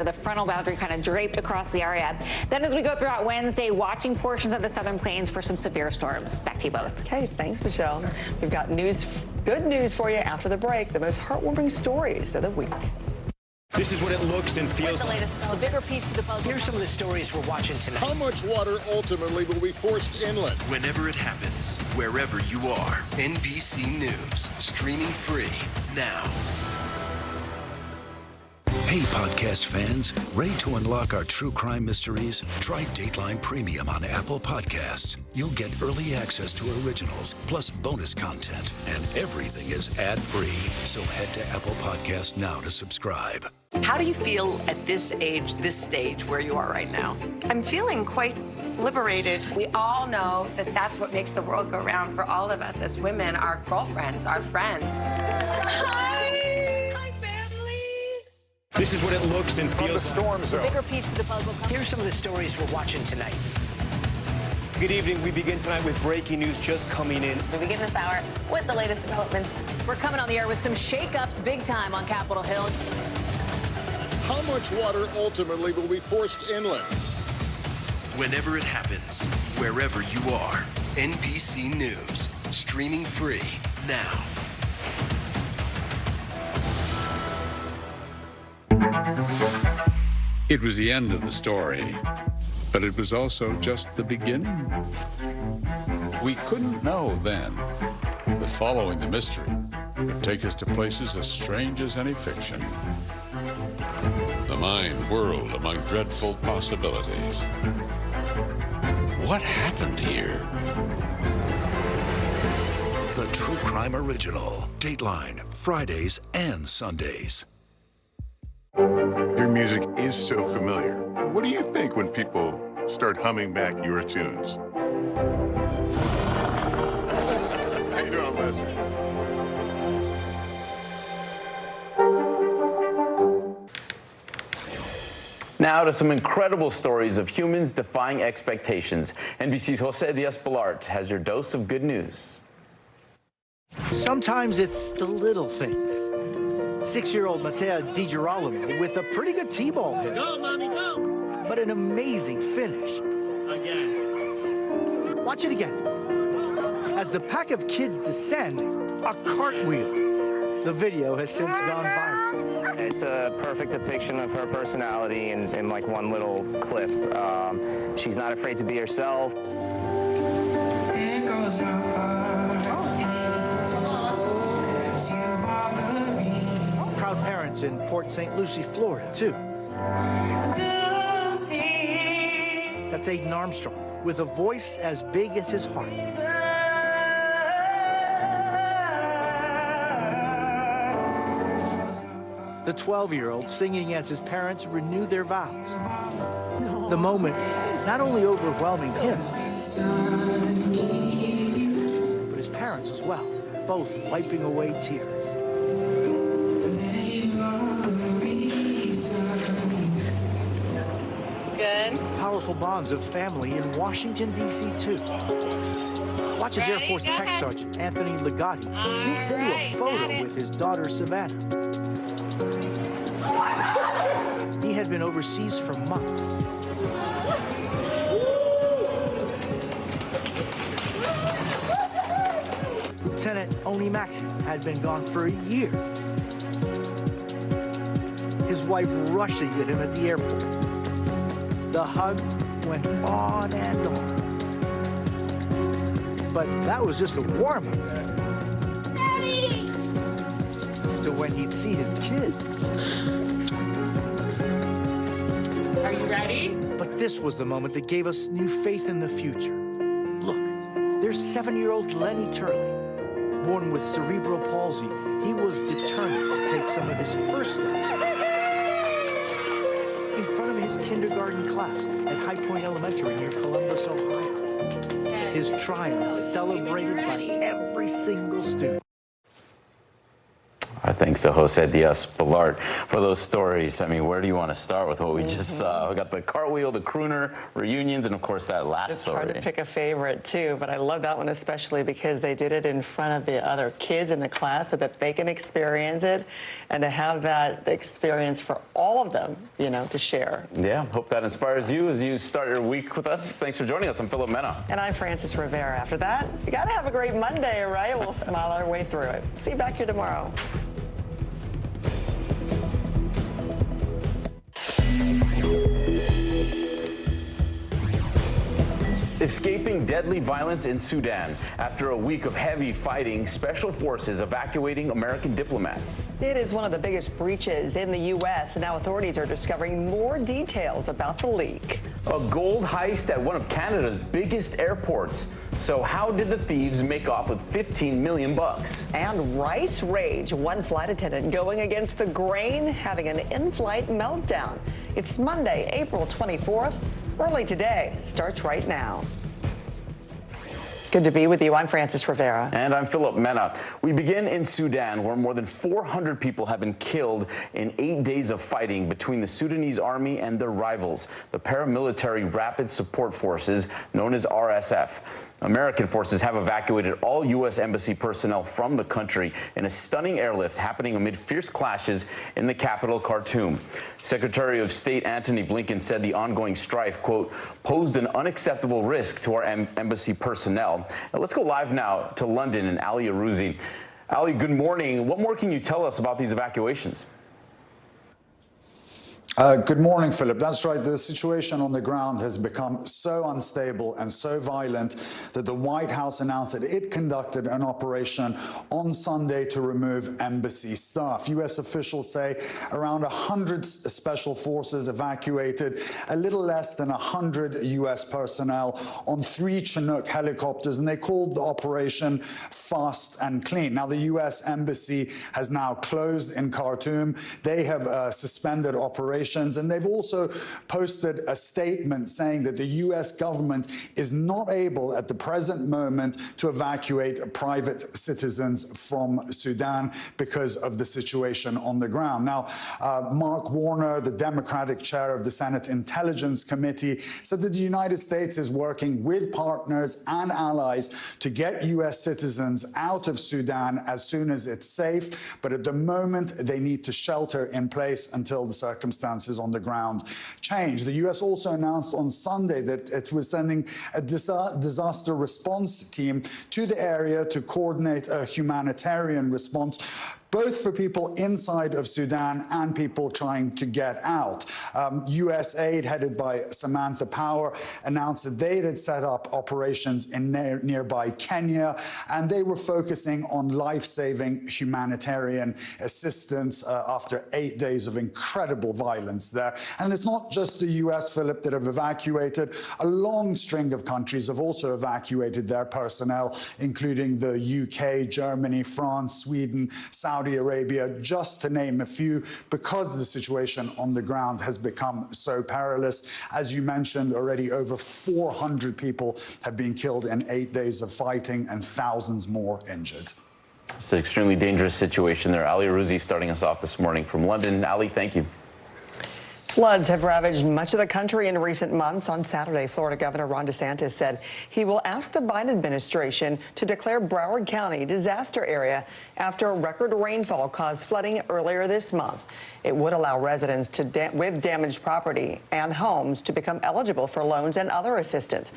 The frontal boundary kind of draped across the area. Then as we go throughout Wednesday, watching portions of the southern plains for some severe storms. Back to you both. Okay, thanks, Michelle. We've got good news for you after the break. The most heartwarming stories of the week. This is what it looks and feels. With the latest, a bigger piece of the puzzle. Here's some of the stories we're watching tonight. How much water ultimately will be forced inland? Whenever it happens, wherever you are, NBC News, streaming free now. Hey, podcast fans, ready to unlock our true crime mysteries? Try Dateline Premium on Apple Podcasts. You'll get early access to originals, plus bonus content, and everything is ad-free. So head to Apple Podcasts now to subscribe. How do you feel at this age, this stage where you are right now? I'm feeling quite liberated. We all know that that's what makes the world go round for all of us as women, our girlfriends, our friends. Hi, family. This is what it looks and feels. The storm zone. A bigger piece of the puzzle. Here's some of the stories we're watching tonight. Good evening. We begin tonight with breaking news just coming in. We begin this hour with the latest developments. We're coming on the air with some shakeups big time on Capitol Hill. How much water ultimately will be forced inland? Whenever it happens, wherever you are, NBC News, streaming free now. It was the end of the story, but it was also just the beginning. We couldn't know then that following the mystery would take us to places as strange as any fiction. The mind whirled among dreadful possibilities. What happened here? The True Crime Original. Dateline, Fridays and Sundays. Your music is so familiar. What do you think when people start humming back your tunes? How you doing, Lester? Now to some incredible stories of humans defying expectations. NBC's Jose Diaz-Balart has your dose of good news. Sometimes it's the little things. 6-year-old Matea DiGirolamo with a pretty good T-ball hit. Go, mommy, go! But an amazing finish. Again. Watch it again. As the pack of kids descend, a cartwheel. The video has since gone viral. It's a perfect depiction of her personality in like one little clip. She's not afraid to be herself. There goes my heart. Proud parents in Port St. Lucie, Florida, too. That's Aiden Armstrong, with a voice as big as his heart. The 12-year-old singing as his parents renew their vows. The moment not only overwhelming him, but his parents as well, both wiping away tears. Good. Powerful bonds of family in Washington, D.C., too. Watch as Air Force Tech Sergeant Anthony Ligotti sneaks into a photo with his daughter, Savannah. He had been overseas for months. Lieutenant Oni Maxey had been gone for a year. His wife rushing at him at the airport. The hug went on and on. But that was just a warm-up. Daddy! To when he'd see his kids. Are you ready? But this was the moment that gave us new faith in the future. Look, there's 7-year-old Lenny Turley. Born with cerebral palsy, he was determined to take some of his first steps in front of his kindergarten class at High Point Elementary near Columbus, Ohio. His triumph celebrated by every single student. Our thanks Thanks to Jose Diaz-Balart for those stories. I mean, where do you want to start with what we just saw? We got the cartwheel, the crooner, reunions, and of course that last story. It's hard to pick a favorite too, but I love that one especially because they did it in front of the other kids in the class so that they can experience it, and to have that experience for all of them, you know, to share. Yeah, hope that inspires you as you start your week with us. Thanks for joining us. I'm Philip Mena. And I'm Francis Rivera. After that, you got to have a great Monday, right? We'll smile our way through it. See you back here tomorrow. Escaping deadly violence in Sudan. After a week of heavy fighting, special forces evacuating American diplomats. It is one of the biggest breaches in the U.S., and now authorities are discovering more details about the leak. A gold heist at one of Canada's biggest airports. So how did the thieves make off with $15 million? And rice rage. One flight attendant going against the grain, having an in-flight meltdown. It's Monday, April 24th. Early Today starts right now. Good to be with you. I'm Francis Rivera. And I'm Philip Mena. We begin in Sudan, where more than 400 people have been killed in 8 days of fighting between the Sudanese army and their rivals, the paramilitary Rapid Support Forces, known as RSF. American forces have evacuated all U.S. embassy personnel from the country in a stunning airlift happening amid fierce clashes in the capital, Khartoum. Secretary of State Antony Blinken said the ongoing strife, quote, posed an unacceptable risk to our embassy personnel. Now, let's go live now to London and Ali Arouzi. Ali, good morning. What more can you tell us about these evacuations? Good morning, Philip. That's right. The situation on the ground has become so unstable and so violent that the White House announced that it conducted an operation on Sunday to remove embassy staff. U.S. officials say around 100 special forces evacuated, a little less than 100 U.S. personnel on 3 Chinook helicopters, and they called the operation Fast and Clean. Now, the U.S. embassy has now closed in Khartoum. They have suspended operations. And they've also posted a statement saying that the U.S. government is not able at the present moment to evacuate private citizens from Sudan because of the situation on the ground. Now, Mark Warner, the Democratic chair of the Senate Intelligence Committee, said that the United States is working with partners and allies to get U.S. citizens out of Sudan as soon as it's safe. But at the moment, they need to shelter in place until the circumstances on the ground change. The U.S. also announced on Sunday that it was sending a disaster response team to the area to coordinate a humanitarian response, both for people inside of Sudan and people trying to get out. U.S. aid, headed by Samantha Power, announced that they had set up operations in nearby Kenya, and they were focusing on life-saving humanitarian assistance after 8 days of incredible violence there. And it's not just the U.S., Philip, that have evacuated. A long string of countries have also evacuated their personnel, including the UK, Germany, France, Sweden, Saudi Arabia, just to name a few, because the situation on the ground has become so perilous. As you mentioned already, over 400 people have been killed in 8 days of fighting and thousands more injured. It's an extremely dangerous situation there. Ali Arouzi starting us off this morning from London. Ali, thank you. Floods have ravaged much of the country in recent months. On Saturday, Florida Governor Ron DeSantis said he will ask the Biden administration to declare Broward County disaster area after a record rainfall caused flooding earlier this month. It would allow residents with damaged property and homes to become eligible for loans and other assistance.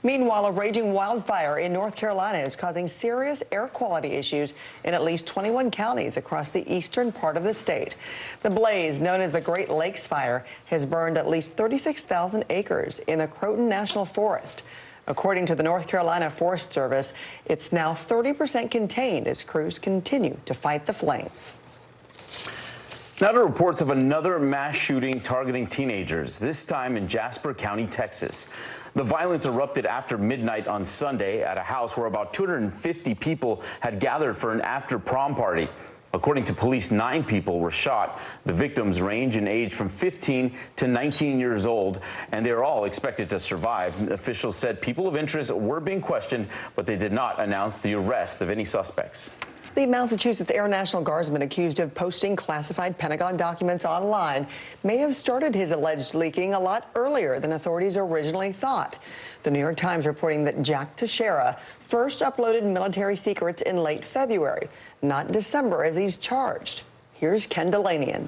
Meanwhile, a raging wildfire in North Carolina is causing serious air quality issues in at least 21 counties across the eastern part of the state. The blaze, known as the Great Lakes Fire, has burned at least 36,000 acres in the Croton National Forest. According to the North Carolina Forest Service, it's now 30% contained as crews continue to fight the flames. Now to reports of another mass shooting targeting teenagers, this time in Jasper County, Texas. The violence erupted after midnight on Sunday at a house where about 250 people had gathered for an after-prom party. According to police, 9 people were shot. The victims range in age from 15 to 19 years old, and they're all expected to survive. Officials said people of interest were being questioned, but they did not announce the arrest of any suspects. The Massachusetts Air National Guardsman accused of posting classified Pentagon documents online may have started his alleged leaking a lot earlier than authorities originally thought. The New York Times reporting that Jack Teixeira first uploaded military secrets in late February, not December as he's charged. Here's Ken Delanian.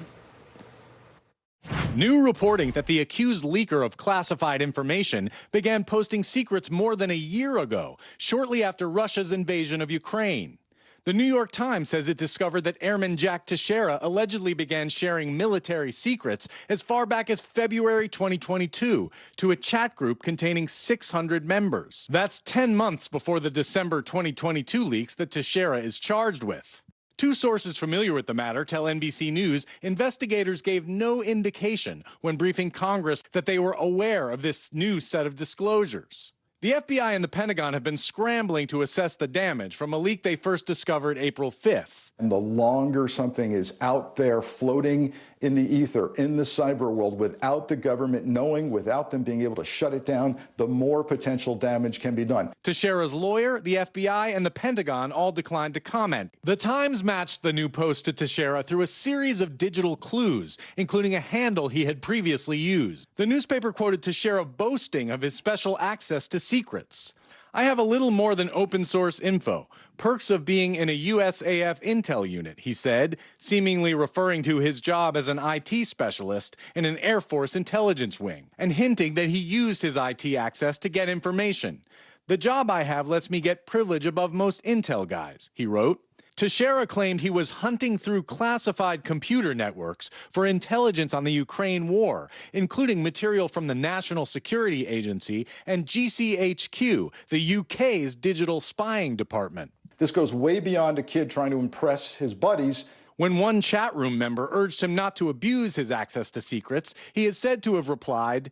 New reporting that the accused leaker of classified information began posting secrets more than a year ago, shortly after Russia's invasion of Ukraine. The New York Times says it discovered that Airman Jack Teixeira allegedly began sharing military secrets as far back as February 2022 to a chat group containing 600 members. That's 10 months before the December 2022 leaks that Teixeira is charged with. Two sources familiar with the matter tell NBC News investigators gave no indication when briefing Congress that they were aware of this new set of disclosures. The FBI and the Pentagon have been scrambling to assess the damage from a leak they first discovered April 5th. And the longer something is out there floating in the ether, in the cyber world, without the government knowing, without them being able to shut it down, the more potential damage can be done. Teixeira's lawyer, the FBI, and the Pentagon all declined to comment. The Times matched the new post to Teixeira through a series of digital clues, including a handle he had previously used. The newspaper quoted Teixeira boasting of his special access to secrets. I have a little more than open source info. Perks of being in a USAF intel unit, he said, seemingly referring to his job as an IT specialist in an Air Force intelligence wing, and hinting that he used his IT access to get information. The job I have lets me get privilege above most intel guys, he wrote. Teixeira claimed he was hunting through classified computer networks for intelligence on the Ukraine war, including material from the National Security Agency and GCHQ, the UK's digital spying department. This goes way beyond a kid trying to impress his buddies. When one chat room member urged him not to abuse his access to secrets, he is said to have replied,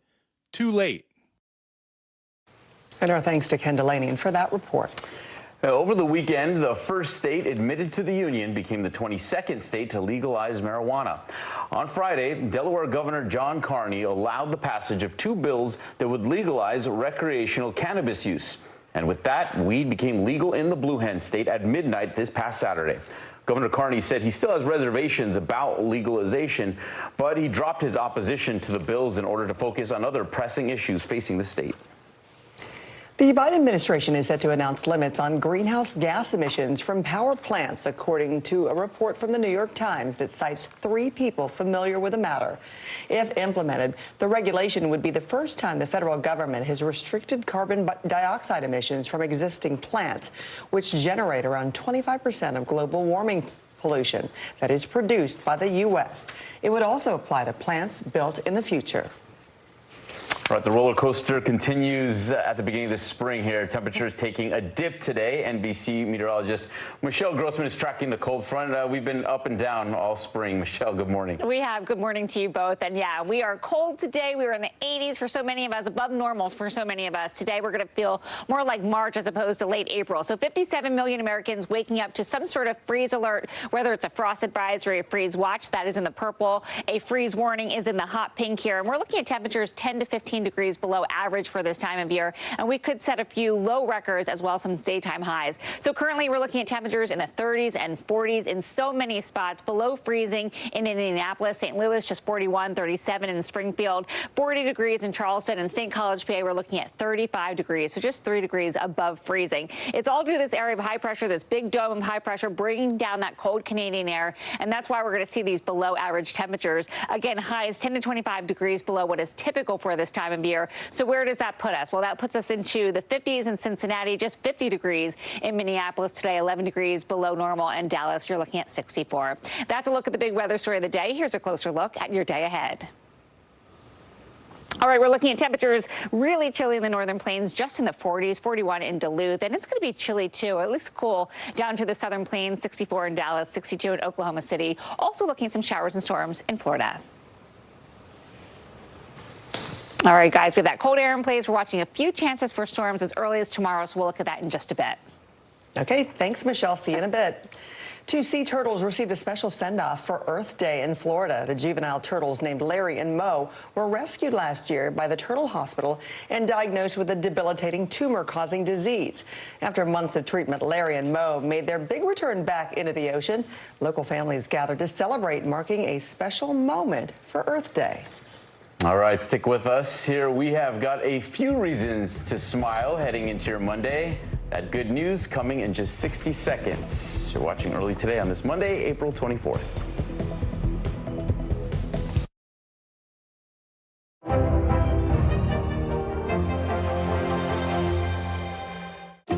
"Too late." And our thanks to Ken Delanian for that report. Over the weekend, the first state admitted to the union became the 22nd state to legalize marijuana. On Friday, Delaware Governor John Carney allowed the passage of two bills that would legalize recreational cannabis use. And with that, weed became legal in the Blue Hen State at midnight this past Saturday. Governor Carney said he still has reservations about legalization, but he dropped his opposition to the bills in order to focus on other pressing issues facing the state. The Biden administration is set to announce limits on greenhouse gas emissions from power plants, according to a report from the New York Times that cites 3 people familiar with the matter. If implemented, the regulation would be the first time the federal government has restricted carbon dioxide emissions from existing plants, which generate around 25% of global warming pollution that is produced by the U.S. It would also apply to plants built in the future. All right, the roller coaster continues at the beginning of the spring here. Temperatures taking a dip today. NBC meteorologist Michelle Grossman is tracking the cold front. We've been up and down all spring. Michelle, good morning. We have. Good morning to you both. And yeah, we are cold today. We were in the 80s for so many of us, above normal for so many of us. Today, we're going to feel more like March as opposed to late April. So 57 million Americans waking up to some sort of freeze alert, whether it's a frost advisory, a freeze watch, that is in the purple. A freeze warning is in the hot pink here. And we're looking at temperatures 10 to 15 degrees below average for this time of year, and we could set a few low records as well as some daytime highs. So currently we're looking at temperatures in the 30s and 40s in so many spots, below freezing in Indianapolis, St. Louis just 41, 37 in Springfield, 40 degrees in Charleston, and St. College, PA, we're looking at 35 degrees, so just 3 degrees above freezing. It's all due to this area of high pressure, this big dome of high pressure bringing down that cold Canadian air, and that's why we're going to see these below average temperatures. Again, highs 10 to 25 degrees below what is typical for this time of year. So where does that put us? Well, that puts us into the 50s in Cincinnati, just 50 degrees in Minneapolis today, 11 degrees below normal, and Dallas, you're looking at 64. That's a look at the big weather story of the day. Here's a closer look at your day ahead. All right, we're looking at temperatures really chilly in the northern plains, just in the 40s, 41 in Duluth, and it's going to be chilly too, at least cool down to the southern plains, 64 in Dallas, 62 in Oklahoma City. Also looking at some showers and storms in Florida. All right, guys, we have that cold air in place. We're watching a few chances for storms as early as tomorrow, so we'll look at that in just a bit. Okay, thanks, Michelle. See you in a bit. Two sea turtles received a special send-off for Earth Day in Florida. The juvenile turtles named Larry and Mo were rescued last year by the Turtle Hospital and diagnosed with a debilitating tumor-causing disease. After months of treatment, Larry and Mo made their big return back into the ocean. Local families gathered to celebrate, marking a special moment for Earth Day. All right, stick with us. Here we have got a few reasons to smile heading into your Monday. That good news coming in just 60 seconds. You're watching Early Today on this Monday, April 24th.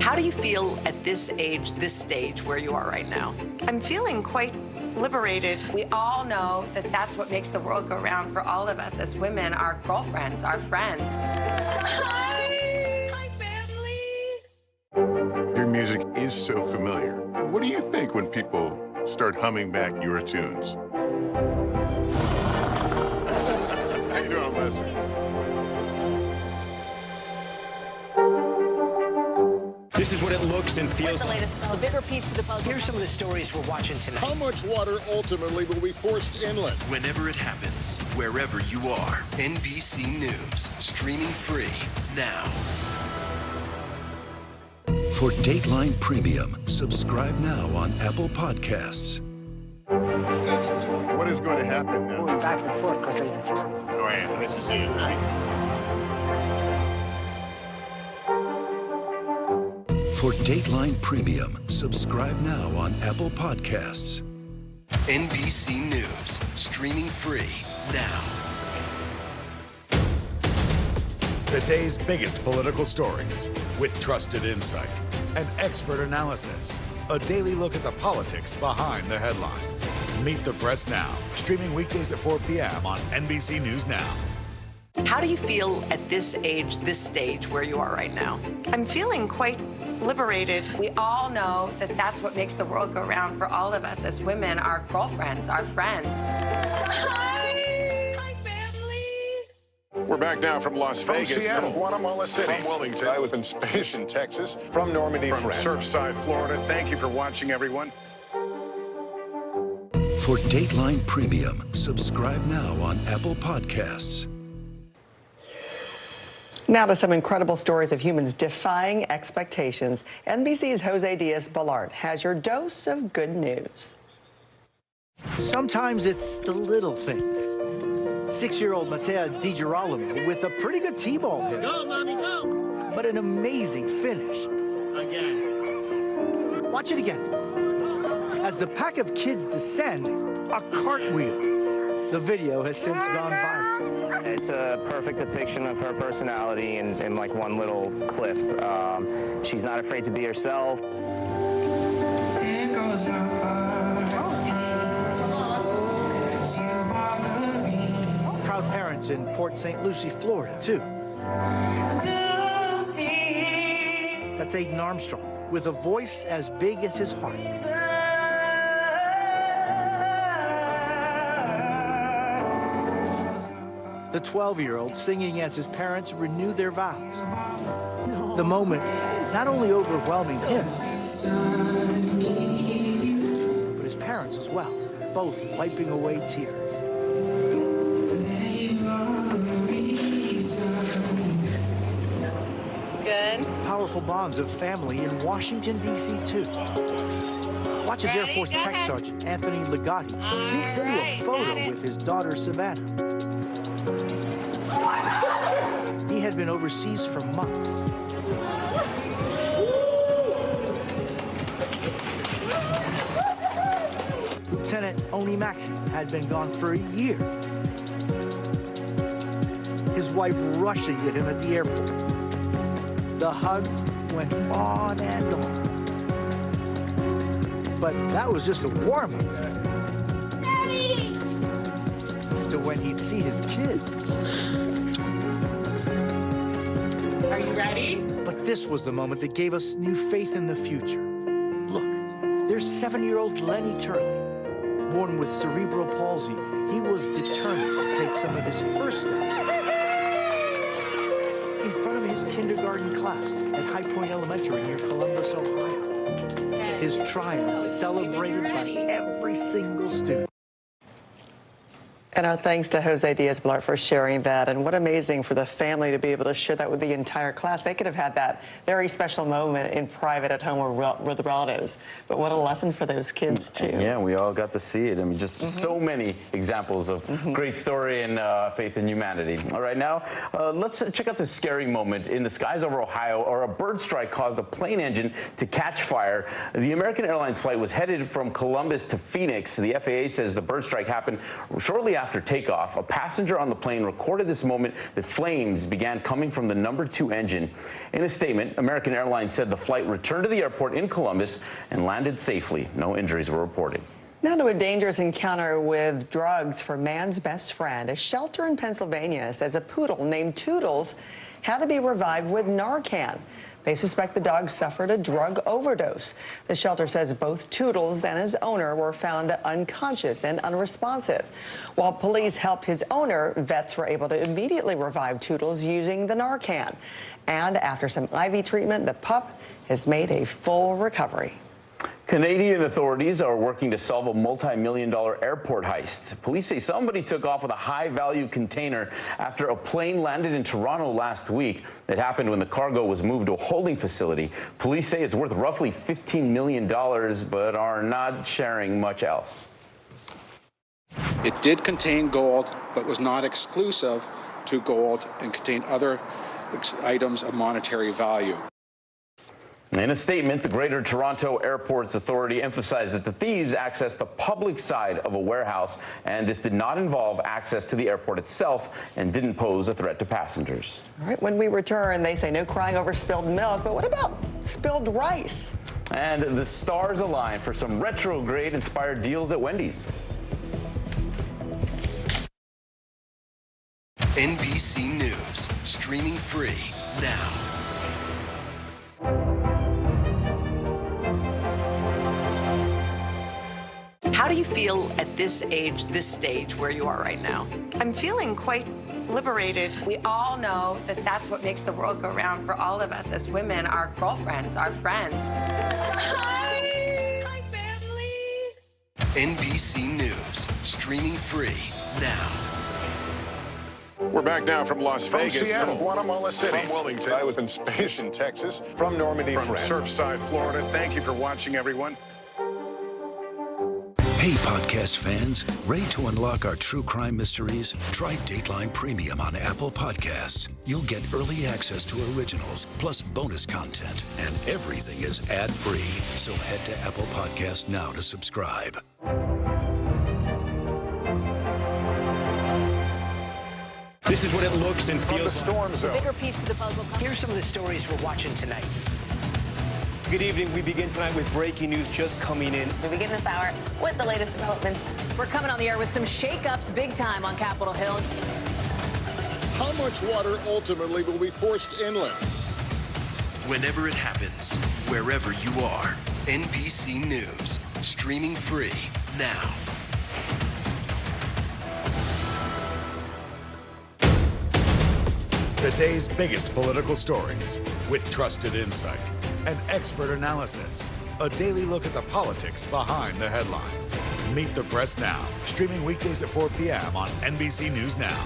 How do you feel at this age, this stage where you are right now? I'm feeling quite liberated. We all know that that's what makes the world go round for all of us as women, our girlfriends, our friends. Hi, family. Your music is so familiar. What do you think when people start humming back your tunes? How you doing, Leslie? This is what it looks and feels. The latest, the bigger piece of the puzzle. Here's some of the stories we're watching tonight. How much water ultimately will be forced inland? Whenever it happens, wherever you are, NBC News, streaming free now. For Dateline Premium, subscribe now on Apple Podcasts. What is going to happen now? Going back and forth because Oh, yeah, this is it, right? For Dateline Premium, subscribe now on Apple Podcasts. NBC News, streaming free now. The day's biggest political stories with trusted insight and expert analysis. A daily look at the politics behind the headlines. Meet the Press Now, streaming weekdays at 4 p.m. on NBC News Now. How do you feel at this age, this stage where you are right now? I'm feeling quite liberated. We all know that that's what makes the world go round for all of us as women, our girlfriends, our friends. Hi, family. We're back now from Las Vegas. From Seattle, no. Guatemala City. From Wilmington. I was in space in Texas. From Normandy, From France. Surfside, Florida. Thank you for watching, everyone. For Dateline Premium, subscribe now on Apple Podcasts. Now to some incredible stories of humans defying expectations. NBC's Jose Diaz-Balart has your dose of good news. Sometimes it's the little things. 6-year-old Matea DiGirolamo with a pretty good T-ball hit. Go, mommy, go. But an amazing finish. Again. Watch it again. As the pack of kids descend, a cartwheel. The video has since gone viral. It's a perfect depiction of her personality in like one little clip. She's not afraid to be herself. There goes my heart. 'Cause you are the reason. Proud parents in Port St. Lucie, Florida, too. To see. That's Aiden Armstrong, with a voice as big as his heart. The 12-year-old singing as his parents renew their vows. The moment not only overwhelming him, but his parents as well, both wiping away tears. Good. Powerful bonds of family in Washington, D.C., too. Watch as Air Force Tech Sergeant Anthony Ligotti sneaks into a photo with his daughter, Savannah. He had been overseas for months. Lieutenant Oni Maxey had been gone for a year. His wife rushing to him at the airport. The hug went on and on. But that was just a warm-up. Daddy! To when he'd see his kids. Are you ready? But this was the moment that gave us new faith in the future. Look, there's 7-year-old Lenny Turley. Born with cerebral palsy, he was determined to take some of his first steps in front of his kindergarten class at High Point Elementary near Columbus, Ohio. His triumph celebrated by every single student. And our thanks to Jose Diaz-Balart for sharing that. And what amazing for the family to be able to share that with the entire class. They could have had that very special moment in private at home or with relatives. But what a lesson for those kids, too. Yeah, we all got to see it. I mean, just so many examples of great story and faith in humanity. All right, now, let's check out this scary moment in the skies over Ohio, or a bird strike caused a plane engine to catch fire. The American Airlines flight was headed from Columbus to Phoenix. The FAA says the bird strike happened shortly after takeoff. A passenger on the plane recorded this moment that flames began coming from the number 2 engine. In a statement, American Airlines said the flight returned to the airport in Columbus and landed safely. No injuries were reported. Now to a dangerous encounter with drugs for man's best friend. A shelter in Pennsylvania says a poodle named Toodles had to be revived with Narcan. They suspect the dog suffered a drug overdose. The shelter says both Toodles and his owner were found unconscious and unresponsive. While police helped his owner, vets were able to immediately revive Toodles using the Narcan. And after some IV treatment, the pup has made a full recovery. Canadian authorities are working to solve a multi-million-dollar airport heist. Police say somebody took off with a high-value container after a plane landed in Toronto last week. It happened when the cargo was moved to a holding facility. Police say it's worth roughly $15 million, but are not sharing much else. It did contain gold, but was not exclusive to gold and contained other items of monetary value. In a statement, the Greater Toronto Airports Authority emphasized that the thieves accessed the public side of a warehouse, and this did not involve access to the airport itself and didn't pose a threat to passengers. All right, when we return, they say no crying over spilled milk, but what about spilled rice? And the stars align for some retrograde-inspired deals at Wendy's. NBC News, streaming free now. How do you feel at this age, this stage where you are right now? I'm feeling quite liberated. We all know that that's what makes the world go round for all of us as women, our girlfriends, our friends. Hi! Hi, family! NBC News, streaming free now. We're back now from Las Vegas. From Seattle, and Guatemala City. From Wilmington. I was in space in Texas. From Normandy, From France. Surfside, Florida. Thank you for watching, everyone. Hey, podcast fans, ready to unlock our true crime mysteries? Try Dateline Premium on Apple Podcasts. You'll get early access to originals, plus bonus content, and everything is ad-free. So head to Apple Podcasts now to subscribe. This is what it looks and feels. From the storm zone. Bigger piece to the puzzle. Here's some of the stories we're watching tonight. Good evening. We begin tonight with breaking news just coming in. We begin this hour with the latest developments. We're coming on the air with some shakeups big time on Capitol Hill. How much water ultimately will be forced inland? Whenever it happens, wherever you are, NBC News, streaming free now. The day's biggest political stories, with trusted insight and expert analysis. A daily look at the politics behind the headlines. Meet the Press Now, streaming weekdays at 4 p.m. on NBC News Now.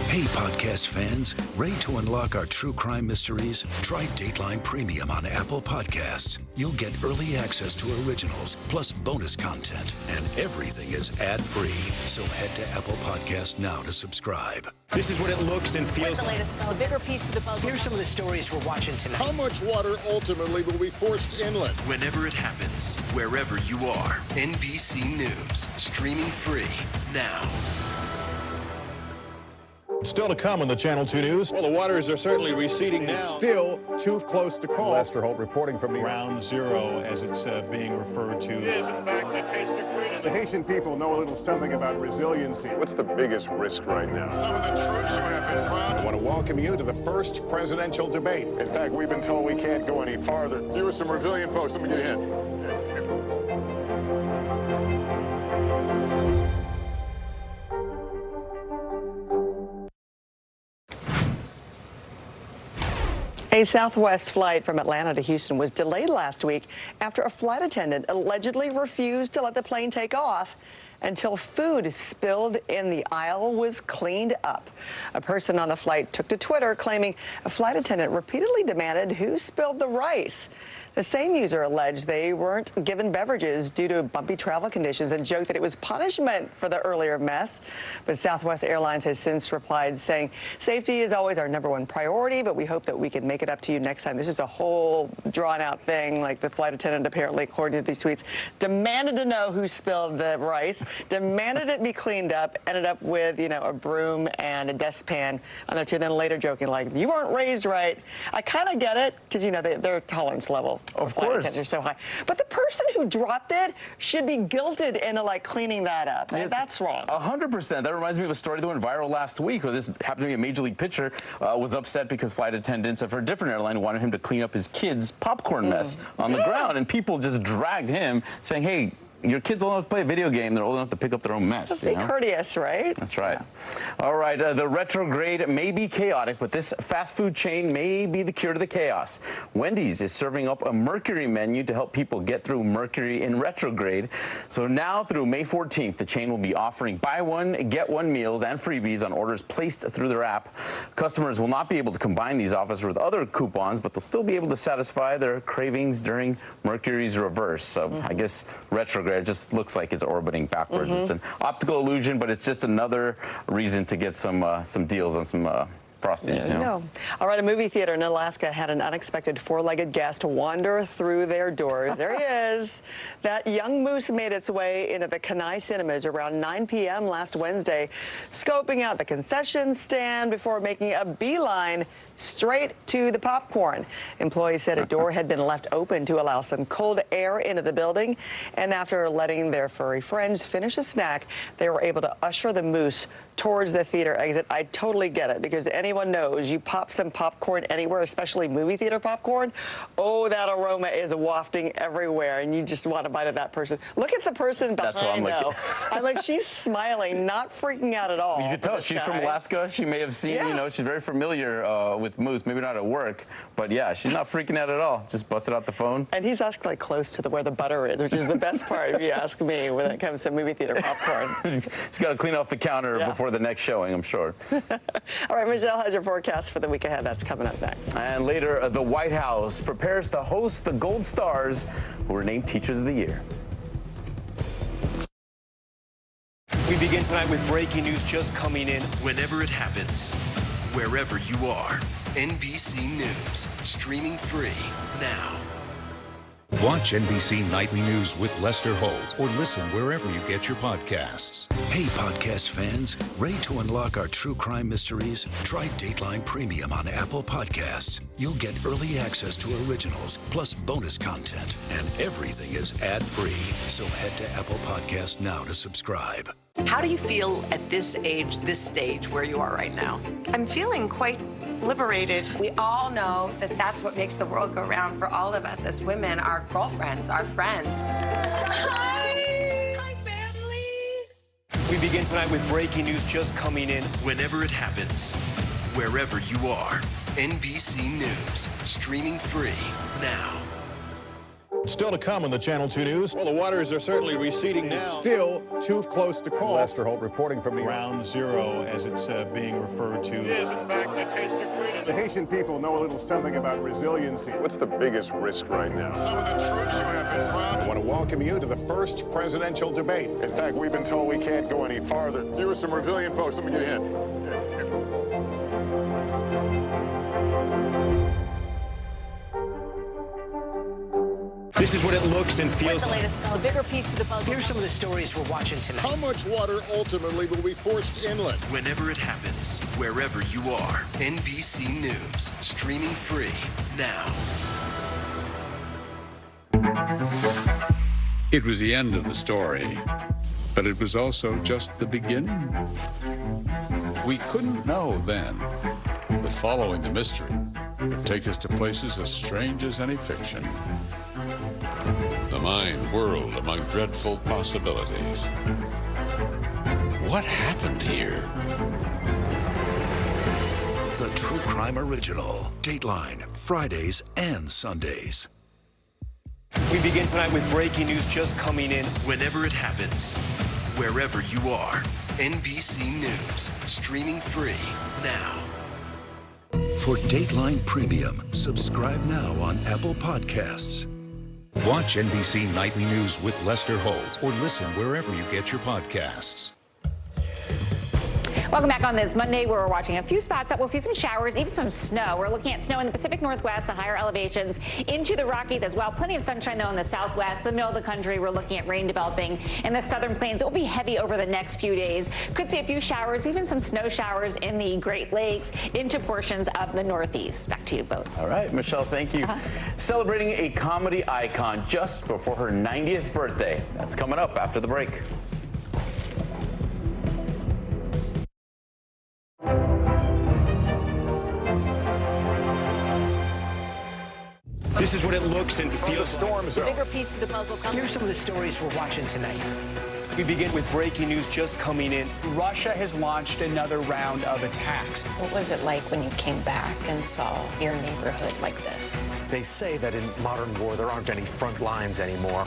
Hey, podcast fans, ready to unlock our true crime mysteries? Try Dateline Premium on Apple Podcasts. You'll get early access to originals, plus bonus content, and everything is ad-free. So head to Apple Podcasts now to subscribe. This is what it looks and feels. With the latest, a bigger piece to the puzzle. Here's some of the stories we're watching tonight. How much water ultimately will be forced inland? Whenever it happens, wherever you are, NBC News, streaming free now. Still to come on the Channel 2 News. Well, the waters are certainly receding now. Still too close to call. Lester Holt reporting from Ground Zero, as it's being referred to. It is, in fact, the taste of freedom. The Haitian people know a little something about resiliency. What's the biggest risk right now? Some of the troops who have been proud. I want to welcome you to the first presidential debate. In fact, we've been told we can't go any farther. You with some resilient folks. Let me get a hint. A Southwest flight from Atlanta to Houston was delayed last week after a flight attendant allegedly refused to let the plane take off until food spilled in the aisle was cleaned up. A person on the flight took to Twitter claiming a flight attendant repeatedly demanded who spilled the rice. The same user alleged they weren't given beverages due to bumpy travel conditions and joked that it was punishment for the earlier mess. But Southwest Airlines has since replied saying safety is always our #1 priority, but we hope that we can make it up to you next time. This is a whole drawn out thing. Like the flight attendant apparently, according to these tweets, demanded to know who spilled the rice, demanded it be cleaned up, ended up with, you know, a broom and a dustpan on there too, then later joking like, you weren't raised right. I kind of get it because, you know, their tolerance level. Of course. Are so high. But the person who dropped it should be guilted into like cleaning that up. Yeah, that's wrong. 100%. That reminds me of a story that went viral last week where this happened to be a major league pitcher was upset because flight attendants for a different airline wanted him to clean up his kids' popcorn mess on the ground. And people just dragged him saying, hey, your kids old enough to play a video game. They're old enough to pick up their own mess. Just be courteous, right? That's right. Yeah. All right. The retrograde may be chaotic, but this fast food chain may be the cure to the chaos. Wendy's is serving up a Mercury menu to help people get through Mercury in retrograde. So now through May 14th, the chain will be offering buy one, get one meals and freebies on orders placed through their app. Customers will not be able to combine these offers with other coupons, but they'll still be able to satisfy their cravings during Mercury's reverse. So I guess retrograde just looks like it's orbiting backwards. It's an optical illusion, but it's just another reason to get some deals on some Frosties. Yeah, you know. All right, a movie theater in Alaska had an unexpected four-legged guest wander through their doors. There he is. That young moose made its way into the Kenai Cinemas around 9 p.m. last Wednesday, scoping out the concession stand before making a beeline straight to the popcorn. Employees said a door had been left open to allow some cold air into the building, and after letting their furry friends finish a snack, they were able to usher the moose towards the theater exit. I totally get it, because anyone knows you pop some popcorn anywhere, especially movie theater popcorn, oh, that aroma is wafting everywhere, and you just want to bite of that person. Look at the person behind, though. I'm like, she's smiling, not freaking out at all. You can tell she's from Alaska. She may have seen, you know, she's very familiar with moose, maybe not at work, but yeah, she's not freaking out at all. Just busted out the phone. And he's actually like close to where the butter is, which is the best part, if you ask me, when it comes to movie theater popcorn. She's got to clean off the counter before the next showing, I'm sure. All right, Michelle has your forecast for the week ahead. That's coming up next. And later, the White House prepares to host the Gold Stars, who were named Teachers of the Year. We begin tonight with breaking news just coming in. Whenever it happens, wherever you are, NBC News, streaming free now. Watch NBC Nightly News with Lester Holt or listen wherever you get your podcasts. Hey, podcast fans, ready to unlock our true crime mysteries? Try Dateline Premium on Apple Podcasts. You'll get early access to originals, plus bonus content, and everything is ad-free. So head to Apple Podcasts now to subscribe. How do you feel at this age, this stage where you are right now? I'm feeling quite liberated. We all know that that's what makes the world go round for all of us as women, our girlfriends, our friends. Hi! Hi, family! We begin tonight with breaking news just coming in. Whenever it happens, wherever you are, NBC News, streaming free now. Still to come on the Channel 2 News. Well, the waters are certainly receding now. Still too close to call. Lester Holt reporting from the Ground Zero, as it's being referred to. It is, in fact, the taste of freedom. The Haitian people know a little something about resiliency. What's the biggest risk right now? Some of the troops who have been proud. I want to welcome you to the first presidential debate. In fact, we've been told we can't go any farther. You with some resilient folks, let me get in. This is what it looks and feels With the latest, a bigger piece to the puzzle. Here's some of the stories we're watching tonight. How much water ultimately will be forced inland? Whenever it happens, wherever you are, NBC News, streaming free now. It was the end of the story, but it was also just the beginning. We couldn't know then that following the mystery would take us to places as strange as any fiction. The mind whirled among dreadful possibilities. What happened here? The true crime original. Dateline, Fridays and Sundays. We begin tonight with breaking news just coming in. Whenever it happens, wherever you are, NBC News, streaming free now. For Dateline Premium, subscribe now on Apple Podcasts. Watch NBC Nightly News with Lester Holt or listen wherever you get your podcasts. Welcome back on this Monday. We're watching a few spots that we'll see some showers, even some snow. We're looking at snow in the Pacific Northwest, the higher elevations into the Rockies as well. Plenty of sunshine, though, in the Southwest, the middle of the country. We're looking at rain developing in the southern plains. It will be heavy over the next few days. Could see a few showers, even some snow showers in the Great Lakes into portions of the Northeast. Back to you both. All right, Michelle, thank you. Celebrating a comedy icon just before her 90th birthday. That's coming up after the break. This is what it looks and feels. Storm zone. The bigger piece to the puzzle comes. Here's some of the stories we're watching tonight. We begin with breaking news just coming in. Russia has launched another round of attacks. What was it like when you came back and saw your neighborhood like this? They say that in modern war there aren't any front lines anymore.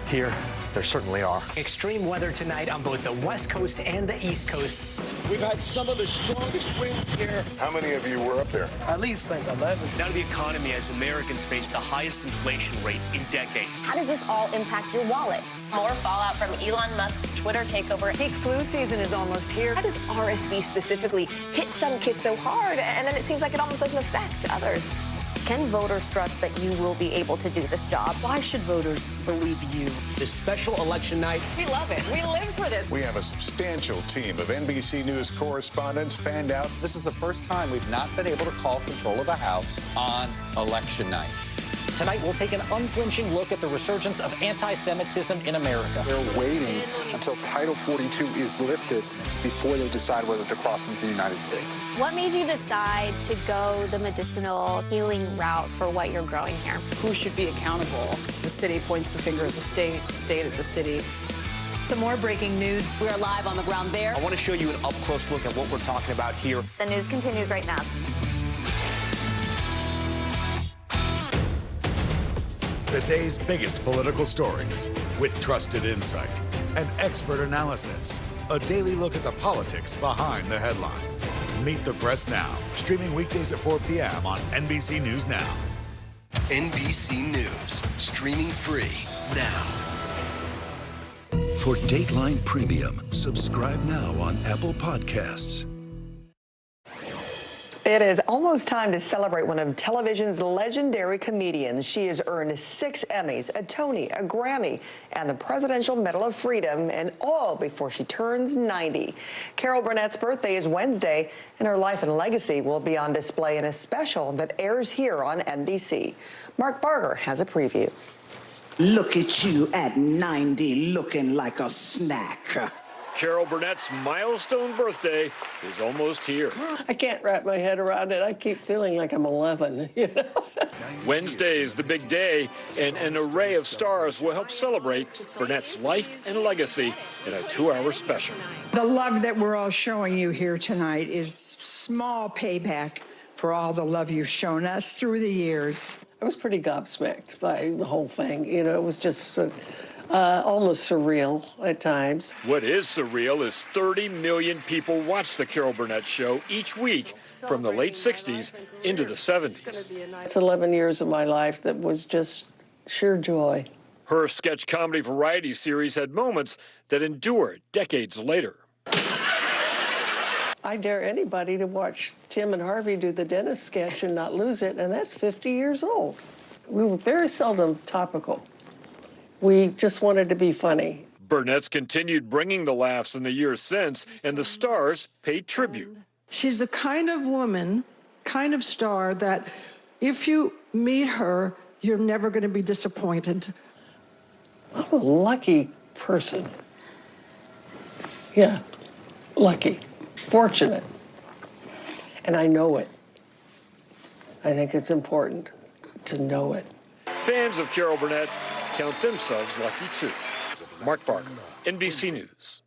Here, there certainly are. Extreme weather tonight on both the West Coast and the East Coast. We've had some of the strongest winds here. How many of you were up there? At least like 11. Now to the economy as Americans face the highest inflation rate in decades. How does this all impact your wallet? More fallout from Elon Musk's Twitter takeover. Peak flu season is almost here. How does RSV specifically hit some kids so hard, and then it seems like it almost doesn't affect others? Can voters trust that you will be able to do this job? Why should voters believe you? This special election night. We love it. We live for this. We have a substantial team of NBC News correspondents fanned out. This is the first time we've not been able to call control of the House on election night. Tonight, we'll take an unflinching look at the resurgence of anti-Semitism in America. They're waiting until Title 42 is lifted before they decide whether to cross into the United States. What made you decide to go the medicinal healing route for what you're growing here? Who should be accountable? The city points the finger at the state at the city. Some more breaking news. We are live on the ground there. I want to show you an up-close look at what we're talking about here. The news continues right now. The day's biggest political stories with trusted insight and expert analysis. A daily look at the politics behind the headlines. Meet the Press Now, streaming weekdays at 4 p.m. on NBC News Now. NBC News, streaming free now. For Dateline Premium, subscribe now on Apple Podcasts. It is almost time to celebrate one of television's legendary comedians. She has earned 6 Emmys, a Tony, a Grammy, and the Presidential Medal of Freedom, and all before she turns 90. Carol Burnett's birthday is Wednesday, and her life and legacy will be on display in a special that airs here on NBC. Mark Barger has a preview. Look at you at 90 looking like a snack. Carol Burnett's milestone birthday is almost here. I can't wrap my head around it. I keep feeling like I'm 11, you know? Wednesday is the big day, and an array of stars will help celebrate Burnett's life and legacy in a 2-hour special. The love that we're all showing you here tonight is small payback for all the love you've shown us through the years. I was pretty gobsmacked by the whole thing. You know, it was just almost surreal at times. What is surreal is 30 million people watch the Carol Burnett Show each week from the late 60s into the 70s. It's 11 years of my life that was just sheer joy. Her sketch comedy variety series had moments that endured decades later. I dare anybody to watch Tim and Harvey do the dentist sketch and not lose it, and that's 50 years old. We were very seldom topical. We just wanted to be funny. Burnett's continued bringing the laughs in the years since, and the stars paid tribute. She's the kind of woman, kind of star that if you meet her, you're never going to be disappointed. I'm a lucky person. Yeah, lucky, fortunate. And I know it. I think it's important to know it. Fans of Carol Burnett count themselves lucky too. Mark Barker, NBC News.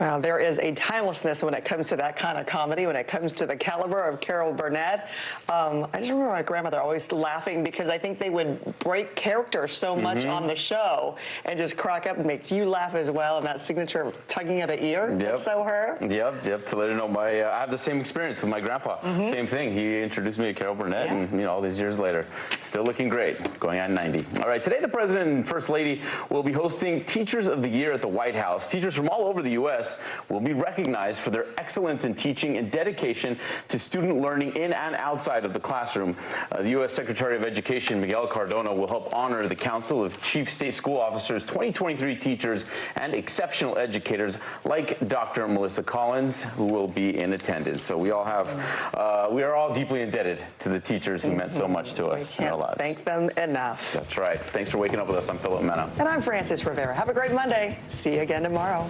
Well, there is a timelessness when it comes to that kind of comedy, when it comes to the caliber of Carol Burnett. I just remember my grandmother always laughing because I think they would break character so much on the show and just crack up and make you laugh as well. And that signature tugging of the ear, that's so her. Yep. To let her know, I have the same experience with my grandpa. Same thing. He introduced me to Carol Burnett, and all these years later, still looking great, going on 90. All right, today the President and First Lady will be hosting Teachers of the Year at the White House. Teachers from all over the U.S. will be recognized for their excellence in teaching and dedication to student learning in and outside of the classroom. The U.S. Secretary of Education, Miguel Cardona, will help honor the Council of Chief State School Officers 2023 teachers and exceptional educators like Dr. Melissa Collins, who will be in attendance. So we are all deeply indebted to the teachers who meant so much to us in our lives. Thank them enough. That's right. Thanks for waking up with us. I'm Philip Mena. And I'm Frances Rivera. Have a great Monday. See you again tomorrow.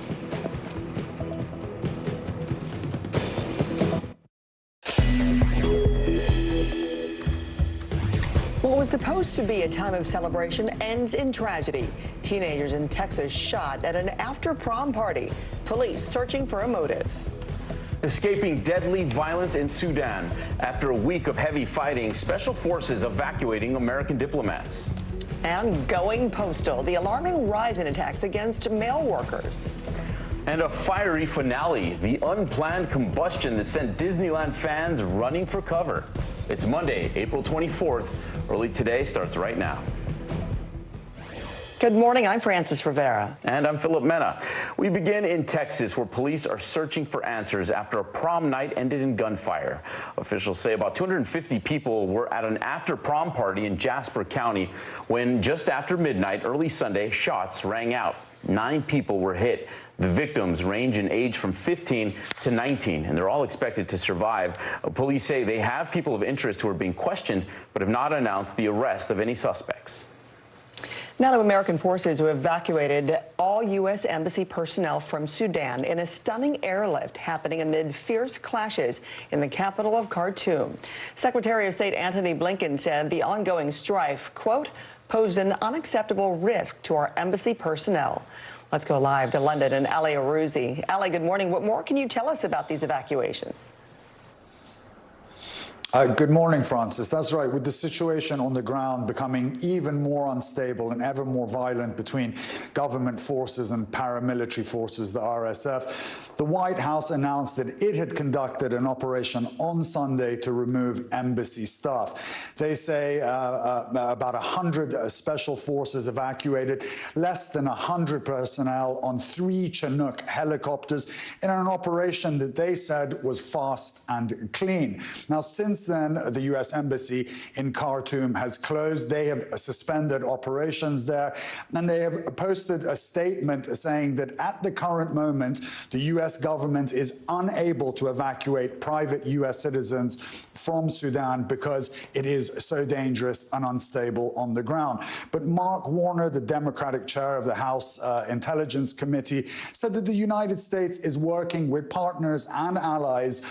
What was supposed to be a time of celebration ends in tragedy. Teenagers in Texas shot at an after-prom party. Police searching for a motive. Escaping deadly violence in Sudan. After a week of heavy fighting, special forces evacuating American diplomats. And going postal, the alarming rise in attacks against mail workers. And a fiery finale, the unplanned combustion that sent Disneyland fans running for cover. It's Monday, April 24th. Early Today starts right now. Good morning, I'm Frances Rivera. And I'm Philip Mena. We begin in Texas, where police are searching for answers after a prom night ended in gunfire. Officials say about 250 people were at an after-prom party in Jasper County when just after midnight, early Sunday, shots rang out. 9 people were hit. The victims range in age from 15 to 19, and they're all expected to survive. Police say they have people of interest who are being questioned, but have not announced the arrest of any suspects. Now to American forces who evacuated all U.S. Embassy personnel from Sudan in a stunning airlift happening amid fierce clashes in the capital of Khartoum. Secretary of State Antony Blinken said the ongoing strife, quote, posed an unacceptable risk to our embassy personnel. Let's go live to London and Ali Arouzi. Ali, good morning. What more can you tell us about these evacuations? Good morning, Francis. That's right. With the situation on the ground becoming even more unstable and ever more violent between government forces and paramilitary forces, the RSF, the White House announced that it had conducted an operation on Sunday to remove embassy staff. They say about 100 special forces evacuated, less than 100 personnel on 3 Chinook helicopters in an operation that they said was fast and clean. Now, since then, the U.S. Embassy in Khartoum has closed. They have suspended operations there, and they have posted a statement saying that at the current moment, the U.S. government is unable to evacuate private U.S. citizens from Sudan because it is so dangerous and unstable on the ground. But Mark Warner, the Democratic chair of the House Intelligence Committee, said that the United States is working with partners and allies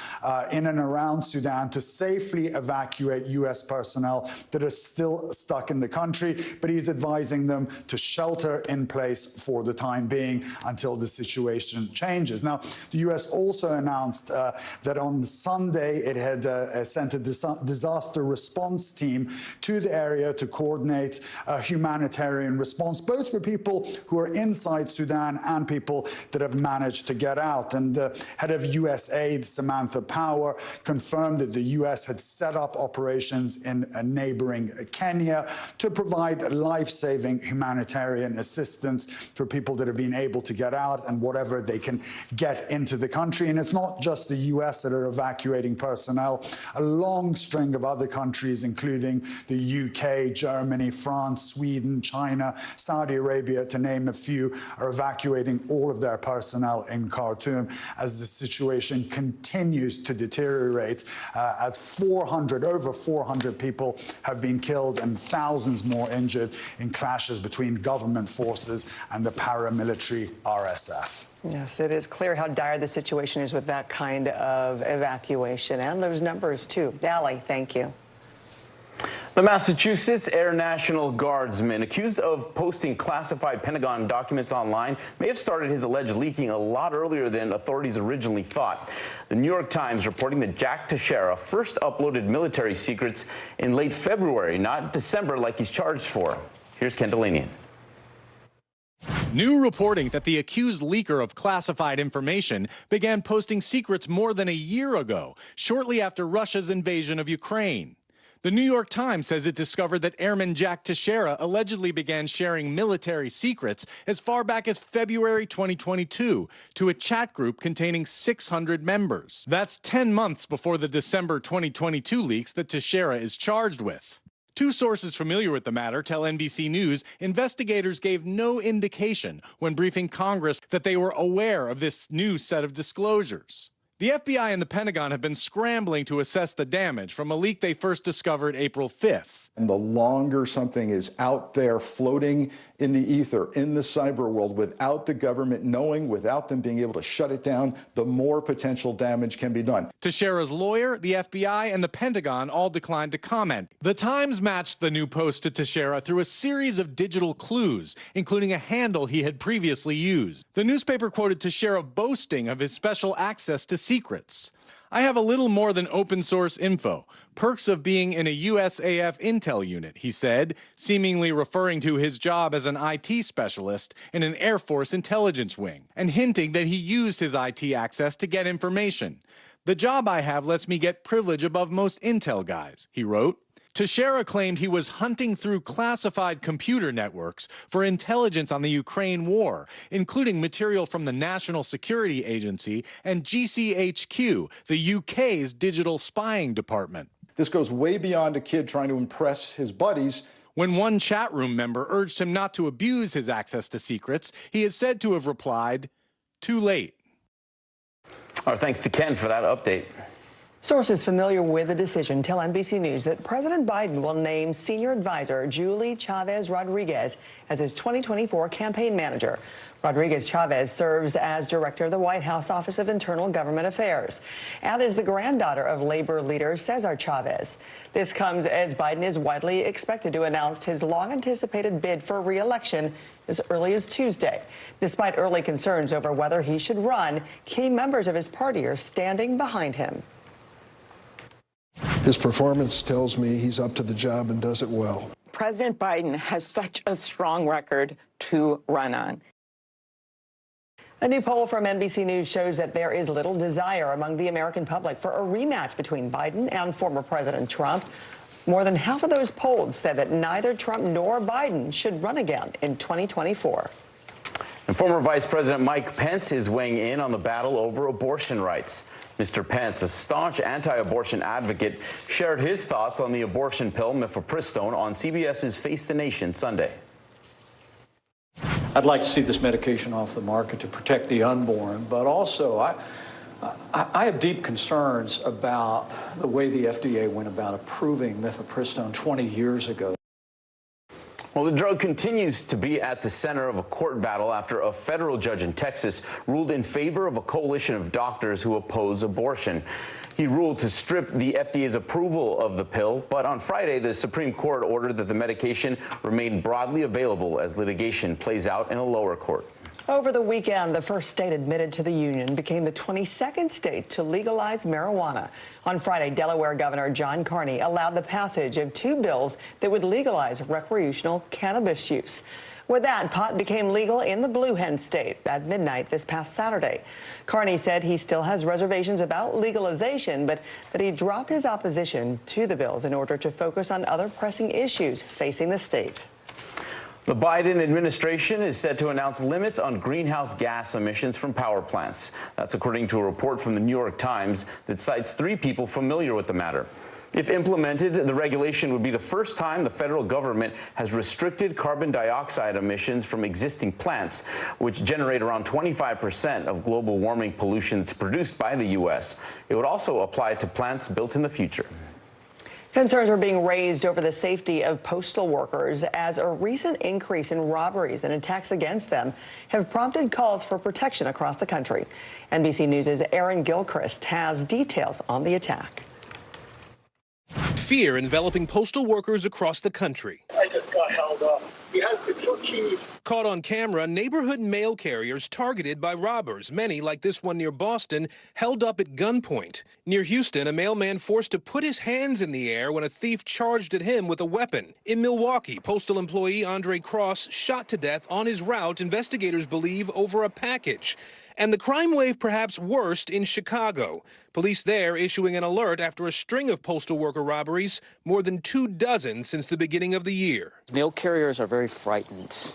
in and around Sudan to safely evacuate U.S. personnel that are still stuck in the country, but he's advising them to shelter in place for the time being until the situation changes. Now, the U.S. also announced that on Sunday it had sent a disaster response team to the area to coordinate a humanitarian response, both for people who are inside Sudan and people that have managed to get out. And the head of USAID, Samantha Power, confirmed that the U.S. had set up operations in neighboring Kenya to provide life-saving humanitarian assistance for people that have been able to get out and whatever they can get into the country. And it's not just the U.S. that are evacuating personnel. A long string of other countries, including the UK, Germany, France, Sweden, China, Saudi Arabia, to name a few, are evacuating all of their personnel in Khartoum as the situation continues to deteriorate as over 400 people have been killed and thousands more injured in clashes between government forces and the paramilitary RSF. Yes, it is clear how dire the situation is with that kind of evacuation and those numbers, too. Ali, thank you. The Massachusetts Air National Guardsman, accused of posting classified Pentagon documents online, may have started his alleged leaking a lot earlier than authorities originally thought. The New York Times reporting that Jack Teixeira first uploaded military secrets in late February, not December like he's charged for. Here's Ken Delanian. New reporting that the accused leaker of classified information began posting secrets more than a year ago, shortly after Russia's invasion of Ukraine. The New York Times says it discovered that Airman Jack Teixeira allegedly began sharing military secrets as far back as February 2022 to a chat group containing 600 members. That's 10 months before the December 2022 leaks that Teixeira is charged with. Two sources familiar with the matter tell NBC News investigators gave no indication when briefing Congress that they were aware of this new set of disclosures. The FBI and the Pentagon have been scrambling to assess the damage from a leak they first discovered April 5th. And the longer something is out there floating in the ether, in the cyber world, without the government knowing, without them being able to shut it down, the more potential damage can be done. Teixeira's lawyer, the FBI, and the Pentagon all declined to comment. The Times matched the new post to Teixeira through a series of digital clues, including a handle he had previously used. The newspaper quoted Teixeira boasting of his special access to secrets. "I have a little more than open source info. Perks of being in a USAF intel unit," he said, seemingly referring to his job as an IT specialist in an Air Force intelligence wing, and hinting that he used his IT access to get information. "The job I have lets me get privilege above most intel guys," he wrote. Teixeira claimed he was hunting through classified computer networks for intelligence on the Ukraine war, including material from the National Security Agency and GCHQ, the UK's digital spying department. This goes way beyond a kid trying to impress his buddies. When one chat room member urged him not to abuse his access to secrets, he is said to have replied, "Too late." Our thanks to Ken for that update. Sources familiar with the decision tell NBC News that President Biden will name senior advisor Julie Chavez Rodriguez as his 2024 campaign manager. Rodriguez Chavez serves as director of the White House Office of Internal Government Affairs and is the granddaughter of labor leader Cesar Chavez. This comes as Biden is widely expected to announce his long-anticipated bid for re-election as early as Tuesday. Despite early concerns over whether he should run, key members of his party are standing behind him. His performance tells me he's up to the job and does it well. President Biden has such a strong record to run on. A new poll from NBC News shows that there is little desire among the American public for a rematch between Biden and former President Trump. More than half of those polled said that neither Trump nor Biden should run again in 2024. And former Vice President Mike Pence is weighing in on the battle over abortion rights. Mr. Pence, a staunch anti-abortion advocate, shared his thoughts on the abortion pill mifepristone on CBS's Face the Nation Sunday. I'd like to see this medication off the market to protect the unborn, but also I have deep concerns about the way the FDA went about approving mifepristone 20 years ago. Well, the drug continues to be at the center of a court battle after a federal judge in Texas ruled in favor of a coalition of doctors who oppose abortion. He ruled to strip the FDA's approval of the pill, but on Friday, the Supreme Court ordered that the medication remain broadly available as litigation plays out in a lower court. Over the weekend, the first state admitted to the union became the 22nd state to legalize marijuana. On Friday, Delaware Governor John Carney allowed the passage of two bills that would legalize recreational cannabis use. With that, pot became legal in the Blue Hen State at midnight this past Saturday. Carney said he still has reservations about legalization, but that he dropped his opposition to the bills in order to focus on other pressing issues facing the state. The Biden administration is set to announce limits on greenhouse gas emissions from power plants. That's according to a report from the New York Times that cites 3 people familiar with the matter. If implemented, the regulation would be the first time the federal government has restricted carbon dioxide emissions from existing plants, which generate around 25% of global warming pollution that's produced by the U.S. It would also apply to plants built in the future. Concerns are being raised over the safety of postal workers as a recent increase in robberies and attacks against them have prompted calls for protection across the country. NBC News' Aaron Gilchrist has details on the attack. fear enveloping postal workers across the country. I just got held up. He has the two keys. Caught on camera, neighborhood mail carriers targeted by robbers, many, like this one near Boston, held up at gunpoint. Near Houston, a mailman forced to put his hands in the air when a thief charged at him with a weapon. In Milwaukee, postal employee Andre Cross shot to death on his route, investigators believe, over a package. And the crime wave perhaps worst in Chicago. Police there issuing an alert after a string of postal worker robberies, more than 24 since the beginning of the year. Mail carriers are very frightened,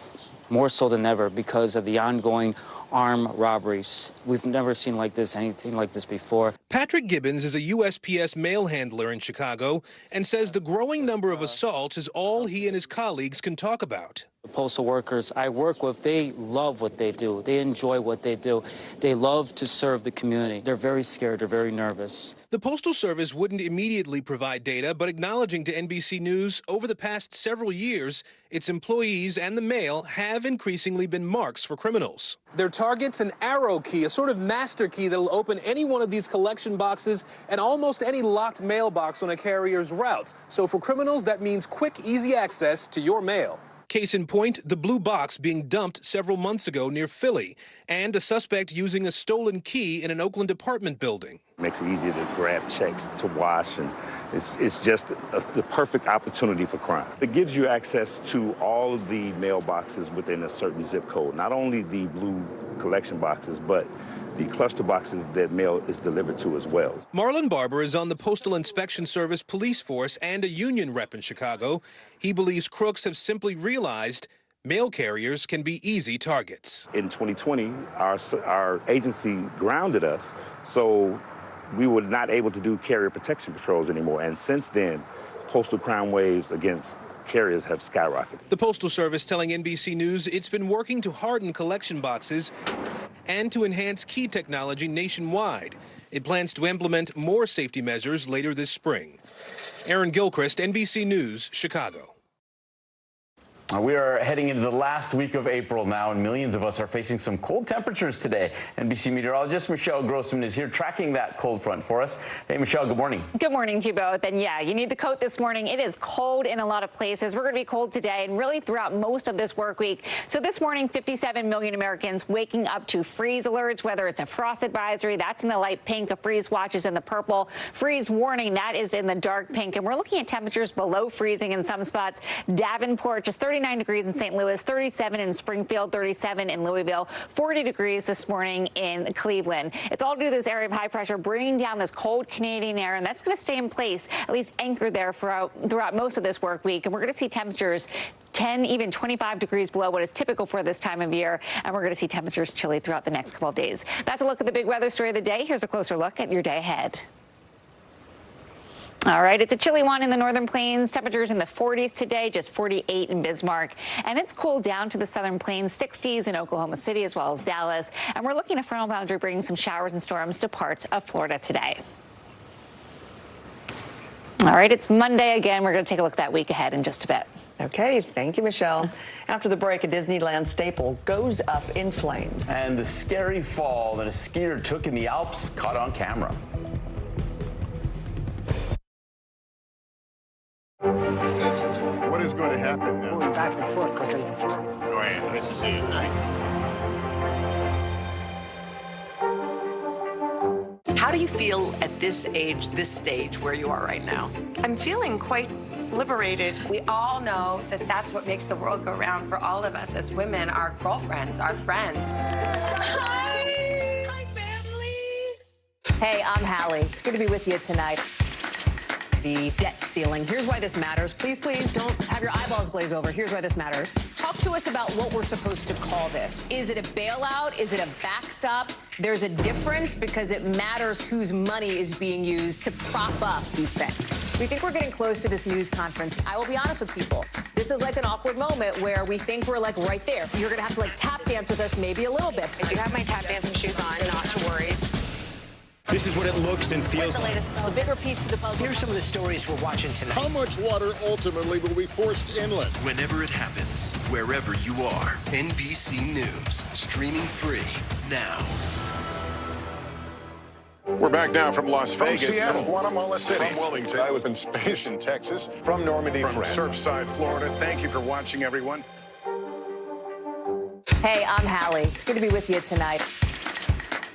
more so than ever, because of the ongoing armed robberies. We've never seen anything like this before. Patrick Gibbons is a USPS mail handler in Chicago and says the growing number of assaults is all he and his colleagues can talk about. The postal workers I work with, they love what they do. They enjoy what they do. They love to serve the community. They're very scared. They're very nervous. The Postal Service wouldn't immediately provide data, but acknowledging to NBC News, over the past several years, its employees and the mail have increasingly been marks for criminals. Their target's an arrow key, a sort of master key that'll open any one of these collection boxes and almost any locked mailbox on a carrier's routes. So for criminals, that means quick, easy access to your mail. Case in point, the blue box being dumped several months ago near Philly, and a suspect using a stolen key in an Oakland apartment building. Makes it easier to grab checks, to wash, and it's just the perfect opportunity for crime. It gives you access to all of the mailboxes within a certain zip code, not only the blue collection boxes, but the cluster boxes that mail is delivered to as well. Marlon Barber is on the Postal Inspection Service police force and a union rep in Chicago. He believes crooks have simply realized mail carriers can be easy targets. In 2020, our agency grounded us, so we were not able to do carrier protection patrols anymore. And since then, postal crime waves against carriers have skyrocketed. The Postal Service telling NBC News it's been working to harden collection boxes and to enhance key technology nationwide. It plans to implement more safety measures later this spring. Aaron Gilchrist, NBC News, Chicago. We are heading into the last week of April now, and millions of us are facing some cold temperatures today. NBC meteorologist Michelle Grossman is here tracking that cold front for us. Hey, Michelle, good morning. Good morning to you both. And yeah, you need the coat this morning. It is cold in a lot of places. We're going to be cold today and really throughout most of this work week. So this morning, 57 million Americans waking up to freeze alerts, whether it's a frost advisory, that's in the light pink, a freeze watch is in the purple, freeze warning, that is in the dark pink. And we're looking at temperatures below freezing in some spots. Davenport, just 39 degrees in St. Louis, 37 in Springfield, 37 in Louisville, 40 degrees this morning in Cleveland. It's all due to this area of high pressure bringing down this cold Canadian air, and that's going to stay in place, at least anchored there throughout most of this work week. And we're going to see temperatures 10, even 25 degrees below what is typical for this time of year. And we're going to see temperatures chilly throughout the next couple of days. That's a look at the big weather story of the day. Here's a closer look at your day ahead. All right, it's a chilly one in the northern plains. Temperatures in the 40s today, just 48 in Bismarck. And it's cooled down to the southern plains, 60s in Oklahoma City as well as Dallas. And we're looking at frontal boundary bringing some showers and storms to parts of Florida today. All right, it's Monday again. We're going to take a look at that week ahead in just a bit. Okay, thank you, Michelle. After the break, a Disneyland staple goes up in flames. And the scary fall that a skier took in the Alps caught on camera. What is going to happen now? Going back and forth because Go ahead. This is it, right? How do you feel at this age, this stage where you are right now? I'm feeling quite liberated. We all know that that's what makes the world go round for all of us as women, our girlfriends, our friends. Hi! Hi, family! Hey, I'm Hallie. It's good to be with you tonight. The debt ceiling. Here's why this matters. Please, please don't have your eyeballs glaze over. Here's why this matters. Talk to us about what we're supposed to call this. Is it a bailout? Is it a backstop? There's a difference because it matters whose money is being used to prop up these banks. We think we're getting close to this news conference. I will be honest with people. This is like an awkward moment where we think we're like right there. You're going to have to like tap dance with us maybe a little bit. I do have my tap dancing shoes on, not to worry. This is what it looks and feels What's the latest? The bigger piece to the puzzle. Here's some of the stories we're watching tonight. How much water ultimately will be forced inlet? Whenever it happens, wherever you are, NBC News, streaming free now. We're back now from Las Vegas. From Seattle, Guatemala City. From Wilmington. I was in space in Texas. From Normandy, From France. Surfside, Florida. Thank you for watching, everyone. Hey, I'm Hallie. It's good to be with you tonight.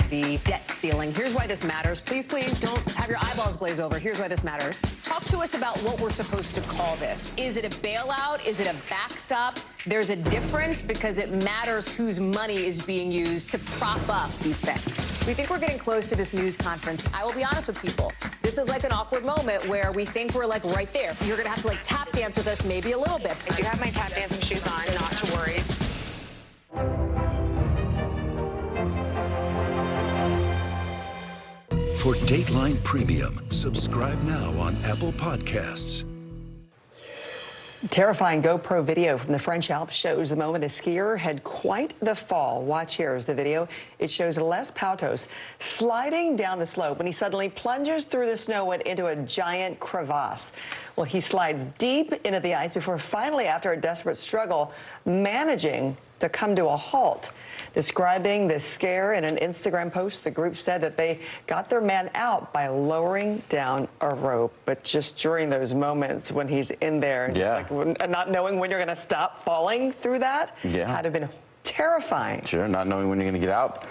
The debt ceiling. Here's why this matters. Please, please don't have your eyeballs glaze over. Here's why this matters. Talk to us about what we're supposed to call this. Is it a bailout? Is it a backstop? There's a difference because it matters whose money is being used to prop up these banks. We think we're getting close to this news conference. I will be honest with people. This is like an awkward moment where we think we're like right there. You're going to have to like tap dance with us maybe a little bit. I do have my tap dancing shoes on, not to worry. For Dateline Premium, subscribe now on Apple Podcasts. Terrifying GoPro video from the French Alps shows the moment a skier had quite the fall. Watch here is the video. It shows Les Pautos sliding down the slope when he suddenly plunges through the snow and into a giant crevasse. Well, he slides deep into the ice before finally, after a desperate struggle, managing to come to a halt. Describing this scare in an Instagram post, the group said that they got their man out by lowering down a rope. But just during those moments when he's in there, and just like not knowing when you're going to stop falling through that, had to have been terrifying. Sure, not knowing when you're going to get out.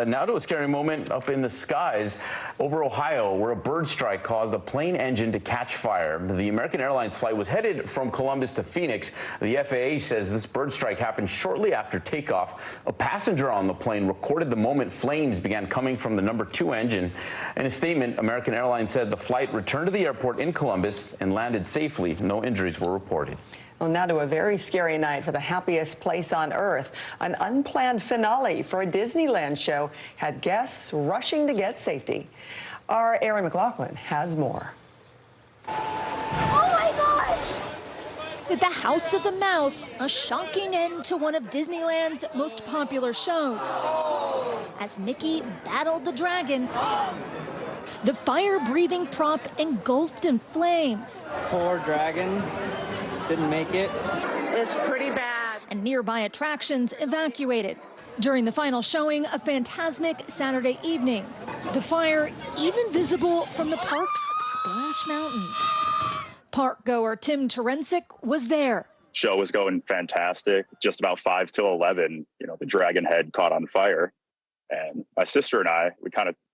Now to a scary moment up in the skies over Ohio, where a bird strike caused a plane engine to catch fire. The American Airlines flight was headed from Columbus to Phoenix. The FAA says this bird strike happened shortly after takeoff. A passenger on the plane recorded the moment flames began coming from the number 2 engine. In a statement, American Airlines said the flight returned to the airport in Columbus and landed safely. No injuries were reported. Well, now to a very scary night for the happiest place on earth. An unplanned finale for a Disneyland show had guests rushing to get safety. Our Aaron McLaughlin has more. Oh my gosh! With the House of the Mouse, a shocking end to one of Disneyland's most popular shows. As Mickey battled the dragon, the fire-breathing prop engulfed in flames. Poor dragon. Didn't make it. It's pretty bad. And nearby attractions evacuated. During the final showing of Fantasmic Saturday evening, the fire even visible from the park's Splash Mountain. Park goer Tim Terensic was there. Show was going fantastic. Just about 5 till 11, the dragon head caught on fire. And my sister and I, we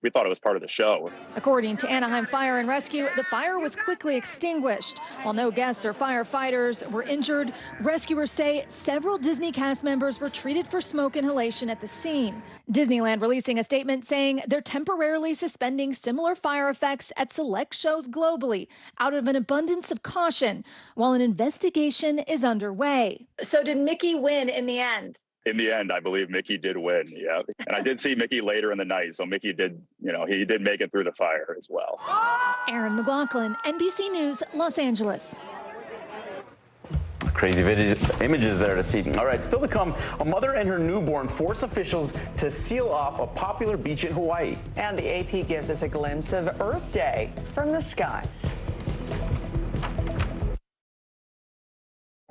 thought it was part of the show. According to Anaheim Fire and Rescue, the fire was quickly extinguished. While no guests or firefighters were injured, rescuers say several Disney cast members were treated for smoke inhalation at the scene. Disneyland releasing a statement saying they're temporarily suspending similar fire effects at select shows globally out of an abundance of caution, while an investigation is underway. So did Mickey win in the end? In the end, I believe Mickey did win, yeah. And I did see Mickey later in the night, so Mickey did, he did make it through the fire as well. Aaron McLaughlin, NBC News, Los Angeles. Crazy images there to see. All right, still to come, a mother and her newborn force officials to seal off a popular beach in Hawaii. And the AP gives us a glimpse of Earth Day from the skies.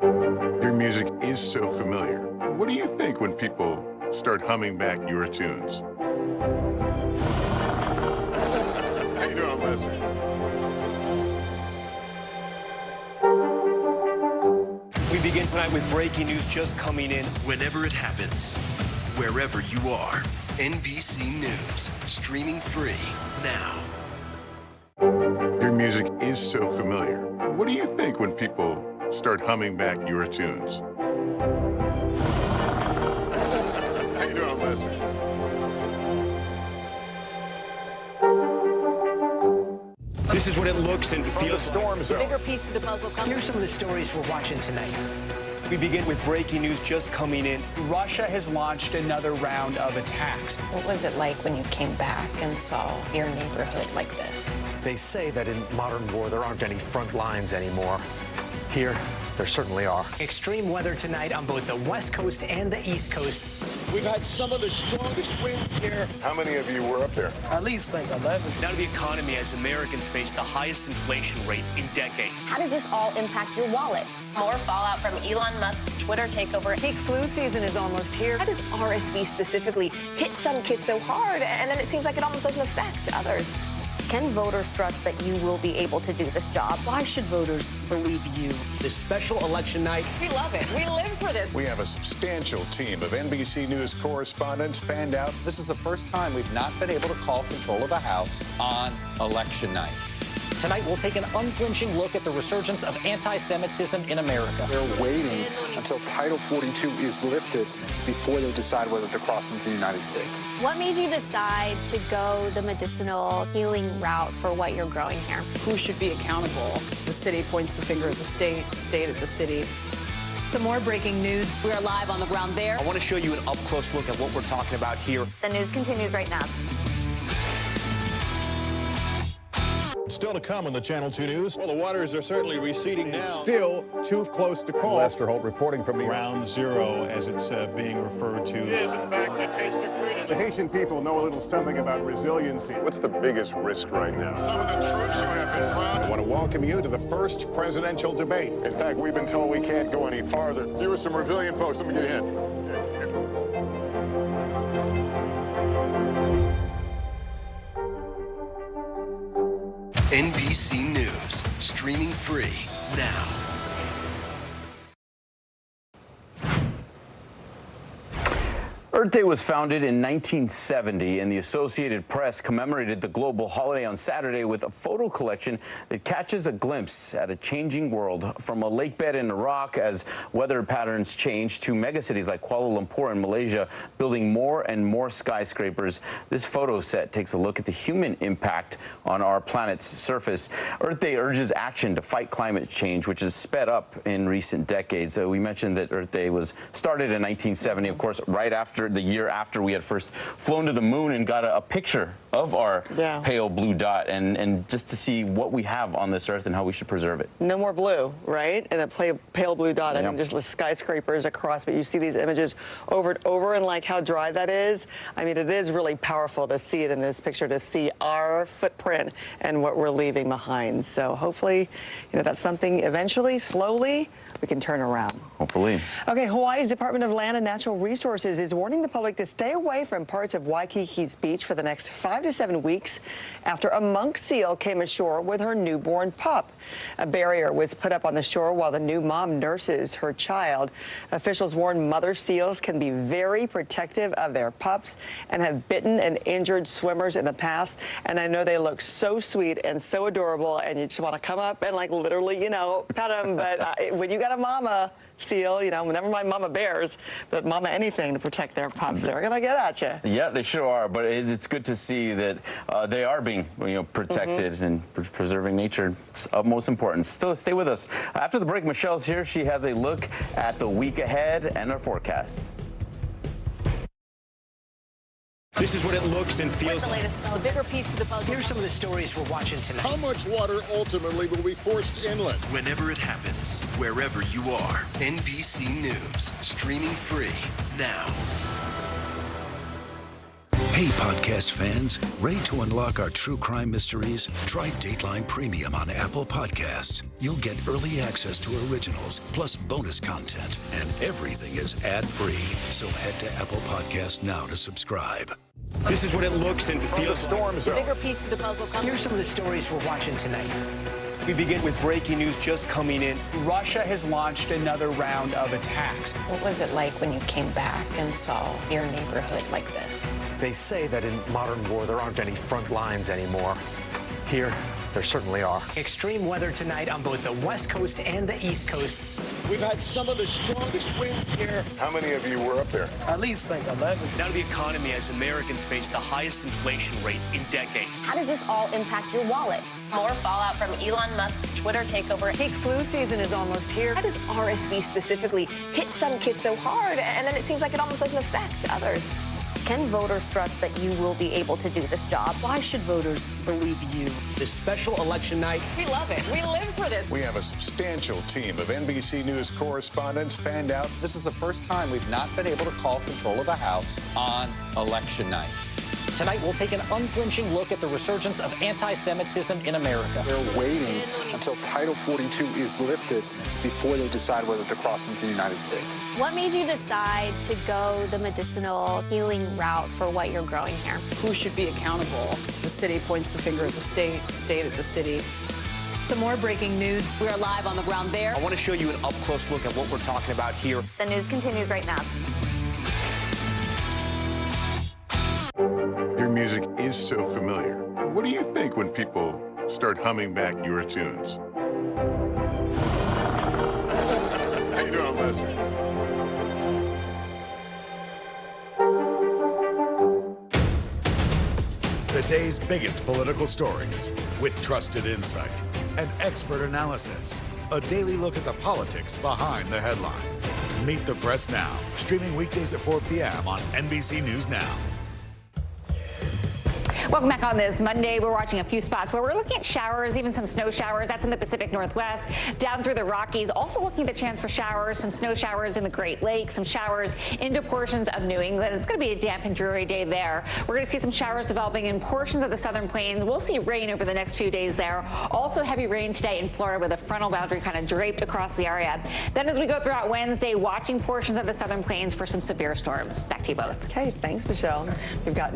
Your music is so familiar. What do you think when people start humming back your tunes? How you doing, Lester? We begin tonight with breaking news just coming in. Whenever it happens, wherever you are, NBC News, streaming free now. Your music is so familiar. What do you think when people start humming back your tunes? How you doing, Lester? This is what it looks and feels. The storm zone. The bigger piece to the puzzle comes. Here's some of the stories we're watching tonight. We begin with breaking news just coming in. Russia has launched another round of attacks. What was it like when you came back and saw your neighborhood like this? They say that in modern war, there aren't any front lines anymore. Here, there certainly are. Extreme weather tonight on both the West Coast and the East Coast. We've had some of the strongest winds here. How many of you were up there? At least like 11. Now to the economy as Americans face the highest inflation rate in decades. How does this all impact your wallet? More fallout from Elon Musk's Twitter takeover. Peak flu season is almost here. How does RSV specifically hit some kids so hard, and then it seems like it almost doesn't affect others? Can voters trust that you will be able to do this job? Why should voters believe you? This special election night. We love it. We live for this. We have a substantial team of NBC News correspondents fanned out. This is the first time we've not been able to call control of the House on election night. Tonight, we'll take an unflinching look at the resurgence of anti-Semitism in America. They're waiting until Title 42 is lifted before they decide whether to cross into the United States. What made you decide to go the medicinal healing route for what you're growing here? Who should be accountable? The city points the finger at the state at the city. Some more breaking news. We are live on the ground there. I want to show you an up-close look at what we're talking about here. The news continues right now. Still to come on the Channel 2 News. Well, the waters are certainly receding now. Still too close to call. Lester Holt reporting from Ground Zero, as it's being referred to. It is, in fact, a taste of freedom. The Haitian people know a little something about resiliency. What's the biggest risk right now? Some of the troops who have been proud. I want to welcome you to the first presidential debate. In fact, we've been told we can't go any farther. You were some resilient folks. Let me get a hint. NBC News, streaming free now. Earth Day was founded in 1970, and the Associated Press commemorated the global holiday on Saturday with a photo collection that catches a glimpse at a changing world, from a lake bed in Iraq as weather patterns change to megacities like Kuala Lumpur in Malaysia building more and more skyscrapers. This photo set takes a look at the human impact on our planet's surface. Earth Day urges action to fight climate change, which has sped up in recent decades. We mentioned that Earth Day was started in 1970, of course, right after the year after we had first flown to the moon and got a picture of our pale blue dot, and just to see what we have on this Earth and how we should preserve it. No more blue, right? And a pale blue dot. I mean, there's the skyscrapers across, but you see these images over and over, and like how dry that is. I mean, it is really powerful to see it in this picture, to see our footprint and what we're leaving behind. So hopefully, that's something eventually, slowly, we can turn around. Hopefully. Okay, Hawaii's Department of Land and Natural Resources is warning the public to stay away from parts of Waikiki's beach for the next 5 to 7 weeks after a monk seal came ashore with her newborn pup. A barrier was put up on the shore while the new mom nurses her child. Officials warn mother seals can be very protective of their pups and have bitten and injured swimmers in the past. And I know they look so sweet and so adorable, and you just want to come up and like literally, pet them. But when you got a mama seal, never mind mama bears, but mama anything to protect their pups, they're gonna get at you. Yeah, they sure are, but it's good to see that they are being protected and preserving nature. It's of most importance. Still, stay with us. After the break, Michelle's here. She has a look at the week ahead and our forecast. This is what it looks and feels. What's the latest? The bigger piece to the puzzle. Here's some of the stories we're watching tonight. How much water ultimately will be forced inland? Whenever it happens, wherever you are, NBC News, streaming free now. Hey, podcast fans, ready to unlock our true crime mysteries? Try Dateline Premium on Apple Podcasts. You'll get early access to originals, plus bonus content, and everything is ad-free. So head to Apple Podcasts now to subscribe. This is what it looks and feels. The bigger piece to the puzzle. Here's some of the stories we're watching tonight. We begin with breaking news just coming in. Russia has launched another round of attacks. What was it like when you came back and saw your neighborhood like this? They say that in modern war, there aren't any front lines anymore. Here, there certainly are. Extreme weather tonight on both the West Coast and the East Coast. We've had some of the strongest winds here. How many of you were up there? At least like 11. Now to the economy as Americans face the highest inflation rate in decades. How does this all impact your wallet? More fallout from Elon Musk's Twitter takeover. Peak flu season is almost here. How does RSV specifically hit some kids so hard, and then it seems like it almost doesn't affect others? Can voters trust that you will be able to do this job? Why should voters believe you? This special election night. We love it. We live for this. We have a substantial team of NBC News correspondents fanned out. This is the first time we've not been able to call control of the House on election night. Tonight, we'll take an unflinching look at the resurgence of anti-Semitism in America. They're waiting until Title 42 is lifted before they decide whether to cross into the United States. What made you decide to go the medicinal healing route for what you're growing here? Who should be accountable? The city points the finger at the state at the city. Some more breaking news. We are live on the ground there. I want to show you an up-close look at what we're talking about here. The news continues right now. Your music is so familiar. What do you think when people start humming back your tunes? How you doing, Lester? The day's biggest political stories with trusted insight and expert analysis. A daily look at the politics behind the headlines. Meet the Press Now, streaming weekdays at 4 p.m. on NBC News Now. Welcome back on this Monday. We're watching a few spots where we're looking at showers, even some snow showers. That's in the Pacific Northwest, down through the Rockies. Also looking at the chance for showers, some snow showers in the Great Lakes, some showers into portions of New England. It's going to be a damp and dreary day there. We're going to see some showers developing in portions of the southern plains. We'll see rain over the next few days there. Also heavy rain today in Florida with a frontal boundary kind of draped across the area. Then as we go throughout Wednesday, watching portions of the southern plains for some severe storms. Back to you both. Okay, thanks, Michelle. We've got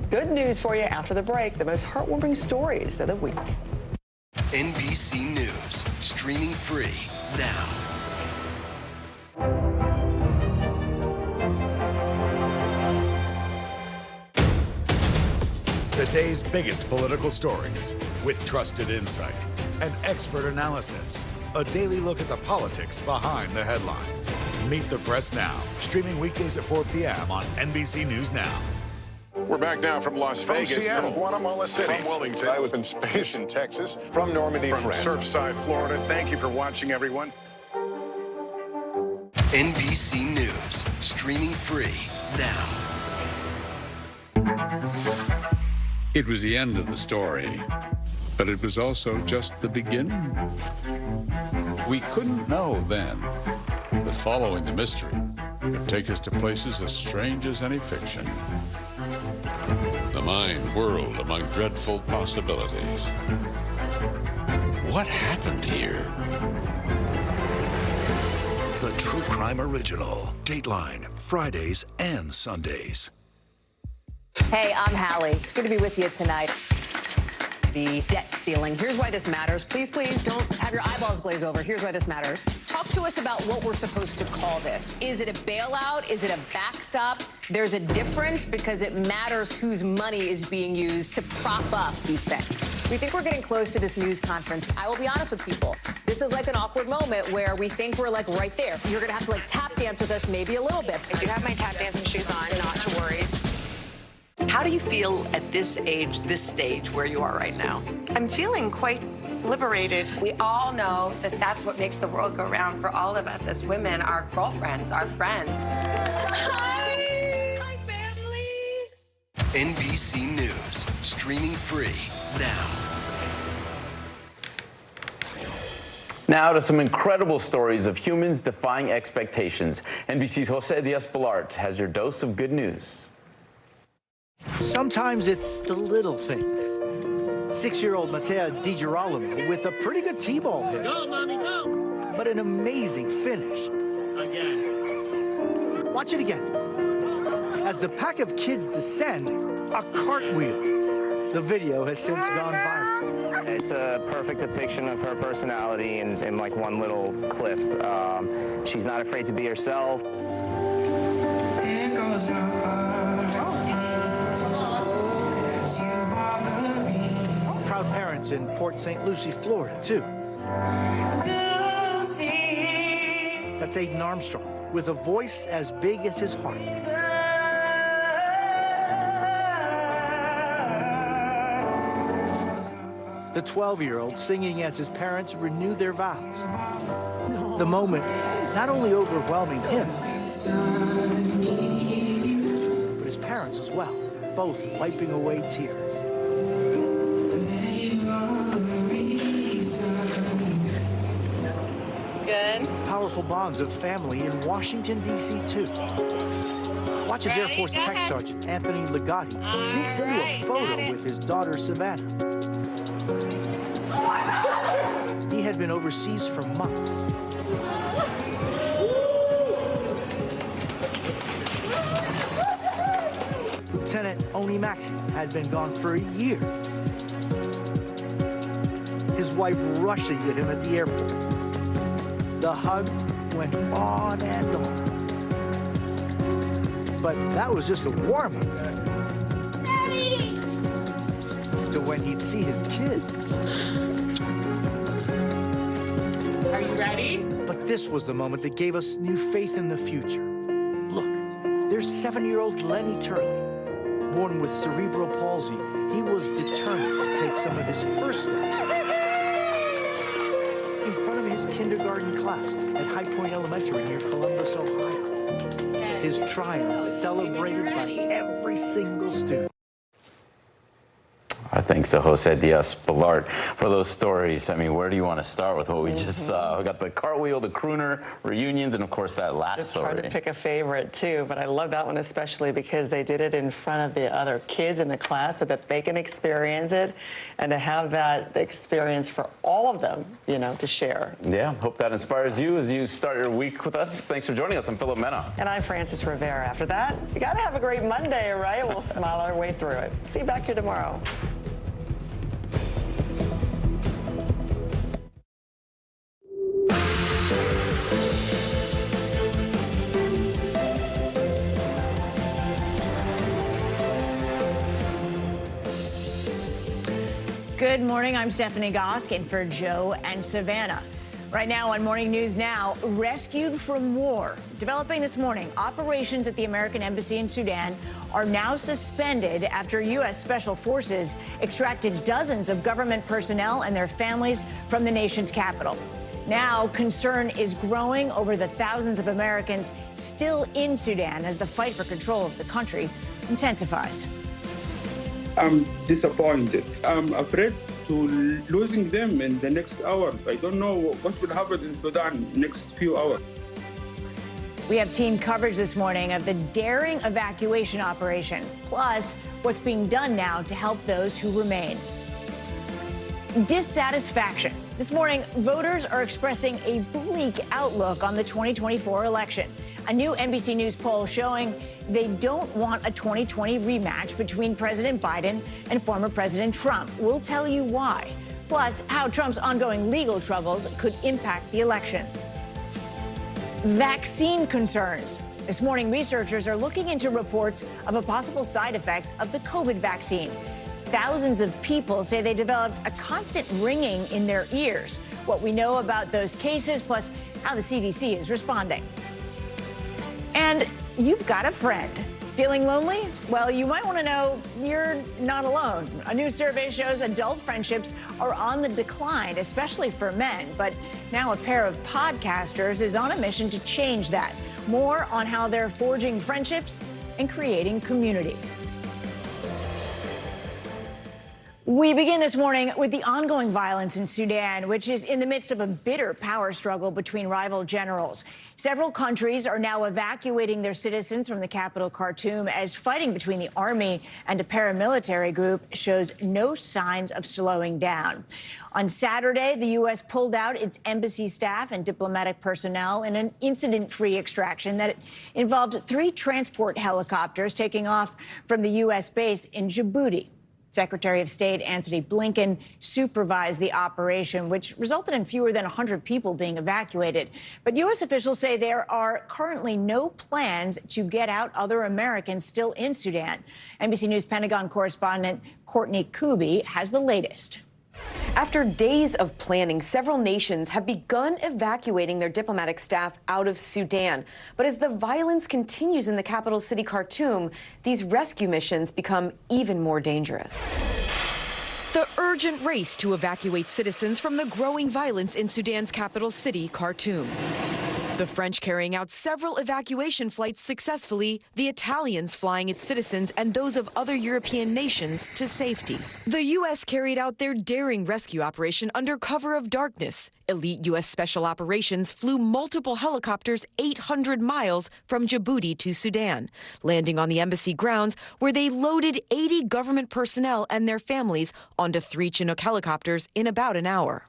good news for you after the break, the most heartwarming stories of the week. NBC News, streaming free now. The day's biggest political stories with trusted insight and expert analysis. A daily look at the politics behind the headlines. Meet the Press Now, streaming weekdays at 4 p.m. on NBC News Now. We're back now from Las Vegas, Seattle, from Guatemala City, from Wilmington. I was in space in Texas, From Normandy, from France. Surfside, Florida. Thank you for watching, everyone. NBC News, streaming free now. It was the end of the story, but it was also just the beginning. We couldn't know then that following the mystery would take us to places as strange as any fiction. The mind whirled among dreadful possibilities. What happened here? The True Crime Original. Dateline, Fridays and Sundays. Hey, I'm Hallie. It's good to be with you tonight. The debt ceiling. Here's why this matters. Please, please don't have your eyeballs glaze over. Here's why this matters. Talk to us about what we're supposed to call this. Is it a bailout? Is it a backstop? There's a difference because it matters whose money is being used to prop up these banks. We think we're getting close to this news conference. I will be honest with people. This is like an awkward moment where we think we're like right there. You're going to have to like tap dance with us maybe a little bit. I do have my tap dancing shoes on, not to worry. How do you feel at this age, this stage where you are right now? I'm feeling quite liberated. We all know that that's what makes the world go round for all of us as women, our girlfriends, our friends. Hi, family. NBC News, streaming free now. Now to some incredible stories of humans defying expectations. NBC's Jose Diaz-Balart has your dose of good news. Sometimes it's the little things. 6-year-old Matea DiGirolamo with a pretty good T-ball hit. Go, mommy, go! But an amazing finish. Again. Watch it again. As the pack of kids descend, a cartwheel. The video has since gone viral. It's a perfect depiction of her personality in like one little clip. She's not afraid to be herself. There goes my heart. Proud parents in Port St. Lucie, Florida, too. That's Aiden Armstrong, with a voice as big as his heart. The 12-year-old singing as his parents renew their vows. The moment not only overwhelming him, but his parents. guards as well, both wiping away tears. Good. Powerful bonds of family in Washington, D.C. too. Watch as Air Force Tech Sergeant Anthony Ligotti sneaks into a photo with his daughter, Savannah. He had been overseas for months. Lieutenant Oni Maxey had been gone for a year. His wife rushing to him at the airport. The hug went on and on. But that was just a warm-up to when he'd see his kids. Are you ready? But this was the moment that gave us new faith in the future. Look, there's 7-year-old Lenny Turley. Born with cerebral palsy, he was determined to take some of his first steps in front of his kindergarten class at High Point Elementary near Columbus, Ohio. His triumph celebrated by every single student. Our thanks to Jose Diaz-Balart for those stories. I mean, where do you want to start with what we just saw? We got the cartwheel, the crooner, reunions, and of course that last story. It's hard to pick a favorite too, but I love that one especially because they did it in front of the other kids in the class so that they can experience it, and to have that experience for all of them, you know, to share. Yeah, hope that inspires you as you start your week with us. Thanks for joining us. I'm Philip Mena. And I'm Frances Rivera. After that, you got to have a great Monday, right? We'll smile our way through it. See you back here tomorrow. Good morning, I'm Stephanie Gosk, in for Joe and Savannah. Right now on Morning News Now, rescued from war. Developing this morning, operations at the American Embassy in Sudan are now suspended after U.S. Special Forces extracted dozens of government personnel and their families from the nation's capital. Now, concern is growing over the thousands of Americans still in Sudan as the fight for control of the country intensifies. I'm disappointed. I'm afraid to losing them in the next hours. I don't know what will happen in Sudan next few hours. We have team coverage this morning of the daring evacuation operation, plus what's being done now to help those who remain. Dissatisfaction. This morning, voters are expressing a bleak outlook on the 2024 election. A new NBC News poll showing they don't want a 2020 rematch between President Biden and former President Trump. We'll tell you why. Plus, how Trump's ongoing legal troubles could impact the election. Vaccine concerns. This morning, researchers are looking into reports of a possible side effect of the COVID vaccine. Thousands of people say they developed a constant ringing in their ears. What we know about those cases, plus how the CDC is responding. And you've got a friend. Feeling lonely? Well, you might want to know you're not alone. A new survey shows adult friendships are on the decline, especially for men. But now a pair of podcasters is on a mission to change that. More on how they're forging friendships and creating community. We begin this morning with the ongoing violence in Sudan, which is in the midst of a bitter power struggle between rival generals. Several countries are now evacuating their citizens from the capital, Khartoum, as fighting between the army and a paramilitary group shows no signs of slowing down. On Saturday, the U.S. pulled out its embassy staff and diplomatic personnel in an incident-free extraction that involved 3 transport helicopters taking off from the U.S. base in Djibouti. Secretary of State Antony Blinken supervised the operation, which resulted in fewer than 100 people being evacuated. But U.S. officials say there are currently no plans to get out other Americans still in Sudan. NBC News Pentagon correspondent Courtney Kuby has the latest. After days of planning, several nations have begun evacuating their diplomatic staff out of Sudan. But as the violence continues in the capital city, Khartoum, these rescue missions become even more dangerous. The urgent race to evacuate citizens from the growing violence in Sudan's capital city, Khartoum. The French carrying out several evacuation flights successfully, the Italians flying its citizens and those of other European nations to safety. The U.S. carried out their daring rescue operation under cover of darkness. Elite U.S. Special Operations flew multiple helicopters 800 miles from Djibouti to Sudan, landing on the embassy grounds where they loaded 80 government personnel and their families onto 3 Chinook helicopters in about an hour.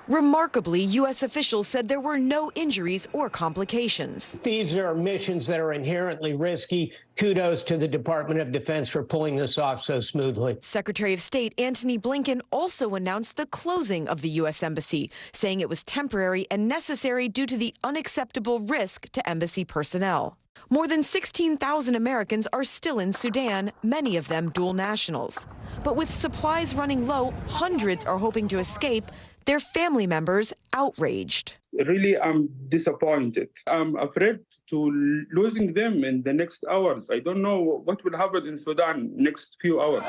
Remarkably, U.S. officials said there were no injuries or complications. These are missions that are inherently risky. Kudos to the Department of Defense for pulling this off so smoothly. Secretary of State Antony Blinken also announced the closing of the U.S. Embassy, saying it was temporary and necessary due to the unacceptable risk to embassy personnel. More than 16,000 Americans are still in Sudan, many of them dual nationals. But with supplies running low, hundreds are hoping to escape, their family members outraged. Really, I'm disappointed. I'm afraid to losing them in the next hours. I don't know what will happen in Sudan next few hours.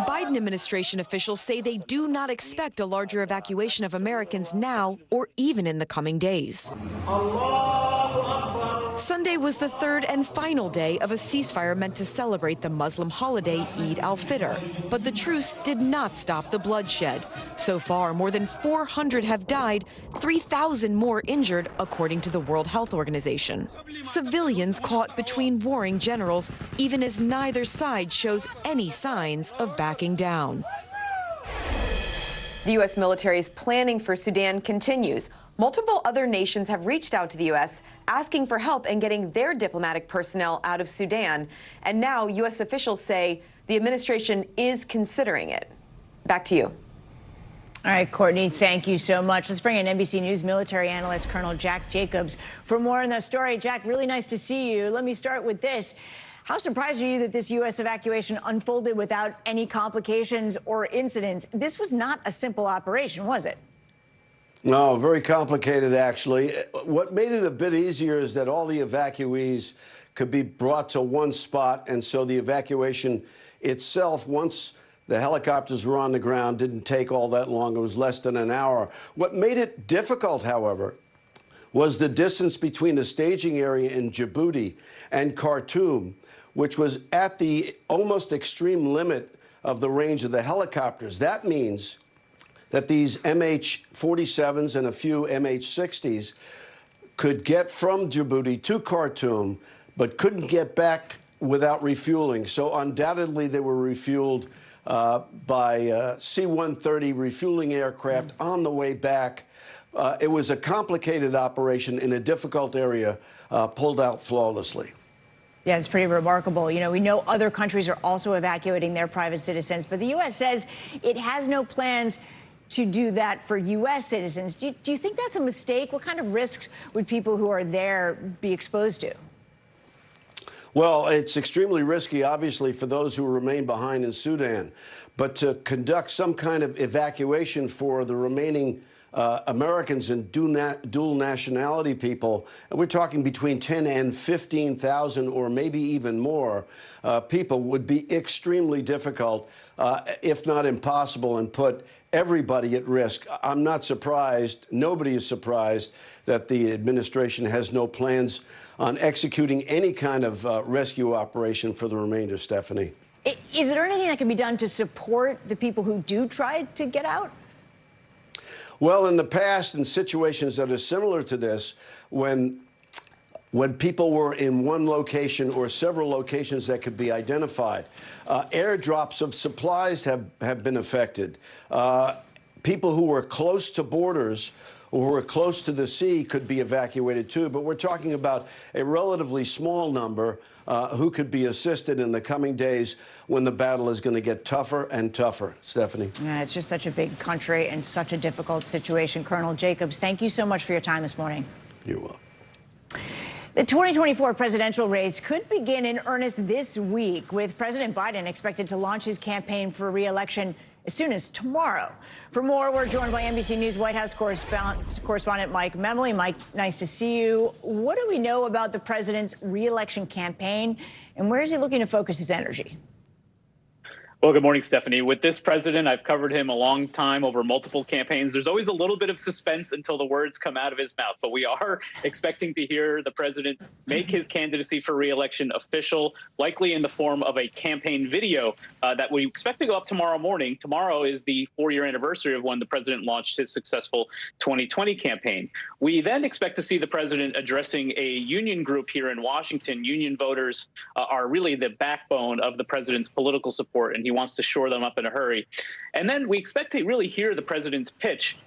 Biden administration officials say they do not expect a larger evacuation of Americans now or even in the coming days. Sunday was the third and final day of a ceasefire meant to celebrate the Muslim holiday Eid al-Fitr. But the truce did not stop the bloodshed. So far, more than 400 have died, 3,000 more injured, according to the World Health Organization. Civilians caught between warring generals, even as neither side shows any signs of backing down. The U.S. military's planning for Sudan continues. Multiple other nations have reached out to the U.S. asking for help in getting their diplomatic personnel out of Sudan. And now U.S. officials say the administration is considering it. Back to you. All right, Courtney, thank you so much. Let's bring in NBC News military analyst Colonel Jack Jacobs for more on the story. Jack, really nice to see you. Let me start with this. How surprised are you that this U.S. evacuation unfolded without any complications or incidents? This was not a simple operation, was it? No, very complicated, actually. What made it a bit easier is that all the evacuees could be brought to one spot, and so the evacuation itself, once the helicopters were on the ground, didn't take all that long. It was less than an hour. What made it difficult, however, was the distance between the staging area in Djibouti and Khartoum, which was at the almost extreme limit of the range of the helicopters. That means that these MH-47s and a few MH-60s could get from Djibouti to Khartoum, but couldn't get back without refueling. So undoubtedly they were refueled by C-130 refueling aircraft on the way back. It was a complicated operation in a difficult area, pulled out flawlessly. Yeah, it's pretty remarkable. You know, we know other countries are also evacuating their private citizens, but the U.S. says it has no plans to do that for U.S. citizens. Do you think that's a mistake? What kind of risks would people who are there be exposed to? Well, it's extremely risky, obviously, for those who remain behind in Sudan. But to conduct some kind of evacuation for the remaining Americans and dual nationality people, we're talking between 10 and 15,000 or maybe even more people, would be extremely difficult, if not impossible, and put everybody at risk. I'm not surprised, nobody is surprised, that the administration has no plans on executing any kind of rescue operation for the remainder, Stephanie. Is there anything that can be done to support the people who do try to get out? Well, in the past, in situations that are similar to this, when people were in one location or several locations that could be identified, airdrops of supplies have been affected. People who were close to borders or who were close to the sea could be evacuated too. But we're talking about a relatively small number who could be assisted in the coming days when the battle is going to get tougher and tougher. Stephanie. Yeah, it's just such a big country and such a difficult situation. Colonel Jacobs, thank you so much for your time this morning. You're welcome. The 2024 presidential race could begin in earnest this week, with President Biden expected to launch his campaign for re-election as soon as tomorrow. For more, we're joined by NBC News White House correspondent Mike Memley. Mike, nice to see you. What do we know about the president's re-election campaign, and where is he looking to focus his energy? Well, good morning, Stephanie. With this president, I've covered him a long time over multiple campaigns. There's always a little bit of suspense until the words come out of his mouth, but we are expecting to hear the president make his candidacy for re-election official, likely in the form of a campaign video that we expect to go up tomorrow morning. Tomorrow is the 4-year anniversary of when the president launched his successful 2020 campaign. We then expect to see the president addressing a union group here in Washington. Union voters are really the backbone of the president's political support, and he wants to shore them up in a hurry. And then we expect to really hear the president's pitch,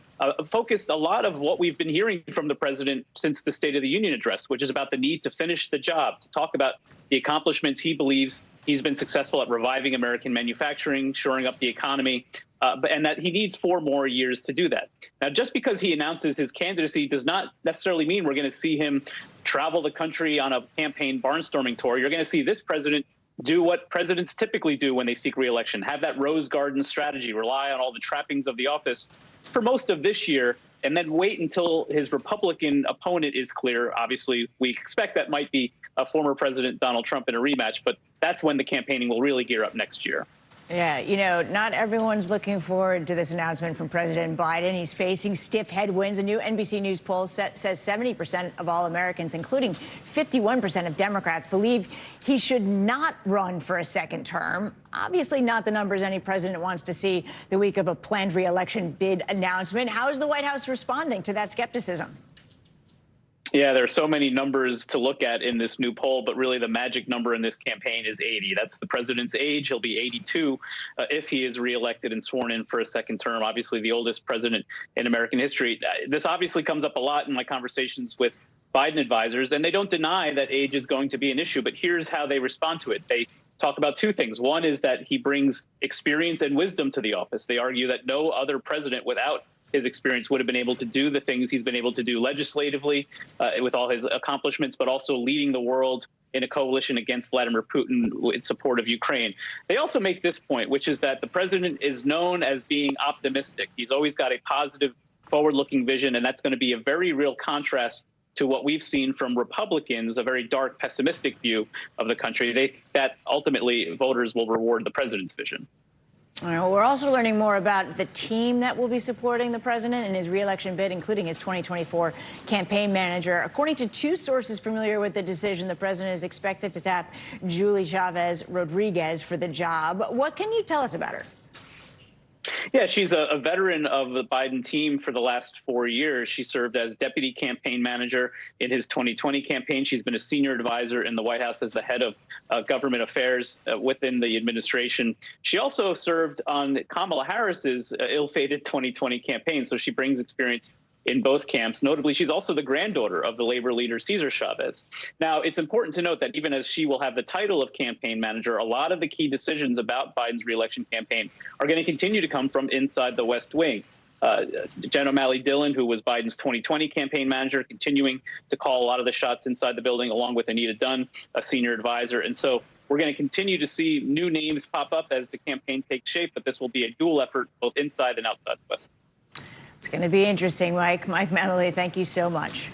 focused a lot of what we've been hearing from the president since the State of the Union address, which is about the need to finish the job, to talk about the accomplishments he believes he's been successful at reviving American manufacturing, shoring up the economy, and that he needs 4 more years to do that. Now, just because he announces his candidacy does not necessarily mean we're going to see him travel the country on a campaign barnstorming tour. You're going to see this president do what presidents typically do when they seek re-election, have that Rose Garden strategy, rely on all the trappings of the office for most of this year, and then wait until his Republican opponent is clear. Obviously, we expect that might be former President Donald Trump in a rematch, but that's when the campaigning will really gear up next year. Yeah, you know, not everyone's looking forward to this announcement from President Biden. He's facing stiff headwinds. A new NBC News poll says 70% of all Americans, including 51% of Democrats, believe he should not run for a second term. Obviously not the numbers any president wants to see the week of a planned re-election bid announcement. How is the White House responding to that skepticism? Yeah, there are so many numbers to look at in this new poll, but really the magic number in this campaign is 80. That's the president's age. He'll be 82 if he is reelected and sworn in for a second term. Obviously, the oldest president in American history. This obviously comes up a lot in my conversations with Biden advisors, and they don't deny that age is going to be an issue. But here's how they respond to it. They talk about 2 things. One is that he brings experience and wisdom to the office. They argue that no other president without his experience would have been able to do the things he's been able to do legislatively with all his accomplishments, but also leading the world in a coalition against Vladimir Putin in support of Ukraine. They also make this point, which is that the president is known as being optimistic. He's always got a positive, forward-looking vision, and that's going to be a very real contrast to what we've seen from Republicans, a very dark, pessimistic view of the country. They think that ultimately voters will reward the president's vision. All right, well, we're also learning more about the team that will be supporting the president in his re-election bid, including his 2024 campaign manager. According to 2 sources familiar with the decision, the president is expected to tap Julie Chavez Rodriguez for the job. What can you tell us about her? Yeah, she's a veteran of the Biden team for the last 4 years. She served as deputy campaign manager in his 2020 campaign. She's been a senior advisor in the White House as the head of government affairs within the administration. She also served on Kamala Harris's ill-fated 2020 campaign, so she brings experience in both camps. Notably, she's also the granddaughter of the labor leader Cesar Chavez. Now, it's important to note that even as she will have the title of campaign manager, a lot of the key decisions about Biden's re-election campaign are going to continue to come from inside the West Wing. Jen O'Malley Dillon, who was Biden's 2020 campaign manager, continuing to call a lot of the shots inside the building, along with Anita Dunn, a senior advisor. And so we're going to continue to see new names pop up as the campaign takes shape, but this will be a dual effort both inside and outside the West Wing. It's going to be interesting, Mike. Mike Manley, thank you so much.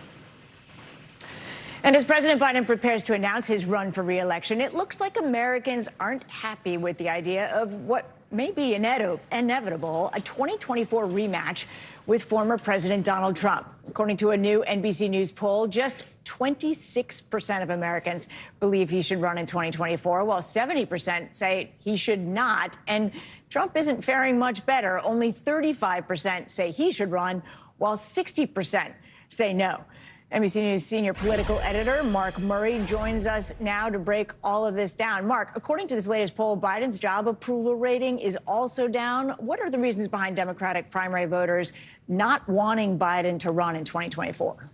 And as President Biden prepares to announce his run for re-election, it looks like Americans aren't happy with the idea of what may be inevitable, a 2024 rematch with former President Donald Trump. According to a new NBC News poll, just 26% of Americans believe he should run in 2024, while 70% say he should not. And Trump isn't faring much better. Only 35% say he should run, while 60% say no. NBC News senior political editor Mark Murray joins us now to break all of this down. Mark, according to this latest poll, Biden's job approval rating is also down. What are the reasons behind Democratic primary voters not wanting Biden to run in 2024?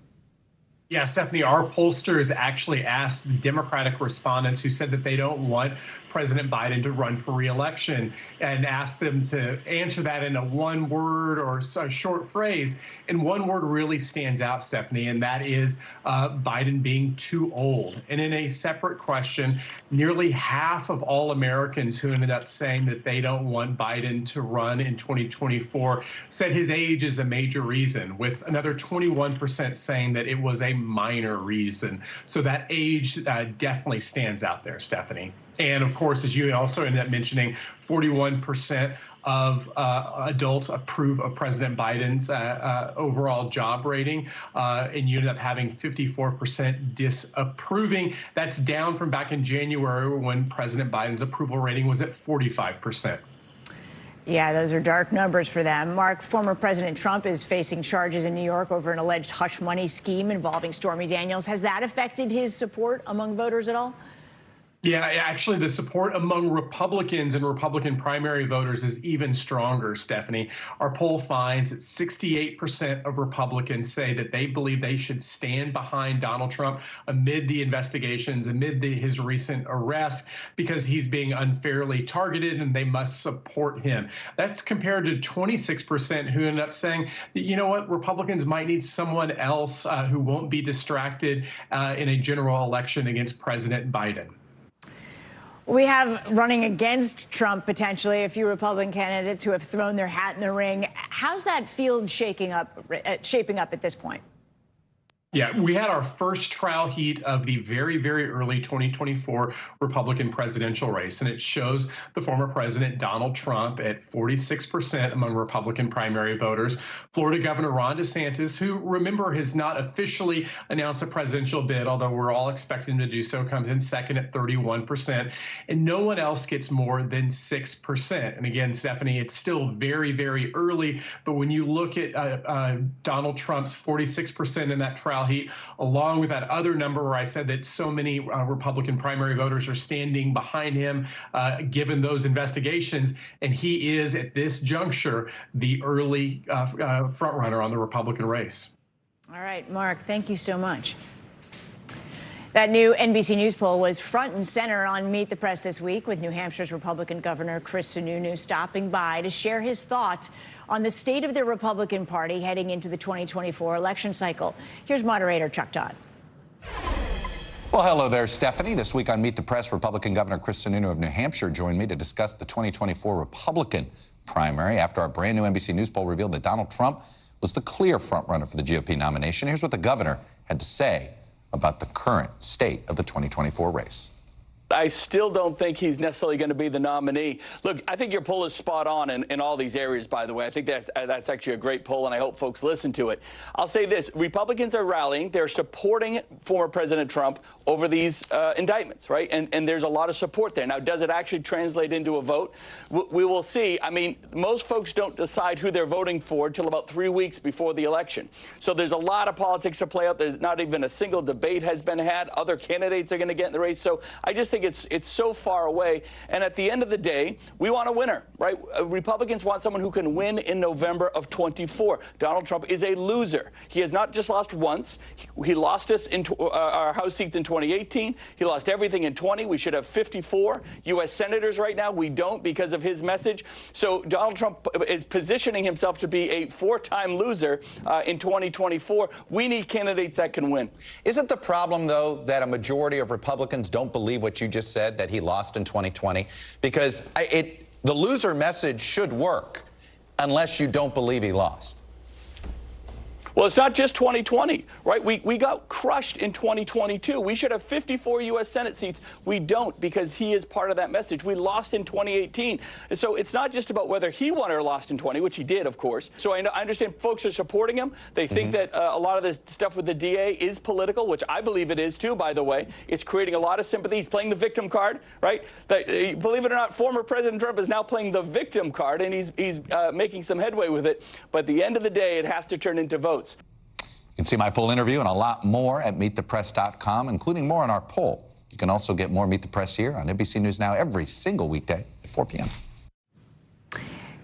Yeah, Stephanie, our pollsters actually asked Democratic respondents who said that they don't want President Biden to run for re-election and asked them to answer that in a 1 word or a short phrase. And 1 word really stands out, Stephanie, and that is Biden being too old. And in a separate question, nearly half of all Americans who ended up saying that they don't want Biden to run in 2024 said his age is a major reason, with another 21% saying that it was a minor reason. So that age definitely stands out there, Stephanie. And of course, as you also ended up mentioning, 41% of adults approve of President Biden's overall job rating, and you ended up having 54% disapproving. That's down from back in January when President Biden's approval rating was at 45%. Yeah, those are dark numbers for them. Mark, former President Trump is facing charges in New York over an alleged hush money scheme involving Stormy Daniels. Has that affected his support among voters at all? Yeah, actually, the support among Republicans and Republican primary voters is even stronger, Stephanie. Our poll finds that 68% of Republicans say that they believe they should stand behind Donald Trump amid the investigations, amid his recent arrest, because he's being unfairly targeted and they must support him. That's compared to 26% who ended up saying, you know what, Republicans might need someone else who won't be distracted in a general election against President Biden. We have running against Trump potentially a few Republican candidates who have thrown their hat in the ring. How's that field shaping up at this point? Yeah, we had our first trial heat of the very, very early 2024 Republican presidential race, and it shows the former president Donald Trump at 46% among Republican primary voters. Florida Governor Ron DeSantis, who, remember, has not officially announced a presidential bid, although we're all expecting him to do so, comes in second at 31%, and no one else gets more than 6%. And again, Stephanie, it's still very, very early, but when you look at Donald Trump's 46% in that trial heat, along with that other number where I said that so many Republican primary voters are standing behind him, given those investigations, and he is at this juncture the early front runner on the Republican race. All right, Mark, thank you so much. That new NBC News poll was front and center on Meet the Press this week, with New Hampshire's Republican Governor Chris Sununu stopping by to share his thoughts on the state of the Republican Party heading into the 2024 election cycle. Here's moderator Chuck Todd. Well, hello there, Stephanie. This week on Meet the Press, Republican Governor Chris Sununu of New Hampshire joined me to discuss the 2024 Republican primary after our brand new NBC News poll revealed that Donald Trump was the clear frontrunner for the GOP nomination. Here's what the governor had to say about the current state of the 2024 race. I still don't think he's necessarily going to be the nominee. Look, I think your poll is spot on in all these areas, by the way. I think that's actually a great poll, and I hope folks listen to it. I'll say this. Republicans are rallying. They're supporting former President Trump over these indictments, right? And there's a lot of support there. Now, does it actually translate into a vote? We will see. I mean, most folks don't decide who they're voting for until about 3 weeks before the election. So there's a lot of politics to play out. There's not even a single debate has been had. Other candidates are going to get in the race. So I just think it's so far away. And at the end of the day, we want a winner, right? Republicans want someone who can win in November of 24. Donald Trump is a loser. He has not just lost once. He lost us in our House seats in 2018. He lost everything in 20. We should have 54 U.S. senators right now. We don't because of his message. So Donald Trump is positioning himself to be a four-time loser in 2024. We need candidates that can win. Isn't the problem, though, that a majority of Republicans don't believe what you just said, that he lost in 2020? Because the loser message should work unless you don't believe he lost. Well, it's not just 2020, right? We got crushed in 2022. We should have 54 U.S. Senate seats. We don't because he is part of that message. We lost in 2018. So it's not just about whether he won or lost in 20, which he did, of course. So I understand folks are supporting him. They think that a lot of this stuff with the DA is political, which I believe it is, too, by the way. It's creating a lot of sympathy. He's playing the victim card, right? Believe it or not, former President Trump is now playing the victim card, and he's making some headway with it. But at the end of the day, it has to turn into votes. You can see my full interview and a lot more at meetthepress.com, including more on our poll. You can also get more Meet the Press here on NBC News Now every single weekday at 4 p.m.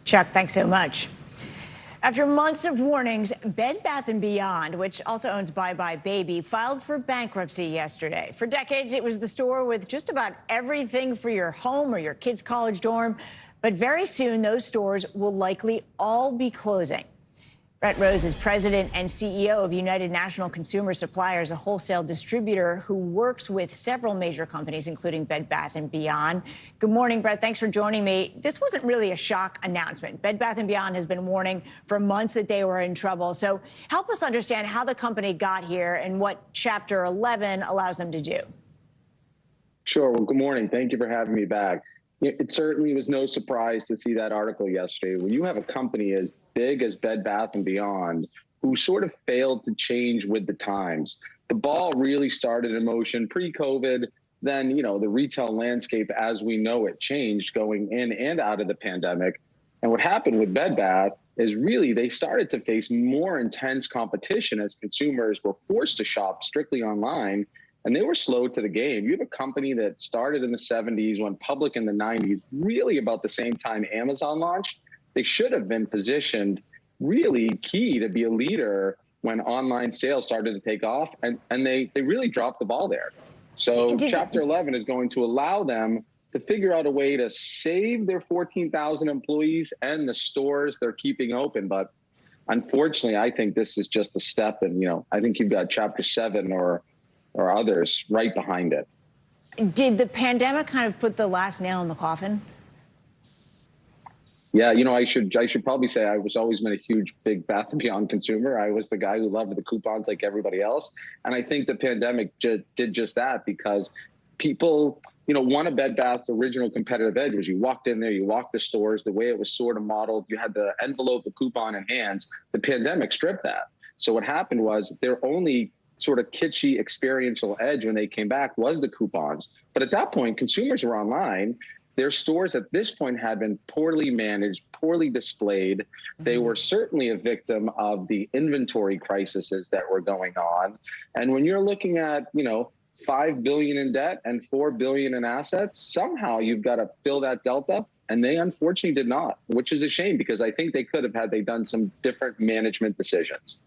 Chuck, thanks so much. After months of warnings, Bed Bath & Beyond, which also owns Bye Bye Baby, filed for bankruptcy yesterday. For decades, it was the store with just about everything for your home or your kid's college dorm. But very soon, those stores will likely all be closing. Brett Rose is president and CEO of United National Consumer Suppliers, a wholesale distributor who works with several major companies, including Bed Bath & Beyond. Good morning, Brett. Thanks for joining me. This wasn't really a shock announcement. Bed Bath & Beyond has been warning for months that they were in trouble. So help us understand how the company got here and what Chapter 11 allows them to do. Sure. Well, good morning. Thank you for having me back. It certainly was no surprise to see that article yesterday. When you have a company as big as Bed Bath & Beyond, who sort of failed to change with the times, the ball really started in motion pre-COVID. Then, the retail landscape as we know it changed going in and out of the pandemic. And what happened with Bed Bath is really they started to face more intense competition as consumers were forced to shop strictly online. And they were slow to the game. You have a company that started in the 70s, went public in the 90s, really about the same time Amazon launched. They should have been positioned really key to be a leader when online sales started to take off. And they really dropped the ball there. So Chapter 11 is going to allow them to figure out a way to save their 14,000 employees and the stores they're keeping open. But unfortunately, I think this is just a step. And, I think you've got Chapter 7 or others right behind it. Did the pandemic kind of put the last nail in the coffin? Yeah, I should probably say I was always been a huge, big Bath & Beyond consumer. I was the guy who loved the coupons like everybody else. And I think the pandemic did just that because people, one of Bed Bath's original competitive edge was you walked in there, you walked the stores, the way it was sort of modeled, you had the envelope, the coupon in hands. The pandemic stripped that. So what happened was their only sort of kitschy experiential edge when they came back was the coupons. But at that point, consumers were online. Their stores at this point had been poorly managed, poorly displayed. They were certainly a victim of the inventory crises that were going on. And when you're looking at, $5 billion in debt and $4 billion in assets, somehow you've got to fill that delta. And they unfortunately did not, which is a shame because I think they could have had they done some different management decisions.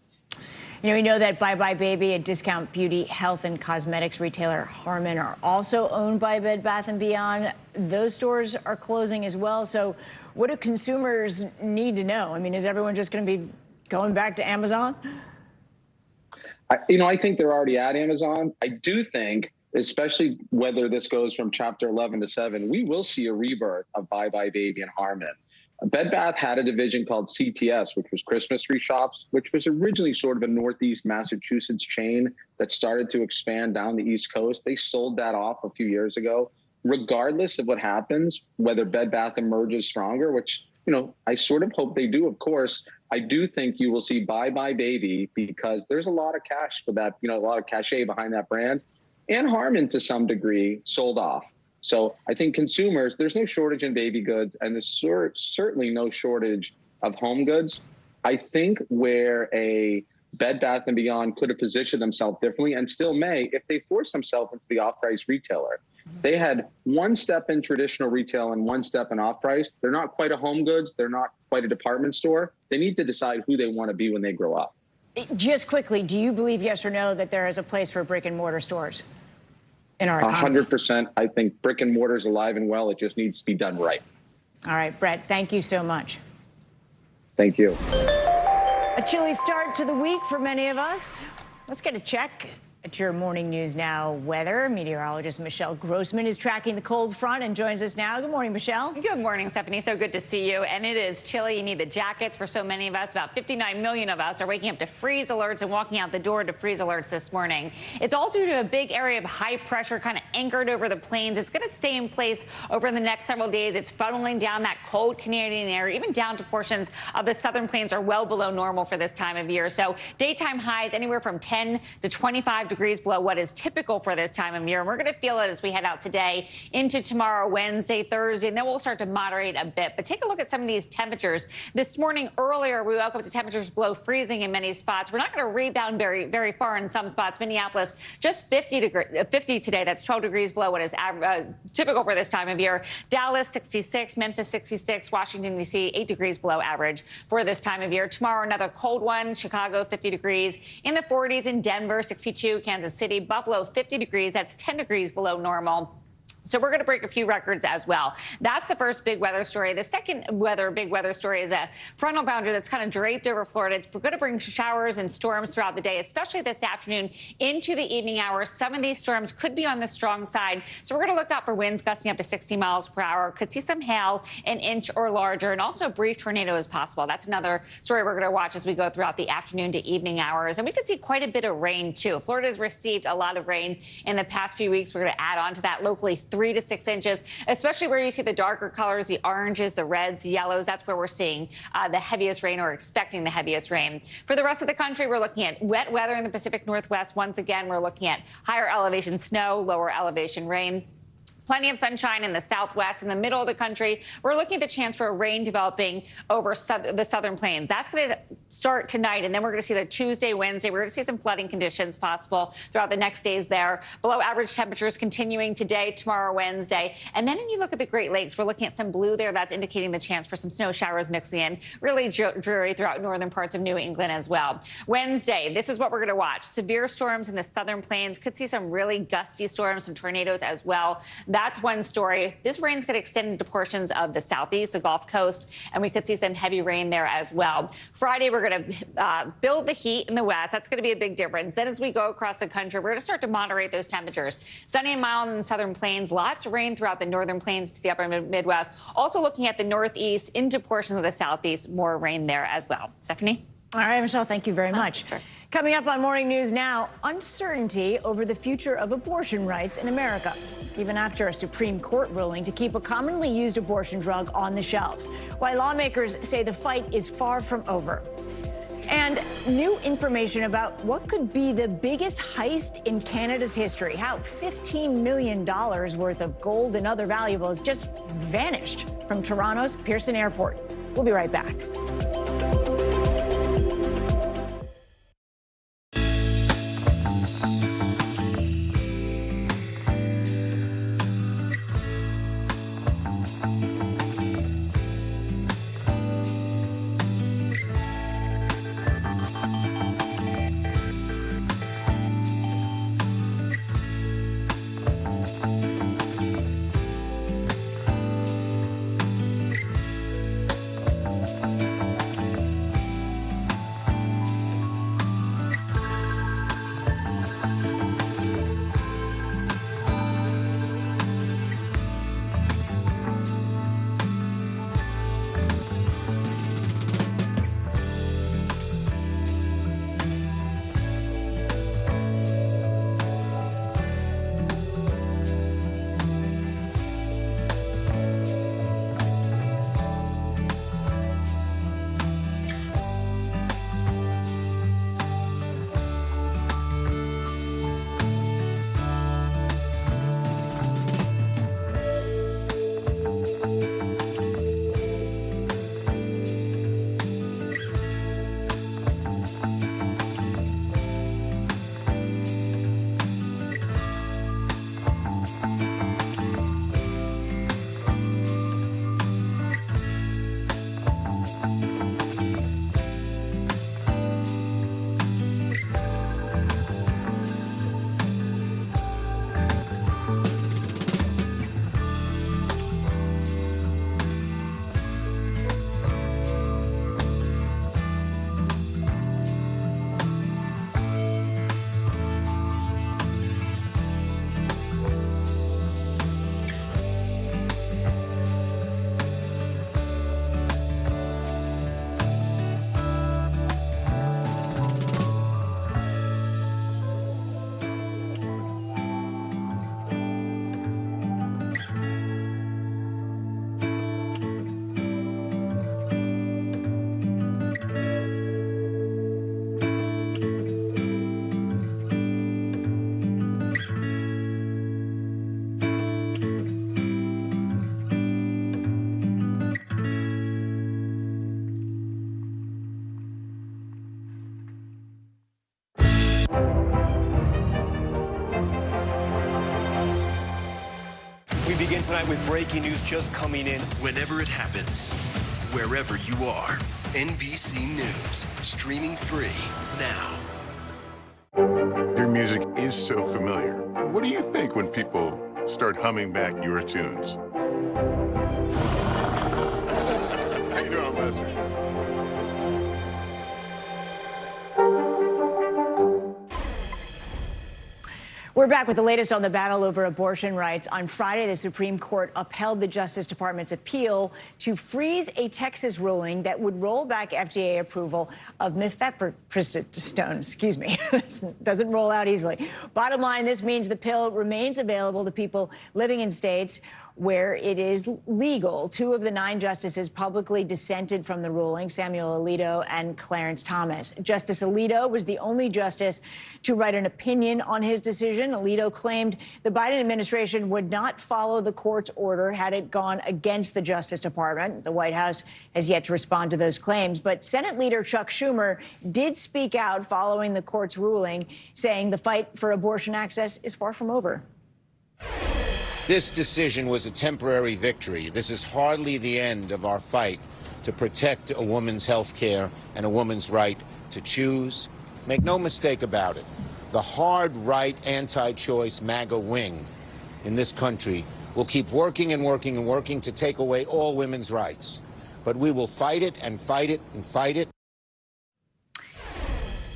We know that Bye Bye Baby, a discount beauty, health, and cosmetics retailer, Harmon, are also owned by Bed Bath & Beyond. Those stores are closing as well. So what do consumers need to know? I mean, is everyone just going to be going back to Amazon? I think they're already at Amazon. I do think, especially whether this goes from Chapter 11 to 7, we will see a rebirth of Bye Bye Baby and Harmon. Bed Bath had a division called CTS, which was Christmas tree shops, which was originally sort of a Northeast Massachusetts chain that started to expand down the East Coast. They sold that off a few years ago. Regardless of what happens, whether Bed Bath emerges stronger, which, I sort of hope they do, of course, I do think you will see Bye Bye Baby because there's a lot of cash for that, a lot of cachet behind that brand. And Harmon, to some degree, sold off. So I think consumers, there's no shortage in baby goods, and there's certainly no shortage of home goods. I think where a Bed Bath & Beyond could have positioned themselves differently and still may if they force themselves into the off-price retailer. They had one step in traditional retail and one step in off-price. They're not quite a home goods. They're not quite a department store. They need to decide who they want to be when they grow up. Just quickly, do you believe, yes or no, that there is a place for brick and mortar stores in our economy? 100%. I think brick and mortar is alive and well. It just needs to be done right. All right, Brett, thank you so much. Thank you. A chilly start to the week for many of us. Let's get a check at your Morning News Now weather. Meteorologist Michelle Grossman is tracking the cold front and joins us now. Good morning, Michelle. Good morning, Stephanie. So good to see you. And it is chilly. You need the jackets for so many of us. About 59 million of us are waking up to freeze alerts and walking out the door to freeze alerts this morning. It's all due to a big area of high pressure kind of anchored over the plains. It's going to stay in place over the next several days. It's funneling down that cold Canadian air, even down to portions of the southern plains are well below normal for this time of year. So daytime highs anywhere from 10 to 25 degrees below what is typical for this time of year. And we're going to feel it as we head out today into tomorrow, Wednesday, Thursday, and then we'll start to moderate a bit. But take a look at some of these temperatures. This morning earlier, we woke up to temperatures below freezing in many spots. We're not going to rebound very, very far in some spots. Minneapolis, just 50 today. That's 12 degrees below what is typical for this time of year. Dallas, 66, Memphis, 66, Washington, D.C., 8 degrees below average for this time of year. Tomorrow, another cold one. Chicago, 50 degrees. In the 40s in Denver, 62, Kansas City, Buffalo, 50 degrees. That's 10 degrees below normal. So we're going to break a few records as well. That's the first big weather story. The second big weather story is a frontal boundary that's kind of draped over Florida. It's going to bring showers and storms throughout the day, especially this afternoon into the evening hours. Some of these storms could be on the strong side. So we're going to look out for winds gusting up to 60 miles per hour. Could see some hail, an inch or larger, and also a brief tornado is possible. That's another story we're going to watch as we go throughout the afternoon to evening hours. And we could see quite a bit of rain, too. Florida has received a lot of rain in the past few weeks. We're going to add on to that locally 3 to 6 inches, especially where you see the darker colors, the oranges, the reds, the yellows. That's where we're seeing the heaviest rain or expecting the heaviest rain. For the rest of the country, we're looking at wet weather in the Pacific Northwest. Once again, we're looking at higher elevation snow, lower elevation rain. Plenty of sunshine in the southwest. In the middle of the country, we're looking at the chance for rain developing over the southern plains. That's going to start tonight, and then we're going to see the Tuesday, Wednesday. We're going to see some flooding conditions possible throughout the next days there. Below average temperatures continuing today, tomorrow, Wednesday. And then when you look at the Great Lakes, we're looking at some blue there. That's indicating the chance for some snow showers mixing in. Really dreary throughout northern parts of New England as well. Wednesday, this is what we're going to watch. Severe storms in the southern plains. Could see some really gusty storms, some tornadoes as well. That's one story. This rain's going to extend into portions of the southeast, the Gulf Coast, and we could see some heavy rain there as well. Friday, we're going to build the heat in the west. That's going to be a big difference. Then as we go across the country, we're going to start to moderate those temperatures. Sunny and mild in the southern plains. Lots of rain throughout the northern plains to the upper Midwest. Also looking at the northeast into portions of the southeast. More rain there as well. Stephanie? All right, Michelle, thank you very much. Sure. Coming up on Morning News Now, uncertainty over the future of abortion rights in America, even after a Supreme Court ruling to keep a commonly used abortion drug on the shelves. Why lawmakers say the fight is far from over. And new information about what could be the biggest heist in Canada's history. How $15 million worth of gold and other valuables just vanished from Toronto's Pearson Airport. We'll be right back. begin tonight with breaking news just coming in. Whenever it happens, wherever you are, NBC News, streaming free now. Your music is so familiar. What do you think when people start humming back your tunes. How you doing, Lester? We're back with the latest on the battle over abortion rights. On Friday, the Supreme Court upheld the Justice Department's appeal to freeze a Texas ruling that would roll back FDA approval of mifepristone. Excuse me. Doesn't roll out easily. Bottom line, this means the pill remains available to people living in states where it is legal. 2 of the 9 justices publicly dissented from the ruling, Samuel Alito and Clarence Thomas. Justice Alito was the only justice to write an opinion on his decision. Alito claimed the Biden administration would not follow the court's order had it gone against the Justice Department. The White House has yet to respond to those claims. But Senate Leader Chuck Schumer did speak out following the court's ruling, saying the fight for abortion access is far from over. This decision was a temporary victory. This is hardly the end of our fight to protect a woman's health care and a woman's right to choose. Make no mistake about it. The hard right anti-choice MAGA wing in this country will keep working and working and working to take away all women's rights. But we will fight it and fight it and fight it.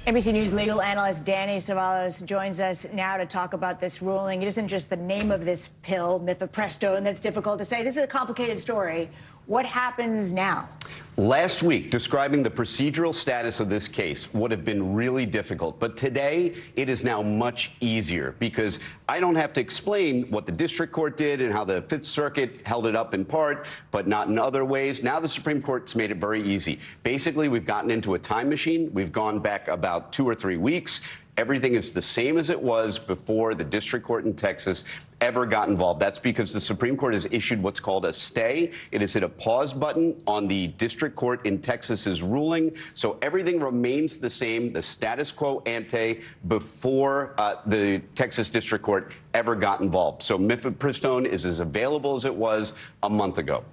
NBC News legal analyst Danny Savalos joins us now to talk about this ruling. It isn't just the name of this pill, mifepristone, that's difficult to say. This is a complicated story. What happens now? Last week, describing the procedural status of this case would have been really difficult. But today, it is now much easier because I don't have to explain what the district court did and how the Fifth Circuit held it up in part, but not in other ways. Now the Supreme Court's made it very easy. Basically, we've gotten into a time machine. We've gone back about 2 or 3 weeks. Everything is the same as it was before the district court in Texas ever got involved. That's because the Supreme Court has issued what's called a stay. It has hit a pause button on the district court in Texas's ruling. So everything remains the same, the status quo ante before the Texas district court ever got involved. So mifepristone is as available as it was a month ago.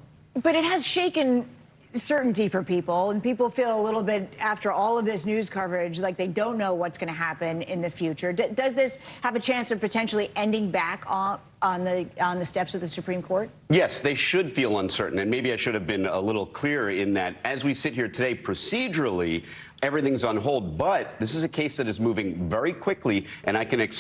But it has shaken certainty for people, and people feel a little bit, after all of this news coverage, like they don't know what's going to happen in the future. Does this have a chance of potentially ending back on the steps of the Supreme Court? Yes, they should feel uncertain, and maybe I should have been a little clearer in that as we sit here today, procedurally, everything's on hold, but this is a case that is moving very quickly, and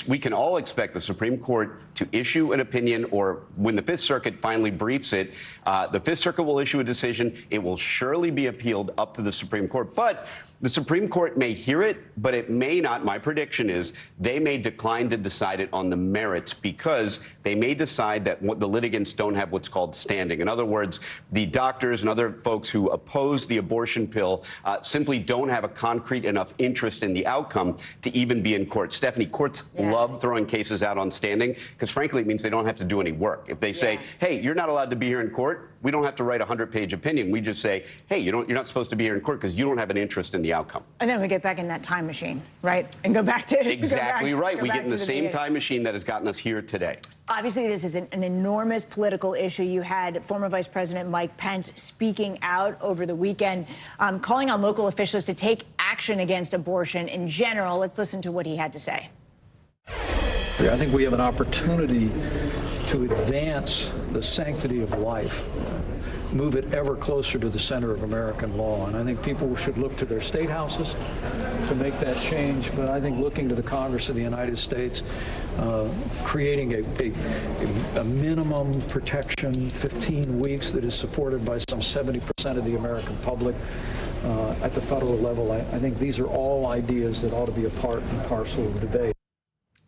we can all expect the Supreme Court to issue an opinion, or when the Fifth Circuit finally briefs it, the Fifth Circuit will issue a decision. It will surely be appealed up to the Supreme Court, but the Supreme Court may hear it, but it may not. My prediction is they may decline to decide it on the merits because they may decide that the litigants don't have what's called standing. In other words, the doctors and other folks who oppose the abortion pill simply don't have a concrete enough interest in the outcome to even be in court. Stephanie, courts love throwing cases out on standing because, frankly, it means they don't have to do any work. If they say, hey, you're not allowed to be here in court, we don't have to write a 100-page opinion. We just say, hey, you're not supposed to be here in court because you don't have an interest in the outcome. And then we get back in that time machine, right? And go back to exactly right. We get in the same time machine that has gotten us here today. Obviously, this is an enormous political issue. You had former Vice President Mike Pence speaking out over the weekend, calling on local officials to take action against abortion in general. Let's listen to what he had to say. I think we have an opportunity to advance the sanctity of life, move it ever closer to the center of American law. And I think people should look to their state houses to make that change. But I think looking to the Congress of the United States, creating a minimum protection, 15 weeks, that is supported by some 70% of the American public at the federal level. I think these are all ideas that ought to be a part and parcel of the debate.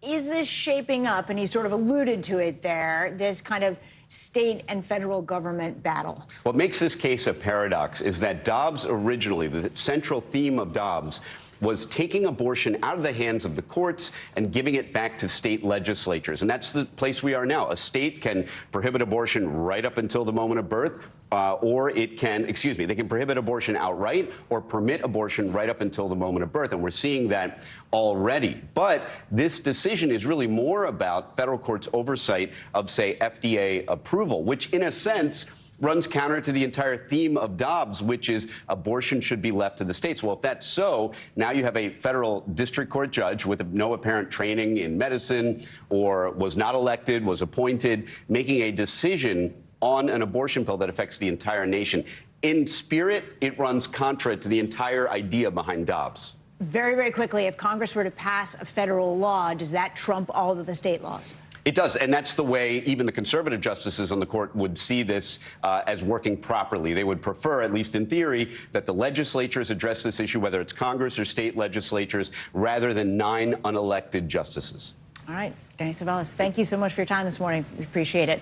Is this shaping up, and he sort of alluded to it there, this kind of state and federal government battle? What makes this case a paradox is that Dobbs originally, the central theme of Dobbs, was taking abortion out of the hands of the courts and giving it back to state legislatures. And that's the place we are now. A state can prohibit abortion right up until the moment of birth, or it can, they can prohibit abortion outright or permit abortion right up until the moment of birth. And we're seeing that already. But this decision is really more about federal courts' oversight of, say, FDA approval, which in a sense runs counter to the entire theme of Dobbs, which is abortion should be left to the states. Well, if that's so, now you have a federal district court judge with no apparent training in medicine or was not elected, was appointed, making a decision on an abortion pill that affects the entire nation. In spirit, it runs contra to the entire idea behind Dobbs. Very, very quickly, if Congress were to pass a federal law, does that trump all of the state laws? It does, and that's the way even the conservative justices on the court would see this as working properly. They would prefer, at least in theory, that the legislatures address this issue, whether it's Congress or state legislatures, rather than 9 unelected justices. All right, Danny Savelis, thank you so much for your time this morning. We appreciate it.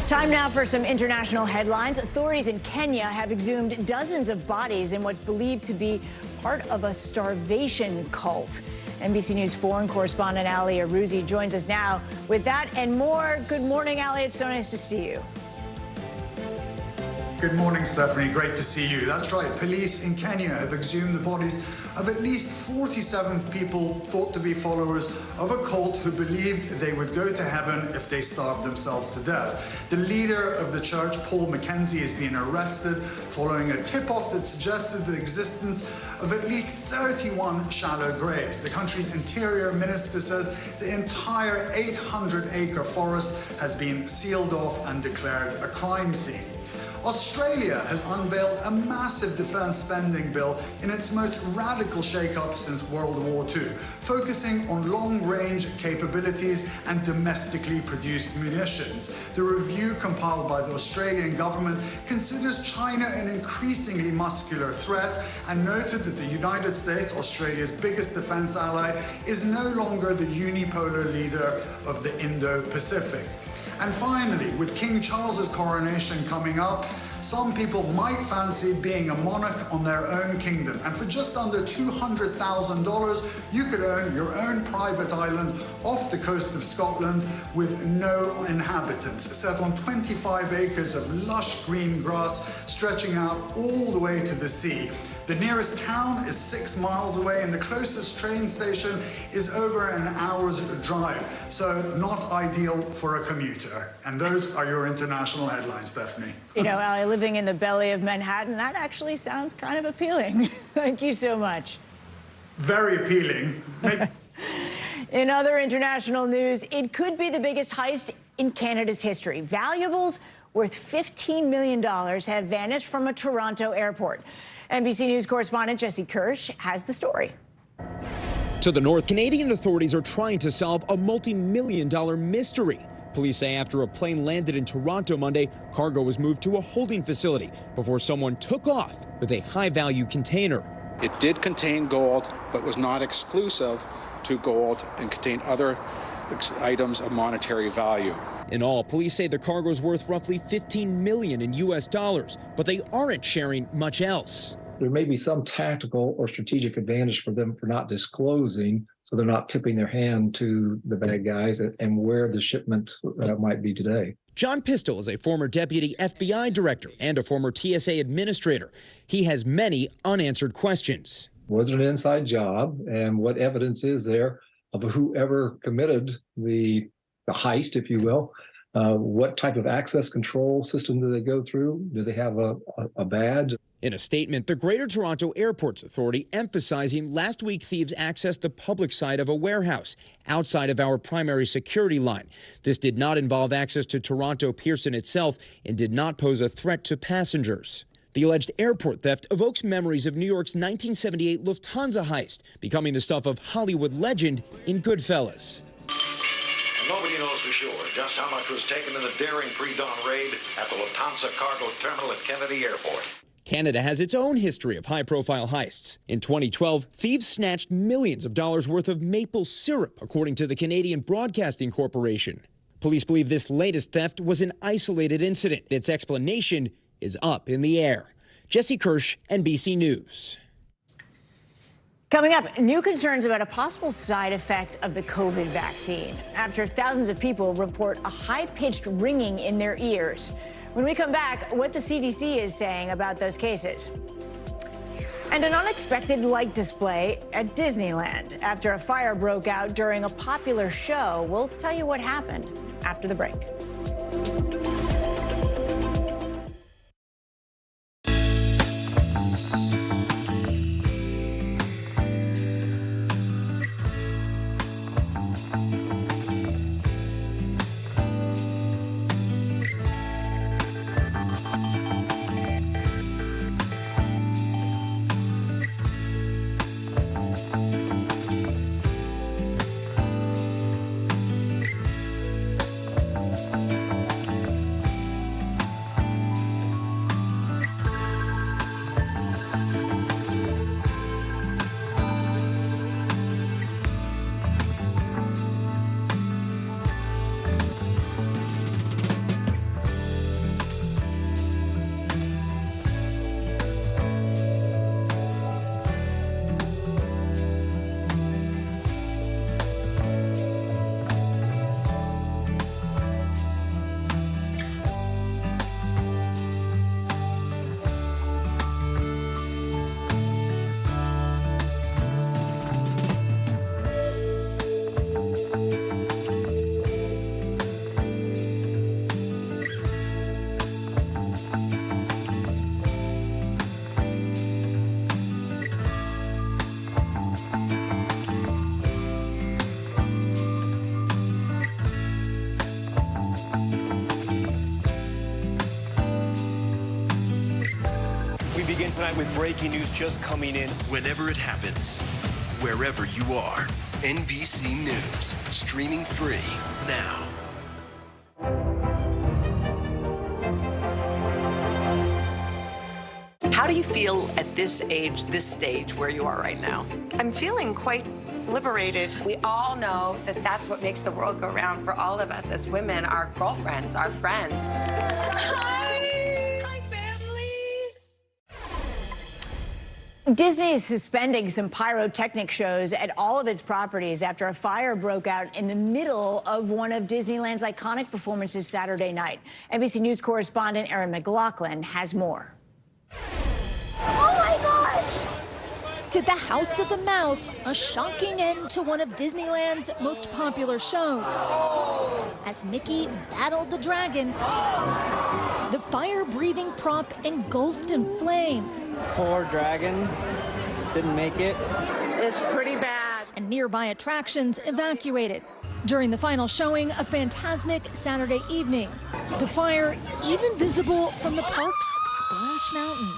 Time now for some international headlines. Authorities in Kenya have exhumed dozens of bodies in what's believed to be part of a starvation cult. NBC News foreign correspondent Ali Arouzi joins us now with that and more. Good morning, Ali. It's so nice to see you. Good morning, Stephanie. Great to see you. That's right. Police in Kenya have exhumed the bodies of at least 47 people thought to be followers of a cult who believed they would go to heaven if they starved themselves to death. The leader of the church, Paul Mackenzie, has been arrested following a tip-off that suggested the existence of at least 31 shallow graves. The country's interior minister says the entire 800-acre forest has been sealed off and declared a crime scene. Australia has unveiled a massive defense spending bill in its most radical shake-up since World War II, focusing on long-range capabilities and domestically produced munitions. The review compiled by the Australian government considers China an increasingly muscular threat and noted that the United States, Australia's biggest defense ally, is no longer the unipolar leader of the Indo-Pacific. And finally, with King Charles's coronation coming up, some people might fancy being a monarch on their own kingdom. And for just under $200,000, you could own your own private island off the coast of Scotland with no inhabitants, set on 25 acres of lush green grass stretching out all the way to the sea. The nearest town is 6 miles away and the closest train station is over an hour's drive, so not ideal for a commuter. And those are your international headlines, Stephanie. You know, Ali, living in the belly of Manhattan, that actually sounds kind of appealing. Thank you so much. Very appealing. In other international news, it could be the biggest heist in Canada's history. Valuables worth $15 million have vanished from a Toronto airport. NBC News correspondent Jesse Kirsch has the story. To the north, Canadian authorities are trying to solve a multi-million-dollar mystery. Police say after a plane landed in Toronto Monday, cargo was moved to a holding facility before someone took off with a high-value container. It did contain gold, but was not exclusive to gold and contained other items of monetary value. In all, police say the cargo is worth roughly $15 million in U.S. dollars, but they aren't sharing much else. There may be some tactical or strategic advantage for them for not disclosing, so they're not tipping their hand to the bad guys and where the shipment might be today. John Pistol is a former deputy FBI director and a former TSA administrator. He has many unanswered questions. Was it an inside job, and what evidence is there of whoever committed the heist, if you will? What type of access control system do they go through? Do they have a badge? In a statement, the Greater Toronto Airports Authority emphasizing last week thieves accessed the public side of a warehouse outside of our primary security line. This did not involve access to Toronto Pearson itself and did not pose a threat to passengers. The alleged airport theft evokes memories of New York's 1978 Lufthansa heist, becoming the stuff of Hollywood legend in Goodfellas. Nobody knows for sure just how much was taken in the daring pre-dawn raid at the Lufthansa cargo terminal at Kennedy Airport. Canada has its own history of high-profile heists. In 2012, thieves snatched millions of dollars worth of maple syrup, according to the Canadian Broadcasting Corporation. Police believe this latest theft was an isolated incident. Its explanation is up in the air. Jesse Kirsch, NBC News. Coming up, new concerns about a possible side effect of the COVID vaccine after thousands of people report a high-pitched ringing in their ears. When we come back, what the CDC is saying about those cases. And an unexpected light display at Disneyland after a fire broke out during a popular show. We'll tell you what happened after the break. Begin tonight with breaking news just coming in whenever it happens, wherever you are. NBC News, streaming free now. How do you feel at this age, this stage, where you are right now? I'm feeling quite liberated. We all know that that's what makes the world go round for all of us as women, our girlfriends, our friends. Disney is suspending some pyrotechnic shows at all of its properties after a fire broke out in the middle of one of Disneyland's iconic performances Saturday night. NBC News correspondent Erin McLaughlin has more. Oh my gosh! To the House of the Mouse, a shocking end to one of Disneyland's most popular shows. As Mickey battled the dragon, the fire-breathing prop engulfed in flames. Poor dragon, didn't make it. It's pretty bad. And nearby attractions evacuated. During the final showing of Fantasmic Saturday evening, the fire even visible from the park's Splash Mountain.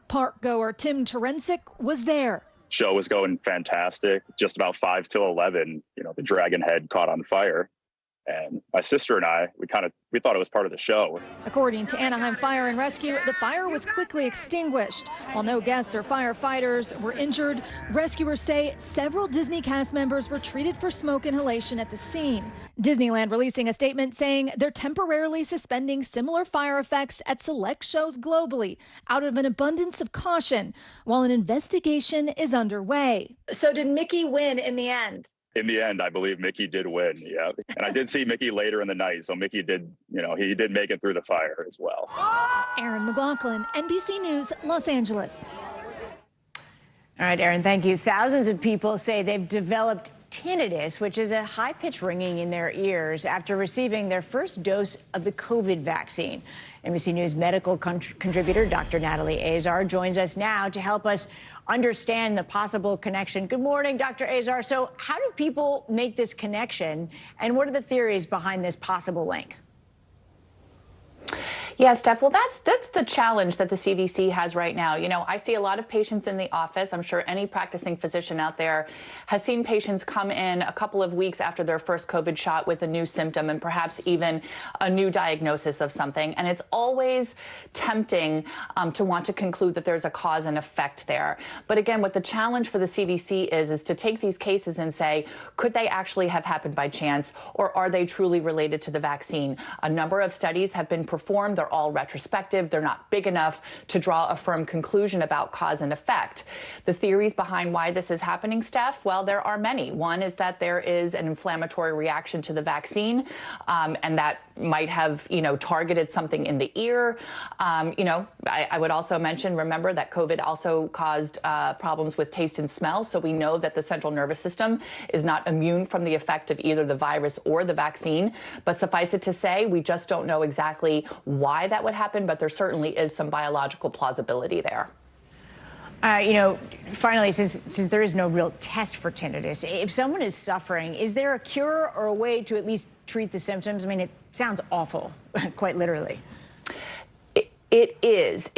Park goer Tim Terensic was there. Show was going fantastic. Just about 5 till 11, the dragon head caught on fire. And my sister and I, we thought it was part of the show. According to Anaheim Fire and Rescue, the fire was quickly extinguished. While no guests or firefighters were injured, rescuers say several Disney cast members were treated for smoke inhalation at the scene. Disneyland releasing a statement saying they're temporarily suspending similar fire effects at select shows globally out of an abundance of caution, while an investigation is underway. So did Mickey win in the end? In the end, I believe Mickey did win, yeah. And I did see Mickey later in the night, so Mickey did, he did make it through the fire as well. Erin McLaughlin, NBC News, Los Angeles. All right, Erin, thank you. Thousands of people say they've developed tinnitus, which is a high-pitched ringing in their ears after receiving their first dose of the COVID vaccine. NBC News medical contributor Dr. Natalie Azar joins us now to help us understand the possible connection. Good morning, Dr. Azar. So how do people make this connection, and what are the theories behind this possible link? Yeah, Steph, well, that's the challenge that the CDC has right now. I see a lot of patients in the office. I'm sure any practicing physician out there has seen patients come in a couple of weeks after their first COVID shot with a new symptom and perhaps even a new diagnosis of something. And it's always tempting to want to conclude that there's a cause and effect there. But again, what the challenge for the CDC is to take these cases and say, could they actually have happened by chance, or are they truly related to the vaccine? A number of studies have been performed. They're all retrospective. They're not big enough to draw a firm conclusion about cause and effect. The theories behind why this is happening, Steph, well, there are many. One is that there is an inflammatory reaction to the vaccine, and that might have, targeted something in the ear. I would also mention, remember that COVID also caused problems with taste and smell. So we know that the central nervous system is not immune from the effect of either the virus or the vaccine. But suffice it to say, we just don't know exactly why that would happen, but there certainly is some biological plausibility there. Finally, since there is no real test for tinnitus, if someone is suffering, is there a cure or a way to at least treat the symptoms? I mean, it sounds awful, quite literally. It is.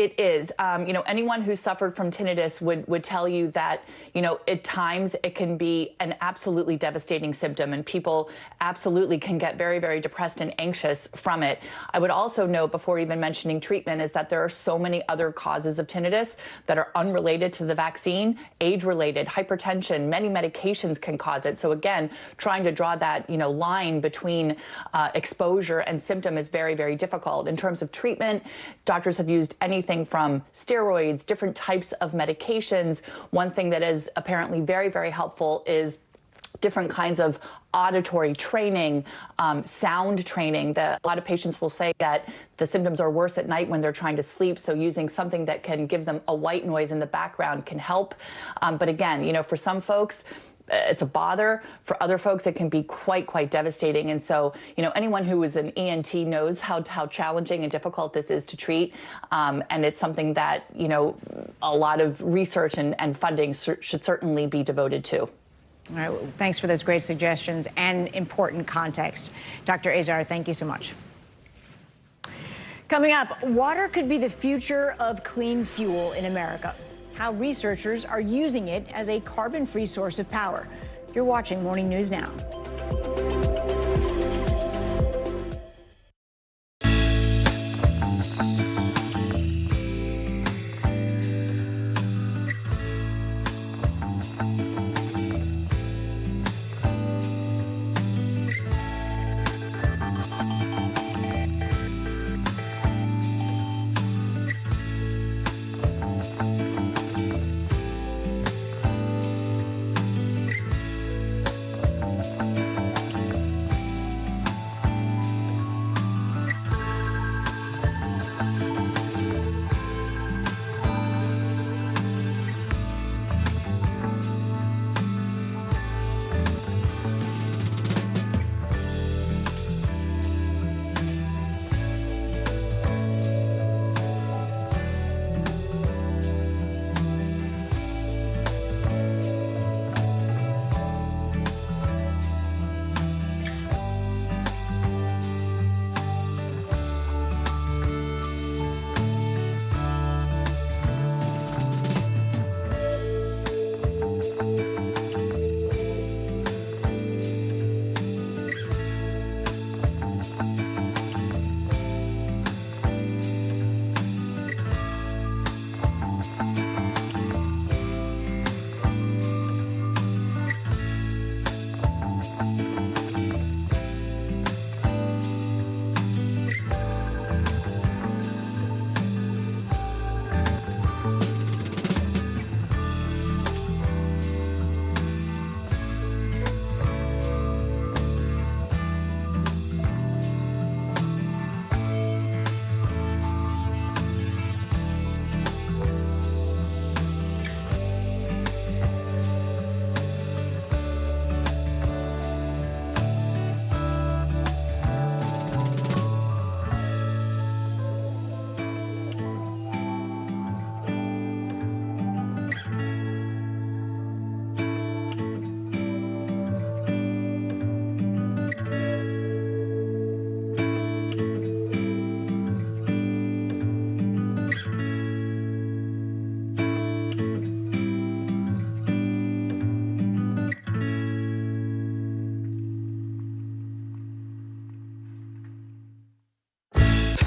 Anyone who suffered from tinnitus would tell you that, at times it can be an absolutely devastating symptom, and people absolutely can get very, very depressed and anxious from it. I would also note, before even mentioning treatment, is that there are so many other causes of tinnitus that are unrelated to the vaccine, age-related, hypertension, many medications can cause it. So again, trying to draw that, line between exposure and symptom is very, very difficult. In terms of treatment, doctors have used anything from steroids, different types of medications. One thing that is apparently very, very helpful is different kinds of auditory training, sound training. A lot of patients will say that the symptoms are worse at night when they're trying to sleep, so using something that can give them a white noise in the background can help. But again, for some folks, it's a bother. For other folks, it can be quite devastating. And so, anyone who is an ENT knows how challenging and difficult this is to treat. And it's something that, a lot of research and funding should certainly be devoted to. All right. Well, thanks for those great suggestions and important context. Dr. Azar, thank you so much. Coming up, water could be the future of clean fuel in America. How researchers are using it as a carbon-free source of power. You're watching Morning News Now.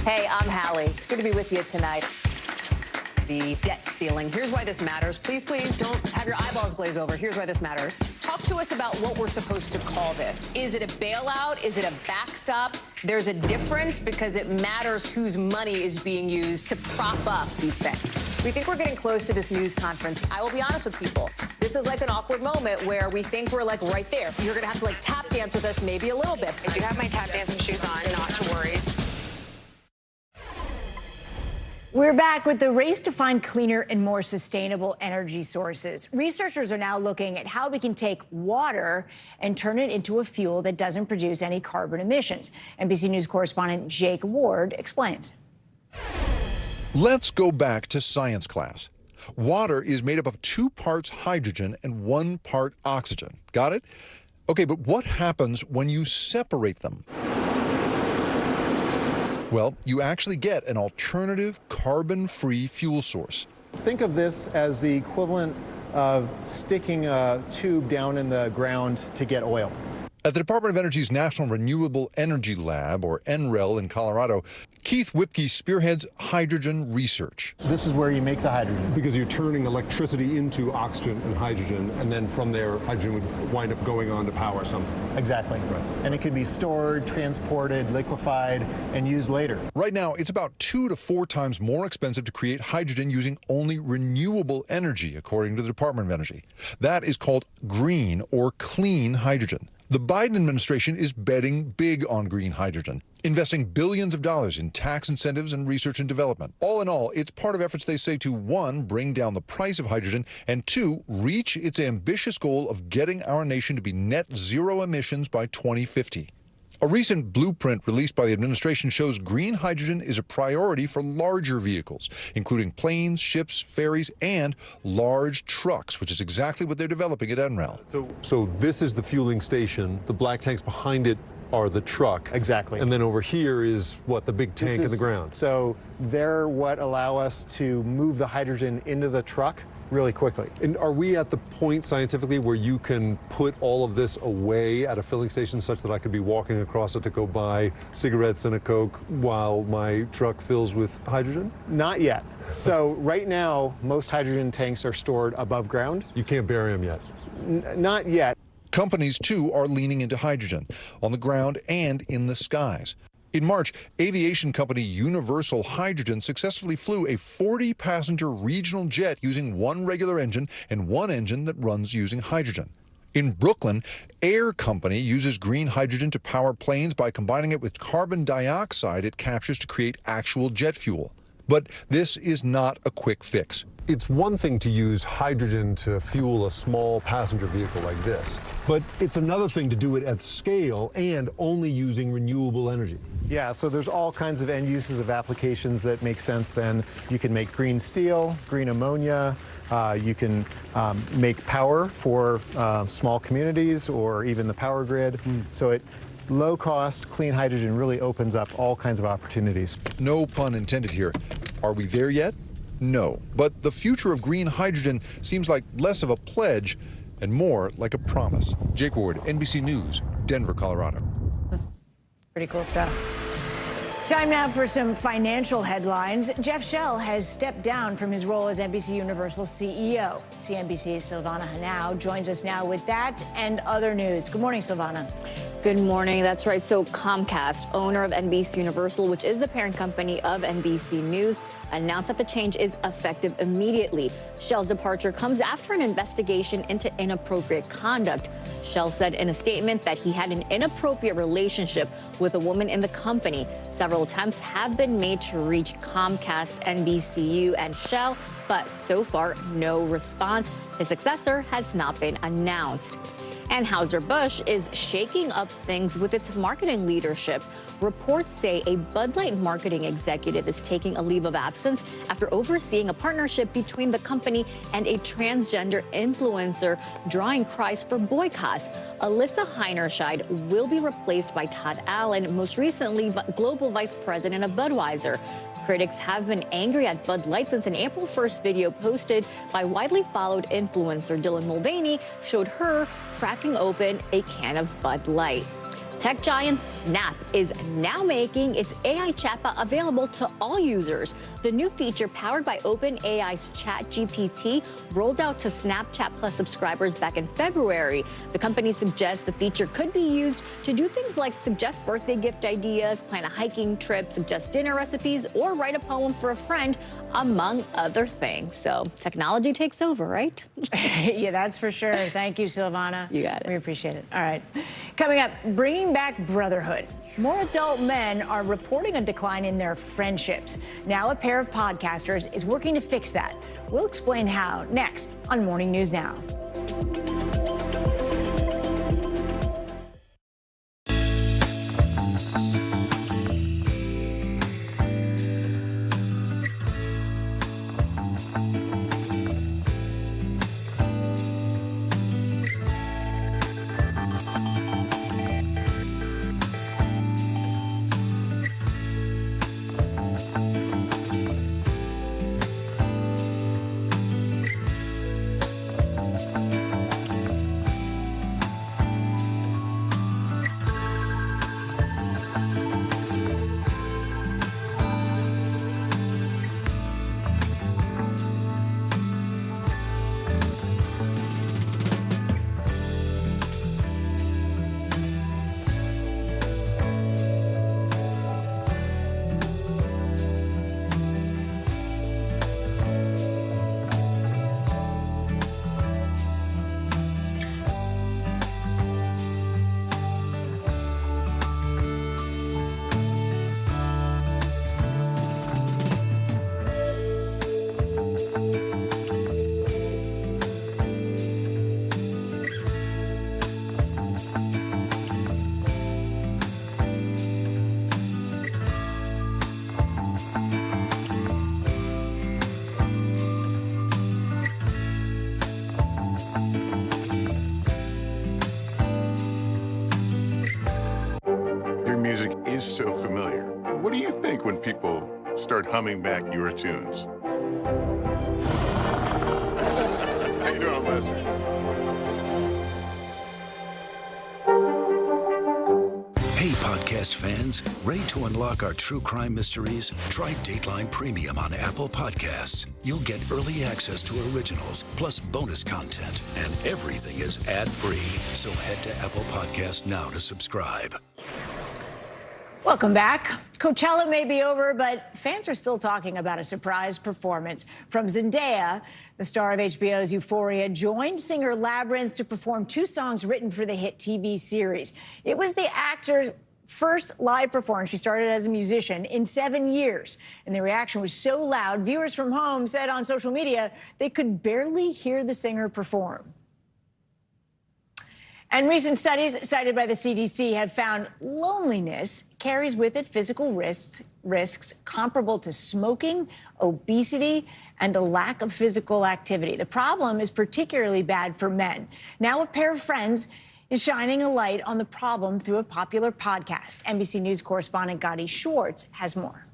Hey, I'm Hallie. It's good to be with you tonight. The debt ceiling. Here's why this matters. Please, please don't have your eyeballs glaze over. Here's why this matters. Talk to us about what we're supposed to call this. Is it a bailout? Is it a backstop? There's a difference because it matters whose money is being used to prop up these banks. We think we're getting close to this news conference. I will be honest with people. This is like an awkward moment where we think we're like right there. You're going to have to like tap dance with us maybe a little bit. I do have my tap dancing shoes on, not to worry. We're back with the race to find cleaner and more sustainable energy sources. Researchers are now looking at how we can take water and turn it into a fuel that doesn't produce any carbon emissions. NBC News correspondent Jake Ward explains. Let's go back to science class. Water is made up of 2 parts hydrogen and 1 part oxygen. Got it? Okay, but what happens when you separate them? Well, you actually get an alternative carbon-free fuel source. Think of this as the equivalent of sticking a tube down in the ground to get oil. At the Department of Energy's National Renewable Energy Lab, or NREL in Colorado, Keith Whipke spearheads hydrogen research. This is where you make the hydrogen. Because you're turning electricity into oxygen and hydrogen, and then from there, hydrogen would wind up going on to power something. Exactly. Right. And it can be stored, transported, liquefied, and used later. Right now, it's about 2 to 4 times more expensive to create hydrogen using only renewable energy, according to the Department of Energy. That is called green or clean hydrogen. The Biden administration is betting big on green hydrogen, investing billions of dollars in tax incentives and research and development. All in all, it's part of efforts they say to 1, bring down the price of hydrogen, and 2, reach its ambitious goal of getting our nation to be net zero emissions by 2050. A recent blueprint released by the administration shows green hydrogen is a priority for larger vehicles, including planes, ships, ferries, and large trucks, which is exactly what they're developing at NREL. So this is the fueling station. The black tanks behind it are the truck. Exactly. And then over here is what, the big tank in the ground. So they're what allow us to move the hydrogen into the truck really quickly. And are we at the point scientifically where you can put all of this away at a filling station such that I could be walking across it to go buy cigarettes and a Coke while my truck fills with hydrogen? Not yet. So right now, most hydrogen tanks are stored above ground. You can't bury them yet? Not yet. Companies, too, are leaning into hydrogen on the ground and in the skies. In March, aviation company Universal Hydrogen successfully flew a 40-passenger regional jet using 1 regular engine and 1 engine that runs using hydrogen. In Brooklyn, Air Company uses green hydrogen to power planes by combining it with carbon dioxide it captures to create actual jet fuel. But this is not a quick fix. It's one thing to use hydrogen to fuel a small passenger vehicle like this, but it's another thing to do it at scale and only using renewable energy. Yeah, so there's all kinds of end uses of applications that make sense then. You can make green steel, green ammonia, you can make power for small communities or even the power grid. So low-cost, clean hydrogen really opens up all kinds of opportunities. No pun intended here. Are we there yet? No. But the future of green hydrogen seems like less of a pledge and more like a promise. Jake Ward, NBC News, Denver, Colorado. Pretty cool stuff. Time now for some financial headlines. Jeff Shell has stepped down from his role as NBC Universal CEO. CNBC's Silvana Henao joins us now with that and other news. Good morning, Silvana. Good morning. That's right. So Comcast, owner of NBC Universal, which is the parent company of NBC News, announced that the change is effective immediately. Shell's departure comes after an investigation into inappropriate conduct. Shell said in a statement that he had an inappropriate relationship with a woman in the company. Several attempts have been made to reach Comcast, NBCU, and Shell, but so far, no response. His successor has not been announced. Anheuser-Busch is shaking up things with its marketing leadership. Reports say a Bud Light marketing executive is taking a leave of absence after overseeing a partnership between the company and a transgender influencer, drawing cries for boycotts. Alyssa Heinerscheid will be replaced by Todd Allen, most recently global vice president of Budweiser. Critics have been angry at Bud Light since an April 1st video posted by widely followed influencer Dylan Mulvaney showed her cracking open a can of Bud Light. Tech giant Snap is now making its AI chatbot available to all users. The new feature, powered by OpenAI's ChatGPT, rolled out to Snapchat Plus subscribers back in February. The company suggests the feature could be used to do things like suggest birthday gift ideas, plan a hiking trip, suggest dinner recipes, or write a poem for a friend, among other things. So technology takes over, right? Yeah, that's for sure. Thank you, Silvana. You got it. We appreciate it. All right. Coming up, bringing back brotherhood. More adult men are reporting a decline in their friendships. Now a pair of podcasters is working to fix that. We'll explain how next on Morning News Now. is so familiar. What do you think when people start humming back your tunes? How you doing, Lester? Hey, podcast fans, ready to unlock our true crime mysteries? Try Dateline Premium on Apple Podcasts. You'll get early access to originals, plus bonus content, and everything is ad-free. So head to Apple Podcasts now to subscribe. Welcome back. Coachella may be over, but fans are still talking about a surprise performance from Zendaya. The star of HBO's Euphoria joined singer Labyrinth to perform 2 songs written for the hit TV series. It was the actor's first live performance. She started as a musician in 7 years, and the reaction was so loud, viewers from home said on social media they could barely hear the singer perform. And recent studies cited by the CDC have found loneliness carries with it physical risks comparable to smoking, obesity, and a lack of physical activity. The problem is particularly bad for men. Now a pair of friends is shining a light on the problem through a popular podcast. NBC News correspondent Gadi Schwartz has more.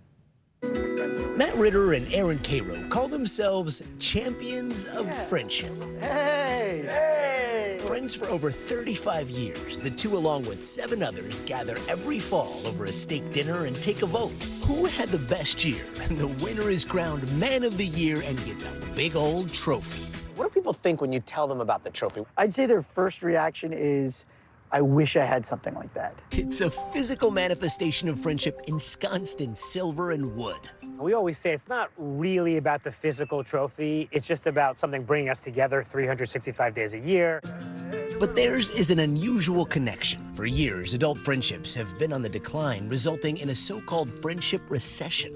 Matt Ritter and Aaron Cairo call themselves champions of friendship. Hey! Friends for over 35 years, the two, along with 7 others, gather every fall over a steak dinner and take a vote. Who had the best year? And the winner is crowned Man of the Year and gets a big old trophy. What do people think when you tell them about the trophy? I'd say their first reaction is, I wish I had something like that. It's a physical manifestation of friendship ensconced in silver and wood. We always say it's not really about the physical trophy. It's just about something bringing us together 365 days a year. But theirs is an unusual connection. For years, adult friendships have been on the decline, resulting in a so-called friendship recession.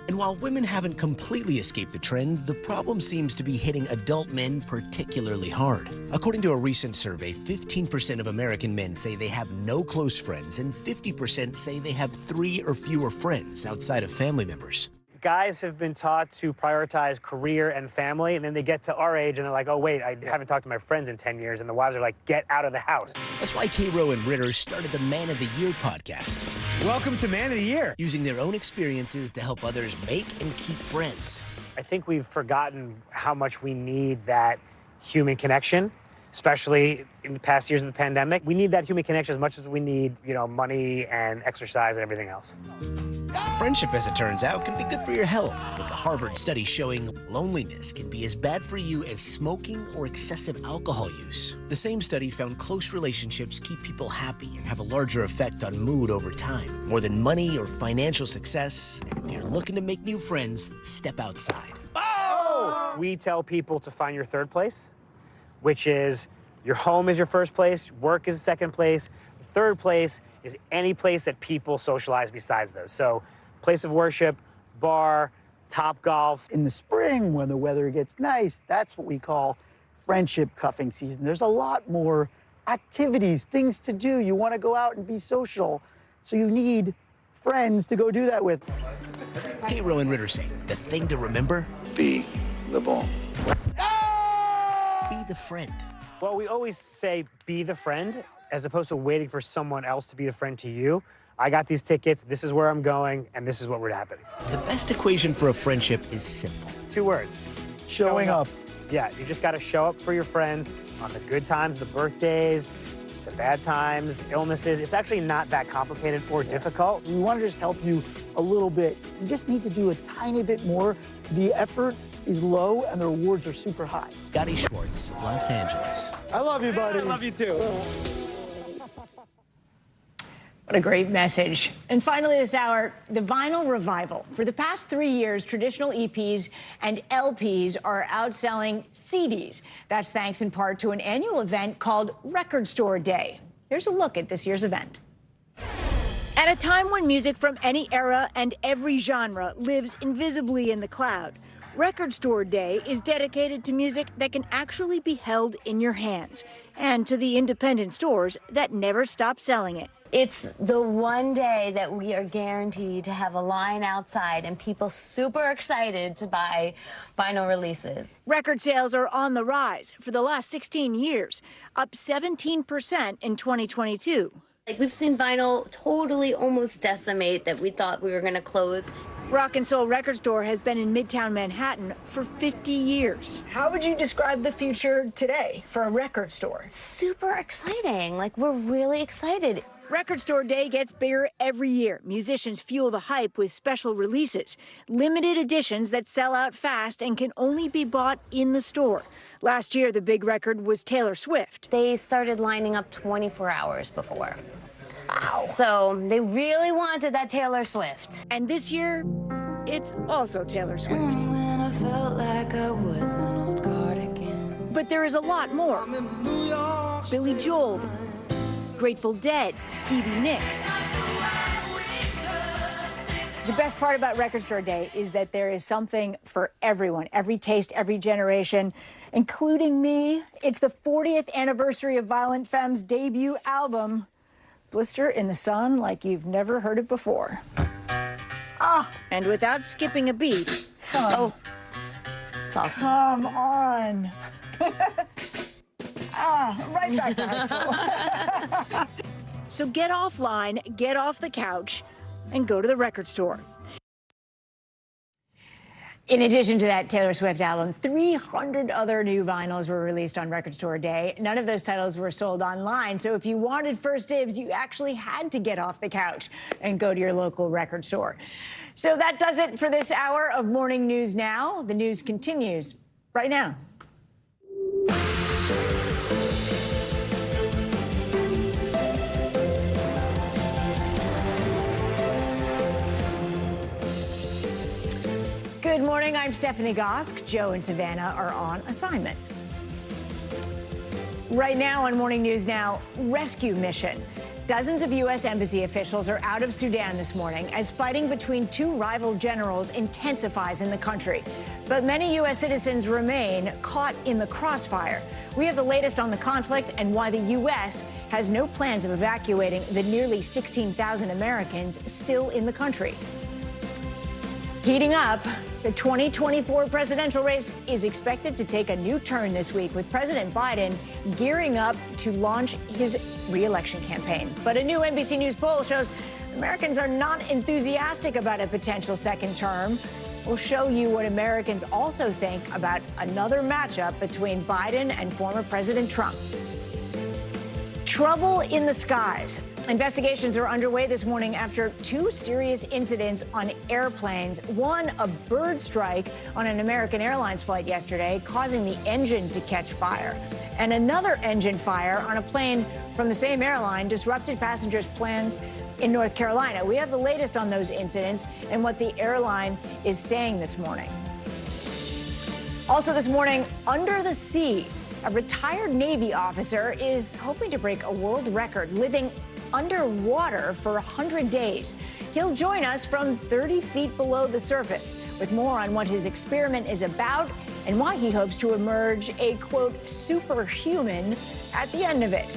And while women haven't completely escaped the trend, the problem seems to be hitting adult men particularly hard. According to a recent survey, 15% of American men say they have no close friends, and 50% say they have 3 or fewer friends outside of family members. Guys have been taught to prioritize career and family, and then they get to our age and they're like, oh, wait, I haven't talked to my friends in 10 years. And the wives are like, get out of the house. That's why Cairo and Ritter started the Man of the Year podcast. Welcome to Man of the Year. Using their own experiences to help others make and keep friends. I think we've forgotten how much we need that human connection, especially in the past years of the pandemic. We need that human connection as much as we need, money and exercise and everything else. Friendship, as it turns out, can be good for your health, with a Harvard study showing loneliness can be as bad for you as smoking or excessive alcohol use. The same study found close relationships keep people happy and have a larger effect on mood over time, more than money or financial success. And if you're looking to make new friends, step outside. Oh! We tell people to find your third place, which is your home is your first place, work is second place, third place is any place that people socialize besides those. So place of worship, bar, Topgolf. In the spring, when the weather gets nice, that's what we call friendship cuffing season. There's a lot more activities, things to do. You want to go out and be social, so you need friends to go do that with. Cairo and Ritter say the thing to remember: be the ball. Be the friend. Well, we always say be the friend, as opposed to waiting for someone else to be the friend to you. I got these tickets, this is where I'm going, and this is what we're happening. The best equation for a friendship is simple. 2 words. Showing up. Yeah, you just gotta show up for your friends on the good times, the birthdays, the bad times, the illnesses. It's actually not that complicated or difficult. We want to just help you a little bit. You just need to do a tiny bit more. The effort is low and the rewards are super high. Gadi Schwartz, Los Angeles. I love you, buddy. I love you too. What a great message. And finally this hour, the vinyl revival. For the past 3 years, traditional EPs and LPs are outselling CDs. That's thanks in part to an annual event called Record Store Day. Here's a look at this year's event. At a time when music from any era and every genre lives invisibly in the cloud, Record Store Day is dedicated to music that can actually be held in your hands, and to the independent stores that never stop selling it. It's the one day that we are guaranteed to have a line outside and people super excited to buy vinyl releases. Record sales are on the rise for the last 16 years, up 17% in 2022. Like, we've seen vinyl totally almost decimate that we thought we were going to close. Rock and Soul Record Store has been in Midtown Manhattan for 50 years. How would you describe the future today for a record store? Super exciting. Like, we're really excited. Record Store Day gets bigger every year. Musicians fuel the hype with special releases, limited editions that sell out fast and can only be bought in the store. Last year, the big record was Taylor Swift. They started lining up 24 hours before. Wow. So they really wanted that Taylor Swift. And this year, it's also Taylor Swift. When I felt like I was an old cardigan. But there is a lot more. Billy Joel, Grateful Dead, Stevie Nicks. The best part about Record Store Day is that there is something for everyone, every taste, every generation, including me. It's the 40th anniversary of Violent Femme's debut album, Blister in the Sun Like You've Never Heard It Before. And without skipping a beat, come on. Right back to high school. So get offline, get off the couch, and go to the record store. In addition to that Taylor Swift album, 300 other new vinyls were released on Record Store Day. None of those titles were sold online, so if you wanted first dibs, you actually had to get off the couch and go to your local record store. So that does it for this hour of Morning News Now. The news continues right now. Good morning, I'm Stephanie Gosk. Joe and Savannah are on assignment. Right now on Morning News Now, rescue mission. Dozens of U.S. Embassy officials are out of Sudan this morning as fighting between two rival generals intensifies in the country. But many U.S. citizens remain caught in the crossfire. We have the latest on the conflict and why the U.S. has no plans of evacuating the nearly 16,000 Americans still in the country. Heating up, the 2024 presidential race is expected to take a new turn this week, with President Biden gearing up to launch his re-election campaign. But a new NBC News poll shows Americans are not enthusiastic about a potential second term. We'll show you what Americans also think about another matchup between Biden and former President Trump. Trouble in the skies. Investigations are underway this morning after two serious incidents on airplanes. One, a bird strike on an American Airlines flight yesterday, causing the engine to catch fire. And another engine fire on a plane from the same airline disrupted passengers' plans in North Carolina. We have the latest on those incidents and what the airline is saying this morning. Also this morning, under the sea, a retired Navy officer is hoping to break a world record living underwater for 100 days. He'll join us from 30 feet below the surface with more on what his experiment is about and why he hopes to emerge a, quote, superhuman at the end of it.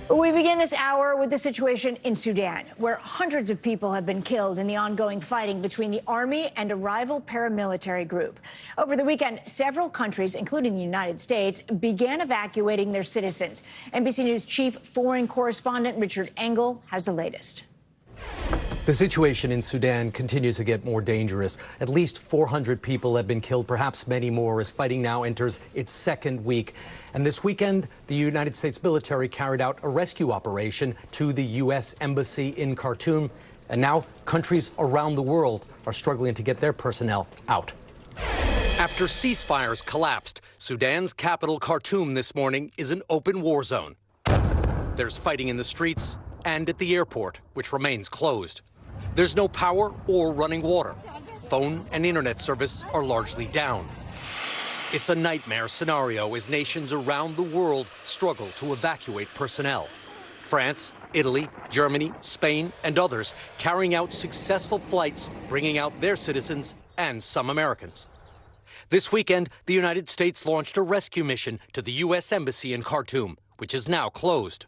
We begin this hour with the situation in Sudan, where hundreds of people have been killed in the ongoing fighting between the army and a rival paramilitary group. Over the weekend, several countries, including the United States, began evacuating their citizens. NBC News chief foreign correspondent Richard Engel has the latest. The situation in Sudan continues to get more dangerous. At least 400 people have been killed, perhaps many more, as fighting now enters its second week. And this weekend, the United States military carried out a rescue operation to the U.S. Embassy in Khartoum. And now countries around the world are struggling to get their personnel out. After ceasefires collapsed, Sudan's capital, Khartoum, this morning is an open war zone. There's fighting in the streets and at the airport, which remains closed. There's no power or running water. Phone and internet service are largely down. It's a nightmare scenario as nations around the world struggle to evacuate personnel. France, Italy, Germany, Spain, and others carrying out successful flights, bringing out their citizens and some Americans. This weekend, the United States launched a rescue mission to the U.S. Embassy in Khartoum, which is now closed.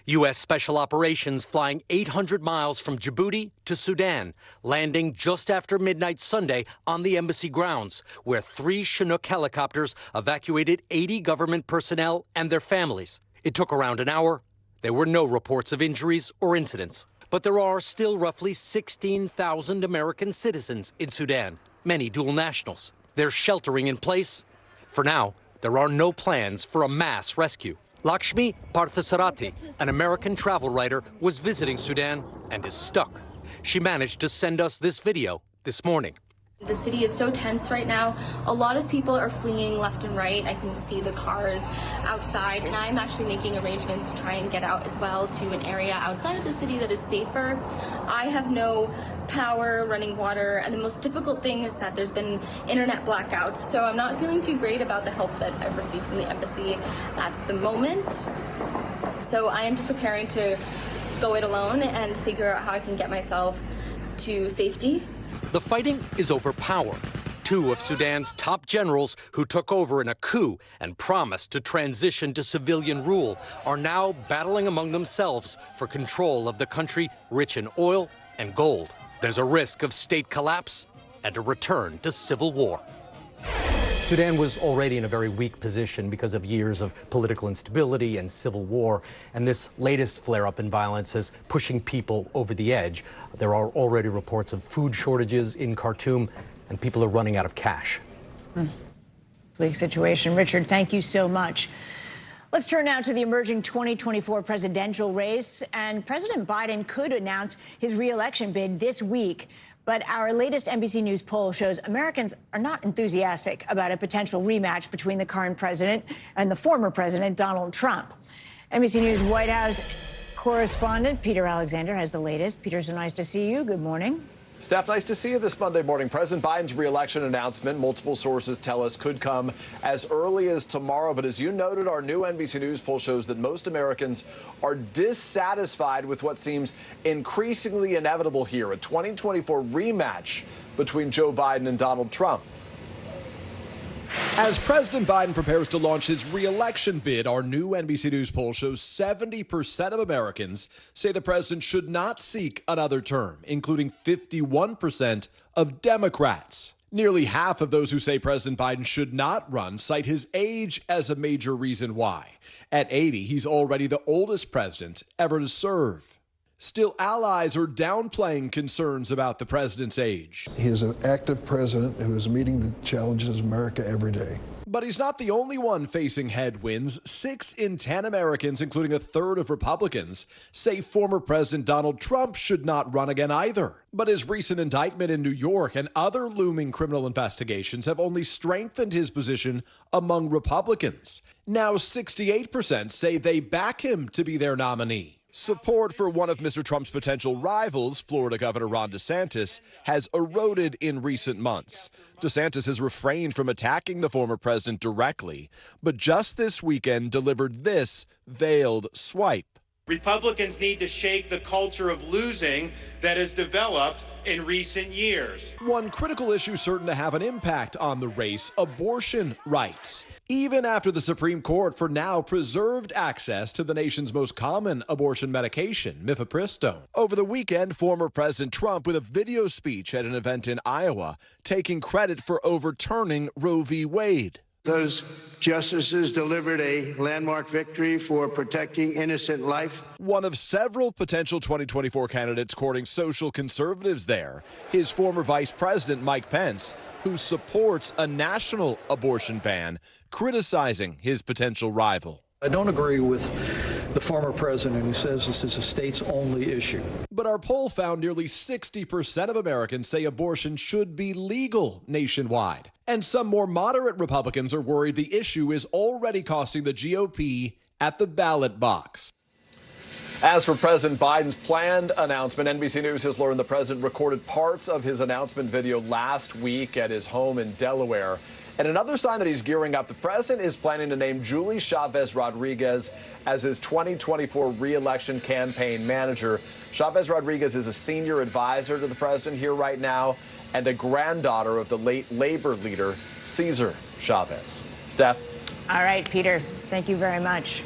U.S. Special Operations flying 800 miles from Djibouti to Sudan, landing just after midnight Sunday on the embassy grounds, where 3 Chinook helicopters evacuated 80 government personnel and their families It took around an hour. There were no reports of injuries or incidents. But there are still roughly 16,000 American citizens in Sudan, many dual nationals. They're sheltering in place. For now, there are no plans for a mass rescue. Lakshmi Parthasarati, an American travel writer, was visiting Sudan and is stuck. She managed to send us this video this morning. The city is so tense right now. A lot of people are fleeing left and right. I can see the cars outside, and I'm actually making arrangements to try and get out as well to an area outside of the city that is safer. I have no power, running water, and the most difficult thing is that there's been internet blackouts. So I'm not feeling too great about the help that I've received from the embassy at the moment. So I am just preparing to go it alone and figure out how I can get myself to safety. The fighting is over power. Two of Sudan's top generals who took over in a coup and promised to transition to civilian rule are now battling among themselves for control of the country rich in oil and gold. There's a risk of state collapse and a return to civil war. Sudan was already in a very weak position because of years of political instability and civil war, and this latest flare-up in violence is pushing people over the edge. There are already reports of food shortages in Khartoum, and people are running out of cash. Bleak situation. Richard, thank you so much. Let's turn now to the emerging 2024 presidential race, and President Biden could announce his re-election bid this week. But our latest NBC News poll shows Americans are not enthusiastic about a potential rematch between the current president and the former president, Donald Trump. NBC News White House correspondent Peter Alexander has the latest. Peter, so nice to see you. Good morning. Steph, nice to see you this Monday morning. President Biden's re-election announcement, multiple sources tell us, could come as early as tomorrow. But as you noted, our new NBC News poll shows that most Americans are dissatisfied with what seems increasingly inevitable here, a 2024 rematch between Joe Biden and Donald Trump. As President Biden prepares to launch his re-election bid, our new NBC News poll shows 70% of Americans say the president should not seek another term, including 51% of Democrats. Nearly half of those who say President Biden should not run cite his age as a major reason why. At 80, he's already the oldest president ever to serve. Still, allies are downplaying concerns about the president's age. He is an active president who is meeting the challenges of America every day. But he's not the only one facing headwinds. 6 in 10 Americans, including a third of Republicans, say former President Donald Trump should not run again either. But his recent indictment in New York and other looming criminal investigations have only strengthened his position among Republicans. Now 68% say they back him to be their nominee. Support for one of Mr. Trump's potential rivals, Florida Governor Ron DeSantis, has eroded in recent months. DeSantis has refrained from attacking the former president directly, but just this weekend delivered this veiled swipe. Republicans need to shake the culture of losing that has developed in recent years. One critical issue certain to have an impact on the race, abortion rights. Even after the Supreme Court for now preserved access to the nation's most common abortion medication, mifepristone. Over the weekend, former President Trump with a video speech at an event in Iowa, taking credit for overturning Roe v. Wade. Those justices delivered a landmark victory for protecting innocent life. One of several potential 2024 candidates courting social conservatives there, his former Vice President Mike Pence, who supports a national abortion ban, criticizing his potential rival. I don't agree with the former president who says this is a states-only issue. But our poll found nearly 60% of Americans say abortion should be legal nationwide. And some more moderate Republicans are worried the issue is already costing the GOP at the ballot box. As for President Biden's planned announcement, NBC News has learned the president recorded parts of his announcement video last week at his home in Delaware. And another sign that he's gearing up, the president is planning to name Julie Chavez Rodriguez as his 2024 re-election campaign manager. Chavez Rodriguez is a senior advisor to the president here right now and a granddaughter of the late labor leader, Cesar Chavez. Steph? All right, Peter, thank you very much.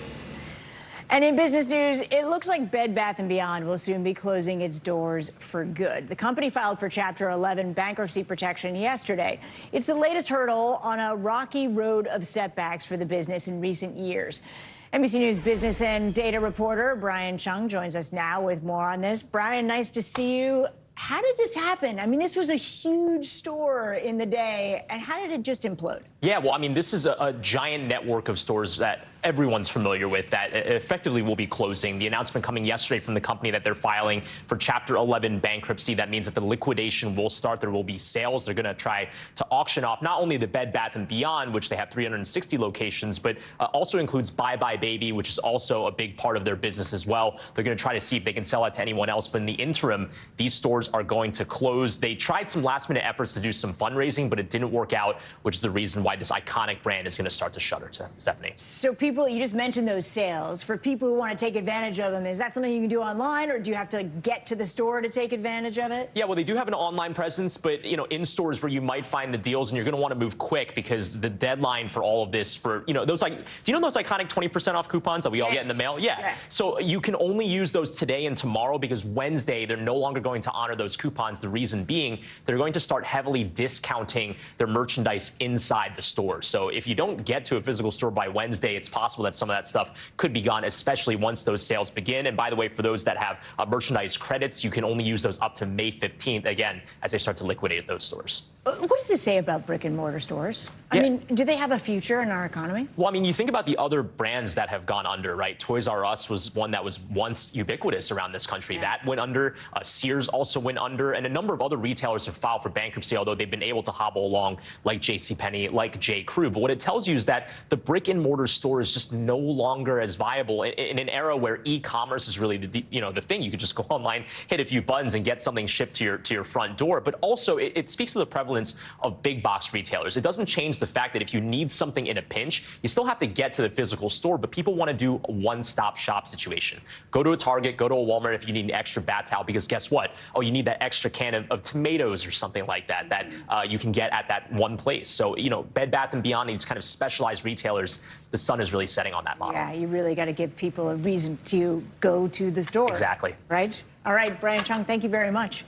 And in business news, it looks like Bed Bath & Beyond will soon be closing its doors for good. The company filed for Chapter 11 bankruptcy protection yesterday. It's the latest hurdle on a rocky road of setbacks for the business in recent years. NBC News business and data reporter Brian Chung joins us now with more on this. Brian, nice to see you. How did this happen? I mean, this was a huge store in the day, and how did it just implode? Yeah, well, I mean, this is a giant network of stores that everyone's familiar with that effectively will be closing. The announcement coming yesterday from the company that they're filing for Chapter 11 bankruptcy. That means that the liquidation will start. There will be sales. They're going to try to auction off not only the Bed Bath & Beyond, which they have 360 locations, but also includes Bye Bye Baby, which is also a big part of their business as well. They're going to try to see if they can sell it to anyone else. But in the interim, these stores are going to close. They tried some last-minute efforts to do some fundraising, but it didn't work out, which is the reason why this iconic brand is going to start to shutter, to Stephanie. So you just mentioned those sales. For people who want to take advantage of them, is that something you can do online, or do you have to get to the store to take advantage of it? Yeah, well, they do have an online presence, but, you know, in stores where you might find the deals, and you're going to want to move quick because the deadline for all of this for, you know, those, like, do you know those iconic 20% off coupons that we all get in the mail? Yeah. So you can only use those today and tomorrow because Wednesday they're no longer going to honor those coupons. The reason being they're going to start heavily discounting their merchandise inside the store. So if you don't get to a physical store by Wednesday, it's possible that some of that stuff could be gone, especially once those sales begin. And by the way, for those that have merchandise credits, you can only use those up to May 15th, again, as they start to liquidate those stores. What does it say about brick and mortar stores? I mean, do they have a future in our economy? Well, I mean, you think about the other brands that have gone under, right? Toys R Us was one that was once ubiquitous around this country. That went under. Sears also went under. And a number of other retailers have filed for bankruptcy, although they've been able to hobble along, like JCPenney, like J. Crew. But what it tells you is that the brick and mortar store is just no longer as viable in an era where e-commerce is really the thing. You could just go online, hit a few buttons, and get something shipped to your front door. But also, it speaks to the prevalence of big box retailers. It doesn't change the fact that if you need something in a pinch, you still have to get to the physical store, but people want to do a one-stop shop situation. Go to a Target, go to a Walmart if you need an extra bath towel, because guess what? Oh, you need that extra can of tomatoes or something like that you can get at that one place. So, you know, Bed Bath & Beyond, these kind of specialized retailers, the sun is really setting on that model. Yeah, you really got to give people a reason to go to the store. Exactly. Right? All right, Brian Chung, thank you very much.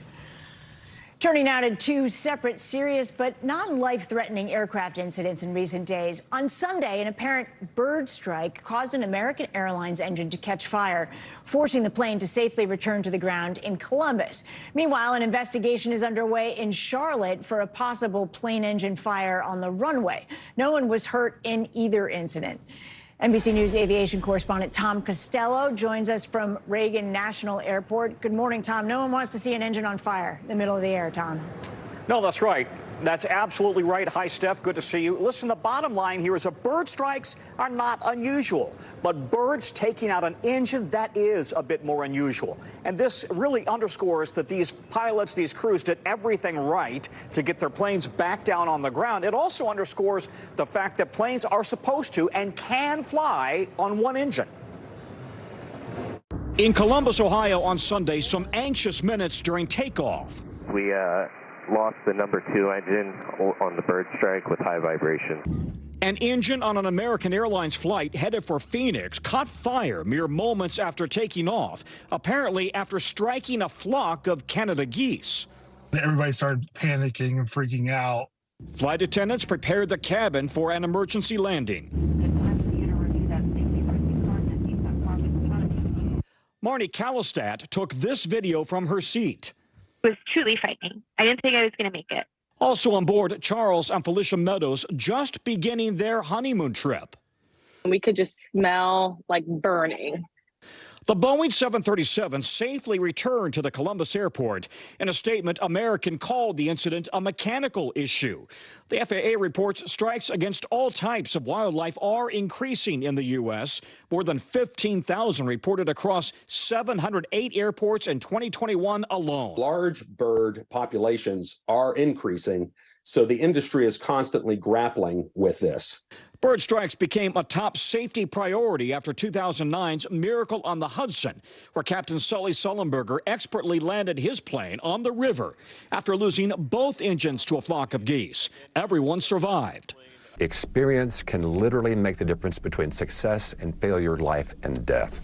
Turning now to two separate serious but non-life-threatening aircraft incidents in recent days. On Sunday, an apparent bird strike caused an American Airlines engine to catch fire, forcing the plane to safely return to the ground in Columbus. Meanwhile, an investigation is underway in Charlotte for a possible plane engine fire on the runway. No one was hurt in either incident. NBC News aviation correspondent Tom Costello joins us from Reagan National Airport. Good morning, Tom. No one wants to see an engine on fire in the middle of the air, Tom. No, that's right. That's absolutely right. Hi, Steph. Good to see you. Listen, the bottom line here is that bird strikes are not unusual, but birds taking out an engine, that is a bit more unusual. And this really underscores that these pilots, these crews did everything right to get their planes back down on the ground. It also underscores the fact that planes are supposed to and can fly on one engine. In Columbus, Ohio on Sunday, some anxious minutes during takeoff. We lost the number 2 engine on the bird strike with high vibration. An engine on an American Airlines flight headed for Phoenix caught fire mere moments after taking off, apparently after striking a flock of Canada geese. Everybody started panicking and freaking out. Flight attendants prepared the cabin for an emergency landing. Marnie Kallistat took this video from her seat. It was truly frightening. I didn't think I was going to make it. Also on board, Charles and Felicia Meadows just beginning their honeymoon trip. We could just smell like burning. The Boeing 737 safely returned to the Columbus airport. In a statement, American called the incident a mechanical issue. The FAA reports strikes against all types of wildlife are increasing in the U.S. More than 15,000 reported across 708 airports in 2021 alone. Large bird populations are increasing, so the industry is constantly grappling with this. Bird strikes became a top safety priority after 2009's Miracle on the Hudson, where Captain Sully Sullenberger expertly landed his plane on the river after losing both engines to a flock of geese. Everyone survived. Experience can literally make the difference between success and failure, life and death.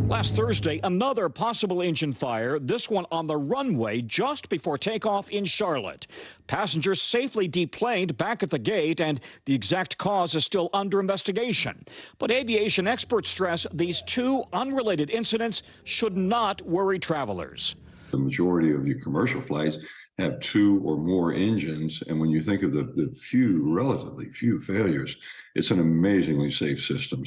Last Thursday, another possible engine fire, this one on the runway just before takeoff in Charlotte. Passengers safely deplaned back at the gate, and the exact cause is still under investigation. But aviation experts stress these two unrelated incidents should not worry travelers. The majority of your commercial flights have two or more engines, and when you think of the relatively few failures, it's an amazingly safe system.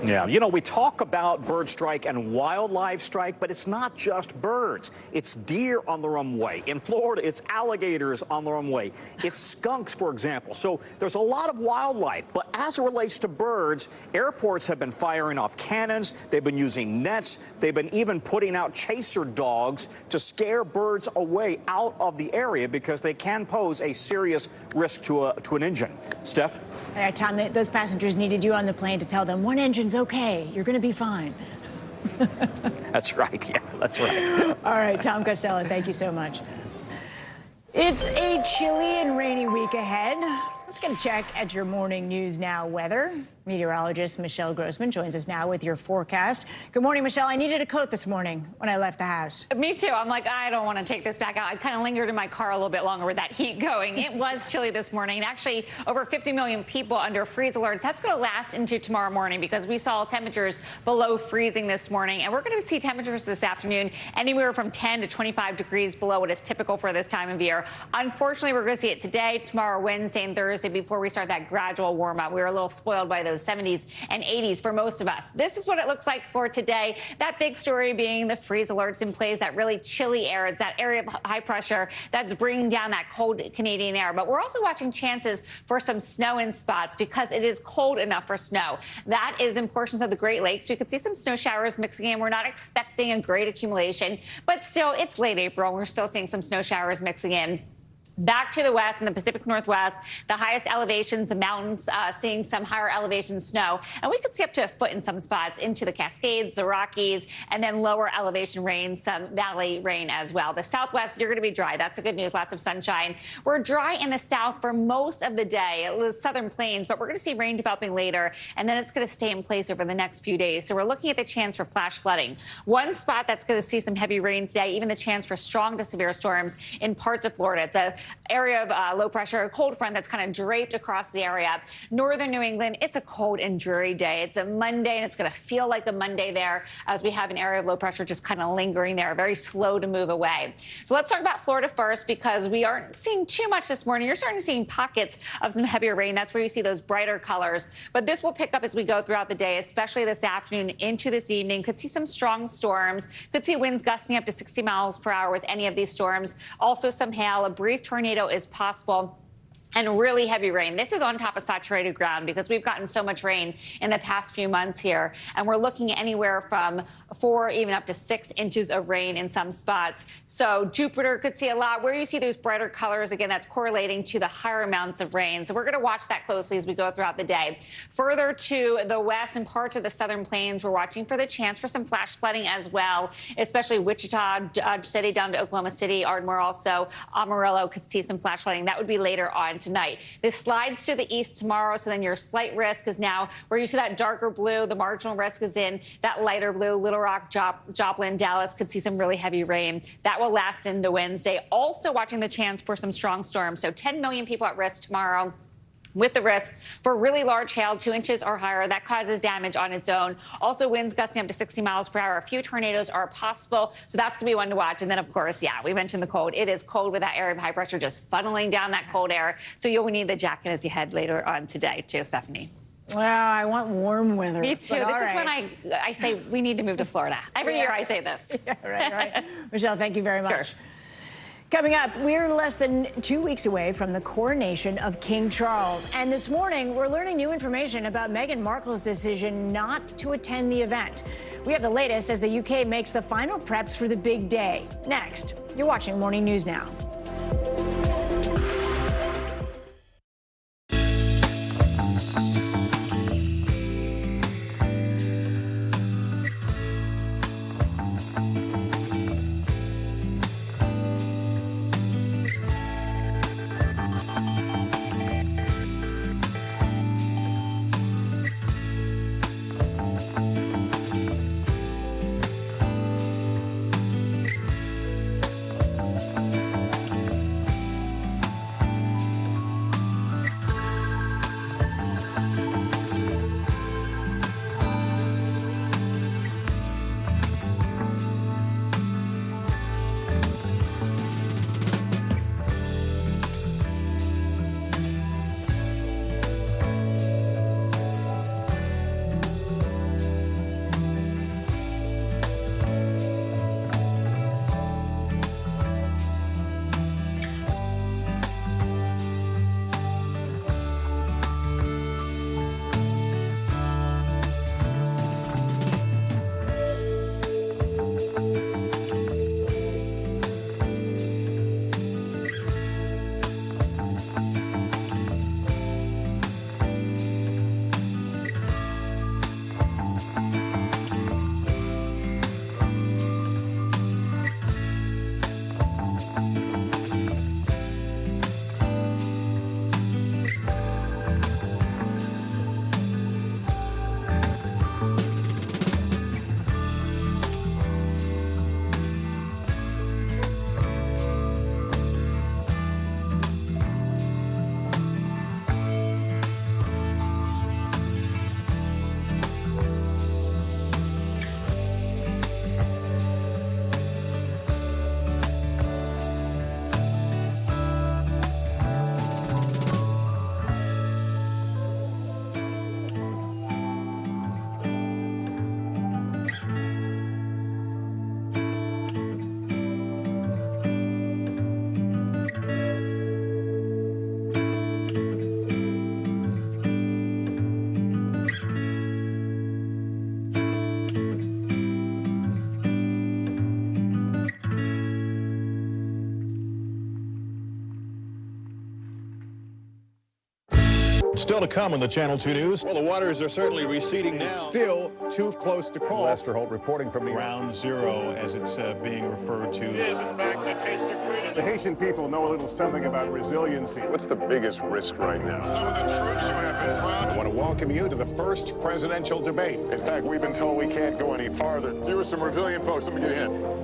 Yeah, you know, we talk about bird strike and wildlife strike, but it's not just birds. It's deer on the runway. In Florida, it's alligators on the runway. It's skunks, for example. So there's a lot of wildlife. But as it relates to birds, airports have been firing off cannons. They've been using nets. They've been even putting out chaser dogs to scare birds away out of the area because they can pose a serious risk to an engine. Steph? All right, Tom, those passengers needed you on the plane to tell them one engine's okay. You're going to be fine. That's right. Yeah, that's right. All right, Tom Costello, thank you so much. It's a chilly and rainy week ahead. Let's get a check at your morning News Now weather. Meteorologist Michelle Grossman joins us now with your forecast. Good morning, Michelle. I needed a coat this morning when I left the house. Me too. I'm like, I don't want to take this back out. I kind of lingered in my car a little bit longer with that heat going. It was chilly this morning. Actually, over 50 million people under freeze alerts. That's going to last into tomorrow morning because we saw temperatures below freezing this morning. And we're going to see temperatures this afternoon anywhere from 10 to 25 degrees below what is typical for this time of year. Unfortunately, we're going to see it today, tomorrow, Wednesday, and Thursday before we start that gradual warm up. We were a little spoiled by those 70s and 80s for most of us. This is what it looks like for today. That big story being the freeze alerts in place, that really chilly air. It's that area of high pressure that's bringing down that cold Canadian air. But we're also watching chances for some snow in spots because it is cold enough for snow. That is in portions of the Great Lakes. We could see some snow showers mixing in. We're not expecting a great accumulation, but still, it's late April. We're still seeing some snow showers mixing in. Back to the west and the Pacific Northwest, the highest elevations, the mountains, seeing some higher elevation snow. And we could see up to a foot in some spots into the Cascades, the Rockies, and then lower elevation rain, some valley rain as well. The Southwest, you're going to be dry. That's a good news. Lots of sunshine. We're dry in the south for most of the day, the southern plains, but we're going to see rain developing later, and then it's going to stay in place over the next few days. So we're looking at the chance for flash flooding. One spot that's going to see some heavy rain today, even the chance for strong to severe storms in parts of Florida. It's a area of low pressure, a cold front that's kind of draped across the area. Northern New England, it's a cold and dreary day. It's a Monday, and it's going to feel like a Monday there as we have an area of low pressure just kind of lingering there, very slow to move away. So let's talk about Florida first because we aren't seeing too much this morning. You're starting to see pockets of some heavier rain. That's where you see those brighter colors. But this will pick up as we go throughout the day, especially this afternoon into this evening. Could see some strong storms. Could see winds gusting up to 60 miles per hour with any of these storms. Also some hail. A brief tornado is possible. And really heavy rain. This is on top of saturated ground because we've gotten so much rain in the past few months here. And we're looking anywhere from 4 even up to 6 inches of rain in some spots. So Jupiter could see a lot. Where you see those brighter colors, again, that's correlating to the higher amounts of rain. So we're going to watch that closely as we go throughout the day. Further to the west and parts of the southern plains, we're watching for the chance for some flash flooding as well, especially Wichita, Dodge City down to Oklahoma City, Ardmore also. Amarillo could see some flash flooding. That would be later on tonight. This slides to the east tomorrow, so then your slight risk is now where you see that darker blue. The marginal risk is in that lighter blue. Little Rock, Joplin, Dallas could see some really heavy rain. That will last into Wednesday. Also watching the chance for some strong storms. So 10 million people at risk tomorrow, with the risk for really large hail, 2 inches or higher. That causes damage on its own. Also, winds gusting up to 60 miles per hour. A few tornadoes are possible, so that's going to be one to watch. And then, of course, yeah, we mentioned the cold. It is cold with that area of high pressure just funneling down that cold air. So you'll need the jacket as you head later on today, too, Stephanie. Well, I want warm weather. Me too. This is when I say we need to move to Florida. Every year I say this. Yeah, right. Michelle, thank you very much. Sure. Coming up, we're less than 2 weeks away from the coronation of King Charles. And this morning, we're learning new information about Meghan Markle's decision not to attend the event. We have the latest as the UK makes the final preps for the big day. Next, you're watching Morning News Now. Still to come on the Channel 2 News. Well, the waters are certainly receding now. Still too close to call. Lester Holt reporting from Ground Zero, as it's being referred to. It is, in fact, the taste of freedom. The Haitian people know a little something about resiliency. What's the biggest risk right now? Some of the troops who have been proud. I want to welcome you to the first presidential debate. In fact, we've been told we can't go any farther. You were some resilient folks. Let me get a hint.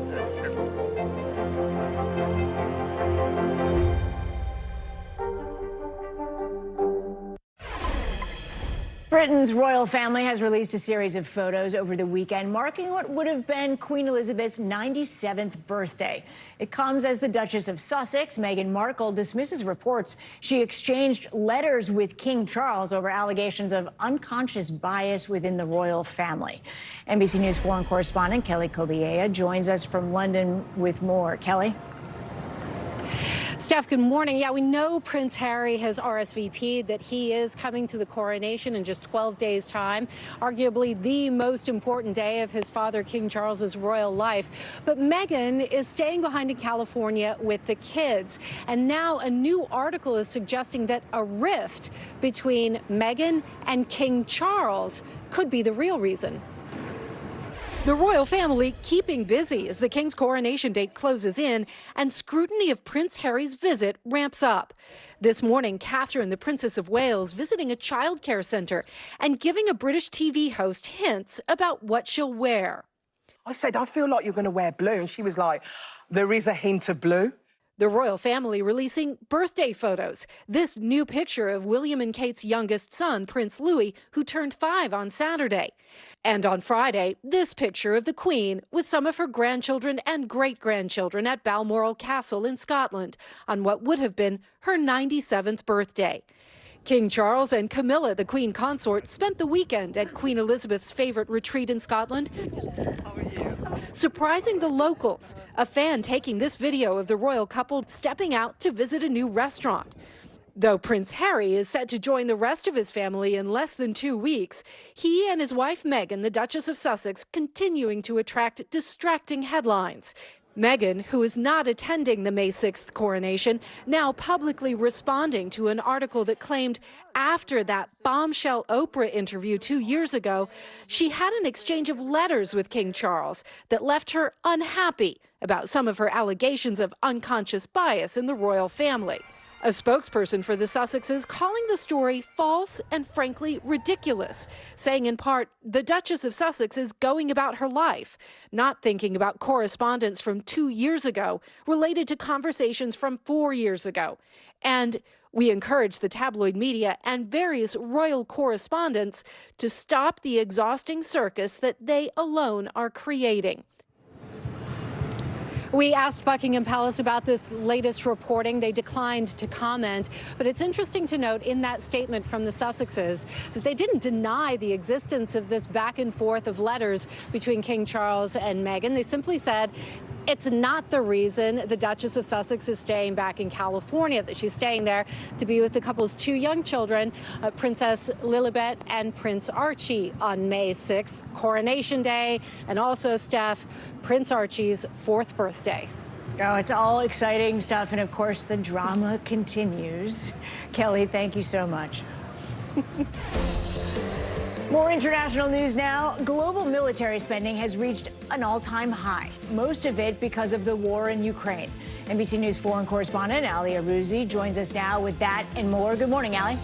Britain's royal family has released a series of photos over the weekend marking what would have been Queen Elizabeth's 97th birthday. It comes as the Duchess of Sussex, Meghan Markle, dismisses reports she exchanged letters with King Charles over allegations of unconscious bias within the royal family. NBC News foreign correspondent Kelly Kobiea joins us from London with more. Kelly? Steph, good morning. Yeah, we know Prince Harry has RSVP'd that he is coming to the coronation in just 12 days' time, arguably the most important day of his father, King Charles's royal life. But Meghan is staying behind in California with the kids. And now a new article is suggesting that a rift between Meghan and King Charles could be the real reason. The royal family keeping busy as the king's coronation date closes in and scrutiny of Prince Harry's visit ramps up. This morning, Catherine, the Princess of Wales, visiting a childcare center and giving a British TV host hints about what she'll wear. I said, I feel like you're going to wear blue. And she was like, there is a hint of blue. The royal family releasing birthday photos. This new picture of William and Kate's youngest son, Prince Louis, who turned 5 on Saturday. And on Friday, this picture of the Queen with some of her grandchildren and great-grandchildren at Balmoral Castle in Scotland on what would have been her 97th birthday. King Charles and Camilla, the Queen consort, spent the weekend at Queen Elizabeth's favorite retreat in Scotland, surprising the locals. A fan taking this video of the royal couple stepping out to visit a new restaurant. Though Prince Harry is set to join the rest of his family in less than 2 weeks, he and his wife Meghan, the Duchess of Sussex, continuing to attract distracting headlines. Meghan, who is not attending the May 6th coronation, now publicly responding to an article that claimed after that bombshell Oprah interview 2 years ago, she had an exchange of letters with King Charles that left her unhappy about some of her allegations of unconscious bias in the royal family. A spokesperson for the Sussexes calling the story false and frankly ridiculous, saying in part, the Duchess of Sussex is going about her life, not thinking about correspondence from 2 years ago related to conversations from 4 years ago. And we encourage the tabloid media and various royal correspondents to stop the exhausting circus that they alone are creating. We asked Buckingham Palace about this latest reporting. They declined to comment. But it's interesting to note in that statement from the Sussexes that they didn't deny the existence of this back and forth of letters between King Charles and Meghan. They simply said it's not the reason the Duchess of Sussex is staying back in California, that she's staying there to be with the couple's 2 young children, Princess Lilibet and Prince Archie, on May 6th, Coronation Day, and also, Steph, Prince Archie's 4th birthday. Oh, it's all exciting stuff, and of course, the drama continues. Kelly, thank you so much. More international news now. Global military spending has reached an all-time high, most of it because of the war in Ukraine. NBC News foreign correspondent Ali Arouzi joins us now with that and more. Good morning, Ali.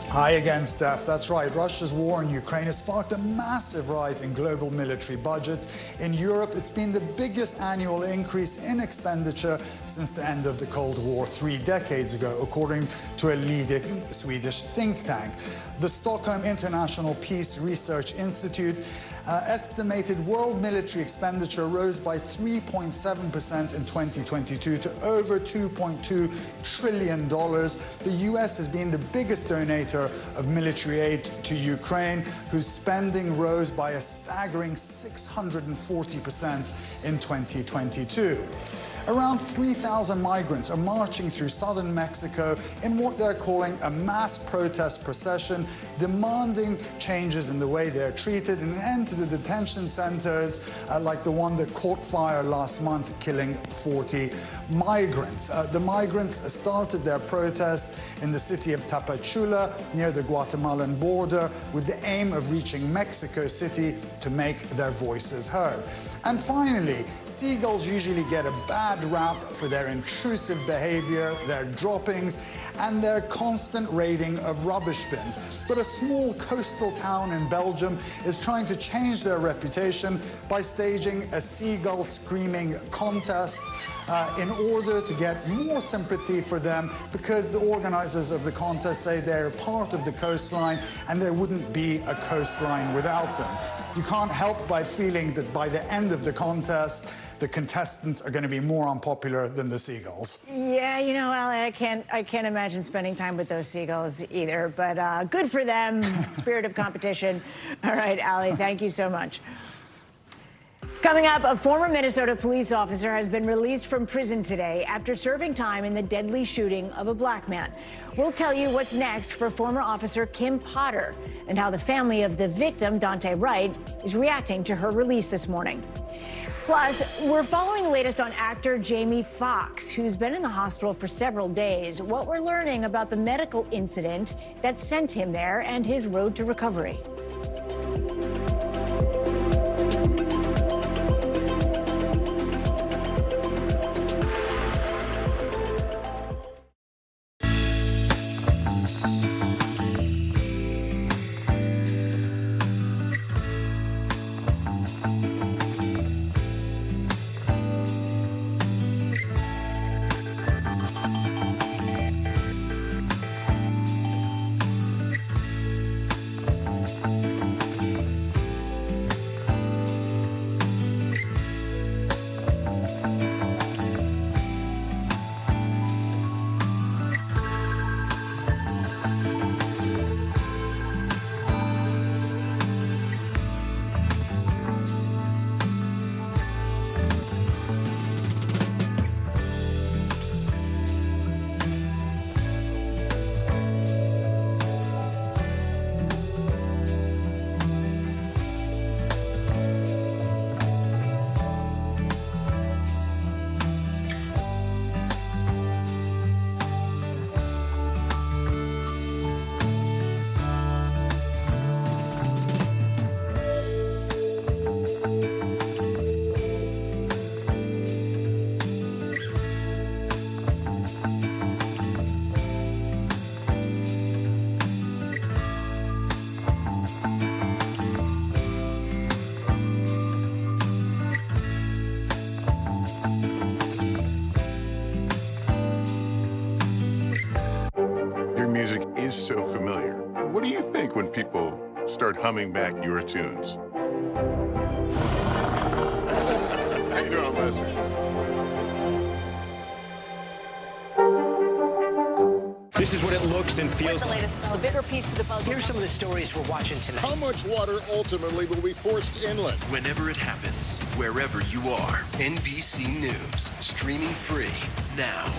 Hi again, Steph. That's right. Russia's war in Ukraine has sparked a massive rise in global military budgets. In Europe, it's been the biggest annual increase in expenditure since the end of the Cold War 3 decades ago, according to a leading Swedish think tank. The Stockholm International Peace Research Institute estimated world military expenditure rose by 3.7% in 2022 to over $2.2 trillion. The U.S. has been the biggest donator director of military aid to Ukraine, whose spending rose by a staggering 640% in 2022. Around 3,000 migrants are marching through southern Mexico in what they're calling a mass protest procession, demanding changes in the way they're treated and an end to the detention centers like the one that caught fire last month, killing 40 migrants. The migrants started their protest in the city of Tapachula near the Guatemalan border with the aim of reaching Mexico City to make their voices heard. And finally, seagulls usually get a bad rap for their intrusive behavior, their droppings, and their constant raiding of rubbish bins. But a small coastal town in Belgium is trying to change their reputation by staging a seagull screaming contest in order to get more sympathy for them, because the organizers of the contest say they're part of the coastline and there wouldn't be a coastline without them. You can't help by feeling that by the end of the contest, the contestants are going to be more unpopular than the seagulls. Yeah, you know, Ali, I can't imagine spending time with those seagulls either, but good for them. Spirit of competition. All right, Ali, thank you so much. Coming up, a former Minnesota police officer has been released from prison today after serving time in the deadly shooting of a black man. We'll tell you what's next for former officer Kim Potter and how the family of the victim, Dante Wright, is reacting to her release this morning. Plus, we're following the latest on actor Jamie Foxx, who's been in the hospital for several days. What we're learning about the medical incident that sent him there and his road to recovery. Music is so familiar. What do you think when people start humming back your tunes? How you doing, Lester? This is what it looks and feels. What's the latest? A bigger piece to the puzzle. Here's some of the stories we're watching tonight. How much water ultimately will be forced inland? Whenever it happens, wherever you are, NBC News, streaming free now.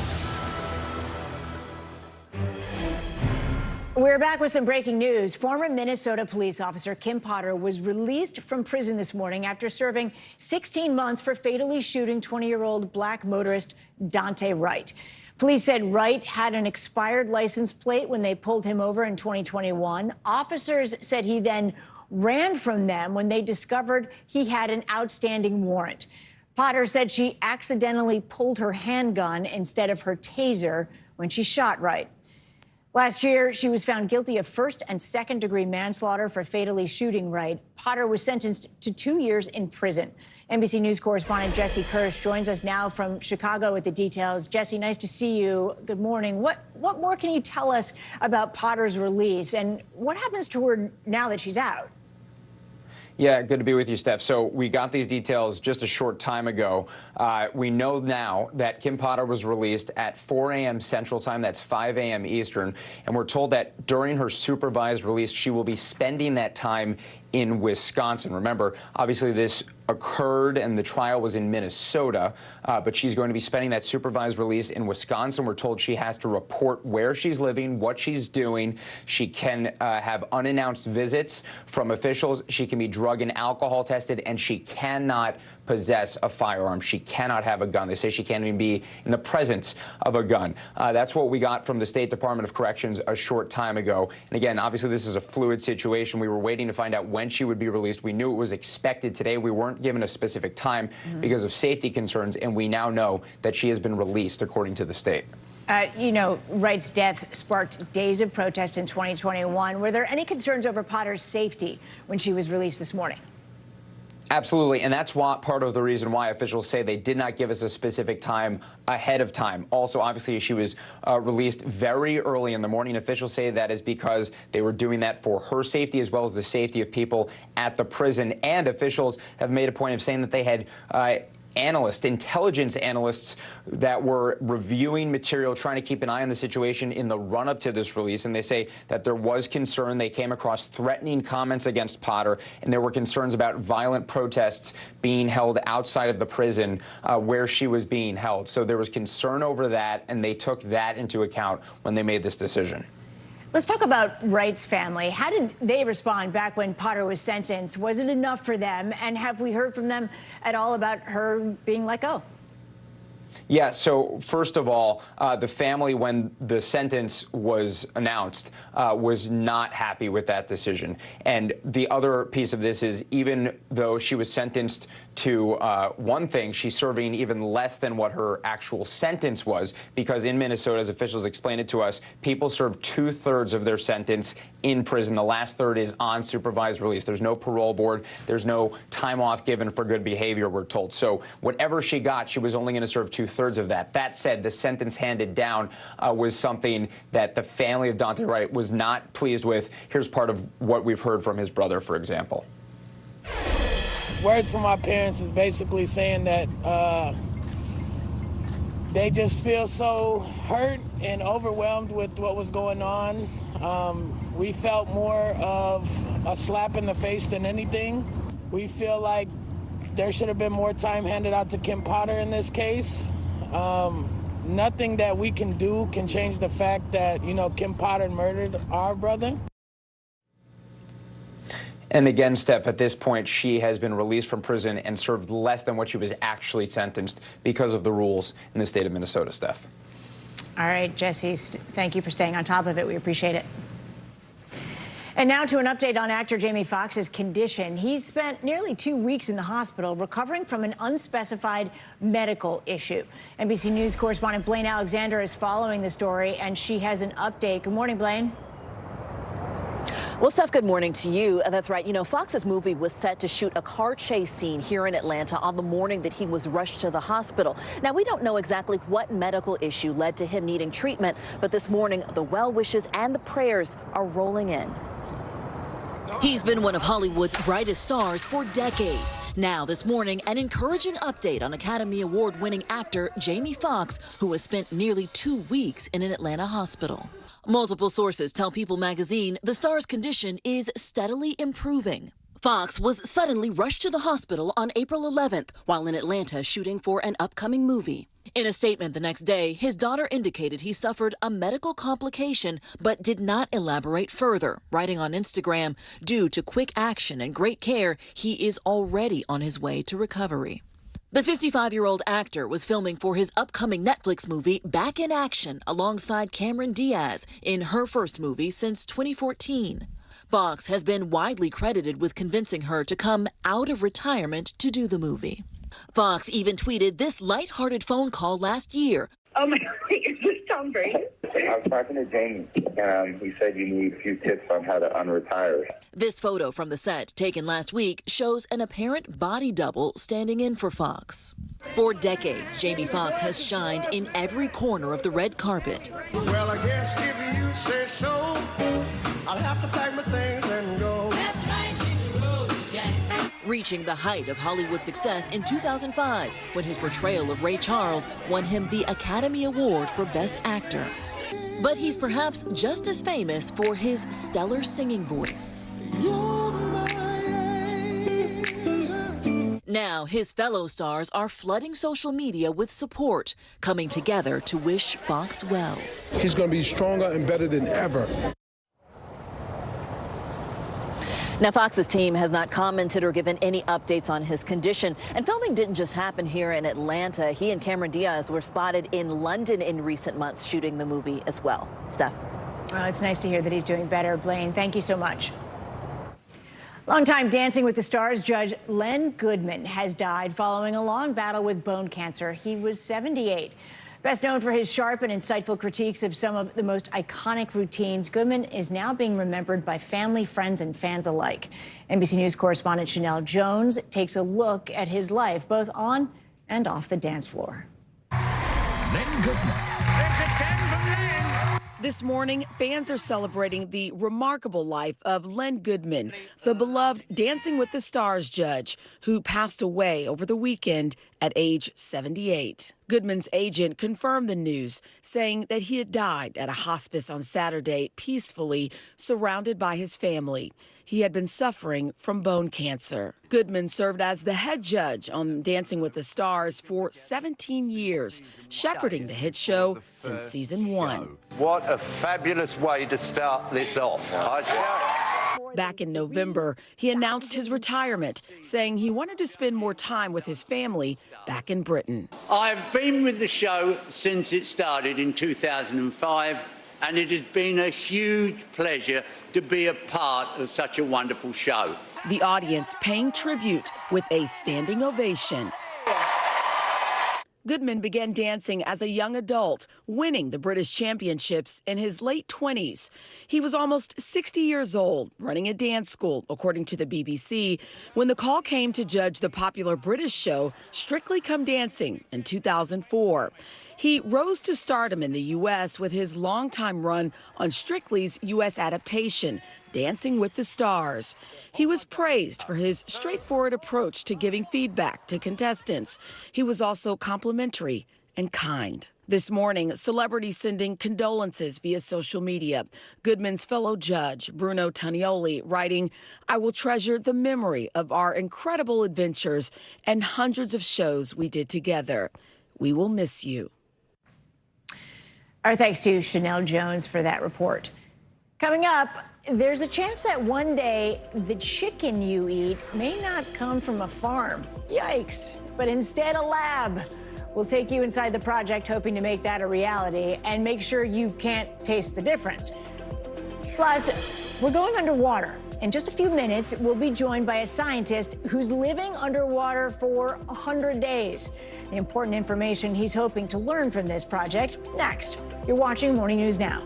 We're back with some breaking news. Former Minnesota police officer Kim Potter was released from prison this morning after serving 16 months for fatally shooting 20-year-old black motorist Dante Wright. Police said Wright had an expired license plate when they pulled him over in 2021. Officers said he then ran from them when they discovered he had an outstanding warrant. Potter said she accidentally pulled her handgun instead of her taser when she shot Wright. Last year, she was found guilty of first and second-degree manslaughter for fatally shooting Wright. Potter was sentenced to 2 years in prison. NBC News correspondent Jesse Kirsch joins us now from Chicago with the details. Jesse, nice to see you. Good morning. What more can you tell us about Potter's release, and what happens to her now that she's out? Yeah, good to be with you, Steph. So we got these details just a short time ago. We know now that Kim Potter was released at 4 a.m. Central Time. That's 5 a.m. Eastern. And we're told that during her supervised release, she will be spending that time in Wisconsin. Remember, obviously this occurred and the trial was in Minnesota, but she's going to be spending that supervised release in Wisconsin. We're told she has to report where she's living, what she's doing. She can have unannounced visits from officials. She can be drug and alcohol tested, and she cannot possess a firearm. She cannot have a gun. They say she can't even be in the presence of a gun. That's what we got from the State Department of Corrections a short time ago. And again, obviously this is a fluid situation. We were waiting to find out when she would be released. We knew it was expected today. We weren't given a specific time because of safety concerns, and we now know that she has been released according to the state. You know, Wright's death sparked days of protest in 2021. Were there any concerns over Potter's safety when she was released this morning? Absolutely, and that's part of the reason why officials say they did not give us a specific time ahead of time. Also, obviously, she was released very early in the morning. Officials say that is because they were doing that for her safety as well as the safety of people at the prison. And officials have made a point of saying that they had intelligence analysts that were reviewing material, trying to keep an eye on the situation in the run-up to this release. And they say that there was concern. They came across threatening comments against Potter, and there were concerns about violent protests being held outside of the prison where she was being held. So there was concern over that, and they took that into account when they made this decision. Let's talk about Wright's family. How did they respond back when Potter was sentenced? Was it enough for them? And have we heard from them at all about her being let go? Yeah, so first of all, the family, when the sentence was announced, was not happy with that decision. And the other piece of this is, even though she was sentenced to one thing, she's serving even less than what her actual sentence was, because in Minnesota, as officials explained it to us, people serve 2/3 of their sentence in prison. The last third is on supervised release. There's no parole board. There's no time off given for good behavior, we're told. So whatever she got, she was only going to serve 2/3 of that. That said, the sentence handed down was something that the family of Daunte Wright was not pleased with. Here's part of what we've heard from his brother, for example. Words from my parents is basically saying that they just feel so hurt and overwhelmed with what was going on. We felt more of a slap in the face than anything. We feel like there should have been more time handed out to Kim Potter in this case. Nothing that we can do can change the fact that, you know, Kim Potter murdered our brother. And again, Steph, at this point, she has been released from prison and served less than what she was actually sentenced because of the rules in the state of Minnesota, Steph. All right, Jesse, thank you for staying on top of it. We appreciate it. And now to an update on actor Jamie Foxx's condition. He's spent nearly 2 weeks in the hospital recovering from an unspecified medical issue. NBC News correspondent Blaine Alexander is following the story, and she has an update. Good morning, Blaine. Well, Steph, good morning to you. That's right. You know, Fox's movie was set to shoot a car chase scene here in Atlanta on the morning that he was rushed to the hospital. Now, we don't know exactly what medical issue led to him needing treatment, but this morning, the well wishes and the prayers are rolling in. He's been one of Hollywood's brightest stars for decades. Now, this morning, an encouraging update on Academy Award-winning actor Jamie Foxx, who has spent nearly 2 weeks in an Atlanta hospital. Multiple sources tell People magazine the star's condition is steadily improving. Foxx was suddenly rushed to the hospital on April 11th while in Atlanta shooting for an upcoming movie. In a statement the next day, his daughter indicated he suffered a medical complication but did not elaborate further, writing on Instagram, "Due to quick action and great care, he is already on his way to recovery." The 55-year-old actor was filming for his upcoming Netflix movie Back in Action alongside Cameron Diaz in her first movie since 2014. Foxx has been widely credited with convincing her to come out of retirement to do the movie. Foxx even tweeted this lighthearted phone call last year. Oh my God, is this Tom Brady? I was talking to Jamie, and he said you need a few tips on how to unretire. This photo from the set, taken last week, shows an apparent body double standing in for Foxx. For decades, Jamie Foxx has shined in every corner of the red carpet. Well, I guess if you say so, I'll have to pack my things and go. That's right, hit the road, Jack. reaching the height of Hollywood success in 2005 when his portrayal of Ray Charles won him the Academy Award for Best Actor. But he's perhaps just as famous for his stellar singing voice. Now, his fellow stars are flooding social media with support, coming together to wish Fox well. He's going to be stronger and better than ever. Now, Fox's team has not commented or given any updates on his condition. And filming didn't just happen here in Atlanta. He and Cameron Diaz were spotted in London in recent months shooting the movie as well. Steph. Well, it's nice to hear that he's doing better. Blaine, thank you so much. Longtime Dancing with the Stars judge Len Goodman has died following a long battle with bone cancer. He was 78. Best known for his sharp and insightful critiques of some of the most iconic routines, Goodman is now being remembered by family, friends, and fans alike. NBC News correspondent Chanel Jones takes a look at his life, both on and off the dance floor. Len Goodman. This morning, fans are celebrating the remarkable life of Len Goodman, the beloved Dancing with the Stars judge, who passed away over the weekend at age 78. Goodman's agent confirmed the news, saying that he had died at a hospice on Saturday, peacefully, surrounded by his family. He had been suffering from bone cancer. Goodman served as the head judge on Dancing with the Stars for 17 years, shepherding the hit show since season 1. What a fabulous way to start this off. Back in November, he announced his retirement, saying he wanted to spend more time with his family back in Britain. I've been with the show since it started in 2005. And it has been a huge pleasure to be a part of such a wonderful show. The audience paying tribute with a standing ovation. Goodman began dancing as a young adult, winning the British Championships in his late 20s. He was almost 60 years old, running a dance school, according to the BBC, when the call came to judge the popular British show Strictly Come Dancing in 2004. He rose to stardom in the U.S. with his longtime run on Strictly's U.S. adaptation, Dancing with the Stars. He was praised for his straightforward approach to giving feedback to contestants. He was also complimentary and kind. This morning, celebrities sending condolences via social media. Goodman's fellow judge, Bruno Tanioli, writing, "I will treasure the memory of our incredible adventures and hundreds of shows we did together. We will miss you." Our thanks to Chanel Jones for that report. Coming up, there's a chance that one day the chicken you eat may not come from a farm. Yikes. But instead a lab. We'll take you inside the project, hoping to make that a reality and make sure you can't taste the difference. Plus, we're going underwater. In just a few minutes, we'll be joined by a scientist who's living underwater for 100 days. The important information he's hoping to learn from this project next. You're watching Morning News Now.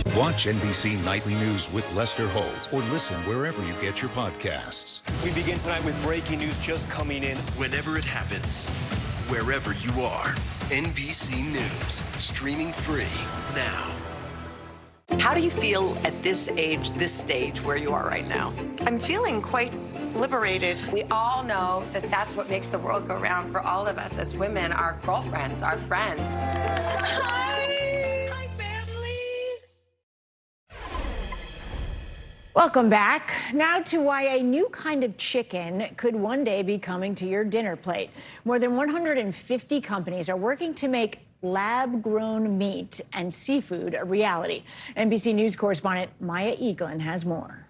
Watch NBC Nightly News with Lester Holt or listen wherever you get your podcasts. We begin tonight with breaking news just coming in. Whenever it happens, wherever you are, NBC News, streaming free now. How do you feel at this age, this stage, where you are right now? I'm feeling quite liberated. We all know that that's what makes the world go round for all of us as women, our girlfriends, our friends. Hi, family. Welcome back. Now to why a new kind of chicken could one day be coming to your dinner plate. More than 150 companies are working to make lab-grown meat and seafood a reality. NBC News correspondent Maya Eaglin has more.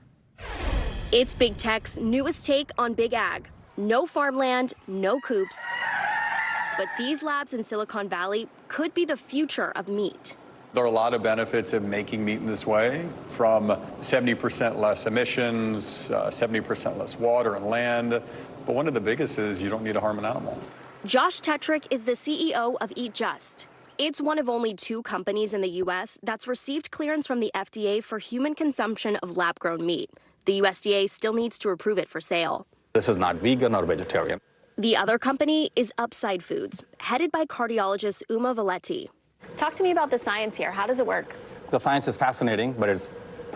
It's Big Tech's newest take on Big Ag. No farmland, no coops. But these labs in Silicon Valley could be the future of meat. There are a lot of benefits of making meat in this way, from 70% less emissions, 70% less water and land. But one of the biggest is you don't need to harm an animal. Josh Tetrick is the CEO of Eat Just. It's one of only 2 companies in the U.S. that's received clearance from the FDA for human consumption of lab-grown meat. The USDA still needs to approve it for sale. This is not vegan or vegetarian. The other company is Upside Foods, headed by cardiologist Uma Valetti. Talk to me about the science here. How does it work? The science is fascinating, but it's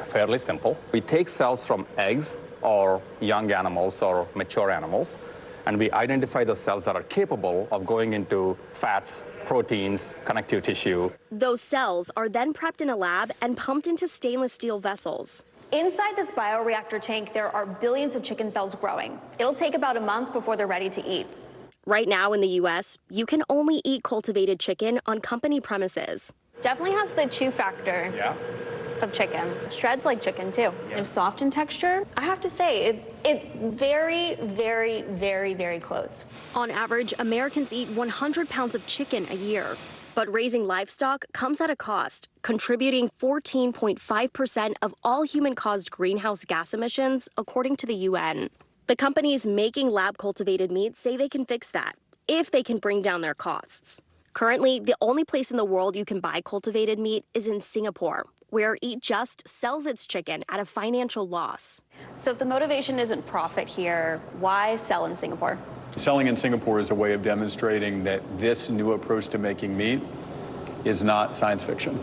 fairly simple. We take cells from eggs or young animals or mature animals, and we identify the cells that are capable of going into fats, proteins, connective tissue. Those cells are then prepped in a lab and pumped into stainless steel vessels. Inside this bioreactor tank, there are billions of chicken cells growing. It'll take about a month before they're ready to eat. Right now in the U.S., you can only eat cultivated chicken on company premises. Definitely has the chew factor of chicken. Shreds like chicken, too. Yeah. If soft in texture, I have to say, it's very, very, very, very close. On average, Americans eat 100 pounds of chicken a year. But raising livestock comes at a cost, contributing 14.5% of all human-caused greenhouse gas emissions, according to the UN. The companies making lab-cultivated meat say they can fix that, if they can bring down their costs. Currently, the only place in the world you can buy cultivated meat is in Singapore, where Eat Just sells its chicken at a financial loss. So if the motivation isn't profit here, why sell in Singapore? Selling in Singapore is a way of demonstrating that this new approach to making meat is not science fiction,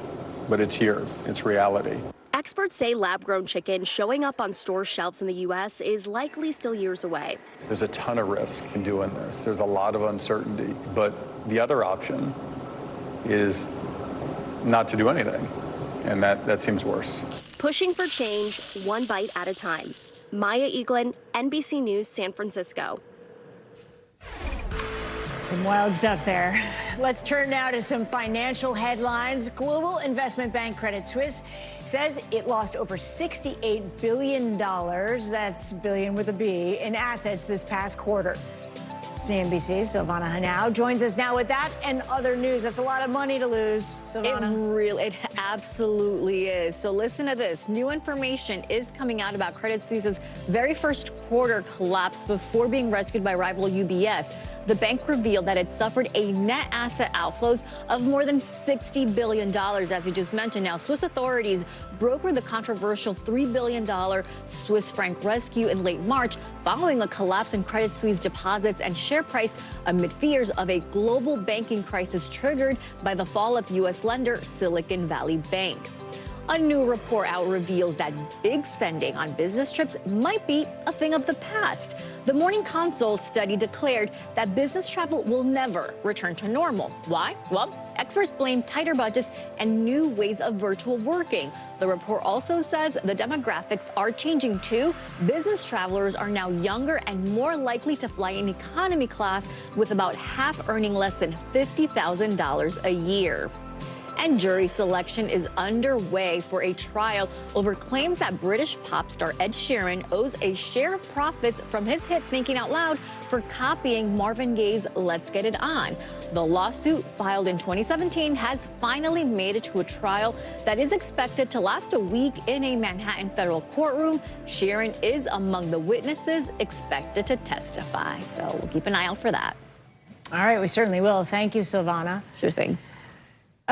but it's here, it's reality. Experts say lab-grown chicken showing up on store shelves in the U.S. is likely still years away. There's a ton of risk in doing this. There's a lot of uncertainty, but the other option is not to do anything, and that seems worse. Pushing for change, one bite at a time. Maya Eaglin, NBC News, San Francisco. Some wild stuff there. Let's turn now to some financial headlines. Global investment bank Credit Suisse says it lost over $68 billion, that's billion with a B, in assets this past quarter. CNBC's Silvana Hanau joins us now with that and other news. That's a lot of money to lose, Silvana. It absolutely is. So listen to this. New information is coming out about Credit Suisse's very first quarter collapse before being rescued by rival UBS. The bank revealed that it suffered a net asset outflows of more than $60 billion, as you just mentioned. Now, Swiss authorities brokered the controversial $3 billion Swiss franc rescue in late March, following a collapse in Credit Suisse deposits and share price amid fears of a global banking crisis triggered by the fall of U.S. lender Silicon Valley Bank. A new report out reveals that big spending on business trips might be a thing of the past. The Morning Consult study declared that business travel will never return to normal. Why? Well, experts blame tighter budgets and new ways of virtual working. The report also says the demographics are changing too. Business travelers are now younger and more likely to fly in economy class, with about half earning less than $50,000 a year. And jury selection is underway for a trial over claims that British pop star Ed Sheeran owes a share of profits from his hit Thinking Out Loud for copying Marvin Gaye's Let's Get It On. The lawsuit, filed in 2017, has finally made it to a trial that is expected to last a week in a Manhattan federal courtroom. Sheeran is among the witnesses expected to testify, so we'll keep an eye out for that. All right, we certainly will. Thank you, Silvana. Sure thing.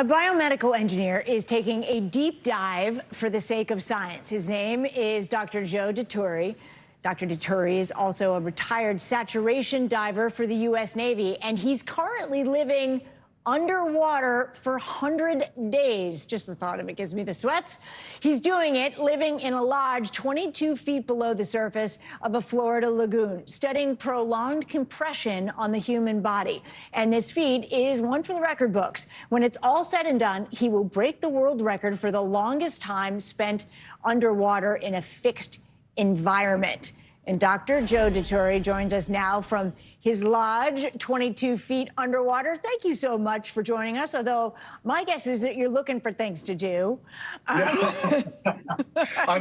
A biomedical engineer is taking a deep dive for the sake of science. His name is Dr. Joe Dituri. Dr. Dituri is also a retired saturation diver for the U.S. Navy, and he's currently living underwater for 100 days. Just the thought of it gives me the sweats. He's doing it living in a lodge 22 feet below the surface of a Florida lagoon, studying prolonged compression on the human body. And this feat is one for the record books. When it's all said and done, he will break the world record for the longest time spent underwater in a fixed environment. And Dr. Joe Dituri joins us now from his lodge, 22 feet underwater. Thank you so much for joining us, although my guess is that you're looking for things to do. I'm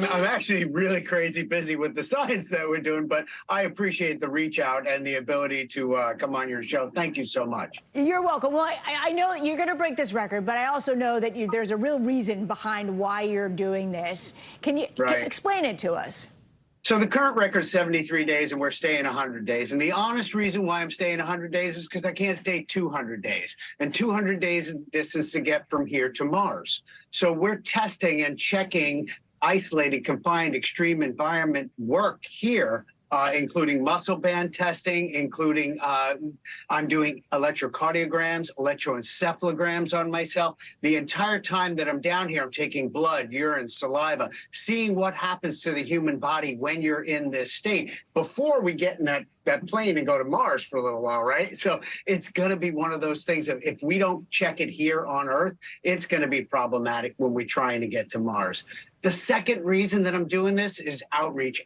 actually really crazy busy with the science that we're doing, but I appreciate the reach out and the ability to come on your show. Thank you so much. You're welcome. Well, I know you're going to break this record, but I also know that there's a real reason behind why you're doing this. Can you explain it to us? So the current record is 73 days, and we're staying 100 days. And the honest reason why I'm staying 100 days is because I can't stay 200 days. And 200 days is the distance to get from here to Mars. So we're testing and checking isolated, confined, extreme environment work here, including muscle band testing, including I'm doing electrocardiograms, electroencephalograms on myself. The entire time that I'm down here, I'm taking blood, urine, saliva, seeing what happens to the human body when you're in this state before we get in that plane and go to Mars for a little while, right? So it's going to be one of those things that if we don't check it here on Earth, it's going to be problematic when we're trying to get to Mars. The second reason that I'm doing this is outreach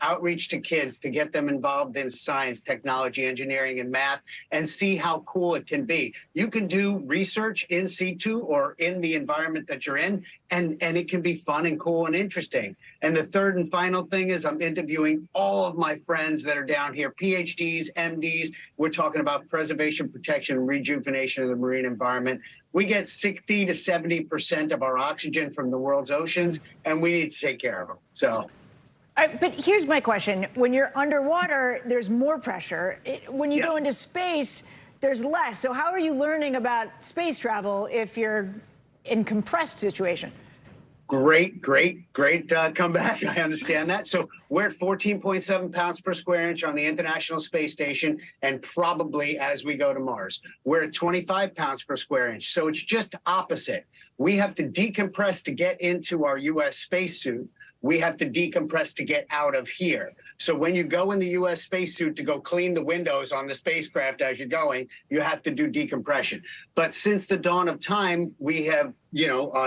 to kids, to get them involved in science, technology, engineering, and math, and see how cool it can be. You can do research in situ or in the environment that you're in, and it can be fun and cool and interesting. And the third and final thing is I'm interviewing all of my friends that are down here, PhDs, MDs. We're talking about preservation, protection, and rejuvenation of the marine environment. We get 60 to 70% of our oxygen from the world's oceans, and we need to take care of them. So. But here's my question. When you're underwater, there's more pressure. When you go into space, there's less. So how are you learning about space travel if you're in compressed situation? Great comeback. I understand that. So we're at 14.7 pounds per square inch on the International Space Station, and probably as we go to Mars. We're at 25 pounds per square inch. So it's just opposite. We have to decompress to get into our U.S. spacesuit. We have to decompress to get out of here. So when you go in the U.S. spacesuit to go clean the windows on the spacecraft as you're going, you have to do decompression. But since the dawn of time, we have,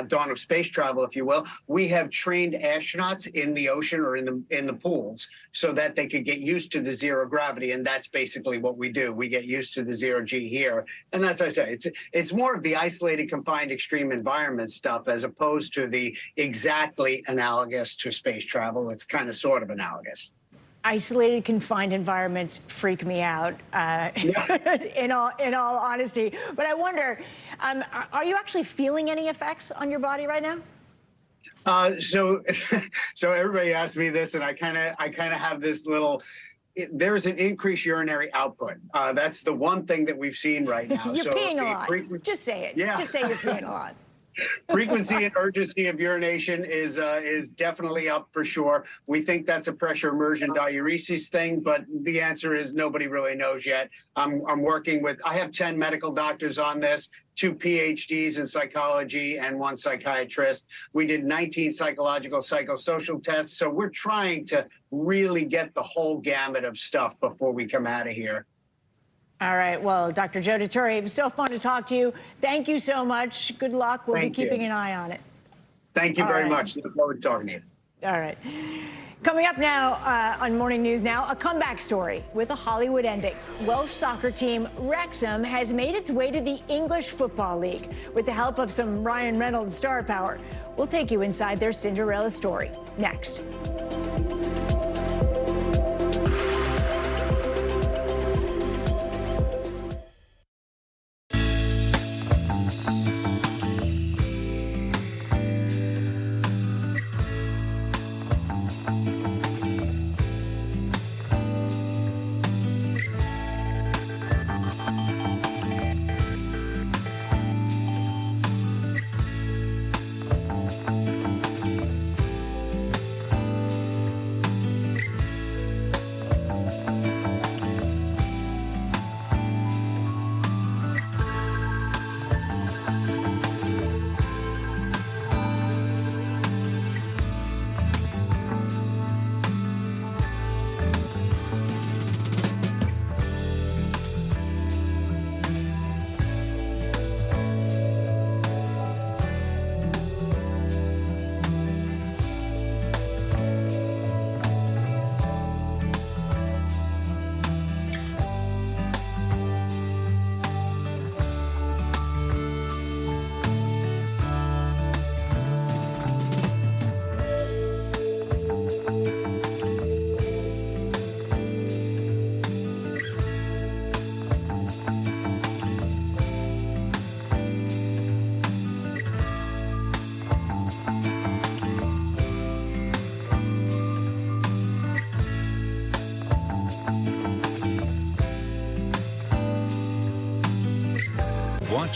dawn of space travel, if you will, we have trained astronauts in the ocean or in the pools so that they could get used to the zero gravity. And that's basically what we do. We get used to the zero G here. And as I say, it's more of the isolated, confined, extreme environment stuff as opposed to the exactly analogous to space travel. It's kind of sort of analogous. Isolated, confined environments freak me out, in all honesty. But I wonder, are you actually feeling any effects on your body right now? So everybody asks me this, and I kind of have this little. There's an increased urinary output. That's the one thing that we've seen right now. You're peeing a lot. Just say it. Yeah. Just say you're peeing a lot. Frequency and urgency of urination is definitely up for sure. We think that's a pressure immersion diuresis thing, but the answer is nobody really knows yet. I'm working with, I have 10 medical doctors on this, 2 PhDs in psychology and 1 psychiatrist. We did 19 psychological, psychosocial tests. So we're trying to really get the whole gamut of stuff before we come out of here. All right. Well, Dr. Joe Dituri, it was so fun to talk to you. Thank you so much. Good luck. We'll be keeping an eye on it. Thank you very much. Look forward to talking to you. All right. Coming up now on Morning News Now, a comeback story with a Hollywood ending. Welsh soccer team Wrexham has made its way to the English Football League with the help of some Ryan Reynolds star power. We'll take you inside their Cinderella story next.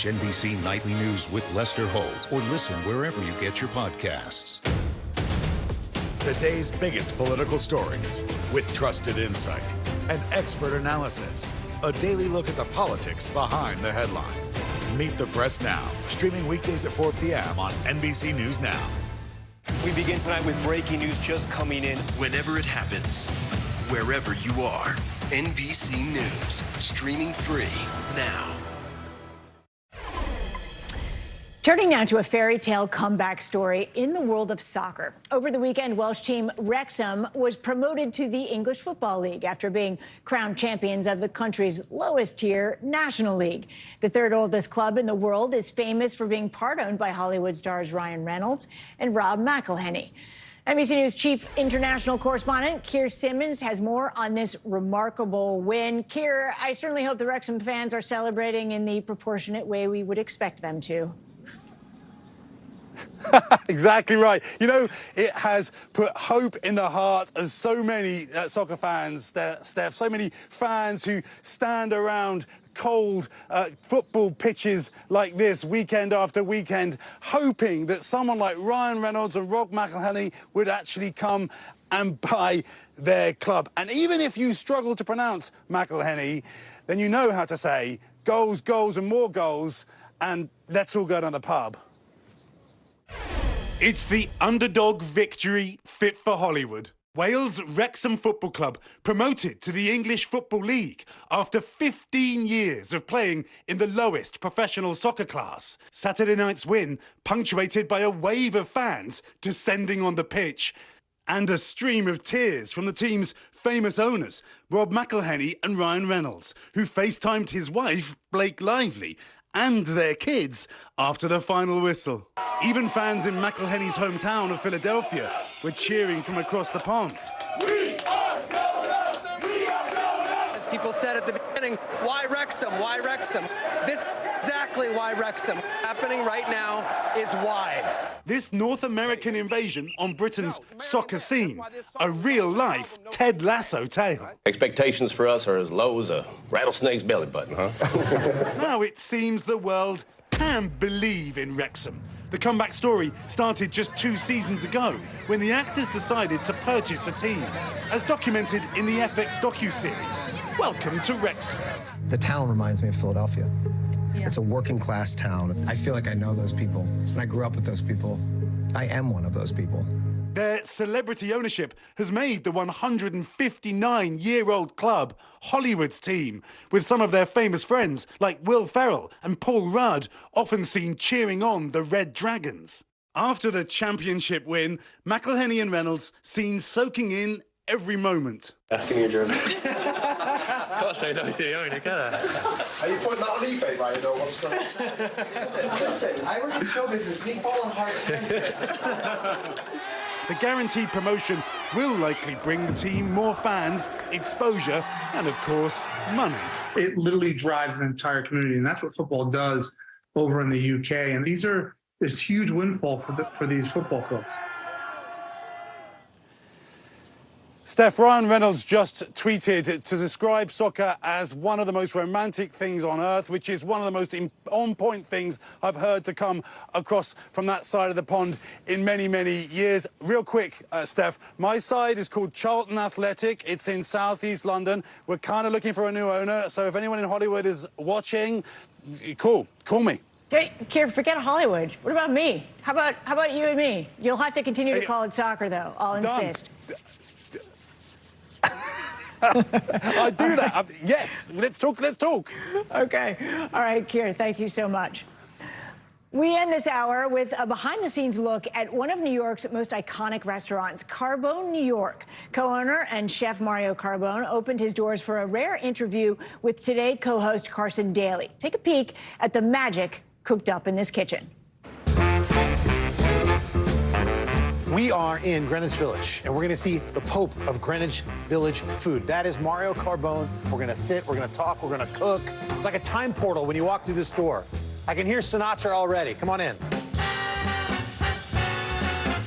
Watch NBC Nightly News with Lester Holt or listen wherever you get your podcasts. The day's biggest political stories with trusted insight and expert analysis. A daily look at the politics behind the headlines. Meet the Press Now, streaming weekdays at 4 p.m. on NBC News Now. We begin tonight with breaking news just coming in. Whenever it happens, wherever you are, NBC News, streaming free now. Turning now to a fairy tale comeback story in the world of soccer. Over the weekend, Welsh team Wrexham was promoted to the English Football League after being crowned champions of the country's lowest tier National League. The third oldest club in the world is famous for being part-owned by Hollywood stars Ryan Reynolds and Rob McElhenney. NBC News chief international correspondent Keir Simmons has more on this remarkable win. Keir, I certainly hope the Wrexham fans are celebrating in the proportionate way we would expect them to. Exactly right. You know, it has put hope in the heart of so many soccer fans, Steph, so many fans who stand around cold football pitches like this weekend after weekend, hoping that someone like Ryan Reynolds and Rob McElhenney would actually come and buy their club. And even if you struggle to pronounce McElhenney, then you know how to say goals, goals and more goals, and let's all go down the pub. It's the underdog victory fit for Hollywood. Wales Wrexham Football Club promoted to the English Football League after 15 years of playing in the lowest professional soccer class. Saturday night's win punctuated by a wave of fans descending on the pitch and a stream of tears from the team's famous owners, Rob McElhenney and Ryan Reynolds, who FaceTimed his wife, Blake Lively, and their kids after the final whistle. Even fans in McElhenney's hometown of Philadelphia were cheering from across the pond. We are Wrexham! We are Wrexham! As people said at the beginning, why Wrexham? Why Wrexham? This is exactly why Wrexham. Happening right now is why. This North American invasion on Britain's soccer scene, a real-life Ted Lasso tale. Expectations for us are as low as a rattlesnake's belly button, huh? Now it seems the world can believe in Wrexham. The comeback story started just 2 seasons ago when the actors decided to purchase the team, as documented in the FX docuseries, Welcome to Wrexham. The town reminds me of Philadelphia. It's a working-class town. I feel like I know those people, and I grew up with those people. I am one of those people. Their celebrity ownership has made the 159-year-old club Hollywood's team, with some of their famous friends like Will Ferrell and Paul Rudd often seen cheering on the Red Dragons. After the championship win, McElhenney and Reynolds seen soaking in every moment. Give me your jersey. Are you putting that on eBay, Ryan, or what's going on? Listen, I work in show business. We fall on hard times. The guaranteed promotion will likely bring the team more fans, exposure, and of course, money. It literally drives an entire community, and that's what football does over in the UK. And this huge windfall for these football clubs. Steph, Ryan Reynolds just tweeted to describe soccer as one of the most romantic things on earth, which is one of the most on-point things I've heard to come across from that side of the pond in many, many years. Real quick, Steph, my side is called Charlton Athletic. It's in southeast London. We're kind of looking for a new owner, so if anyone in Hollywood is watching, call me. Hey, Keir, forget Hollywood. What about me? How about you and me? You'll have to continue to call it soccer, though. I'll insist. I do that. Yes, let's talk. Okay. All right, Keir, thank you so much. We end this hour with a behind-the-scenes look at one of New York's most iconic restaurants, Carbone New York. Co-owner and chef Mario Carbone opened his doors for a rare interview with Today co-host Carson Daly. Take a peek at the magic cooked up in this kitchen. We are in Greenwich Village, and we're going to see the Pope of Greenwich Village food. That is Mario Carbone. We're going to sit, we're going to talk, we're going to cook. It's like a time portal when you walk through this door. I can hear Sinatra already. Come on in.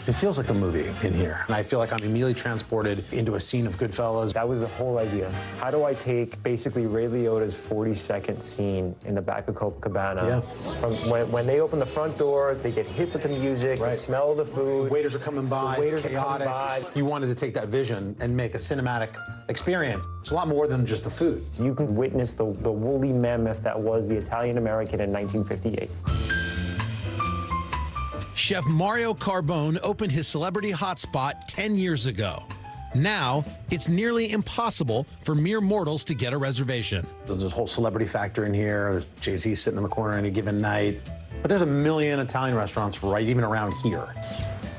It feels like a movie in here. And I feel like I'm immediately transported into a scene of Goodfellas. That was the whole idea. How do I take basically Ray Liotta's 40-second scene in the back of Copacabana? From when they open the front door, they get hit with the music, the smell of the food. Waiters are coming by, Waiters it's are coming chaotic. by. You wanted to take that vision and make a cinematic experience. It's a lot more than just the food. You can witness the woolly mammoth that was the Italian-American in 1958. Chef Mario Carbone opened his celebrity hotspot 10 years ago. Now, it's nearly impossible for mere mortals to get a reservation. There's this whole celebrity factor in here. There's Jay-Z sitting in the corner any given night. But there's a million Italian restaurants right even around here.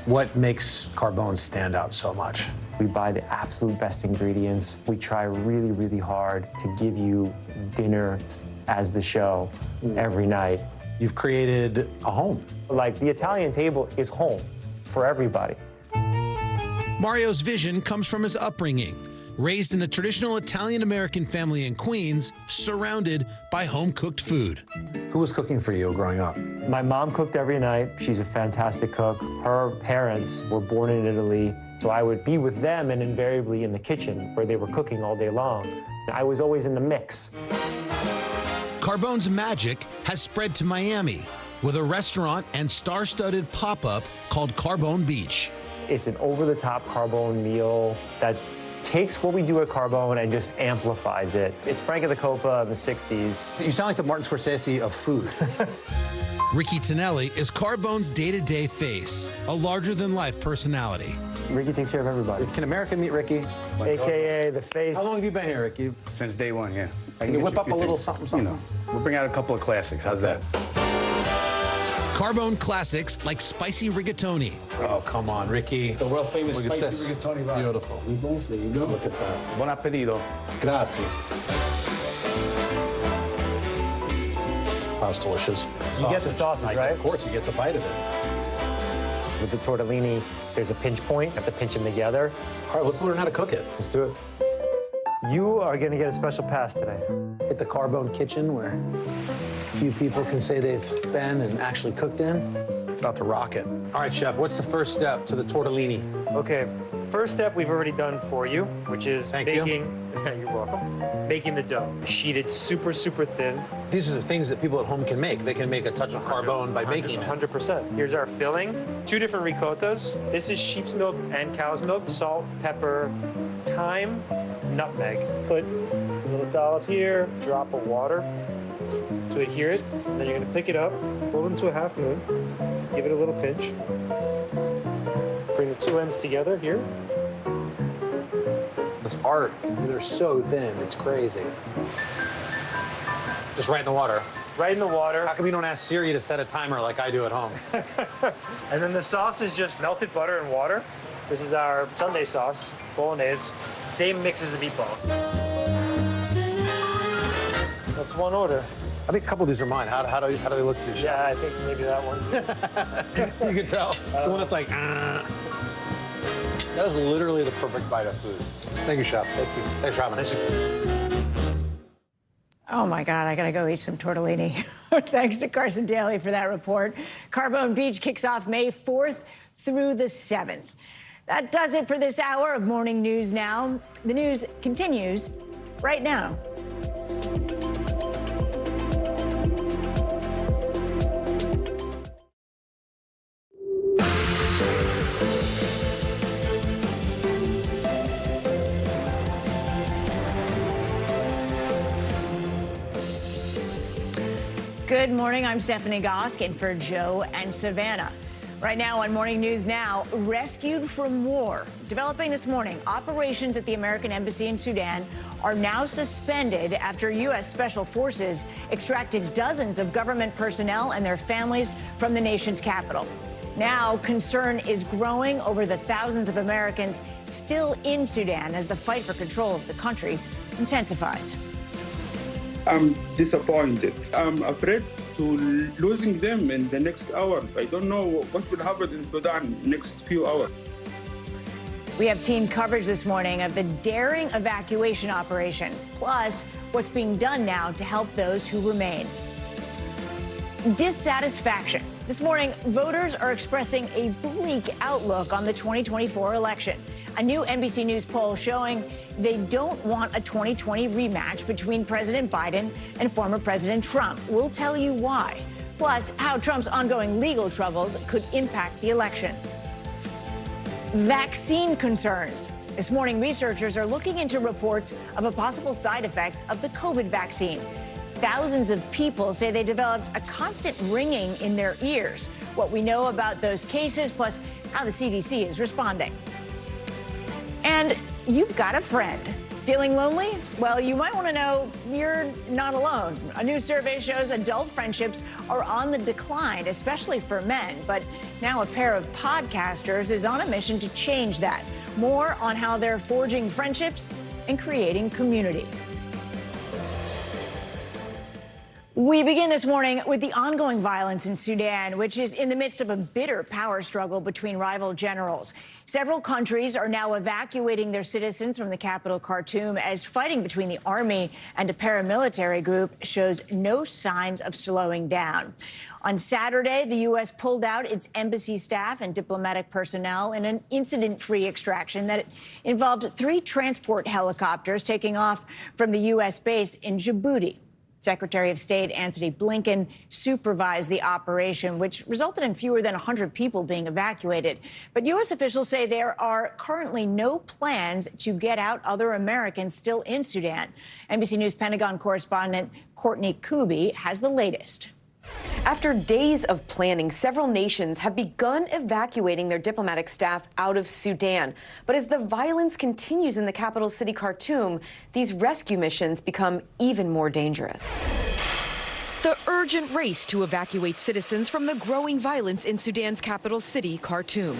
What makes Carbone stand out so much? We buy the absolute best ingredients. We try really, really hard to give you dinner as the show every night. You've created a home. Like, the Italian table is home for everybody. Mario's vision comes from his upbringing. Raised in a traditional Italian-American family in Queens, surrounded by home-cooked food. Who was cooking for you growing up? My mom cooked every night. She's a fantastic cook. Her parents were born in Italy, so I would be with them and invariably in the kitchen where they were cooking all day long. I was always in the mix. Carbone's magic has spread to Miami with a restaurant and star-studded pop-up called Carbone Beach. It's an over-the-top Carbone meal that takes what we do at Carbone and just amplifies it. It's Frank of the Copa of the 60s. You sound like the Martin Scorsese of food. Ricky Tonelli is Carbone's day-to-day face, a larger-than-life personality. Ricky takes care of everybody. Can America meet Ricky? AKA the face. How long have you been here, Ricky? Since day one, yeah. Can you whip up a little something, something? You know, we'll bring out a couple of classics. How's that? Carbone classics like spicy rigatoni. Oh, come on, Ricky. The world famous Look at spicy this. rigatoni. Right? Beautiful. There you go. Look at that. Buon appetito. Grazie. That's delicious. You get the sausage, right? Of course, you get the bite of it. With the tortellini, there's a pinch point. You have to pinch them together. All right, let's learn how to cook it. Let's do it. You are going to get a special pass today. At the Carbone kitchen, where a few people can say they've been and actually cooked in. About to rock it. All right, Chef, what's the first step to the tortellini? Okay, first step we've already done for you, which is baking. You're welcome. Baking the dough. Sheeted super, super thin. These are the things that people at home can make. They can make a touch of Carbone by baking it. 100%. Here's our filling. 2 different ricottas. This is sheep's milk and cow's milk. Salt, pepper, thyme, nutmeg. Put a little dollop here, drop of water to adhere it. And then you're gonna pick it up, roll it into a half moon, give it a little pinch. Bring the 2 ends together here. It's art. They're so thin. It's crazy. Just right in the water. Right in the water. How come you don't ask Siri to set a timer like I do at home? And then the sauce is just melted butter and water. This is our Sunday sauce, bolognese. Same mix as the meatballs. That's one order. I think a couple of these are mine. How do they look to you, Chef? Yeah, I think maybe that one. You can tell. The one that's like, That is literally the perfect bite of food. Thank you, Chef. Thank you. Thanks for having us. Oh my God, I gotta go eat some tortellini. Thanks to Carson Daly for that report. Carbone Beach kicks off May 4th through the 7th. That does it for this hour of Morning News Now. The news continues right now. Good morning, I'm Stephanie Gosk in for Joe and Savannah. Right now on Morning News Now, rescued from war. Developing this morning, operations at the American Embassy in Sudan are now suspended after U.S. Special Forces extracted dozens of government personnel and their families from the nation's capital. Now, concern is growing over the thousands of Americans still in Sudan as the fight for control of the country intensifies. I'm disappointed. I'm afraid to losing them in the next hours. I don't know what will happen in Sudan next few hours. We have team coverage this morning of the daring evacuation operation, plus what's being done now to help those who remain. Dissatisfaction This morning, voters are expressing a bleak outlook on the 2024 election. A new NBC News poll showing they don't want a 2020 rematch between President Biden and former President Trump. We'll tell you why. Plus, how Trump's ongoing legal troubles could impact the election. Vaccine concerns. This morning, researchers are looking into reports of a possible side effect of the COVID vaccine. Thousands of people say they developed a constant ringing in their ears. What we know about those cases, plus how the CDC is responding. And you've got a friend. Feeling lonely? Well, you might want to know you're not alone. A new survey shows adult friendships are on the decline, especially for men. But now a pair of podcasters is on a mission to change that. More on how they're forging friendships and creating community. We begin this morning with the ongoing violence in Sudan, which is in the midst of a bitter power struggle between rival generals. Several countries are now evacuating their citizens from the capital, Khartoum, as fighting between the army and a paramilitary group shows no signs of slowing down. On Saturday, the U.S. pulled out its embassy staff and diplomatic personnel in an incident-free extraction that involved 3 transport helicopters taking off from the U.S. base in Djibouti. Secretary of State Antony Blinken supervised the operation, which resulted in fewer than 100 people being evacuated. But U.S. officials say there are currently no plans to get out other Americans still in Sudan. NBC News Pentagon correspondent Courtney Kuby has the latest. After days of planning, several nations have begun evacuating their diplomatic staff out of Sudan. But as the violence continues in the capital city, Khartoum, these rescue missions become even more dangerous. The urgent race to evacuate citizens from the growing violence in Sudan's capital city, Khartoum.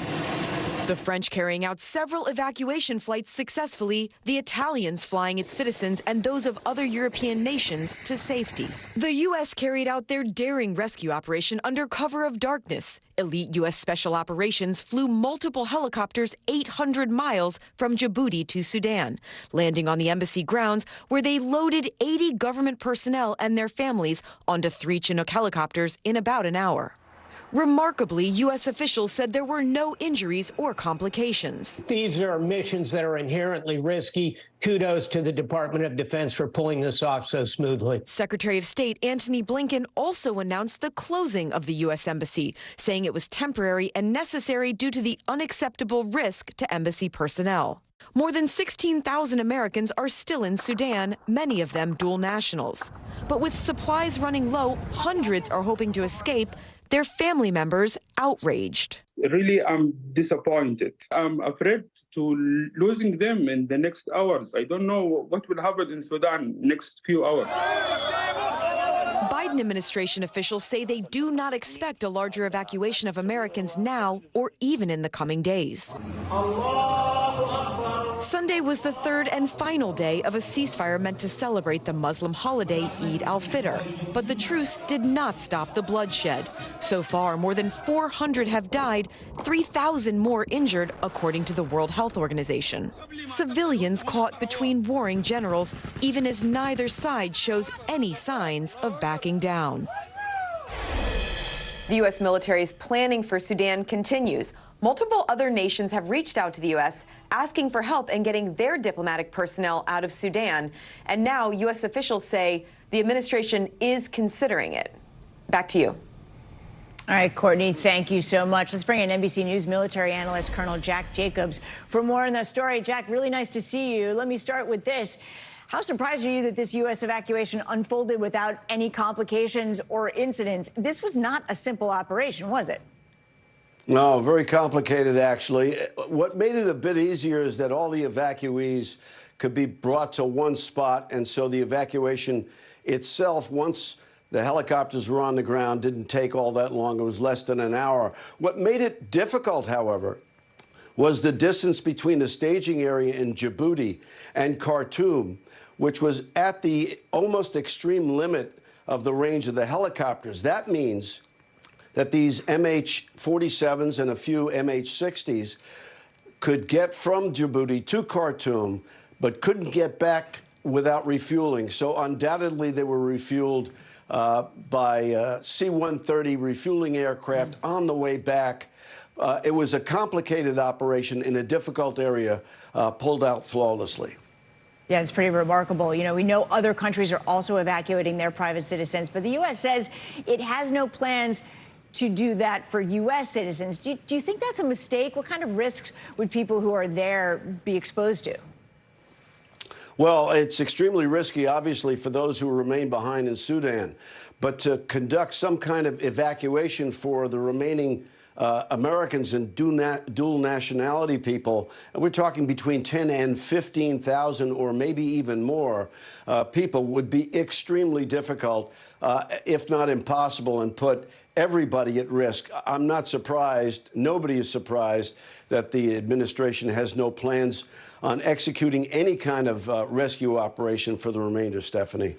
The French carrying out several evacuation flights successfully, the Italians flying its citizens and those of other European nations to safety. The U.S. carried out their daring rescue operation under cover of darkness. Elite U.S. Special Operations flew multiple helicopters 800 miles from Djibouti to Sudan, landing on the embassy grounds where they loaded 80 government personnel and their families onto 3 Chinook helicopters in about an hour. Remarkably, U.S. officials said there were no injuries or complications. These are missions that are inherently risky. Kudos to the Department of Defense for pulling this off so smoothly. Secretary of State Antony Blinken also announced the closing of the U.S. embassy, saying it was temporary and necessary due to the unacceptable risk to embassy personnel. More than 16,000 Americans are still in Sudan, many of them dual nationals. But with supplies running low, hundreds are hoping to escape, their family members outraged. Really, I'm disappointed. I'm afraid to losing them in the next hours. I don't know what will happen in Sudan next few hours. Biden administration officials say they do not expect a larger evacuation of Americans now or even in the coming days. Sunday was the 3rd and final day of a ceasefire meant to celebrate the Muslim holiday Eid al-Fitr. But the truce did not stop the bloodshed. So far, more than 400 have died, 3,000 more injured, according to the World Health Organization. Civilians caught between warring generals, even as neither side shows any signs of backing down. The U.S. military's planning for Sudan continues. Multiple other nations have reached out to the U.S. asking for help in getting their diplomatic personnel out of Sudan. And now U.S. officials say the administration is considering it. Back to you. All right, Courtney, thank you so much. Let's bring in NBC News military analyst Colonel Jack Jacobs for more on the story. Jack, really nice to see you. Let me start with this. How surprised are you that this U.S. evacuation unfolded without any complications or incidents? This was not a simple operation, was it? No, very complicated, actually. What made it a bit easier is that all the evacuees could be brought to one spot, and so the evacuation itself, once the helicopters were on the ground, didn't take all that long. It was less than an hour. What made it difficult, however, was the distance between the staging area in Djibouti and Khartoum, which was at the almost extreme limit of the range of the helicopters. That means that these MH-47s and a few MH-60s could get from Djibouti to Khartoum, but couldn't get back without refueling. So undoubtedly they were refueled by C-130 refueling aircraft on the way back. It was a complicated operation in a difficult area, pulled out flawlessly. Yeah, it's pretty remarkable. You know, we know other countries are also evacuating their private citizens, but the U.S. says it has no plans to do that for U.S. citizens. Do you think that's a mistake? What kind of risks would people who are there be exposed to? Well, it's extremely risky, obviously, for those who remain behind in Sudan. But to conduct some kind of evacuation for the remaining Americans and dual nationality people, and we're talking between 10 and 15,000 or maybe even more people, would be extremely difficult, if not impossible, and put everybody at risk. I'm not surprised, nobody is surprised, that the administration has no plans on executing any kind of rescue operation for the remainder, Stephanie.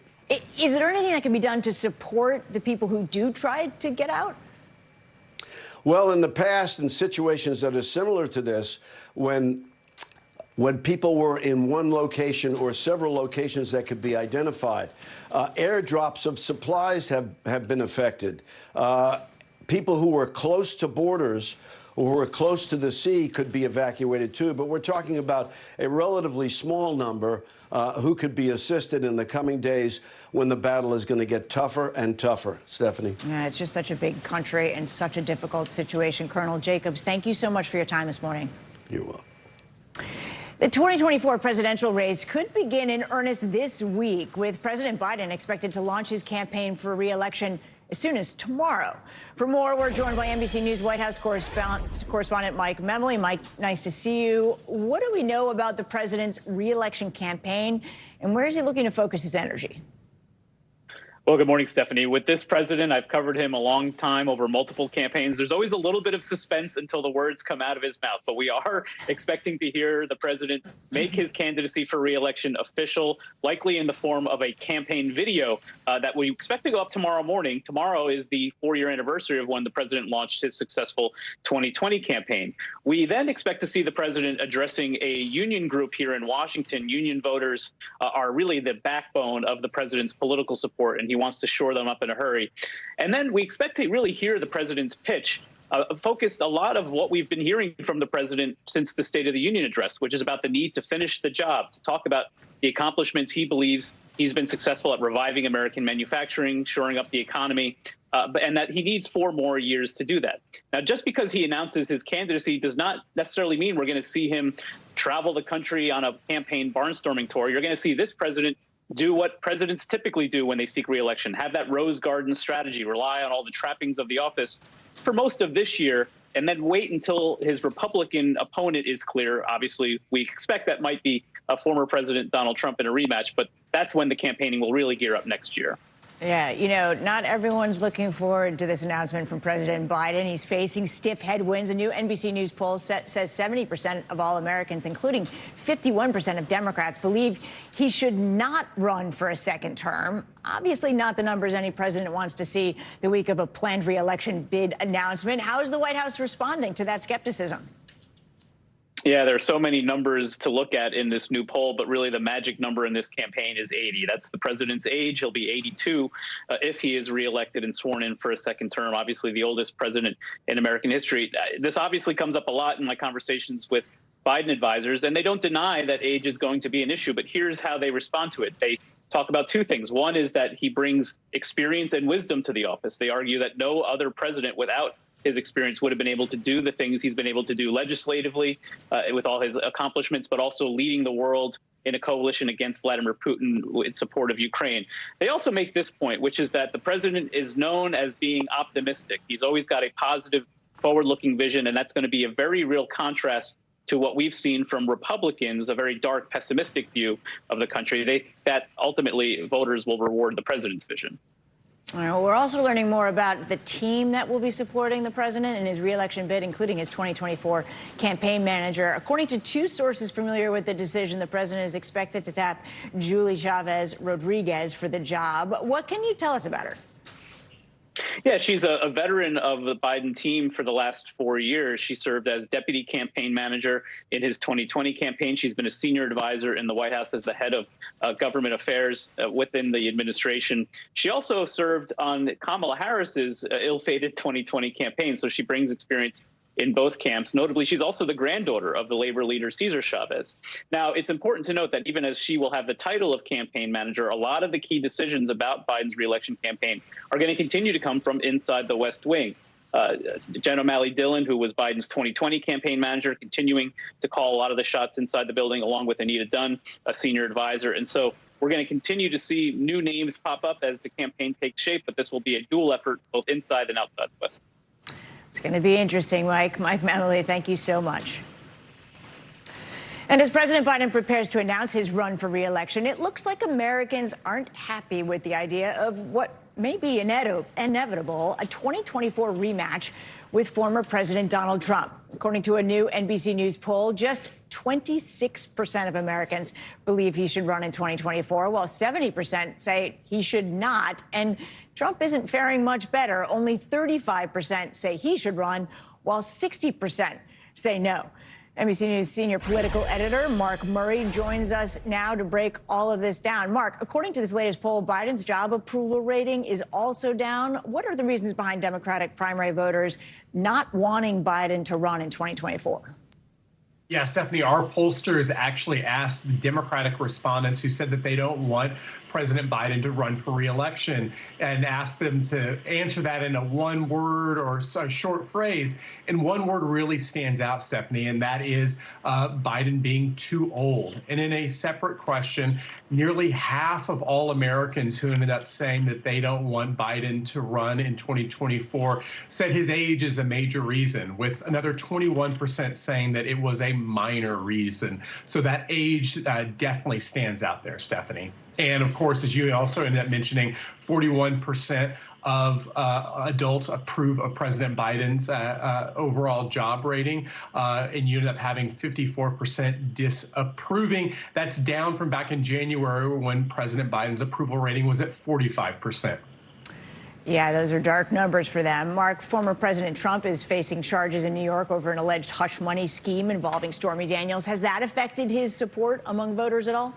Is there anything that can be done to support the people who do try to get out? Well, in the past, in situations that are similar to this, when people were in one location or several locations that could be identified, airdrops of supplies have been affected. People who were close to borders or who were close to the sea could be evacuated too, but we're talking about a relatively small number who could be assisted in the coming days when the battle is going to get tougher and tougher. Stephanie. Yeah, it's just such a big country and such a difficult situation. Colonel Jacobs, thank you so much for your time this morning. You're welcome. The 2024 presidential race could begin in earnest this week, with President Biden expected to launch his campaign for re-election as soon as tomorrow. For more, we're joined by NBC News White House correspondent Mike Memley. Mike, nice to see you. What do we know about the president's re-election campaign, and where is he looking to focus his energy? Well, good morning, Stephanie. With this president, I've covered him a long time over multiple campaigns. There's always a little bit of suspense until the words come out of his mouth, but we are expecting to hear the president make his candidacy for re-election official, likely in the form of a campaign video that we expect to go up tomorrow morning. Tomorrow is the 4-year anniversary of when the president launched his successful 2020 campaign. We then expect to see the president addressing a union group here in Washington. Union voters are really the backbone of the president's political support, and he wants to shore them up in a hurry. And then we expect to really hear the president's pitch, focused a lot of what we've been hearing from the president since the State of the Union address, which is about the need to finish the job, to talk about the accomplishments he believes he's been successful at reviving American manufacturing, shoring up the economy, and that he needs 4 more years to do that. Now, just because he announces his candidacy does not necessarily mean we're going to see him travel the country on a campaign barnstorming tour. You're going to see this president do what presidents typically do when they seek re-election, have that Rose Garden strategy, rely on all the trappings of the office for most of this year, and then wait until his Republican opponent is clear. Obviously, we expect that might be former President Donald Trump in a rematch, but that's when the campaigning will really gear up next year. Yeah, you know, not everyone's looking forward to this announcement from President Biden. He's facing stiff headwinds. A new NBC News poll says 70% of all Americans, including 51% of Democrats, believe he should not run for a second term. Obviously not the numbers any president wants to see the week of a planned re-election bid announcement. How is the White House responding to that skepticism? Yeah, there are so many numbers to look at in this new poll, but really the magic number in this campaign is 80. That's the president's age. He'll be 82 if he is reelected and sworn in for a second term, obviously the oldest president in American history. This obviously comes up a lot in my conversations with Biden advisors, and they don't deny that age is going to be an issue, but here's how they respond to it. They talk about 2 things. One is that he brings experience and wisdom to the office. They argue that no other president without his experience would have been able to do the things he's been able to do legislatively with all his accomplishments, but also leading the world in a coalition against Vladimir Putin in support of Ukraine. They also make this point, which is that the president is known as being optimistic. He's always got a positive, forward-looking vision, and that's going to be a very real contrast to what we've seen from Republicans, a very dark, pessimistic view of the country. That ultimately voters will reward the president's vision. We're also learning more about the team that will be supporting the president in his re-election bid, including his 2024 campaign manager. According to 2 sources familiar with the decision, the president is expected to tap Julie Chavez Rodriguez for the job. What can you tell us about her? Yeah, she's a veteran of the Biden team for the last 4 years. She served as deputy campaign manager in his 2020 campaign. She's been a senior advisor in the White House as the head of government affairs within the administration. She also served on Kamala Harris's ill-fated 2020 campaign, so she brings experience in both camps. Notably, she's also the granddaughter of the labor leader Cesar Chavez. Now, it's important to note that even as she will have the title of campaign manager, a lot of the key decisions about Biden's reelection campaign are going to continue to come from inside the West Wing. Jen O'Malley Dillon, who was Biden's 2020 campaign manager, continuing to call a lot of the shots inside the building, along with Anita Dunn, a senior advisor. And so we're going to continue to see new names pop up as the campaign takes shape, but this will be a dual effort both inside and outside the West Wing. It's going to be interesting, Mike. Mike Manley, thank you so much. And as President Biden prepares to announce his run for re-election, it looks like Americans aren't happy with the idea of what may be inevitable, a 2024 rematch with former President Donald Trump. According to a new NBC News poll, just 26% of Americans believe he should run in 2024, while 70% say he should not. And Trump isn't faring much better. Only 35% say he should run, while 60% say no. NBC News senior political editor Mark Murray joins us now to break all of this down. Mark, according to this latest poll, Biden's job approval rating is also down. What are the reasons behind Democratic primary voters not wanting Biden to run in 2024? Yeah, Stephanie, our pollsters actually asked the Democratic respondents who said that they don't want President Biden to run for re-election and asked them to answer that in a one word or a short phrase. And one word really stands out, Stephanie, and that is Biden being too old. And in a separate question, nearly half of all Americans who ended up saying that they don't want Biden to run in 2024 said his age is a major reason, with another 21% saying that it was a minor reason. So that age definitely stands out there, Stephanie. And of course, as you also ended up mentioning, 41% of adults approve of President Biden's overall job rating, and you ended up having 54% disapproving. That's down from back in January when President Biden's approval rating was at 45%. Yeah, those are dark numbers for them. Mark, former President Trump is facing charges in New York over an alleged hush money scheme involving Stormy Daniels. Has that affected his support among voters at all?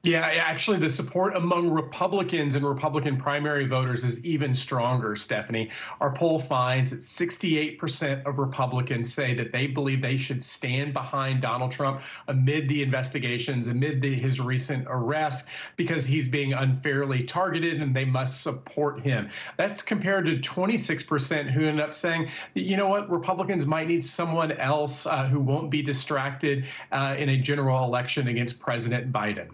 Yeah, actually, the support among Republicans and Republican primary voters is even stronger, Stephanie. Our poll finds that 68% of Republicans say that they believe they should stand behind Donald Trump amid the investigations, amid his recent arrest, because he's being unfairly targeted and they must support him. That's compared to 26% who ended up saying, you know what, Republicans might need someone else who won't be distracted in a general election against President Biden.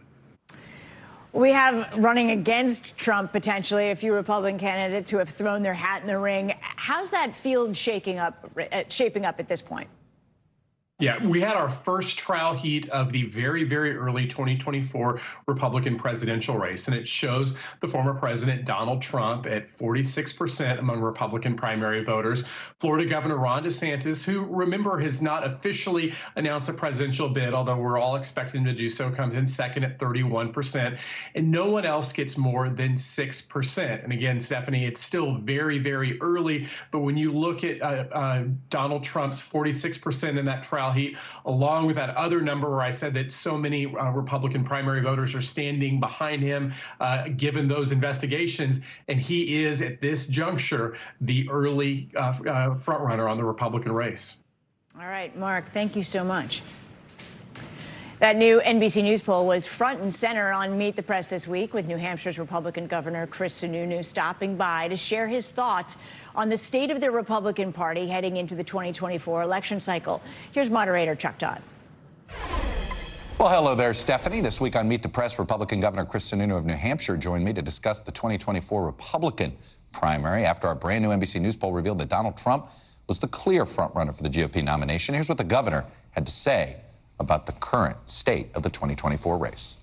We have running against Trump potentially a few Republican candidates who have thrown their hat in the ring. How's that field shaping up at this point? Yeah, we had our first trial heat of the very, very early 2024 Republican presidential race, and it shows the former president Donald Trump at 46% among Republican primary voters. Florida Governor Ron DeSantis, who, remember, has not officially announced a presidential bid, although we're all expecting him to do so, comes in second at 31%, and no one else gets more than 6%. And again, Stephanie, it's still very, very early, but when you look at Donald Trump's 46% in that trial heat, along with that other number where I said that so many Republican primary voters are standing behind him, given those investigations, and he is at this juncture the early front runner on the Republican race. All right, Mark, thank you so much. That new NBC News poll was front and center on Meet the Press this week, with New Hampshire's Republican Governor Chris Sununu stopping by to share his thoughts on the state of the Republican Party heading into the 2024 election cycle. Here's moderator Chuck Todd. Well, hello there, Stephanie. This week on Meet the Press, Republican Governor Chris Sununu of New Hampshire joined me to discuss the 2024 Republican primary after our brand new NBC News poll revealed that Donald Trump was the clear frontrunner for the GOP nomination. Here's what the governor had to say about the current state of the 2024 race.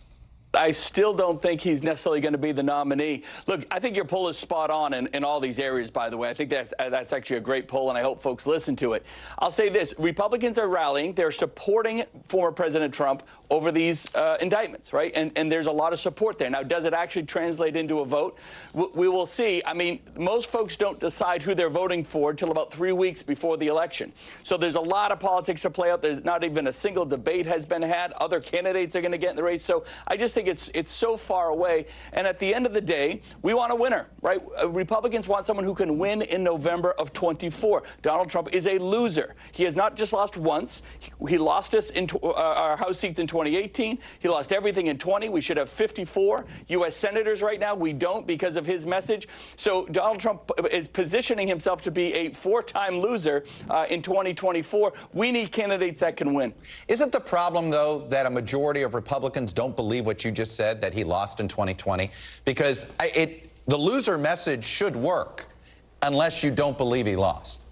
I still don't think he's necessarily going to be the nominee. Look, I think your poll is spot on in all these areas, by the way. I think that's actually a great poll, and I hope folks listen to it. I'll say this. Republicans are rallying. They're supporting former President Trump over these indictments, right? And there's a lot of support there. Now, does it actually translate into a vote? We will see. I mean, most folks don't decide who they're voting for until about 3 weeks before the election. So there's a lot of politics to play out. There's not even a single debate has been had. Other candidates are going to get in the race. So I just think it's so far away. And at the end of the day, we want a winner, right? Republicans want someone who can win in November of 24. Donald Trump is a loser. He has not just lost once. He lost us in our House seats in 2018. He lost everything in 20. We should have 54 U.S. senators right now. We don't because of his message. So Donald Trump is positioning himself to be a four-time loser in 2024. We need candidates that can win. Isn't the problem, though, that a majority of Republicans don't believe what you just said, that he lost in 2020? Because the loser message should work unless you don't believe he lost.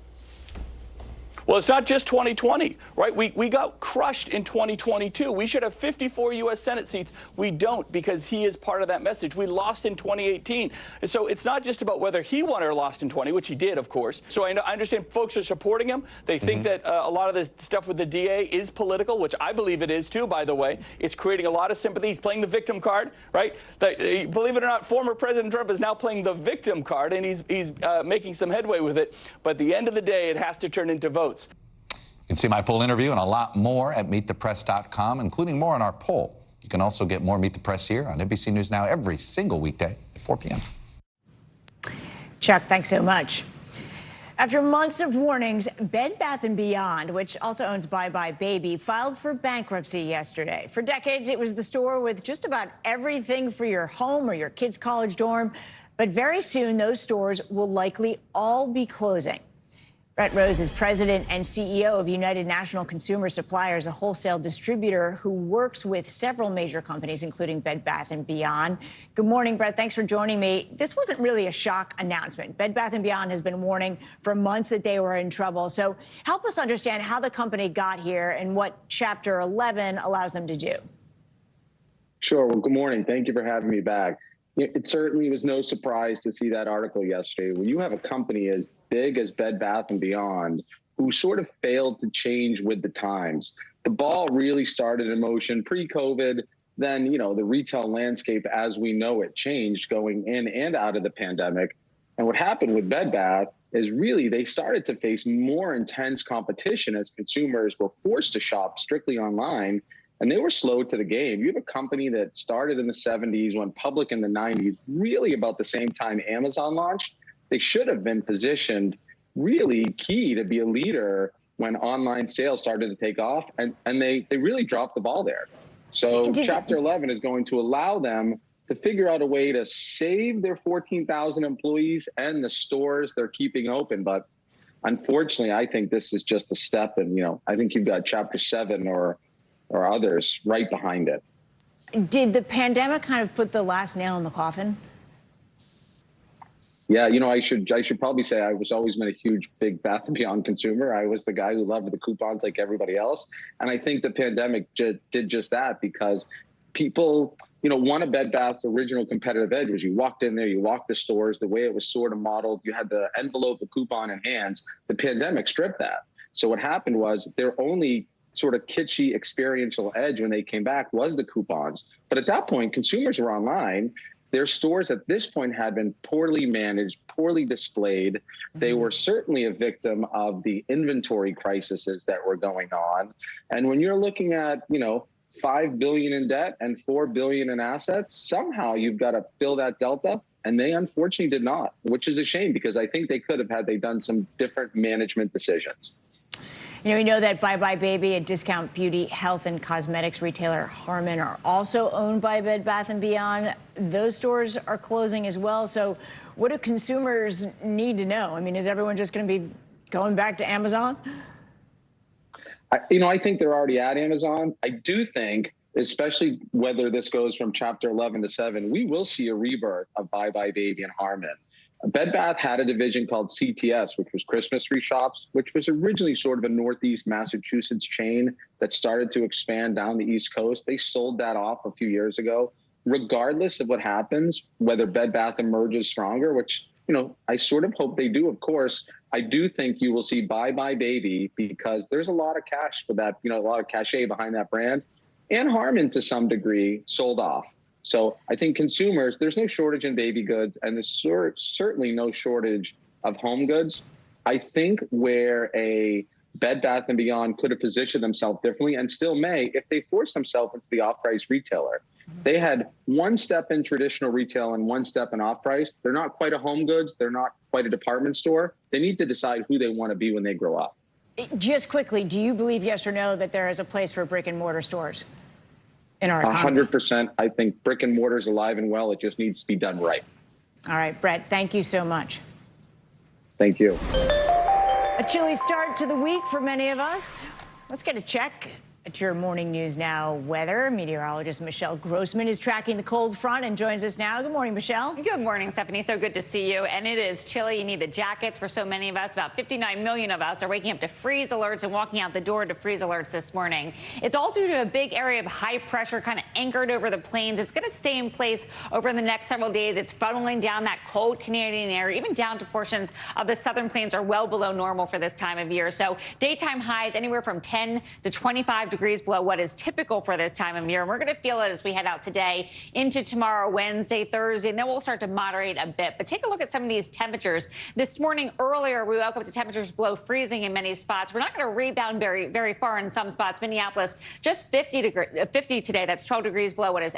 Well, it's not just 2020, right? We got crushed in 2022. We should have 54 U.S. Senate seats. We don't because he is part of that message. We lost in 2018. So it's not just about whether he won or lost in 20, which he did, of course. So I understand folks are supporting him. They think that a lot of this stuff with the DA is political, which I believe it is, too, by the way. It's creating a lot of sympathy. He's playing the victim card, right? Believe it or not, former President Trump is now playing the victim card, and he's making some headway with it. But at the end of the day, it has to turn into votes. You can see my full interview and a lot more at meetthepress.com, including more on our poll. You can also get more Meet the Press here on NBC News Now every single weekday at 4 p.m. Chuck, thanks so much. After months of warnings, Bed Bath & Beyond, which also owns Bye Bye Baby, filed for bankruptcy yesterday. For decades, it was the store with just about everything for your home or your kid's college dorm. But very soon, those stores will likely all be closing. Brett Rose is president and CEO of United National Consumer Suppliers, a wholesale distributor who works with several major companies, including Bed Bath & Beyond. Good morning, Brett. Thanks for joining me. This wasn't really a shock announcement. Bed Bath & Beyond has been warning for months that they were in trouble. So help us understand how the company got here and what Chapter 11 allows them to do. Sure. Well, good morning. Thank you for having me back. It certainly was no surprise to see that article yesterday. When you have a company as big as Bed Bath & Beyond, who sort of failed to change with the times. The ball really started in motion pre-COVID. Then, the retail landscape as we know it changed going in and out of the pandemic. And what happened with Bed Bath is really they started to face more intense competition as consumers were forced to shop strictly online. And they were slow to the game. You have a company that started in the 70s, went public in the 90s, really about the same time Amazon launched. They should have been positioned really key to be a leader when online sales started to take off, and they really dropped the ball there. So Chapter 11 is going to allow them to figure out a way to save their 14,000 employees and the stores they're keeping open. But unfortunately, I think this is just a step, and I think you've got Chapter 7 or others right behind it. Did the pandemic kind of put the last nail in the coffin? Yeah, I should probably say I was always been a huge Big Bath & Beyond consumer. I was the guy who loved the coupons like everybody else. And I think the pandemic did just that because people, one of Bed Bath's original competitive edge was you walked in there, you walked the stores, the way it was sort of modeled, you had the envelope, the coupon in hands. The pandemic stripped that. So what happened was their only sort of kitschy experiential edge when they came back was the coupons. But at that point, consumers were online. Their stores at this point had been poorly managed, poorly displayed. They were certainly a victim of the inventory crises that were going on. And when you're looking at, $5 billion in debt and $4 billion in assets, somehow you've got to fill that delta. And they unfortunately did not, which is a shame because I think they could have had they done some different management decisions. We know that Bye Bye Baby, a discount beauty, health, and cosmetics retailer, Harmon, are also owned by Bed Bath & Beyond. Those stores are closing as well. So what do consumers need to know? I mean, is everyone just going to be going back to Amazon? I think they're already at Amazon. I do think, especially whether this goes from Chapter 11 to 7, we will see a rebirth of Bye Bye Baby and Harmon. Bed Bath had a division called CTS, which was Christmas Tree Shops, which was originally sort of a Northeast Massachusetts chain that started to expand down the East Coast. They sold that off a few years ago. regardless of what happens, whether Bed Bath emerges stronger, which, I sort of hope they do, of course, I do think you will see Bye Bye Baby, because there's a lot of cash for that, a lot of cachet behind that brand, and Harmon to some degree sold off. So I think consumers, there's no shortage in baby goods, and there's certainly no shortage of home goods. I think where a Bed Bath & Beyond could have positioned themselves differently, and still may, if they force themselves into the off-price retailer. They had one step in traditional retail and one step in off-price. They're not quite a home goods. They're not quite a department store. They need to decide who they want to be when they grow up. Just quickly, do you believe, yes or no, that there is a place for brick and mortar stores in our economy? 100%. I think brick and mortar is alive and well. It just needs to be done right. All right, Brett, thank you so much. Thank you. A chilly start to the week for many of us. Let's get a check at your Morning News Now weather. Meteorologist Michelle Grossman is tracking the cold front and joins us now. Good morning, Michelle. Good morning, Stephanie. So good to see you. And it is chilly. You need the jackets for so many of us. About 59 million of us are waking up to freeze alerts and walking out the door to freeze alerts this morning. It's all due to a big area of high pressure kind of anchored over the plains. It's going to stay in place over the next several days. It's funneling down that cold Canadian air, even down to portions of the southern plains are well below normal for this time of year. So daytime highs anywhere from 10 to 25 degrees below what is typical for this time of year. And we're going to feel it as we head out today into tomorrow, Wednesday, Thursday, and then we'll start to moderate a bit. But take a look at some of these temperatures. This morning earlier, we woke up to temperatures below freezing in many spots. We're not going to rebound very far in some spots. Minneapolis, just 50 today. That's 12 degrees below what is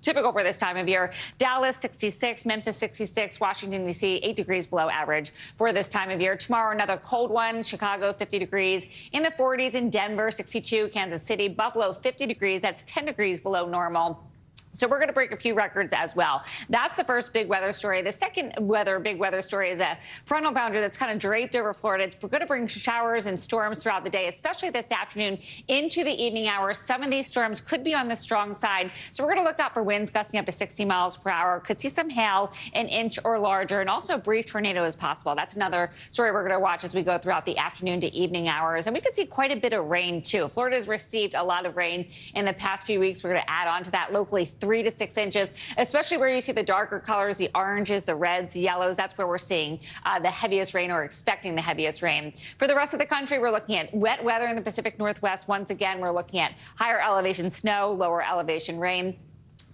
typical for this time of year. Dallas, 66. Memphis, 66. Washington, D.C., 8 degrees below average for this time of year. Tomorrow, another cold one. Chicago, 50 degrees. In the 40s in Denver, 62. Kansas City, Buffalo, 50 degrees. That's 10 degrees below normal. So we're going to break a few records as well. That's the first big weather story. The second big weather story is a frontal boundary that's kind of draped over Florida. It's going to bring showers and storms throughout the day, especially this afternoon into the evening hours. Some of these storms could be on the strong side. So we're going to look out for winds gusting up to 60 miles per hour. Could see some hail, an inch or larger, and also a brief tornado is possible. That's another story we're going to watch as we go throughout the afternoon to evening hours. And we could see quite a bit of rain, too. Florida's received a lot of rain in the past few weeks. We're going to add on to that locally 3 to 6 inches, especially where you see the darker colors, the oranges, the reds, the yellows. That's where we're seeing the heaviest rain or expecting the heaviest rain. For the rest of the country, we're looking at wet weather in the Pacific Northwest. Once again, we're looking at higher elevation snow, lower elevation rain.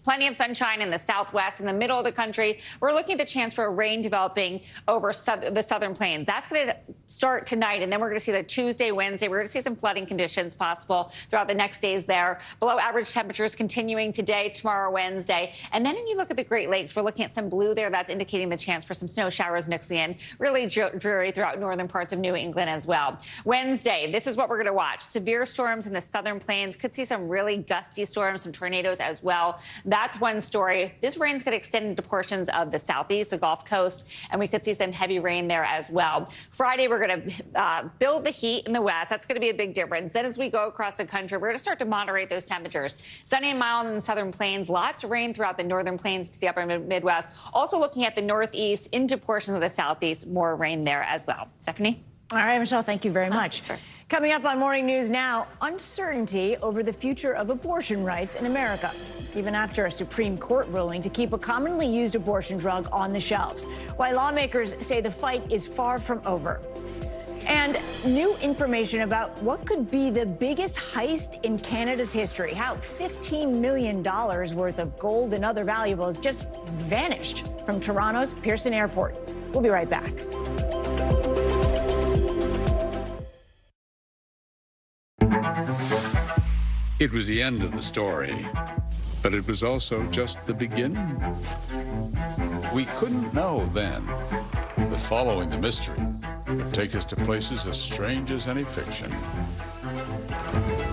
Plenty of sunshine in the southwest. In the middle of the country, we're looking at the chance for rain developing over the southern plains. That's going to start tonight, and then we're going to see the Tuesday, Wednesday. We're going to see some flooding conditions possible throughout the next days there. Below average temperatures continuing today, tomorrow, Wednesday. And then when you look at the Great Lakes, we're looking at some blue there. That's indicating the chance for some snow showers mixing in. Really dreary throughout northern parts of New England as well. Wednesday, this is what we're going to watch. Severe storms in the southern plains. Could see some really gusty storms, some tornadoes as well. That's one story. This rain's going to extend into portions of the southeast, the Gulf Coast, and we could see some heavy rain there as well. Friday, we're going to build the heat in the west. That's going to be a big difference. Then as we go across the country, we're going to start to moderate those temperatures. Sunny and mild in the southern plains. Lots of rain throughout the northern plains to the upper Midwest. Also looking at the northeast into portions of the southeast. More rain there as well. Stephanie? All right, Michelle, thank you very much. Sure. Coming up on Morning News Now, uncertainty over the future of abortion rights in America, even after a Supreme Court ruling to keep a commonly used abortion drug on the shelves. Why lawmakers say the fight is far from over. And new information about what could be the biggest heist in Canada's history. How $15 million worth of gold and other valuables just vanished from Toronto's Pearson Airport. We'll be right back. It was the end of the story, but it was also just the beginning. We couldn't know then that following the mystery would take us to places as strange as any fiction.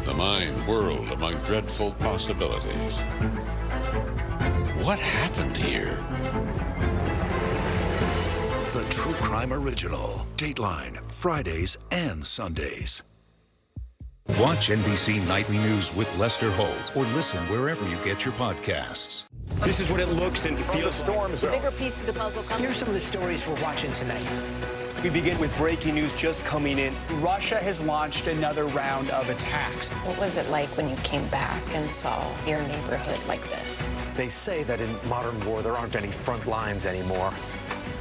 The mind whirled among dreadful possibilities. What happened here? The True Crime Original. Dateline, Fridays and Sundays. Watch NBC Nightly News with Lester Holt or listen wherever you get your podcasts. This is what it looks and feels. The storms. The bigger piece to the puzzle comes. Here's some of the stories we're watching tonight. We begin with breaking news just coming in. Russia has launched another round of attacks. What was it like when you came back and saw your neighborhood like this? They say that in modern war, there aren't any front lines anymore.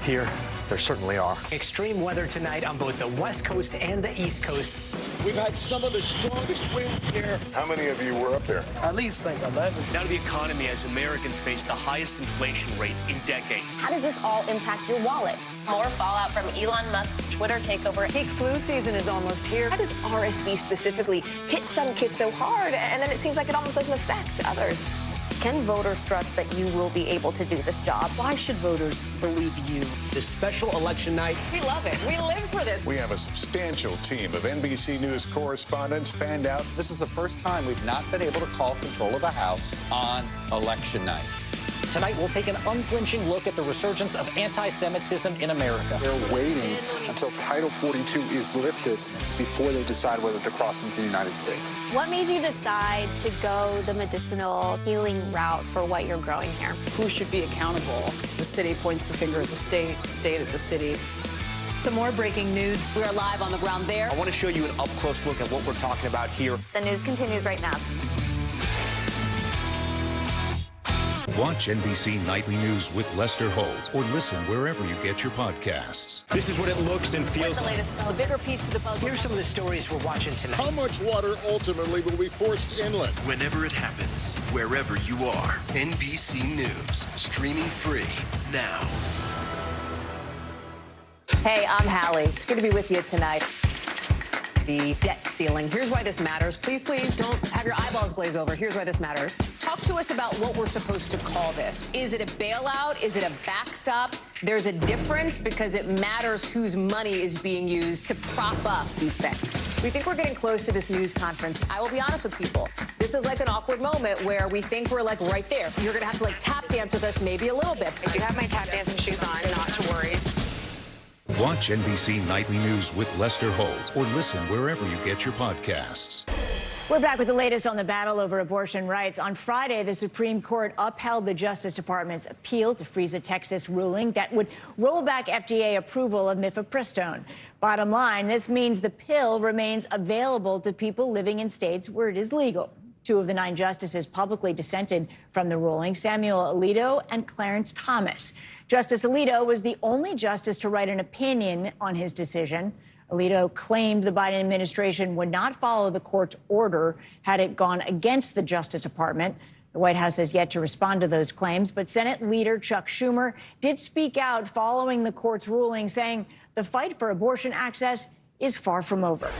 Here, there certainly are. Extreme weather tonight on both the West Coast and the East Coast. We've had some of the strongest winds here. How many of you were up there? At least like 11. Now to the economy as Americans face the highest inflation rate in decades. How does this all impact your wallet? More fallout from Elon Musk's Twitter takeover. Peak flu season is almost here. How does RSV specifically hit some kids so hard, and then it seems like it almost doesn't affect others? Can voters trust that you will be able to do this job? Why should voters believe you? This special election night. We love it. We live for this. We have a substantial team of NBC News correspondents fanned out. This is the first time we've not been able to call control of the House on election night. Tonight, we'll take an unflinching look at the resurgence of anti-Semitism in America. They're waiting until Title 42 is lifted before they decide whether to cross into the United States. What made you decide to go the medicinal healing route for what you're growing here? Who should be accountable? The city points the finger at the state at the city. Some more breaking news. We are live on the ground there. I want to show you an up-close look at what we're talking about here. The news continues right now. Watch NBC Nightly News with Lester Holt or listen wherever you get your podcasts. This is what it looks and feels What's the latest? A bigger piece to the puzzle. Here's some of the stories we're watching tonight. How much water ultimately will be forced inland? Whenever it happens, wherever you are, NBC News, streaming free now. Hey, I'm Hallie. It's good to be with you tonight. The debt ceiling. Here's why this matters. Please, please don't have your eyeballs glaze over. Here's why this matters. Talk to us about what we're supposed to call this. Is it a bailout? Is it a backstop? There's a difference because it matters whose money is being used to prop up these banks. We think we're getting close to this news conference. I will be honest with people. This is like an awkward moment where we think we're like right there. You're going to have to like tap dance with us maybe a little bit. I do have my tap dancing shoes on, not to worry. Watch NBC Nightly News with Lester Holt or listen wherever you get your podcasts. We're back with the latest on the battle over abortion rights. On Friday, the Supreme Court upheld the Justice Department's appeal to freeze a Texas ruling that would roll back FDA approval of mifepristone. Bottom line, this means the pill remains available to people living in states where it is legal. 2 of the 9 justices publicly dissented from the ruling, Samuel Alito and Clarence Thomas. Justice Alito was the only justice to write an opinion on his decision. Alito claimed the Biden administration would not follow the court's order had it gone against the Justice Department. The White House has yet to respond to those claims, but Senate leader Chuck Schumer did speak out following the court's ruling, saying the fight for abortion access is far from over.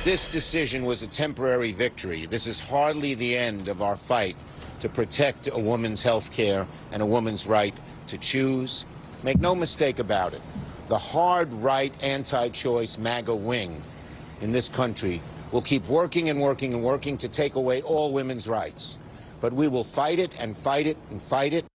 This decision was a temporary victory. This is hardly the end of our fight to protect a woman's health care and a woman's right to choose. Make no mistake about it. The hard right anti-choice MAGA wing in this country will keep working and working and working to take away all women's rights. But we will fight it and fight it and fight it.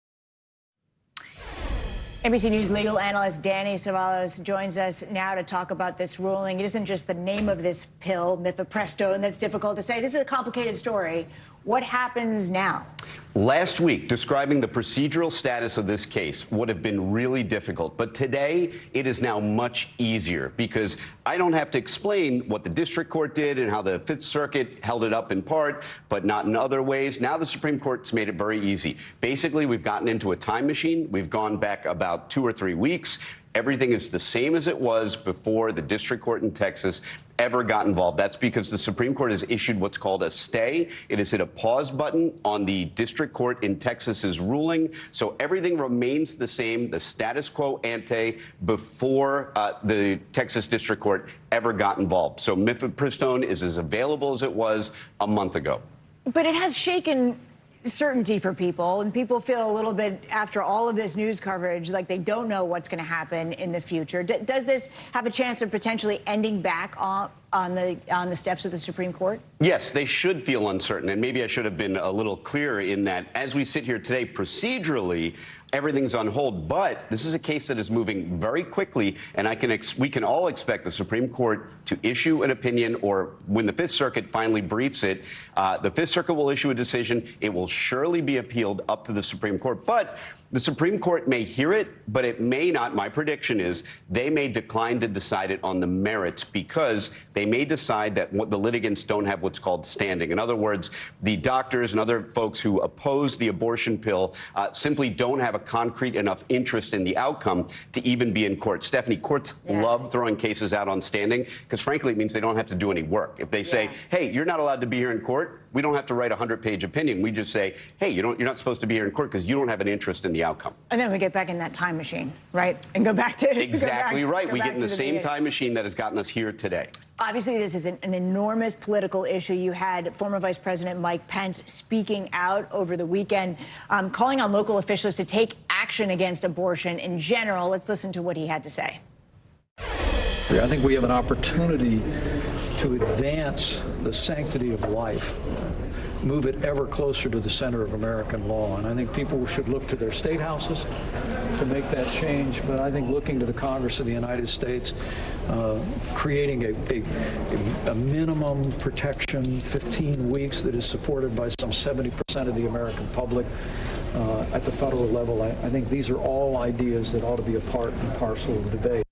NBC News legal analyst Danny Savalos joins us now to talk about this ruling. It isn't just the name of this pill, mifepristone, that's difficult to say. This is a complicated story. What happens now? Last week, describing the procedural status of this case would have been really difficult. But today, it is now much easier because I don't have to explain what the district court did and how the Fifth Circuit held it up in part, but not in other ways. Now the Supreme Court's made it very easy. Basically, we've gotten into a time machine. We've gone back about 2 or 3 weeks. Everything is the same as it was before the district court in Texas ever got involved. That's because the Supreme Court has issued what's called a stay. It has hit a pause button on the district court in Texas's ruling. So everything remains the same, the status quo ante before the Texas district court ever got involved. So mifepristone is as available as it was a month ago. But it has shaken certainty for people, and people feel a little bit, after all of this news coverage, like they don't know what's going to happen in the future. Does this have a chance of potentially ending back on the steps of the Supreme Court? Yes, they should feel uncertain. And maybe I should have been a little clearer in that as we sit here today, procedurally, everything's on hold. But this is a case that is moving very quickly, and we can all expect the Supreme Court to issue an opinion, or when the Fifth Circuit finally briefs it, the Fifth Circuit will issue a decision. It will surely be appealed up to the Supreme Court. But the Supreme Court may hear it, but it may not. My prediction is they may decline to decide it on the merits because they may decide that the litigants don't have what's called standing. In other words, the doctors and other folks who oppose the abortion pill simply don't have a concrete enough interest in the outcome to even be in court. Stephanie, courts love throwing cases out on standing because, frankly, it means they don't have to do any work. If they say, hey, you're not allowed to be here in court, we don't have to write a 100-page opinion. We just say, hey, you're not supposed to be here in court because you don't have an interest in the outcome. And then we get back in that time machine, right? And go back to exactly right. We get in the same time machine that has gotten us here today. Obviously, this is an enormous political issue. You had former Vice President Mike Pence speaking out over the weekend, calling on local officials to take action against abortion in general. Let's listen to what he had to say. I think we have an opportunity to advance the sanctity of life, move it ever closer to the center of American law. And I think people should look to their state houses to make that change. But I think looking to the Congress of the United States, creating a minimum protection, 15 weeks, that is supported by some 70% of the American public at the federal level. I think these are all ideas that ought to be a part and parcel of the debate.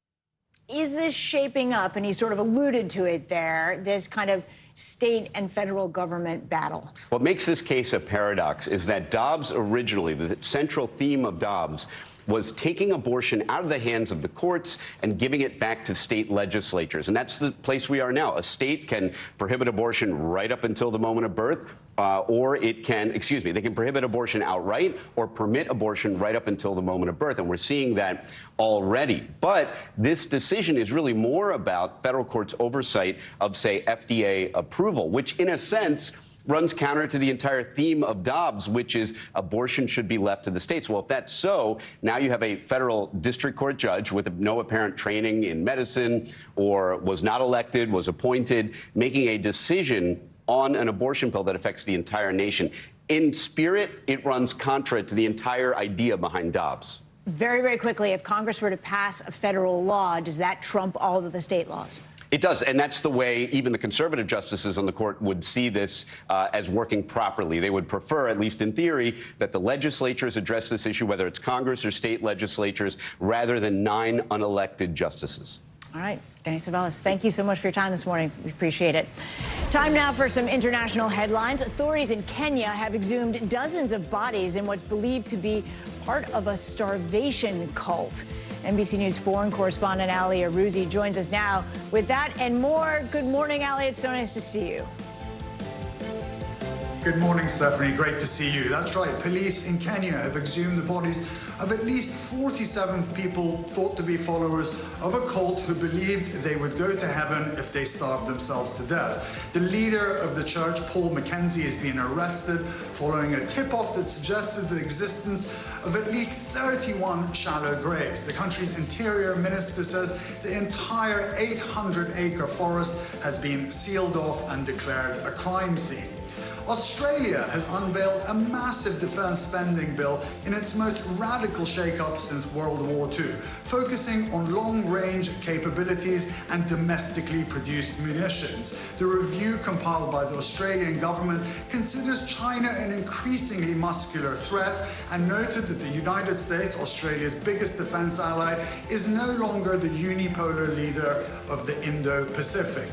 Is this shaping up, and he sort of alluded to it there, this kind of state and federal government battle? What makes this case a paradox is that Dobbs originally, the central theme of Dobbs, was taking abortion out of the hands of the courts and giving it back to state legislatures. And that's the place we are now. A state can prohibit abortion right up until the moment of birth, or it can, they can prohibit abortion outright or permit abortion right up until the moment of birth. And we're seeing that already. But this decision is really more about federal courts' oversight of, say, FDA approval, which in a sense runs counter to the entire theme of Dobbs, which is abortion should be left to the states. Well, if that's so, now you have a federal district court judge with no apparent training in medicine or was not elected, was appointed, making a decision on an abortion pill that affects the entire nation. In spirit, it runs contra to the entire idea behind Dobbs. Very, very quickly, if Congress were to pass a federal law, does that trump all of the state laws? It does, and that's the way even the conservative justices on the court would see this as working properly. They would prefer, at least in theory, that the legislatures address this issue, whether it's Congress or state legislatures, rather than 9 unelected justices. All right, Danny Savelis, thank you so much for your time this morning. We appreciate it. Time now for some international headlines. Authorities in Kenya have exhumed dozens of bodies in what's believed to be part of a starvation cult. NBC News foreign correspondent Ali Arouzi joins us now with that and more. Good morning, Ali. It's so nice to see you. Good morning, Stephanie. Great to see you. That's right. Police in Kenya have exhumed the bodies of at least 47 people thought to be followers of a cult who believed they would go to heaven if they starved themselves to death. The leader of the church, Paul Mackenzie, has been arrested following a tip-off that suggested the existence of at least 31 shallow graves. The country's interior minister says the entire 800-acre forest has been sealed off and declared a crime scene. Australia has unveiled a massive defense spending bill in its most radical shake-up since World War II, focusing on long-range capabilities and domestically produced munitions. The review compiled by the Australian government considers China an increasingly muscular threat and noted that the United States, Australia's biggest defense ally, is no longer the unipolar leader of the Indo-Pacific.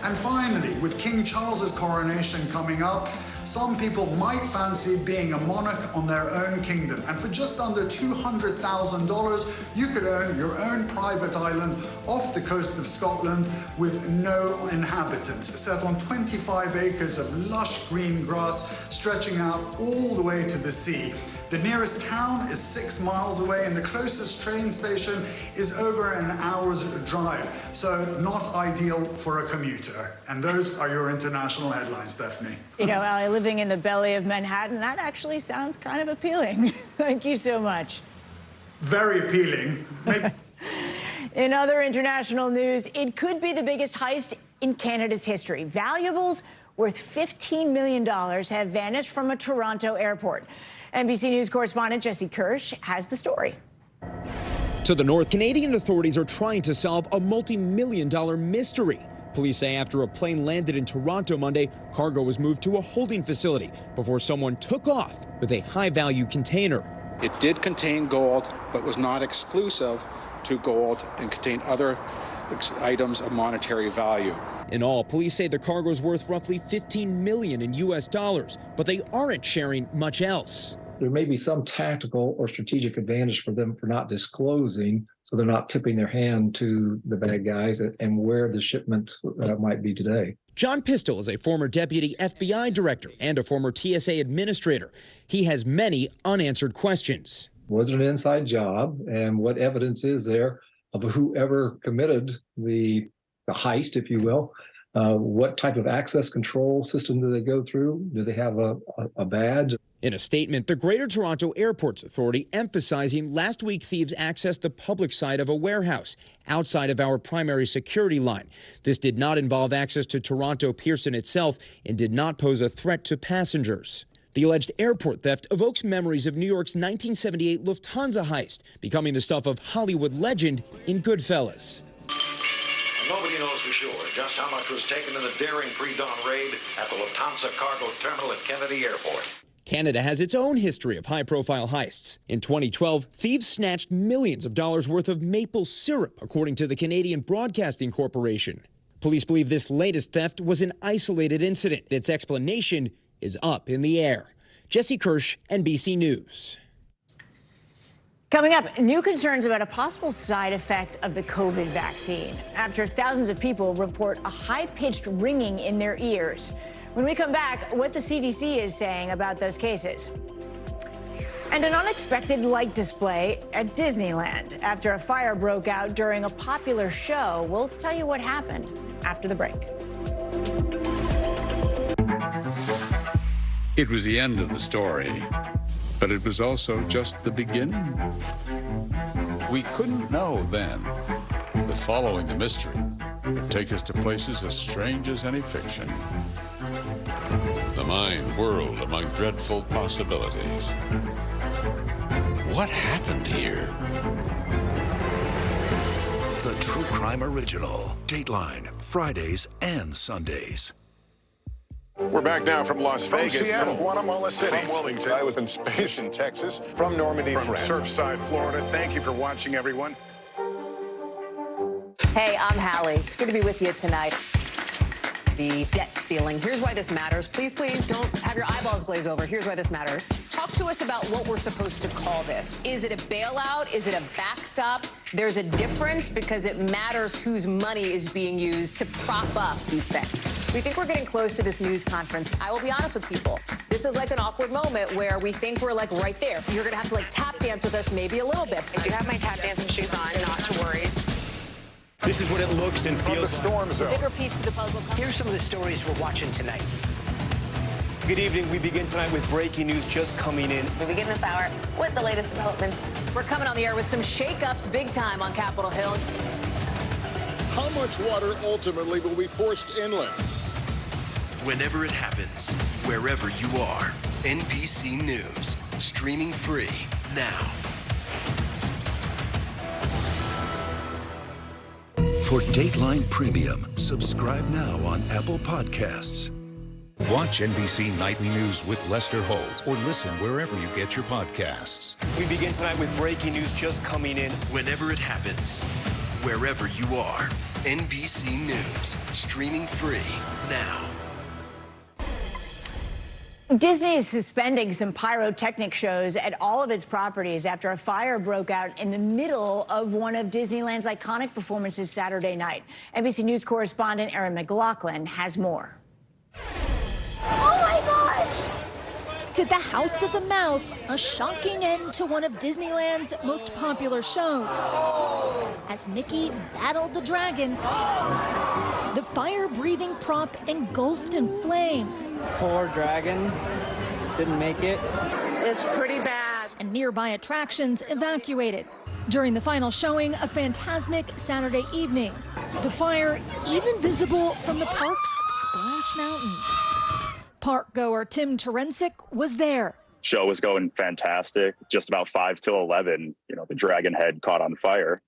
And finally, with King Charles's coronation coming up, some people might fancy being a monarch on their own kingdom. And for just under $200,000, you could own your own private island off the coast of Scotland with no inhabitants, set on 25 acres of lush green grass stretching out all the way to the sea. The nearest town is 6 miles away and the closest train station is over an hour's drive, so not ideal for a commuter. And those are your international headlines, Stephanie. You know, Ali, living in the belly of Manhattan, that actually sounds kind of appealing. Thank you so much. Very appealing. In other international news, it could be the biggest heist in Canada's history. Valuables worth $15 million have vanished from a Toronto airport. NBC News correspondent Jesse Kirsch has the story. To the north, Canadian authorities are trying to solve a multi-million-dollar mystery. Police say after a plane landed in Toronto Monday, cargo was moved to a holding facility before someone took off with a high-value container. It did contain gold, but was not exclusive to gold and contained other items of monetary value. In all, police say the cargo is worth roughly $15 million in U.S. dollars, but they aren't sharing much else. There may be some tactical or strategic advantage for them for not disclosing, so they're not tipping their hand to the bad guys and where the shipment might be today. John Pistol is a former deputy FBI director and a former TSA administrator. He has many unanswered questions. Was it an inside job, and what evidence is there of whoever committed the heist, if you will? What type of access control system do they go through? Do they have a badge? In a statement, the Greater Toronto Airports Authority emphasizing last week thieves accessed the public side of a warehouse outside of our primary security line. This did not involve access to Toronto Pearson itself and did not pose a threat to passengers. The alleged airport theft evokes memories of New York's 1978 Lufthansa heist, becoming the stuff of Hollywood legend in Goodfellas. Nobody knows for sure just how much was taken in the daring pre-dawn raid at the Lufthansa cargo terminal at Kennedy Airport. Canada has its own history of high-profile heists. In 2012, thieves snatched millions of dollars worth of maple syrup, according to the Canadian Broadcasting Corporation. Police believe this latest theft was an isolated incident. Its explanation is up in the air. Jesse Kirsch, NBC News. Coming up, new concerns about a possible side effect of the COVID vaccine after thousands of people report a high-pitched ringing in their ears. When we come back, what the CDC is saying about those cases. And an unexpected light display at Disneyland after a fire broke out during a popular show. We'll tell you what happened after the break. It was the end of the story, but it was also just the beginning. We couldn't know then that following the mystery would take us to places as strange as any fiction. The mind whirled among dreadful possibilities. What happened here? The True Crime Original. Dateline, Fridays and Sundays. We're back now from Las Vegas. From Seattle, Guatemala City. From Wilmington. I was in space in Texas. From Normandy, from France. Surfside, Florida. Thank you for watching, everyone. Hey, I'm Hallie. It's good to be with you tonight. The debt ceiling. Here's why this matters. Please, please don't have your eyeballs glaze over. Here's why this matters. Talk to us about what we're supposed to call this. Is it a bailout? Is it a backstop? There's a difference because it matters whose money is being used to prop up these banks. We think we're getting close to this news conference. I will be honest with people. This is like an awkward moment where we think we're like right there. You're going to have to like tap dance with us maybe a little bit. I do have my tap dancing shoes on, not to worry. This is what it looks and feels. From the storm zone. Bigger piece to the puzzle. Here's some of the stories we're watching tonight. Good evening. We begin tonight with breaking news just coming in. We begin this hour with the latest developments. We're coming on the air with some shakeups big time on Capitol Hill. How much water ultimately will be forced inland? Whenever it happens, wherever you are, NBC News, streaming free now. For Dateline Premium, subscribe now on Apple Podcasts. Watch NBC Nightly News with Lester Holt or listen wherever you get your podcasts. We begin tonight with breaking news just coming in. Whenever it happens, wherever you are, NBC News, streaming free now. Disney is suspending some pyrotechnic shows at all of its properties after a fire broke out in the middle of one of Disneyland's iconic performances Saturday night. NBC News correspondent Erin McLaughlin has more. Oh my gosh! To the House of the Mouse, a shocking end to one of Disneyland's most popular shows. As Mickey battled the dragon, the fire-breathing prop engulfed in flames. Poor dragon. Didn't make it. It's pretty bad. And nearby attractions evacuated. During the final showing, a phantasmic Saturday evening, the fire even visible from the park's Splash Mountain. Park goer Tim Terensic was there. Show was going fantastic. Just about 5 till 11, the dragon head caught on fire.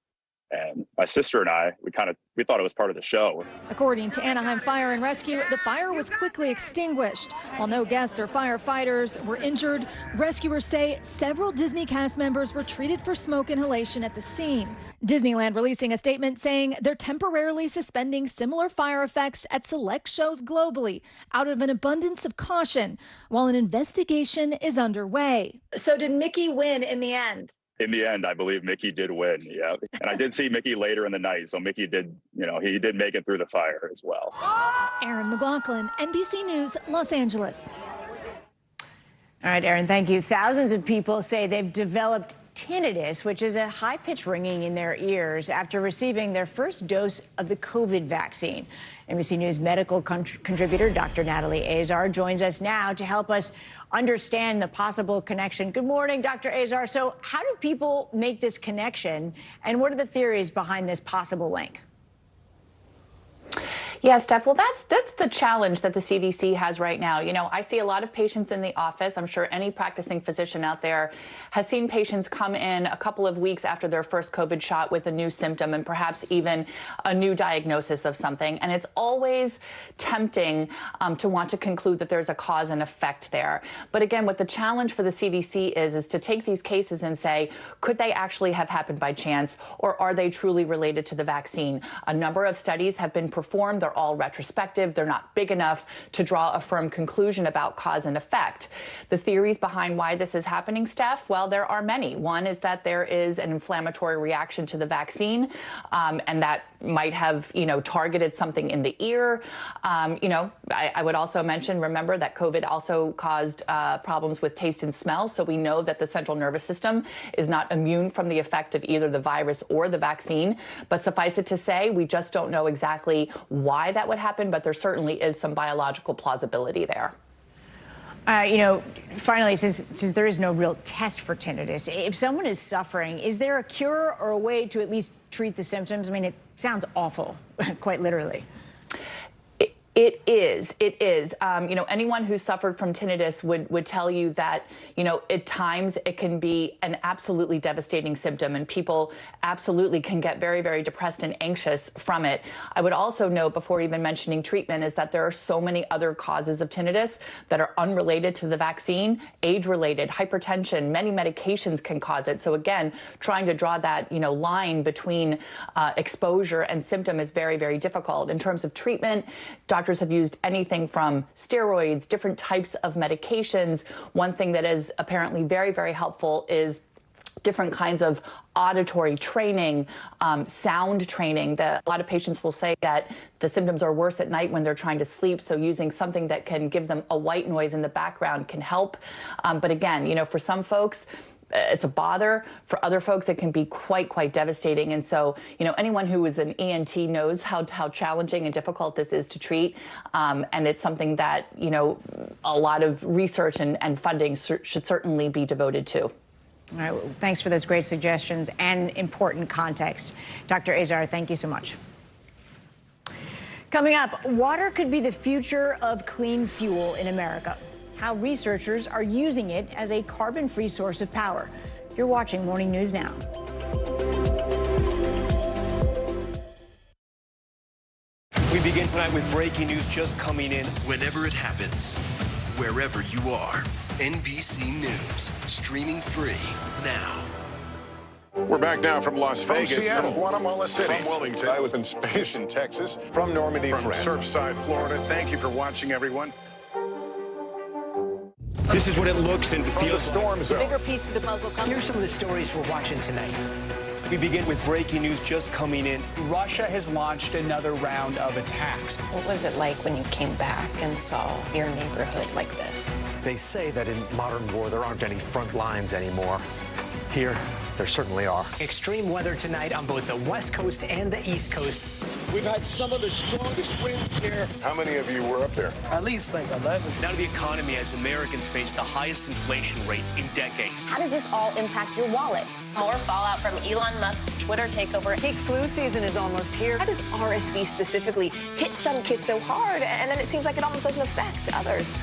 And my sister and I, we thought it was part of the show. According to Anaheim Fire and Rescue, the fire was quickly extinguished. While no guests or firefighters were injured, rescuers say several Disney cast members were treated for smoke inhalation at the scene. Disneyland releasing a statement saying they're temporarily suspending similar fire effects at select shows globally out of an abundance of caution, while an investigation is underway. So did Mickey win in the end? In the end, I believe Mickey did win, yeah. And I did see Mickey later in the night, so Mickey did, he did make it through the fire as well. Erin McLaughlin, NBC News, Los Angeles. All right, Erin, thank you. Thousands of people say they've developed tinnitus, which is a high-pitched ringing in their ears after receiving their first dose of the COVID vaccine. NBC News medical contributor Dr. Natalie Azar joins us now to help us understand the possible connection. Good morning, Dr. Azar. So how do people make this connection, and what are the theories behind this possible link? Yeah, Steph, well, that's the challenge that the CDC has right now. I see a lot of patients in the office. I'm sure any practicing physician out there has seen patients come in a couple of weeks after their first COVID shot with a new symptom and perhaps even a new diagnosis of something. And it's always tempting to want to conclude that there's a cause and effect there. But again, what the challenge for the CDC is to take these cases and say, could they actually have happened by chance, or are they truly related to the vaccine? A number of studies have been performed. They're all retrospective. They're not big enough to draw a firm conclusion about cause and effect. The theories behind why this is happening, Steph, well, there are many. One is that there is an inflammatory reaction to the vaccine, and that might have, targeted something in the ear. I would also mention, remember that COVID also caused problems with taste and smell. So we know that the central nervous system is not immune from the effect of either the virus or the vaccine. But suffice it to say, we just don't know exactly why that would happen, but there certainly is some biological plausibility there. Finally, since there is no real test for tinnitus, if someone is suffering, is there a cure or a way to at least treat the symptoms? I mean, it sounds awful, quite literally. It is. Anyone who suffered from tinnitus would tell you that, at times it can be an absolutely devastating symptom, and people absolutely can get very, very depressed and anxious from it. I would also note, before even mentioning treatment, is that there are so many other causes of tinnitus that are unrelated to the vaccine, age-related, hypertension, many medications can cause it. So again, trying to draw that, line between exposure and symptom is very, very difficult. In terms of treatment, doctors have used anything from steroids, different types of medications. One thing that is apparently very, very helpful is different kinds of auditory training, sound training. A lot of patients will say that the symptoms are worse at night when they're trying to sleep, so using something that can give them a white noise in the background can help. But again, for some folks, it's a bother. For other folks, it can be quite devastating. And so, anyone who is an ENT knows how challenging and difficult this is to treat. And it's something that, a lot of research and funding should certainly be devoted to. All right. Well, thanks for those great suggestions and important context. Dr. Azar, thank you so much. Coming up, water could be the future of clean fuel in America. How researchers are using it as a carbon-free source of power. You're watching Morning News Now. We begin tonight with breaking news just coming in. Whenever it happens, wherever you are, NBC News, streaming free now. We're back now from Las Vegas. From Seattle, Guatemala City. From Wilmington. I was in space in Texas. From Normandy, from France. Surfside, Florida. Thank you for watching, everyone. This is what it looks and feels like. The bigger piece of the puzzle comes. Here's some of the stories we're watching tonight. We begin with breaking news just coming in. Russia has launched another round of attacks. What was it like when you came back and saw your neighborhood like this? They say that in modern war, there aren't any front lines anymore. Here, there certainly are. Extreme weather tonight on both the West Coast and the East Coast. We've had some of the strongest winds here. How many of you were up there? At least like 11. Now to the economy as Americans face the highest inflation rate in decades. How does this all impact your wallet? More fallout from Elon Musk's Twitter takeover. Peak flu season is almost here. How does RSV specifically hit some kids so hard, and then it seems like it almost doesn't affect others?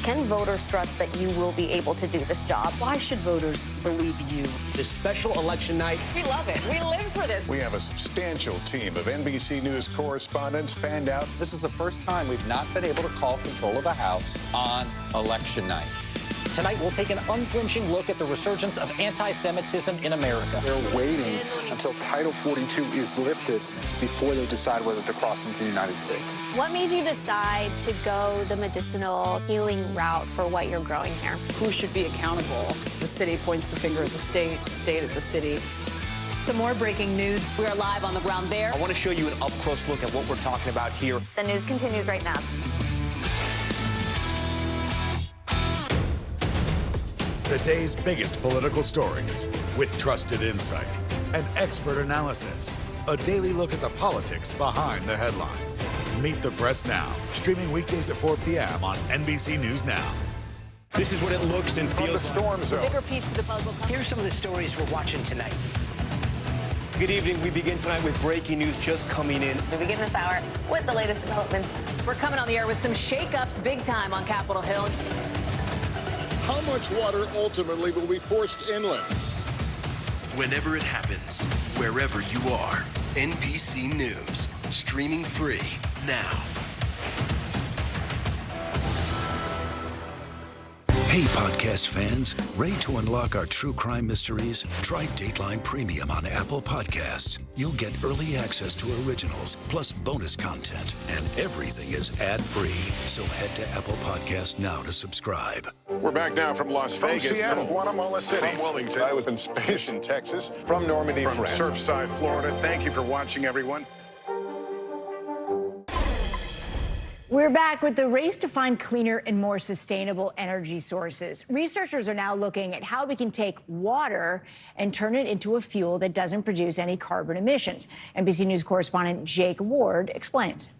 Can voters trust that you will be able to do this job? Why should voters believe you? This special election night. We love it. We live for this. We have a substantial team of NBC News correspondents fanned out. This is the first time we've not been able to call control of the House on election night. Tonight, we'll take an unflinching look at the resurgence of anti-Semitism in America. They're waiting until Title 42 is lifted before they decide whether to cross into the United States. What made you decide to go the medicinal healing route for what you're growing here? Who should be accountable? The city points the finger at the state at the city. Some more breaking news. We are live on the ground there. I want to show you an up-close look at what we're talking about here. The news continues right now. The day's biggest political stories with trusted insight and expert analysis. A daily look at the politics behind the headlines. Meet the Press Now, streaming weekdays at 4 p.m. on NBC News Now. This is what it looks and feels From the storm zone. Bigger piece to the puzzle. Here's some of the stories we're watching tonight. Good evening. We begin tonight with breaking news just coming in. We begin this hour with the latest developments. We're coming on the air with some shakeups big time on Capitol Hill. How much water ultimately will be forced inland? Whenever it happens, wherever you are, NBC News, streaming free now. Hey, podcast fans, ready to unlock our true crime mysteries? Try Dateline Premium on Apple Podcasts. You'll get early access to originals, plus bonus content, and everything is ad-free. So head to Apple Podcasts now to subscribe. We're back now from Las Vegas, Seattle, from Guatemala City, from Wilmington. I was in space in Texas, from Normandy, from France, Surfside, Florida. Thank you for watching, everyone. We're back with the race to find cleaner and more sustainable energy sources. Researchers are now looking at how we can take water and turn it into a fuel that doesn't produce any carbon emissions. NBC News correspondent Jake Ward explains.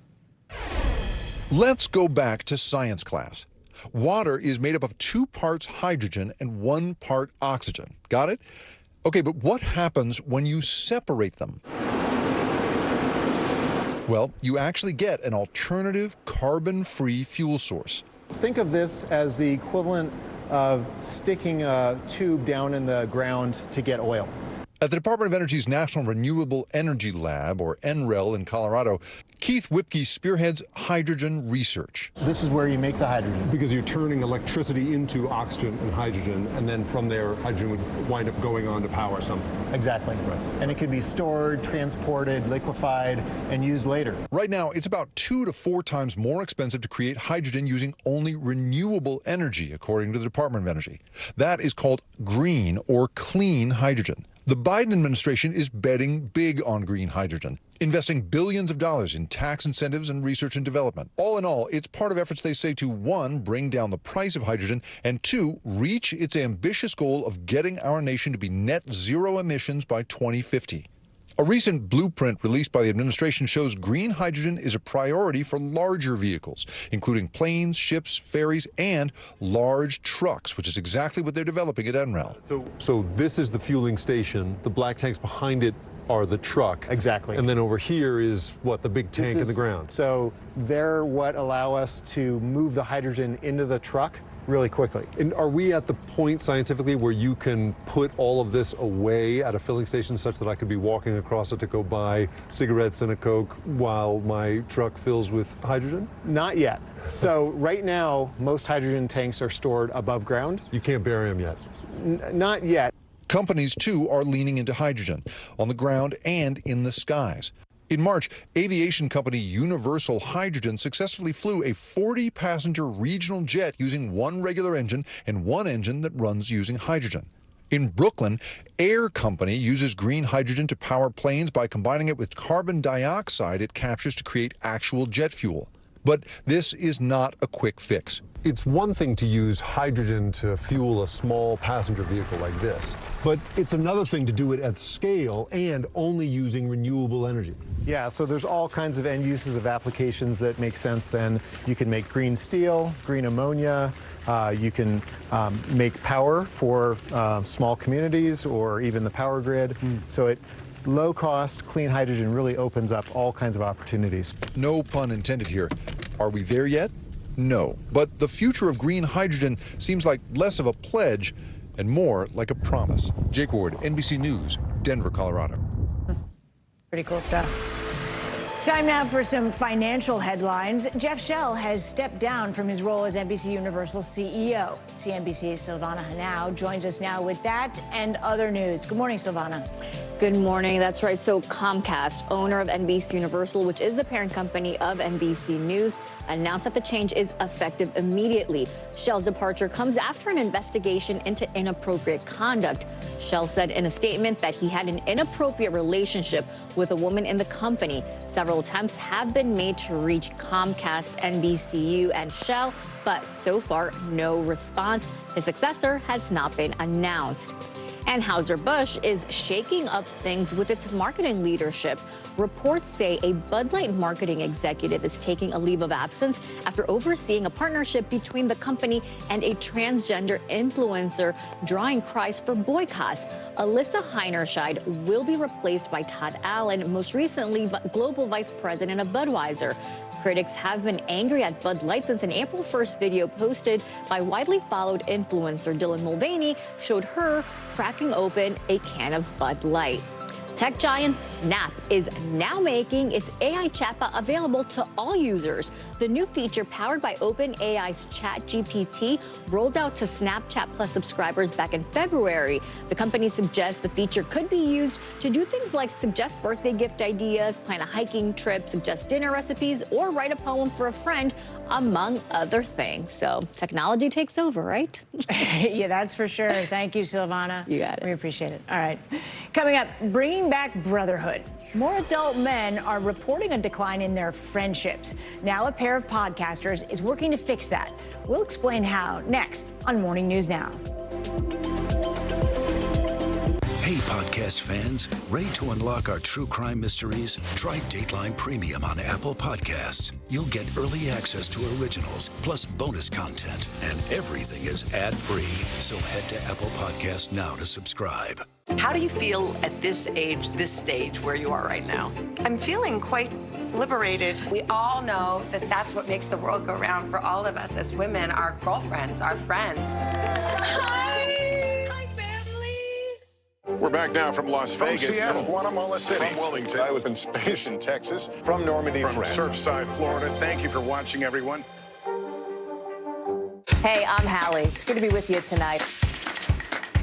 Let's go back to science class. Water is made up of 2 parts hydrogen and 1 part oxygen. Got it? Okay, but what happens when you separate them? Well, you actually get an alternative carbon-free fuel source. Think of this as the equivalent of sticking a tube down in the ground to get oil. At the Department of Energy's National Renewable Energy Lab, or NREL in Colorado, Keith Whipke spearheads hydrogen research. This is where you make the hydrogen. Because you're turning electricity into oxygen and hydrogen, and then from there, hydrogen would wind up going on to power something. Exactly. Right. And it can be stored, transported, liquefied, and used later. Right now, it's about 2 to 4 times more expensive to create hydrogen using only renewable energy, according to the Department of Energy. That is called green or clean hydrogen. The Biden administration is betting big on green hydrogen, investing billions of dollars in tax incentives and research and development. All in all, it's part of efforts they say to 1, bring down the price of hydrogen, and 2, reach its ambitious goal of getting our nation to be net zero emissions by 2050. A recent blueprint released by the administration shows green hydrogen is a priority for larger vehicles, including planes, ships, ferries, and large trucks, which is exactly what they're developing at NREL. So this is the fueling station. The black tanks behind it are the truck. Exactly. And then over here is what, the big tank in the ground. So they're what allow us to move the hydrogen into the truck really quickly. And are we at the point scientifically where you can put all of this away at a filling station such that I could be walking across it to go buy cigarettes and a Coke while my truck fills with hydrogen? Not yet. So right now, most hydrogen tanks are stored above ground. You can't bury them yet? Not yet. Companies, too, are leaning into hydrogen on the ground and in the skies. In March, aviation company Universal Hydrogen successfully flew a 40-passenger regional jet using 1 regular engine and 1 engine that runs using hydrogen. In Brooklyn, Air Company uses green hydrogen to power planes by combining it with carbon dioxide it captures to create actual jet fuel. But this is not a quick fix. It's one thing to use hydrogen to fuel a small passenger vehicle like this, but it's another thing to do it at scale and only using renewable energy. Yeah, so there's all kinds of end uses of applications that make sense then. You can make green steel, green ammonia, you can make power for small communities or even the power grid. So low cost, clean hydrogen really opens up all kinds of opportunities. No pun intended here. Are we there yet? No. But the future of green hydrogen seems like less of a pledge and more like a promise. Jake Ward, NBC News, Denver, Colorado. Pretty cool stuff. Time now for some financial headlines. Jeff Shell has stepped down from his role as NBC Universal CEO. CNBC's Silvana Henao joins us now with that and other news. Good morning, Silvana. Good morning. That's right. So Comcast, owner of NBC Universal, which is the parent company of NBC News, announced that the change is effective immediately. Shell's departure comes after an investigation into inappropriate conduct. Shell said in a statement that he had an inappropriate relationship with a woman in the company. Several attempts have been made to reach Comcast, NBCU, and Shell, but so far, no response. His successor has not been announced. Anheuser-Busch is shaking up things with its marketing leadership. Reports say a Bud Light marketing executive is taking a leave of absence after overseeing a partnership between the company and a transgender influencer, drawing cries for boycotts. Alyssa Heinerscheid will be replaced by Todd Allen, most recently global vice president of Budweiser. Critics have been angry at Bud Light since an April 1st video posted by widely followed influencer Dylan Mulvaney showed her cracking open a can of Bud Light. Tech giant Snap is now making its AI chatbot available to all users. The new feature, powered by OpenAI's ChatGPT, rolled out to Snapchat Plus subscribers back in February. The company suggests the feature could be used to do things like suggest birthday gift ideas, plan a hiking trip, suggest dinner recipes, or write a poem for a friend, among other things. So technology takes over, right? Yeah, that's for sure. Thank you, Silvana. You got it. We appreciate it. All right. Coming up, bringing back brotherhood. More adult men are reporting a decline in their friendships. Now a pair of podcasters is working to fix that. We'll explain how next on Morning News Now. Hey, podcast fans, ready to unlock our true crime mysteries? Try Dateline Premium on Apple Podcasts. You'll get early access to originals, plus bonus content, and everything is ad-free. So head to Apple Podcasts now to subscribe. How do you feel at this age, this stage where you are right now? I'm feeling quite liberated. We all know that that's what makes the world go round for all of us as women, our girlfriends, our friends. Hi, family. We're back now from Las Vegas. From Seattle, Guatemala City. From Wilmington. I was in space in Texas. From Normandy, from France. Surfside, Florida. Thank you for watching, everyone. Hey, I'm Hallie. It's good to be with you tonight.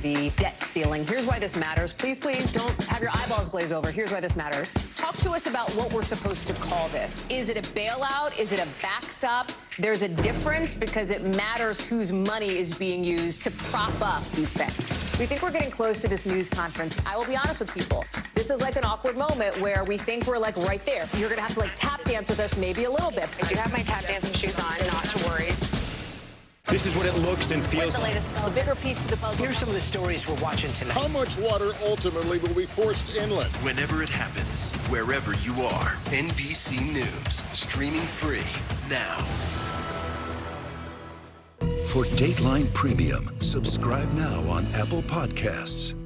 The debt ceiling. Here's why this matters. Please, please don't have your eyeballs glaze over. Here's why this matters. Talk to us about what we're supposed to call this. Is it a bailout? Is it a backstop? There's a difference because it matters whose money is being used to prop up these banks. We think we're getting close to this news conference. I will be honest with people. This is like an awkward moment where we think we're like right there. You're going to have to like tap dance with us maybe a little bit. I do have my tap dancing shoes on, not to worry. This is what it looks and feels What's the latest? The bigger piece of the puzzle. Here's some of the stories we're watching tonight. How much water ultimately will be forced inland? Whenever it happens, wherever you are, NBC News, streaming free now. For Dateline Premium, subscribe now on Apple Podcasts.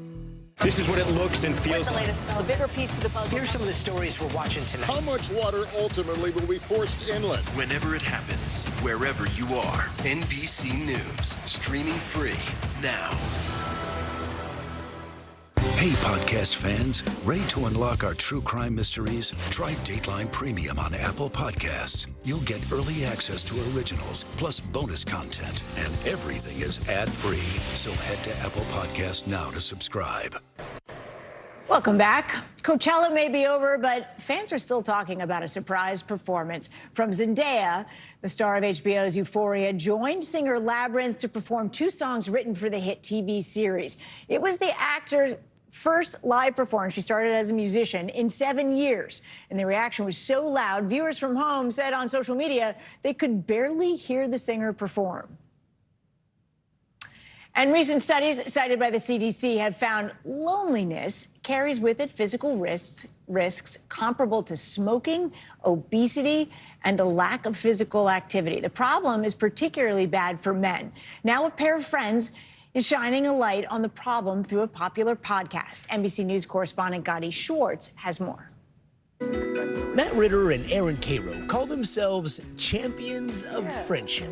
This is what it looks and feels What's the latest? The bigger piece of the puzzle. Here's some of the stories we're watching tonight. How much water ultimately will be forced inland? Whenever it happens, wherever you are, NBC News, streaming free now. Hey, podcast fans, ready to unlock our true crime mysteries? Try Dateline Premium on Apple Podcasts. You'll get early access to originals, plus bonus content, and everything is ad-free. So head to Apple Podcasts now to subscribe. Welcome back. Coachella may be over, but fans are still talking about a surprise performance from Zendaya. The star of HBO's Euphoria joined singer Labyrinth to perform 2 songs written for the hit TV series. It was the actor's first live performance. She started as a musician in 7 years, and the reaction was so loud, viewers from home said on social media they could barely hear the singer perform. And recent studies cited by the CDC have found loneliness carries with it physical risks comparable to smoking, obesity, and a lack of physical activity. The problem is particularly bad for men. Now a pair of friends is shining a light on the problem through a popular podcast. NBC News correspondent Gotti Schwartz has more. Matt Ritter and Aaron Cairo call themselves champions of friendship.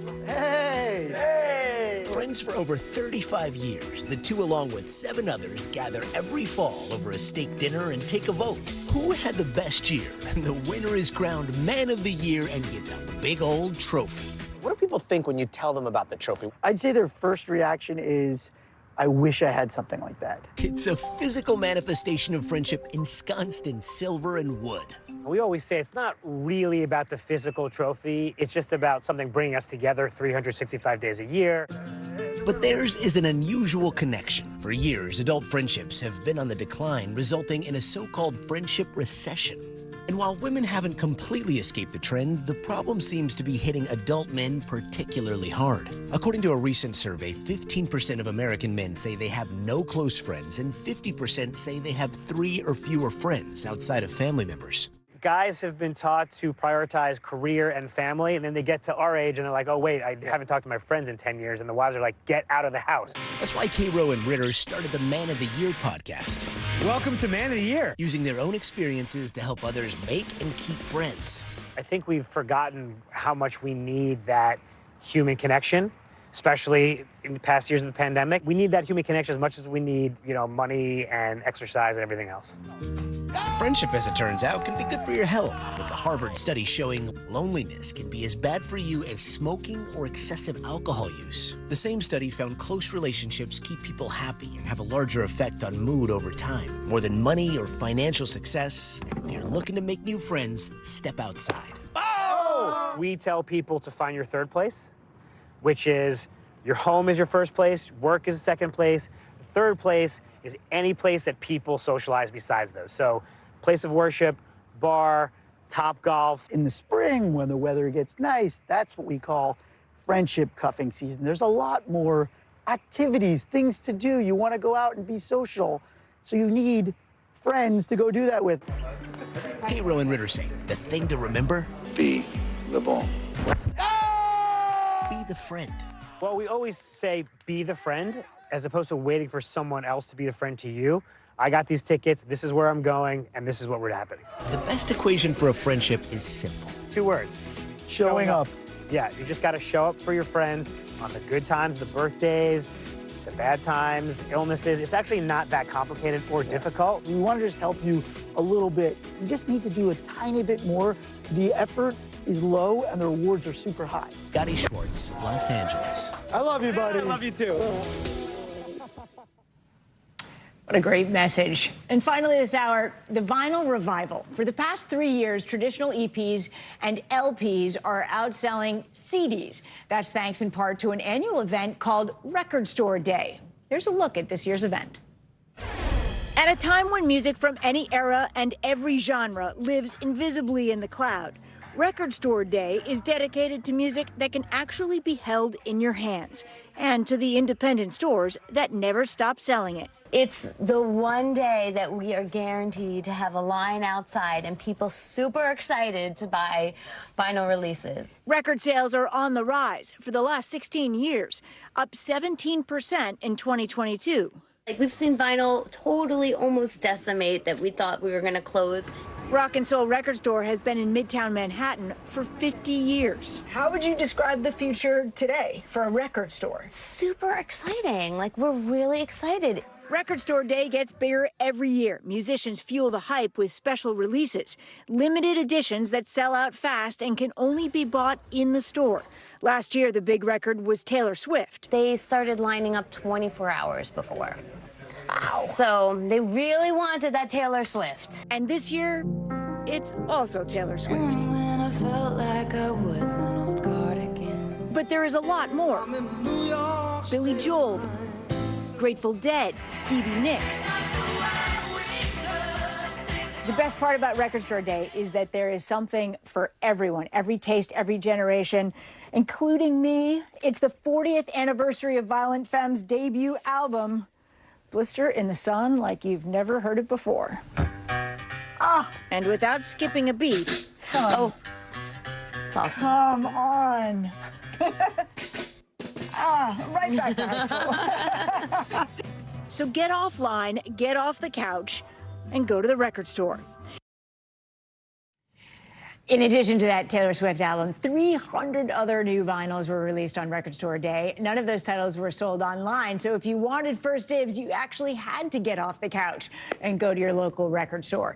Friends for over 35 years, the two, along with 7 others, gather every fall over a steak dinner and take a vote. Who had the best year? And the winner is crowned Man of the Year and gets a big old trophy. What do people think when you tell them about the trophy? I'd say their first reaction is, I wish I had something like that. It's a physical manifestation of friendship ensconced in silver and wood. We always say it's not really about the physical trophy. It's just about something bringing us together 365 days a year. But theirs is an unusual connection. For years, adult friendships have been on the decline, resulting in a so-called friendship recession. And while women haven't completely escaped the trend, the problem seems to be hitting adult men particularly hard. According to a recent survey, 15% of American men say they have no close friends, and 50% say they have 3 or fewer friends outside of family members. Guys have been taught to prioritize career and family, and then they get to our age and they're like, oh, wait, I haven't talked to my friends in 10 years. And the wives are like, get out of the house. That's why Cairo and Ritter started the Man of the Year podcast. Welcome to Man of the Year. Using their own experiences to help others make and keep friends. I think we've forgotten how much we need that human connection, especially in the past years of the pandemic. We need that human connection as much as we need, money and exercise and everything else. Friendship, as it turns out, can be good for your health, with the Harvard study showing loneliness can be as bad for you as smoking or excessive alcohol use. The same study found close relationships keep people happy and have a larger effect on mood over time, more than money or financial success. And if you're looking to make new friends, step outside. Oh! We tell people to find your third place, which is your home is your first place, work is the second place, the third place is any place that people socialize besides those. So place of worship, bar, Topgolf. In the spring, when the weather gets nice, that's what we call friendship cuffing season. There's a lot more activities, things to do. You want to go out and be social, so you need friends to go do that with. Cairo and Ritter say the thing to remember: be the ball. Be the friend. Well, we always say be the friend, as opposed to waiting for someone else to be the friend to you. I got these tickets, this is where I'm going, and this is what we're happening. The best equation for a friendship is simple. 2 words. Showing up. Yeah, you just got to show up for your friends on the good times, the birthdays, the bad times, the illnesses. It's actually not that complicated or difficult. We want to just help you a little bit. You just need to do a tiny bit more. The effort is low and the rewards are super high. Gotti Schwartz, Los Angeles. I love you, buddy. I love you too. What a great message. And finally this hour, the vinyl revival. For the past 3 years, traditional EPs and LPs are outselling CDs. That's thanks in part to an annual event called Record Store Day. Here's a look at this year's event. At a time when music from any era and every genre lives invisibly in the cloud, Record Store Day is dedicated to music that can actually be held in your hands, and to the independent stores that never stop selling it. It's the one day that we are guaranteed to have a line outside and people super excited to buy vinyl releases. Record sales are on the rise for the last 16 years, up 17% in 2022. We've seen vinyl totally almost decimate that we thought we were going to close. Rock and Soul Record Store has been in Midtown Manhattan for 50 years. How would you describe the future today for a record store? Super exciting. We're really excited. Record Store Day gets bigger every year. Musicians fuel the hype with special releases, limited editions that sell out fast and can only be bought in the store. Last year, the big record was Taylor Swift. They started lining up 24 hours before. Wow. So they really wanted that Taylor Swift. And this year, it's also Taylor Swift. When I felt like I was an old cardigan. But there is a lot more. Billy Joel, Grateful Dead, Stevie Nicks. The best part about Record Store Day is that there is something for everyone, every taste, every generation, including me. It's the 40th anniversary of Violent Femme's debut album, Blister in the Sun Like You've Never Heard It Before. And without skipping a beat, come on. Right back to high school. So get offline, get off the couch, and go to the record store. In addition to that Taylor Swift album, 300 other new vinyls were released on Record Store Day. None of those titles were sold online, so if you wanted first dibs, you actually had to get off the couch and go to your local record store.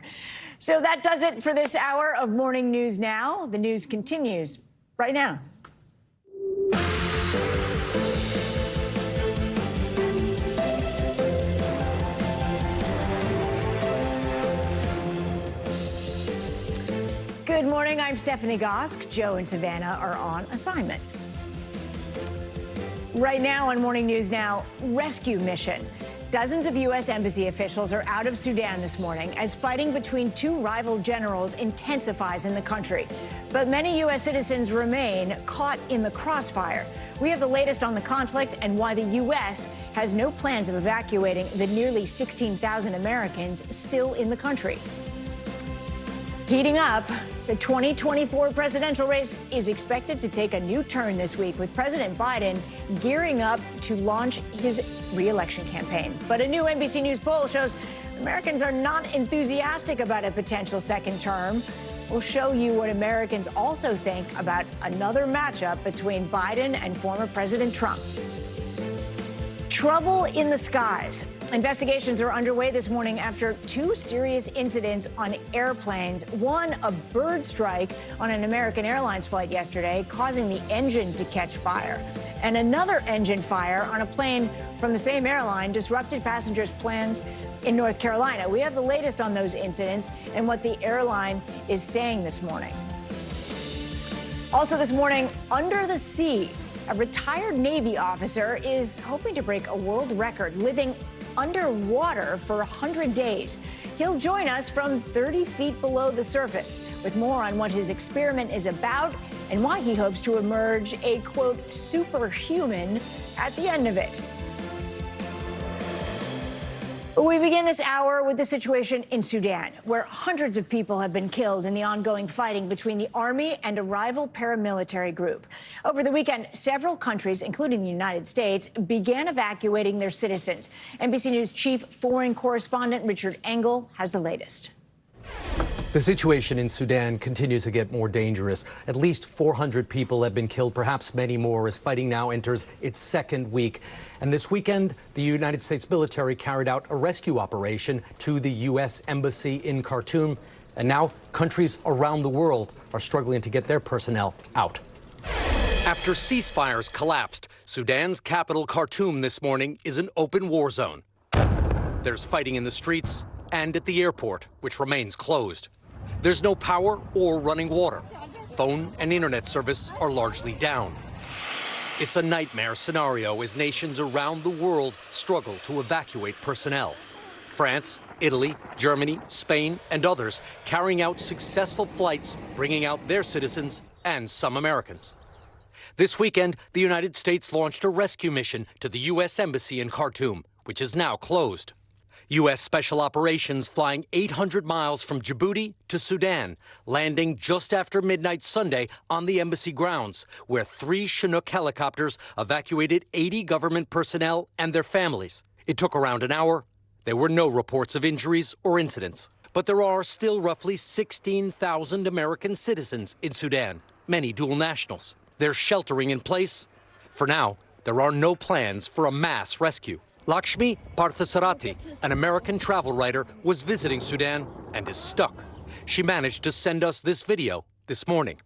So that does it for this hour of Morning News Now. The news continues right now. Good morning, I'm Stephanie Gosk. Joe and Savannah are on assignment. Right now on Morning News Now, rescue mission. Dozens of U.S. embassy officials are out of Sudan this morning as fighting between two rival generals intensifies in the country. But many U.S. citizens remain caught in the crossfire. We have the latest on the conflict and why the U.S. has no plans of evacuating the nearly 16,000 Americans still in the country. Heating up, the 2024 presidential race is expected to take a new turn this week with President Biden gearing up to launch his re-election campaign. But a new NBC News poll shows Americans are not enthusiastic about a potential second term. We'll show you what Americans also think about another matchup between Biden and former President Trump. Trouble in the skies. Investigations are underway this morning after two serious incidents on airplanes. One, a bird strike on an American Airlines flight yesterday, causing the engine to catch fire. And another engine fire on a plane from the same airline disrupted passengers' plans in North Carolina. We have the latest on those incidents and what the airline is saying this morning. Also this morning, under the sea, a retired Navy officer is hoping to break a world record living underwater for 100 days. He'll join us from 30 feet below the surface with more on what his experiment is about and why he hopes to emerge a, quote, superhuman at the end of it. We begin this hour with the situation in Sudan, where hundreds of people have been killed in the ongoing fighting between the army and a rival paramilitary group. Over the weekend, several countries, including the United States, began evacuating their citizens. NBC News chief foreign correspondent Richard Engel has the latest. The situation in Sudan continues to get more dangerous. At least 400 people have been killed, perhaps many more, as fighting now enters its second week. And this weekend, the United States military carried out a rescue operation to the U.S. Embassy in Khartoum. And now countries around the world are struggling to get their personnel out. After ceasefires collapsed, Sudan's capital, Khartoum, this morning is an open war zone. There's fighting in the streets and at the airport, which remains closed. There's no power or running water. Phone and internet service are largely down. It's a nightmare scenario as nations around the world struggle to evacuate personnel. France, Italy, Germany, Spain, and others carrying out successful flights, bringing out their citizens and some Americans. This weekend, the United States launched a rescue mission to the U.S. Embassy in Khartoum, which is now closed. U.S. Special Operations flying 800 miles from Djibouti to Sudan, landing just after midnight Sunday on the embassy grounds, where 3 Chinook helicopters evacuated 80 government personnel and their families. It took around an hour. There were no reports of injuries or incidents. But there are still roughly 16,000 American citizens in Sudan, many dual nationals. They're sheltering in place. For now, there are no plans for a mass rescue. Lakshmi Parthasarati, an American travel writer, was visiting Sudan and is stuck. She managed to send us this video this morning.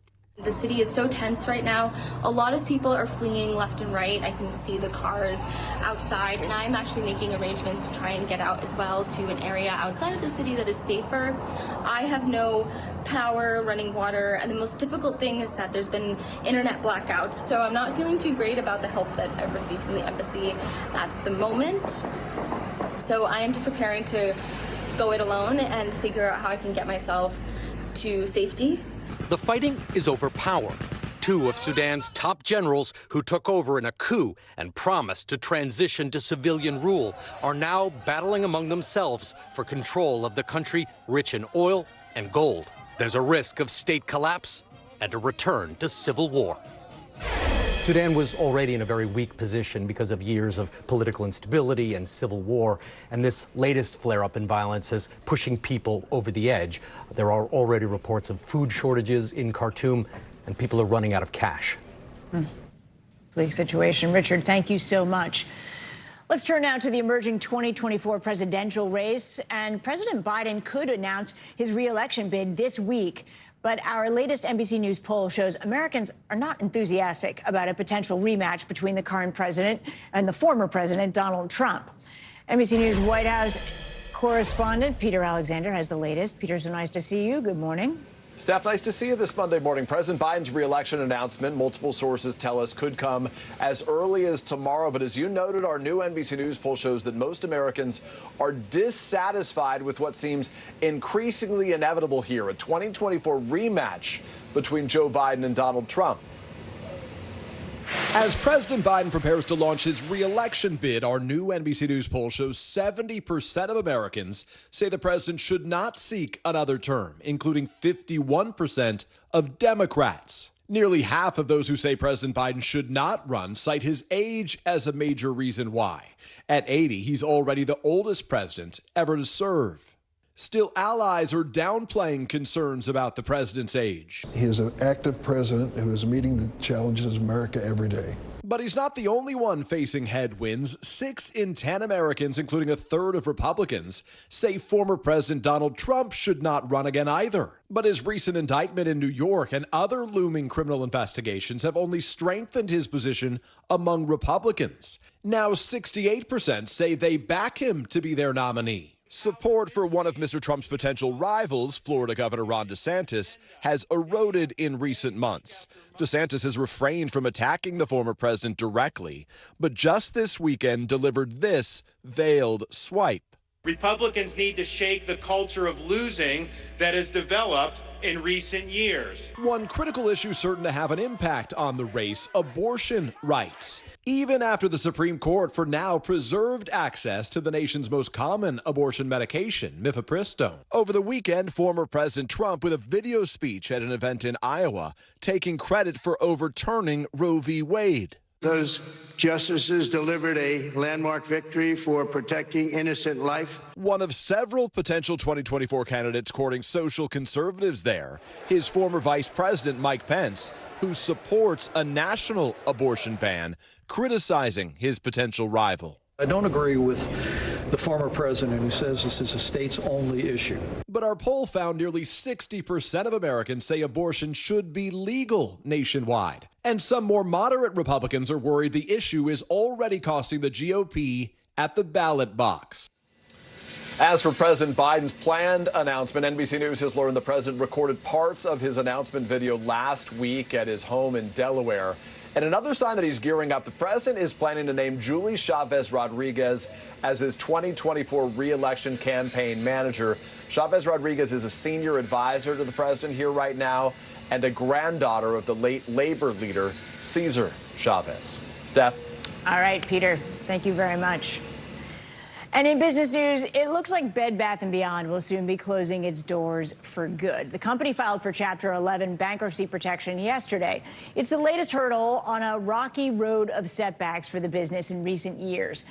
The city is so tense right now. A lot of people are fleeing left and right. I can see the cars outside, and I'm actually making arrangements to try and get out as well to an area outside of the city that is safer. I have no power, running water, and the most difficult thing is that there's been internet blackouts. So I'm not feeling too great about the help that I've received from the embassy at the moment. So I am just preparing to go it alone and figure out how I can get myself to safety. The fighting is over power. Two of Sudan's top generals who took over in a coup and promised to transition to civilian rule are now battling among themselves for control of the country rich in oil and gold. There's a risk of state collapse and a return to civil war. Sudan was already in a very weak position because of years of political instability and civil war, and this latest flare-up in violence is pushing people over the edge. There are already reports of food shortages in Khartoum, and people are running out of cash. Bleak situation. Richard, thank you so much. Let's turn now to the emerging 2024 presidential race, and President Biden could announce his re-election bid this week. But our latest NBC News poll shows Americans are not enthusiastic about a potential rematch between the current president and the former president, Donald Trump. NBC News White House correspondent Peter Alexander has the latest. Peter, so nice to see you. Good morning. Steph, nice to see you this Monday morning. President Biden's re-election announcement, multiple sources tell us, could come as early as tomorrow. But as you noted, our new NBC News poll shows that most Americans are dissatisfied with what seems increasingly inevitable here, a 2024 rematch between Joe Biden and Donald Trump. As President Biden prepares to launch his re-election bid, our new NBC News poll shows 70% of Americans say the president should not seek another term, including 51% of Democrats. Nearly half of those who say President Biden should not run cite his age as a major reason why. At 80, he's already the oldest president ever to serve. Still, allies are downplaying concerns about the president's age. He is an active president who is meeting the challenges of America every day. But he's not the only one facing headwinds. 6 in 10 Americans, including a third of Republicans, say former President Donald Trump should not run again either. But his recent indictment in New York and other looming criminal investigations have only strengthened his position among Republicans. Now 68% say they back him to be their nominee. Support for one of Mr. Trump's potential rivals, Florida Governor Ron DeSantis, has eroded in recent months. DeSantis has refrained from attacking the former president directly, but just this weekend delivered this veiled swipe. Republicans need to shake the culture of losing that has developed in recent years. One critical issue certain to have an impact on the race, abortion rights. Even after the Supreme Court for now preserved access to the nation's most common abortion medication, mifepristone. Over the weekend, former President Trump with a video speech at an event in Iowa, taking credit for overturning Roe v. Wade. Those justices delivered a landmark victory for protecting innocent life. One of several potential 2024 candidates courting social conservatives there, his former Vice President Mike Pence, who supports a national abortion ban, criticizing his potential rival. I don't agree with the former president who says this is a states-only issue. But our poll found nearly 60% of Americans say abortion should be legal nationwide. And some more moderate Republicans are worried the issue is already costing the GOP at the ballot box. As for President Biden's planned announcement, NBC News has learned the president recorded parts of his announcement video last week at his home in Delaware. And another sign that he's gearing up, the president is planning to name Julie Chavez Rodriguez as his 2024 re-election campaign manager. Chavez Rodriguez is a senior advisor to the president here right now and a granddaughter of the late labor leader, Cesar Chavez. Steph? All right, Peter, thank you very much. And in business news, it looks like Bed Bath & Beyond will soon be closing its doors for good. The company filed for Chapter 11 bankruptcy protection yesterday. It's the latest hurdle on a rocky road of setbacks for the business in recent years.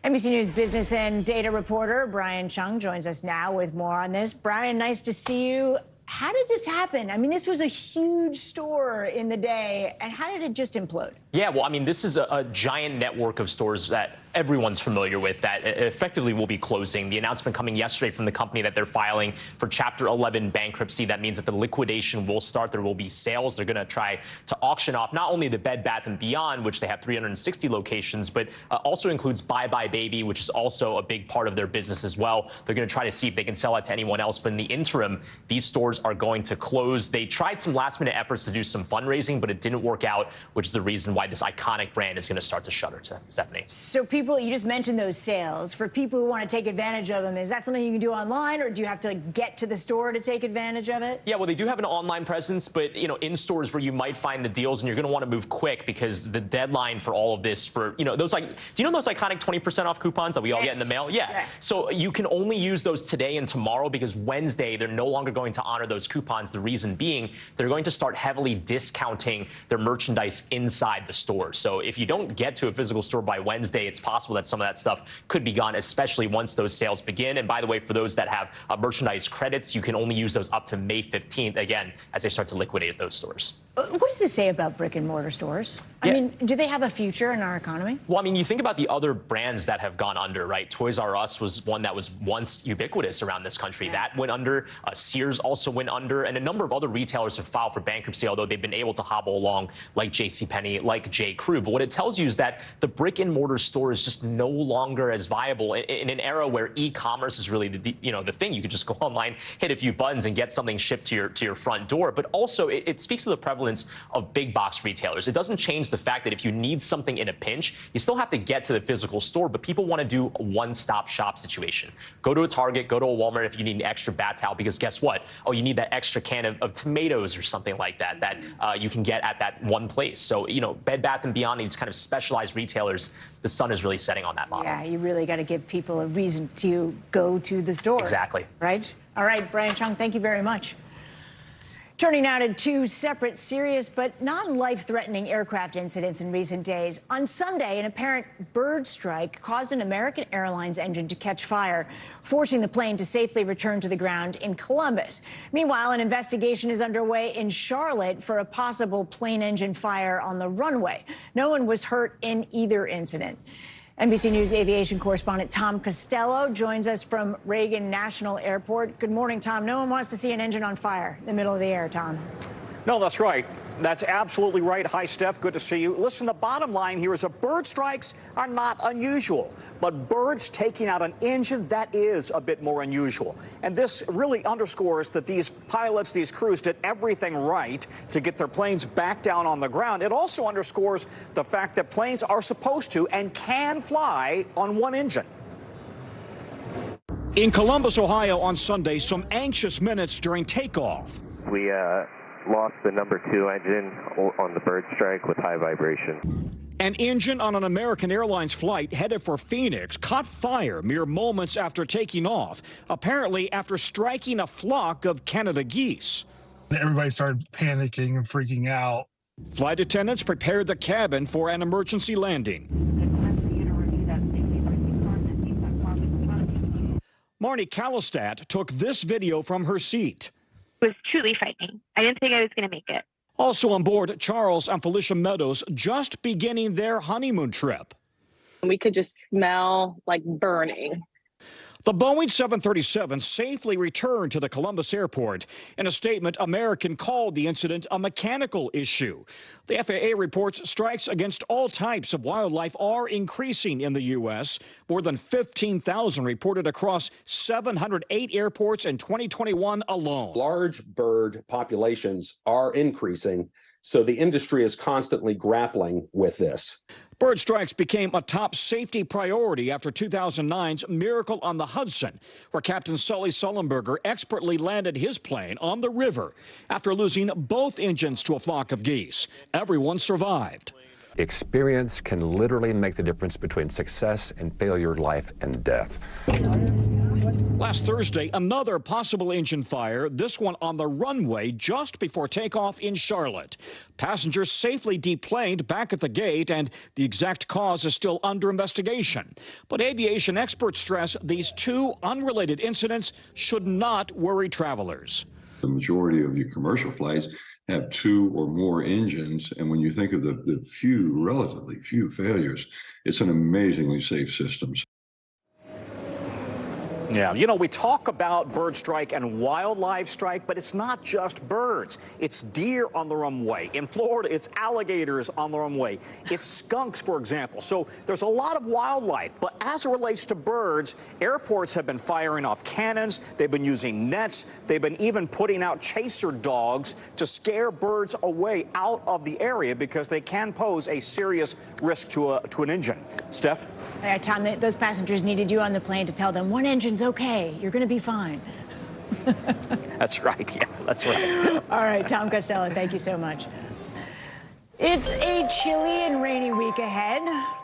NBC News business and data reporter Brian Chung joins us now with more on this. Brian, nice to see you. How did this happen? I mean, this was a huge store in the day, and how did it just implode? Yeah, well, I mean, this is a giant network of stores that everyone's familiar with that effectively will be closing. The announcement coming yesterday from the company that they're filing for Chapter 11 bankruptcy. That means that the liquidation will start. There will be sales. They're going to try to auction off not only the Bed Bath & Beyond, which they have 360 locations, but also includes Bye Bye Baby, which is also a big part of their business as well. They're going to try to see if they can sell it to anyone else. But in the interim, these stores are going to close. They tried some last-minute efforts to do some fundraising, but it didn't work out, which is the reason why this iconic brand is going to start to shutter, to Stephanie. So people, you just mentioned those sales. For people who want to take advantage of them, is that something you can do online, or do you have to get to the store to take advantage of it? Yeah, well, they do have an online presence, but, you know, in stores where you might find the deals, and you're going to want to move quick because the deadline for all of this for, you know, those, like, do you know those iconic 20% off coupons that we all get in the mail? Yeah. So you can only use those today and tomorrow because Wednesday they're no longer going to honor those coupons. The reason being they're going to start heavily discounting their merchandise inside the store. So if you don't get to a physical store by Wednesday, it's possible that some of that stuff could be gone, especially once those sales begin. And by the way, for those that have merchandise credits, you can only use those up to May 15th, again, as they start to liquidate those stores. What does this say about brick and mortar stores? I mean, do they have a future in our economy? Well, I mean, you think about the other brands that have gone under, right? Toys R Us was one that was once ubiquitous around this country. That went under. Sears also went under. And a number of other retailers have filed for bankruptcy, although they've been able to hobble along, like JCPenney, like J. Crew. But what it tells you is that the brick and mortar store is just no longer as viable in an era where e-commerce is really the thing. You could just go online, hit a few buttons, and get something shipped to your front door. But also, it speaks to the prevalence of big box retailers. It doesn't change the fact that if you need something in a pinch, you still have to get to the physical store, but people want to do a one-stop shop situation. Go to a Target, go to a Walmart if you need an extra bath towel, because guess what? Oh, you need that extra can of tomatoes or something like that you can get at that one place. So, you know, Bed Bath & Beyond, these kind of specialized retailers, the sun is really setting on that model. Yeah, you really got to give people a reason to go to the store. Exactly. Right? All right, Brian Chung, thank you very much. Turning now to two separate serious but non-life-threatening aircraft incidents in recent days. On Sunday, an apparent bird strike caused an American Airlines engine to catch fire, forcing the plane to safely return to the ground in Columbus. Meanwhile, an investigation is underway in Charlotte for a possible plane engine fire on the runway. No one was hurt in either incident. NBC News aviation correspondent Tom Costello joins us from Reagan National Airport. Good morning, Tom. No one wants to see an engine on fire in the middle of the air, Tom. No, that's right. That's absolutely right. Hi, Steph. Good to see you. Listen, the bottom line here is that bird strikes are not unusual, but birds taking out an engine, that is a bit more unusual. And this really underscores that these pilots, these crews did everything right to get their planes back down on the ground. It also underscores the fact that planes are supposed to and can fly on one engine. In Columbus, Ohio on Sunday, some anxious minutes during takeoff. We lost the number 2 engine on the bird strike with high vibration. An engine on an American Airlines flight headed for Phoenix caught fire mere moments after taking off, apparently after striking a flock of Canada geese. Everybody started panicking and freaking out. Flight attendants prepared the cabin for an emergency landing. Marnie Kallistat took this video from her seat. It was truly frightening. I didn't think I was going to make it. Also on board, Charles and Felicia Meadows, just beginning their honeymoon trip. We could just smell like burning. The Boeing 737 safely returned to the Columbus airport. In a statement, American called the incident a mechanical issue. The FAA reports strikes against all types of wildlife are increasing in the U.S. More than 15,000 reported across 708 airports in 2021 alone. Large bird populations are increasing, so the industry is constantly grappling with this. Bird strikes became a top safety priority after 2009's Miracle on the Hudson, where Captain Sully Sullenberger expertly landed his plane on the river after losing both engines to a flock of geese. Everyone survived. Experience can literally make the difference between success and failure, life and death. Last Thursday, another possible engine fire, this one on the runway just before takeoff in Charlotte. Passengers safely deplaned back at the gate, and the exact cause is still under investigation. But aviation experts stress these two unrelated incidents should not worry travelers. The majority of your commercial flights, have 2 or more engines. And when you think of the relatively few failures, it's an amazingly safe system. Yeah, you know, we talk about bird strike and wildlife strike, but it's not just birds. It's deer on the runway. In Florida, it's alligators on the runway. It's skunks, for example. So there's a lot of wildlife. But as it relates to birds, airports have been firing off cannons. They've been using nets. They've been even putting out chaser dogs to scare birds away out of the area because they can pose a serious risk to an engine. Steph? All right, Tom, those passengers needed you on the plane to tell them one engine's okay. You're going to be fine. That's right. Yeah, that's right. All right, Tom Costello, thank you so much. It's a chilly and rainy week ahead.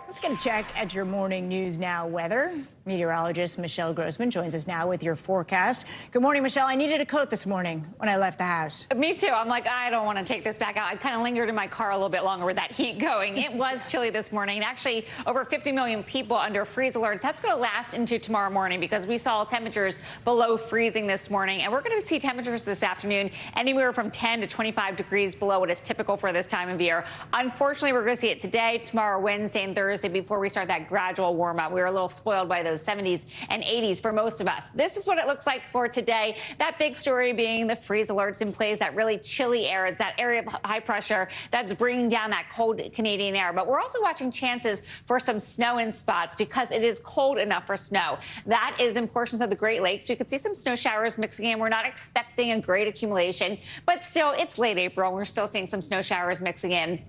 Let's get a check at your morning News Now weather. Meteorologist Michelle Grossman joins us now with your forecast. Good morning, Michelle. I needed a coat this morning when I left the house. Me too. I'm like, I don't want to take this back out. I kind of lingered in my car a little bit longer with that heat going. It was chilly this morning. Actually, over 50 million people under freeze alerts. That's going to last into tomorrow morning because we saw temperatures below freezing this morning. And we're going to see temperatures this afternoon anywhere from 10 to 25 degrees below what is typical for this time of year. Unfortunately, we're going to see it today, tomorrow, Wednesday, and Thursday before we start that gradual warm up. We were a little spoiled by those 70s and 80s for most of us. This is what it looks like for today. That big story being the freeze alerts in place, that really chilly air. It's that area of high pressure that's bringing down that cold Canadian air. But we're also watching chances for some snow in spots because it is cold enough for snow. That is in portions of the Great Lakes. We could see some snow showers mixing in. We're not expecting a great accumulation, but still, it's late April. We're still seeing some snow showers mixing in.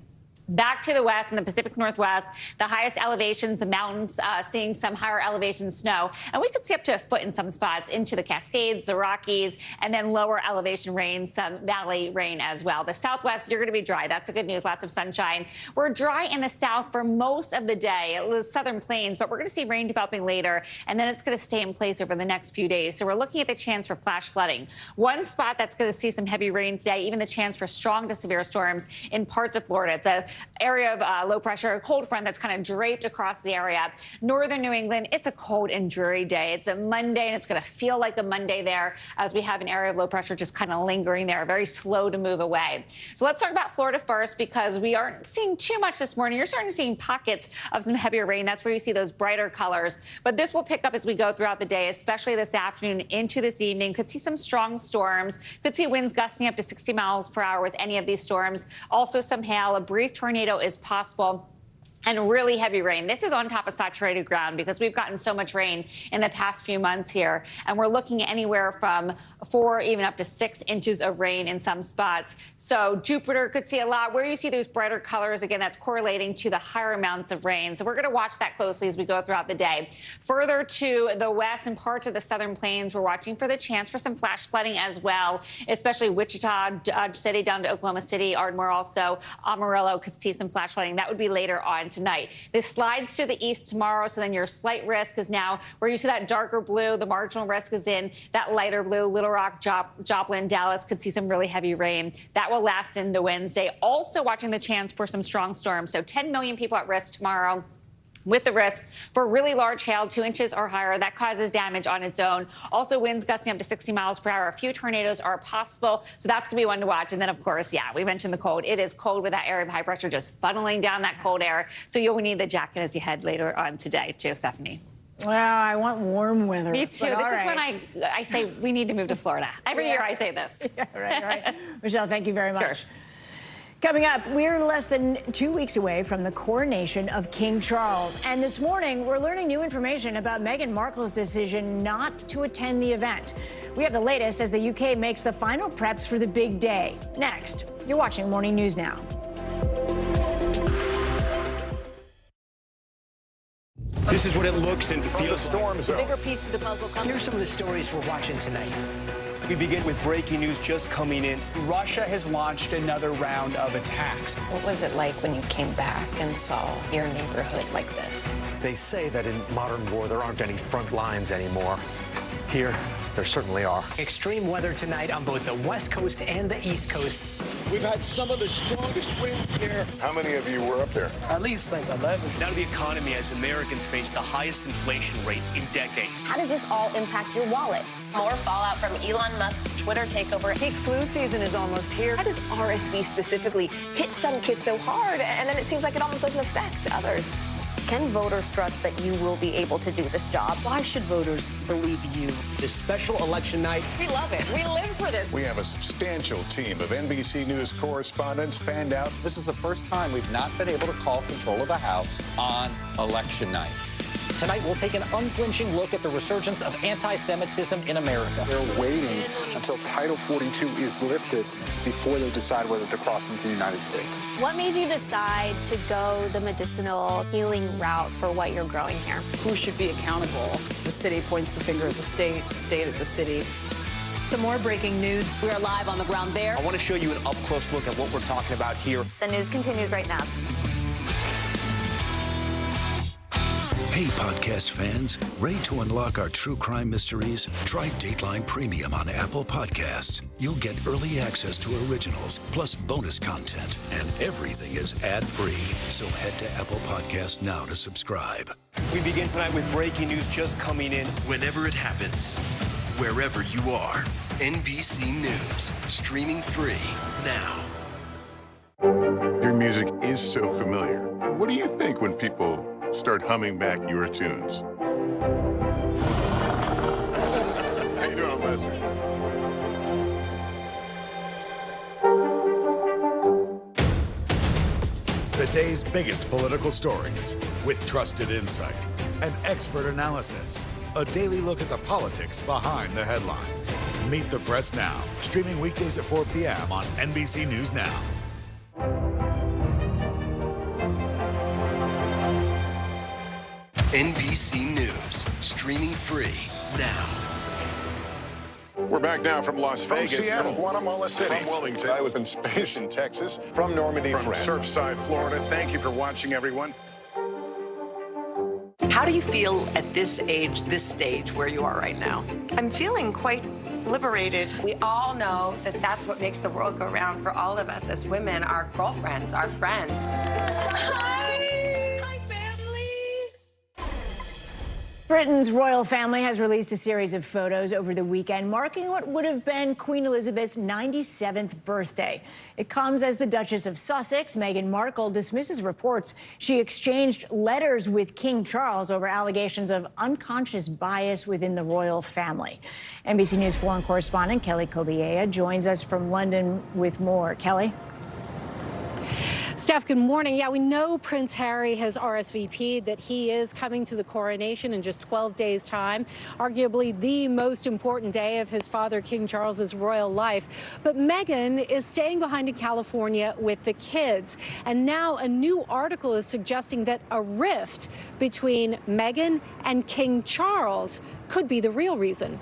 Back to the west and the Pacific Northwest, the highest elevations, the mountains, seeing some higher elevation snow. And we could see up to a foot in some spots into the Cascades, the Rockies, and then lower elevation rain, some valley rain as well. The Southwest, you're going to be dry. That's the good news. Lots of sunshine. We're dry in the south for most of the day, the southern plains, but we're going to see rain developing later, and then it's going to stay in place over the next few days. So we're looking at the chance for flash flooding. One spot that's going to see some heavy rain today, even the chance for strong to severe storms in parts of Florida. It's a area of low pressure, a cold front that's kind of draped across the area. Northern New England, it's a cold and dreary day. It's a Monday, and it's going to feel like a Monday there as we have an area of low pressure just kind of lingering there, very slow to move away. So let's talk about Florida first because we aren't seeing too much this morning. You're starting to see pockets of some heavier rain. That's where you see those brighter colors. But this will pick up as we go throughout the day, especially this afternoon into this evening. Could see some strong storms. Could see winds gusting up to 60 miles per hour with any of these storms. Also some hail. A brief tornado is possible. And really heavy rain. This is on top of saturated ground because we've gotten so much rain in the past few months here. And we're looking anywhere from 4 even up to 6 inches of rain in some spots. So Jupiter could see a lot. Where you see those brighter colors, again, that's correlating to the higher amounts of rain. So we're going to watch that closely as we go throughout the day. Further to the west and parts of the southern plains, we're watching for the chance for some flash flooding as well, especially Wichita, Dodge City down to Oklahoma City, Ardmore also. Amarillo could see some flash flooding. That would be later on tonight. This slides to the east tomorrow, so then your slight risk is now where you see that darker blue. The marginal risk is in that lighter blue. Little Rock, Joplin, Dallas could see some really heavy rain. That will last into Wednesday. Also watching the chance for some strong storms. So 10 million people at risk tomorrow, with the risk for really large hail, 2 inches or higher. That causes damage on its own. Also, winds gusting up to 60 miles per hour. A few tornadoes are possible, so that's going to be one to watch. And then, of course, yeah, we mentioned the cold. It is cold with that area of high pressure just funneling down that cold air. So you'll need the jacket as you head later on today, too, Stephanie. Well, I want warm weather. Me too. This is when I say we need to move to Florida. Every year I say this. Yeah, right. Michelle, thank you very much. Sure. Coming up, we're less than 2 weeks away from the coronation of King Charles. And this morning, we're learning new information about Meghan Markle's decision not to attend the event. We have the latest as the UK makes the final preps for the big day. Next, you're watching Morning News Now. This is what it looks and feels. The storm zone. The bigger piece to the puzzle comes. Here's some of the stories we're watching tonight. We begin with breaking news just coming in. Russia has launched another round of attacks. What was it like when you came back and saw your neighborhood like this? They say that in modern war, there aren't any front lines anymore. Here, there certainly are. Extreme weather tonight on both the West Coast and the East Coast. We've had some of the strongest winds here. How many of you were up there? At least like 11. Now to the economy as Americans face the highest inflation rate in decades. How does this all impact your wallet? More fallout from Elon Musk's Twitter takeover. Peak flu season is almost here. How does RSV specifically hit some kids so hard, and then it seems like it almost doesn't affect others? Can voters trust that you will be able to do this job? Why should voters believe you? This special election night. We love it. We live for this. We have a substantial team of NBC News correspondents fanned out. This is the first time we've not been able to call control of the House on election night. Tonight, we'll take an unflinching look at the resurgence of anti-Semitism in America. They're waiting until Title 42 is lifted before they decide whether to cross into the United States. What made you decide to go the medicinal healing route for what you're growing here? Who should be accountable? The city points the finger at the state at the city. Some more breaking news. We are live on the ground there. I want to show you an up-close look at what we're talking about here. The news continues right now. Hey, podcast fans, ready to unlock our true crime mysteries? Try Dateline Premium on Apple Podcasts. You'll get early access to originals, plus bonus content, and everything is ad-free. So head to Apple Podcasts now to subscribe. We begin tonight with breaking news just coming in. Whenever it happens, wherever you are, NBC News, streaming free now. Your music is so familiar. What do you think when people start humming back your tunes? How you doing, Lester? The day's biggest political stories with trusted insight and expert analysis. A daily look at the politics behind the headlines. Meet the Press Now, streaming weekdays at 4 p.m. on NBC News Now. NBC News, streaming free now. We're back now from Las Vegas. From Seattle, Guatemala City. From Wilmington. I was in space in Texas. From Normandy, From France. Surfside, Florida. Thank you for watching, everyone. How do you feel at this age, this stage where you are right now? I'm feeling quite liberated. We all know that that's what makes the world go round for all of us as women, our girlfriends, our friends. Britain's royal family has released a series of photos over the weekend marking what would have been Queen Elizabeth's 97th birthday. It comes as the Duchess of Sussex, Meghan Markle, dismisses reports she exchanged letters with King Charles over allegations of unconscious bias within the royal family. NBC News foreign correspondent Kelly Kobiea joins us from London with more. Kelly? Steph, good morning. Yeah, we know Prince Harry has RSVP'd that he is coming to the coronation in just 12 days' time, arguably the most important day of his father, King Charles's royal life. But Meghan is staying behind in California with the kids. And now a new article is suggesting that a rift between Meghan and King Charles could be the real reason.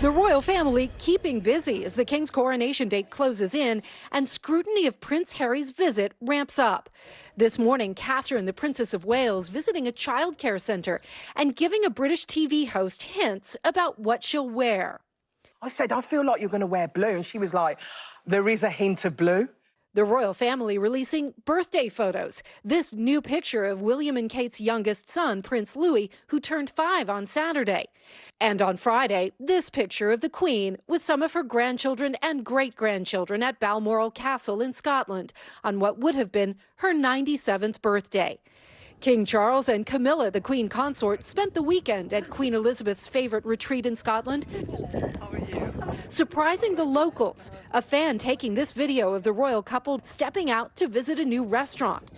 The royal family keeping busy as the king's coronation date closes in and scrutiny of Prince Harry's visit ramps up. This morning, Catherine, the Princess of Wales, visiting a childcare center and giving a British TV host hints about what she'll wear. I said, I feel like you're going to wear blue. And she was like, there is a hint of blue. The royal family releasing birthday photos. This new picture of William and Kate's youngest son, Prince Louis, who turned 5 on Saturday. And on Friday, this picture of the Queen with some of her grandchildren and great-grandchildren at Balmoral Castle in Scotland on what would have been her 97th birthday. King Charles and Camilla, the Queen consort, spent the weekend at Queen Elizabeth's favorite retreat in Scotland, surprising the locals. A fan taking this video of the royal couple stepping out to visit a new restaurant.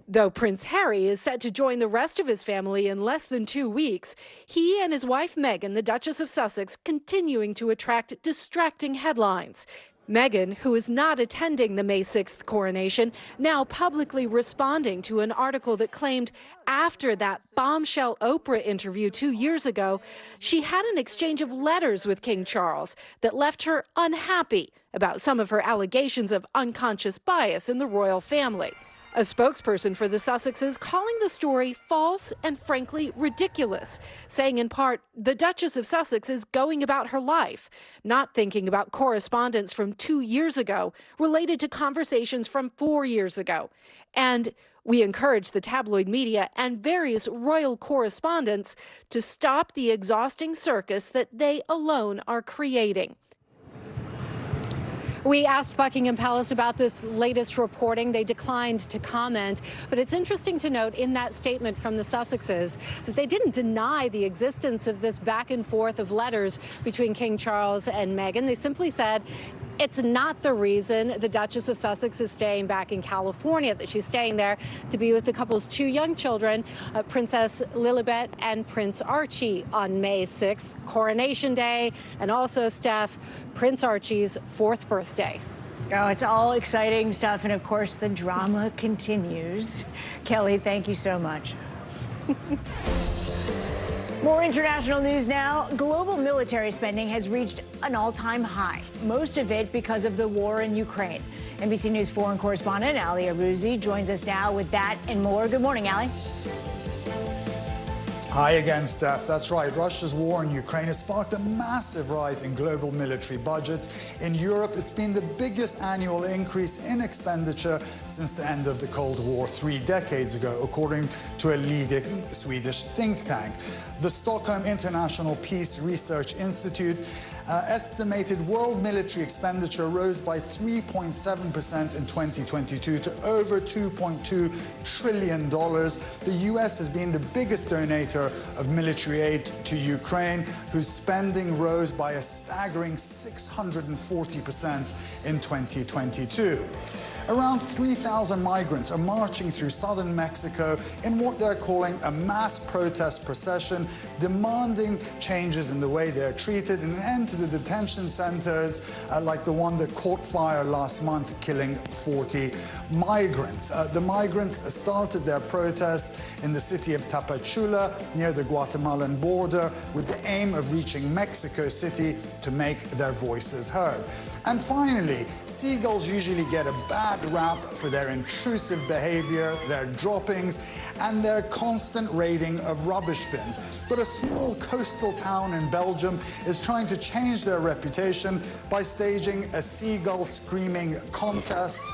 Though Prince Harry is set to join the rest of his family in less than 2 weeks, he and his wife Meghan, the Duchess of Sussex, continuing to attract distracting headlines. Meghan, who is not attending the May 6th coronation, now publicly responding to an article that claimed after that bombshell Oprah interview 2 years ago, she had an exchange of letters with King Charles that left her unhappy about some of her allegations of unconscious bias in the royal family. A spokesperson for the Sussexes calling the story false and frankly ridiculous, saying in part, the Duchess of Sussex is going about her life, not thinking about correspondence from 2 years ago related to conversations from 4 years ago. And we encourage the tabloid media and various royal correspondents to stop the exhausting circus that they alone are creating. We asked Buckingham Palace about this latest reporting. They declined to comment. But it's interesting to note in that statement from the Sussexes that they didn't deny the existence of this back and forth of letters between King Charles and Meghan. They simply said it's not the reason the Duchess of Sussex is staying back in California, that she's staying there to be with the couple's 2 young children, Princess Lilibet and Prince Archie, on May 6th, Coronation Day, and also, Steph, Prince Archie's 4th birthday. Oh, it's all exciting stuff, and of course the drama continues. Kelly, thank you so much. More international news now. Global military spending has reached an all-time high, most of it because of the war in Ukraine. NBC News foreign correspondent Ali Arouzi joins us now with that and more. Good morning, Ali. Hi again, Steph. That's right. Russia's war in Ukraine has sparked a massive rise in global military budgets. In Europe, it's been the biggest annual increase in expenditure since the end of the Cold War 3 decades ago, according to a leading Swedish think tank. The Stockholm International Peace Research Institute estimated world military expenditure rose by 3.7% in 2022 to over $2.2 trillion. The U.S. has been the biggest donator of military aid to Ukraine, whose spending rose by a staggering 640% in 2022. Around 3,000 migrants are marching through southern Mexico in what they're calling a mass protest procession, demanding changes in the way they're treated and an end to the detention centers like the one that caught fire last month, killing 40 migrants. The migrants started their protest in the city of Tapachula near the Guatemalan border with the aim of reaching Mexico City to make their voices heard. And finally, seagulls usually get a bad rap for their intrusive behavior, their droppings, and their constant raiding of rubbish bins. But a small coastal town in Belgium is trying to change their reputation by staging a seagull screaming contest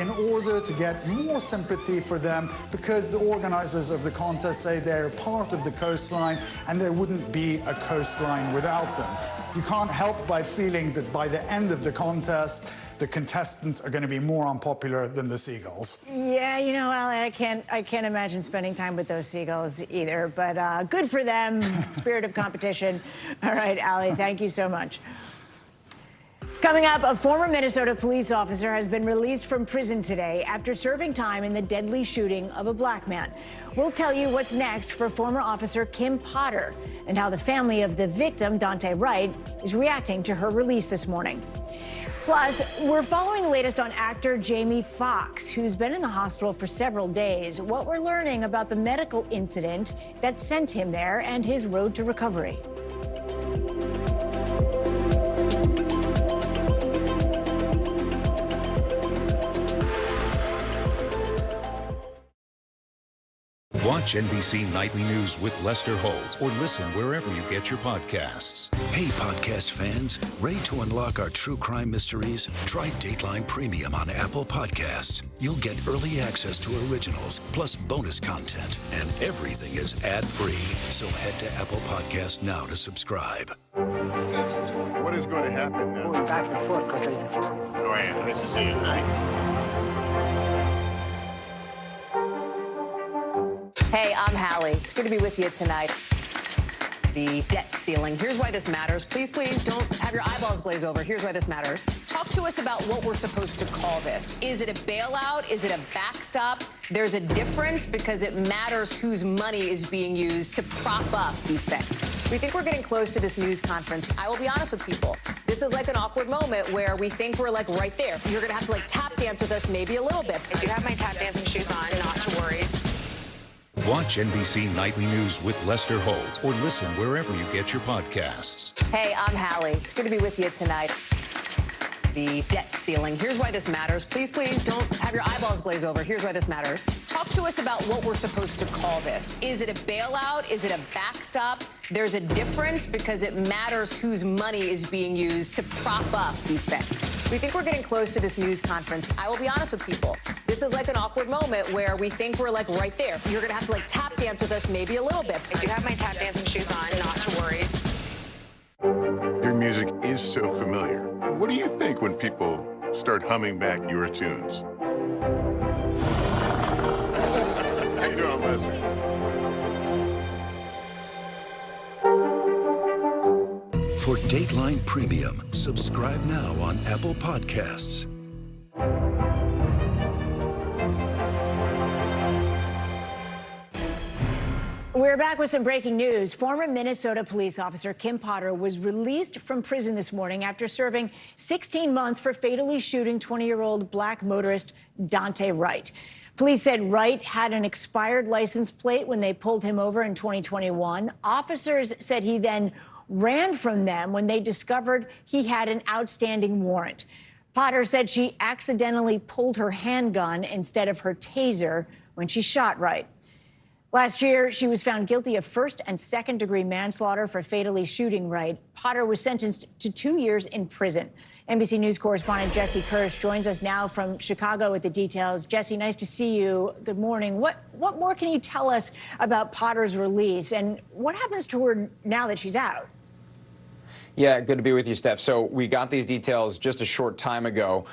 in order to get more sympathy for them, because the organizers of the contest say they're part of the coastline and there wouldn't be a coastline without them. You can't help by feeling that by the end of the contest, the contestants are going to be more unpopular than the seagulls. Yeah, you know, Ali, I can't imagine spending time with those seagulls either, but good for them, spirit of competition. All right, Ali, thank you so much. Coming up, a former Minnesota police officer has been released from prison today after serving time in the deadly shooting of a black man. We'll tell you what's next for former officer Kim Potter and how the family of the victim, Dante Wright, is reacting to her release this morning. Plus, we're following the latest on actor Jamie Foxx, who's been in the hospital for several days. What we're learning about the medical incident that sent him there and his road to recovery. Watch NBC Nightly News with Lester Holt or listen wherever you get your podcasts. Hey, podcast fans, ready to unlock our true crime mysteries? Try Dateline Premium on Apple Podcasts. You'll get early access to originals, plus bonus content, and everything is ad-free. So head to Apple Podcasts now to subscribe. What is going to happen now? Going back and forth because Oh, yeah, nice to see you tonight. Hey, I'm Hallie. It's good to be with you tonight. The debt ceiling. Here's why this matters. Please, please don't have your eyeballs glaze over. Here's why this matters. Talk to us about what we're supposed to call this. Is it a bailout? Is it a backstop? There's a difference because it matters whose money is being used to prop up these banks. We think we're getting close to this news conference. I will be honest with people. This is like an awkward moment where we think we're like right there. You're going to have to like tap dance with us maybe a little bit. I do have my tap dancing shoes on, not to worry. Watch NBC Nightly News with Lester Holt or listen wherever you get your podcasts. Hey, I'm Hallie. It's good to be with you tonight. The debt ceiling. Here's why this matters. Please, please don't have your eyeballs glaze over. Here's why this matters. Talk to us about what we're supposed to call this. Is it a bailout? Is it a backstop? There's a difference because it matters whose money is being used to prop up these banks. We think we're getting close to this news conference. I will be honest with people. This is like an awkward moment where we think we're like right there. You're going to have to like tap dance with us maybe a little bit. I do have my tap dancing shoes on, not to worry. Your music is so familiar. What do you think when people start humming back your tunes? How you doing, Lester? For Dateline Premium, subscribe now on Apple Podcasts. We're back with some breaking news. Former Minnesota police officer Kim Potter was released from prison this morning after serving 16 months for fatally shooting 20-year-old black motorist Dante Wright. Police said Wright had an expired license plate when they pulled him over in 2021. Officers said he then ran from them when they discovered he had an outstanding warrant. Potter said she accidentally pulled her handgun instead of her taser when she shot Wright. Last year, she was found guilty of first and second-degree manslaughter for fatally shooting Wright. Potter was sentenced to 2 years in prison. NBC News correspondent Jesse Kirsch joins us now from Chicago with the details. Jesse, nice to see you. Good morning. What more can you tell us about Potter's release, and what happens to her now that she's out? Yeah, good to be with you, Steph. So we got these details just a short time ago.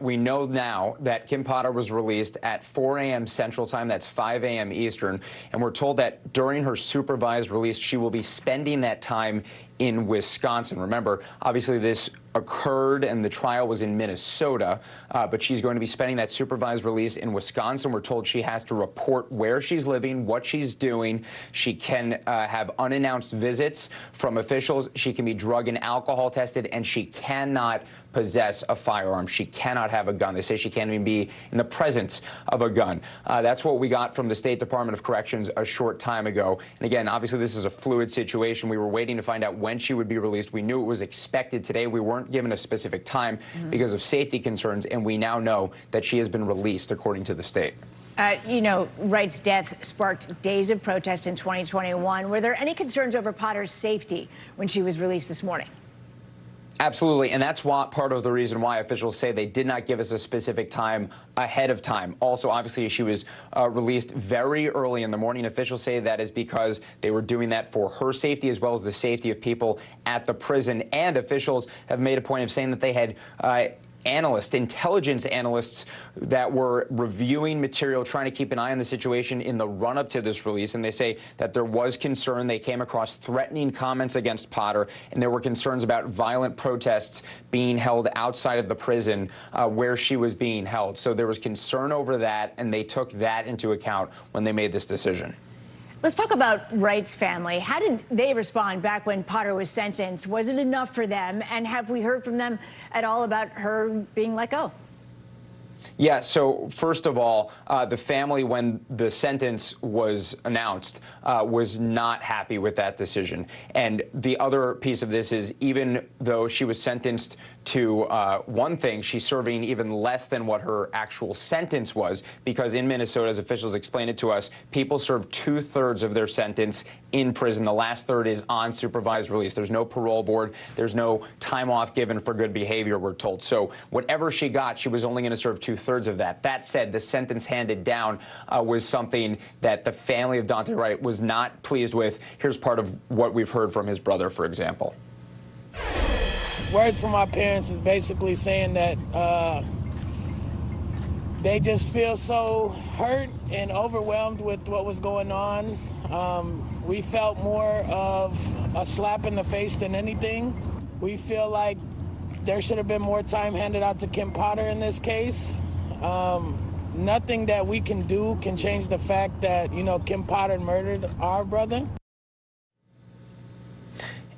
We know now that Kim Potter was released at 4 a.m. Central Time. That's 5 a.m. Eastern. And we're told that during her supervised release, she will be spending that time in Wisconsin. Remember, obviously this occurred and the trial was in Minnesota, but she's going to be spending that supervised release in Wisconsin. We're told she has to report where she's living, what she's doing. She can have unannounced visits from officials. She can be drug and alcohol tested, and she cannot possess a firearm. She cannot have a gun. They say she can't even be in the presence of a gun. That's what we got from the State Department of Corrections a short time ago. And again, obviously this is a fluid situation. We were waiting to find out when she would be released. We knew it was expected today. We weren't given a specific time because of safety concerns, and we now know that she has been released according to the state. You know, Wright's death sparked days of protest in 2021. Were there any concerns over Potter's safety when she was released this morning? Absolutely, and that's part of the reason why officials say they did not give us a specific time ahead of time. Also, obviously, she was released very early in the morning. Officials say that is because they were doing that for her safety as well as the safety of people at the prison. And officials have made a point of saying that they had intelligence analysts that were reviewing material, trying to keep an eye on the situation in the run-up to this release. And they say that there was concern. They came across threatening comments against Potter, and there were concerns about violent protests being held outside of the prison where she was being held. So there was concern over that, and they took that into account when they made this decision. Let's talk about Wright's family. How did they respond back when Potter was sentenced? Was it enough for them? And have we heard from them at all about her being let go? Yeah, so first of all, the family, when the sentence was announced, was not happy with that decision. And the other piece of this is, even though she was sentenced to one thing, she's serving even less than what her actual sentence was, because in Minnesota, as officials explained it to us, people serve 2/3 of their sentence in prison. The last third is on supervised release. There's no parole board. There's no time off given for good behavior, we're told. So whatever she got, she was only going to serve 2/3 of that. That said, the sentence handed down was something that the family of Dante Wright was not pleased with. Here's part of what we've heard from his brother, for example. Words from my parents is basically saying that they just feel so hurt and overwhelmed with what was going on. We felt more of a slap in the face than anything. We feel like there should have been more time handed out to Kim Potter in this case. Nothing that we can do can change the fact that, you know, Kim Potter murdered our brother.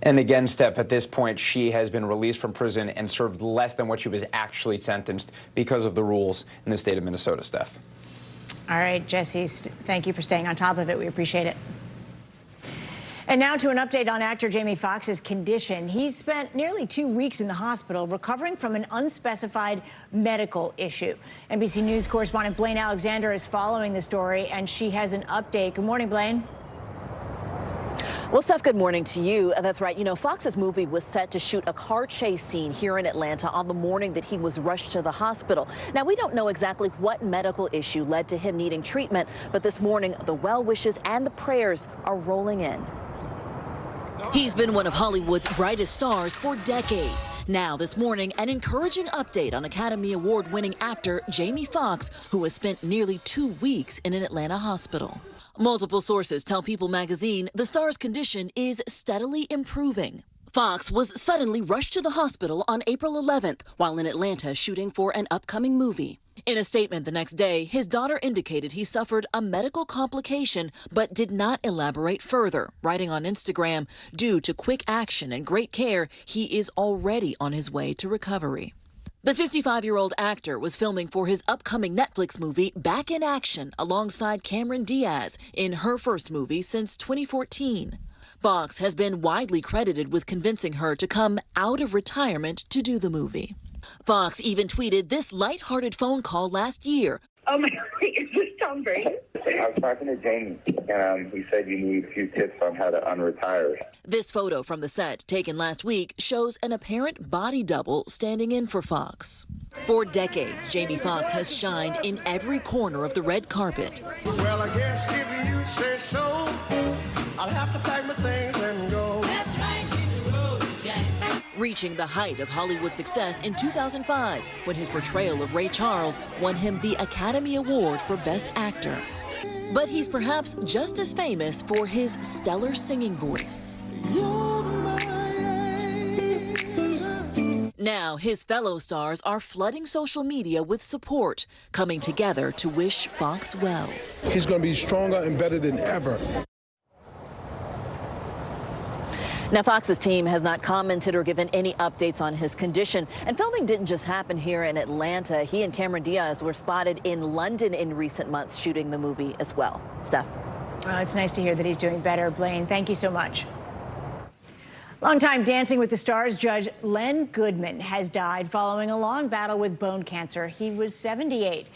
And again, Steph, at this point, she has been released from prison and served less than what she was actually sentenced because of the rules in the state of Minnesota, Steph. All right, Jesse, thank you for staying on top of it. We appreciate it. And now to an update on actor Jamie Foxx's condition. He's spent nearly 2 weeks in the hospital recovering from an unspecified medical issue. NBC News correspondent Blaine Alexander is following the story, and she has an update. Good morning, Blaine. Well, Steph, good morning to you. That's right. You know, Fox's movie was set to shoot a car chase scene here in Atlanta on the morning that he was rushed to the hospital. Now, we don't know exactly what medical issue led to him needing treatment, but this morning, the well wishes and the prayers are rolling in. He's been one of Hollywood's brightest stars for decades. Now, this morning, an encouraging update on Academy Award-winning actor Jamie Foxx, who has spent nearly 2 weeks in an Atlanta hospital. Multiple sources tell People magazine the star's condition is steadily improving. Foxx was suddenly rushed to the hospital on April 11th while in Atlanta shooting for an upcoming movie. In a statement the next day, his daughter indicated he suffered a medical complication but did not elaborate further, writing on Instagram, "Due to quick action and great care, he is already on his way to recovery." The 55-year-old actor was filming for his upcoming Netflix movie Back in Action alongside Cameron Diaz in her first movie since 2014. Foxx has been widely credited with convincing her to come out of retirement to do the movie. Foxx even tweeted this lighthearted phone call last year. Oh my God, is this Tom Brady? I was talking to Jamie, and he said you need a few tips on how to unretire. This photo from the set, taken last week, shows an apparent body double standing in for Foxx. For decades, Jamie Foxx has shined in every corner of the red carpet. Well, I guess if you say so, I'll have to pack my things and go. That's right, hit the road, Jack. Reaching the height of Hollywood success in 2005 when his portrayal of Ray Charles won him the Academy Award for Best Actor. But he's perhaps just as famous for his stellar singing voice. Now, his fellow stars are flooding social media with support, coming together to wish Foxx well. He's going to be stronger and better than ever. Now, Fox's team has not commented or given any updates on his condition. And filming didn't just happen here in Atlanta. He and Cameron Diaz were spotted in London in recent months shooting the movie as well. Steph. It's nice to hear that he's doing better, Blaine. Thank you so much. Longtime Dancing with the Stars judge Len Goodman has died following a long battle with bone cancer. He was 78.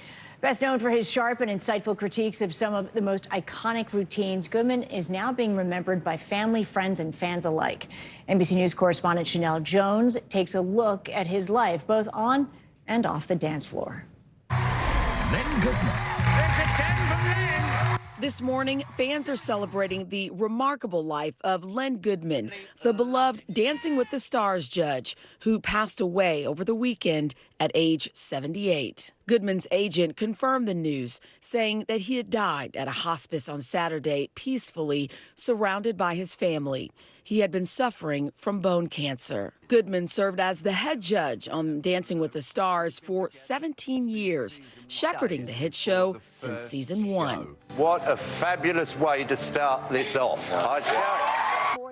Best known for his sharp and insightful critiques of some of the most iconic routines, Goodman is now being remembered by family, friends, and fans alike. NBC News correspondent Chanel Jones takes a look at his life, both on and off the dance floor. Len Goodman. This morning, fans are celebrating the remarkable life of Len Goodman, the beloved Dancing with the Stars judge, who passed away over the weekend at age 78. Goodman's agent confirmed the news, saying that he had died at a hospice on Saturday, peacefully, surrounded by his family. He had been suffering from bone cancer. Goodman served as the head judge on Dancing with the Stars for 17 years, shepherding the hit show since season 1. What a fabulous way to start this off.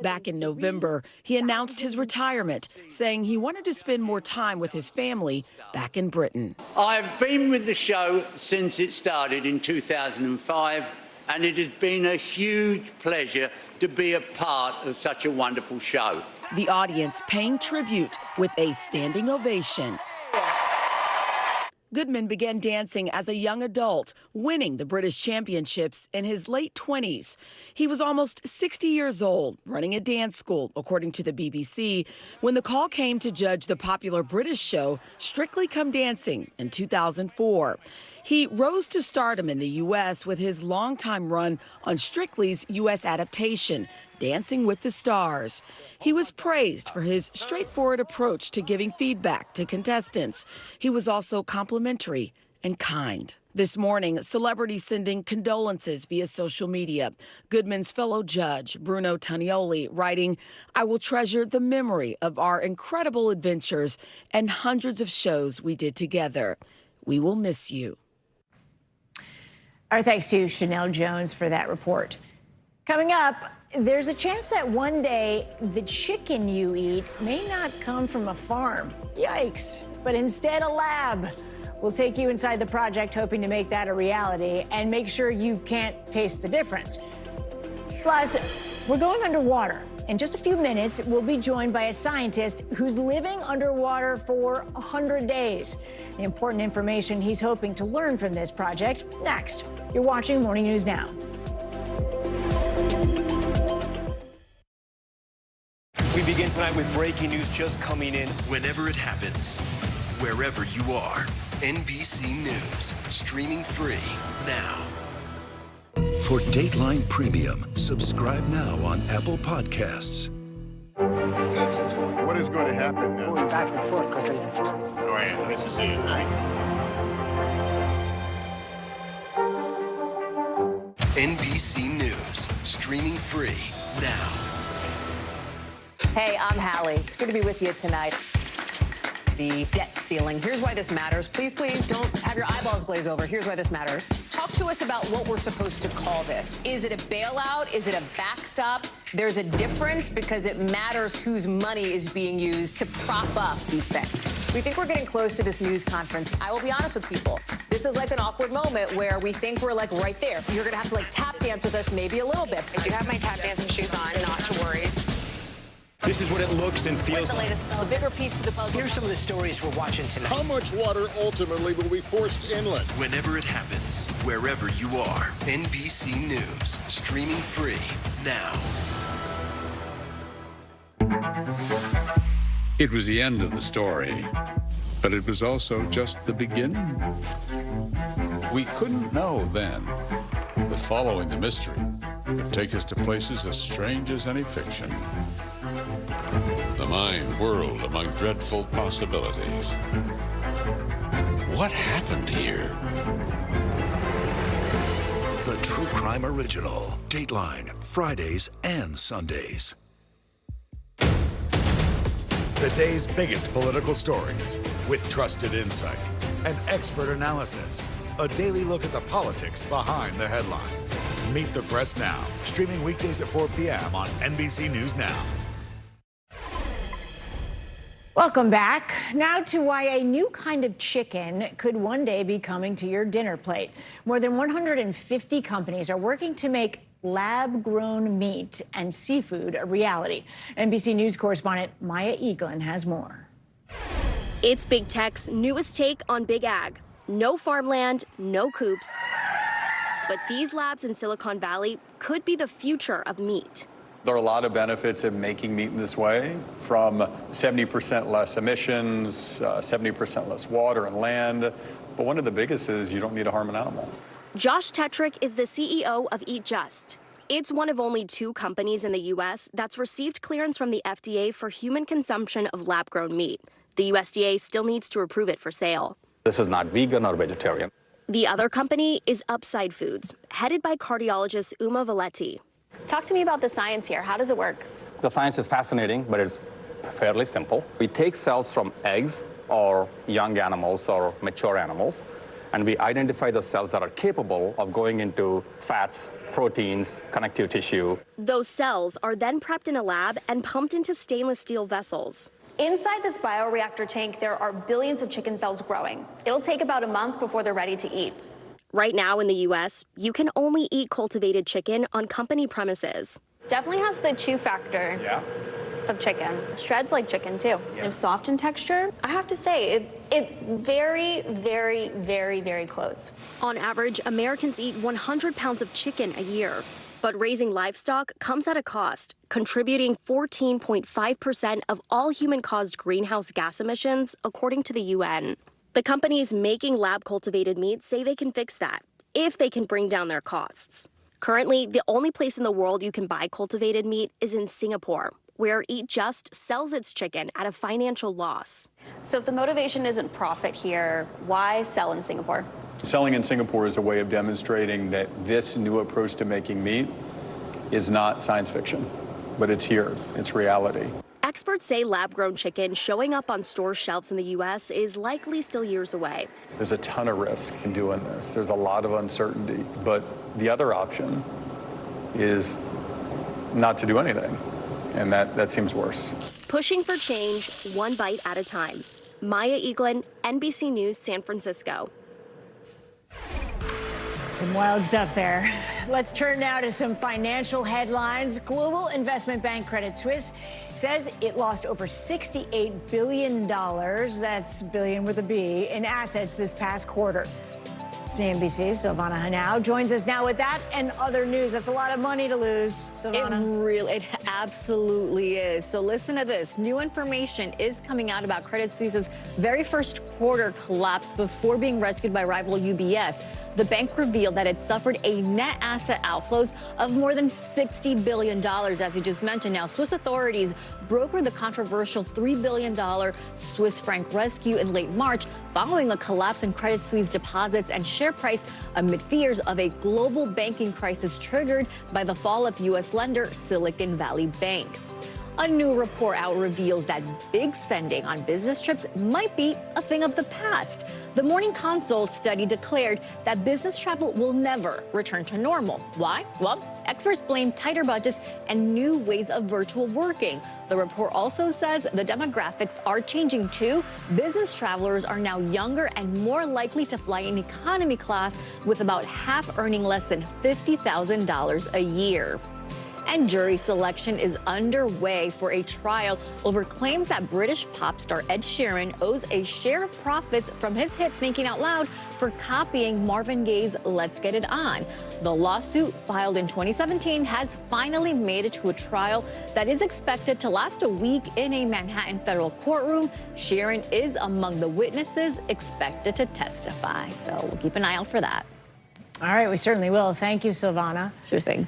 Back in November, he announced his retirement, saying he wanted to spend more time with his family back in Britain. I've been with the show since it started in 2005. And it has been a huge pleasure to be a part of such a wonderful show. The audience paying tribute with a standing ovation. Goodman began dancing as a young adult, winning the British Championships in his late 20s. He was almost 60 years old, running a dance school, according to the BBC, when the call came to judge the popular British show Strictly Come Dancing in 2004. He rose to stardom in the U.S. with his longtime run on Strictly's U.S. adaptation, Dancing with the Stars. He was praised for his straightforward approach to giving feedback to contestants. He was also complimentary and kind. This morning, celebrities sending condolences via social media. Goodman's fellow judge, Bruno Tonioli, writing, "I will treasure the memory of our incredible adventures and hundreds of shows we did together. We will miss you." Our thanks to Chanel Jones for that report. Coming up, there's a chance that one day the chicken you eat may not come from a farm. Yikes. But instead a lab. We'll take you inside the project, hoping to make that a reality and make sure you can't taste the difference. Plus, We're going underwater. In just a few minutes, we'll be joined by a scientist who's living underwater for 100 days. The important information he's hoping to learn from this project next. You're watching Morning News Now. We begin tonight with breaking news just coming in. Whenever it happens, wherever you are, NBC News, streaming free now. For Dateline Premium, subscribe now on Apple Podcasts. What is going to happen now? Going back and forth because Go ahead. This is it. NBC News, streaming free now. Hey, I'm Hallie. It's good to be with you tonight. The debt ceiling. Here's why this matters. Please, please don't have your eyeballs glaze over. Here's why this matters. Talk to us about what we're supposed to call this. Is it a bailout? Is it a backstop? There's a difference because it matters whose money is being used to prop up these banks. We think we're getting close to this news conference. I will be honest with people. This is like an awkward moment where we think we're like right there. You're going to have to like tap dance with us maybe a little bit. I do have my tap dancing shoes on, not to worry. This is what it looks and feels What's the latest? A bigger piece to the puzzle. Here's some of the stories we're watching tonight. How much water ultimately will be forced inland? Whenever it happens, wherever you are, NBC News, streaming free now. It was the end of the story, but it was also just the beginning. We couldn't know then that following the mystery would take us to places as strange as any fiction. The mind whirled among dreadful possibilities. What happened here? The True Crime Original. Dateline, Fridays and Sundays. The day's biggest political stories with trusted insight and expert analysis. A daily look at the politics behind the headlines. Meet the Press Now, streaming weekdays at 4 p.m. on NBC News Now. Welcome back. Now to why a new kind of chicken could one day be coming to your dinner plate. More than 150 companies are working to make lab-grown meat and seafood a reality. NBC News correspondent Maya Eaglin has more. It's big tech's newest take on big ag. No farmland, no coops. But these labs in Silicon Valley could be the future of meat. There are a lot of benefits of making meat in this way, from 70% less emissions, 70% less water and land. But one of the biggest is you don't need to harm an animal. Josh Tetrick is the CEO of Eat Just. It's one of only 2 companies in the U.S. that's received clearance from the FDA for human consumption of lab-grown meat. The USDA still needs to approve it for sale. This is not vegan or vegetarian. The other company is Upside Foods, headed by cardiologist Uma Valetti. Talk to me about the science here. How does it work? The science is fascinating, but it's fairly simple. We take cells from eggs or young animals or mature animals, and we identify those cells that are capable of going into fats, proteins, connective tissue. Those cells are then prepped in a lab and pumped into stainless steel vessels. Inside this bioreactor tank, there are billions of chicken cells growing. It'll take about a month before they're ready to eat. Right now in the U.S., you can only eat cultivated chicken on company premises. Definitely has the chew factor of chicken. Shreds like chicken, too. Yeah. If soft in texture, I have to say, it very, very, very, very close. On average, Americans eat 100 pounds of chicken a year. But raising livestock comes at a cost, contributing 14.5% of all human-caused greenhouse gas emissions, according to the UN. The companies making lab-cultivated meat say they can fix that, if they can bring down their costs. Currently, the only place in the world you can buy cultivated meat is in Singapore, where Eat Just sells its chicken at a financial loss. So if the motivation isn't profit here, why sell in Singapore? Selling in Singapore is a way of demonstrating that this new approach to making meat is not science fiction, but it's here, it's reality. Experts say lab-grown chicken showing up on store shelves in the U.S. is likely still years away. There's a ton of risk in doing this. There's a lot of uncertainty, but the other option is not to do anything, and that seems worse. Pushing for change, one bite at a time. Maya Eaglin, NBC News, San Francisco. Some wild stuff there. Let's turn now to some financial headlines. Global investment bank Credit Suisse says it lost over $68 billion, that's billion with a B, in assets this past quarter. CNBC's Silvana Henao joins us now with that and other news. That's a lot of money to lose, Silvana. It absolutely is. So listen to this. New information is coming out about Credit Suisse's very first quarter collapse before being rescued by rival UBS. The bank revealed that it suffered a net asset outflows of more than $60 billion, as you just mentioned. Now, Swiss authorities brokered the controversial $3 billion Swiss franc rescue in late March following a collapse in Credit Suisse deposits and share price amid fears of a global banking crisis triggered by the fall of U.S. lender Silicon Valley Bank. A new report out reveals that big spending on business trips might be a thing of the past. The Morning Consult study declared that business travel will never return to normal. Why? Well, experts blame tighter budgets and new ways of virtual working. The report also says the demographics are changing too. Business travelers are now younger and more likely to fly in economy class, with about half earning less than $50,000 a year. And jury selection is underway for a trial over claims that British pop star Ed Sheeran owes a share of profits from his hit Thinking Out Loud for copying Marvin Gaye's Let's Get It On. The lawsuit, filed in 2017, has finally made it to a trial that is expected to last a week in a Manhattan federal courtroom. Sheeran is among the witnesses expected to testify, so we'll keep an eye out for that. All right, we certainly will. Thank you, Silvana. Sure thing.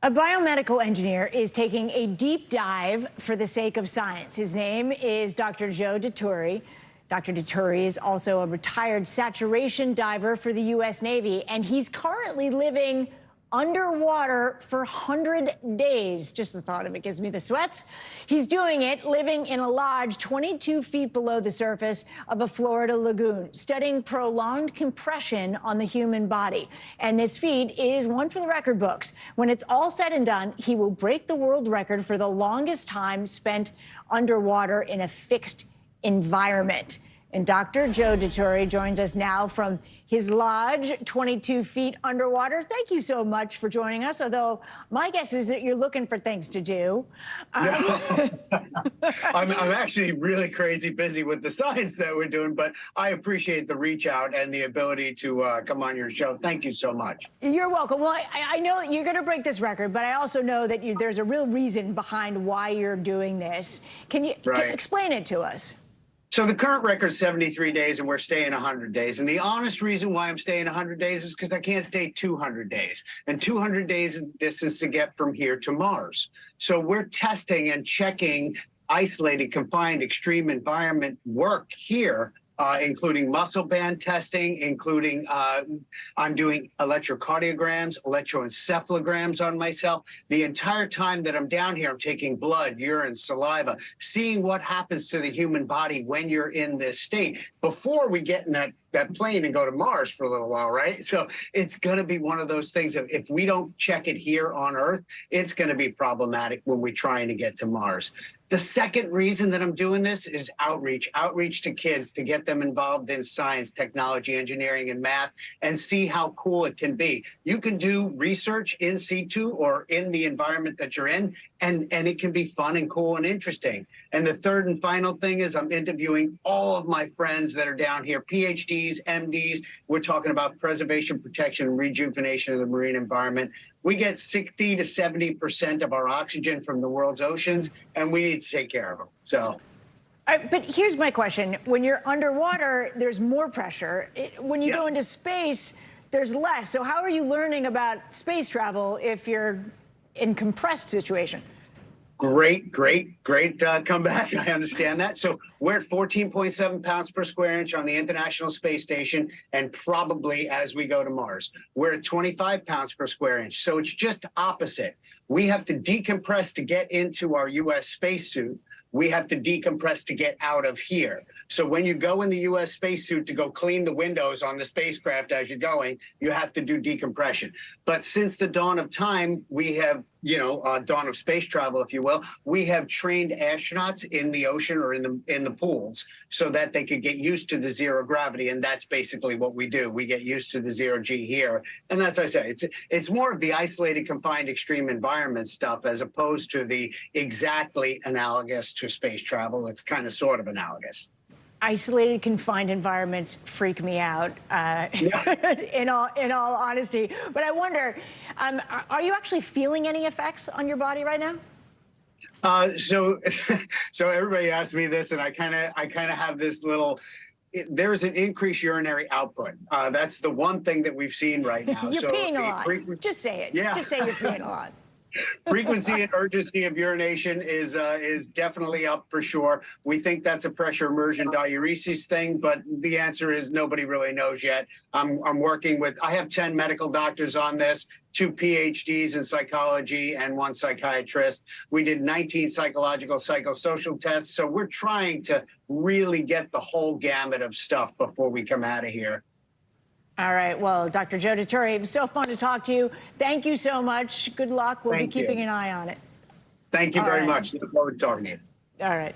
A biomedical engineer is taking a deep dive for the sake of science. His name is Dr. Joe Dituri. Dr. Dituri is also a retired saturation diver for the U.S. Navy, and he's currently living underwater for 100 days. Just the thought of it gives me the sweats. He's doing it living in a lodge 22 feet below the surface of a Florida lagoon, studying prolonged compression on the human body. And this feat is one for the record books. When it's all said and done, he will break the world record for the longest time spent underwater in a fixed environment. And Dr. Joe Dituri joins us now from his lodge, 22 feet underwater. Thank you so much for joining us, although my guess is that you're looking for things to do. I'm actually really crazy busy with the science that we're doing, but I appreciate the reach out and the ability to come on your show. Thank you so much. You're welcome. Well, I know you're going to break this record, but I also know that there's a real reason behind why you're doing this. Can you explain it to us? So the current record is 73 days, and we're staying 100 days. And the honest reason why I'm staying 100 days is because I can't stay 200 days. And 200 days is the distance to get from here to Mars. So we're testing and checking isolated, confined, extreme environment work here, including muscle band testing, including I'm doing electrocardiograms, electroencephalograms on myself. The entire time that I'm down here, I'm taking blood, urine, saliva, seeing what happens to the human body when you're in this state before we get in that plane and go to Mars for a little while, right? So it's going to be one of those things that if we don't check it here on Earth, it's going to be problematic when we're trying to get to Mars. The second reason that I'm doing this is outreach to kids, to get them involved in science, technology, engineering, and math, and see how cool it can be. You can do research in situ or in the environment that you're in, and it can be fun and cool and interesting. And the third and final thing is I'm interviewing all of my friends that are down here, PhDs, MDs. We're talking about preservation, protection, and rejuvenation of the marine environment. We get 60 to 70% of our oxygen from the world's oceans, and we need to take care of them. So. But here's my question. When you're underwater, there's more pressure. When you go into space, there's less. So how are you learning about space travel if you're in compressed situation? Great comeback. I understand that. So we're at 14.7 pounds per square inch on the International Space Station, and probably as we go to Mars, we're at 25 pounds per square inch. So it's just opposite. We have to decompress to get into our U.S. spacesuit. We have to decompress to get out of here. So when you go in the U.S. spacesuit to go clean the windows on the spacecraft as you're going, you have to do decompression. But since the dawn of time, we have dawn of space travel, if you will, we have trained astronauts in the ocean or in the pools so that they could get used to the zero gravity, and that's basically what we do. We get used to the zero G here, and as I say, it's more of the isolated, confined, extreme environment stuff as opposed to the exactly analogous to space travel. It's kind of sort of analogous. Isolated, confined environments freak me out, in all honesty. But I wonder, are you actually feeling any effects on your body right now? So everybody asks me this, and I kind of have this little. There's an increased urinary output. That's the one thing that we've seen right now. You're peeing a lot. Just say it. Yeah. Just say you're peeing a lot. Frequency and urgency of urination is definitely up for sure. We think that's a pressure immersion diuresis thing, but the answer is nobody really knows yet. I'm working with, I have 10 medical doctors on this, 2 PhDs in psychology and 1 psychiatrist. We did 19 psychological, psychosocial tests. So we're trying to really get the whole gamut of stuff before we come out of here. All right. Well, Dr. Joe DeTore, it was so fun to talk to you. Thank you so much. Good luck. We'll be keeping an eye on it. Thank you very much. Look forward to talking to you. All right.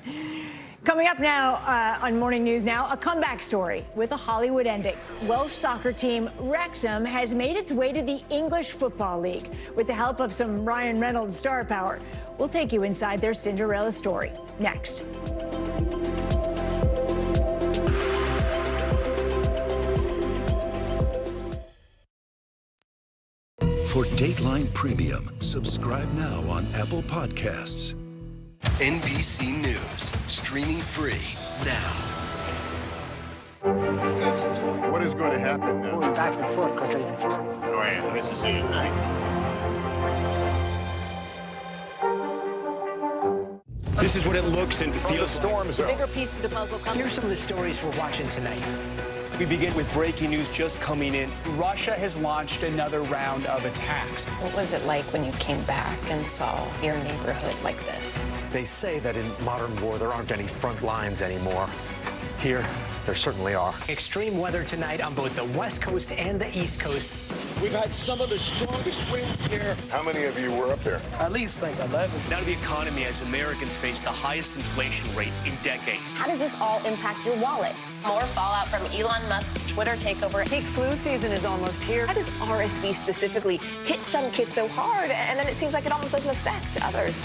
Coming up now on Morning News Now, a comeback story with a Hollywood ending. Welsh soccer team Wrexham has made its way to the English Football League with the help of some Ryan Reynolds star power. We'll take you inside their Cinderella story next. For Dateline Premium, subscribe now on Apple Podcasts. NBC News, streaming free now. What is going to happen now? Going back and forth because they... Oh, yeah, this is it, right? This is what it looks and feels. Storms The bigger piece to the puzzle comes. Here's some of the stories we're watching tonight. We begin with breaking news just coming in. Russia has launched another round of attacks. What was it like when you came back and saw your neighborhood like this? They say that in modern war, there aren't any front lines anymore. Here, there certainly are. Extreme weather tonight on both the West Coast and the East Coast. We've had some of the strongest winds here. How many of you were up there? At least like 11. Now to the economy as Americans face the highest inflation rate in decades. How does this all impact your wallet? More fallout from Elon Musk's Twitter takeover. Peak flu season is almost here. How does RSV specifically hit some kids so hard, and then it seems like it almost doesn't affect others?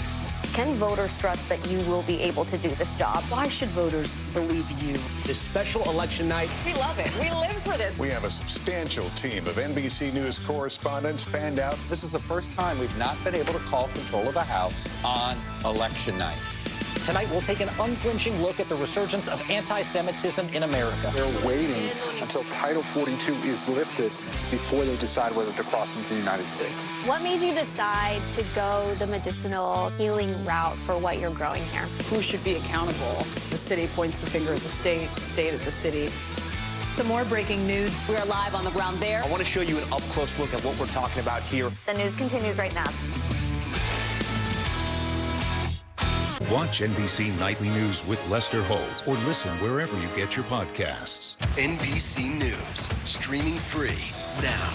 Can voters trust that you will be able to do this job? Why should voters believe you? This special election night. We love it. We live for this. We have a substantial team of NBC News correspondents fanned out. This is the first time we've not been able to call control of the House on election night. Tonight, we'll take an unflinching look at the resurgence of anti-Semitism in America. They're waiting until Title 42 is lifted before they decide whether to cross into the United States. What made you decide to go the medicinal healing route for what you're growing here? Who should be accountable? The city points the finger at the state at the city. Some more breaking news. We are live on the ground there. I want to show you an up-close look at what we're talking about here. The news continues right now. Watch NBC Nightly News with Lester Holt or listen wherever you get your podcasts. NBC News, streaming free now.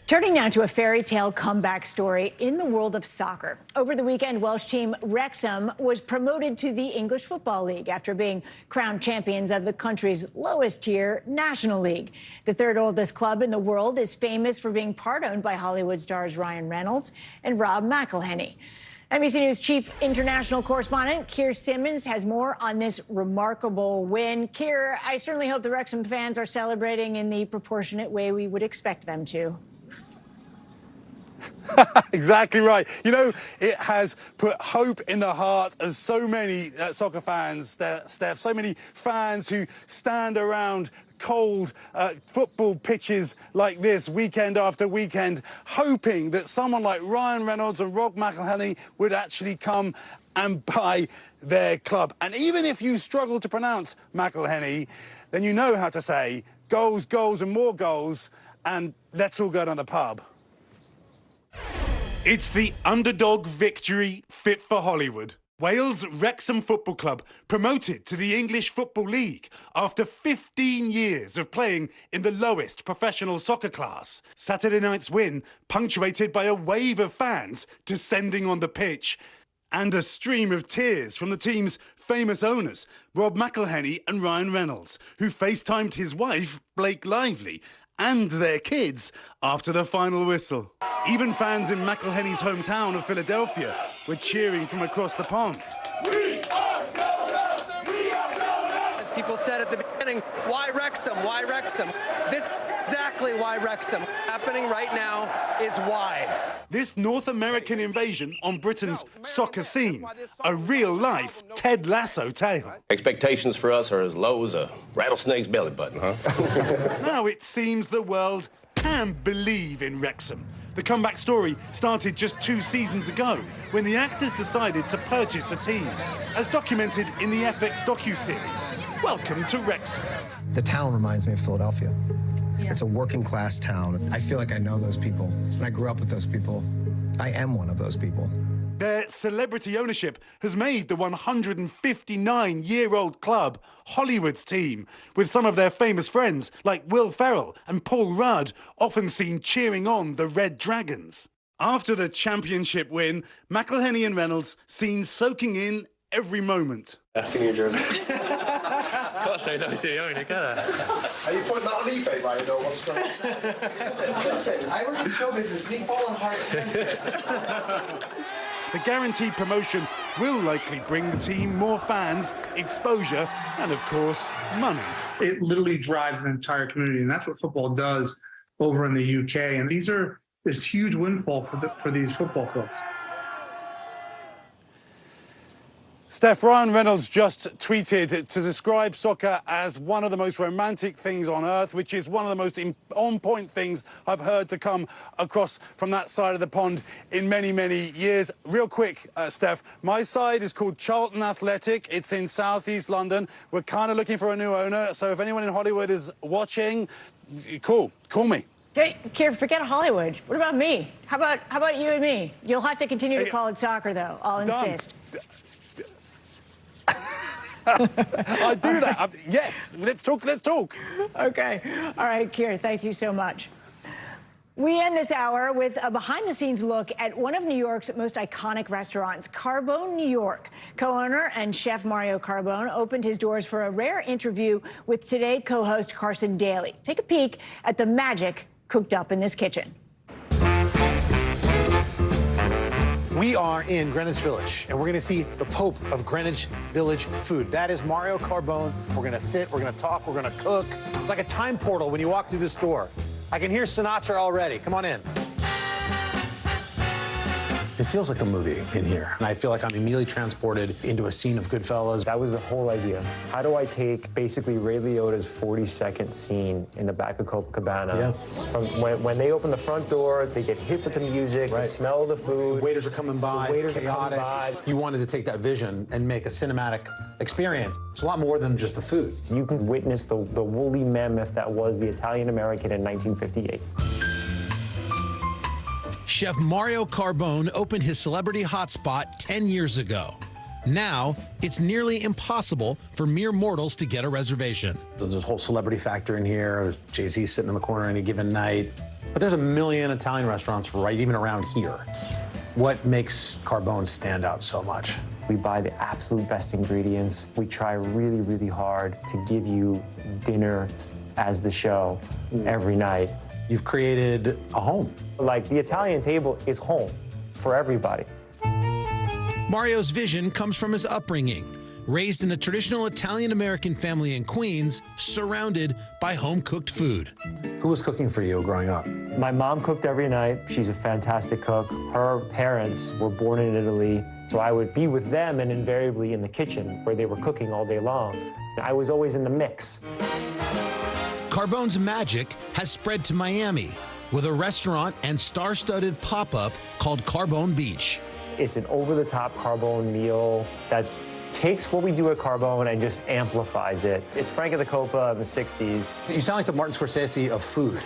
Turning now to a fairy tale comeback story in the world of soccer. Over the weekend, Welsh team Wrexham was promoted to the English Football League after being crowned champions of the country's lowest tier National League. The third oldest club in the world is famous for being part owned by Hollywood stars Ryan Reynolds and Rob McElhenney. NBC News chief international correspondent Keir Simmons has more on this remarkable win. Keir, I certainly hope the Wrexham fans are celebrating in the proportionate way we would expect them to. Exactly right. You know, it has put hope in the heart of so many soccer fans, Steph, so many fans who stand around cold football pitches like this weekend after weekend, hoping that someone like Ryan Reynolds and Rob McElhenney would actually come and buy their club. And even if you struggle to pronounce McElhenney, then you know how to say goals, goals and more goals, and let's all go down the pub. It's the underdog victory fit for Hollywood. Wales Wrexham Football Club promoted to the English Football League after 15 years of playing in the lowest professional soccer class. Saturday night's win punctuated by a wave of fans descending on the pitch and a stream of tears from the team's famous owners, Rob McElhenney and Ryan Reynolds, who FaceTimed his wife, Blake Lively, and their kids after the final whistle. Even fans in McElhenney's hometown of Philadelphia were cheering from across the pond. We are Wrexham! We are Wrexham! As people said at the beginning, why Wrexham? Why Wrexham? This is exactly why Wrexham. Happening right now is why. This North American invasion on Britain's soccer scene, a real-life Ted Lasso tale. Expectations for us are as low as a rattlesnake's belly button, huh? Now it seems the world can believe in Wrexham. The comeback story started just 2 seasons ago when the actors decided to purchase the team, as documented in the FX docuseries, Welcome to Wrexham. The town reminds me of Philadelphia. It's a working class town. I feel like I know those people, and I grew up with those people. I am one of those people. Their celebrity ownership has made the 159-year-old club Hollywood's team, with some of their famous friends like Will Ferrell and Paul Rudd often seen cheering on the Red Dragons. After the championship win, McElhenney and Reynolds seen soaking in every moment. Give me your jersey. Can't say no to the owner, can I? Are you putting that on eBay, Ryan, or what's going on? Listen, I work in show business. We fall on hard times. The guaranteed promotion will likely bring the team more fans, exposure, and of course, money. It literally drives an entire community, and that's what football does over in the UK. And these are this huge windfall for these football clubs. Steph, Ryan Reynolds just tweeted to describe soccer as one of the most romantic things on earth, which is one of the most on-point things I've heard to come across from that side of the pond in many, many years. Real quick, Steph, my side is called Charlton Athletic. It's in southeast London. We're kind of looking for a new owner, so if anyone in Hollywood is watching, call me. Hey, Kier, forget Hollywood. What about me? How about you and me? You'll have to continue to call it soccer, though. I'll insist. I do that. Yes, let's talk. Okay. All right, Kier, thank you so much. We end this hour with a behind-the-scenes look at one of New York's most iconic restaurants, Carbone, New York. Co-owner and chef Mario Carbone opened his doors for a rare interview with Today co-host Carson Daly. Take a peek at the magic cooked up in this kitchen. We are in Greenwich Village, and we're going to see the Pope of Greenwich Village food. That is Mario Carbone. We're going to sit, we're going to talk, we're going to cook. It's like a time portal when you walk through this door. I can hear Sinatra already. Come on in. It feels like a movie in here, and I feel like I'm immediately transported into a scene of Goodfellas. That was the whole idea. How do I take basically Ray Liotta's 40-second scene in the back of Copacabana? From when they open the front door, they get hit with the music, the smell of the food. Waiters are coming by, waiters it's chaotic. are coming by. You wanted to take that vision and make a cinematic experience. It's a lot more than just the food. You can witness the woolly mammoth that was the Italian-American in 1958. Chef Mario Carbone opened his celebrity hotspot 10 years ago. Now, it's nearly impossible for mere mortals to get a reservation. There's this whole celebrity factor in here. Jay-Z sitting in the corner any given night. But there's a million Italian restaurants right even around here. What makes Carbone stand out so much? We buy the absolute best ingredients. We try really, really hard to give you dinner as the show every night. You've created a home. Like, the Italian table is home for everybody. Mario's vision comes from his upbringing. Raised in a traditional Italian-American family in Queens, surrounded by home-cooked food. Who was cooking for you growing up? My mom cooked every night. She's a fantastic cook. Her parents were born in Italy, so I would be with them and invariably in the kitchen where they were cooking all day long. I was always in the mix. Carbone's magic has spread to Miami with a restaurant and star-studded pop-up called Carbone Beach. It's an over-the-top Carbone meal that takes what we do at Carbone and just amplifies it. It's Frank of the Copa in the 60s. You sound like the Martin Scorsese of food.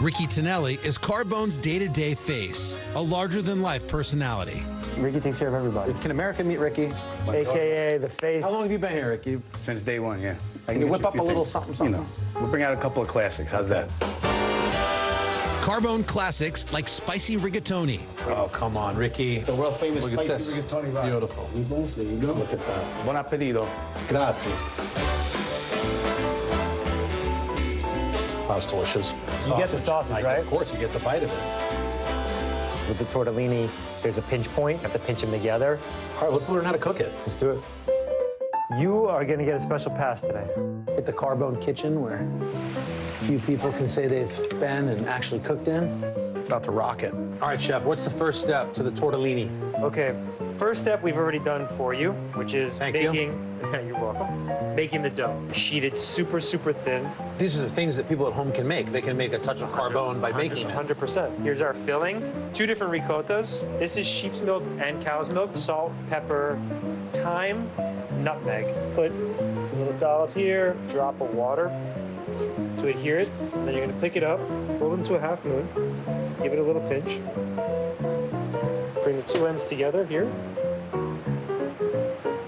Ricky Tonelli is Carbone's day-to-day face, a larger-than-life personality. Ricky takes care of everybody. Can America meet Ricky? AKA the face. How long have you been here, Ricky? Since day one, yeah. Can you whip up a little something, something? You know, we'll bring out a couple of classics. How's that? Carbone classics like spicy rigatoni. Oh, come on, Ricky. The world famous Look at spicy this. rigatoni vibe. Beautiful. There you go. Look at that. Buon appetito. Grazie. That's delicious. You get the sausage, right? Of course, you get the bite of it. With the tortellini, there's a pinch point. You have to pinch them together. All right, let's learn how to cook it. Let's do it. You are going to get a special pass today. At the Carbone kitchen, where a few people can say they've been and actually cooked in. About to rock it. All right, Chef, what's the first step to the tortellini? Okay, first step we've already done for you, which is you. You're welcome. Making the dough. Sheet it super, super thin. These are the things that people at home can make. They can make a touch of Carbone by making this. 100%. Here's our filling. 2 different ricottas. This is sheep's milk and cow's milk. Salt, pepper, thyme, nutmeg. Put a little dollop here, drop of water to adhere it. And then you're gonna pick it up, roll it into a half moon, give it a little pinch. Bring the 2 ends together here.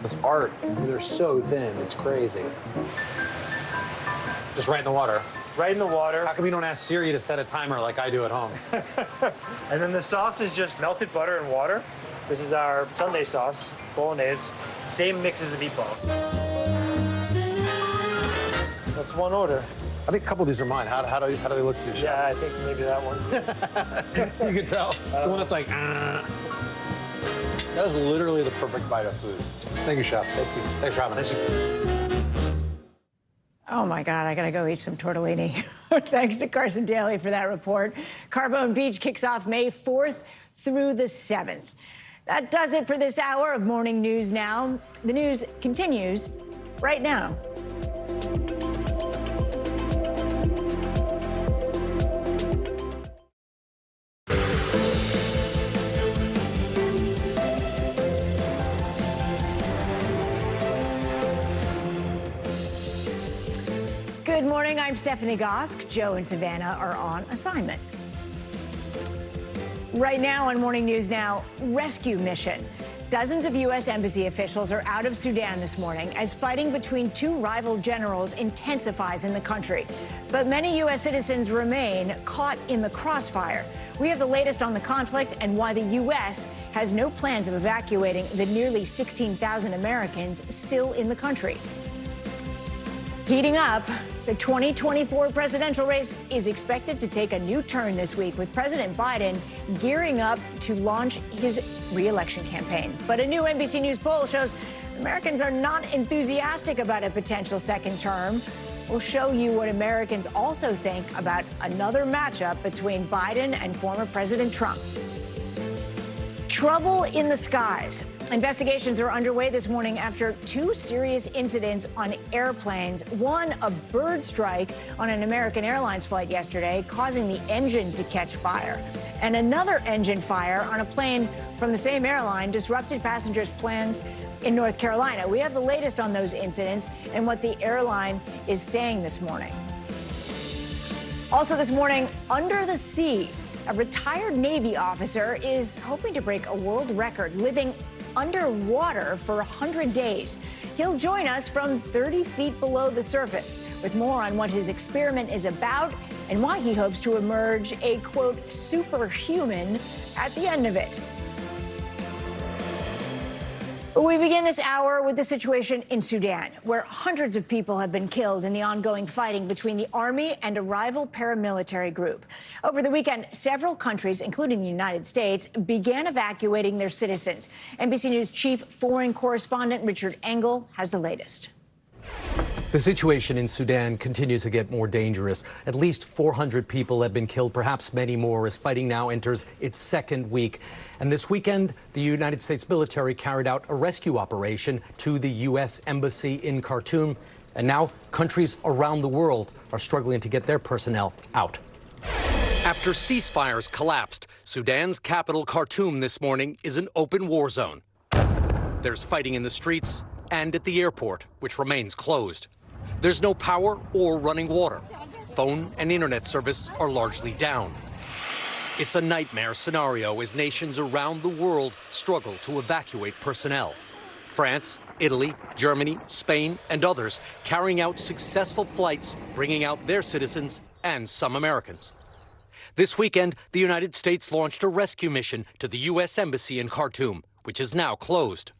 This art, they're so thin, it's crazy. Just right in the water. Right in the water. How come you don't ask Siri to set a timer like I do at home? And then the sauce is just melted butter and water. This is our Sunday sauce, bolognese. Same mix as the meatballs. That's one order. I think a couple of these are mine. How do they look to you, Chef? Yeah, I think maybe that one. You can tell. The one that's like, That is literally the perfect bite of food. Thank you, Chef. Thank you. Thanks for having us. Oh, my God, I got to go eat some tortellini. Thanks to Carson Daly for that report. Carbone Beach kicks off May 4th through the 7th. That does it for this hour of Morning News Now. The news continues right now. Good morning, I'm Stephanie Gosk. Joe and Savannah are on assignment. Right now on Morning News Now, rescue mission. Dozens of U.S. embassy officials are out of Sudan this morning as fighting between 2 rival generals intensifies in the country. But many U.S. citizens remain caught in the crossfire. We have the latest on the conflict and why the U.S. has no plans of evacuating the nearly 16,000 Americans still in the country. Heating up, the 2024 presidential race is expected to take a new turn this week, with President Biden gearing up to launch his re-election campaign. But a new NBC News poll shows Americans are not enthusiastic about a potential second term. We'll show you what Americans also think about another matchup between Biden and former President Trump. Trouble in the skies. Investigations are underway this morning after 2 serious incidents on airplanes. One, a bird strike on an American Airlines flight yesterday, causing the engine to catch fire. And another engine fire on a plane from the same airline disrupted passengers' plans in North Carolina. We have the latest on those incidents and what the airline is saying this morning. Also this morning, under the sea, a retired Navy officer is hoping to break a world record living underwater for 100 days. He'll join us from 30 feet below the surface with more on what his experiment is about and why he hopes to emerge a, quote, superhuman at the end of it. We begin this hour with the situation in Sudan, where hundreds of people have been killed in the ongoing fighting between the army and a rival paramilitary group. Over the weekend, several countries, including the United States, began evacuating their citizens. NBC News chief foreign correspondent Richard Engel has the latest. The situation in Sudan continues to get more dangerous. At least 400 people have been killed, perhaps many more, as fighting now enters its 2nd week. And this weekend, the United States military carried out a rescue operation to the U.S. Embassy in Khartoum. And now countries around the world are struggling to get their personnel out. After ceasefires collapsed, Sudan's capital, Khartoum, this morning is an open war zone. There's fighting in the streets and at the airport, which remains closed. There's no power or running water. Phone and internet service are largely down. It's a nightmare scenario as nations around the world struggle to evacuate personnel. France, Italy, Germany, Spain, and others carrying out successful flights, bringing out their citizens and some Americans. This weekend, the United States launched a rescue mission to the U.S. Embassy in Khartoum, which is now closed.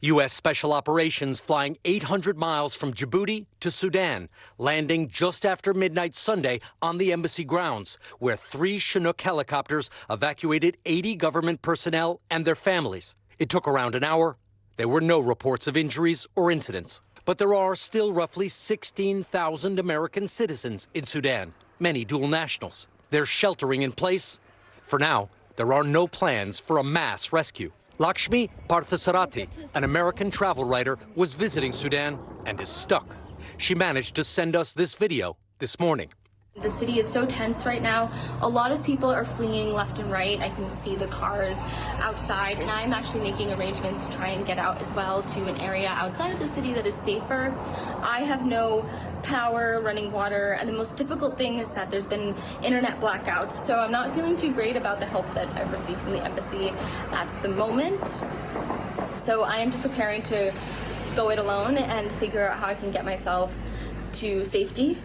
U.S. Special Operations flying 800 miles from Djibouti to Sudan, landing just after midnight Sunday on the embassy grounds, where 3 Chinook helicopters evacuated 80 government personnel and their families. It took around an hour. There were no reports of injuries or incidents. But there are still roughly 16,000 American citizens in Sudan, many dual nationals. They're sheltering in place. For now, there are no plans for a mass rescue. Lakshmi Parthasarati, an American travel writer, was visiting Sudan and is stuck. She managed to send us this video this morning. The city is so tense right now. A lot of people are fleeing left and right. I can see the cars outside, and I'm actually making arrangements to try and get out as well to an area outside of the city that is safer. I have no power, running water, and the most difficult thing is that there's been internet blackouts. So I'm not feeling too great about the help that I've received from the embassy at the moment. So I am just preparing to go it alone and figure out how I can get myself to safety.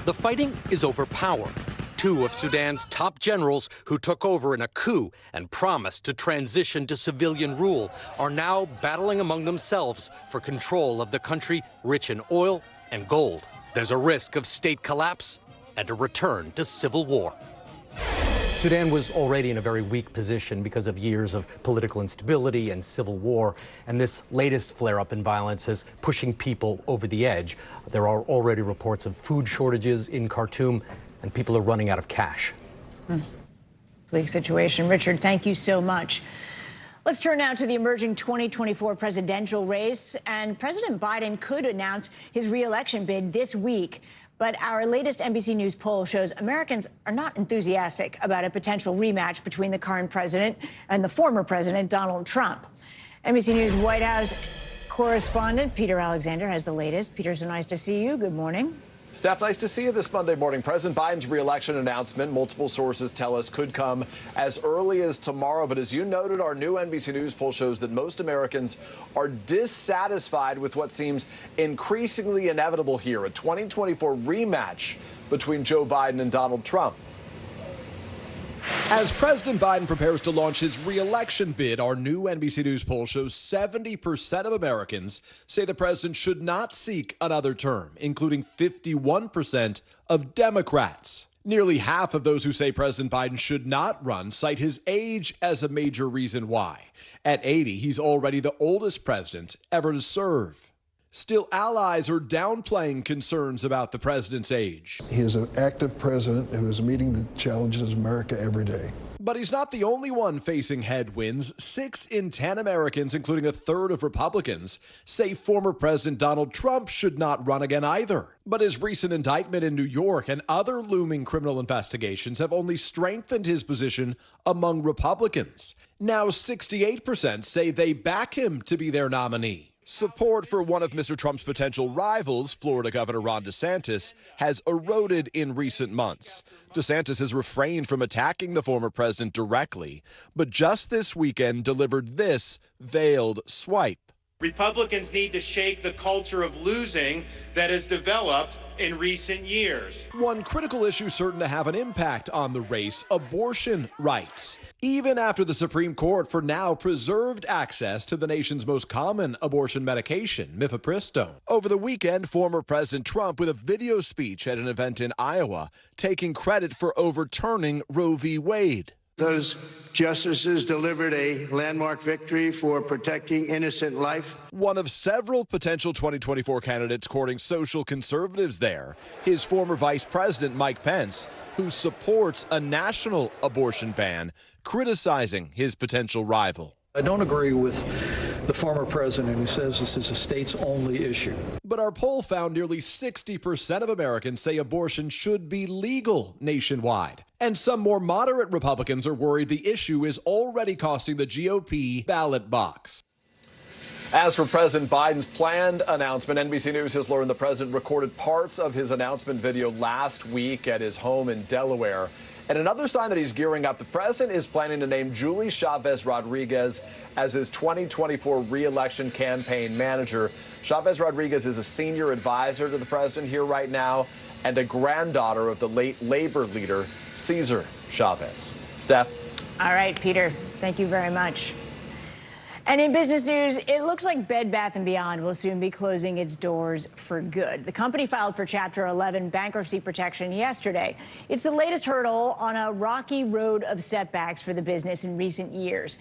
The fighting is over power. 2 of Sudan's top generals who took over in a coup and promised to transition to civilian rule are now battling among themselves for control of the country rich in oil and gold. There's a risk of state collapse and a return to civil war. Sudan was already in a very weak position because of years of political instability and civil war, and this latest flare-up in violence is pushing people over the edge. There are already reports of food shortages in Khartoum, and people are running out of cash. Bleak situation. Richard, thank you so much. Let's turn now to the emerging 2024 presidential race, and President Biden could announce his re-election bid this week. But our latest NBC News poll shows Americans are not enthusiastic about a potential rematch between the current president and the former president, Donald Trump. NBC News White House correspondent Peter Alexander has the latest. Peter, so nice to see you. Good morning. Steph, nice to see you this Monday morning. President Biden's re-election announcement, multiple sources tell us, could come as early as tomorrow. But as you noted, our new NBC News poll shows that most Americans are dissatisfied with what seems increasingly inevitable here, a 2024 rematch between Joe Biden and Donald Trump. As President Biden prepares to launch his re-election bid, our new NBC News poll shows 70% of Americans say the president should not seek another term, including 51% of Democrats. Nearly half of those who say President Biden should not run cite his age as a major reason why. At 80, he's already the oldest president ever to serve. Still, allies are downplaying concerns about the president's age. He is an active president who is meeting the challenges of America every day. But he's not the only one facing headwinds. 6 in 10 Americans, including a third of Republicans, say former President Donald Trump should not run again either. But his recent indictment in New York and other looming criminal investigations have only strengthened his position among Republicans. Now 68% say they back him to be their nominee. Support for one of Mr. Trump's potential rivals, Florida Governor Ron DeSantis, has eroded in recent months. DeSantis has refrained from attacking the former president directly, but just this weekend delivered this veiled swipe. Republicans need to shake the culture of losing that has developed in recent years. One critical issue certain to have an impact on the race, abortion rights. Even after the Supreme Court for now preserved access to the nation's most common abortion medication, mifepristone. Over the weekend, former President Trump with a video speech at an event in Iowa, taking credit for overturning Roe v. Wade. Those justices delivered a landmark victory for protecting innocent life. One of several potential 2024 candidates courting social conservatives there, his former Vice President Mike Pence, who supports a national abortion ban, criticizing his potential rival. I don't agree with the former president who says this is a states-only issue. But our poll found nearly 60% of Americans say abortion should be legal nationwide. And some more moderate Republicans are worried the issue is already costing the GOP ballot box. As for President Biden's planned announcement, NBC News has learned the president recorded parts of his announcement video last week at his home in Delaware. And another sign that he's gearing up, the president is planning to name Julie Chavez Rodriguez as his 2024 re-election campaign manager. Chavez Rodriguez is a senior advisor to the president here right now and a granddaughter of the late labor leader, Cesar Chavez. Steph? All right, Peter, thank you very much. And in business news, it looks like Bed Bath & Beyond will soon be closing its doors for good. The company filed for Chapter 11 bankruptcy protection yesterday. It's the latest hurdle on a rocky road of setbacks for the business in recent years.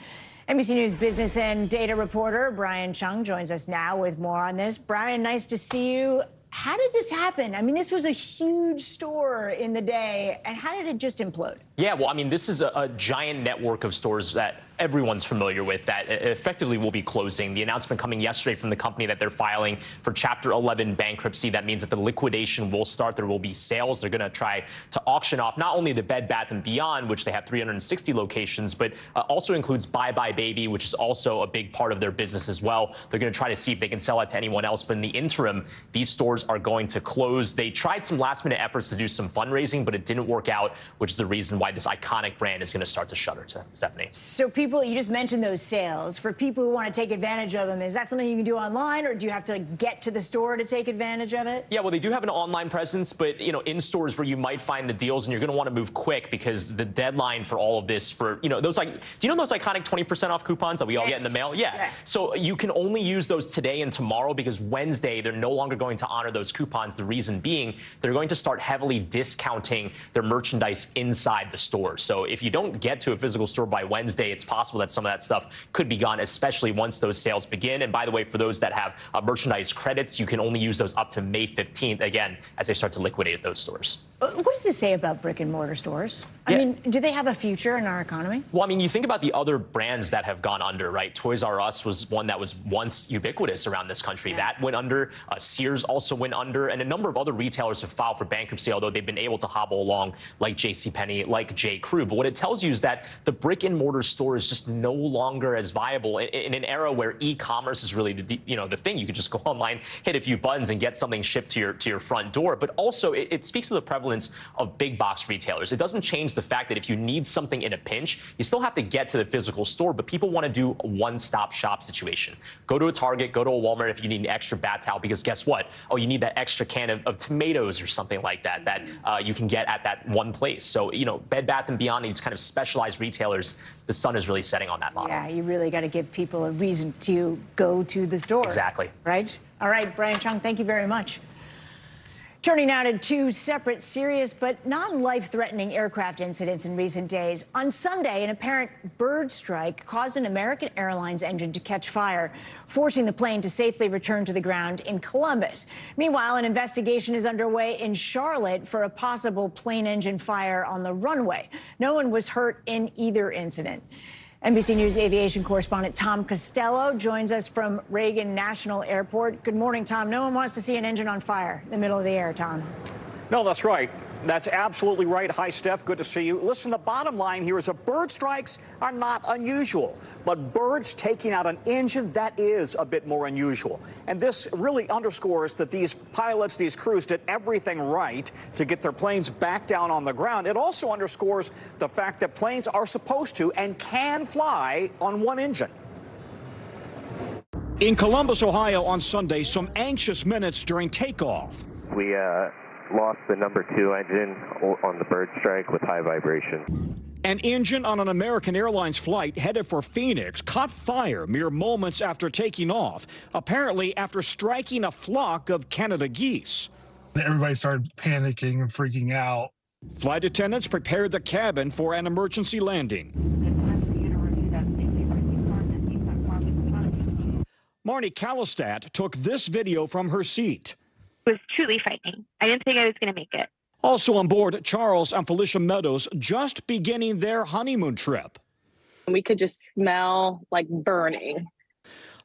NBC News business and data reporter Brian Chung joins us now with more on this. Brian, nice to see you. How did this happen? I mean, this was a huge store in the day, and how did it just implode? Yeah, well, I mean, this is a giant network of stores that everyone's familiar with that effectively will be closing. The announcement coming yesterday from the company that they're filing for Chapter 11 bankruptcy. That means that the liquidation will start. There will be sales. They're going to try to auction off not only the Bed Bath & Beyond, which they have 360 locations, but also includes Bye Bye Baby, which is also a big part of their business as well. They're going to try to see if they can sell it to anyone else. But in the interim, these stores are going to close. They tried some last-minute efforts to do some fundraising, but it didn't work out, which is the reason why this iconic brand is going to start to shutter, to Stephanie. So people, you just mentioned those sales. For people who want to take advantage of them, is that something you can do online, or do you have to get to the store to take advantage of it? Yeah, well, they do have an online presence, but, you know, in stores where you might find the deals, and you're going to want to move quick because the deadline for all of this for, you know, those, like, do you know those iconic 20% off coupons that we all get in the mail? Yeah. So you can only use those today and tomorrow because Wednesday they're no longer going to honor those coupons. The reason being they're going to start heavily discounting their merchandise inside the store. So if you don't get to a physical store by Wednesday, it's possible that some of that stuff could be gone, especially once those sales begin. And by the way, for those that have merchandise credits, you can only use those up to May 15th, again, as they start to liquidate at those stores. What does this say about brick and mortar stores? I mean, do they have a future in our economy? Well, I mean, you think about the other brands that have gone under, right? Toys R Us was one that was once ubiquitous around this country. That went under. Sears also went under. And a number of other retailers have filed for bankruptcy, although they've been able to hobble along, like JCPenney, like J. Crew. But what it tells you is that the brick and mortar store is just no longer as viable in an era where e-commerce is really the thing. You could just go online, hit a few buttons, and get something shipped to your front door. But also, it speaks to the prevalence of big box retailers. It doesn't change the fact that if you need something in a pinch, you still have to get to the physical store, but people want to do a one-stop shop situation. Go to a Target, go to a Walmart if you need an extra bath towel, because guess what? Oh, you need that extra can of tomatoes or something like that you can get at that one place. So, you know, Bed Bath & Beyond, these kind of specialized retailers, the sun is really setting on that model. Yeah, you really got to give people a reason to go to the store. Exactly. Right? All right, Brian Chung, thank you very much. Turning now to two separate serious but non-life-threatening aircraft incidents in recent days. On Sunday, an apparent bird strike caused an American Airlines engine to catch fire, forcing the plane to safely return to the ground in Columbus. Meanwhile, an investigation is underway in Charlotte for a possible plane engine fire on the runway. No one was hurt in either incident. NBC News aviation correspondent Tom Costello joins us from Reagan National Airport. Good morning, Tom. No one wants to see an engine on fire in the middle of the air, Tom. No, that's right. That's absolutely right. Hi, Steph. Good to see you. Listen, the bottom line here is that bird strikes are not unusual, but birds taking out an engine, that is a bit more unusual. And this really underscores that these pilots, these crews did everything right to get their planes back down on the ground. It also underscores the fact that planes are supposed to and can fly on one engine. In Columbus, Ohio on Sunday, some anxious minutes during takeoff. We lost the number 2 engine on the bird strike with high vibration. An engine on an American Airlines flight headed for Phoenix caught fire mere moments after taking off, apparently after striking a flock of Canada geese. Everybody started panicking and freaking out. Flight attendants prepared the cabin for an emergency landing. Marnie Kallistat took this video from her seat. It was truly frightening. I didn't think I was going to make it. Also on board, Charles and Felicia Meadows, just beginning their honeymoon trip. We could just smell like burning.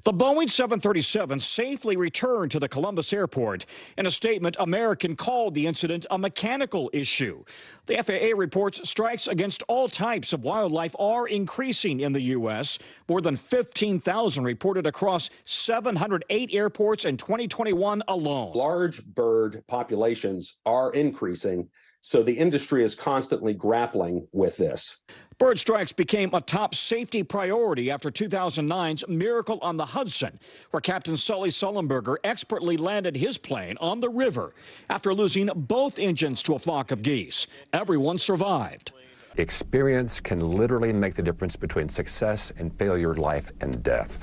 The Boeing 737 safely returned to the Columbus airport. In a statement, American called the incident a mechanical issue. The FAA reports strikes against all types of wildlife are increasing in the U.S. More than 15,000 reported across 708 airports in 2021 alone. Large bird populations are increasing, So the industry is constantly grappling with this. Bird strikes became a top safety priority after 2009's Miracle on the Hudson, where Captain Sully Sullenberger expertly landed his plane on the river after losing both engines to a flock of geese. Everyone survived. Experience can literally make the difference between success and failure, life and death.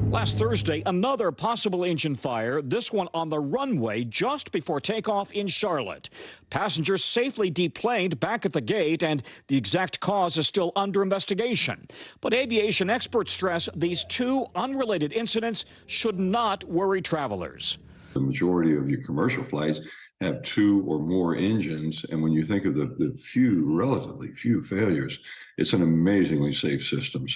Last Thursday, another possible engine fire, this one on the runway just before takeoff in Charlotte. Passengers safely deplaned back at the gate, and the exact cause is still under investigation. But aviation experts stress these two unrelated incidents should not worry travelers. The majority of your commercial flights have two or more engines, and when you think of the relatively few failures, it's an amazingly safe system.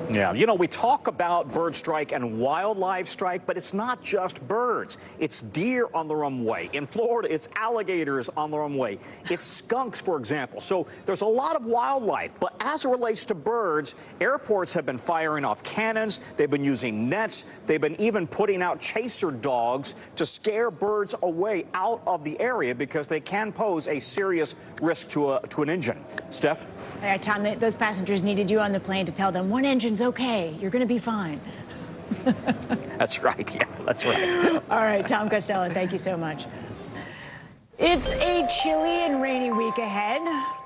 Yeah, you know, we talk about bird strike and wildlife strike, but it's not just birds. It's deer on the runway. In Florida, it's alligators on the runway. It's skunks, for example. So there's a lot of wildlife. But as it relates to birds, airports have been firing off cannons. They've been using nets. They've been even putting out chaser dogs to scare birds away out of the area because they can pose a serious risk to an engine. Steph? All right, Tom, those passengers needed you on the plane to tell them one engine's okay. You're going to be fine. That's right. Yeah, that's right. All right, Tom Costello, thank you so much. It's a chilly and rainy week ahead.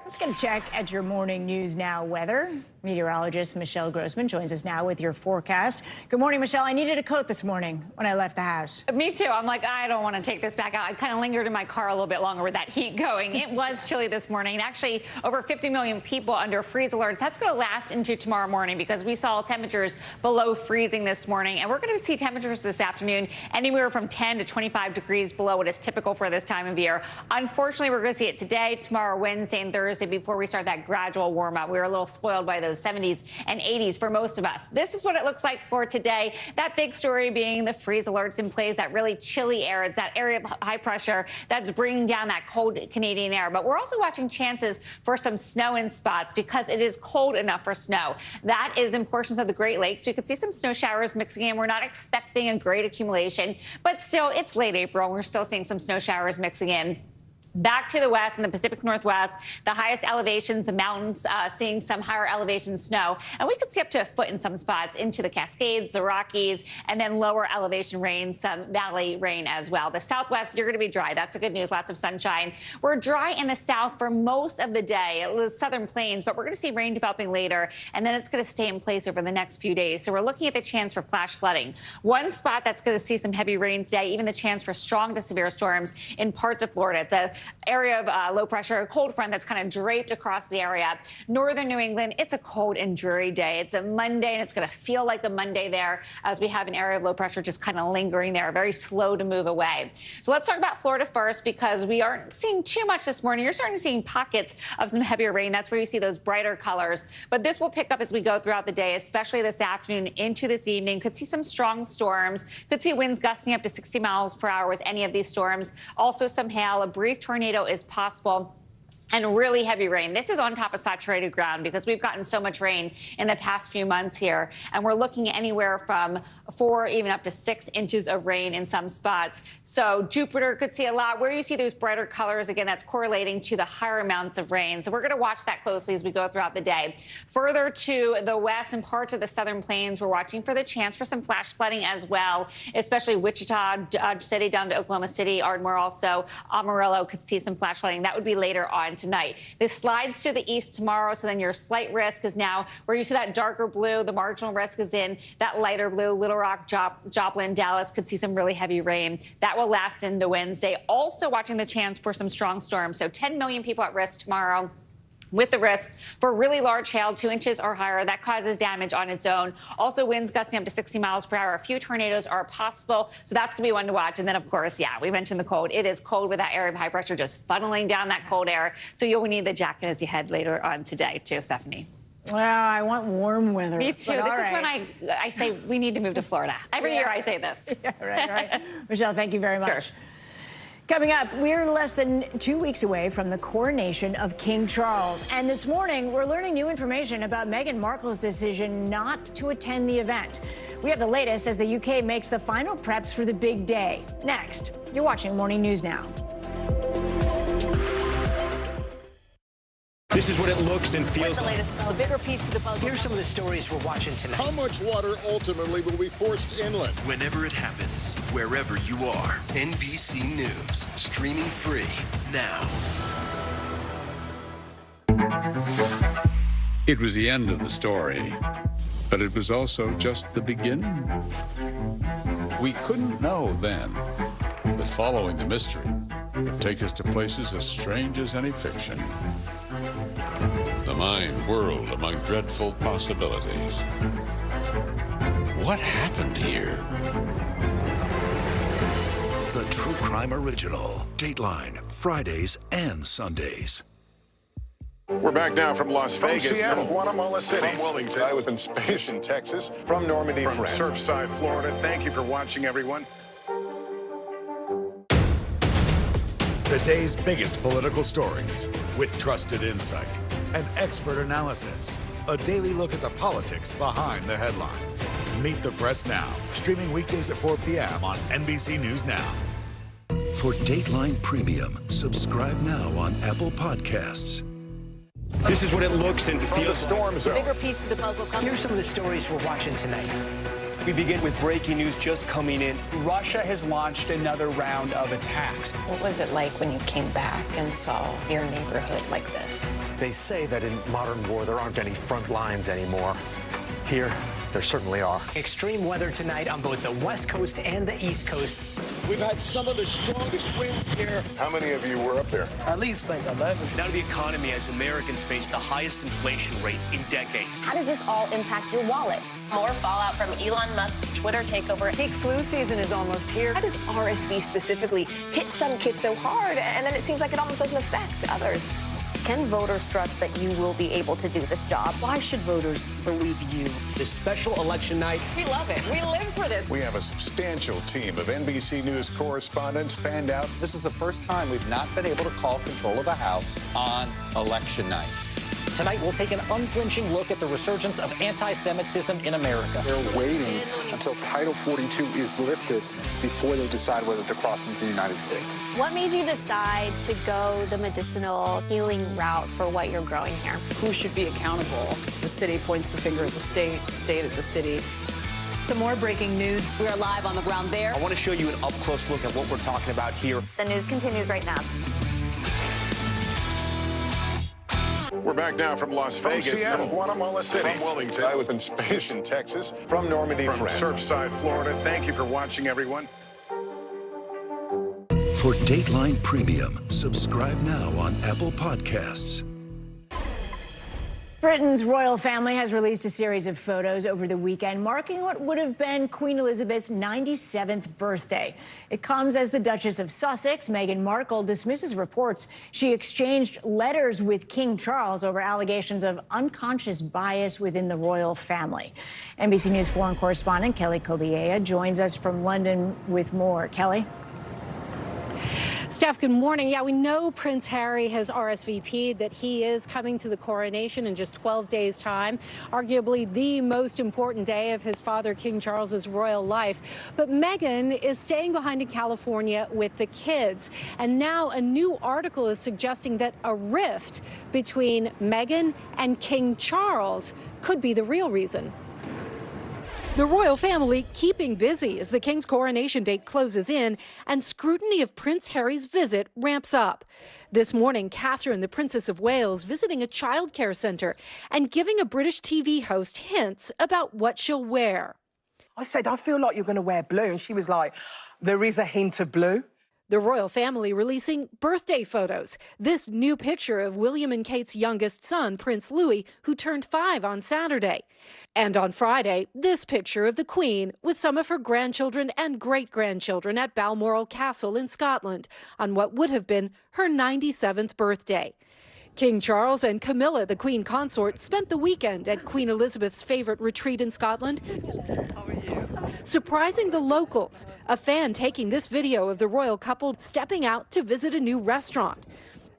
Let's get a check at your morning News Now weather. Meteorologist Michelle Grossman joins us now with your forecast. Good morning, Michelle. I needed a coat this morning when I left the house. Me too. I'm like, I don't want to take this back out. I kind of lingered in my car a little bit longer with that heat going. It was chilly this morning. Actually, over 50 million people under freeze alerts. That's going to last into tomorrow morning because we saw temperatures below freezing this morning. And we're going to see temperatures this afternoon anywhere from 10 to 25 degrees below what is typical for this time of year. Unfortunately, we're going to see it today, tomorrow, Wednesday, and Thursday before we start that gradual warm up. We were a little spoiled by those 70s and 80s for most of us. This is what it looks like for today. That big story being the freeze alerts in place, that really chilly air. It's that area of high pressure that's bringing down that cold Canadian air. But we're also watching chances for some snow in spots because it is cold enough for snow. That is in portions of the Great Lakes. We could see some snow showers mixing in. We're not expecting a great accumulation, but still, it's late April. We're still seeing some snow showers mixing in. Back to the west and the Pacific Northwest, the highest elevations, the mountains, seeing some higher elevation snow. And we could see up to a foot in some spots into the Cascades, the Rockies, and then lower elevation rain, some valley rain as well. The Southwest, you're going to be dry. That's the good news. Lots of sunshine. We're dry in the south for most of the day, the southern plains, but we're going to see rain developing later, and then it's going to stay in place over the next few days. So we're looking at the chance for flash flooding. One spot that's going to see some heavy rain today, even the chance for strong to severe storms in parts of Florida. It's a area of low pressure, a cold front that's kind of draped across the area. Northern New England, it's a cold and dreary day. It's a Monday, and it's going to feel like a Monday there as we have an area of low pressure just kind of lingering there, very slow to move away. So let's talk about Florida first because we aren't seeing too much this morning. You're starting to see pockets of some heavier rain. That's where you see those brighter colors. But this will pick up as we go throughout the day, especially this afternoon into this evening. Could see some strong storms. Could see winds gusting up to 60 miles per hour with any of these storms. Also some hail. A brief tornado is possible. And really heavy rain. This is on top of saturated ground because we've gotten so much rain in the past few months here. And we're looking anywhere from 4 even up to 6 inches of rain in some spots. So Jupiter could see a lot. Where you see those brighter colors, again, that's correlating to the higher amounts of rain. So we're going to watch that closely as we go throughout the day. Further to the west and parts of the southern plains, we're watching for the chance for some flash flooding as well, especially Wichita, Dodge City down to Oklahoma City, Ardmore also. Amarillo could see some flash flooding. That would be later on tonight. This slides to the east tomorrow, so then your slight risk is now where you see that darker blue. The marginal risk is in that lighter blue. Little Rock, Joplin, Dallas could see some really heavy rain. That will last into Wednesday. Also watching the chance for some strong storms. So 10 million people at risk tomorrow, with the risk for really large hail, 2 inches or higher. That causes damage on its own. Also, winds gusting up to 60 miles per hour. A few tornadoes are possible, so that's going to be one to watch. And then, of course, yeah, we mentioned the cold. It is cold with that area of high pressure just funneling down that cold air. So you'll need the jacket as you head later on today, too, Stephanie. Well, I want warm weather. Me too. This is when I say we need to move to Florida. Every year I say this. Yeah, right. Michelle, thank you very much. Sure. Coming up, we're less than 2 weeks away from the coronation of King Charles. And this morning, we're learning new information about Meghan Markle's decision not to attend the event. We have the latest as the UK makes the final preps for the big day. Next, you're watching Morning News Now. This is what it looks and feels What's the latest? The bigger piece to the puzzle. Here's some of the stories we're watching tonight. How much water ultimately will be forced inland? Whenever it happens, wherever you are, NBC News, streaming free now. It was the end of the story, but it was also just the beginning. We couldn't know then that following the mystery would take us to places as strange as any fiction. The mind whirled among dreadful possibilities. What happened here? The True Crime Original. Dateline, Fridays and Sundays. We're back now from Las Vegas, from Guatemala City, from Wilmington. I was in space in Texas, from Normandy, from Surfside, Florida. Thank you for watching, everyone. The day's biggest political stories with trusted insight and expert analysis. A daily look at the politics behind the headlines. Meet the Press Now, streaming weekdays at 4 p.m. on NBC News Now. For Dateline Premium, subscribe now on Apple Podcasts. This is what it looks and feels. The storm zone. The bigger piece to the puzzle. Here's some of the stories we're watching tonight. We begin with breaking news just coming in. Russia has launched another round of attacks. What was it like when you came back and saw your neighborhood like this? They say that in modern war, there aren't any front lines anymore. Here, there certainly are. Extreme weather tonight on both the West Coast and the East Coast. We've had some of the strongest winds here. How many of you were up there? At least like 11. Now to the economy as Americans face the highest inflation rate in decades. How does this all impact your wallet? More fallout from Elon Musk's Twitter takeover. Peak flu season is almost here. How does RSV specifically hit some kids so hard, and then it seems like it almost doesn't affect others? Can voters trust that you will be able to do this job? Why should voters believe you? This special election night. We love it. We live for this. We have a substantial team of NBC News correspondents fanned out. This is the first time we've not been able to call control of the House on election night. Tonight, we'll take an unflinching look at the resurgence of anti-Semitism in America. They're waiting until Title 42 is lifted before they decide whether to cross into the United States. What made you decide to go the medicinal healing route for what you're growing here? Who should be accountable? The city points the finger at the state at the city. Some more breaking news. We are live on the ground there. I want to show you an up-close look at what we're talking about here. The news continues right now. We're back now from Las Vegas, from Guatemala City, from Wilmington. I was in space in Texas, from Normandy, from Surfside, Florida. Thank you for watching, everyone. For Dateline Premium, subscribe now on Apple Podcasts. Britain's royal family has released a series of photos over the weekend marking what would have been Queen Elizabeth's 97th birthday. It comes as the Duchess of Sussex, Meghan Markle, dismisses reports she exchanged letters with King Charles over allegations of unconscious bias within the royal family. NBC News foreign correspondent Kelly Kobiea joins us from London with more. Kelly? Steph, good morning. Yeah, we know Prince Harry has RSVP'd that he is coming to the coronation in just 12 days' time, arguably the most important day of his father, King Charles's royal life. But Meghan is staying behind in California with the kids. And now a new article is suggesting that a rift between Meghan and King Charles could be the real reason. The royal family keeping busy as the king's coronation date closes in and scrutiny of Prince Harry's visit ramps up. This morning, Catherine, the Princess of Wales, visiting a childcare center and giving a British TV host hints about what she'll wear. I said, I feel like you're going to wear blue. And she was like, there is a hint of blue. The royal family releasing birthday photos. This new picture of William and Kate's youngest son, Prince Louis, who turned 5 on Saturday. And on Friday, this picture of the Queen with some of her grandchildren and great-grandchildren at Balmoral Castle in Scotland on what would have been her 97th birthday. King Charles and Camilla, the Queen Consort, spent the weekend at Queen Elizabeth's favorite retreat in Scotland, surprising the locals. A fan taking this video of the royal couple stepping out to visit a new restaurant.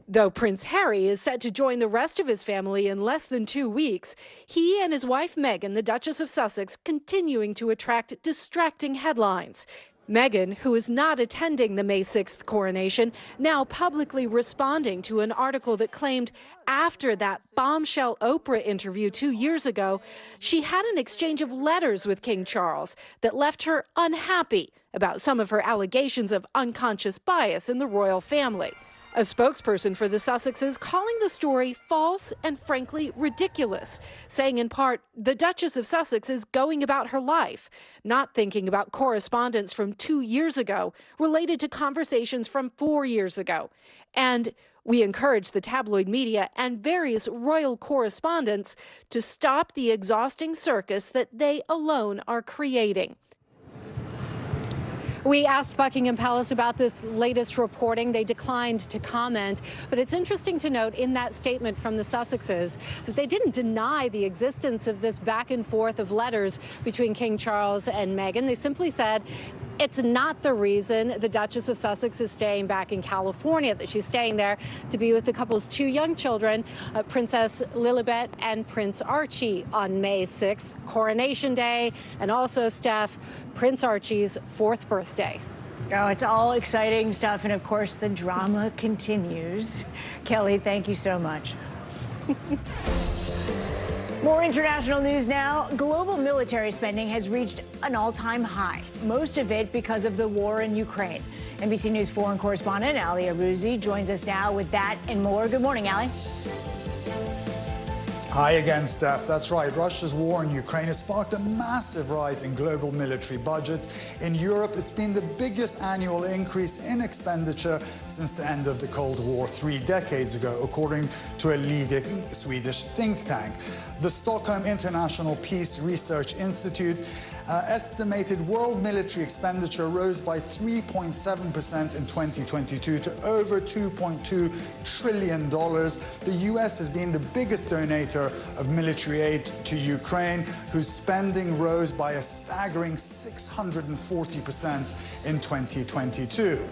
Though Prince Harry is set to join the rest of his family in less than 2 weeks, he and his wife Meghan, the Duchess of Sussex, continuing to attract distracting headlines. Meghan, who is not attending the May 6th coronation, now publicly responding to an article that claimed after that bombshell Oprah interview 2 years ago, she had an exchange of letters with King Charles that left her unhappy about some of her allegations of unconscious bias in the royal family. A spokesperson for the Sussexes calling the story false and frankly ridiculous, saying in part, the Duchess of Sussex is going about her life, not thinking about correspondence from 2 years ago related to conversations from 4 years ago. And we encourage the tabloid media and various royal correspondents to stop the exhausting circus that they alone are creating. We asked Buckingham Palace about this latest reporting. They declined to comment. But it's interesting to note in that statement from the Sussexes that they didn't deny the existence of this back and forth of letters between King Charles and Meghan. They simply said it's not the reason the Duchess of Sussex is staying back in California, that she's staying there to be with the couple's 2 young children, Princess Lilibet and Prince Archie, on May 6th, Coronation Day, and also, Steph, Prince Archie's 4th birthday. Oh, it's all exciting stuff, and of course, the drama continues. Kelly, thank you so much. More international news now. Global military spending has reached an all-time high, most of it because of the war in Ukraine. NBC News foreign correspondent Ali Arouzi joins us now with that and more. Good morning, Ali. Hi again, Steph. That's right. Russia's war in Ukraine has sparked a massive rise in global military budgets. In Europe, it's been the biggest annual increase in expenditure since the end of the Cold War 3 decades ago, according to a leading Swedish think tank. The Stockholm International Peace Research Institute estimated world military expenditure rose by 3.7% in 2022 to over $2.2 trillion. The U.S. has been the biggest donator of military aid to Ukraine, whose spending rose by a staggering 640% in 2022.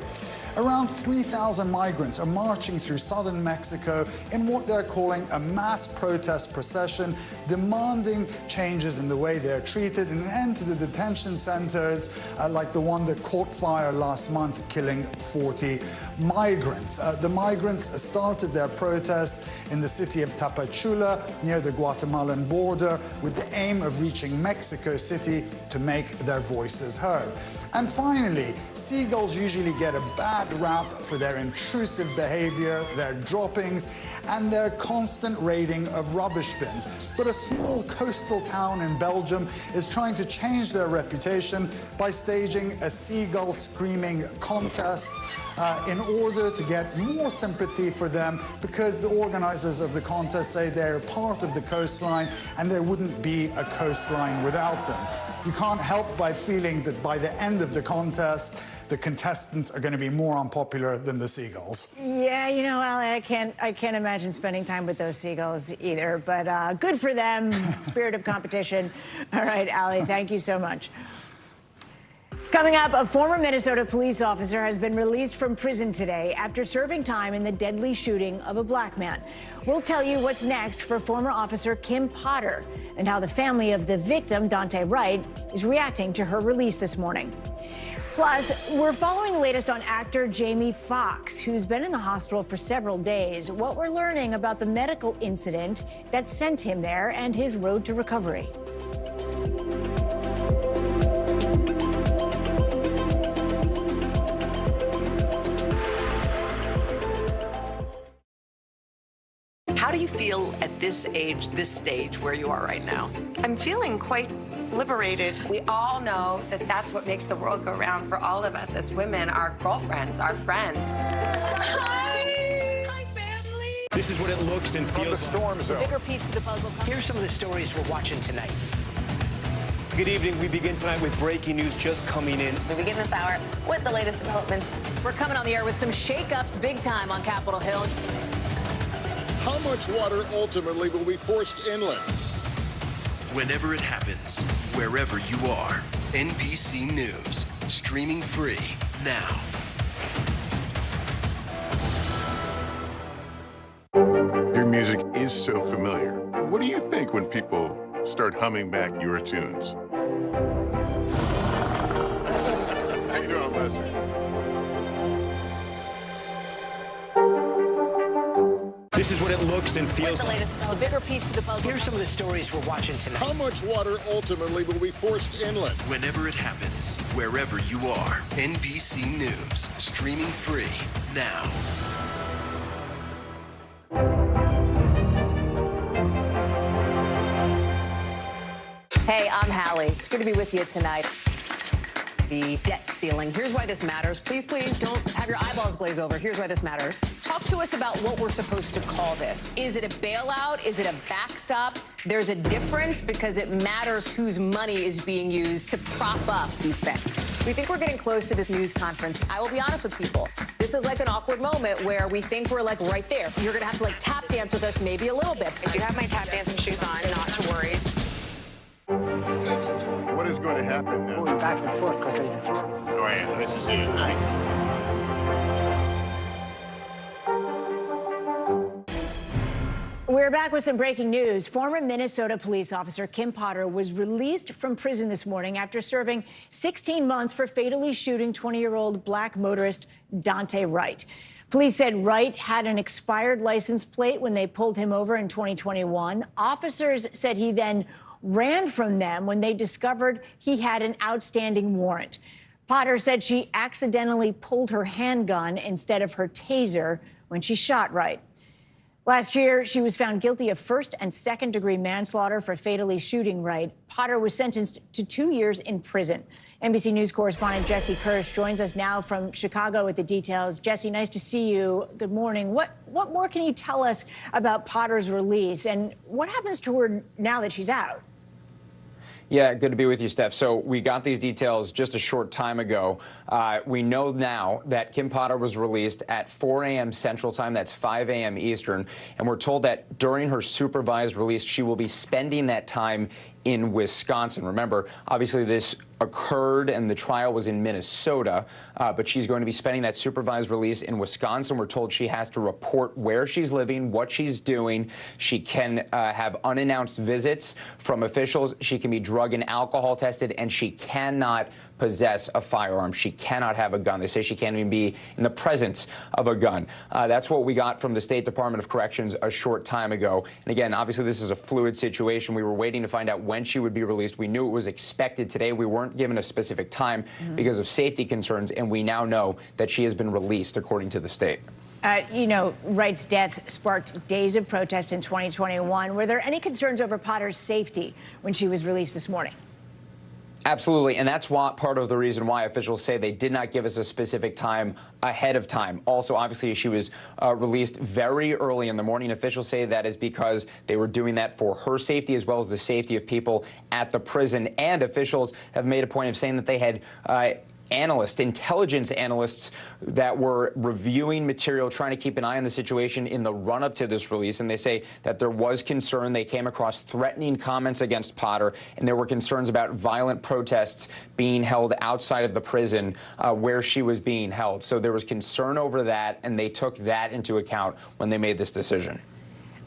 Around 3,000 migrants are marching through southern Mexico in what they're calling a mass protest procession, demanding changes in the way they're treated and an end to the detention centers like the one that caught fire last month, killing 40 migrants. The migrants started their protest in the city of Tapachula near the Guatemalan border with the aim of reaching Mexico City to make their voices heard. And finally, seagulls usually get a bad rap for their intrusive behavior, their droppings, and their constant raiding of rubbish bins. But a small coastal town in Belgium is trying to change their reputation by staging a seagull screaming contest in order to get more sympathy for them, because the organizers of the contest say they're part of the coastline and there wouldn't be a coastline without them. You can't help by feeling that by the end of the contest, the contestants are going to be more unpopular than the seagulls. Yeah, you know, Ali, I can't imagine spending time with those seagulls either, but good for them. Spirit of competition. All right, Ali, thank you so much. Coming up, a former Minnesota police officer has been released from prison today after serving time in the deadly shooting of a black man. We'll tell you what's next for former officer Kim Potter and how the family of the victim, Dante Wright, is reacting to her release this morning. Plus, we're following the latest on actor Jamie Foxx, who's been in the hospital for several days. What we're learning about the medical incident that sent him there and his road to recovery. How do you feel at this age, this stage, where you are right now? I'm feeling quite liberated. We all know that that's what makes the world go round for all of us as women, our girlfriends, our friends. Hi! Hi, family! This is what it looks and feels From the storm zone. The bigger piece of the puzzle. Here's some of the stories we're watching tonight. Good evening. We begin tonight with breaking news just coming in. We begin this hour with the latest developments. We're coming on the air with some shakeups big time on Capitol Hill. How much water ultimately will be forced inland? Whenever it happens, wherever you are, NBC News, streaming free now. Your music is so familiar. What do you think when people start humming back your tunes? How you doing, Lester? This is what it looks and feels What's the latest? A bigger piece to the puzzle. Here's some of the stories we're watching tonight. How much water ultimately will be forced inland? Whenever it happens, wherever you are, NBC News, streaming free now. Hey, I'm Hallie. It's good to be with you tonight. The debt ceiling. Here's why this matters. Please, please don't have your eyeballs glaze over. Here's why this matters. Talk to us about what we're supposed to call this. Is it a bailout? Is it a backstop? There's a difference because it matters whose money is being used to prop up these banks. We think we're getting close to this news conference. I will be honest with people. This is like an awkward moment where we think we're like right there. You're going to have to like tap dance with us maybe a little bit. I do have my tap dancing shoes on, not to worry. What is going to happen now? Going back and forth because Go ahead. Nice to see you. We're back with some breaking news. Former Minnesota police officer Kim Potter was released from prison this morning after serving 16 months for fatally shooting 20-year-old black motorist Dante Wright. Police said Wright had an expired license plate when they pulled him over in 2021. Officers said he then ran from them when they discovered he had an outstanding warrant. Potter said she accidentally pulled her handgun instead of her taser when she shot Wright. Last year, she was found guilty of first and second-degree manslaughter for fatally shooting Wright. Potter was sentenced to 2 years in prison. NBC News correspondent Jesse Kirsch joins us now from Chicago with the details. Jesse, nice to see you. Good morning. What more can you tell us about Potter's release, and what happens to her now that she's out? Yeah, good to be with you, Steph. So we got these details just a short time ago. We know now that Kim Potter was released at 4 a.m. Central Time. That's 5 a.m. Eastern. And we're told that during her supervised release, she will be spending that time in Wisconsin. Remember, obviously this occurred and the trial was in Minnesota, but she's going to be spending that supervised release in Wisconsin. We're told she has to report where she's living, what she's doing. She can have unannounced visits from officials. She can be drug and alcohol tested, and she cannot possess a firearm. She cannot have a gun. They say she can't even be in the presence of a gun. That's what we got from the State Department of Corrections a short time ago. And again, obviously this is a fluid situation. We were waiting to find out when she would be released. We knew it was expected today. We weren't given a specific time because of safety concerns, and we now know that she has been released according to the state. You know, Wright's death sparked days of protest in 2021. Were there any concerns over Potter's safety when she was released this morning? Absolutely, and that's part of the reason why officials say they did not give us a specific time ahead of time. Also, obviously, she was released very early in the morning. Officials say that is because they were doing that for her safety as well as the safety of people at the prison. And officials have made a point of saying that they had intelligence analysts that were reviewing material, trying to keep an eye on the situation in the run-up to this release. And they say that there was concern. They came across threatening comments against Potter, and there were concerns about violent protests being held outside of the prison where she was being held. So there was concern over that, and they took that into account when they made this decision.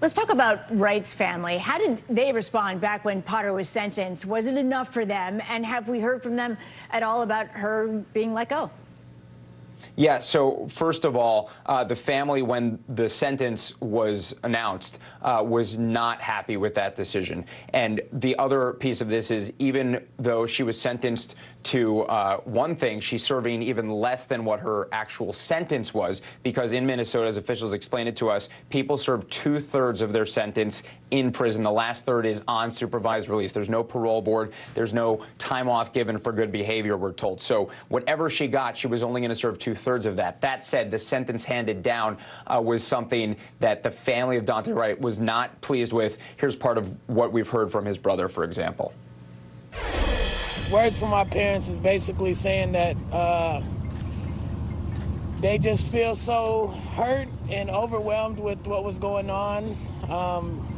Let's talk about Wright's family. How did they respond back when Potter was sentenced? Was it enough for them? And have we heard from them at all about her being let go? Yeah, so first of all, the family, when the sentence was announced, was not happy with that decision. And the other piece of this is, even though she was sentenced to one thing, she's serving even less than what her actual sentence was, because in Minnesota, as officials explained it to us, people serve 2/3 of their sentence in prison. The last third is on supervised release. There's no parole board. There's no time off given for good behavior, we're told. So whatever she got, she was only going to serve 2/3 of that. That said, the sentence handed down was something that the family of Dante Wright was not pleased with. Here's part of what we've heard from his brother, for example. Words from my parents is basically saying that they just feel so hurt and overwhelmed with what was going on.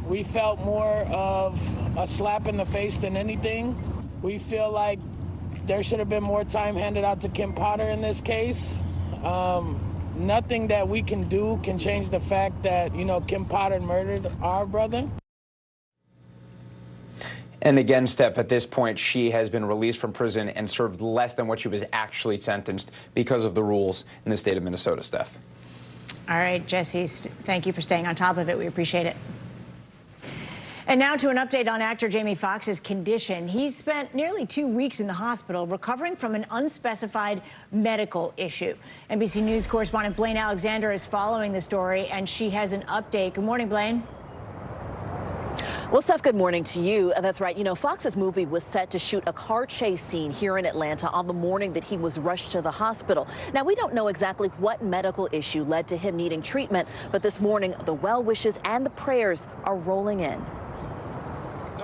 We felt more of a slap in the face than anything. We feel like there should have been more time handed out to Kim Potter in this case. Nothing that we can do can change the fact that, you know, Kim Potter murdered our brother. And again, Steph, at this point, she has been released from prison and served less than what she was actually sentenced because of the rules in the state of Minnesota, Steph. All right, Jesse, thank you for staying on top of it. We appreciate it. And now to an update on actor Jamie Foxx's condition. He's spent nearly 2 weeks in the hospital recovering from an unspecified medical issue. NBC News correspondent Blaine Alexander is following the story, and she has an update. Good morning, Blaine. Well, Steph, good morning to you. That's right. You know, Fox's movie was set to shoot a car chase scene here in Atlanta on the morning that he was rushed to the hospital. Now, we don't know exactly what medical issue led to him needing treatment, but this morning, the well wishes and the prayers are rolling in.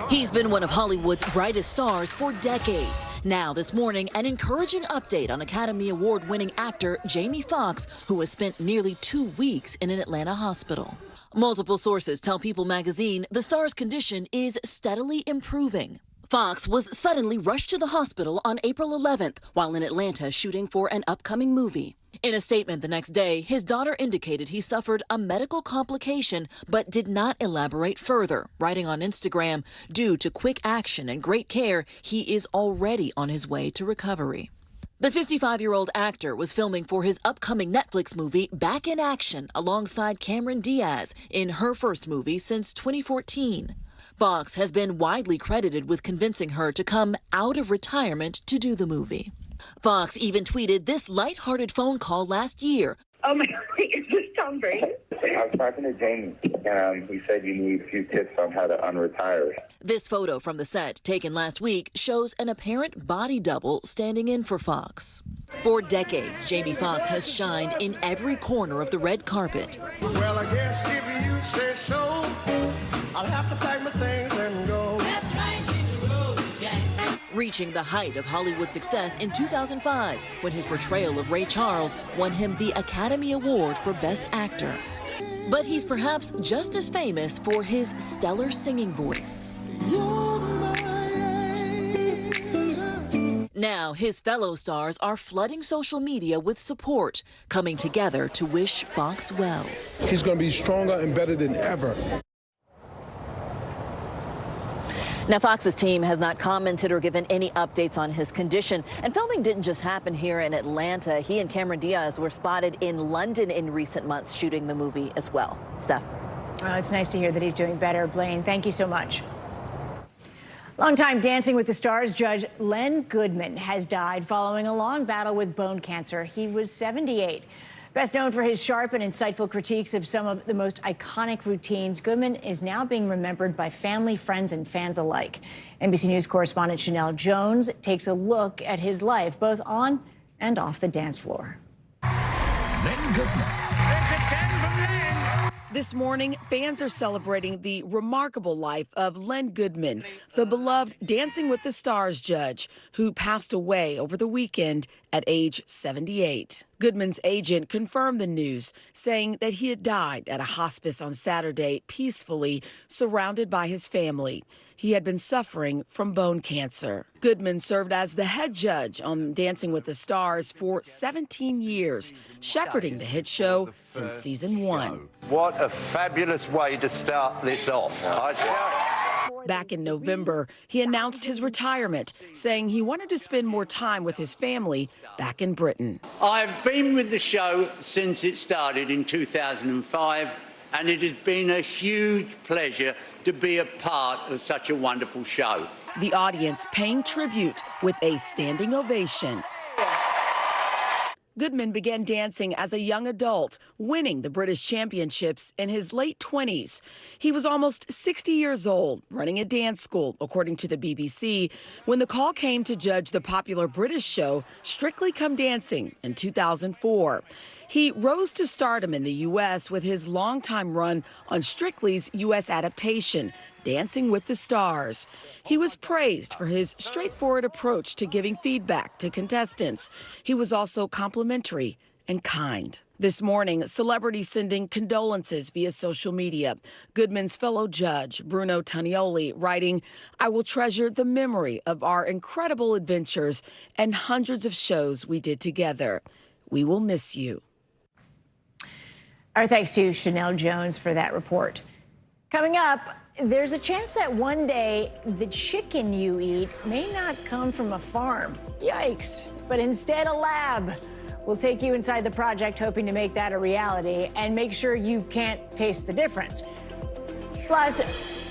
He's been one of Hollywood's brightest stars for decades. Now, this morning, an encouraging update on Academy Award-winning actor Jamie Foxx, who has spent nearly 2 weeks in an Atlanta hospital. Multiple sources tell People magazine the star's condition is steadily improving. Foxx was suddenly rushed to the hospital on April 11th while in Atlanta shooting for an upcoming movie. In a statement the next day, his daughter indicated he suffered a medical complication but did not elaborate further, writing on Instagram, "Due to quick action and great care, he is already on his way to recovery." The 55-year-old actor was filming for his upcoming Netflix movie Back in Action alongside Cameron Diaz in her first movie since 2014. Foxx has been widely credited with convincing her to come out of retirement to do the movie. Foxx even tweeted this lighthearted phone call last year. Oh my God, is this Tom Brady? I was talking to Jamie, and he said you need a few tips on how to unretire. This photo from the set, taken last week, shows an apparent body double standing in for Foxx. For decades, Jamie Foxx has shined in every corner of the red carpet. Well, I guess if you say so, I'll have to pack my things and go. That's right, hit the road, Jack. Reaching the height of Hollywood success in 2005 when his portrayal of Ray Charles won him the Academy Award for Best Actor. But he's perhaps just as famous for his stellar singing voice. Now, his fellow stars are flooding social media with support, coming together to wish Foxx well. He's going to be stronger and better than ever. Now, Fox's team has not commented or given any updates on his condition. And filming didn't just happen here in Atlanta. He and Cameron Diaz were spotted in London in recent months shooting the movie as well. Steph. Well, it's nice to hear that he's doing better. Blaine, thank you so much. Longtime Dancing with the Stars judge Len Goodman has died following a long battle with bone cancer. He was 78. Best known for his sharp and insightful critiques of some of the most iconic routines, Goodman is now being remembered by family, friends, and fans alike. NBC News correspondent Chanel Jones takes a look at his life, both on and off the dance floor. Len Goodman. This morning, fans are celebrating the remarkable life of Len Goodman, the beloved Dancing with the Stars judge, who passed away over the weekend at age 78. Goodman's agent confirmed the news, saying that he had died at a hospice on Saturday, peacefully, surrounded by his family. He had been suffering from bone cancer. Goodman served as the head judge on Dancing with the Stars for 17 years, shepherding the hit show since season 1. What a fabulous way to start this off. Back in November, he announced his retirement, saying he wanted to spend more time with his family back in Britain. I've been with the show since it started in 2005. And it has been a huge pleasure to be a part of such a wonderful show. The audience paying tribute with a standing ovation. Goodman began dancing as a young adult, winning the British Championships in his late 20s. He was almost 60 years old, running a dance school, according to the BBC, when the call came to judge the popular British show Strictly Come Dancing in 2004. He rose to stardom in the U.S. with his longtime run on Strictly's U.S. adaptation, Dancing with the Stars. He was praised for his straightforward approach to giving feedback to contestants. He was also complimentary and kind. This morning, celebrities sending condolences via social media. Goodman's fellow judge, Bruno Tanioli, writing, "I will treasure the memory of our incredible adventures and hundreds of shows we did together. We will miss you." Our thanks to Chanel Jones for that report. Coming up, there's a chance that one day the chicken you eat may not come from a farm. Yikes. But instead a lab. We'll take you inside the project, hoping to make that a reality and make sure you can't taste the difference. Plus,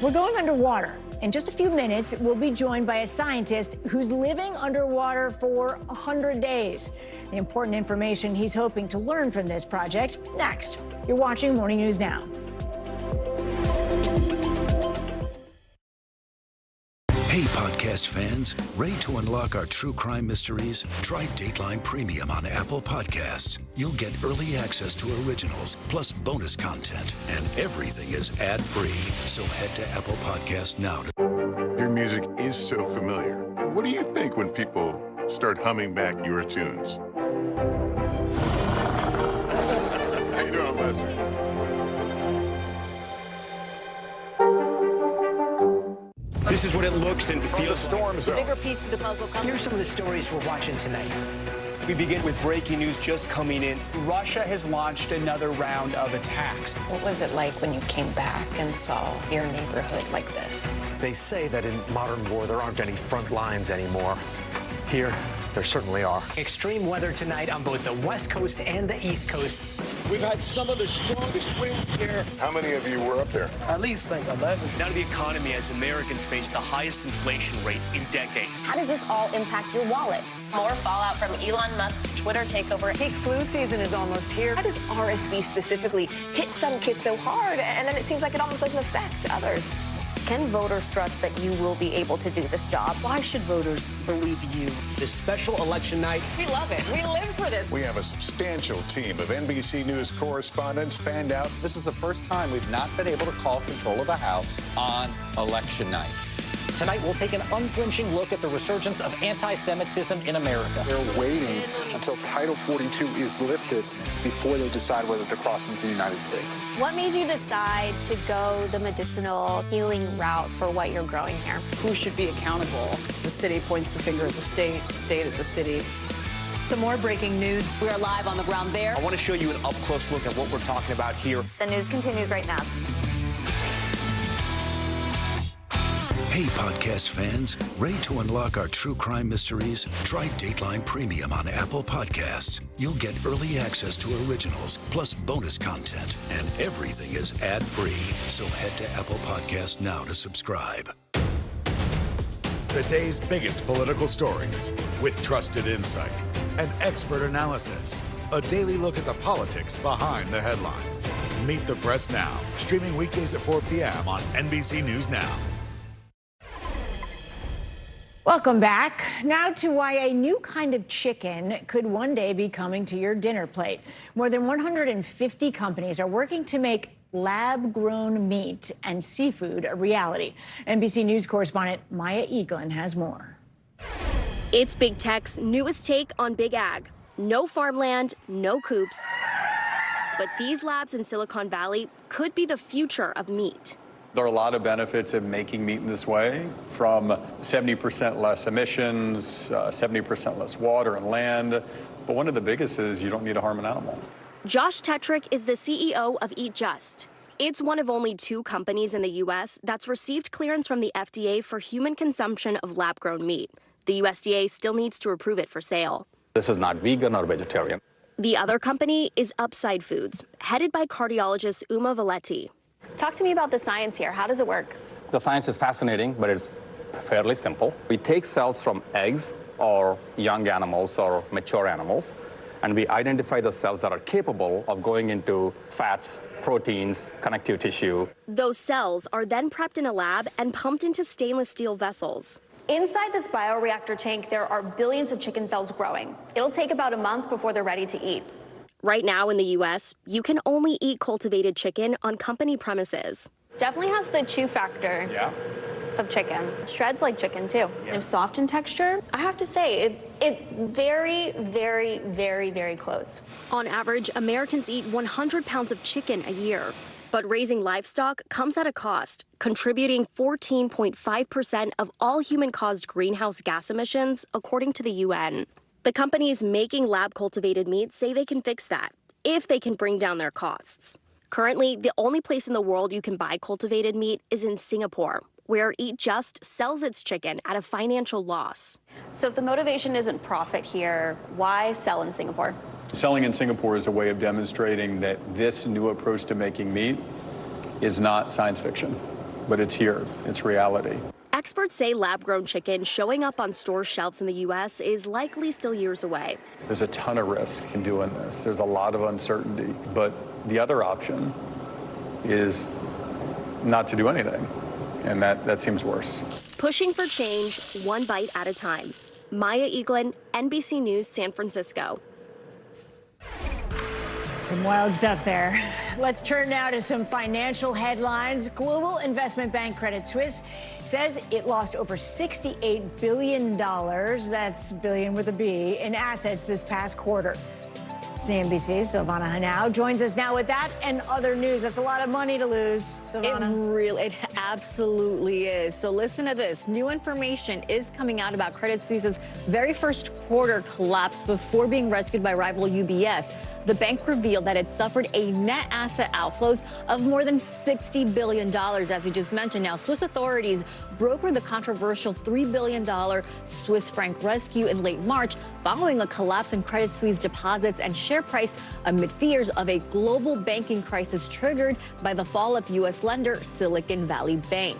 we're going underwater. In just a few minutes, we'll be joined by a scientist who's living underwater for 100 days. The important information he's hoping to learn from this project next. You're watching Morning News Now. Hey, podcast fans, ready to unlock our true crime mysteries? Try Dateline Premium on Apple Podcasts. You'll get early access to originals, plus bonus content, and everything is ad-free. So head to Apple Podcasts now. Your music is so familiar. What do you think when people start humming back your tunes? How you doing, Leslie? This is what it looks and feels. The storm zone. The bigger piece to the puzzle comes. Here's some of the stories we're watching tonight. We begin with breaking news just coming in. Russia has launched another round of attacks. What was it like when you came back and saw your neighborhood like this? They say that in modern war, there aren't any front lines anymore. Here, there certainly are. Extreme weather tonight on both the West Coast and the East Coast. We've had some of the strongest winds here. How many of you were up there? At least like 11. Now to the economy as Americans face the highest inflation rate in decades. How does this all impact your wallet? More fallout from Elon Musk's Twitter takeover. Peak flu season is almost here. How does RSV specifically hit some kids so hard, and then it seems like it almost doesn't affect others? Can voters trust that you will be able to do this job? Why should voters believe you? This special election night. We love it. We live for this. We have a substantial team of NBC News correspondents fanned out. This is the first time we've not been able to call control of the House on election night. Tonight, we'll take an unflinching look at the resurgence of anti-Semitism in America. They're waiting until Title 42 is lifted before they decide whether to cross into the United States. What made you decide to go the medicinal healing route for what you're growing here? Who should be accountable? The city points the finger at the state at the city. Some more breaking news. We are live on the ground there. I want to show you an up-close look at what we're talking about here. The news continues right now. Hey, podcast fans, ready to unlock our true crime mysteries? Try Dateline Premium on Apple Podcasts. You'll get early access to originals, plus bonus content, and everything is ad-free. So head to Apple Podcasts now to subscribe. The day's biggest political stories, with trusted insight and expert analysis. A daily look at the politics behind the headlines. Meet the Press Now, streaming weekdays at 4 p.m. on NBC News Now. Welcome back. Now to why a new kind of chicken could one day be coming to your dinner plate. More than 150 companies are working to make lab-grown meat and seafood a reality. NBC News correspondent Maya Eaglin has more. It's Big Tech's newest take on Big Ag. No farmland, no coops. But these labs in Silicon Valley could be the future of meat. There are a lot of benefits of making meat in this way, from 70% less emissions, 70% less water and land. But one of the biggest is you don't need to harm an animal. Josh Tetrick is the CEO of Eat Just. It's one of only 2 companies in the U.S. that's received clearance from the FDA for human consumption of lab-grown meat. The USDA still needs to approve it for sale. This is not vegan or vegetarian. The other company is Upside Foods, headed by cardiologist Uma Valetti. Talk to me about the science here. How does it work? The science is fascinating, but it's fairly simple. We take cells from eggs or young animals or mature animals, and we identify the cells that are capable of going into fats, proteins, connective tissue. Those cells are then prepped in a lab and pumped into stainless steel vessels. Inside this bioreactor tank, there are billions of chicken cells growing. It'll take about a month before they're ready to eat. Right now in the U.S., you can only eat cultivated chicken on company premises. Definitely has the chew factor. Yeah. of chicken. Shreds like chicken too. Yeah. And soft in texture. I have to say, it's very, very, very, very close. On average, Americans eat 100 pounds of chicken a year. But raising livestock comes at a cost, contributing 14.5% of all human-caused greenhouse gas emissions, according to the UN. The companies making lab-cultivated meat say they can fix that, if they can bring down their costs. Currently, the only place in the world you can buy cultivated meat is in Singapore, where Eat Just sells its chicken at a financial loss. So if the motivation isn't profit here, why sell in Singapore? Selling in Singapore is a way of demonstrating that this new approach to making meat is not science fiction, but it's here, it's reality. Experts say lab-grown chicken showing up on store shelves in the U.S. is likely still years away. There's a ton of risk in doing this. There's a lot of uncertainty, but the other option is not to do anything, and that seems worse. Pushing for change, one bite at a time. Maya Eaglin, NBC News, San Francisco. Some wild stuff there. Let's turn now to some financial headlines. Global investment bank Credit Suisse says it lost over $68 billion, that's billion with a B, in assets this past quarter. CNBC's Silvana Henao joins us now with that and other news. That's a lot of money to lose, Silvana. It absolutely is. So listen to this. New information is coming out about Credit Suisse's very first quarter collapse before being rescued by rival UBS. The bank revealed that it suffered a net asset outflows of more than $60 billion, as you just mentioned. Now, Swiss authorities brokered the controversial $3 billion Swiss franc rescue in late March following a collapse in Credit Suisse deposits and share price amid fears of a global banking crisis triggered by the fall of U.S. lender Silicon Valley Bank.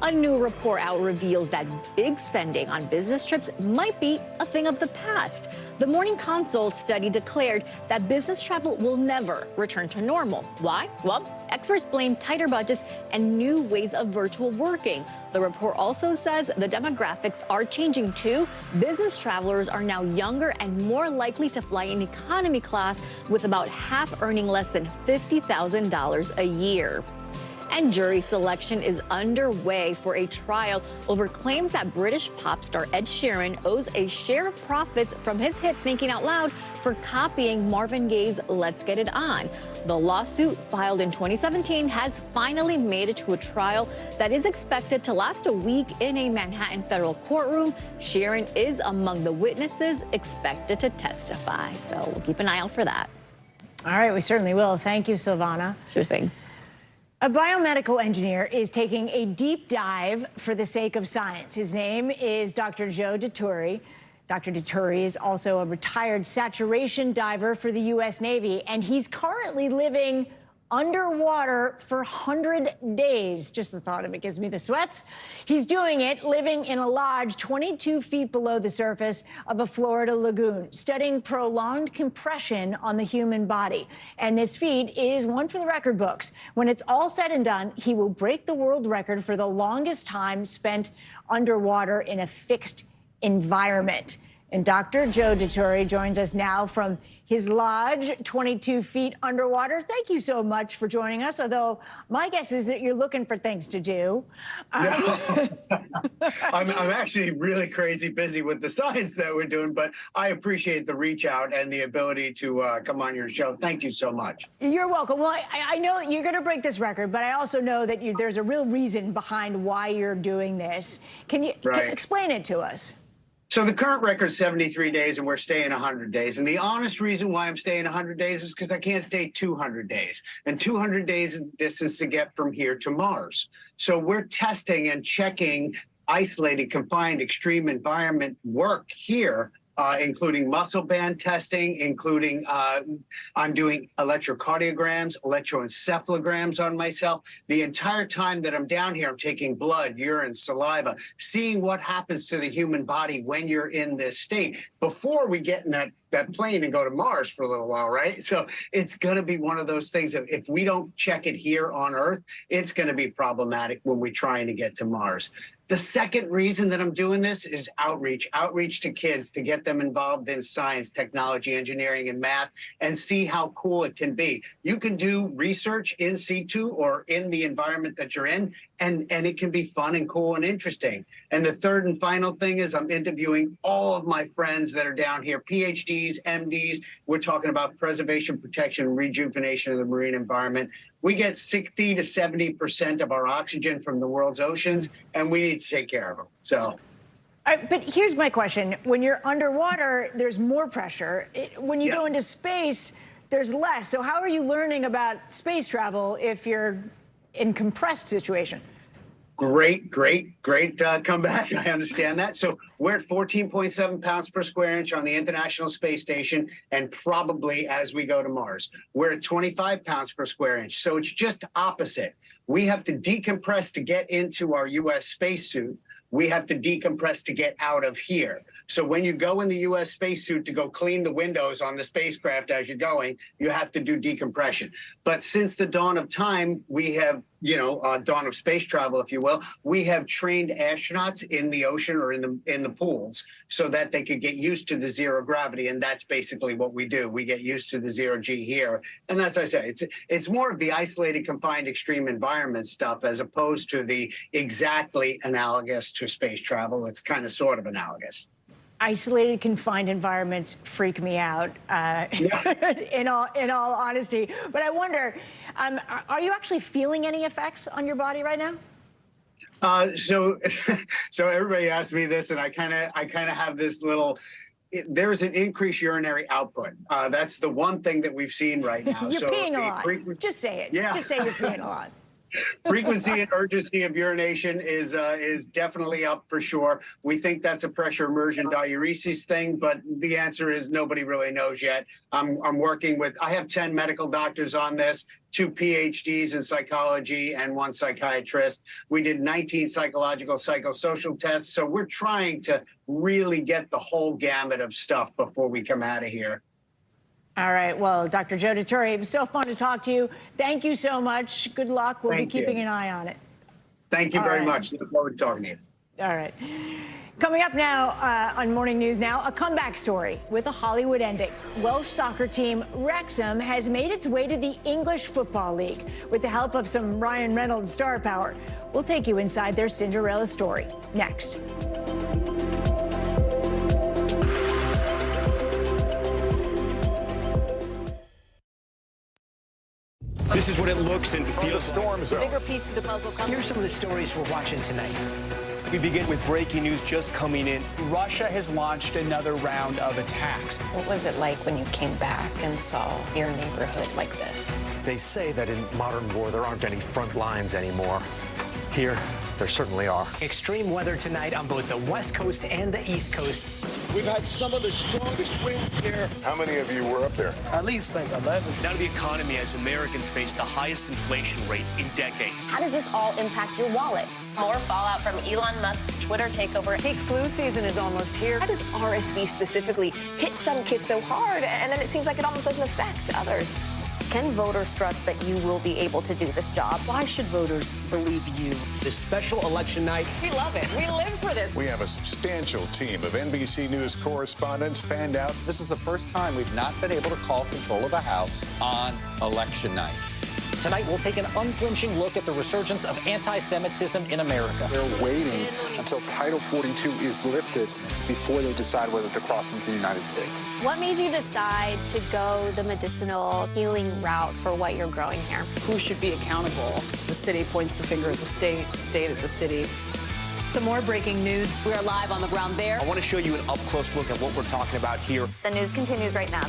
A new report out reveals that big spending on business trips might be a thing of the past. The Morning Consult study declared that business travel will never return to normal. Why? Well, experts blame tighter budgets and new ways of virtual working. The report also says the demographics are changing too. Business travelers are now younger and more likely to fly in economy class, with about half earning less than $50,000 a year. And jury selection is underway for a trial over claims that British pop star Ed Sheeran owes a share of profits from his hit Thinking Out Loud for copying Marvin Gaye's Let's Get It On. The lawsuit, filed in 2017, has finally made it to a trial that is expected to last a week in a Manhattan federal courtroom. Sheeran is among the witnesses expected to testify, so we'll keep an eye out for that. All right, we certainly will. Thank you, Silvana. Sure thing. A biomedical engineer is taking a deep dive for the sake of science. His name is Dr. Joe Dituri. Dr. Dituri is also a retired saturation diver for the U.S. Navy, and he's currently living underwater for 100 days. Just the thought of it gives me the sweats. He's doing it living in a lodge 22 feet below the surface of a Florida lagoon, studying prolonged compression on the human body. And this feat is one for the record books. When it's all said and done, he will break the world record for the longest time spent underwater in a fixed environment. And Dr. Joe Dituri joins us now from his lodge, 22 feet underwater. Thank you so much for joining us, although my guess is that you're looking for things to do. I'm actually really crazy busy with the science that we're doing, but I appreciate the reach out and the ability to come on your show. Thank you so much. You're welcome. Well, I know you're going to break this record, but I also know that there's a real reason behind why you're doing this. Can you explain it to us? So the current record is 73 days, and we're staying 100 days. And the honest reason why I'm staying 100 days is because I can't stay 200 days. And 200 days is the distance to get from here to Mars. So we're testing and checking isolated, confined, extreme environment work here, including muscle band testing, including I'm doing electrocardiograms, electroencephalograms on myself. The entire time that I'm down here, I'm taking blood, urine, saliva, seeing what happens to the human body when you're in this state before we get in that plane and go to Mars for a little while, right? So it's going to be one of those things that if we don't check it here on Earth, it's going to be problematic when we're trying to get to Mars. The second reason that I'm doing this is outreach to kids, to get them involved in science, technology, engineering, and math, and see how cool it can be. You can do research in situ or in the environment that you're in and it can be fun and cool and interesting. And the third and final thing is I'm interviewing all of my friends that are down here, PhDs, MDs. We're talking about preservation, protection, and rejuvenation of the marine environment. We get 60 to 70% of our oxygen from the world's oceans, and we need to take care of them. So. But here's my question. When you're underwater, there's more pressure. When you go into space, there's less. So how are you learning about space travel if you're in compressed situation? Great comeback. I understand that. So we're at 14.7 pounds per square inch on the International Space Station, and probably as we go to Mars. We're at 25 pounds per square inch. So it's just opposite. We have to decompress to get into our U.S. spacesuit. We have to decompress to get out of here. So when you go in the U.S. spacesuit to go clean the windows on the spacecraft as you're going, you have to do decompression. But since the dawn of time, we have, dawn of space travel, if you will, we have trained astronauts in the ocean or in the pools so that they could get used to the zero gravity. And that's basically what we do. We get used to the zero G here. And as I say, it's more of the isolated, confined, extreme environment stuff as opposed to the exactly analogous to space travel. It's kind of sort of analogous. Isolated, confined environments freak me out, in all honesty. But I wonder, are you actually feeling any effects on your body right now? So everybody asks me this, and I kind of have this little. There's an increased urinary output. That's the one thing that we've seen right now. You're peeing a lot. Just say it. Yeah. Just say you're peeing a lot. Frequency and urgency of urination is definitely up for sure. We think that's a pressure immersion diuresis thing, but the answer is nobody really knows yet. I'm working with, I have 10 medical doctors on this, 2 PhDs in psychology and 1 psychiatrist. We did 19 psychological, psychosocial tests. So we're trying to really get the whole gamut of stuff before we come out of here. All right. Well, Dr. Joe DeTore, it was so fun to talk to you. Thank you so much. Good luck. We'll be keeping an eye on it. Thank you very much. Look forward to talking to you. All right. Coming up now on Morning News Now, a comeback story with a Hollywood ending. Welsh soccer team Wrexham has made its way to the English Football League with the help of some Ryan Reynolds star power. We'll take you inside their Cinderella story next. This is what it looks and feels. Storm zone. The bigger piece to the puzzle comes. Here's some of the stories we're watching tonight. We begin with breaking news just coming in. Russia has launched another round of attacks. What was it like when you came back and saw your neighborhood like this? They say that in modern war, there aren't any front lines anymore. Here, there certainly are. Extreme weather tonight on both the West Coast and the East Coast. We've had some of the strongest winds here. How many of you were up there? At least like 11. Now to the economy as Americans face the highest inflation rate in decades. How does this all impact your wallet? More fallout from Elon Musk's Twitter takeover. Peak flu season is almost here. How does RSV specifically hit some kids so hard, and then it seems like it almost doesn't affect others? Can voters trust that you will be able to do this job? Why should voters believe you? This special election night. We love it. We live for this. We have a substantial team of NBC News correspondents fanned out. This is the first time we've not been able to call control of the House on election night. Tonight, we'll take an unflinching look at the resurgence of anti-Semitism in America. They're waiting until Title 42 is lifted before they decide whether to cross into the United States. What made you decide to go the medicinal healing route for what you're growing here? Who should be accountable? The city points the finger at the state at the city. Some more breaking news. We are live on the ground there. I want to show you an up-close look at what we're talking about here. The news continues right now.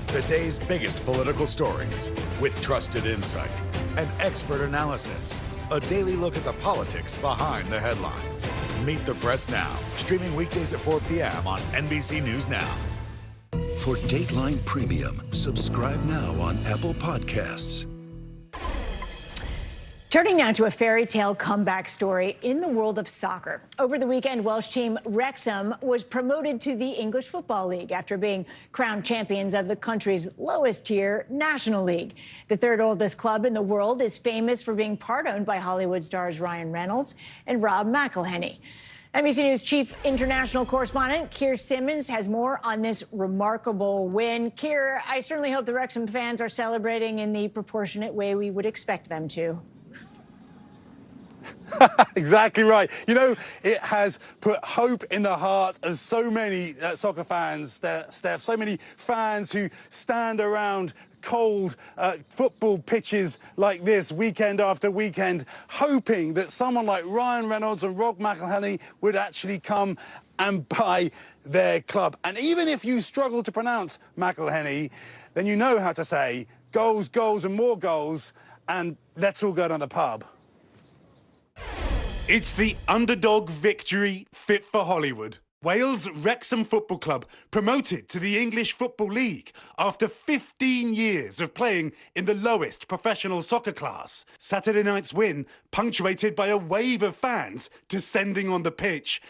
The day's biggest political stories with trusted insight and expert analysis. A daily look at the politics behind the headlines. Meet the Press Now, streaming weekdays at 4 p.m. on NBC News Now. For Dateline Premium, subscribe now on Apple Podcasts. Turning now to a fairy tale comeback story in the world of soccer. Over the weekend, Welsh team Wrexham was promoted to the English Football League after being crowned champions of the country's lowest tier National League. The third oldest club in the world is famous for being part owned by Hollywood stars Ryan Reynolds and Rob McElhenney. NBC News chief international correspondent Keir Simmons has more on this remarkable win. Keir, I certainly hope the Wrexham fans are celebrating in the proportionate way we would expect them to. Exactly right. You know, it has put hope in the heart of so many soccer fans, Steph, so many fans who stand around cold football pitches like this weekend after weekend, hoping that someone like Ryan Reynolds and Rob McElhenney would actually come and buy their club. And even if you struggle to pronounce McElhenney, then you know how to say goals, goals and more goals, and let's all go down the pub. It's the underdog victory fit for Hollywood. Wales Wrexham Football Club promoted to the English Football League after 15 years of playing in the lowest professional soccer class. Saturday night's win punctuated by a wave of fans descending on the pitch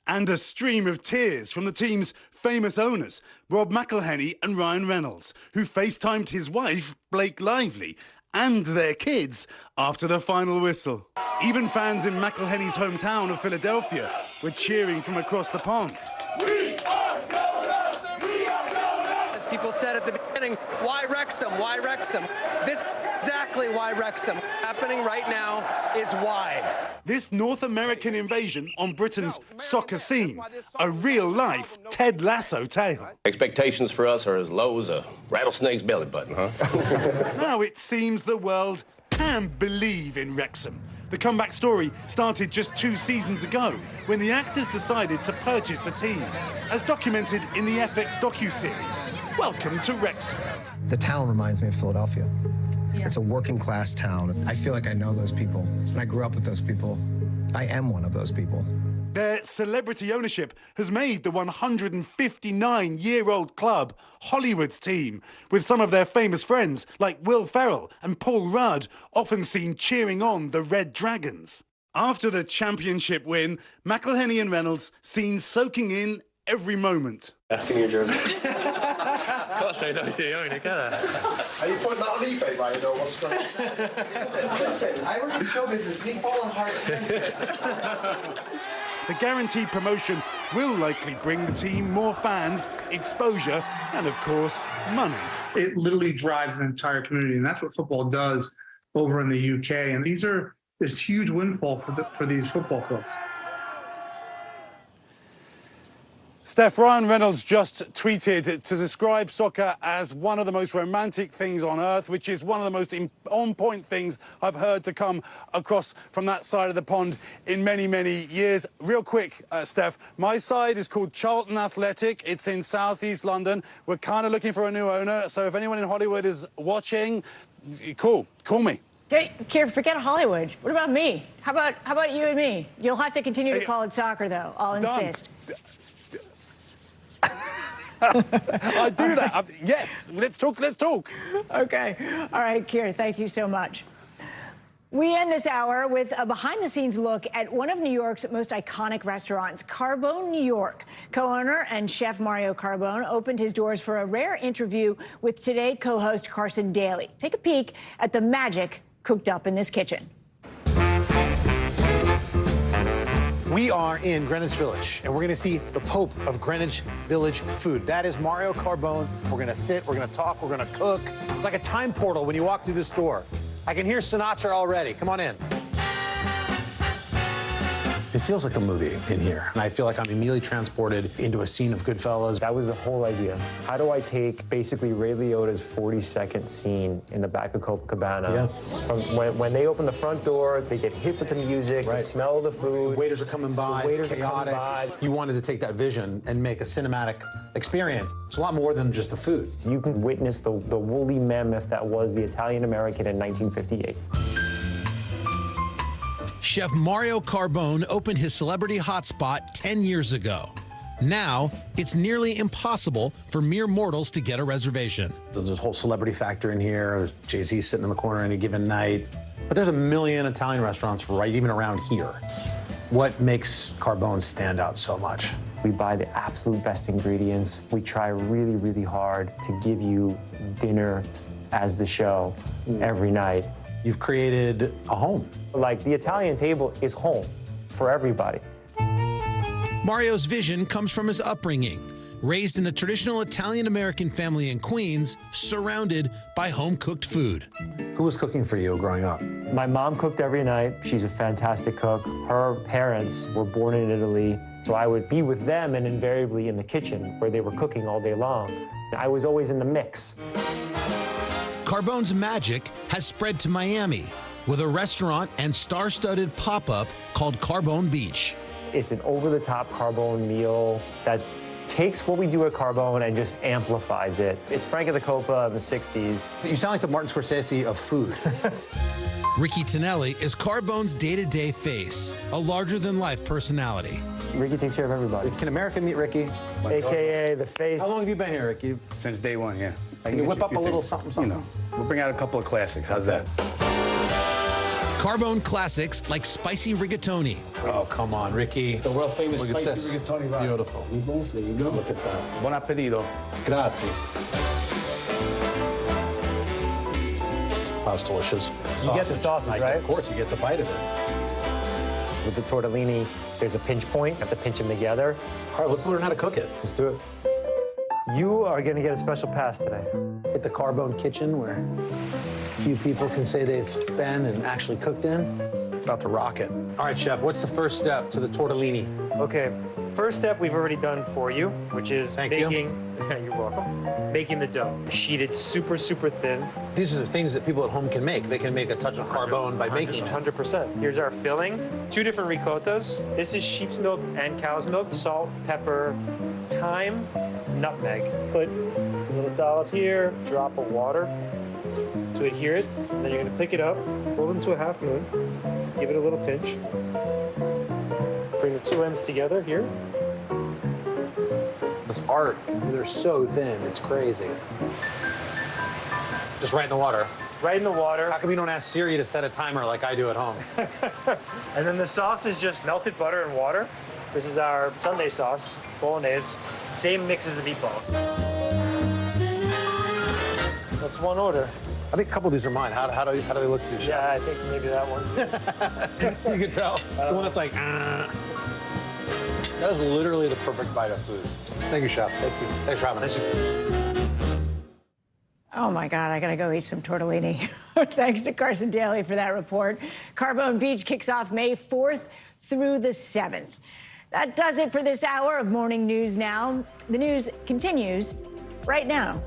and a stream of tears from the team's famous owners, Rob McElhenney and Ryan Reynolds, who FaceTimed his wife, Blake Lively, and their kids after the final whistle. Even fans in McElhenney's hometown of Philadelphia were cheering from across the pond. We are Wrexham! We are Wrexham! As people said at the beginning, why Wrexham? Why Wrexham? This is exactly why Wrexham. Happening right now is why. This North American invasion on Britain's soccer scene, a real-life Ted Lasso tale. Expectations for us are as low as a rattlesnake's belly button, huh? Now it seems the world can believe in Wrexham. The comeback story started just 2 seasons ago when the actors decided to purchase the team, as documented in the FX docuseries, Welcome to Wrexham. The town reminds me of Philadelphia. It's a working class town. I feel like I know those people, and I grew up with those people. I am one of those people. Their celebrity ownership has made the 159-year-old club Hollywood's team, with some of their famous friends like Will Ferrell and Paul Rudd often seen cheering on the Red Dragons. After the championship win, McElhenney and Reynolds seen soaking in every moment. Give me your jersey. Are you putting that on eBay, Ryan, or what's going on? Listen, I work in show business. We fall on hard times. The guaranteed promotion will likely bring the team more fans, exposure, and of course, money. It literally drives an entire community, and that's what football does over in the UK. And this huge windfall for these football clubs. Steph, Ryan Reynolds just tweeted to describe soccer as one of the most romantic things on earth, which is one of the most on-point things I've heard to come across from that side of the pond in many, many years. Real quick, Steph, my side is called Charlton Athletic. It's in southeast London. We're kind of looking for a new owner, so if anyone in Hollywood is watching, call me. Hey, Keir, forget Hollywood. What about me? How about you and me? You'll have to continue to call it soccer, though. I'll insist. I do that. Yes, let's talk. Okay. All right, Keir, thank you so much. We end this hour with a behind-the-scenes look at one of New York's most iconic restaurants, Carbone New York. Co-owner and chef Mario Carbone opened his doors for a rare interview with Today co-host Carson Daly. Take a peek at the magic cooked up in this kitchen. We are in Greenwich Village, and we're going to see the Pope of Greenwich Village food. That is Mario Carbone. We're going to sit, we're going to talk, we're going to cook. It's like a time portal when you walk through this door. I can hear Sinatra already. Come on in. It feels like a movie in here, and I feel like I'm immediately transported into a scene of Goodfellas. That was the whole idea. How do I take basically Ray Liotta's 40-second scene in the back of Copacabana? From when they open the front door, they get hit with the music, the smell of the food. The waiters are coming by, it's it's chaotic. You wanted to take that vision and make a cinematic experience. It's a lot more than just the food. So you can witness the woolly mammoth that was the Italian-American in 1958. Chef Mario Carbone opened his celebrity hotspot 10 years ago. Now, it's nearly impossible for mere mortals to get a reservation. There's this whole celebrity factor in here. There's Jay-Z sitting in the corner any given night. But there's a million Italian restaurants right even around here. What makes Carbone stand out so much? We buy the absolute best ingredients. We try really, really hard to give you dinner as the show every night. You've created a home. Like, the Italian table is home for everybody. Mario's vision comes from his upbringing. Raised in a traditional Italian-American family in Queens, surrounded by home-cooked food. Who was cooking for you growing up? My mom cooked every night. She's a fantastic cook. Her parents were born in Italy, so I would be with them and invariably in the kitchen where they were cooking all day long. I was always in the mix. Carbone's magic has spread to Miami with a restaurant and star-studded pop-up called Carbone Beach. It's an over-the-top Carbone meal that takes what we do at Carbone and just amplifies it. It's Frank of the Copa of the 60s. You sound like the Martin Scorsese of food. Ricky Tonelli is Carbone's day-to-day face, a larger-than-life personality. Ricky takes care of everybody. Can America meet Ricky? AKA the face. How long have you been here, Ricky? Since day one, yeah. Can you whip up a little something? You know, we'll bring out a couple of classics. How's that? Carbone classics like spicy rigatoni. Oh, come on, Ricky. The world famous Look at spicy this. rigatoni. Right? Beautiful. There you go. Look at that. Buon appetito. Grazie. That's delicious. You get the sausage, right? Of course, you get the bite of it. With the tortellini, there's a pinch point. You have to pinch them together. All right, let's learn how to cook it. Let's do it. You are going to get a special pass today. At the Carbone kitchen, where a few people can say they've been and actually cooked in. About to rock it. All right, Chef, what's the first step to the tortellini? Okay, first step we've already done for you, which is making, you're welcome, making the dough. Sheeted super, super thin. These are the things that people at home can make. They can make a touch of Carbone by making it. 100%. Here's our filling. 2 different ricottas. This is sheep's milk and cow's milk. Salt, pepper, thyme, nutmeg. Put a little dollop here, drop of water to adhere it. And then you're gonna pick it up, roll it into a half moon, give it a little pinch. Bring the 2 ends together here. This art, they're so thin, it's crazy. Just right in the water. Right in the water. How come you don't ask Siri to set a timer like I do at home? And then the sauce is just melted butter and water. This is our Sunday sauce, bolognese. Same mix as the meatballs. That's one order. I think a couple of these are mine. How do they look to you, Chef? Yeah, I think maybe that one. You can tell. The one that's like, That is literally the perfect bite of food. Thank you, Chef. Thank you. Thanks for having us. Oh my God, I gotta go eat some tortellini. Thanks to Carson Daly for that report. Carbone Beach kicks off May 4th through the 7th. That does it for this hour of Morning News Now. The news continues right now.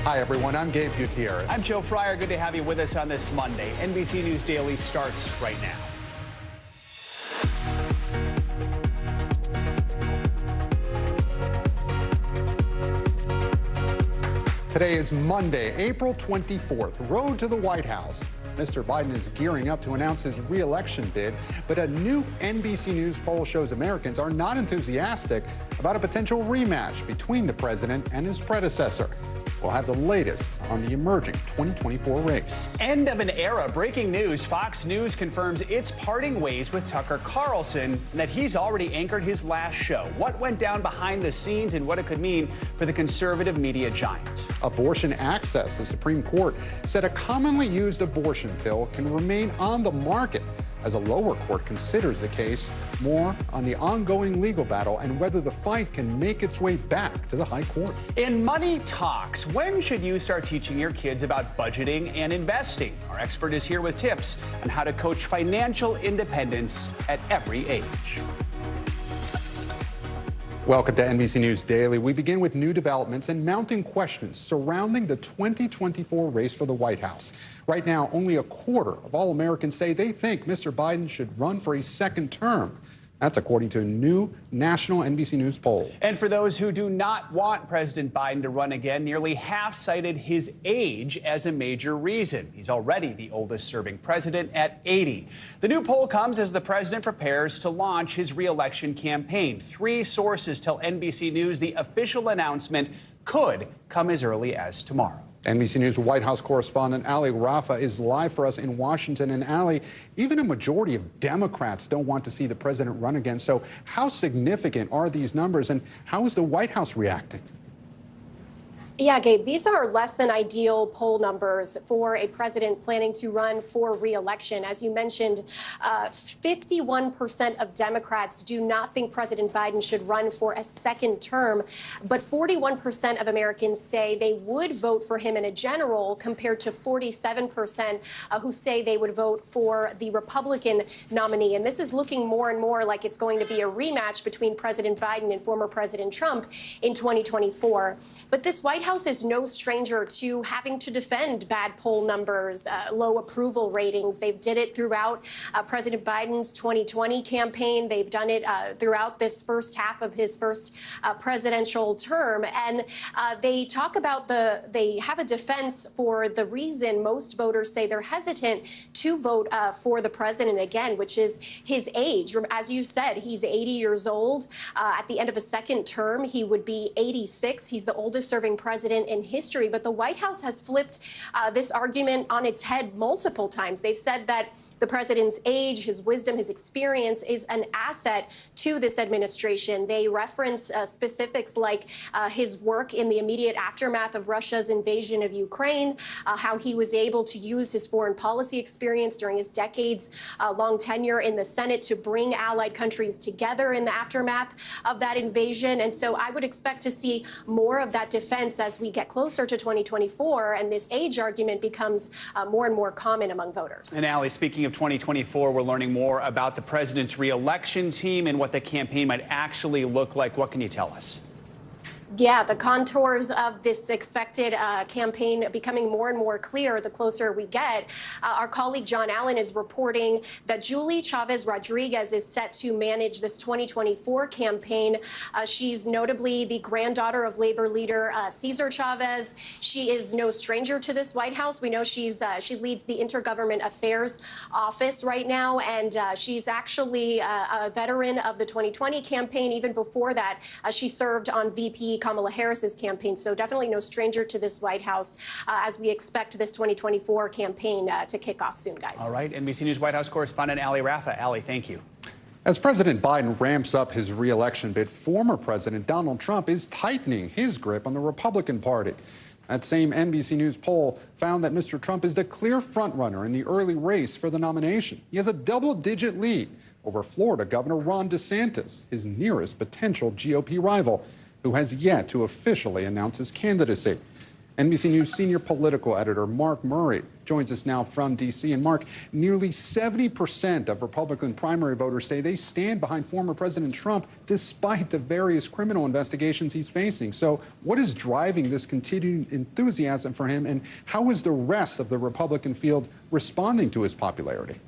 Hi, everyone. I'm Gabe Gutierrez. I'm Joe Fryer. Good to have you with us on this Monday. NBC News Daily starts right now. Today is Monday, April 24th. Road to the White House. Mr. Biden is gearing up to announce his re-election bid, but a new NBC News poll shows Americans are not enthusiastic about a potential rematch between the president and his predecessor. We'll have the latest on the emerging 2024 race. End of an era. Breaking news. Fox News confirms it's parting ways with Tucker Carlson and that he's already anchored his last show. What went down behind the scenes and what it could mean for the conservative media giant. Abortion access. The Supreme Court said a commonly used abortion pill can remain on the market as a lower court considers the case. More on the ongoing legal battle and whether the fight can make its way back to the high court. In Money Talks, when should you start teaching your kids about budgeting and investing? Our expert is here with tips on how to coach financial independence at every age. Welcome to NBC News Daily. We begin with new developments and mounting questions surrounding the 2024 race for the White House. Right now, only a quarter of all Americans say they think Mr. Biden should run for a second term. That's according to a new national NBC News poll. And for those who do not want President Biden to run again, nearly half cited his age as a major reason. He's already the oldest serving president at 80. The new poll comes as the president prepares to launch his re-election campaign. 3 sources tell NBC News the official announcement could come as early as tomorrow. NBC News White House correspondent Ali Rafa is live for us in Washington. And Ali, even a majority of Democrats don't want to see the president run again. So how significant are these numbers and how is the White House reacting? Yeah, Gabe, these are less than ideal poll numbers for a president planning to run for re-election. As you mentioned, 51% of Democrats do not think President Biden should run for a second term, but 41% of Americans say they would vote for him in a general, compared to 47% who say they would vote for the Republican nominee. And this is looking more and more like it's going to be a rematch between President Biden and former President Trump in 2024. But this White House is no stranger to having to defend bad poll numbers, low approval ratings. They've did it throughout President Biden's 2020 campaign. They've done it throughout this first half of his first presidential term. And they talk about they have a defense for the reason most voters say they're hesitant to vote for the president again, which is his age. As you said, he's 80 years old. At the end of a second term, he would be 86. He's the oldest serving president in history. But the White House has flipped this argument on its head multiple times. They've said that the president's age, his wisdom, his experience is an asset to this administration. They reference specifics like his work in the immediate aftermath of Russia's invasion of Ukraine, how he was able to use his foreign policy experience during his decades-long tenure in the Senate to bring allied countries together in the aftermath of that invasion. And so I would expect to see more of that defense as we get closer to 2024, and this age argument becomes more and more common among voters. And Allie, speaking of 2024, we're learning more about the president's re-election team and what the campaign might actually look like. What can you tell us? Yeah, the contours of this expected campaign becoming more and more clear the closer we get. Our colleague John Allen is reporting that Julie Chavez Rodriguez is set to manage this 2024 campaign. She's notably the granddaughter of labor leader Cesar Chavez. She is no stranger to this White House. We know she leads the Intergovernment Affairs Office right now, and she's actually a veteran of the 2020 campaign. Even before that, she served on VP Kamala Harris's campaign. So definitely no stranger to this White House as we expect this 2024 campaign to kick off soon, guys. All right. NBC News White House correspondent Allie Raffa. Allie, thank you. As President Biden ramps up his re-election bid, former President Donald Trump is tightening his grip on the Republican Party. That same NBC News poll found that Mr. Trump is the clear frontrunner in the early race for the nomination. He has a double-digit lead over Florida Governor Ron DeSantis, his nearest potential GOP rival, who has yet to officially announce his candidacy. NBC News senior political editor Mark Murray joins us now from D.C. And Mark, nearly 70% of Republican primary voters say they stand behind former President Trump despite the various criminal investigations he's facing. So what is driving this continued enthusiasm for him, and how is the rest of the Republican field responding to his popularity?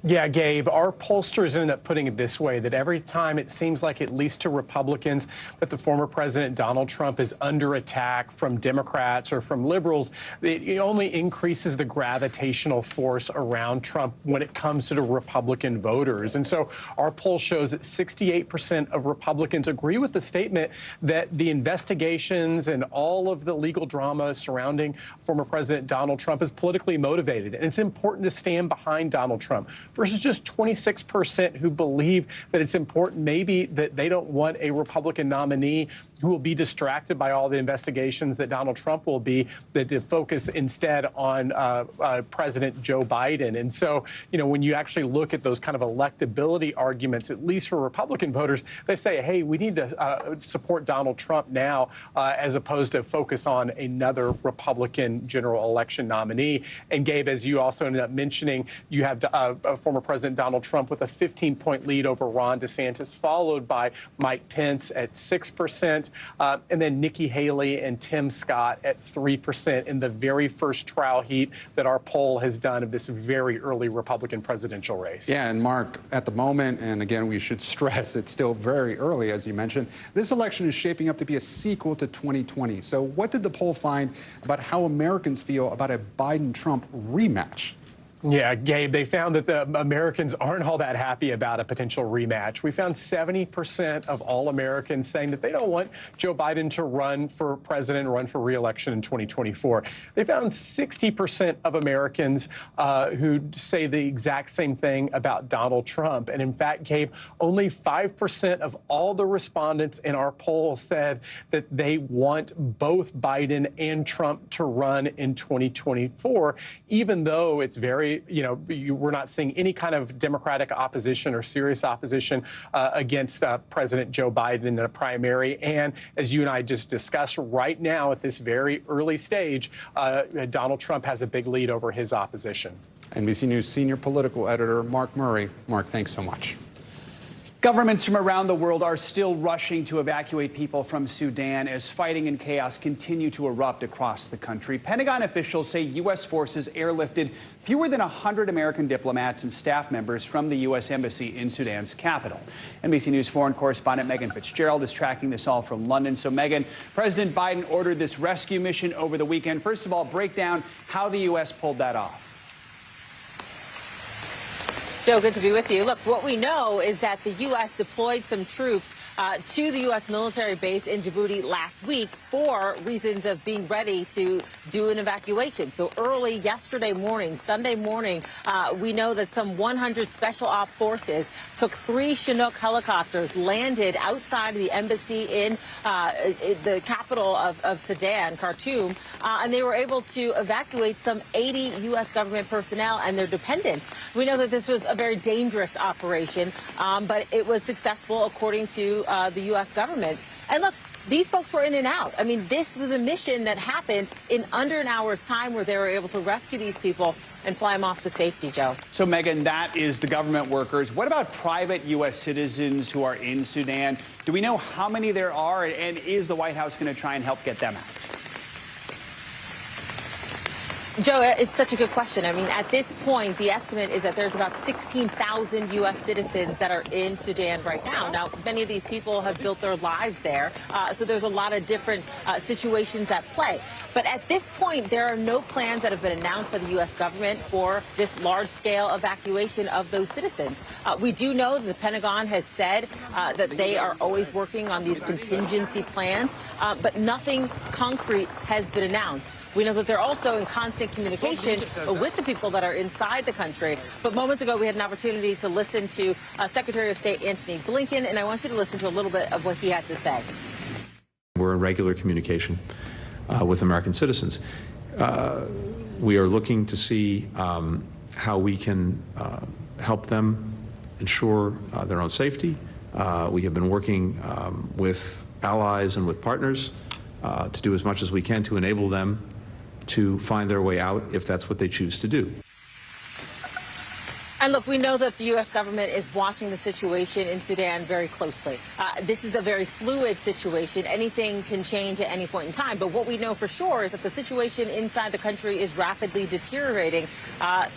Yeah, Gabe, our pollsters ended up putting it this way, that every time it seems like, at least to Republicans, that the former president Donald Trump is under attack from Democrats or from liberals, it only increases the gravitational force around Trump when it comes to the Republican voters. And so our poll shows that 68% of Republicans agree with the statement that the investigations and all of the legal drama surrounding former President Donald Trump is politically motivated. And it's important to stand behind Donald Trump, versus just 26% who believe that it's important maybe that they don't want a Republican nominee who will be distracted by all the investigations that Donald Trump will be, that to focus instead on President Joe Biden. And so, you know, when you actually look at those kind of electability arguments, at least for Republican voters, they say, hey, we need to support Donald Trump now as opposed to focus on another Republican general election nominee. And Gabe, as you also ended up mentioning, you have former President Donald Trump with a 15-point lead over Ron DeSantis, followed by Mike Pence at 6%. And then Nikki Haley and Tim Scott at 3% in the very first trial heat that our poll has done of this very early Republican presidential race. Yeah, and Mark, at the moment, and again, we should stress it's still very early, as you mentioned, this election is shaping up to be a sequel to 2020. So what did the poll find about how Americans feel about a Biden-Trump rematch? Yeah, Gabe, they found that the Americans aren't all that happy about a potential rematch. We found 70% of all Americans saying that they don't want Joe Biden to run for president, run for re-election in 2024. They found 60% of Americans who say the exact same thing about Donald Trump. And in fact, Gabe, only 5% of all the respondents in our poll said that they want both Biden and Trump to run in 2024, even though it's very, we're not seeing any kind of Democratic opposition or serious opposition against President Joe Biden in the primary. And as you and I just discussed, right now at this very early stage, Donald Trump has a big lead over his opposition. NBC News senior political editor Mark Murray. Mark, thanks so much. Governments from around the world are still rushing to evacuate people from Sudan as fighting and chaos continue to erupt across the country. Pentagon officials say U.S. forces airlifted fewer than 100 American diplomats and staff members from the U.S. Embassy in Sudan's capital. NBC News foreign correspondent Megan Fitzgerald is tracking this all from London. So, Megan, President Biden ordered this rescue mission over the weekend. First of all, break down how the U.S. pulled that off. Joe, good to be with you. Look, what we know is that the U.S. deployed some troops to the U.S. military base in Djibouti last week for reasons of being ready to do an evacuation. So early yesterday morning, Sunday morning, we know that some 100 special op forces took 3 Chinook helicopters, landed outside of the embassy in the capital of Sudan, Khartoum, and they were able to evacuate some 80 U.S. government personnel and their dependents. We know that this was a very dangerous operation, but it was successful according to the U.S. government. And look, these folks were in and out. I mean, this was a mission that happened in under an hour's time where they were able to rescue these people and fly them off to safety, Joe. So, Megan, that is the government workers. What about private U.S. citizens who are in Sudan? Do we know how many there are, and is the White House going to try and help get them out? Joe, it's such a good question. I mean, at this point, the estimate is that there's about 16,000 U.S. citizens that are in Sudan right now. Now, many of these people have built their lives there, so there's a lot of different situations at play. But at this point, there are no plans that have been announced by the U.S. government for this large-scale evacuation of those citizens. We do know that the Pentagon has said that they are always working on these contingency plans, but nothing concrete has been announced. We know that they're also in constant communication with the people that are inside the country. But moments ago, we had an opportunity to listen to Secretary of State Antony Blinken, and I want you to listen to a little bit of what he had to say. We're in regular communication with American citizens. We are looking to see how we can help them ensure their own safety. We have been working with allies and with partners to do as much as we can to enable them to find their way out if that's what they choose to do. And look, we know that the U.S. government is watching the situation in Sudan very closely. This is a very fluid situation. Anything can change at any point in time. But what we know for sure is that the situation inside the country is rapidly deteriorating.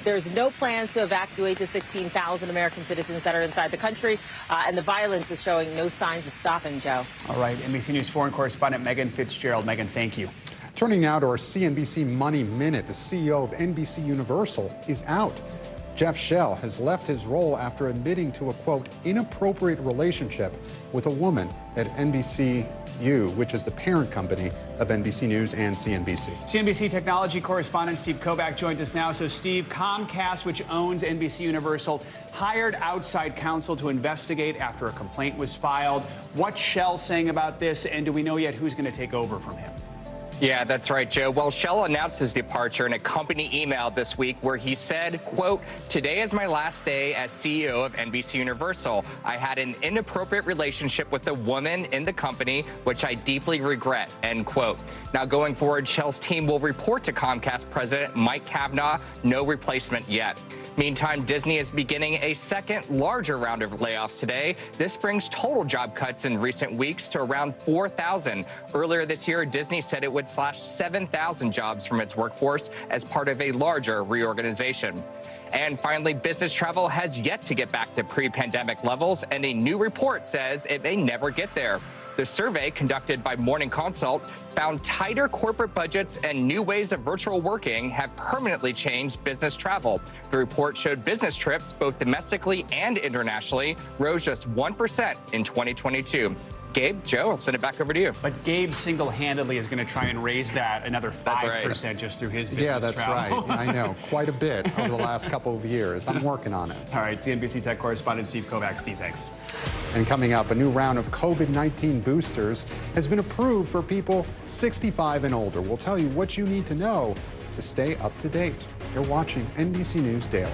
There's no plans to evacuate the 16,000 American citizens that are inside the country. And the violence is showing no signs of stopping, Joe. All right. NBC News foreign correspondent Megan Fitzgerald. Megan, thank you. Turning now to our CNBC Money Minute, the CEO of NBC Universal is out. Jeff Shell has left his role after admitting to a, quote, inappropriate relationship with a woman at NBCU, which is the parent company of NBC News and CNBC. CNBC technology correspondent Steve Kovac joins us now. So, Steve, Comcast, which owns NBC Universal, hired outside counsel to investigate after a complaint was filed. What's Shell saying about this, and do we know yet who's going to take over from him? Yeah, that's right, Joe. Well, Shell announced his departure in a company email this week where he said, quote, "Today is my last day as CEO of NBC Universal. I had an inappropriate relationship with a woman in the company, which I deeply regret," end quote. Now, going forward, Shell's team will report to Comcast President Mike Kavanaugh, no replacement yet. Meantime, Disney is beginning a second, larger round of layoffs today. This brings total job cuts in recent weeks to around 4,000. Earlier this year, Disney said it would slash 7,000 jobs from its workforce as part of a larger reorganization. And finally, business travel has yet to get back to pre-pandemic levels, and a new report says it may never get there. The survey, conducted by Morning Consult, found tighter corporate budgets and new ways of virtual working have permanently changed business travel. The report showed business trips, both domestically and internationally, rose just 1% in 2022. Gabe, Joe, I'll send it back over to you. But Gabe single-handedly is going to try and raise that another 5% just through his business travel. Right. I know, quite a bit over the last couple of years. I'm working on it. All right, CNBC Tech correspondent Steve Kovacs. Steve, thanks. And coming up, a new round of COVID-19 boosters has been approved for people 65 and older. We'll tell you what you need to know to stay up to date. You're watching NBC News Daily.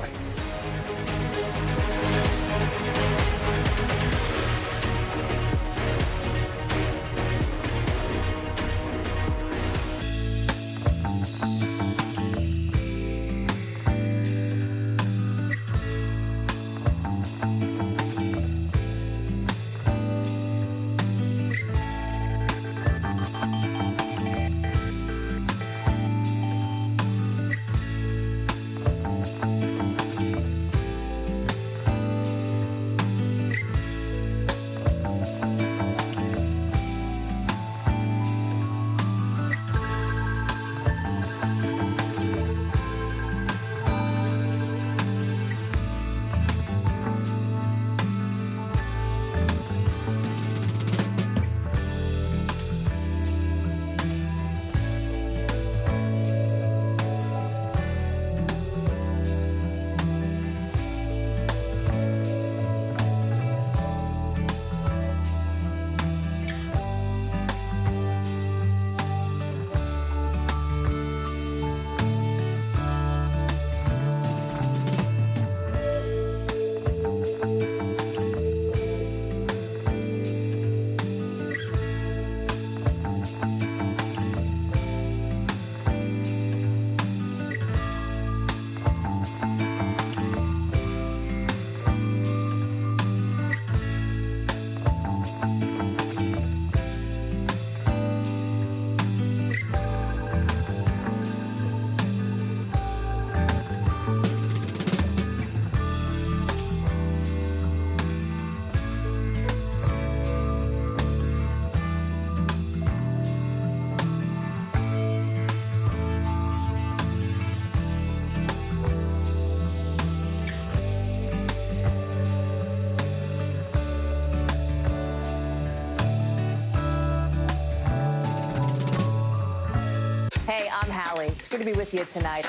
Hey, I'm Hallie. It's good to be with you tonight.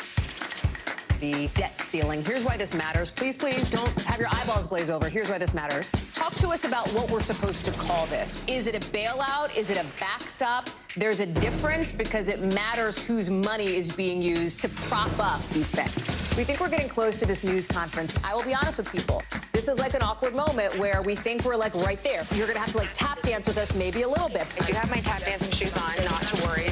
The debt ceiling. Here's why this matters. Please, please don't have your eyeballs glaze over. Here's why this matters. Talk to us about what we're supposed to call this. Is it a bailout? Is it a backstop? There's a difference because it matters whose money is being used to prop up these banks. We think we're getting close to this news conference. I will be honest with people. This is like an awkward moment where we think we're like right there. You're going to have to like tap dance with us maybe a little bit. I do have my tap dancing shoes on, not to worry.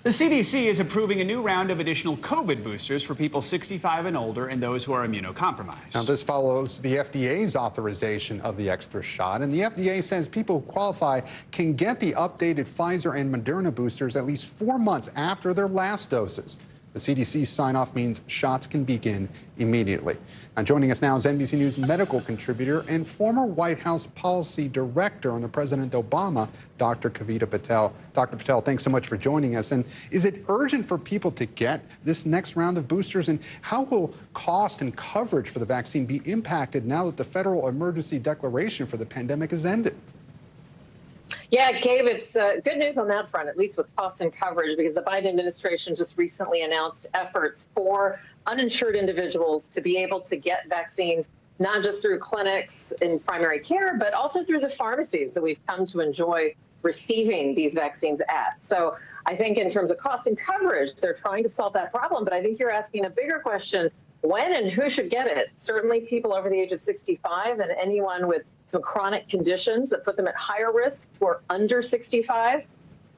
The CDC is approving a new round of additional COVID boosters for people 65 and older and those who are immunocompromised. Now, this follows the FDA's authorization of the extra shot, and the FDA says people who qualify can get the updated Pfizer and Moderna boosters at least 4 months after their last doses. The CDC's sign-off means shots can begin immediately. Now, joining us now is NBC News medical contributor and former White House policy director under President Obama, Dr. Kavita Patel. Dr. Patel, thanks so much for joining us. And is it urgent for people to get this next round of boosters? And how will cost and coverage for the vaccine be impacted now that the federal emergency declaration for the pandemic has ended? Yeah, Gabe, it's good news on that front, at least with cost and coverage, because the Biden administration just recently announced efforts for uninsured individuals to be able to get vaccines, not just through clinics in primary care, but also through the pharmacies that we've come to enjoy receiving these vaccines at. So I think in terms of cost and coverage, they're trying to solve that problem. But I think you're asking a bigger question: when and who should get it? Certainly people over the age of 65 and anyone with some chronic conditions that put them at higher risk who are under 65.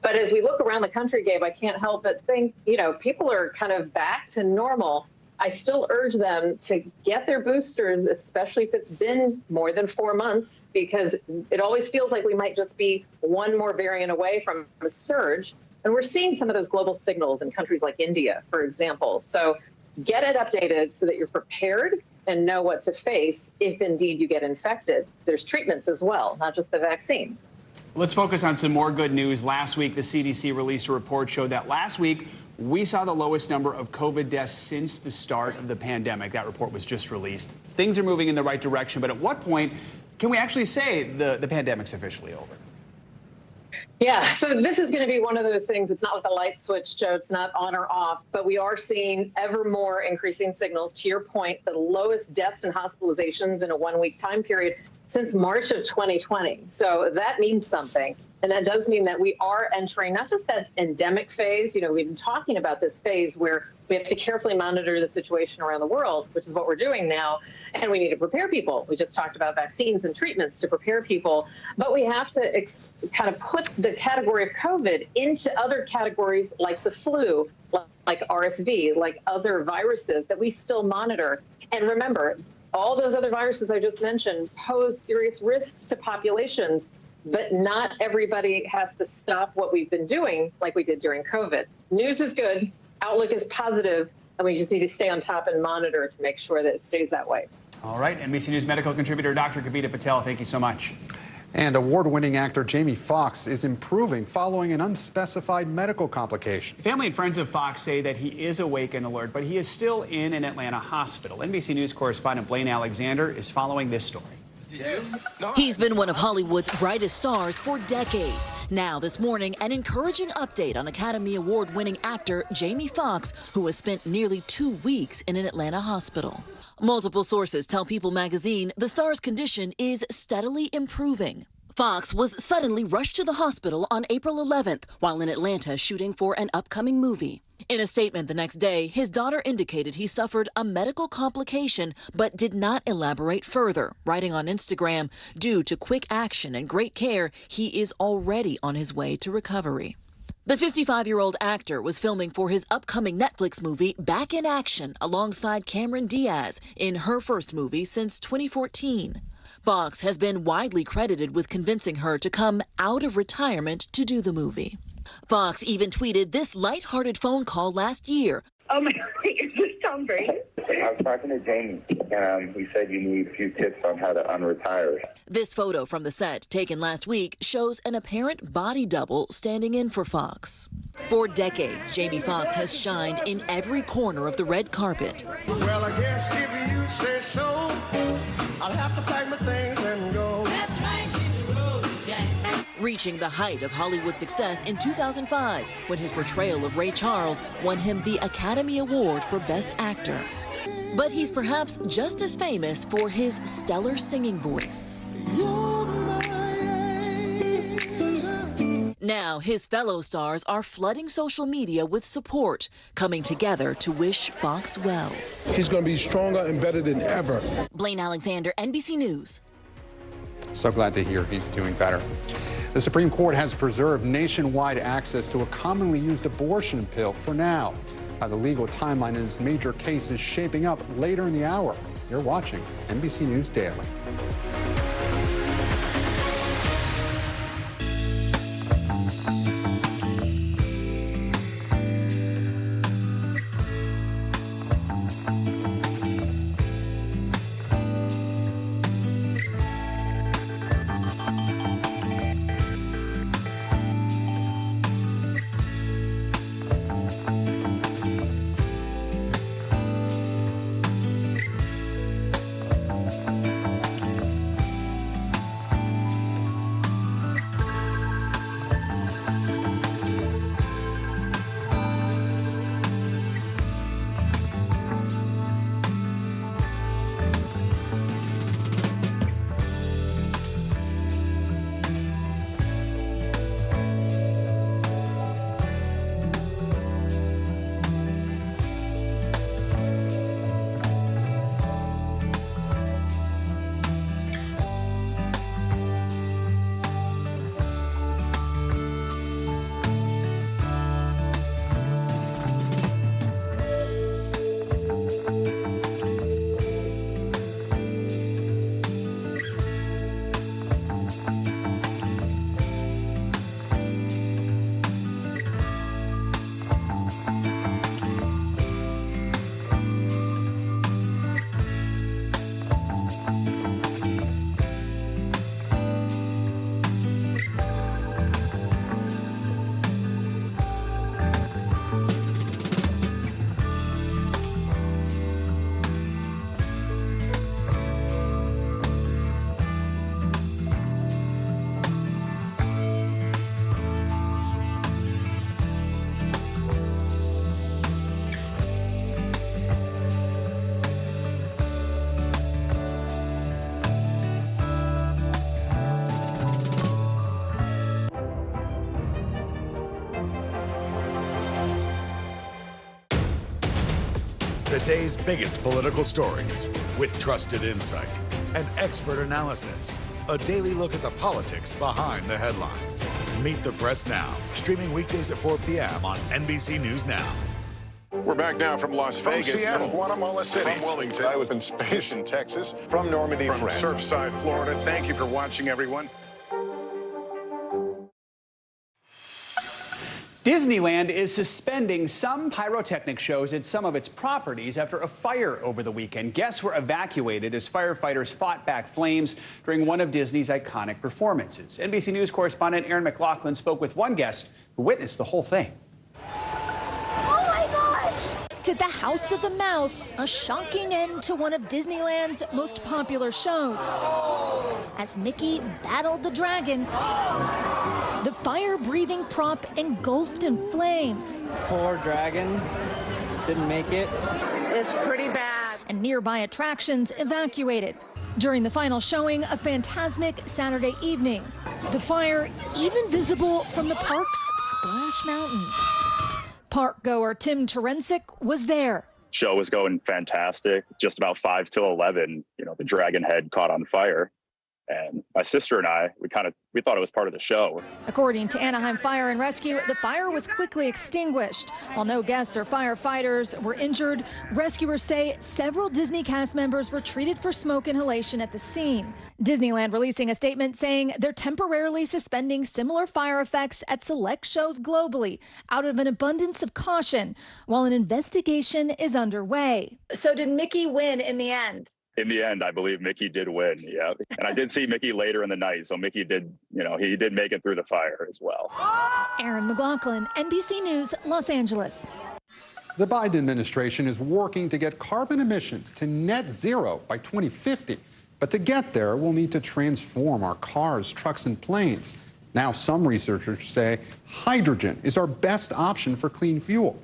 But as we look around the country, Gabe, I can't help but think, people are kind of back to normal. I still urge them to get their boosters, especially if it's been more than 4 months, because it always feels like we might just be one more variant away from a surge. And we're seeing some of those global signals in countries like India, for example. So get it updated so that you're prepared and know what to face if indeed you get infected. There's treatments as well, not just the vaccine. Let's focus on some more good news. Last week, the CDC released a report showed that last week we saw the lowest number of COVID deaths since the start of the pandemic. That report was just released. Things are moving in the right direction, but at what point can we actually say the pandemic's officially over? Yeah, so this is going to be one of those things. It's not with a light switch, Joe. It's not on or off, but we are seeing ever more increasing signals. To your point, the lowest deaths and hospitalizations in a one-week time period since March of 2020. So that means something. And that does mean that we are entering not just that endemic phase. You know, we've been talking about this phase where we have to carefully monitor the situation around the world, which is what we're doing now. And we need to prepare people. We just talked about vaccines and treatments to prepare people. But we have to kind of put the category of COVID into other categories like the flu, like RSV, like other viruses that we still monitor. And remember, all those other viruses I just mentioned pose serious risks to populations, but not everybody has to stop what we've been doing like we did during COVID. News is good, outlook is positive, and we just need to stay on top and monitor to make sure that it stays that way. All right, NBC News medical contributor Dr. Kavita Patel, thank you so much. And award-winning actor Jamie Foxx is improving following an unspecified medical complication. Family and friends of Fox say that he is awake and alert, but he is still in an Atlanta hospital. NBC News correspondent Blaine Alexander is following this story. He's been one of Hollywood's brightest stars for decades. Now, this morning, an encouraging update on Academy Award-winning actor Jamie Foxx, who has spent nearly 2 weeks in an Atlanta hospital. Multiple sources tell People magazine the star's condition is steadily improving. Foxx was suddenly rushed to the hospital on April 11th while in Atlanta shooting for an upcoming movie. In a statement the next day, his daughter indicated he suffered a medical complication but did not elaborate further, writing on Instagram, "Due to quick action and great care, he is already on his way to recovery." The 55-year-old actor was filming for his upcoming Netflix movie Back in Action alongside Cameron Diaz in her first movie since 2014. Foxx has been widely credited with convincing her to come out of retirement to do the movie. Foxx even tweeted this lighthearted phone call last year. Oh my God, is this Tom Brady? I was talking to Jamie, and he said you need a few tips on how to unretire. This photo from the set, taken last week, shows an apparent body double standing in for Foxx. For decades, Jamie Foxx has shined in every corner of the red carpet. Well, I guess if you say so, I'll have to pack my things and go. That's right, hit the road, Jack. Reaching the height of Hollywood success in 2005 when his portrayal of Ray Charles won him the Academy Award for Best Actor. But he's perhaps just as famous for his stellar singing voice. Now, his fellow stars are flooding social media with support, coming together to wish Foxx well. He's going to be stronger and better than ever. Blaine Alexander, NBC News. So glad to hear he's doing better. The Supreme Court has preserved nationwide access to a commonly used abortion pill for now. The legal timeline in this major case is shaping up later in the hour. You're watching NBC News Daily. The day's biggest political stories with trusted insight and expert analysis. A daily look at the politics behind the headlines. Meet the Press Now, streaming weekdays at 4 p.m. on NBC News Now. We're back now from Las Vegas. From Seattle, Guatemala City. From Wilmington. I was in space in Texas. From Normandy, From France. Surfside, Florida. Thank you for watching, everyone. Disneyland is suspending some pyrotechnic shows at some of its properties after a fire over the weekend. Guests were evacuated as firefighters fought back flames during one of Disney's iconic performances. NBC News correspondent Aaron McLaughlin spoke with one guest who witnessed the whole thing. To the House of the Mouse, a shocking end to one of Disneyland's most popular shows. As Mickey battled the dragon, the fire-breathing prop engulfed in flames. Poor dragon didn't make it. It's pretty bad. And nearby attractions evacuated. During the final showing of Phantasmic Saturday evening, the fire even visible from the park's Splash Mountain. Park goer Tim Terensic was there. Show was going fantastic. Just about 5 till 11, the dragon head caught on fire. And my sister and I, we thought it was part of the show. According to Anaheim Fire and Rescue, the fire was quickly extinguished. While no guests or firefighters were injured, rescuers say several Disney cast members were treated for smoke inhalation at the scene. Disneyland releasing a statement saying they're temporarily suspending similar fire effects at select shows globally out of an abundance of caution, while an investigation is underway. So did Mickey win in the end? In the end, I believe Mickey did win, yeah. And I did see Mickey later in the night, so Mickey did, he did make it through the fire as well. Aaron McLaughlin, NBC News, Los Angeles. The Biden administration is working to get carbon emissions to net zero by 2050. But to get there, we'll need to transform our cars, trucks, and planes. Now, some researchers say hydrogen is our best option for clean fuel.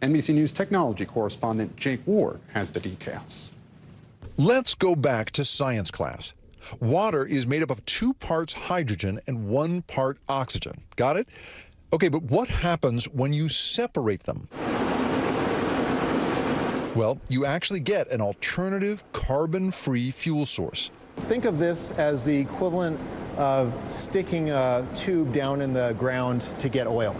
NBC News technology correspondent Jake Ward has the details. Let's go back to science class. Water is made up of 2 parts hydrogen and 1 part oxygen. Got it? Okay, but what happens when you separate them? Well, you actually get an alternative carbon-free fuel source. Think of this as the equivalent of sticking a tube down in the ground to get oil.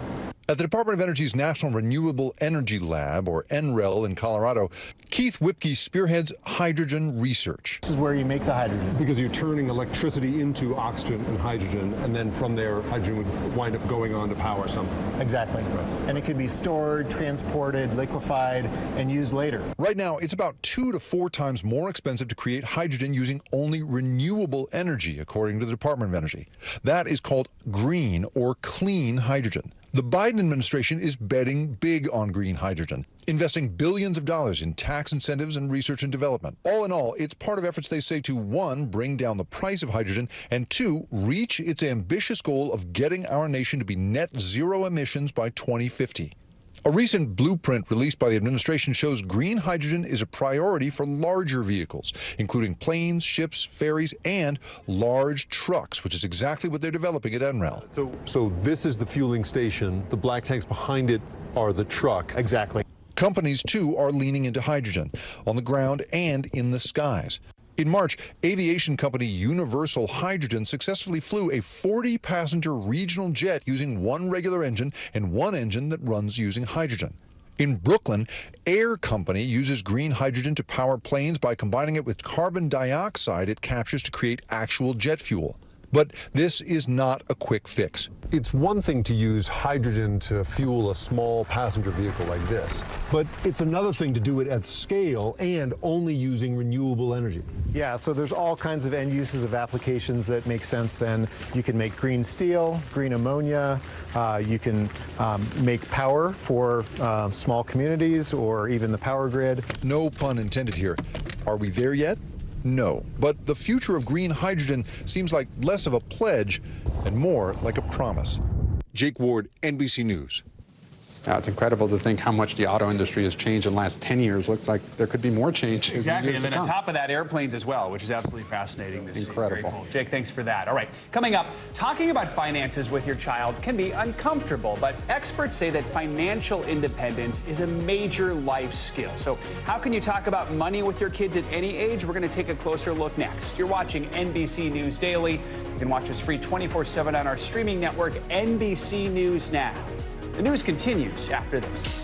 At the Department of Energy's National Renewable Energy Lab, or NREL, in Colorado, Keith Whipke spearheads hydrogen research. This is where you make the hydrogen. Because you're turning electricity into oxygen and hydrogen, and then from there, hydrogen would wind up going on to power something. Exactly. Right. And it can be stored, transported, liquefied, and used later. Right now, it's about 2 to 4 times more expensive to create hydrogen using only renewable energy, according to the Department of Energy. That is called green or clean hydrogen. The Biden administration is betting big on green hydrogen, investing billions of dollars in tax incentives and research and development. All in all, it's part of efforts they say to 1, bring down the price of hydrogen, and 2, reach its ambitious goal of getting our nation to be net zero emissions by 2050. A recent blueprint released by the administration shows green hydrogen is a priority for larger vehicles, including planes, ships, ferries, and large trucks, which is exactly what they're developing at NREL. So this is the fueling station. The black tanks behind it are the truck. Exactly. Companies, too, are leaning into hydrogen on the ground and in the skies. In March, aviation company Universal Hydrogen successfully flew a 40-passenger regional jet using 1 regular engine and 1 engine that runs using hydrogen. In Brooklyn, Air Company uses green hydrogen to power planes by combining it with carbon dioxide it captures to create actual jet fuel. But this is not a quick fix. It's one thing to use hydrogen to fuel a small passenger vehicle like this, but it's another thing to do it at scale and only using renewable energy. Yeah, so there's all kinds of end uses of applications that make sense then. You can make green steel, green ammonia, you can make power for small communities or even the power grid. No pun intended here. Are we there yet? No, but the future of green hydrogen seems like less of a pledge and more like a promise. Jake Ward, NBC News. It's incredible to think how much the auto industry has changed in the last 10 years. Looks like there could be more change. Exactly, and then on top of that, airplanes as well, which is absolutely fascinating to see. Incredible. Very cool. Jake, thanks for that. All right, coming up, talking about finances with your child can be uncomfortable, but experts say that financial independence is a major life skill. So how can you talk about money with your kids at any age? We're going to take a closer look next. You're watching NBC News Daily. You can watch us free 24/7 on our streaming network, NBC News Now. The news continues after this.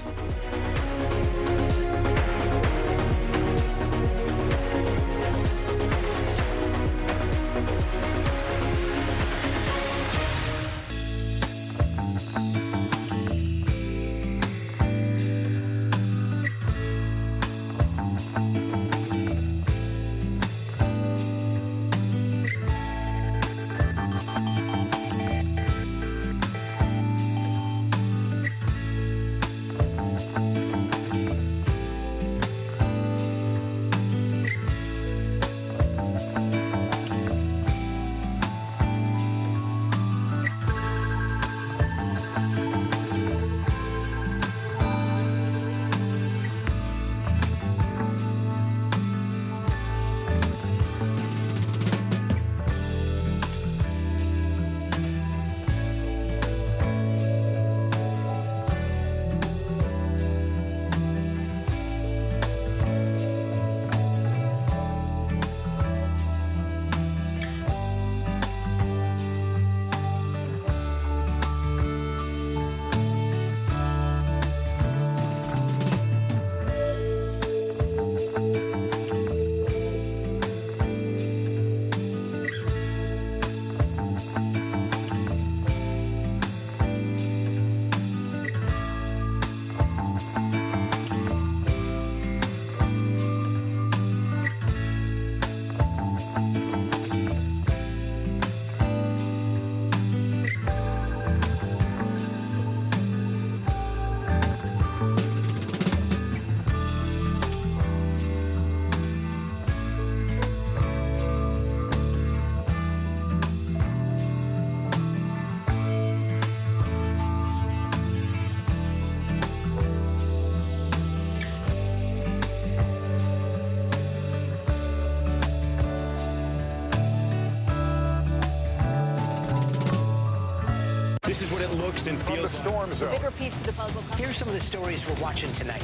This is what it looks and feels From the storm zone. The bigger piece to the puzzle. Here's some of the stories we're watching tonight.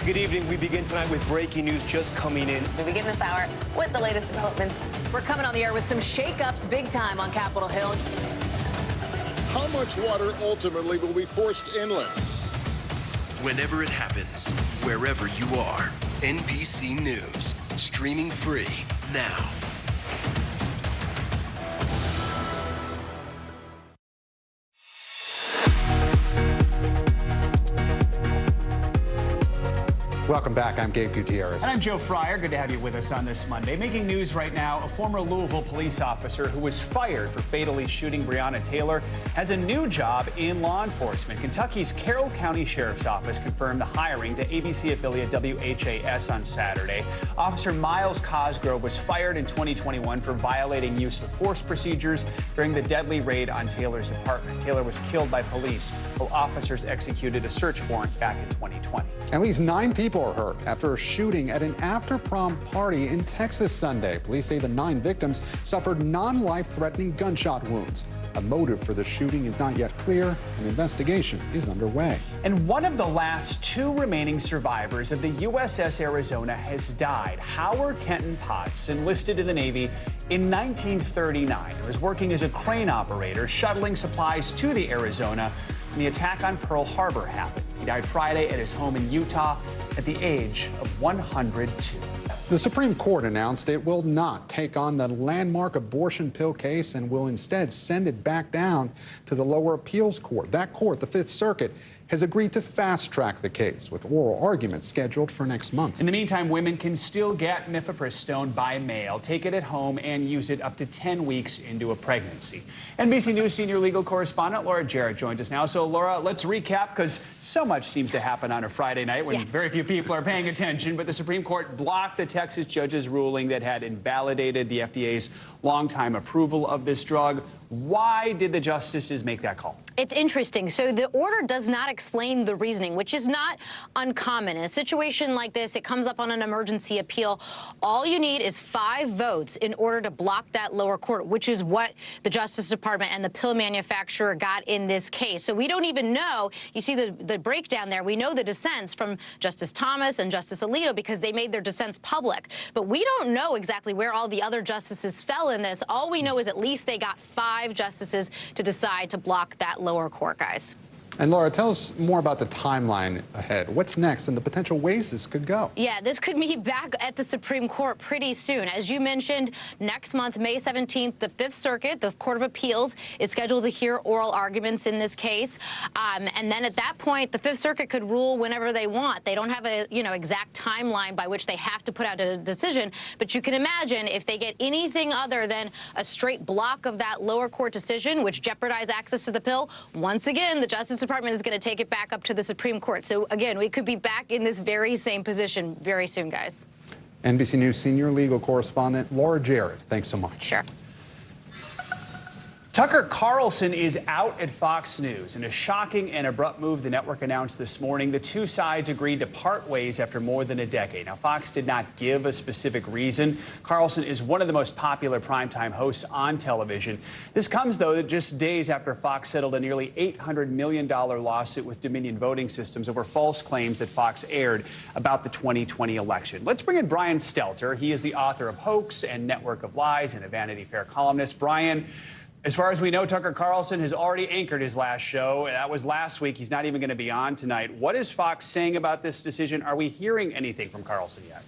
Good evening. We begin tonight with breaking news just coming in. We begin this hour with the latest developments. We're coming on the air with some shakeups big time on Capitol Hill. How much water ultimately will be forced inland? Whenever it happens, wherever you are, NBC News, streaming free now. Welcome back. I'm Gabe Gutierrez. And I'm Joe Fryer. Good to have you with us on this Monday. Making news right now, a former Louisville police officer who was fired for fatally shooting Breonna Taylor has a new job in law enforcement. Kentucky's Carroll County Sheriff's Office confirmed the hiring to ABC affiliate WHAS on Saturday. Officer Miles Cosgrove was fired in 2021 for violating use of force procedures during the deadly raid on Taylor's apartment. Taylor was killed by police while officers executed a search warrant back in 2020. At least 9 people are hurt after a shooting at an after-prom party in Texas Sunday. Police say the 9 victims suffered non-life-threatening gunshot wounds. A motive for the shooting is not yet clear. An investigation is underway. And one of the last 2 remaining survivors of the USS Arizona has died. Howard Kenton Potts enlisted in the Navy in 1939. He was working as a crane operator, shuttling supplies to the Arizona when the attack on Pearl Harbor happened. He died Friday at his home in Utah at the age of 102. The Supreme Court announced it will not take on the landmark abortion pill case and will instead send it back down to the lower appeals court. That court, the Fifth Circuit, has agreed to fast-track the case with oral arguments scheduled for next month. In the meantime, women can still get mifepristone by mail, take it at home, and use it up to 10 weeks into a pregnancy. NBC News senior legal correspondent Laura Jarrett joins us now. So, Laura, let's recap, because so much seems to happen on a Friday night when very few people are paying attention. But the Supreme Court blocked the Texas judge's ruling that had invalidated the FDA's longtime approval of this drug. Why did the justices make that call? It's interesting. So the order does not explain the reasoning, which is not uncommon. In a situation like this, it comes up on an emergency appeal. All you need is 5 votes in order to block that lower court, which is what the Justice Department and the pill manufacturer got in this case. So we don't even know. You see the breakdown there. We know the dissents from Justice Thomas and Justice Alito because they made their dissents public. But we don't know exactly where all the other justices fell in this. All we know is at least they got 5 justices to decide to block that lower court, guys. And Laura, tell us more about the timeline ahead. What's next and the potential ways this could go? Yeah, this could be back at the Supreme Court pretty soon. As you mentioned, next month, May 17th, the Fifth Circuit, the Court of Appeals, is scheduled to hear oral arguments in this case. And then at that point, the Fifth Circuit could rule whenever they want. They don't have a exact timeline by which they have to put out a decision. But you can imagine if they get anything other than a straight block of that lower court decision, which jeopardizes access to the pill, once again, the Justice Department is going to take it back up to the Supreme Court. So again, we could be back in this very same position very soon, guys. NBC News senior legal correspondent Laura Jarrett, thanks so much. Sure. Tucker Carlson is out at Fox News. In a shocking and abrupt move the network announced this morning, the two sides agreed to part ways after more than a decade. Now, Fox did not give a specific reason. Carlson is one of the most popular primetime hosts on television. This comes, though, just days after Fox settled a nearly $800 million lawsuit with Dominion Voting Systems over false claims that Fox aired about the 2020 election. Let's bring in Brian Stelter. He is the author of Hoax and Network of Lies and a Vanity Fair columnist. Brian, as far as we know, Tucker Carlson has already anchored his last show. That was last week. He's not even going to be on tonight. What is Fox saying about this decision? Are we hearing anything from Carlson yet?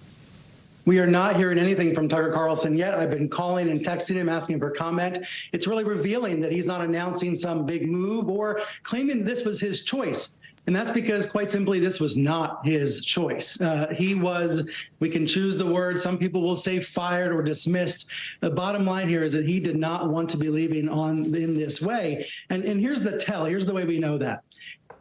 We are not hearing anything from Tucker Carlson yet. I've been calling and texting him, asking for comment. It's really revealing that he's not announcing some big move or claiming this was his choice. And that's because, quite simply, this was not his choice. He was, we can choose the word, some people will say fired or dismissed. The bottom line here is that he did not want to be leaving in this way. And here's the tell, here's the way we know that.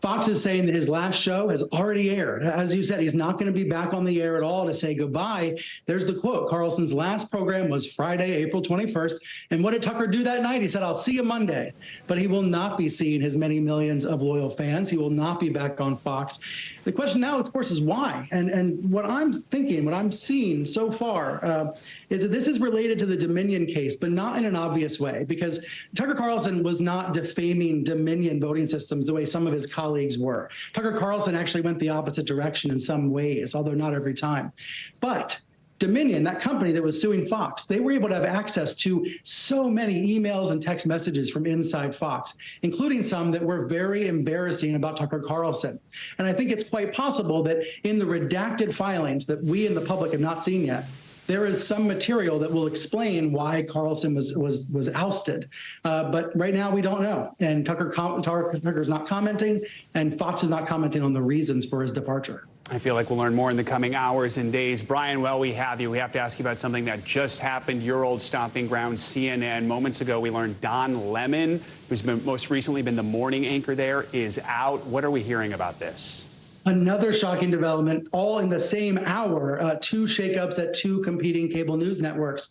Fox is saying that his last show has already aired. As you said, he's not going to be back on the air at all to say goodbye. There's the quote. Carlson's last program was Friday, April 21st. And what did Tucker do that night? He said, I'll see you Monday. But he will not be seeing his many millions of loyal fans. He will not be back on Fox. The question now, of course, is why? And what I'm thinking, what I'm seeing so far is that this is related to the Dominion case, but not in an obvious way, because Tucker Carlson was not defaming Dominion voting systems the way some of his colleagues were. Tucker Carlson actually went the opposite direction in some ways, although not every time. But Dominion, that company that was suing Fox, they were able to have access to so many emails and text messages from inside Fox, including some that were very embarrassing about Tucker Carlson. And I think it's quite possible that in the redacted filings that we in the public have not seen yet, there is some material that will explain why Carlson was ousted. But right now we don't know. And Tucker's not commenting, and Fox is not commenting on the reasons for his departure. I feel like we'll learn more in the coming hours and days. Brian, while we have you, we have to ask you about something that just happened. Your old stomping ground, CNN. Moments ago, we learned Don Lemon, who's most recently been the morning anchor there, is out. What are we hearing about this? Another shocking development, all in the same hour, 2 shakeups at 2 competing cable news networks.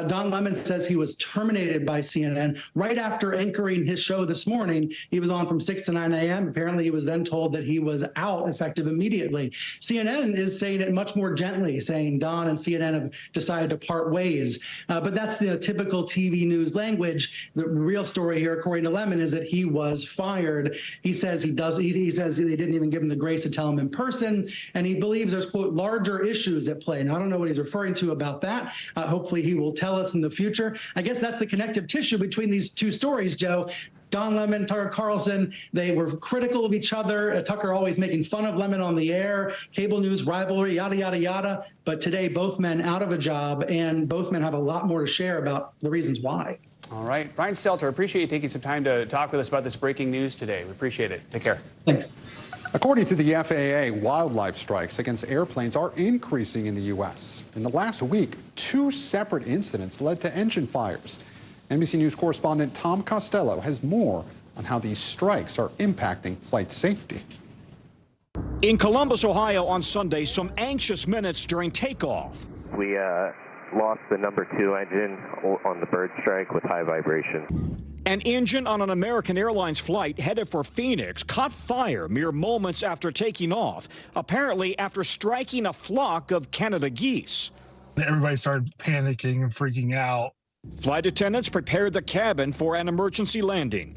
Don Lemon says he was terminated by CNN right after anchoring his show this morning. He was on from 6 to 9 a.m. Apparently, he was then told that he was out effective immediately. CNN is saying it much more gently, saying Don and CNN have decided to part ways. But that's the typical TV news language. The real story here, according to Lemon, is that he was fired. He says he says they didn't even give him the grace to tell him in person, and he believes there's, quote, larger issues at play. Now, I don't know what he's referring to about that. Hopefully he will tell us in the future. I guess that's the connective tissue between these two stories, Joe. Don Lemon, Tucker Carlson, they were critical of each other. Tucker always making fun of Lemon on the air, cable news rivalry, yada, yada, yada. But today, both men out of a job, and both men have a lot more to share about the reasons why. All right. Brian Stelter, appreciate you taking some time to talk with us about this breaking news today. We appreciate it. Take care. Thanks. According to the FAA, wildlife strikes against airplanes are increasing in the U.S. In the last week, 2 separate incidents led to engine fires. NBC News correspondent Tom Costello has more on how these strikes are impacting flight safety. In Columbus, Ohio on Sunday, some anxious minutes during takeoff. We lost the number 2 engine on the bird strike with high vibration. An engine on an American Airlines flight headed for Phoenix caught fire mere moments after taking off, apparently after striking a flock of Canada geese. Everybody started panicking and freaking out. Flight attendants prepared the cabin for an emergency landing.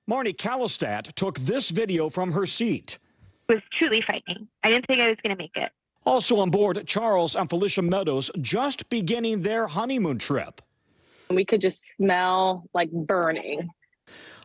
Marnie Kallistat took this video from her seat. It was truly frightening. I didn't think I was going to make it. Also on board, Charles and Felicia Meadows, just beginning their honeymoon trip. We could just smell like burning.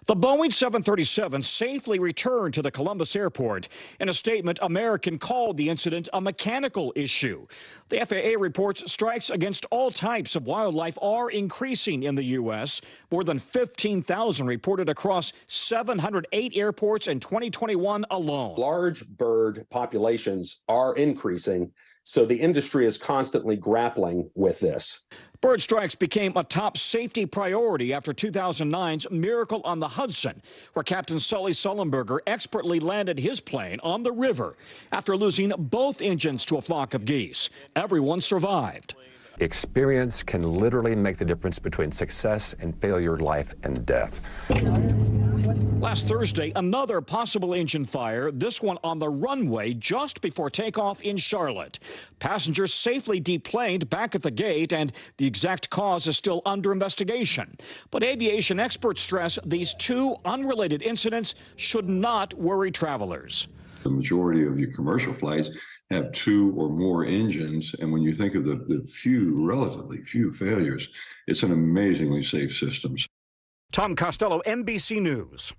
The Boeing 737 safely returned to the Columbus airport. In a statement, American called the incident a mechanical issue. The FAA reports strikes against all types of wildlife are increasing in the U.S. More than 15,000 reported across 708 airports in 2021 alone. Large bird populations are increasing, so the industry is constantly grappling with this. Bird strikes became a top safety priority after 2009's Miracle on the Hudson, where Captain Sully Sullenberger expertly landed his plane on the river after losing both engines to a flock of geese. Everyone survived. Experience can literally make the difference between success and failure, life and death. Last Thursday, another possible engine fire, this one on the runway just before takeoff in Charlotte. Passengers safely deplaned back at the gate, and the exact cause is still under investigation. But aviation experts stress these two unrelated incidents should not worry travelers. The majority of your commercial flights have two or more engines, and when you think of the relatively few failures, it's an amazingly safe system. Tom Costello, NBC News.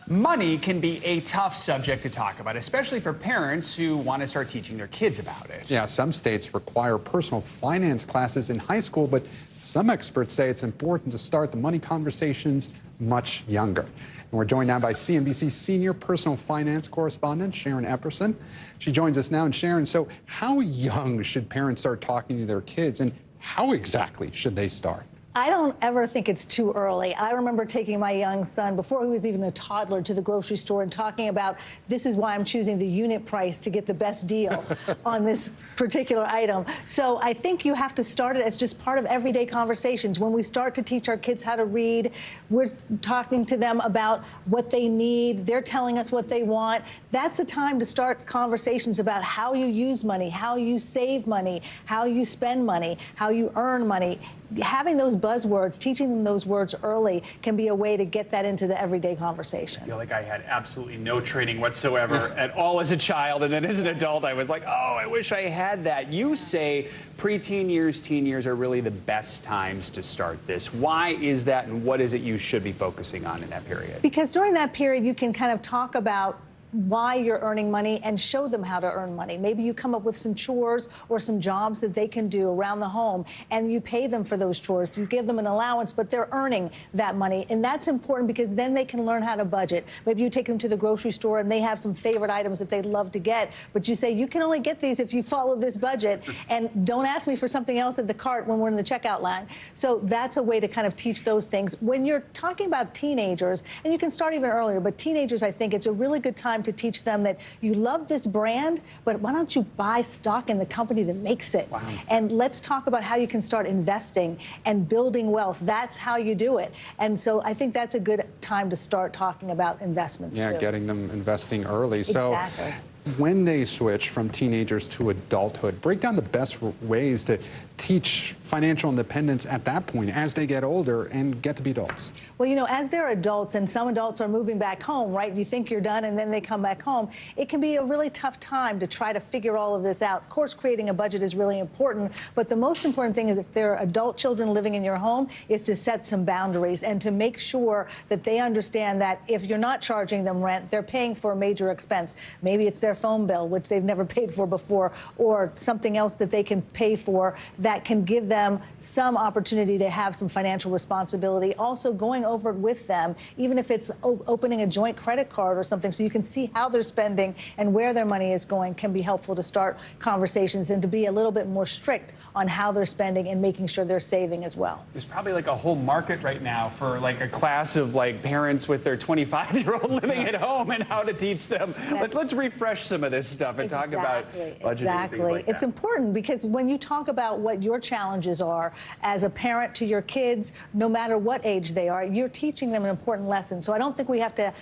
Money can be a tough subject to talk about, especially for parents who want to start teaching their kids about it. Yeah, some states require personal finance classes in high school, but some experts say it's important to start the money conversations much younger. And we're joined now by CNBC senior personal finance correspondent Sharon Epperson. She joins us now. And Sharon, so how young should parents start talking to their kids, and how exactly should they start? I don't ever think it's too early. I remember taking my young son, before he was even a toddler, to the grocery store and talking about, this is why I'm choosing the unit price to get the best deal on this particular item. So I think you have to start it as just part of everyday conversations. When we start to teach our kids how to read, we're talking to them about what they need. They're telling us what they want. That's a time to start conversations about how you use money, how you save money, how you spend money, how you earn money. Having those buzzwords, teaching them those words early can be a way to get that into the everyday conversation. I feel like I had absolutely no training whatsoever at all as a child, and then as an adult I was like, oh, I wish I had that. You say preteen years, teen years are really the best times to start this. Why is that, and what is it you should be focusing on in that period? Because during that period you can kind of talk about why you're earning money and show them how to earn money. Maybe you come up with some chores or some jobs that they can do around the home, and you pay them for those chores. You give them an allowance, but they're earning that money. And that's important because then they can learn how to budget. Maybe you take them to the grocery store and they have some favorite items that they'd love to get, but you say, you can only get these if you follow this budget, and don't ask me for something else at the cart when we're in the checkout line. So that's a way to kind of teach those things. When you're talking about teenagers, and you can start even earlier, but teenagers, I think it's a really good time to teach them that you love this brand, but why don't you buy stock in the company that makes it? Wow. And let's talk about how you can start investing and building wealth. That's how you do it. And so I think that's a good time to start talking about investments, too. Getting them investing early. Exactly. So when they switch from teenagers to adulthood, break down the best ways to teach financial independence at that point as they get older and get to be adults. Well, you know, as they're adults, and some adults are moving back home, right? You think you're done and then they come back home. It can be a really tough time to try to figure all of this out. Of course, creating a budget is really important, but the most important thing is if there are adult children living in your home is to set some boundaries and to make sure that they understand that if you're not charging them rent, they're paying for a major expense. Maybe it's their phone bill, which they've never paid for before, or something else that they can pay for that can give them some opportunity to have some financial responsibility. Also going over it with them, even if it's opening a joint credit card or something, so you can see how they're spending and where their money is going, can be helpful to start conversations and to be a little bit more strict on how they're spending and making sure they're saving as well. There's probably like a whole market right now for like a class of like parents with their 25-year-old living at home and how to teach them. Let's refresh some of this stuff and talk about budgeting and things like that. It's important because when you talk about what your challenges are as a parent to your kids, no matter what age they are, you're teaching them an important lesson. So I don't think we have to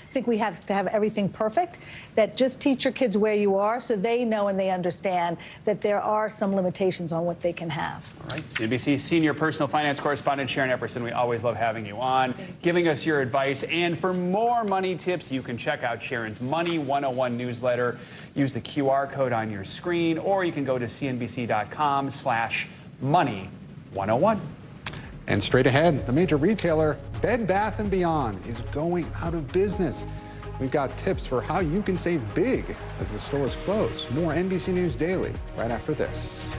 have everything perfect. That just teach your kids where you are so they know and they understand that there are some limitations on what they can have. All right. NBC senior personal finance correspondent Sharon Epperson, we always love having you on, giving us your advice. And for more money tips, you can check out Sharon's Money 101 newsletter. Use the QR code on your screen, or you can go to cnbc.com/money101. And straight ahead, the major retailer Bed Bath & Beyond is going out of business. We've got tips for how you can save big as the stores close. More NBC News Daily right after this.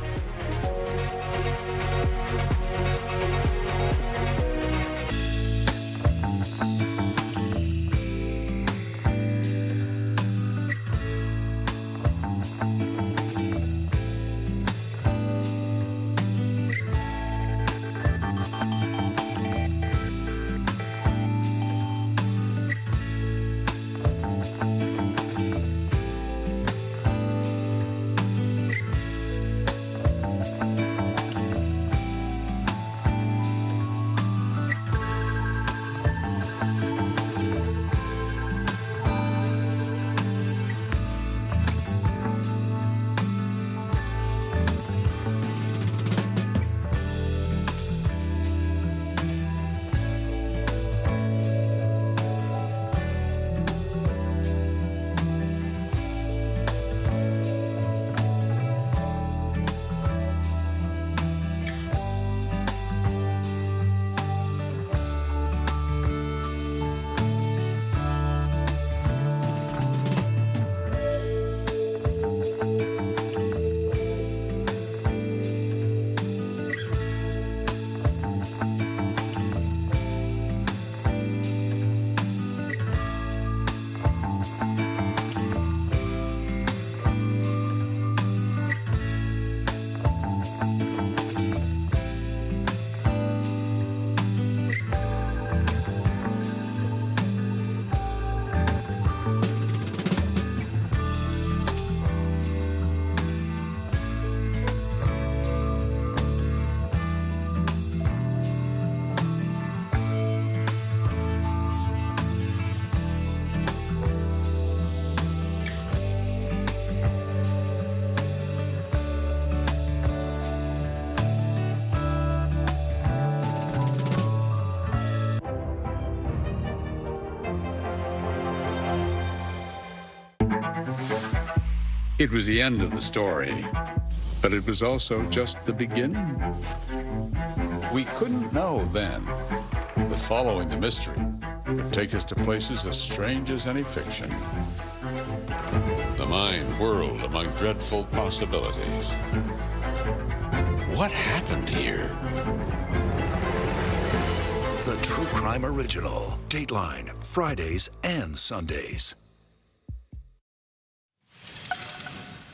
It was the end of the story, but it was also just the beginning. We couldn't know then that following the mystery would take us to places as strange as any fiction. The mind whirled among dreadful possibilities. What happened here? The True Crime Original. Dateline, Fridays and Sundays.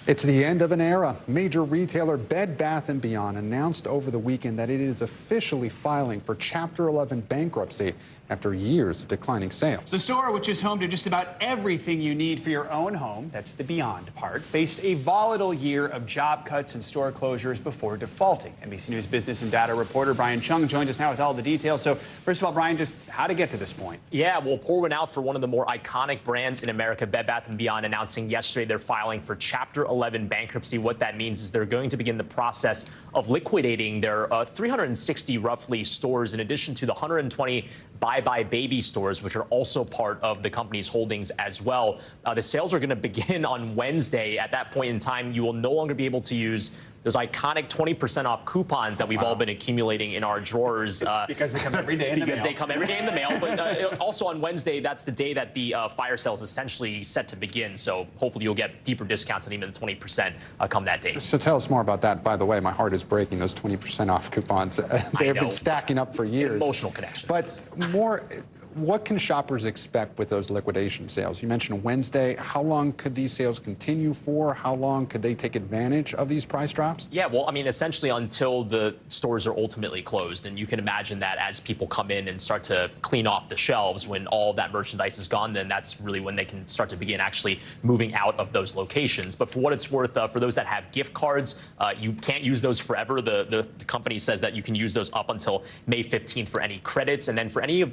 It's the end of an era. Major retailer Bed Bath & Beyond announced over the weekend that it is officially filing for Chapter 11 bankruptcy after years of declining sales. The store, which is home to just about everything you need for your own home, that's the Beyond part, faced a volatile year of job cuts and store closures before defaulting. NBC News business and data reporter Brian Chung joins us now with all the details. So first of all, Brian, just how to get to this point. Yeah, we'll pour one out for one of the more iconic brands in America, Bed Bath & Beyond, announcing yesterday they're filing for Chapter 11 bankruptcy. What that means is they're going to begin the process of liquidating their 360 roughly stores, in addition to the 120 Bye Baby stores, which are also part of the company's holdings as well. The sales are going to begin on Wednesday. At that point in time, you will no longer be able to use those iconic 20% off coupons that we've all been accumulating in our drawers. Because they come every day in the mail. Because they come every day in the mail. But also on Wednesday, that's the day that the fire sale is essentially set to begin. So hopefully you'll get deeper discounts than even the 20% come that day. So tell us more about that. By the way, my heart is breaking, those 20% off coupons. They've been stacking up for years. Emotional connection. But more, What can shoppers expect with those liquidation sales? You mentioned Wednesday. How long could these sales continue for? How long could they take advantage of these price drops? Yeah, well, I mean, essentially until the stores are ultimately closed. And you can imagine that as people come in and start to clean off the shelves, when all of that merchandise is gone, then that's really when they can start to begin actually moving out of those locations. But for what it's worth, for those that have gift cards, you can't use those forever. The company says that you can use those up until May 15th for any credits. And then for any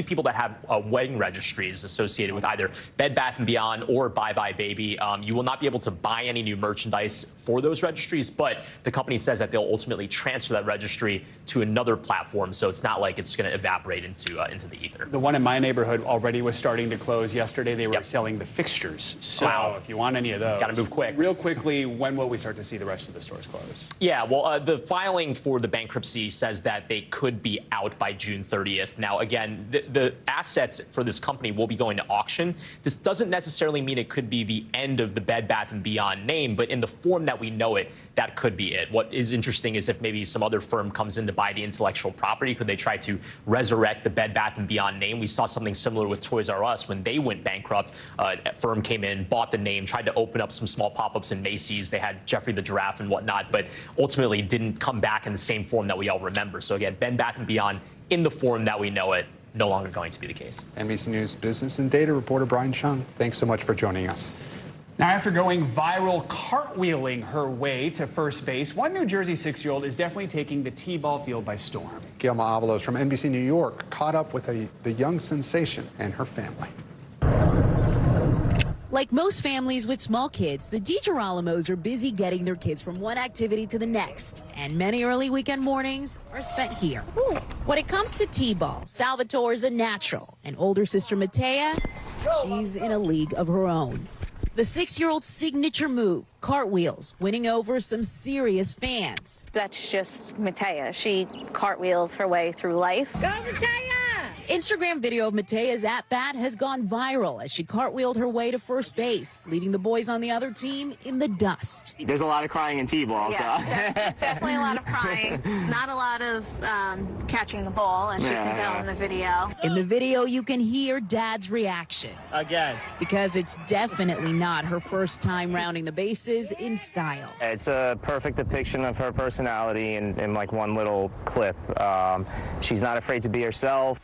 people that have wedding registries associated with either Bed Bath & Beyond or Bye Bye Baby, you will not be able to buy any new merchandise for those registries, but the company says that they'll ultimately transfer that registry to another platform, so it's not like it's going to evaporate into the ether. The one in my neighborhood already was starting to close. Yesterday they were selling the fixtures, so if you want any of those, got to move quick. Real quickly, when will we start to see the rest of the stores close? Yeah, well, the filing for the bankruptcy says that they could be out by June 30th. Now, again, the assets for this company will be going to auction. This doesn't necessarily mean it could be the end of the Bed Bath & Beyond name, but in the form that we know it, that could be it. What is interesting is if maybe some other firm comes in to buy the intellectual property, could they try to resurrect the Bed Bath & Beyond name? We saw something similar with Toys R Us when they went bankrupt. A firm came in, bought the name, tried to open up some small pop-ups in Macy's. They had Jeffrey the Giraffe and whatnot, but ultimately didn't come back in the same form that we all remember. So again, Bed Bath & Beyond in the form that we know it, no longer going to be the case. NBC News business and data reporter Brian Chung, thanks so much for joining us. Now, after going viral cartwheeling her way to first base, one New Jersey 6-year-old is definitely taking the T-ball field by storm. Gilma Avalos from NBC New York caught up with the young sensation and her family. Like most families with small kids, the DiGirolamos are busy getting their kids from one activity to the next, and many early weekend mornings are spent here. When it comes to T-ball, Salvatore's a natural, and older sister Matea, she's in a league of her own. The 6-year-old's signature move, cartwheels, winning over some serious fans. That's just Matea. She cartwheels her way through life. Go, Matea! Instagram video of Matea's at-bat has gone viral as she cartwheeled her way to first base, leaving the boys on the other team in the dust. There's a lot of crying in T-ball, Yeah, definitely a lot of crying. Not a lot of catching the ball, as you can tell in the video. In the video, you can hear Dad's reaction. Again. Because it's definitely not her first time rounding the bases in style. It's a perfect depiction of her personality in like one little clip. She's not afraid to be herself.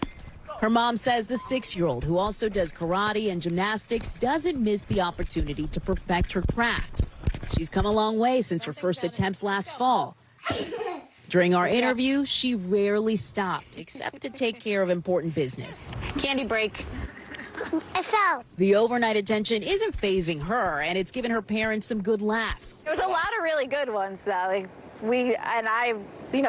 Her mom says the 6-year-old, who also does karate and gymnastics, doesn't miss the opportunity to perfect her craft. She's come a long way since her first attempts last fall. During our interview, she rarely stopped, except to take care of important business. Candy break. I fell. The overnight attention isn't phasing her, and it's given her parents some good laughs. There's a lot of really good ones, though. I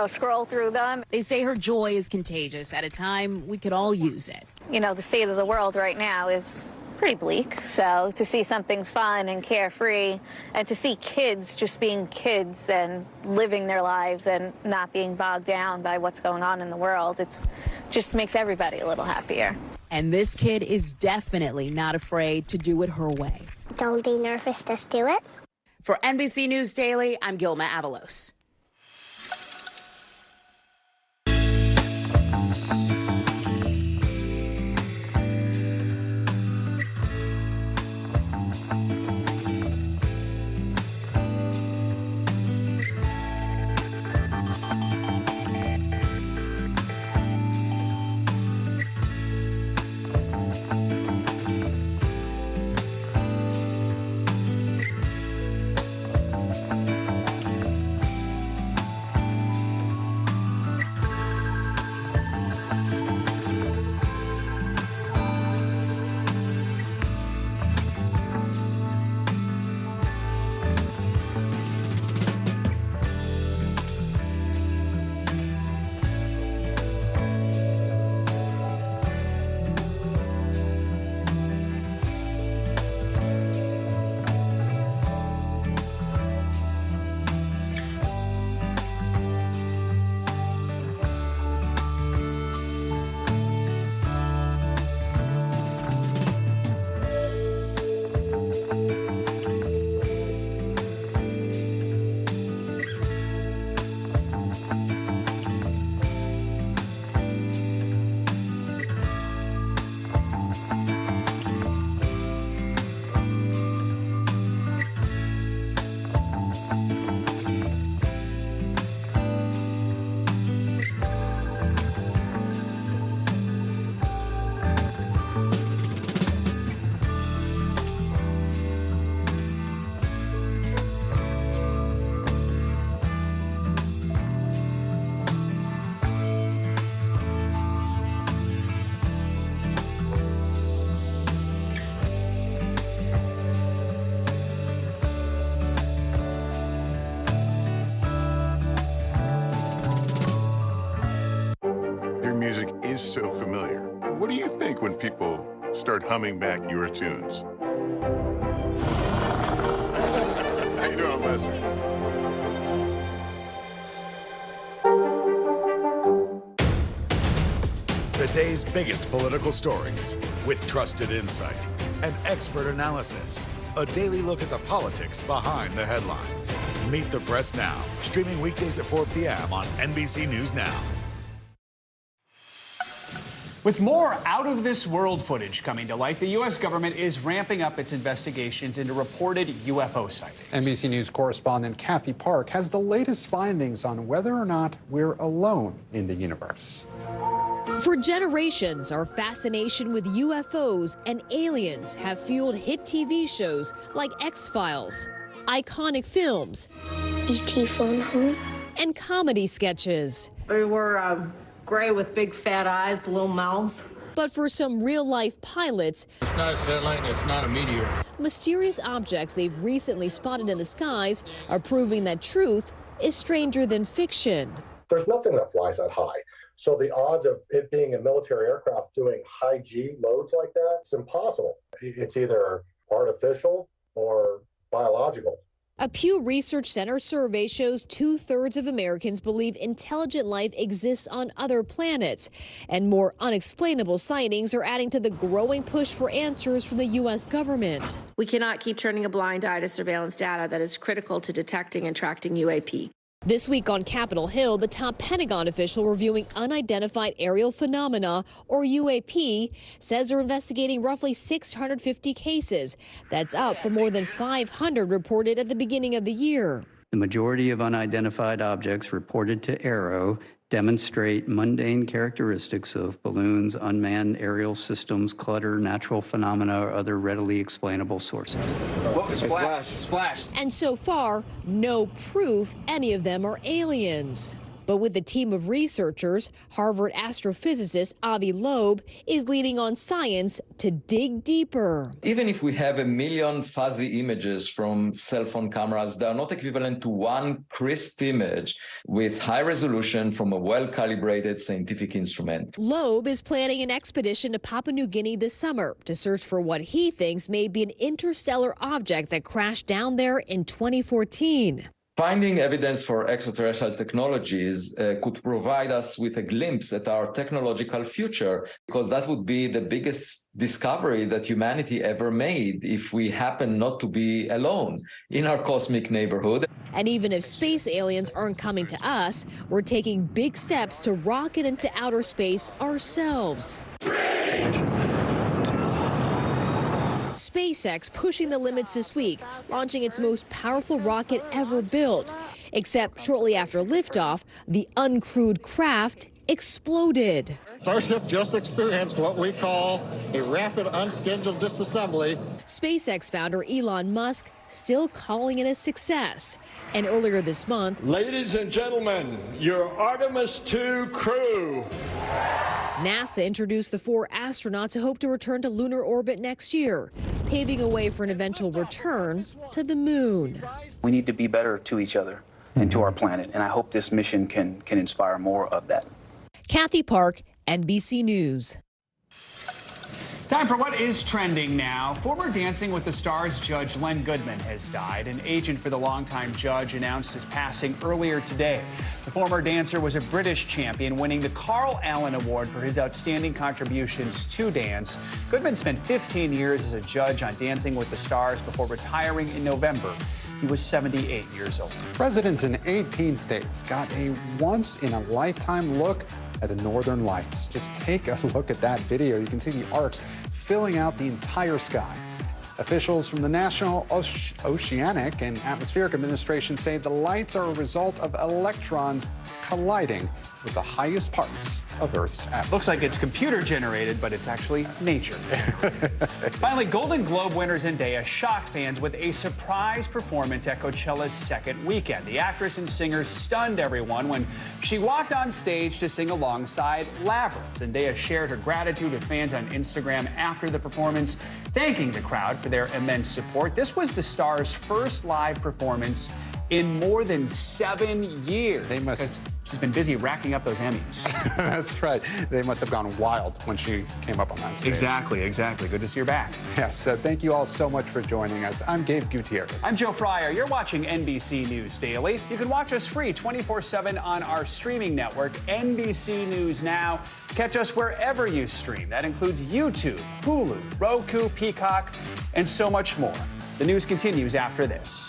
scroll through them. They say her joy is contagious at a time we could all use it. You know, the state of the world right now is pretty bleak. So to see something fun and carefree, and to see kids just being kids and living their lives and not being bogged down by what's going on in the world, it just makes everybody a little happier. And this kid is definitely not afraid to do it her way. Don't be nervous, just do it. For NBC News Daily, I'm Gilma Avalos. music is so familiar. What do you think when people start humming back your tunes? How you doing, Lester? The day's biggest political stories with trusted insight and expert analysis. A daily look at the politics behind the headlines. Meet the Press Now, streaming weekdays at 4 p.m. on NBC News Now. With more out-of-this-world footage coming to light, the U.S. government is ramping up its investigations into reported UFO sightings. NBC News correspondent Kathy Park has the latest findings on whether or not we're alone in the universe. For generations, our fascination with UFOs and aliens have fueled hit TV shows like X-Files, iconic films, E.T. Phone Home, and comedy sketches. We were gray with big fat eyes, little mouths. But for some real-life pilots, it's not a satellite, it's not a meteor. Mysterious objects they've recently spotted in the skies are proving that truth is stranger than fiction. There's nothing that flies that high. So the odds of it being a military aircraft doing high G loads like that, it's impossible. It's either artificial or biological. A Pew Research Center survey shows 2/3 of Americans believe intelligent life exists on other planets, and more unexplainable sightings are adding to the growing push for answers from the U.S. government. We cannot keep turning a blind eye to surveillance data that is critical to detecting and tracking UAP. This week on Capitol Hill, the top Pentagon official reviewing unidentified aerial phenomena, or UAP, says they're investigating roughly 650 cases. That's up from more than 500 reported at the beginning of the year. The majority of unidentified objects reported to AARO demonstrate mundane characteristics of balloons, unmanned aerial systems, clutter, natural phenomena, or other readily explainable sources. Whoa, splash. And so far, no proof any of them are aliens. But with a team of researchers, Harvard astrophysicist Avi Loeb is leading on science to dig deeper. Even if we have 1 million fuzzy images from cell phone cameras, they are not equivalent to one crisp image with high resolution from a well-calibrated scientific instrument. Loeb is planning an expedition to Papua New Guinea this summer to search for what he thinks may be an interstellar object that crashed down there in 2014. Finding evidence for extraterrestrial technologies could provide us with a glimpse at our technological future, because that would be the biggest discovery that humanity ever made if we happen not to be alone in our cosmic neighborhood. And even if space aliens aren't coming to us, we're taking big steps to rocket into outer space ourselves. SpaceX pushing the limits this week, launching its most powerful rocket ever built. Except shortly after liftoff, the uncrewed craft exploded. Starship just experienced what we call a rapid unscheduled disassembly. SpaceX founder Elon Musk still calling it a success. And earlier this month, ladies and gentlemen, your Artemis II crew. NASA introduced the 4 astronauts who hope to return to lunar orbit next year, paving a way for an eventual return to the moon. We need to be better to each other and to our planet, and I hope this mission can inspire more of that. Kathy Park, NBC News. Time for what is trending now. Former Dancing with the Stars judge Len Goodman has died. An agent for the longtime judge announced his passing earlier today. The former dancer was a British champion, winning the Carl Allen Award for his outstanding contributions to dance. Goodman spent 15 years as a judge on Dancing with the Stars before retiring in November. He was 78 years old. Residents in 18 states got a once-in-a-lifetime look at the Northern Lights. Just take a look at that video. You can see the arcs filling out the entire sky. Officials from the National Oceanic and Atmospheric Administration say the lights are a result of electrons colliding with the highest parts of Earth's atmosphere. Looks like it's computer generated, but it's actually nature. Finally, Golden Globe winner Zendaya shocked fans with a surprise performance at Coachella's second weekend. The actress and singer stunned everyone when she walked on stage to sing alongside Labyrinth. Zendaya shared her gratitude with fans on Instagram after the performance, thanking the crowd for their immense support. This was the star's first live performance in more than 7 years. They must She's been busy racking up those Emmys. That's right. They must have gone wild when she came up on that stage. Exactly. Good to see her back. Yes, thank you all so much for joining us. I'm Gabe Gutierrez. I'm Joe Fryer. You're watching NBC News Daily. You can watch us free 24/7 on our streaming network, NBC News Now. Catch us wherever you stream. That includes YouTube, Hulu, Roku, Peacock, and so much more. The news continues after this.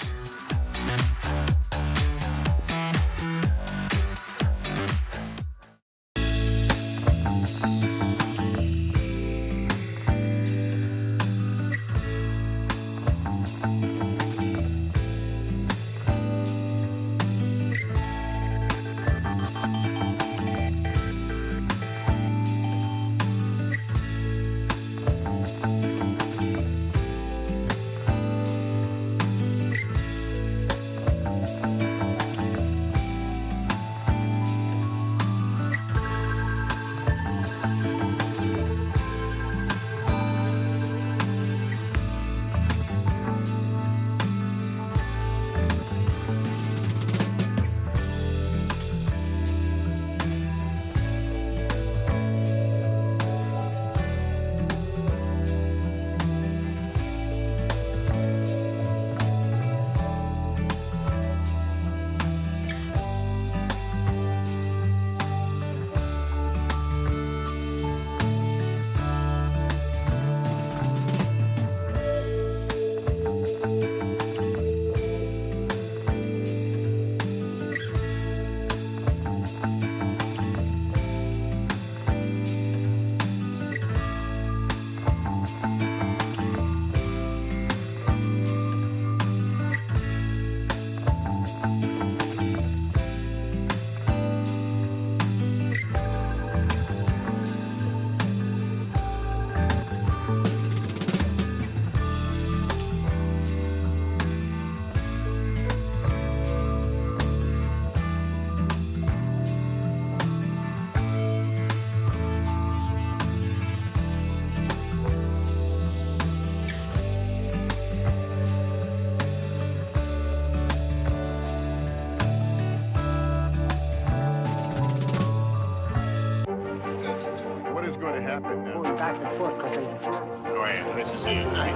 Going to happen now? Going back and forth because Oh, yeah, this is it at night.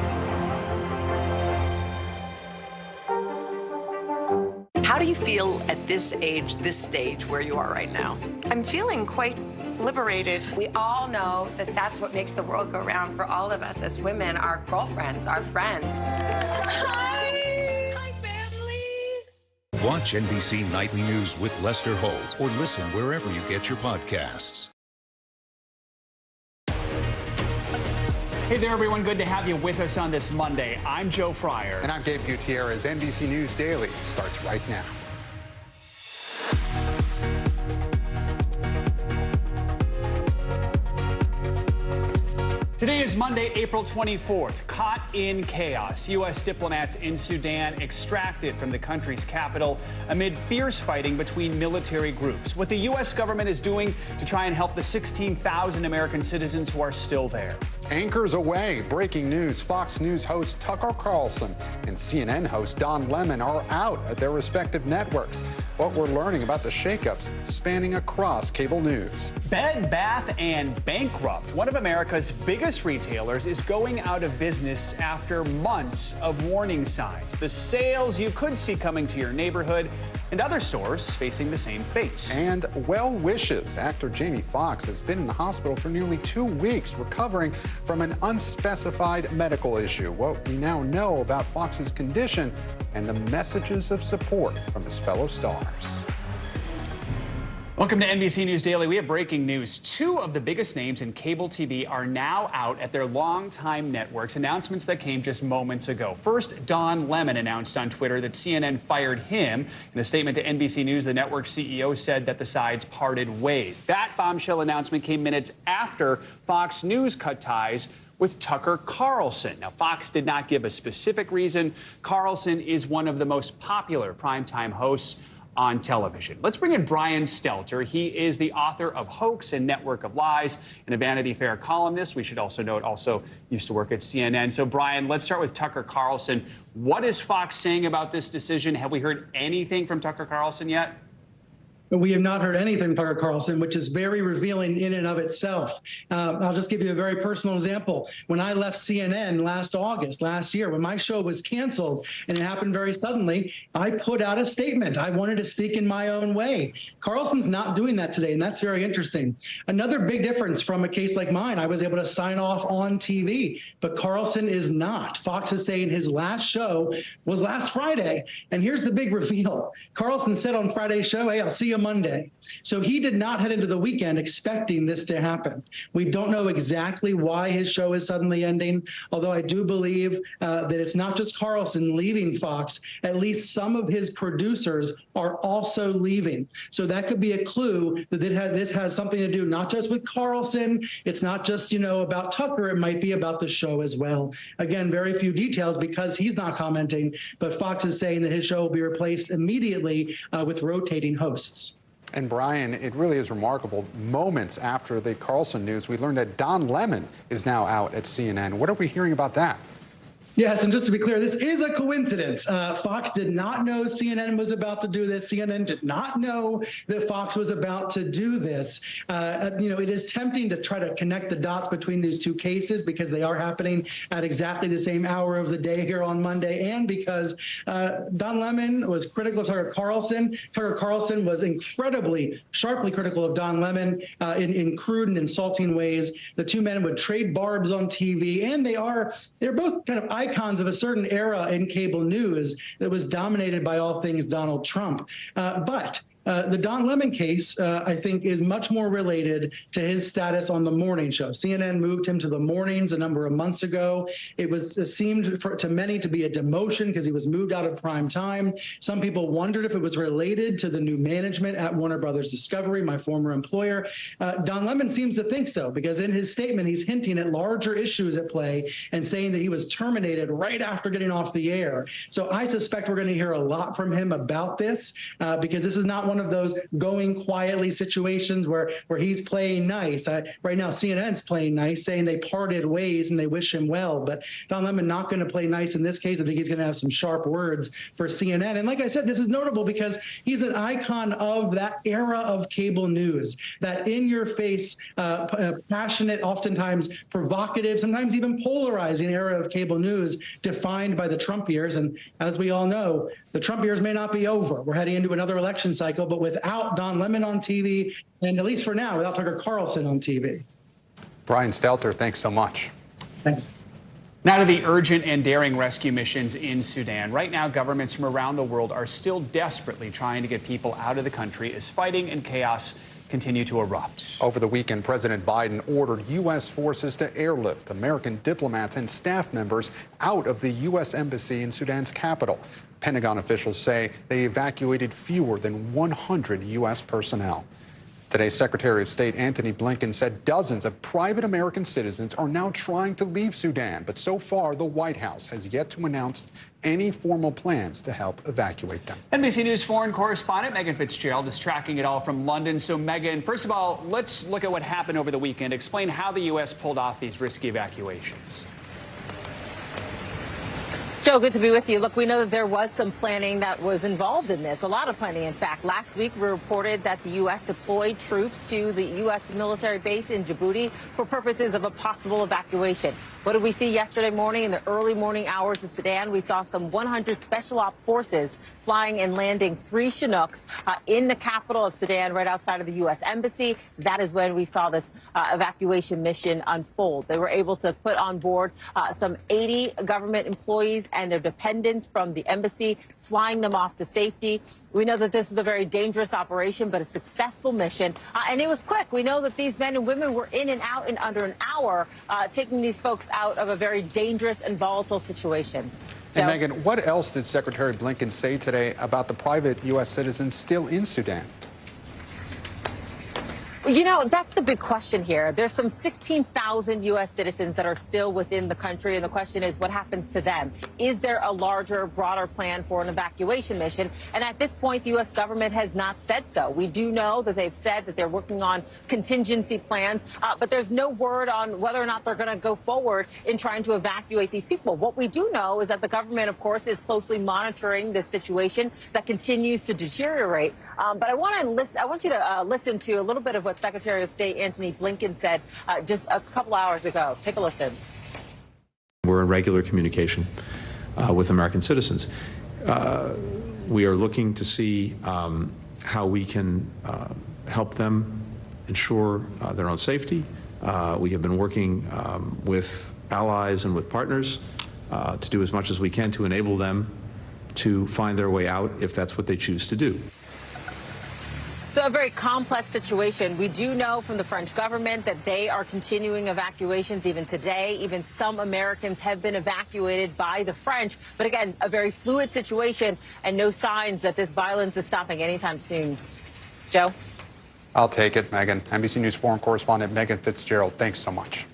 How do you feel at this age, this stage where you are right now? I'm feeling quite liberated. We all know that that's what makes the world go round for all of us as women, our girlfriends, our friends. Hi, family. Watch NBC Nightly News with Lester Holt or listen wherever you get your podcasts. Hey there, everyone. Good to have you with us on this Monday. I'm Joe Fryer. And I'm Gabe Gutierrez. NBC News Daily starts right now. Today is Monday, April 24th. Caught in chaos. U.S. diplomats in Sudan extracted from the country's capital amid fierce fighting between military groups. What the U.S. government is doing to try and help the 16,000 American citizens who are still there. Anchors away. Breaking news. Fox News host Tucker Carlson and CNN host Don Lemon are out at their respective networks. What we're learning about the shakeups spanning across cable news. Bed Bath & bankrupt. One of America's biggest retailers is going out of business after months of warning signs. The sales you could see coming to your neighborhood and other stores facing the same fate. And well wishes. Actor Jamie Foxx has been in the hospital for nearly 2 weeks, recovering from an unspecified medical issue. What we now know about Foxx's condition and the messages of support from his fellow stars. Welcome to NBC News Daily. We have breaking news. Two of the biggest names in cable TV are now out at their longtime networks. Announcements that came just moments ago. First, Don Lemon announced on Twitter that CNN fired him. In a statement to NBC News, the network CEO said that the sides parted ways. That bombshell announcement came minutes after Fox News cut ties with Tucker Carlson. Now, Fox did not give a specific reason. Carlson is one of the most popular primetime hosts on television. Let's bring in Brian Stelter. He is the author of Hoax and Network of Lies and a Vanity Fair columnist. We should also note also used to work at CNN. So, Brian, let's start with Tucker Carlson. What is Fox saying about this decision? Have we heard anything from Tucker Carlson yet? We have not heard anything from Tucker Carlson, which is very revealing in and of itself. I'll just give you a very personal example. When I left CNN last year, when my show was canceled, and it happened very suddenly, I put out a statement. I wanted to speak in my own way. Carlson's not doing that today, and that's very interesting. Another big difference from a case like mine, I was able to sign off on TV, but Carlson is not. Fox is saying his last show was last Friday, and here's the big reveal. Carlson said on Friday's show, hey, I'll see you Monday. So he did not head into the weekend expecting this to happen. We don't know exactly why his show is suddenly ending, although I do believe that it's not just Carlson leaving Fox. At least some of his producers are also leaving. So that could be a clue that this has something to do not just with Carlson. It's not just, about Tucker. It might be about the show as well. Again, very few details because he's not commenting, but Fox is saying that his show will be replaced immediately with rotating hosts. And Brian, it really is remarkable. Moments after the Carlson news, we learned that Don Lemon is now out at CNN. What are we hearing about that? Yes, and just to be clear, this is a coincidence. Fox did not know CNN was about to do this. CNN did not know that Fox was about to do this. It is tempting to try to connect the dots between these two cases because they are happening at exactly the same hour of the day here on Monday, and because Don Lemon was critical of Tucker Carlson. Tucker Carlson was incredibly sharply critical of Don Lemon in crude and insulting ways. The two men would trade barbs on TV, and they're both kind of icons of a certain era in cable news that was dominated by all things Donald Trump. But the Don Lemon case, I think, is much more related to his status on the morning show. CNN moved him to the mornings a number of months ago. It seemed to many to be a demotion because he was moved out of prime time. Some people wondered if it was related to the new management at Warner Brothers Discovery, my former employer. Don Lemon seems to think so because in his statement, he's hinting at larger issues at play and saying that he was terminated right after getting off the air. So I suspect we're going to hear a lot from him about this because this is not one of those going quietly situations where he's playing nice. Right now, CNN's playing nice, saying they parted ways and they wish him well. But Don Lemon not going to play nice in this case. I think he's going to have some sharp words for CNN. And like I said, this is notable because he's an icon of that era of cable news, that in-your-face, passionate, oftentimes provocative, sometimes even polarizing era of cable news defined by the Trump years. And as we all know, the Trump years may not be over. We're heading into another election cycle, but without Don Lemon on TV, and at least for now, without Tucker Carlson on TV. Brian Stelter, thanks so much. Thanks. Now to the urgent and daring rescue missions in Sudan. Right now, governments from around the world are still desperately trying to get people out of the country as fighting and chaos continue to erupt. Over the weekend, President Biden ordered U.S. forces to airlift American diplomats and staff members out of the U.S. embassy in Sudan's capital. Pentagon officials say they evacuated fewer than 100 U.S. personnel. Today, Secretary of State Antony Blinken said dozens of private American citizens are now trying to leave Sudan. But so far, the White House has yet to announce any formal plans to help evacuate them. NBC News foreign correspondent Megan Fitzgerald is tracking it all from London. So, Megan, first of all, let's look at what happened over the weekend. Explain how the U.S. pulled off these risky evacuations. Joe, good to be with you. Look, we know that there was some planning that was involved in this, a lot of planning, in fact. Last week, we reported that the U.S. deployed troops to the U.S. military base in Djibouti for purposes of a possible evacuation. What did we see yesterday morning in the early morning hours of Sudan? We saw some 100 special op forces flying and landing 3 Chinooks in the capital of Sudan, right outside of the U.S. embassy. That is when we saw this evacuation mission unfold. They were able to put on board some 80 government employees and their dependents from the embassy, flying them off to safety. We know that this was a very dangerous operation, but a successful mission. And it was quick. We know that these men and women were in and out in under an hour, taking these folks out of a very dangerous and volatile situation. And Megan, what else did Secretary Blinken say today about the private U.S. citizens still in Sudan? You know, that's the big question here. There's some 16,000 U.S. citizens that are still within the country, and the question is, what happens to them? Is there a larger, broader plan for an evacuation mission? And at this point, the U.S. government has not said so. We do know that they've said that they're working on contingency plans, but there's no word on whether or not they're going to go forward in trying to evacuate these people. What we do know is that the government, of course, is closely monitoring this situation that continues to deteriorate. But I want you to listen to a little bit of what Secretary of State Antony Blinken said just a couple hours ago. Take a listen. We're in regular communication with American citizens. We are looking to see how we can help them ensure their own safety. We have been working with allies and with partners to do as much as we can to enable them to find their way out if that's what they choose to do. So a very complex situation. We do know from the French government that they are continuing evacuations even today. Even some Americans have been evacuated by the French. But again, a very fluid situation and no signs that this violence is stopping anytime soon. Joe? I'll take it, Megan. NBC News foreign correspondent Megan Fitzgerald, thanks so much.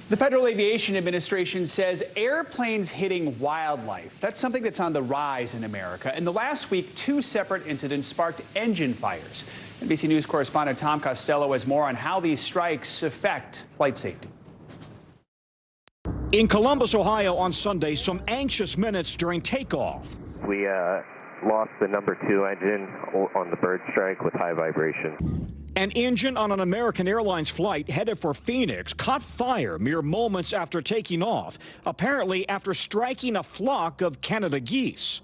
The Federal Aviation Administration says airplanes hitting wildlife, that's something that's on the rise in America. In the last week, 2 separate incidents sparked engine fires. NBC News correspondent Tom Costello has more on how these strikes affect flight safety. In Columbus, Ohio on Sunday, some anxious minutes during takeoff. We lost the number 2 engine on the bird strike with high vibration. An engine on an American Airlines flight headed for Phoenix caught fire mere moments after taking off, apparently after striking a flock of Canada geese.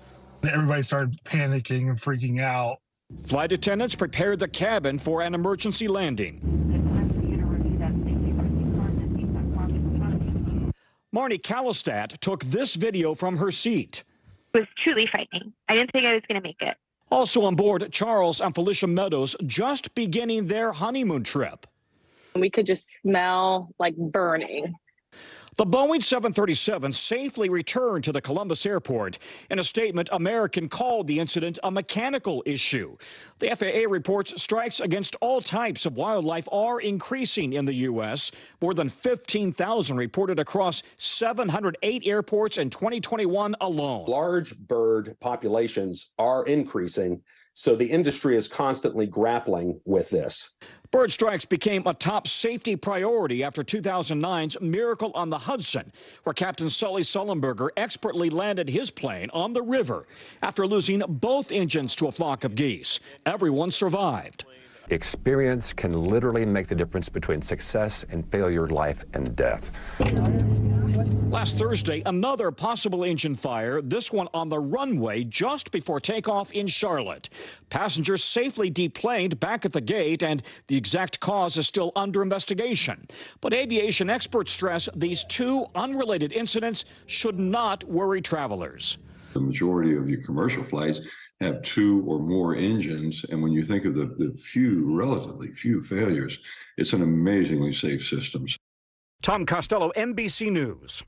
Everybody started panicking and freaking out. Flight attendants prepared the cabin for an emergency landing. Marnie Kallistat took this video from her seat. It was truly frightening. I didn't think I was going to make it. Also on board, Charles and Felicia Meadows, just beginning their honeymoon trip. We could just smell like burning. The Boeing 737 safely returned to the Columbus airport. In a statement, American called the incident a mechanical issue. The FAA reports strikes against all types of wildlife are increasing in the U.S. More than 15,000 reported across 708 airports in 2021 alone. Large bird populations are increasing, so the industry is constantly grappling with this. Bird strikes became a top safety priority after 2009's Miracle on the Hudson, where Captain Sully Sullenberger expertly landed his plane on the river after losing both engines to a flock of geese. Everyone survived. Experience can literally make the difference between success and failure, life and death. Last Thursday, another possible engine fire, this one on the runway just before takeoff in Charlotte. Passengers safely deplaned back at the gate, and the exact cause is still under investigation. But aviation experts stress these 2 unrelated incidents should not worry travelers. The majority of your commercial flights have 2 or more engines, and when you think of the relatively few failures, it's an amazingly safe system. Tom Costello, NBC News.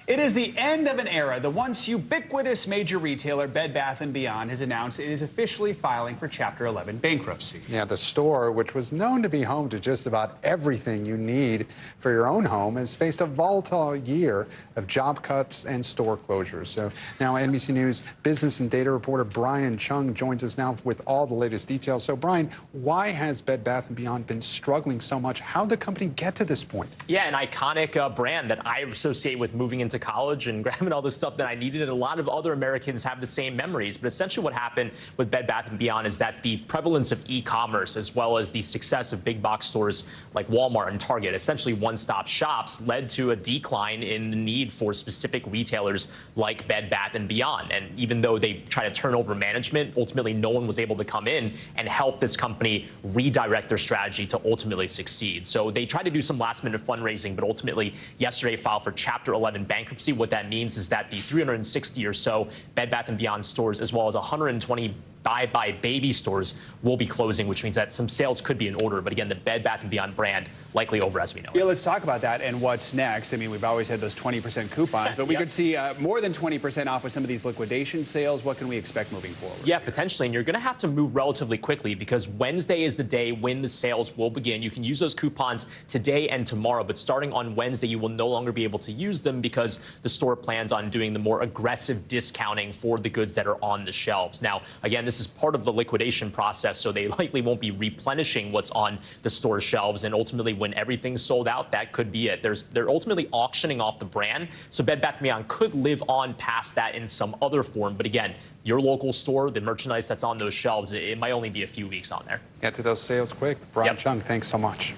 It is the end of an era. The once ubiquitous major retailer Bed Bath & Beyond has announced it is officially filing for Chapter 11 bankruptcy. Yeah, the store, which was known to be home to just about everything you need for your own home, has faced a volatile year of job cuts and store closures. So now NBC News business and data reporter Brian Chung joins us now with all the latest details. So Brian, why has Bed Bath & Beyond been struggling so much? How did the company get to this point? Yeah, an iconic brand that I associate with moving into college and grabbing all the stuff that I needed, and a lot of other Americans have the same memories. But essentially what happened with Bed Bath & Beyond is that the prevalence of e-commerce, as well as the success of big box stores like Walmart and Target, essentially one-stop shops, led to a decline in the need for specific retailers like Bed Bath & Beyond. And even though they tried to turn over management, ultimately no one was able to come in and help this company redirect their strategy to ultimately succeed. So they tried to do some last-minute fundraising, but ultimately yesterday filed for Chapter 11 bankruptcy. What that means is that the 360 or so Bed Bath & Beyond stores, as well as 120 buy baby stores will be closing, which means that some sales could be in order. But again, the Bed Bath & Beyond brand likely over as we know it. Yeah, let's talk about that and what's next. I mean, we've always had those 20% coupons, but we could see more than 20% off with some of these liquidation sales. What can we expect moving forward? Yeah, potentially. And you're going to have to move relatively quickly because Wednesday is the day when the sales will begin. You can use those coupons today and tomorrow, but starting on Wednesday, you will no longer be able to use them because the store plans on doing the more aggressive discounting for the goods that are on the shelves. Now, again, this is part of the liquidation process, so they likely won't be replenishing what's on the store shelves. And ultimately, when everything's sold out, that could be it. They're ultimately auctioning off the brand. So Bed Bath & Beyond could live on past that in some other form. But again, your local store, the merchandise that's on those shelves, it might only be a few weeks on there. Get to those sales quick. Brian Chung, thanks so much.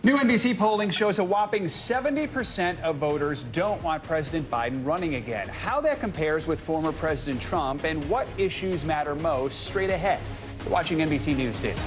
New NBC polling shows a whopping 70% of voters don't want President Biden running again. How that compares with former President Trump and what issues matter most straight ahead. You're watching NBC News Digital.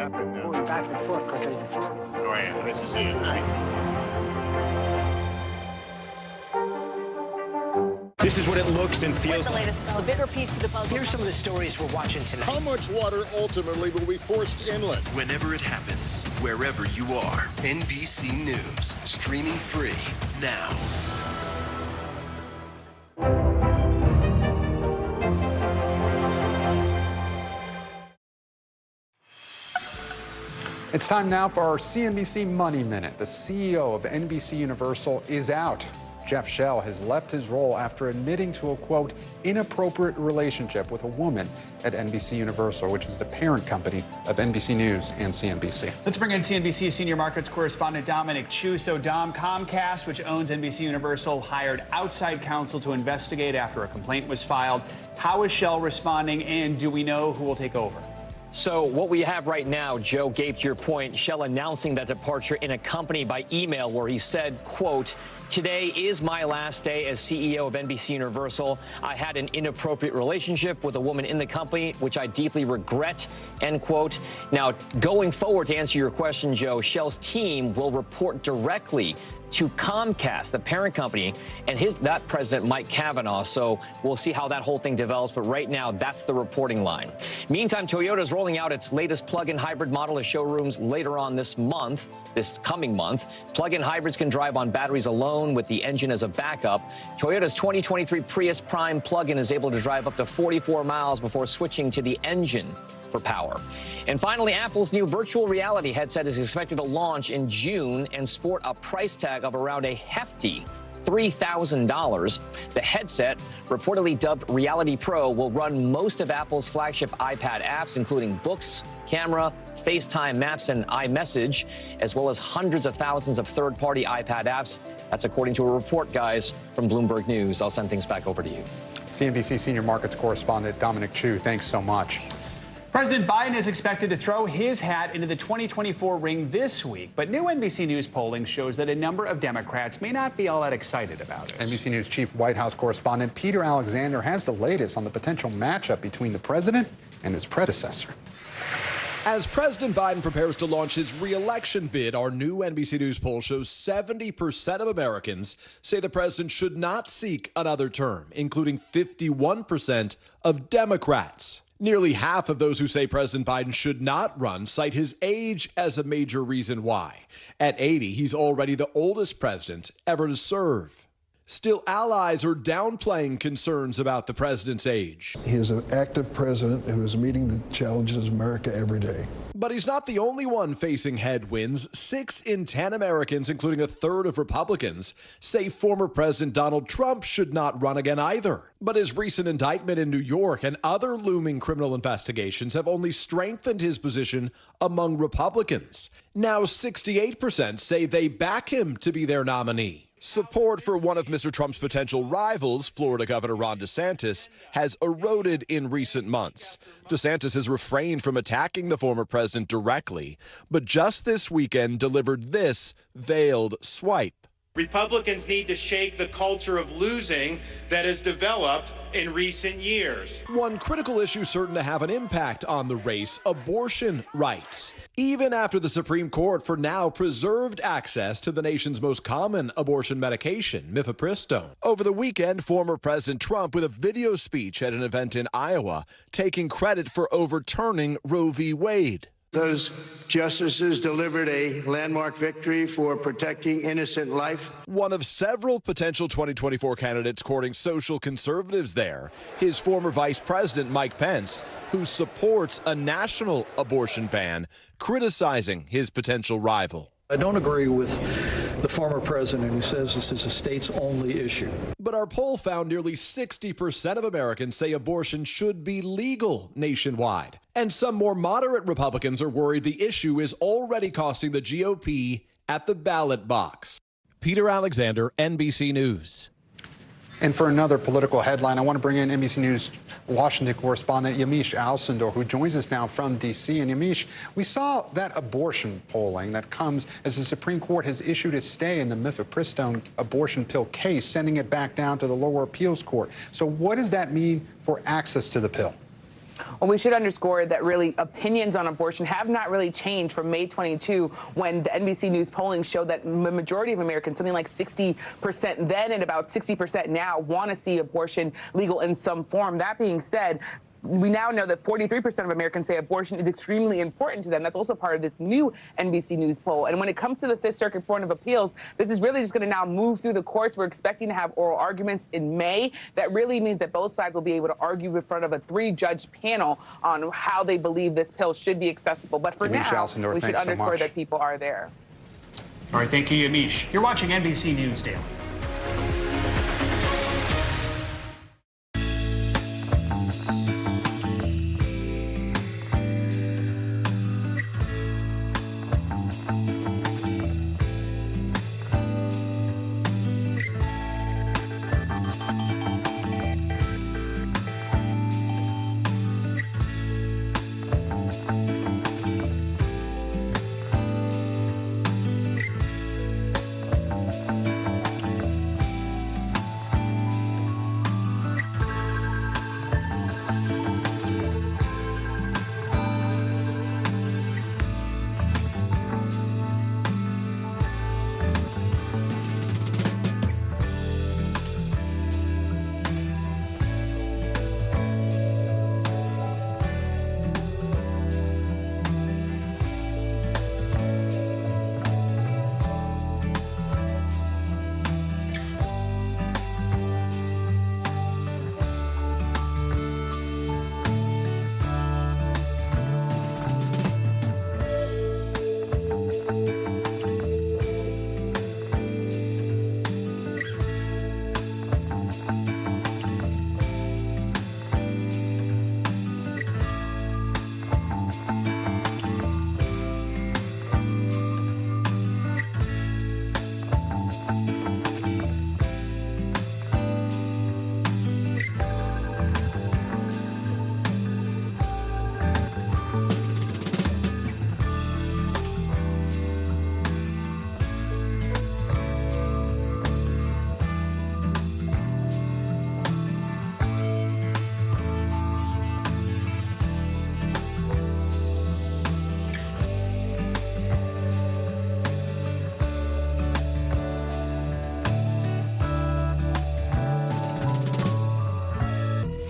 happen now. Going back and forth because they... Go ahead. This is it, right? This is what it looks and feels What's the latest, a bigger piece to the puzzle? Here's some of the stories we're watching tonight. How much water ultimately will be forced inland? Whenever it happens, wherever you are, NBC News, streaming free now. It's time now for our CNBC Money Minute. The CEO of NBC Universal is out. Jeff Shell has left his role after admitting to a, quote, inappropriate relationship with a woman at NBC Universal, which is the parent company of NBC News and CNBC. Let's bring in CNBC senior markets correspondent Dominic Chu. So, Dom, Comcast, which owns NBC Universal, hired outside counsel to investigate after a complaint was filed. How is Shell responding, and do we know who will take over? So what we have right now, Joe, gave to your point, Shell announcing that departure in a company by email where he said, quote, today is my last day as CEO of NBC Universal. I had an inappropriate relationship with a woman in the company, which I deeply regret, end quote. Now, going forward, to answer your question, Joe, Shell's team will report directly to Comcast, the parent company, and that president, Mike Kavanaugh. So we'll see how that whole thing develops. But right now, that's the reporting line. Meantime, Toyota is rolling out its latest plug-in hybrid model to showrooms later on this coming month. Plug-in hybrids can drive on batteries alone with the engine as a backup. Toyota's 2023 Prius Prime plug-in is able to drive up to 44 miles before switching to the engine. for power. And finally, Apple's new virtual reality headset is expected to launch in June and sport a price tag of around a hefty $3,000. The headset, reportedly dubbed Reality Pro, will run most of Apple's flagship iPad apps, including Books, Camera, FaceTime, Maps, and iMessage, as well as hundreds of thousands of third-party iPad apps. That's according to a report, guys, from Bloomberg News. I'll send things back over to you. CNBC senior markets correspondent Dominic Chu, thanks so much. President Biden is expected to throw his hat into the 2024 ring this week, but new NBC News polling shows that a number of Democrats may not be all that excited about it. NBC News chief White House correspondent Peter Alexander has the latest on the potential matchup between the president and his predecessor. As President Biden prepares to launch his re-election bid, our new NBC News poll shows 70% of Americans say the president should not seek another term, including 51% of Democrats. Nearly half of those who say President Biden should not run cite his age as a major reason why. At 80, he's already the oldest president ever to serve. Still, allies are downplaying concerns about the president's age. He is an active president who is meeting the challenges of America every day. But he's not the only one facing headwinds. 6 in 10 Americans, including a third of Republicans, say former President Donald Trump should not run again either. But his recent indictment in New York and other looming criminal investigations have only strengthened his position among Republicans. Now 68% say they back him to be their nominee. Support for one of Mr. Trump's potential rivals, Florida Governor Ron DeSantis, has eroded in recent months. DeSantis has refrained from attacking the former president directly, but just this weekend delivered this veiled swipe. Republicans need to shake the culture of losing that has developed in recent years. One critical issue certain to have an impact on the race, abortion rights. Even after the Supreme Court for now preserved access to the nation's most common abortion medication, mifepristone. Over the weekend, former President Trump with a video speech at an event in Iowa, taking credit for overturning Roe v. Wade. Those justices delivered a landmark victory for protecting innocent life. One of several potential 2024 candidates courting social conservatives there, his former Vice President Mike Pence, who supports a national abortion ban, criticizing his potential rival. I don't agree with the former president who says this is a states-only issue. But our poll found nearly 60% of Americans say abortion should be legal nationwide. And some more moderate Republicans are worried the issue is already costing the GOP at the ballot box. Peter Alexander, NBC News. And for another political headline, I want to bring in NBC News Washington correspondent Yamiche Alcindor, who joins us now from D.C. And Yamiche, we saw that abortion polling that comes as the Supreme Court has issued a stay in the mifepristone abortion pill case, sending it back down to the lower appeals court. So what does that mean for access to the pill? Well, we should underscore that really opinions on abortion have not really changed from May 22, when the NBC News polling showed that the majority of Americans, something like 60% then and about 60% now, want to see abortion legal in some form. That being said, we now know that 43% of Americans say abortion is extremely important to them. That's also part of this new NBC News poll. And when it comes to the Fifth Circuit Court of Appeals, this is really just going to now move through the courts. We're expecting to have oral arguments in May. That really means that both sides will be able to argue in front of a 3-judge panel on how they believe this pill should be accessible. But for now, we should underscore that people are there. All right, thank you, Yamiche. You're watching NBC News Daily.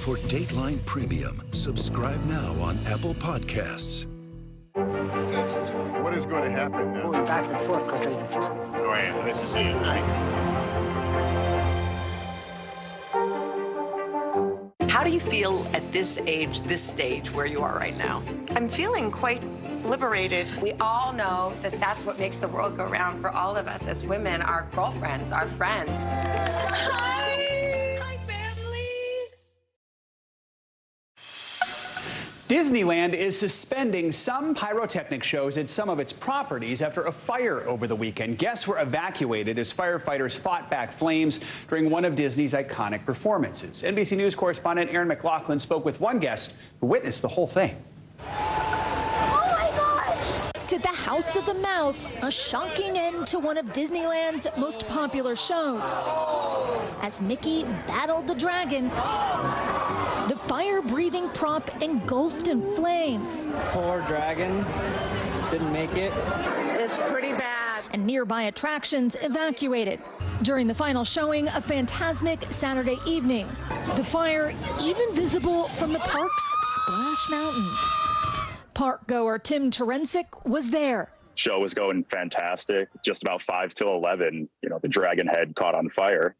for Dateline Premium. Subscribe now on Apple Podcasts. What is going to happen now? Going back and forth because Go ahead. Nice to see you. How do you feel at this age, this stage where you are right now? I'm feeling quite liberated. We all know that that's what makes the world go round for all of us as women, our girlfriends, our friends. Hi! Hi, family! Disneyland is suspending some pyrotechnic shows at some of its properties after a fire over the weekend. Guests were evacuated as firefighters fought back flames during one of Disney's iconic performances. NBC News correspondent Aaron McLaughlin spoke with one guest who witnessed the whole thing. To the House of the Mouse, a shocking end to one of Disneyland's most popular shows. As Mickey battled the dragon, the fire-breathing prop engulfed in flames. Poor dragon, didn't make it. It's pretty bad. And nearby attractions evacuated. During the final showing of Phantasmic Saturday evening, the fire even visible from the park's Splash Mountain. Park goer Tim Terensic was there. Show was going fantastic. Just about 5 till 11, the dragon head caught on fire.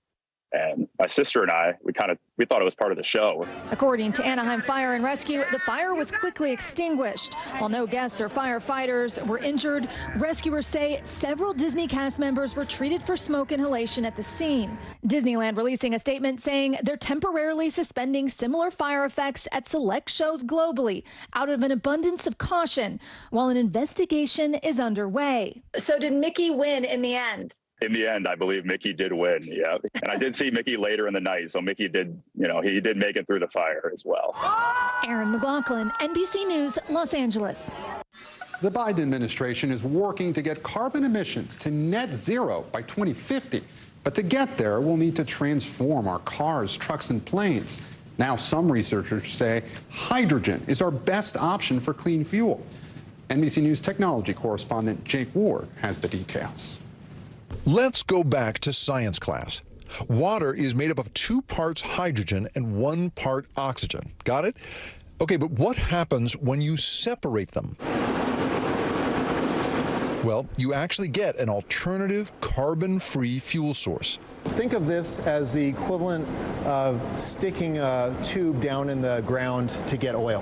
And my sister and I, we thought it was part of the show. According to Anaheim Fire and Rescue, the fire was quickly extinguished. While no guests or firefighters were injured, rescuers say several Disney cast members were treated for smoke inhalation at the scene. Disneyland releasing a statement saying they're temporarily suspending similar fire effects at select shows globally out of an abundance of caution, while an investigation is underway. So did Mickey win in the end? In the end, I believe Mickey did win, yeah. And I did see Mickey later in the night, so Mickey did, he did make it through the fire as well. Aaron McLaughlin, NBC News, Los Angeles. The Biden administration is working to get carbon emissions to net zero by 2050. But to get there, we'll need to transform our cars, trucks, and planes. Now, some researchers say hydrogen is our best option for clean fuel. NBC News technology correspondent Jake Ward has the details. Let's go back to science class. Water is made up of 2 parts hydrogen and 1 part oxygen. Got it? Okay, but what happens when you separate them? Well, you actually get an alternative carbon-free fuel source. Think of this as the equivalent of sticking a tube down in the ground to get oil.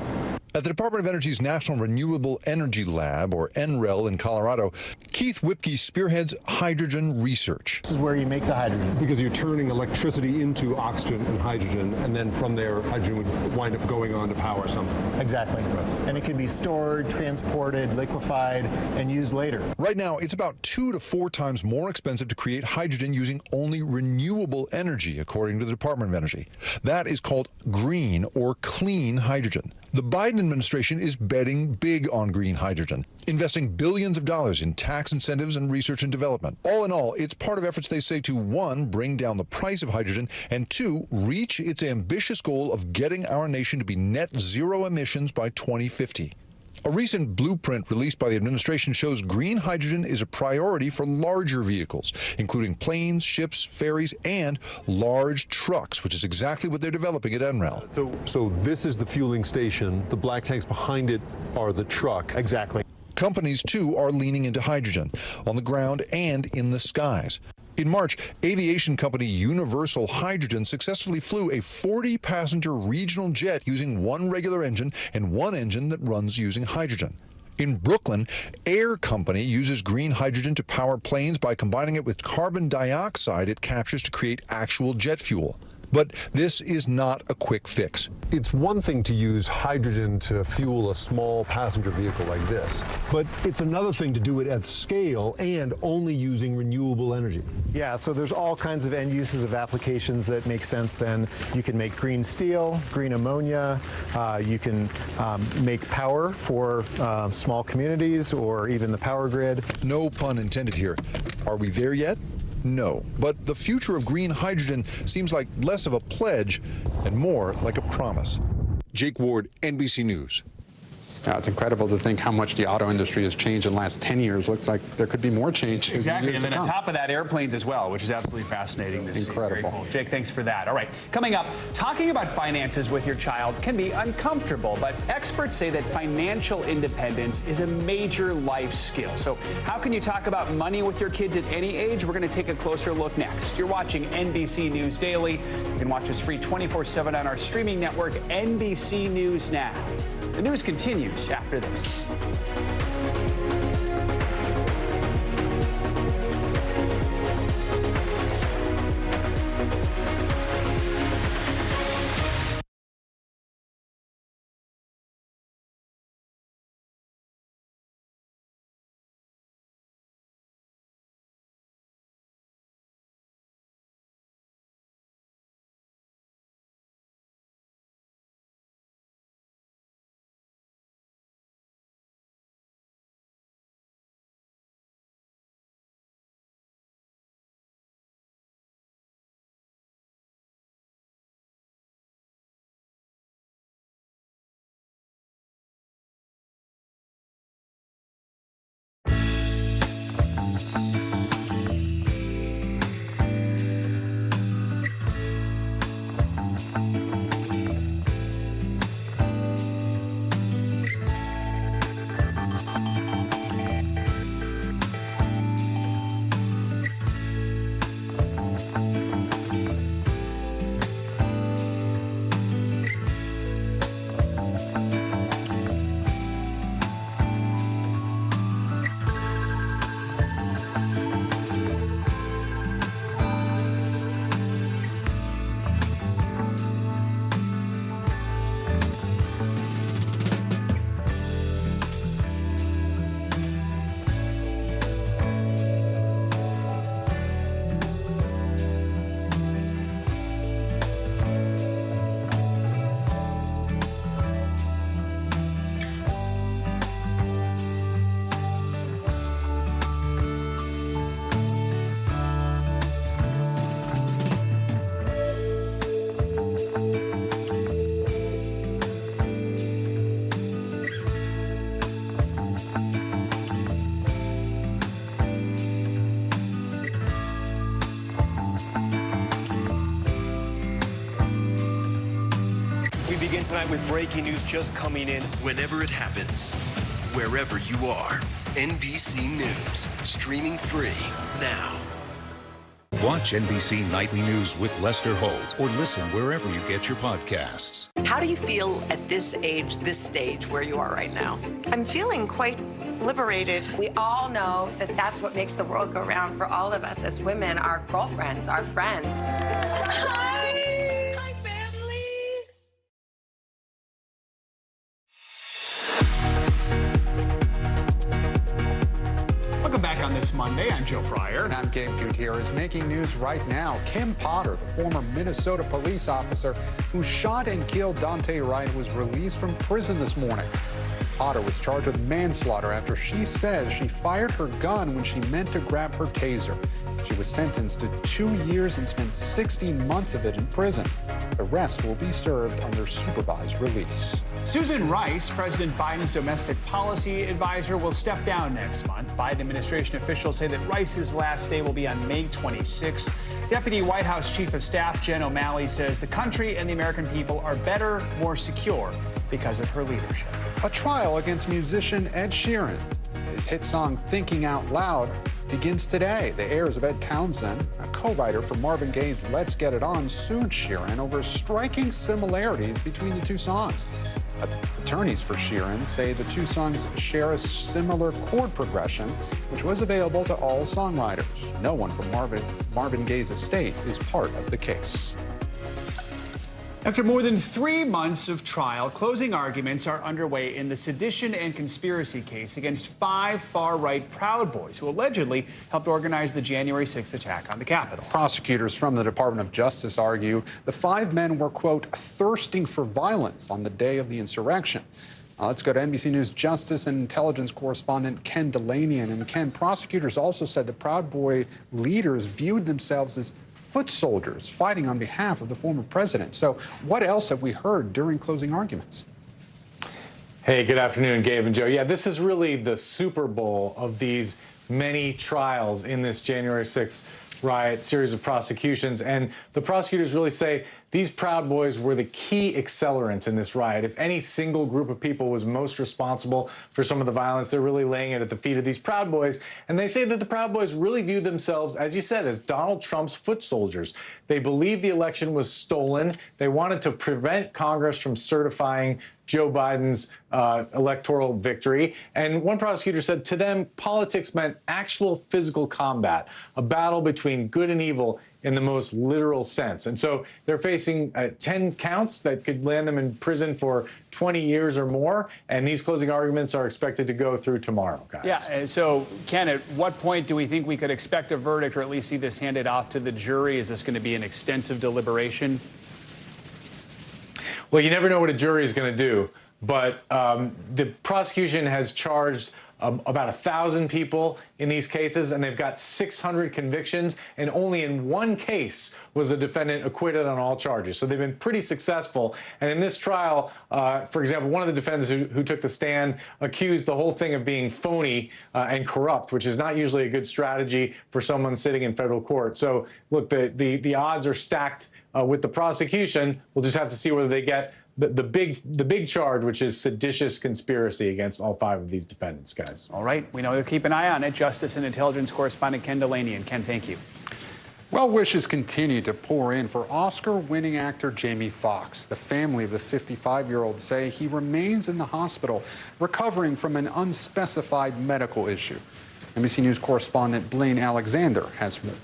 At the Department of Energy's National Renewable Energy Lab, or NREL in Colorado, Keith Whipke spearheads hydrogen research. This is where you make the hydrogen. Because you're turning electricity into oxygen and hydrogen, and then from there, hydrogen would wind up going on to power something. Exactly. Right. And it can be stored, transported, liquefied, and used later. Right now, it's about 2 to 4 times more expensive to create hydrogen using only renewable energy, according to the Department of Energy. That is called green or clean hydrogen. The Biden administration is betting big on green hydrogen, investing billions of dollars in tax incentives and research and development. All in all, it's part of efforts they say to 1, bring down the price of hydrogen, and 2, reach its ambitious goal of getting our nation to be net zero emissions by 2050. A recent blueprint released by the administration shows green hydrogen is a priority for larger vehicles, including planes, ships, ferries, and large trucks, which is exactly what they're developing at NREL. So this is the fueling station. The black tanks behind it are the truck. Exactly. Companies, too, are leaning into hydrogen on the ground and in the skies. In March, aviation company Universal Hydrogen successfully flew a 40-passenger regional jet using 1 regular engine and 1 engine that runs using hydrogen. In Brooklyn, Air Company uses green hydrogen to power planes by combining it with carbon dioxide it captures to create actual jet fuel. But this is not a quick fix. It's one thing to use hydrogen to fuel a small passenger vehicle like this, but it's another thing to do it at scale and only using renewable energy. Yeah, so there's all kinds of end uses of applications that make sense then. You can make green steel, green ammonia, you can make power for small communities or even the power grid. No pun intended here. Are we there yet? No, but the future of green hydrogen seems like less of a pledge and more like a promise. Jake Ward, NBC News. It's incredible to think how much the auto industry has changed in the last 10 years. Looks like there could be more change. Exactly, and then on top of that, airplanes as well, which is absolutely fascinating to see. Incredible. Very cool. Jake, thanks for that. All right, coming up, talking about finances with your child can be uncomfortable, but experts say that financial independence is a major life skill. So how can you talk about money with your kids at any age? We're going to take a closer look next. You're watching NBC News Daily. You can watch us free 24/7 on our streaming network, NBC News Now. The news continues after this. Begin tonight with breaking news just coming in. Whenever it happens, wherever you are, NBC News, streaming free now. Watch NBC Nightly News with Lester Holt or listen wherever you get your podcasts. How do you feel at this age, this stage where you are right now? I'm feeling quite liberated. We all know that that's what makes the world go round for all of us as women, our girlfriends, our friends. Hi! Hi, family! Welcome back on this Monday. I'm Joe Fryer. And I'm Gabe Gutierrez. Making news right now. Kim Potter, the former Minnesota police officer who shot and killed Dante Wright, was released from prison this morning. Potter was charged with manslaughter after she says she fired her gun when she meant to grab her taser. She was sentenced to 2 years and spent 16 months of it in prison. The rest will be served under supervised release. Susan Rice, President Biden's domestic policy advisor, will step down next month. Biden administration officials say that Rice's last day will be on May 26th. Deputy White House Chief of Staff Jen O'Malley says the country and the American people are better, more secure because of her leadership. A trial against musician Ed Sheeran. His hit song Thinking Out Loud begins today. The heirs of Ed Townsend, a co-writer for Marvin Gaye's Let's Get It On, sued Sheeran over striking similarities between the two songs. Attorneys for Sheeran say the two songs share a similar chord progression, which was available to all songwriters. No one from Marvin Gaye's estate is part of the case. After more than 3 months of trial, closing arguments are underway in the sedition and conspiracy case against 5 far-right Proud Boys who allegedly helped organize the January 6th attack on the Capitol. Prosecutors from the Department of Justice argue the 5 men were, quote, thirsting for violence on the day of the insurrection. Let's go to NBC News Justice and Intelligence correspondent Ken Delanian. And Ken, prosecutors also said the Proud Boy leaders viewed themselves as foot soldiers fighting on behalf of the former president. So what else have we heard during closing arguments? Hey, good afternoon, Gabe and Joe. Yeah, this is really the Super Bowl of these many trials in this January 6th riot, series of prosecutions. And the prosecutors really say these Proud Boys were the key accelerants in this riot. If any single group of people was most responsible for some of the violence, they're really laying it at the feet of these Proud Boys. And they say that the Proud Boys really view themselves, as you said, as Donald Trump's foot soldiers. They believe the election was stolen. They wanted to prevent Congress from certifying Joe Biden's electoral victory. And one prosecutor said to them, politics meant actual physical combat, a battle between good and evil in the most literal sense. And so they're facing 10 counts that could land them in prison for 20 years or more. And these closing arguments are expected to go through tomorrow, guys. Yeah, and so, Ken, at what point do we think we could expect a verdict or at least see this handed off to the jury? Is this going to be an extensive deliberation? Well, you never know what a jury is going to do, but the prosecution has charged about 1,000 people in these cases, and they've got 600 convictions, and only in one case was the defendant acquitted on all charges. So they've been pretty successful. And in this trial, for example, one of the defendants who took the stand accused the whole thing of being phony and corrupt, which is not usually a good strategy for someone sitting in federal court. So, look, the odds are stacked with the prosecution. We'll just have to see whether they get the big charge, which is seditious conspiracy against all 5 of these defendants, guys. All right. We know you'll keep an eye on it. Justice and Intelligence correspondent Ken Delaney. And Ken, thank you. Well wishes continue to pour in for Oscar-winning actor Jamie Foxx. The family of the 55-year-old say he remains in the hospital, recovering from an unspecified medical issue. NBC News correspondent Blaine Alexander has more.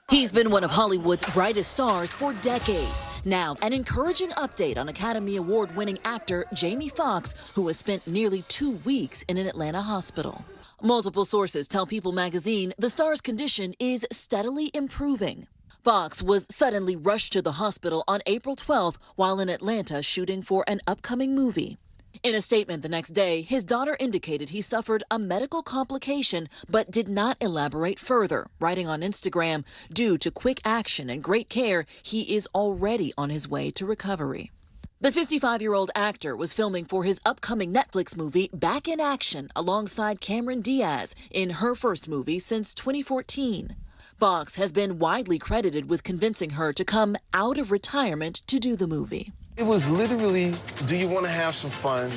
He's been one of Hollywood's brightest stars for decades. Now, an encouraging update on Academy Award-winning actor Jamie Foxx, who has spent nearly 2 weeks in an Atlanta hospital. Multiple sources tell People magazine the star's condition is steadily improving. Foxx was suddenly rushed to the hospital on April 12th while in Atlanta shooting for an upcoming movie. In a statement the next day, his daughter indicated he suffered a medical complication but did not elaborate further, writing on Instagram, due to quick action and great care, he is already on his way to recovery. The 55-year-old actor was filming for his upcoming Netflix movie Back in Action alongside Cameron Diaz in her first movie since 2014. Foxx has been widely credited with convincing her to come out of retirement to do the movie. It was literally, do you want to have some fun?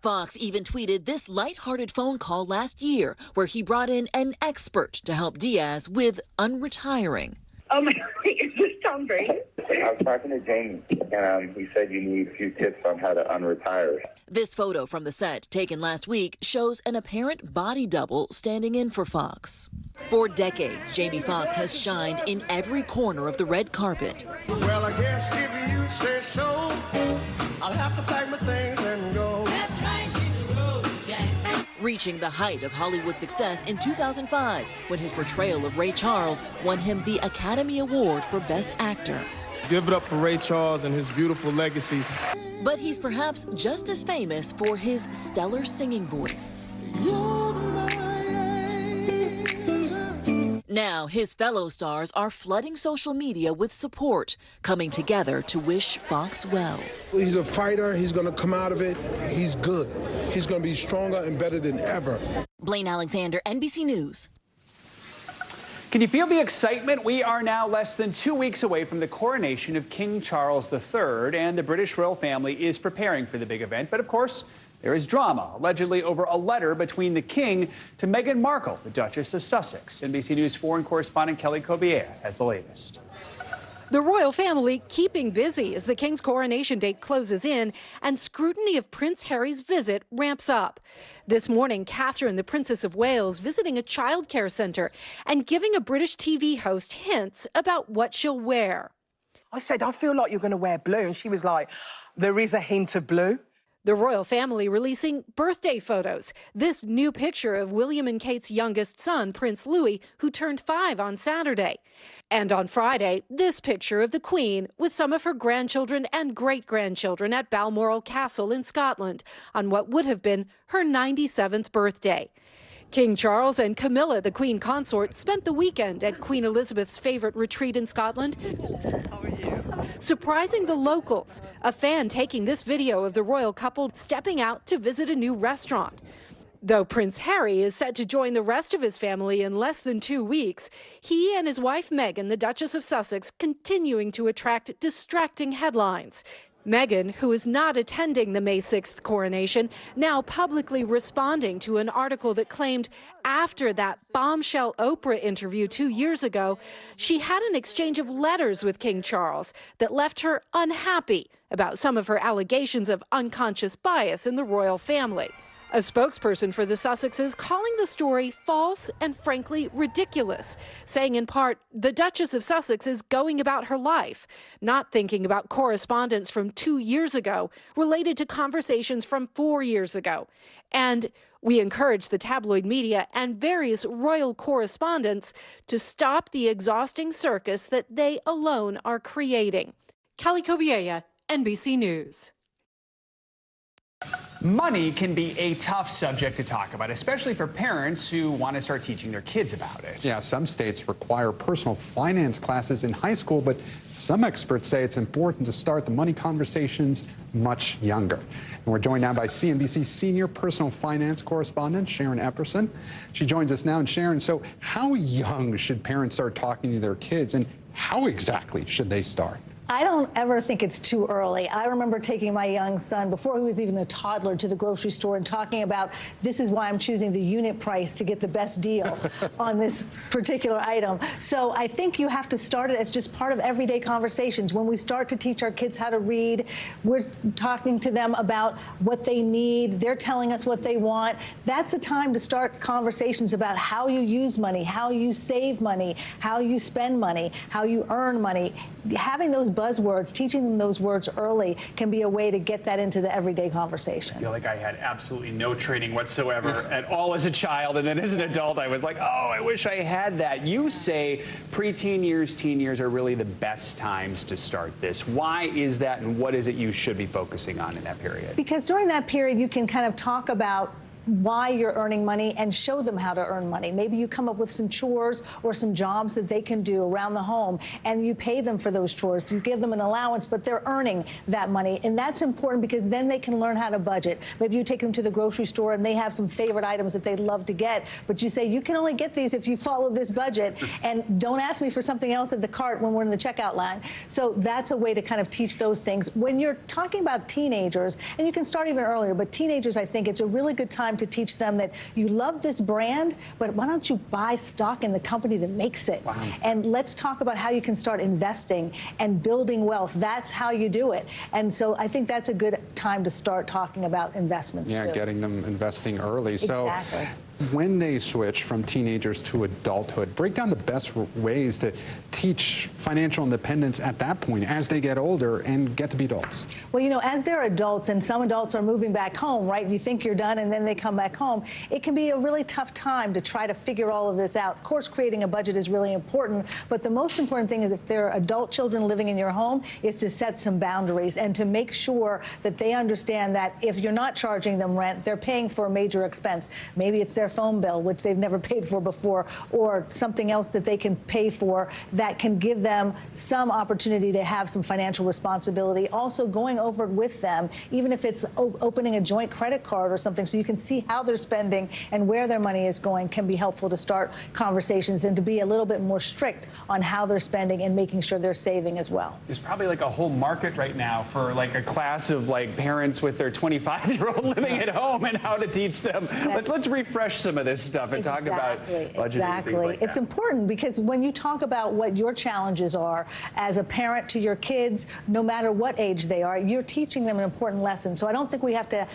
Foxx even tweeted this lighthearted phone call last year where he brought in an expert to help Diaz with unretiring. Oh my God, is this Tom Brady? I was talking to Jamie, and he said you need a few tips on how to unretire. This photo from the set, taken last week, shows an apparent body double standing in for Foxx. For decades, Jamie Foxx has shined in every corner of the red carpet. Well, I guess if you say so, I'll have to pack my things and go. That's right, hit the road, Jack. Reaching the height of Hollywood success in 2005 when his portrayal of Ray Charles won him the Academy Award for Best Actor. Give it up for Ray Charles and his beautiful legacy. But he's perhaps just as famous for his stellar singing voice. Now, his fellow stars are flooding social media with support, coming together to wish Foxx well. He's a fighter. He's going to come out of it. He's good. He's going to be stronger and better than ever. Blaine Alexander, NBC News. Can you feel the excitement? We are now less than 2 weeks away from the coronation of King Charles III, and the British royal family is preparing for the big event. But of course, there is drama, allegedly over a letter between the king to Meghan Markle, the Duchess of Sussex. NBC News foreign correspondent Kelly Cobier has the latest. The royal family keeping busy as the king's coronation date closes in and scrutiny of Prince Harry's visit ramps up. This morning, Catherine, the Princess of Wales, visiting a childcare center and giving a British TV host hints about what she'll wear. I said, I feel like you're going to wear blue. And she was like, there is a hint of blue. The royal family releasing birthday photos. This new picture of William and Kate's youngest son, Prince Louis, who turned 5 on Saturday. And on Friday, this picture of the Queen with some of her grandchildren and great-grandchildren at Balmoral Castle in Scotland on what would have been her 97th birthday. King Charles and Camilla, the Queen Consort, spent the weekend at Queen Elizabeth's favorite retreat in Scotland, surprising the locals. A fan taking this video of the royal couple stepping out to visit a new restaurant. Though Prince Harry is set to join the rest of his family in less than 2 weeks, he and his wife Meghan, the Duchess of Sussex, continuing to attract distracting headlines. Meghan, who is not attending the May 6th coronation, now publicly responding to an article that claimed after that bombshell Oprah interview 2 years ago, she had an exchange of letters with King Charles that left her unhappy about some of her allegations of unconscious bias in the royal family. A spokesperson for the Sussexes calling the story false and frankly ridiculous, saying in part, the Duchess of Sussex is going about her life, not thinking about correspondence from 2 years ago related to conversations from 4 years ago. And we encourage the tabloid media and various royal correspondents to stop the exhausting circus that they alone are creating. Kelly Kobiella, NBC News. Money can be a tough subject to talk about, especially for parents who want to start teaching their kids about it. Yeah, some states require personal finance classes in high school, but some experts say it's important to start the money conversations much younger. And we're joined now by CNBC senior personal finance correspondent Sharon Epperson. She joins us now. And Sharon, so how young should parents start talking to their kids, and how exactly should they start? I don't ever think it's too early. I remember taking my young son, before he was even a toddler, to the grocery store and talking about, this is why I'm choosing the unit price to get the best deal on this particular item. So I think you have to start it as just part of everyday conversations. When we start to teach our kids how to read, we're talking to them about what they need. They're telling us what they want. That's a time to start conversations about how you use money, how you save money, how you spend money, how you earn money. Having those buzzwords, teaching them those words early can be a way to get that into the everyday conversation. I feel like I had absolutely no training whatsoever at all as a child, and then as an adult I was like, oh, I wish I had that. You say preteen years, teen years are really the best times to start this. Why is that, and what is it you should be focusing on in that period? Because during that period you can kind of talk about why you're earning money and show them how to earn money. Maybe you come up with some chores or some jobs that they can do around the home, and you pay them for those chores. You give them an allowance, but they're earning that money. And that's important because then they can learn how to budget. Maybe you take them to the grocery store and they have some favorite items that they'd love to get, but you say, you can only get these if you follow this budget, and don't ask me for something else at the cart when we're in the checkout line. So that's a way to kind of teach those things. When you're talking about teenagers, and you can start even earlier, but teenagers, I think it's a really good time to teach them that you love this brand, but why don't you buy stock in the company that makes it? Wow. And let's talk about how you can start investing and building wealth. That's how you do it. And so I think that's a good time to start talking about investments. Yeah, too. getting them investing early. Exactly. So when they switch from teenagers to adulthood, break down the best ways to teach financial independence at that point as they get older and get to be adults. Well, you know, as they're adults, and some adults are moving back home, right? You think you're done and then they come back home. It can be a really tough time to try to figure all of this out. Of course, creating a budget is really important, but the most important thing is if there are adult children living in your home is to set some boundaries and to make sure that they understand that if you're not charging them rent, they're paying for a major expense. Maybe it's their phone bill, which they've never paid for before, or something else that they can pay for that can give them some opportunity to have some financial responsibility. Also going over it with them, even if it's opening a joint credit card or something, so you can see how they're spending and where their money is going, can be helpful to start conversations and to be a little bit more strict on how they're spending and making sure they're saving as well. There's probably like a whole market right now for like a class of like parents with their 25-year-old living at home and how to teach them. Let's refresh some of this stuff and talk about budgeting and things like that. It's important because when you talk about what your challenges are as a parent to your kids, no matter what age they are, you're teaching them an important lesson. So I don't think we have to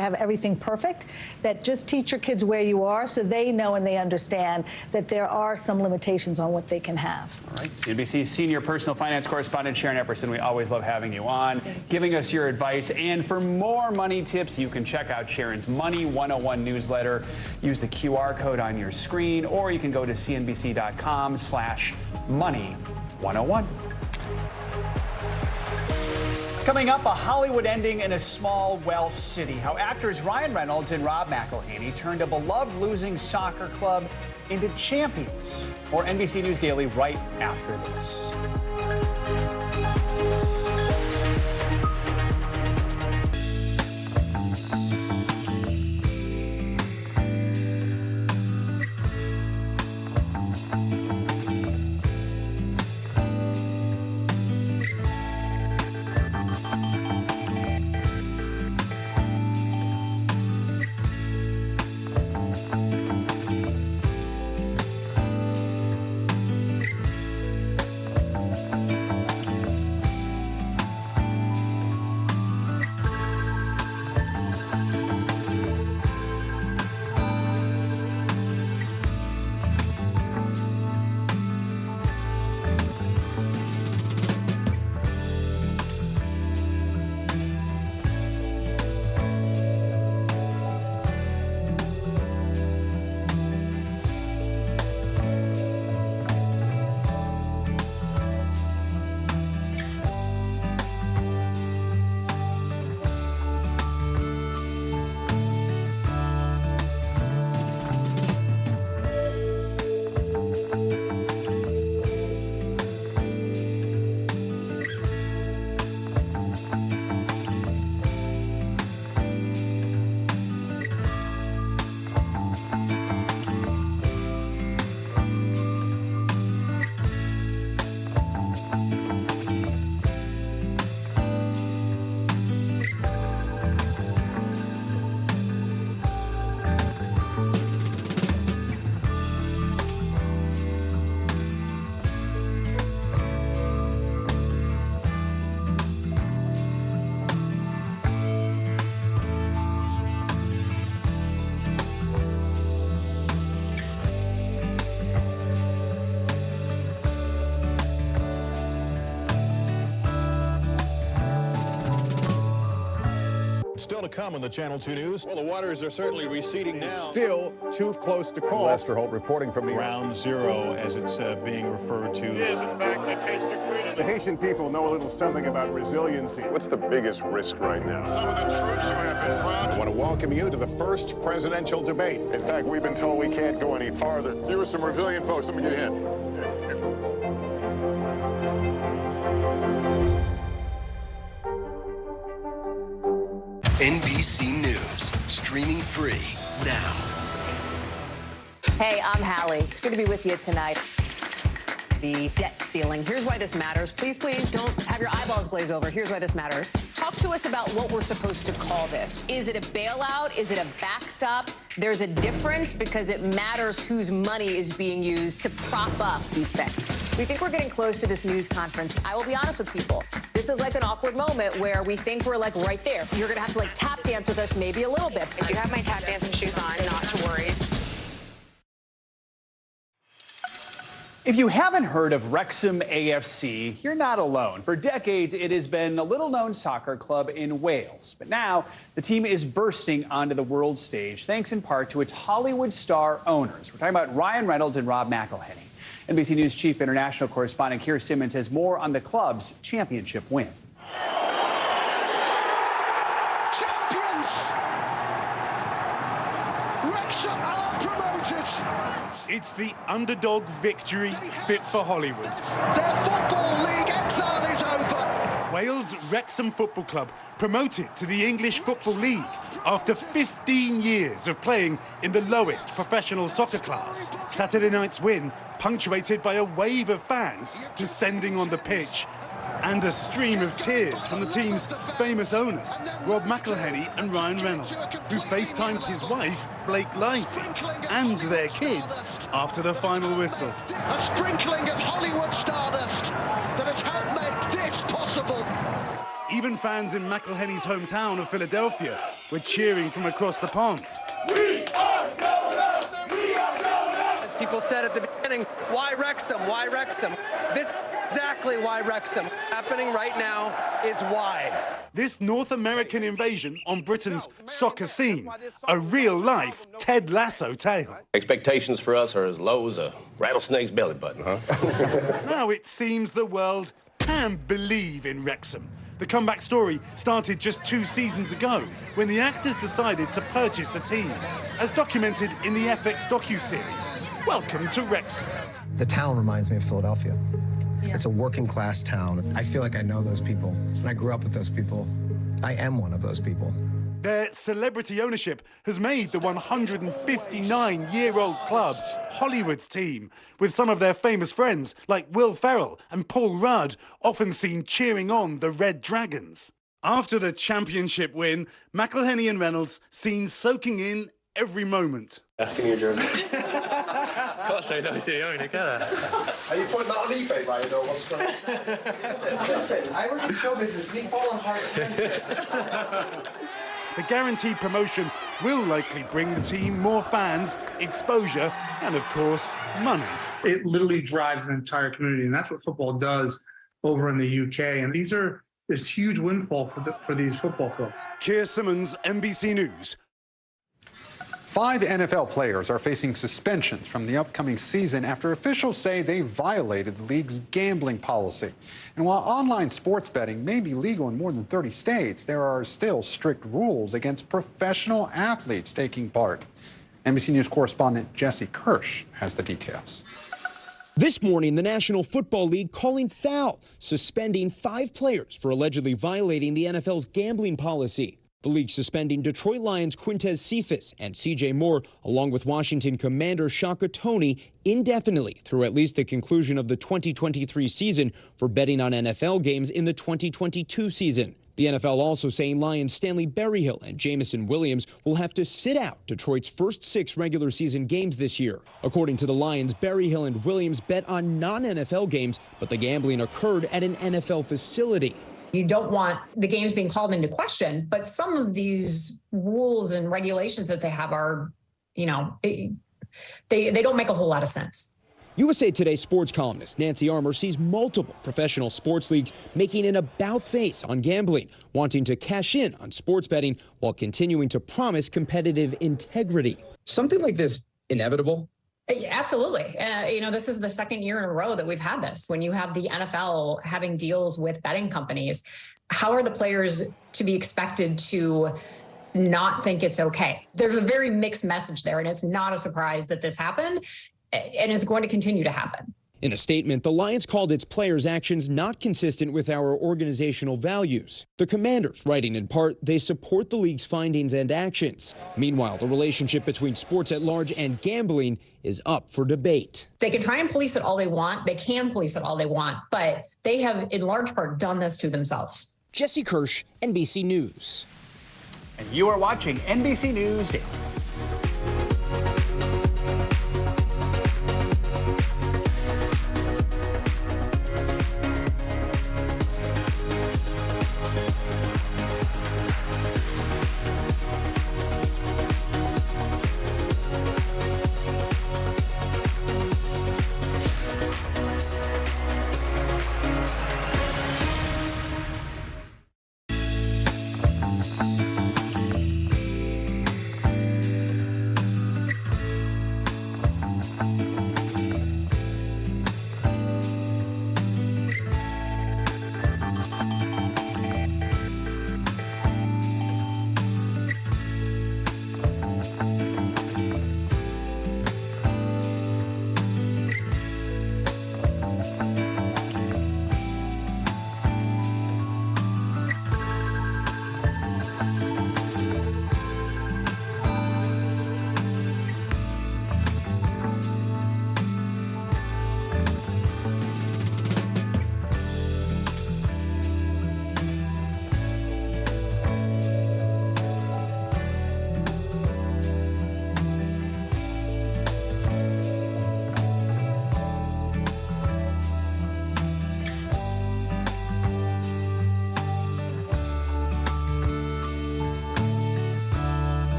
have everything perfect. That just teach your kids where you are so they know and they understand that there are some limitations on what they can have. All right. CNBC senior personal finance correspondent Sharon Epperson, we always love having you on, giving us your advice. And for more money tips, you can check out Sharon's Money 101 newsletter. Use the QR code on your screen, or you can go to cnbc.com/money101. Coming up, a Hollywood ending in a small Welsh city. How actors Ryan Reynolds and Rob McElhenney turned a beloved losing soccer club into champions. More NBC News Daily right after this. Still to come on the Channel 2 News. Well, the waters are certainly receding now. Still too close to call. Lester Holt reporting from the Ground Zero, as it's being referred to. It is, in fact, a taste of freedom. The Haitian people know a little something about resiliency. What's the biggest risk right now? Some of the troops who have been proud. I want to welcome you to the first presidential debate. In fact, we've been told we can't go any farther. Here are some resilient folks. Let me get a hint. NBC News, streaming free now. Hey, I'm Hallie. It's good to be with you tonight. The debt ceiling. Here's why this matters. Please, please don't have your eyeballs glaze over. Here's why this matters. Talk to us about what we're supposed to call this. Is it a bailout? Is it a backstop? There's a difference because it matters whose money is being used to prop up these banks. We think we're getting close to this news conference. I will be honest with people. This is like an awkward moment where we think we're like right there. You're going to have to like tap dance with us maybe a little bit. I do have my tap dancing shoes on, not to worry. If you haven't heard of Wrexham AFC, you're not alone. For decades, it has been a little-known soccer club in Wales. But now, the team is bursting onto the world stage, thanks in part to its Hollywood star owners. We're talking about Ryan Reynolds and Rob McElhenney. NBC News chief international correspondent Keir Simmons has more on the club's championship win. Champions! Wrexham are promoted! It's the underdog victory fit for Hollywood. Their Football League exile is over. Wales Wrexham Football Club promoted to the English Football League after 15 years of playing in the lowest professional soccer class. Saturday night's win punctuated by a wave of fans descending on the pitch and a stream of tears from the team's famous owners, Rob McElhenney and Ryan Reynolds, who FaceTimed his wife, Blake Lively, and their kids after the final whistle. A sprinkling of Hollywood stardust that has helped make this possible. Even fans in McElhenney's hometown of Philadelphia were cheering from across the pond. We are Donuts! We are Donuts! As people said at the beginning, why Wrexham? Why Wrexham? This exactly why Wrexham. Happening right now is why. This North American invasion on Britain's soccer scene, a real-life Ted Lasso tale. Expectations for us are as low as a rattlesnake's belly button, huh? Now it seems the world can believe in Wrexham. The comeback story started just 2 seasons ago when the actors decided to purchase the team, as documented in the FX docuseries, Welcome to Wrexham. The town reminds me of Philadelphia. Yeah. It's a working class town. I feel like I know those people, and I grew up with those people. I am one of those people. Their celebrity ownership has made the 159-year-old club Hollywood's team, with some of their famous friends like Will Ferrell and Paul Rudd often seen cheering on the Red Dragons. After the championship win, McElhenney and Reynolds seen soaking in every moment. Give me your jersey. Can't say no to the owner, can I? Are you putting that on eBay, right? Or what's going on? Listen, I work in show business. We fall on hard times. The guaranteed promotion will likely bring the team more fans, exposure, and of course, money. It literally drives an entire community, and that's what football does over in the UK. And these are this huge windfall for these football clubs. Keir Simmons, NBC News. 5 NFL players are facing suspensions from the upcoming season after officials say they violated the league's gambling policy. And while online sports betting may be legal in more than 30 states, there are still strict rules against professional athletes taking part. NBC News correspondent Jesse Kirsch has the details. This morning, the National Football League calling foul, suspending 5 players for allegedly violating the NFL's gambling policy. The league suspending Detroit Lions Quintez Cephas and C.J. Moore, along with Washington Commander Shaka Toney, indefinitely through at least the conclusion of the 2023 season for betting on NFL games in the 2022 season. The NFL also saying Lions Stanley Berryhill and Jamison Williams will have to sit out Detroit's first 6 regular season games this year. According to the Lions, Berryhill and Williams bet on non-NFL games, but the gambling occurred at an NFL facility. You don't want the games being called into question, but some of these rules and regulations that they have are, they don't make a whole lot of sense. USA Today sports columnist Nancy Armour sees multiple professional sports leagues making an about-face on gambling, wanting to cash in on sports betting while continuing to promise competitive integrity. Something like this inevitable? Absolutely. This is the second year in a row that we've had this. When you have the NFL having deals with betting companies, how are the players to be expected to not think it's okay? There's a very mixed message there, and it's not a surprise that this happened, and it's going to continue to happen. In a statement, the Lions called its players' actions not consistent with our organizational values. The Commanders writing in part, they support the league's findings and actions. Meanwhile, the relationship between sports at large and gambling is up for debate. They can try and police it all they want. They can police it all they want, but they have in large part done this to themselves. Jesse Kirsch, NBC News. And you are watching NBC News Daily.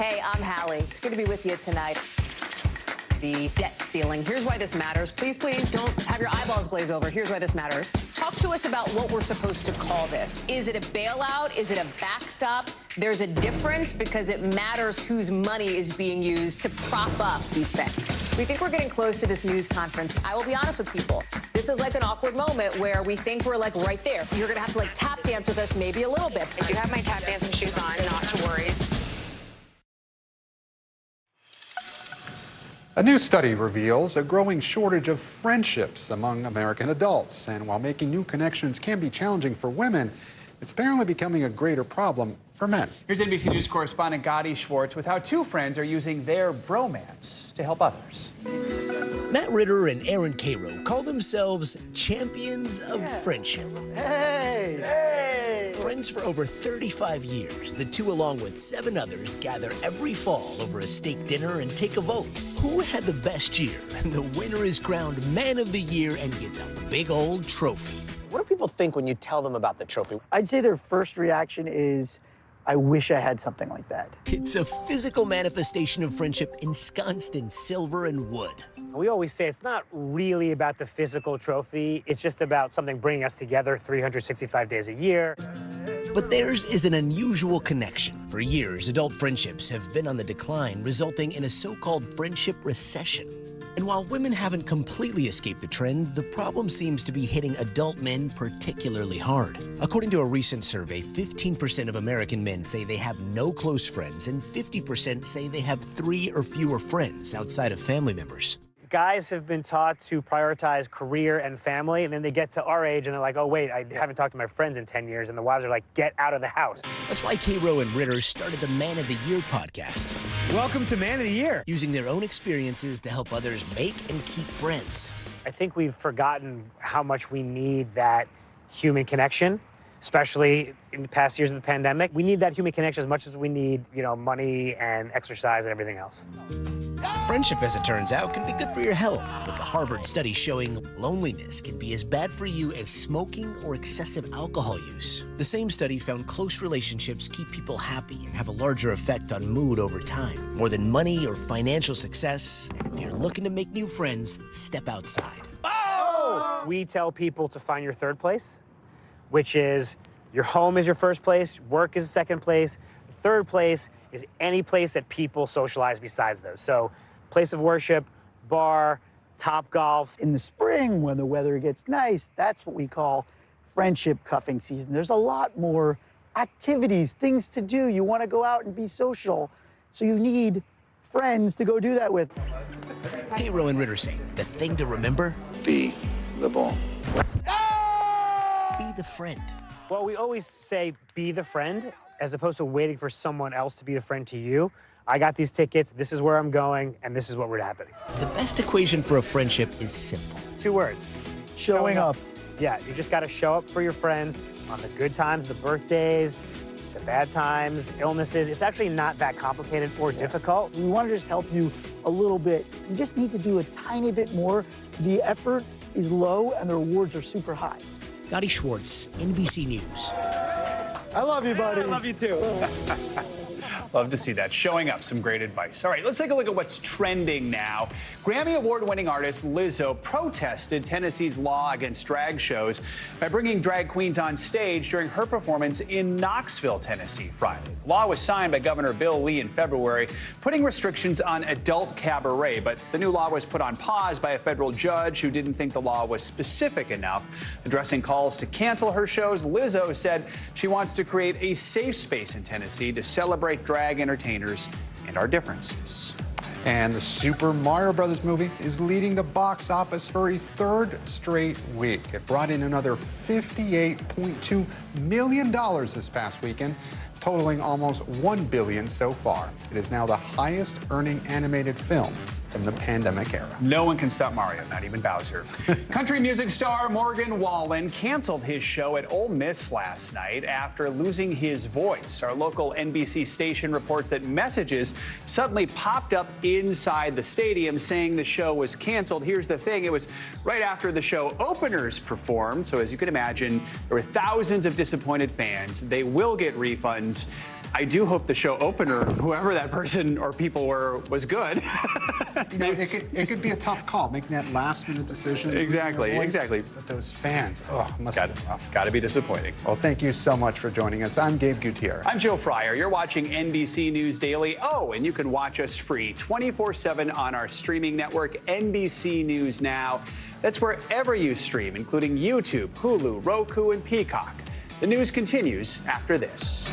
Hey, I'm Hallie. It's good to be with you tonight. The debt ceiling. Here's why this matters. Please, please don't have your eyeballs glaze over. Here's why this matters. Talk to us about what we're supposed to call this. Is it a bailout? Is it a backstop? There's a difference because it matters whose money is being used to prop up these banks. We think we're getting close to this news conference. I will be honest with people. This is like an awkward moment where we think we're like right there. You're going to have to like tap dance with us maybe a little bit. I do have my tap dancing shoes on, not to worry. A new study reveals a growing shortage of friendships among American adults. And while making new connections can be challenging for women, it's apparently becoming a greater problem for men. Here's NBC News correspondent Gotti Schwartz with how two friends are using their bromance to help others. Matt Ritter and Aaron Cairo call themselves champions of friendship. Hey! Hey! Friends for over 35 years, the two, along with 7 others, gather every fall over a steak dinner and take a vote. Who had the best year? The winner is crowned Man of the Year and gets a big old trophy. What do people think when you tell them about the trophy? I'd say their first reaction is, I wish I had something like that. It's a physical manifestation of friendship ensconced in silver and wood. We always say it's not really about the physical trophy. It's just about something bringing us together 365 days a year. But theirs is an unusual connection. For years, adult friendships have been on the decline, resulting in a so-called friendship recession. And while women haven't completely escaped the trend, the problem seems to be hitting adult men particularly hard. According to a recent survey, 15% of American men say they have no close friends, and 50% say they have 3 or fewer friends outside of family members. Guys have been taught to prioritize career and family, and then they get to our age and they're like, oh, wait, I haven't talked to my friends in 10 years. And the wives are like, get out of the house. That's why Cairo and Ritter started the Man of the Year podcast. Welcome to Man of the Year. Using their own experiences to help others make and keep friends. I think we've forgotten how much we need that human connection, especially in the past years of the pandemic. We need that human connection as much as we need, money and exercise and everything else. Friendship, as it turns out, can be good for your health, with the Harvard study showing loneliness can be as bad for you as smoking or excessive alcohol use. The same study found close relationships keep people happy and have a larger effect on mood over time, more than money or financial success. And if you're looking to make new friends, step outside. Oh! We tell people to find your third place, which is your home is your first place, work is the second place, third place is any place that people socialize besides those. So place of worship, bar, Topgolf. In the spring, when the weather gets nice, that's what we call friendship cuffing season. There's a lot more activities, things to do. You want to go out and be social, so you need friends to go do that with. Cairo and Ritter say the thing to remember: be the ball. Be the friend. Well, we always say be the friend, as opposed to waiting for someone else to be the friend to you. I got these tickets, this is where I'm going, and this is what we're happening. The best equation for a friendship is simple. 2 words. Showing up. Yeah, you just got to show up for your friends on the good times, the birthdays, the bad times, the illnesses. It's actually not that complicated or difficult. We want to just help you a little bit. You just need to do a tiny bit more. The effort is low and the rewards are super high. Gotti Schwartz, NBC News. I love you, buddy. I love you too. Love to see that. Showing up, some great advice. All right, let's take a look at what's trending now. Grammy Award-winning artist Lizzo protested Tennessee's law against drag shows by bringing drag queens on stage during her performance in Knoxville, Tennessee, Friday. The law was signed by Governor Bill Lee in February, putting restrictions on adult cabaret, but the new law was put on pause by a federal judge who didn't think the law was specific enough. Addressing calls to cancel her shows, Lizzo said she wants to create a safe space in Tennessee to celebrate drag entertainers and our differences. And the Super Mario Brothers movie is leading the box office for a 3rd straight week. It brought in another $58.2 million this past weekend, totaling almost $1 billion so far. It is now the highest earning animated film from the pandemic era. No one can stop Mario, not even Bowser. Country music star Morgan Wallen canceled his show at Ole Miss last night after losing his voice. Our local NBC station reports that messages suddenly popped up inside the stadium saying the show was canceled. Here's the thing, it was right after the show openers performed, so as you can imagine, there were thousands of disappointed fans. They will get refunds. I do hope the show opener, whoever that person or people were, was good. You know, it could be a tough call, making that last-minute decision. Exactly. But those fans, must have been rough. Got to be disappointing. Well, thank you so much for joining us. I'm Gabe Gutierrez. I'm Joe Fryer. You're watching NBC News Daily. Oh, and you can watch us free 24/7 on our streaming network, NBC News Now. That's wherever you stream, including YouTube, Hulu, Roku, and Peacock. The news continues after this.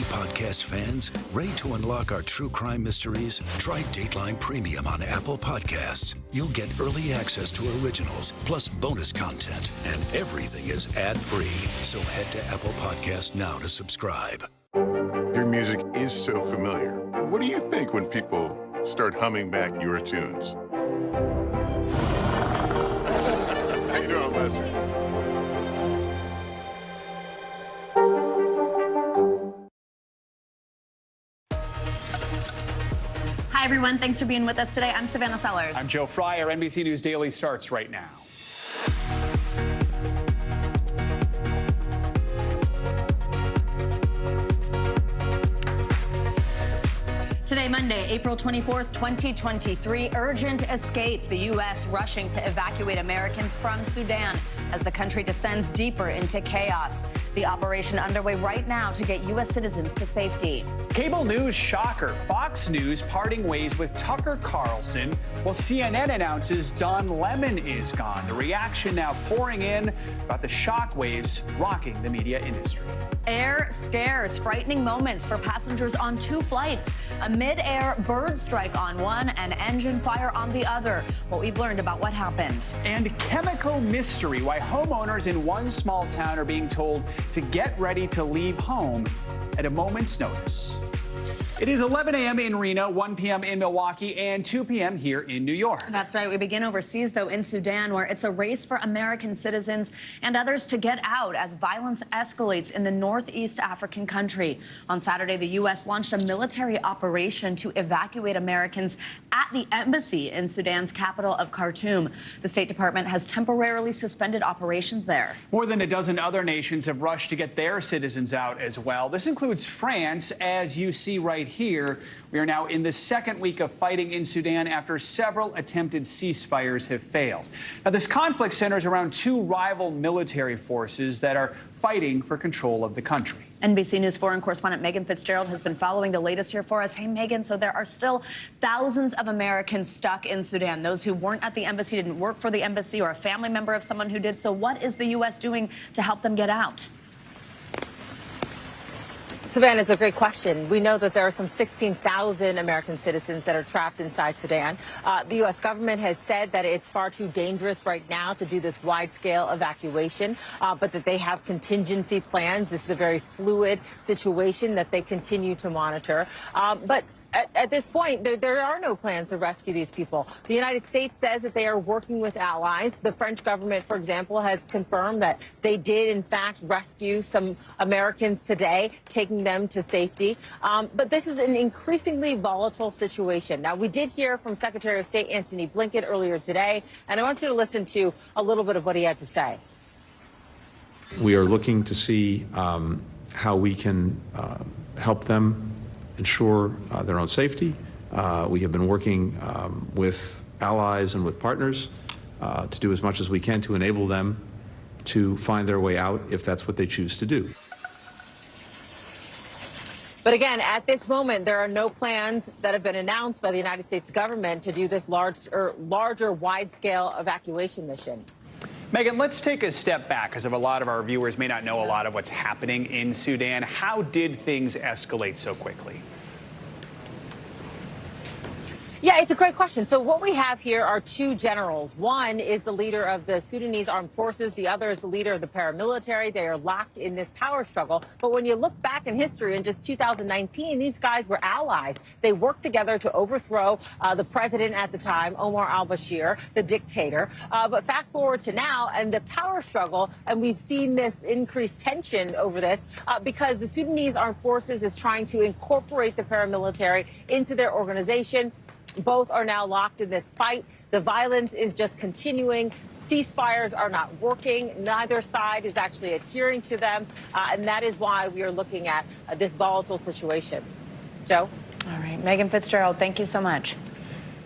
Podcast fans, ready to unlock our true crime mysteries? Try Dateline Premium on Apple Podcasts. You'll get early access to originals, plus bonus content, and everything is ad-free. So head to Apple Podcasts now to subscribe. Your music is so familiar. What do you think when people start humming back your tunes? How you doing, Lester? Hi, everyone. Thanks for being with us today. I'm Savannah Sellers. I'm Joe Fryer. NBC News Daily starts right now. Today, Monday, April 24th, 2023, urgent escape. The U.S. rushing to evacuate Americans from Sudan as the country descends deeper into chaos. The operation underway right now to get U.S. citizens to safety. Cable news shocker. Fox News parting ways with Tucker Carlson, while CNN announces Don Lemon is gone. The reaction now pouring in about the shockwaves rocking the media industry. Air scares, frightening moments for passengers on two flights. A mid-air bird strike on one and engine fire on the other. What we've learned about what happened. And chemical mystery, why homeowners in one small town are being told to get ready to leave home at a moment's notice. It is 11 a.m. in Reno, 1 p.m. in Milwaukee, and 2 p.m. here in New York. That's right. We begin overseas, though, in Sudan, where it's a race for American citizens and others to get out as violence escalates in the northeast African country. On Saturday, the U.S. launched a military operation to evacuate Americans at the embassy in Sudan's capital of Khartoum. The State Department has temporarily suspended operations there. More than a dozen other nations have rushed to get their citizens out as well. This includes France, as you see right here. We are now in the second week of fighting in Sudan after several attempted ceasefires have failed. Now, this conflict centers around two rival military forces that are fighting for control of the country. NBC News foreign correspondent Megan Fitzgerald has been following the latest here for us. Hey, Megan, so there are still thousands of Americans stuck in Sudan. Those who weren't at the embassy, didn't work for the embassy, or a family member of someone who did. So what is the U.S. doing to help them get out? Savannah, it's a great question. We know that there are some 16,000 American citizens that are trapped inside Sudan. The U.S. government has said that it's far too dangerous right now to do this wide-scale evacuation, but that they have contingency plans. This is a very fluid situation that they continue to monitor. But at this point, there are no plans to rescue these people. The United States says that they are working with allies. The French government, for example, has confirmed that they did, in fact, rescue some Americans today, taking them to safety. But this is an increasingly volatile situation. Now, we did hear from Secretary of State Antony Blinken earlier today, and I want you to listen to a little bit of what he had to say. We are looking to see how we can help them ensure their own safety. We have been working with allies and with partners to do as much as we can to enable them to find their way out if that's what they choose to do. But again, at this moment, there are no plans that have been announced by the United States government to do this larger, wide-scale evacuation mission. Megan, let's take a step back because a lot of our viewers may not know a lot of what's happening in Sudan. How did things escalate so quickly? Yeah, it's a great question. So what we have here are two generals. One is the leader of the Sudanese armed forces. The other is the leader of the paramilitary. They are locked in this power struggle. But when you look back in history, in just 2019, these guys were allies. They worked together to overthrow the president at the time, Omar al-Bashir, the dictator. But fast forward to now and the power struggle, and we've seen this increased tension over this because the Sudanese armed forces is trying to incorporate the paramilitary into their organization. Both are now locked in this fight. The violence is just continuing. Ceasefires are not working. Neither side is actually adhering to them. And that is why we are looking at this volatile situation. Joe? All right. Megan Fitzgerald, thank you so much.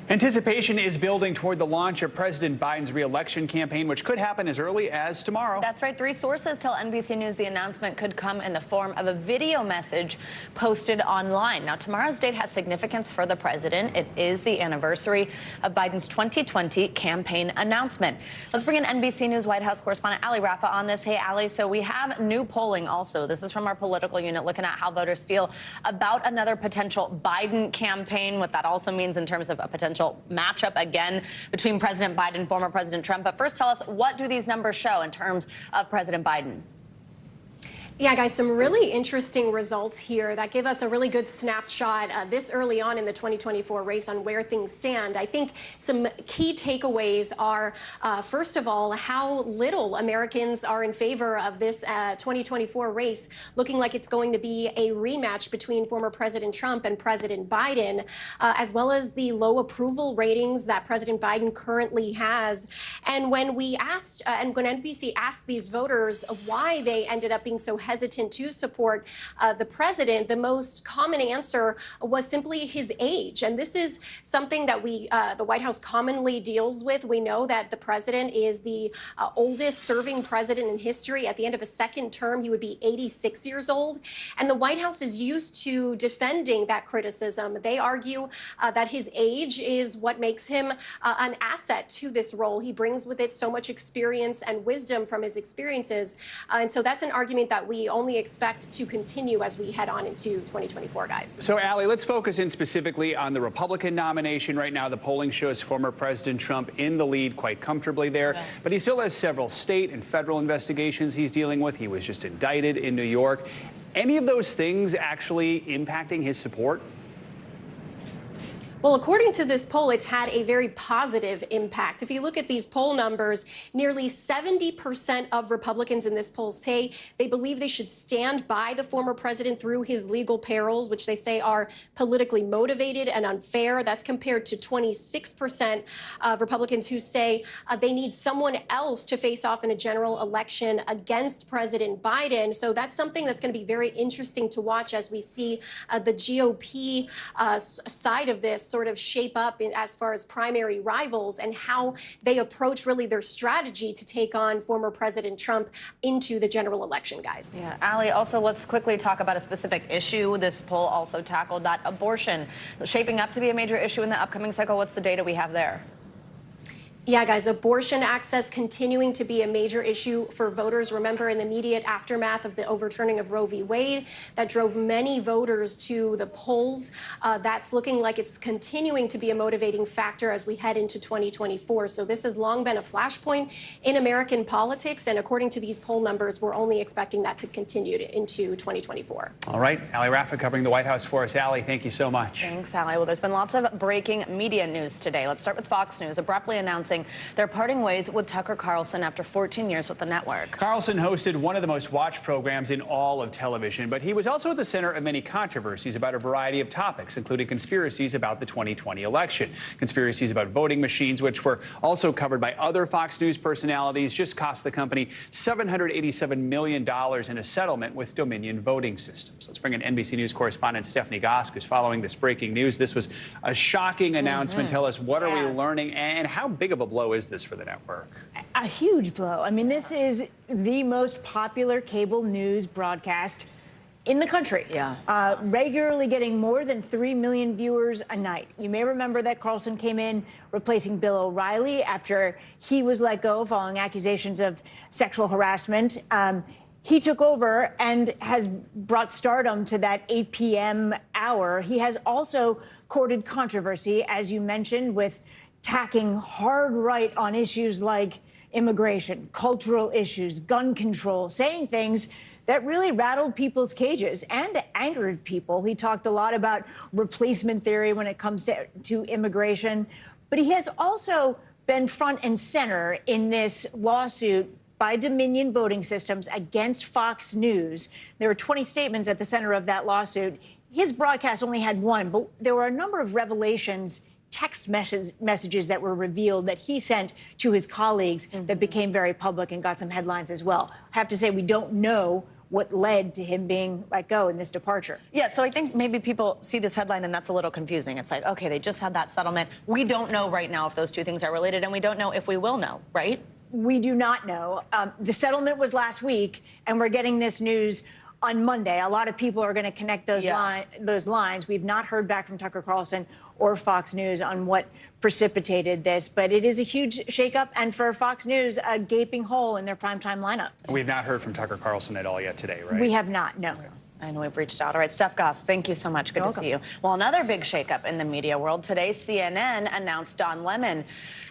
Anticipation is building toward the launch of President Biden's re-election campaign, which could happen as early as tomorrow. That's right. 3 sources tell NBC News the announcement could come in the form of a video message posted online. Now, tomorrow's date has significance for the president. It is the anniversary of Biden's 2020 campaign announcement. Let's bring in NBC News White House correspondent Ali Rafa on this. Hey, Ali, so we have new polling also. This is from our political unit looking at how voters feel about another potential Biden campaign, what that also means in terms of a potential matchup again between President Biden and former President Trump. But first, tell us, what do these numbers show in terms of President Biden? Yeah, guys, some really interesting results here that give us a really good snapshot this early on in the 2024 race on where things stand. I think some key takeaways are, first of all, how little Americans are in favor of this 2024 race, looking like it's going to be a rematch between former President Trump and President Biden, as well as the low approval ratings that President Biden currently has. And when we asked, and when NBC asked these voters why they ended up being so hesitant to support the president, the most common answer was simply his age. And this is something that the White House commonly deals with. We know that the president is the oldest serving president in history. At the end of a second term, he would be 86 years old. And the White House is used to defending that criticism. They argue that his age is what makes him an asset to this role. He brings with it so much experience and wisdom from his experiences. And so that's an argument that we only expect to continue as we head on into 2024, guys. So, Ali, let's focus in specifically on the Republican nomination. Right now, the polling shows former President Trump in the lead quite comfortably there. Yeah. But he still has several state and federal investigations he's dealing with. He was just indicted in New York. Any of those things actually impacting his support? Well, according to this poll, it's had a very positive impact. If you look at these poll numbers, nearly 70% of Republicans in this poll say they believe they should stand by the former president through his legal perils, which they say are politically motivated and unfair. That's compared to 26% of Republicans who say they need someone else to face off in a general election against President Biden. So that's something that's going to be very interesting to watch as we see the GOP side of this sort of shape up as far as primary rivals and how they approach really their strategy to take on former President Trump into the general election, guys. Yeah, Ali, also let's quickly talk about a specific issue. This poll also tackled that abortion shaping up to be a major issue in the upcoming cycle. What's the data we have there? Yeah, guys, abortion access continuing to be a major issue for voters. Remember, in the immediate aftermath of the overturning of Roe v. Wade, that drove many voters to the polls. That's looking like it's continuing to be a motivating factor as we head into 2024. So this has long been a flashpoint in American politics. And according to these poll numbers, we're only expecting that to continue into 2024. All right, Ali Rafa covering the White House for us. Ali, thank you so much. Thanks, Ali. Well, there's been lots of breaking media news today. Let's start with Fox News abruptly announcing they're parting ways with Tucker Carlson after 14 years with the network. Carlson hosted one of the most watched programs in all of television, but he was also at the center of many controversies about a variety of topics, including conspiracies about the 2020 election, conspiracies about voting machines, which were also covered by other Fox News personalities, just cost the company $787 million in a settlement with Dominion Voting Systems. Let's bring in NBC News correspondent Stephanie Gosk, who's following this breaking news. This was a shocking announcement. Tell us, what are we learning, and how big of a blow is this for the network? A huge blow. I mean, this is the most popular cable news broadcast in the country. Yeah. Regularly getting more than 3 million viewers a night. You may remember that Carlson came in replacing Bill O'Reilly after he was let go following accusations of sexual harassment. He took over and has brought stardom to that 8 p.m. hour. He has also courted controversy, as you mentioned, with tacking hard right on issues like immigration, cultural issues, gun control, saying things that really rattled people's cages and angered people. He talked a lot about replacement theory when it comes to immigration, but he has also been front and center in this lawsuit by Dominion Voting Systems against Fox News. There were 20 statements at the center of that lawsuit. His broadcast only had one, but there were a number of revelations, text messages that were revealed that he sent to his colleagues that became very public and got some headlines as well. I have to say, we don't know what led to him being let go in this departure. Yeah, so I think maybe people see this headline and that's a little confusing. It's like, okay, they just had that settlement. We don't know right now if those two things are related, and we don't know if we will know, right? We do not know. The settlement was last week, and we're getting this news on Monday. A lot of people are going to connect those lines. We've not heard back from Tucker Carlson or Fox News on what precipitated this, but it is a huge shakeup, and for Fox News, a gaping hole in their primetime lineup. We've not heard from Tucker Carlson at all yet today, right? We have not, no. I know we've reached out. All right, Steph Goss, thank you so much. Good to see you. Well, another big shakeup in the media world today. CNN announced Don Lemon,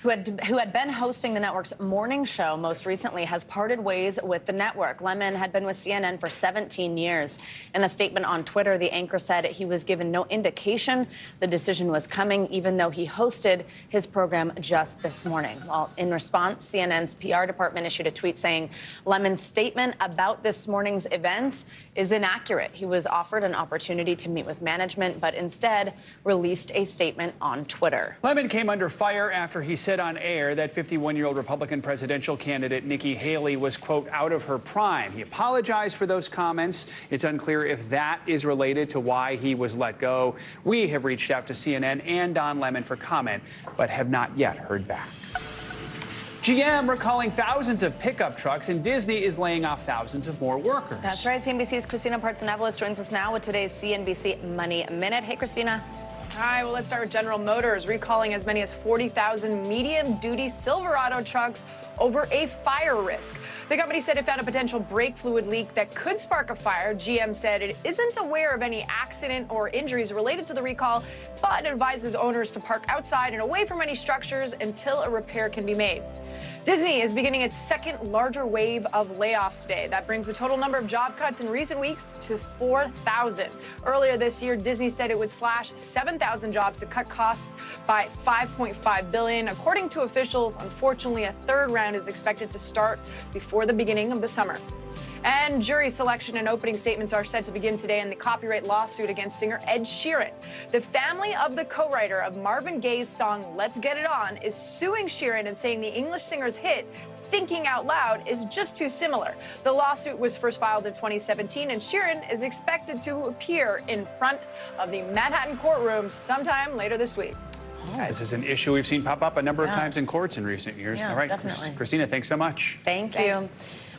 who had been hosting the network's morning show most recently, has parted ways with the network. Lemon had been with CNN for 17 years. In a statement on Twitter, the anchor said he was given no indication the decision was coming, even though he hosted his program just this morning. Well, in response, CNN's PR department issued a tweet saying Lemon's statement about this morning's events is inaccurate. He was offered an opportunity to meet with management, but instead released a statement on Twitter. Lemon came under fire after he said on air that 51-year-old Republican presidential candidate Nikki Haley was, quote, out of her prime. He apologized for those comments. It's unclear if that is related to why he was let go. We have reached out to CNN and Don Lemon for comment, but have not yet heard back. GM recalling thousands of pickup trucks, and Disney is laying off thousands of more workers. That's right. CNBC's Christina Partsinevelos joins us now with today's CNBC Money Minute. Hey, Christina. All right, well, let's start with General Motors recalling as many as 40,000 medium-duty Silverado trucks over a fire risk. The company said it found a potential brake fluid leak that could spark a fire. GM said it isn't aware of any accident or injuries related to the recall, but advises owners to park outside and away from any structures until a repair can be made. Disney is beginning its second larger wave of layoffs today. That brings the total number of job cuts in recent weeks to 4,000. Earlier this year, Disney said it would slash 7,000 jobs to cut costs by $5.5 billion. According to officials, unfortunately, a third round is expected to start before the beginning of the summer. And jury selection and opening statements are set to begin today in the copyright lawsuit against singer Ed Sheeran. The family of the co-writer of Marvin Gaye's song Let's Get It On is suing Sheeran and saying the English singer's hit Thinking Out Loud is just too similar. The lawsuit was first filed in 2017, and Sheeran is expected to appear in front of the Manhattan courtroom sometime later this week. This is an issue we've seen pop up a number of times in courts in recent years. Yeah, all right, definitely. Christina, thanks so much. Thank you.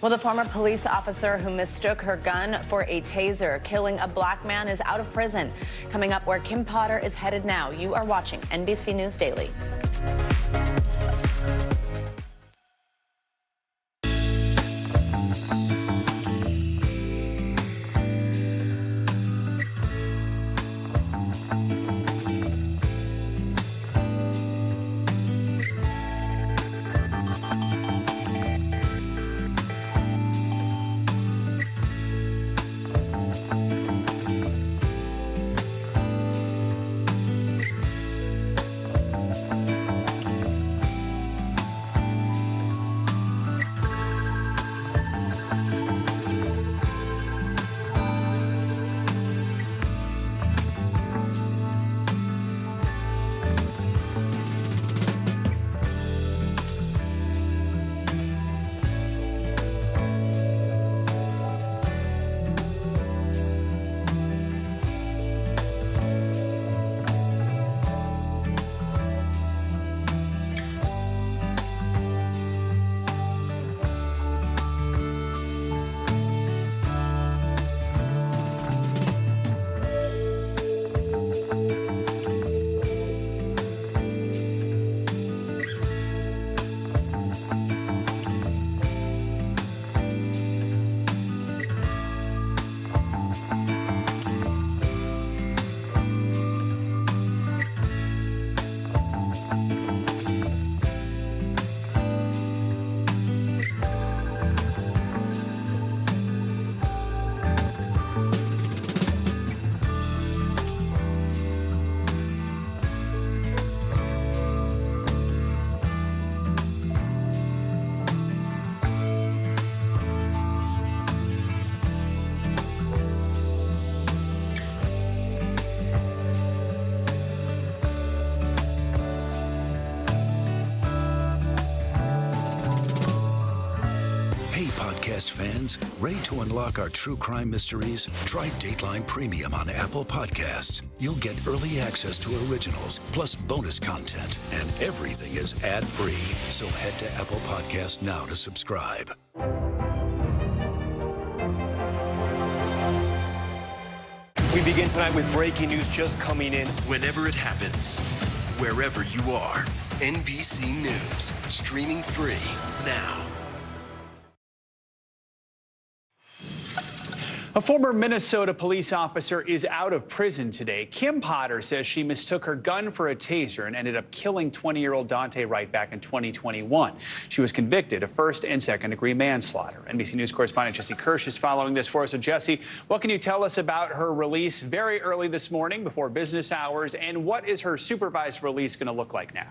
Well, the former police officer who mistook her gun for a taser, killing a black man, is out of prison. Coming up, where Kim Potter is headed now. You are watching NBC News Daily. podcast fans, ready to unlock our true crime mysteries? Try Dateline Premium on Apple Podcasts. You'll get early access to originals, plus bonus content, and everything is ad-free. So head to Apple Podcasts now to subscribe. We begin tonight with breaking news just coming in. Whenever it happens, wherever you are, NBC News, streaming free now. A former Minnesota police officer is out of prison today. Kim Potter says she mistook her gun for a taser and ended up killing 20-year-old Dante Wright back in 2021. She was convicted of first and second-degree manslaughter. NBC News correspondent Jesse Kirsch is following this for us. So, Jesse, what can you tell us about her release very early this morning before business hours, and what is her supervised release going to look like now?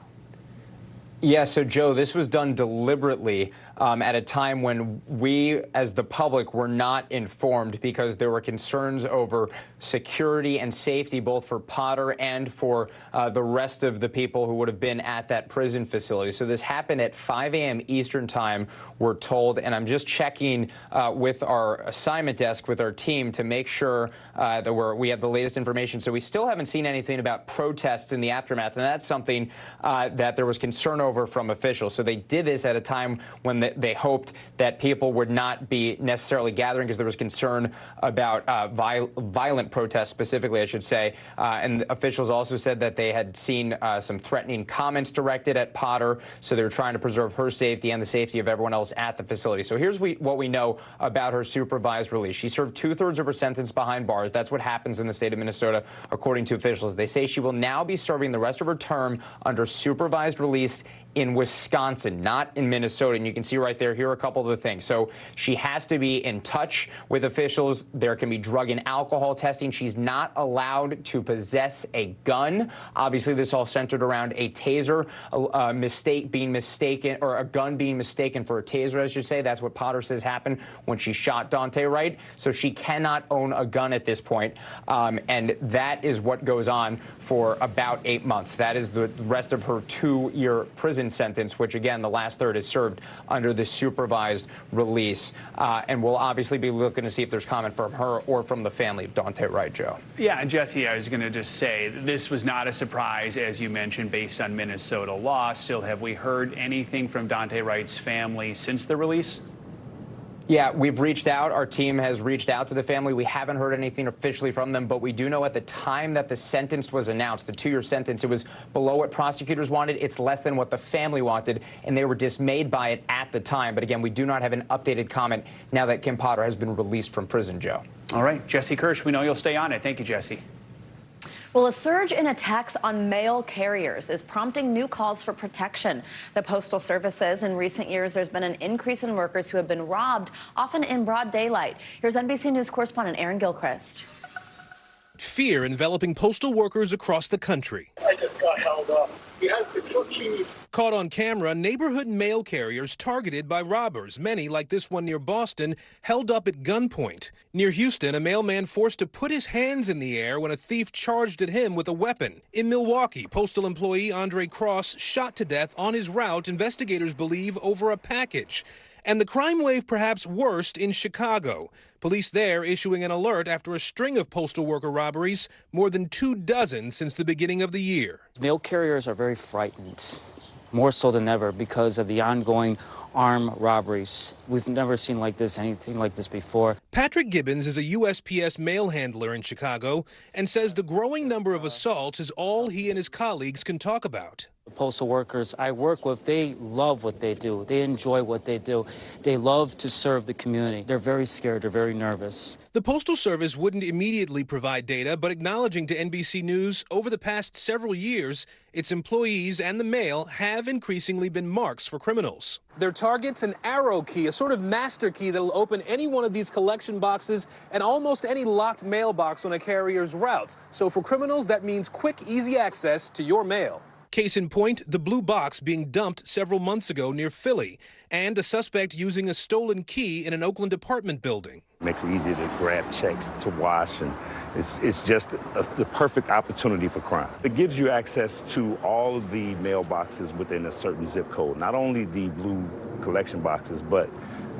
Yeah, so Joe, this was done deliberately at a time when we, as the public, were not informed because there were concerns over security and safety, both for Potter and for the rest of the people who would have been at that prison facility. So this happened at 5 a.m. Eastern time, we're told, and I'm just checking with our assignment desk with our team to make sure that we have the latest information. So we still haven't seen anything about protests in the aftermath, and that's something that there was concern over from officials. So they did this at a time when they hoped that people would not be necessarily gathering because there was concern about violent protests specifically, I should say. And officials also said that they had seen some threatening comments directed at Potter. So they were trying to preserve her safety and the safety of everyone else at the facility. So here's what we know about her supervised release. She served 2/3 of her sentence behind bars. That's what happens in the state of Minnesota, according to officials. They say she will now be serving the rest of her term under supervised release in Wisconsin, not in Minnesota. And you can see right there, here are a couple of the things. So she has to be in touch with officials. There can be drug and alcohol testing. She's not allowed to possess a gun. Obviously, this all centered around a taser, a gun being mistaken for a taser, I should say. That's what Potter says happened when she shot Dante Wright. So she cannot own a gun at this point. And that is what goes on for about 8 months. That is the rest of her 2-year prison sentence, which again, the last third is served under the supervised release. And we'll obviously be looking to see if there's comment from her or from the family of Dante Wright, Joe. Yeah, and Jesse, I was going to just say, this was not a surprise, as you mentioned, based on Minnesota law. Still, have we heard anything from Dante Wright's family since the release? Yeah, we've reached out. Our team has reached out to the family. We haven't heard anything officially from them, but we do know at the time that the sentence was announced, the 2-year sentence, it was below what prosecutors wanted. It's less than what the family wanted, and they were dismayed by it at the time. But again, we do not have an updated comment now that Kim Potter has been released from prison, Joe. All right, Jesse Kirsch, we know you'll stay on it. Thank you, Jesse. Well, a surge in attacks on mail carriers is prompting new calls for protection. The Postal Service says in recent years there's been an increase in workers who have been robbed, often in broad daylight. Here's NBC News correspondent Aaron Gilchrist. Fear enveloping postal workers across the country. I just got held up. He has the truck keys. Caught on camera, neighborhood mail carriers targeted by robbers, many, like this one near Boston, held up at gunpoint. Near Houston, a mailman forced to put his hands in the air when a thief charged at him with a weapon. In Milwaukee, postal employee Andre Cross shot to death on his route, investigators believe, over a package. And the crime wave perhaps worst in Chicago. Police there issuing an alert after a string of postal worker robberies, more than 24 since the beginning of the year. Mail carriers are very frightened, more so than ever, because of the ongoing armed robberies. We've never seen anything like this before. Patrick Gibbons is a USPS mail handler in Chicago and says the growing number of assaults is all he and his colleagues can talk about. The postal workers I work with, they love what they do. They enjoy what they do. They love to serve the community. They're very scared. They're very nervous. The Postal Service wouldn't immediately provide data, but acknowledging to NBC News, over the past several years, its employees and the mail have increasingly been marks for criminals. Their target's an arrow key, a sort of master key that'll open any one of these collection boxes and almost any locked mailbox on a carrier's routes. So for criminals, that means quick, easy access to your mail. Case in point, the blue box being dumped several months ago near Philly, and a suspect using a stolen key in an Oakland apartment building. Makes it easy to grab checks, to wash, and it's just the perfect opportunity for crime. It gives you access to all of the mailboxes within a certain zip code, not only the blue collection boxes, but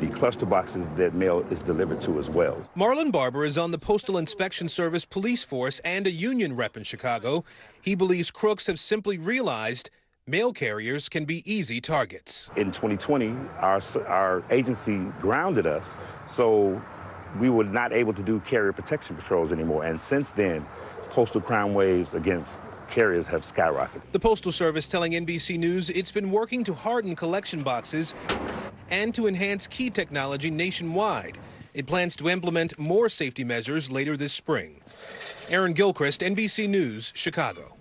the cluster boxes that mail is delivered to as well. Marlon Barber is on the Postal Inspection Service police force and a union rep in Chicago. He believes crooks have simply realized mail carriers can be easy targets. In 2020, our agency grounded us, so we were not able to do carrier protection patrols anymore. And since then, postal crime waves against carriers have skyrocketed. The Postal Service telling NBC News it's been working to harden collection boxes and to enhance key technology nationwide. It plans to implement more safety measures later this spring. Aaron Gilchrist, NBC News, Chicago.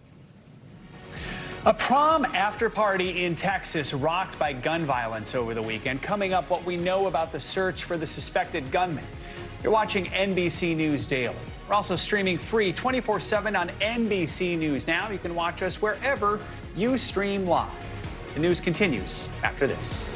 A prom after party in Texas rocked by gun violence over the weekend. Coming up, what we know about the search for the suspected gunman. You're watching NBC News Daily. We're also streaming free 24/7 on NBC News Now. You can watch us wherever you stream live. The news continues after this.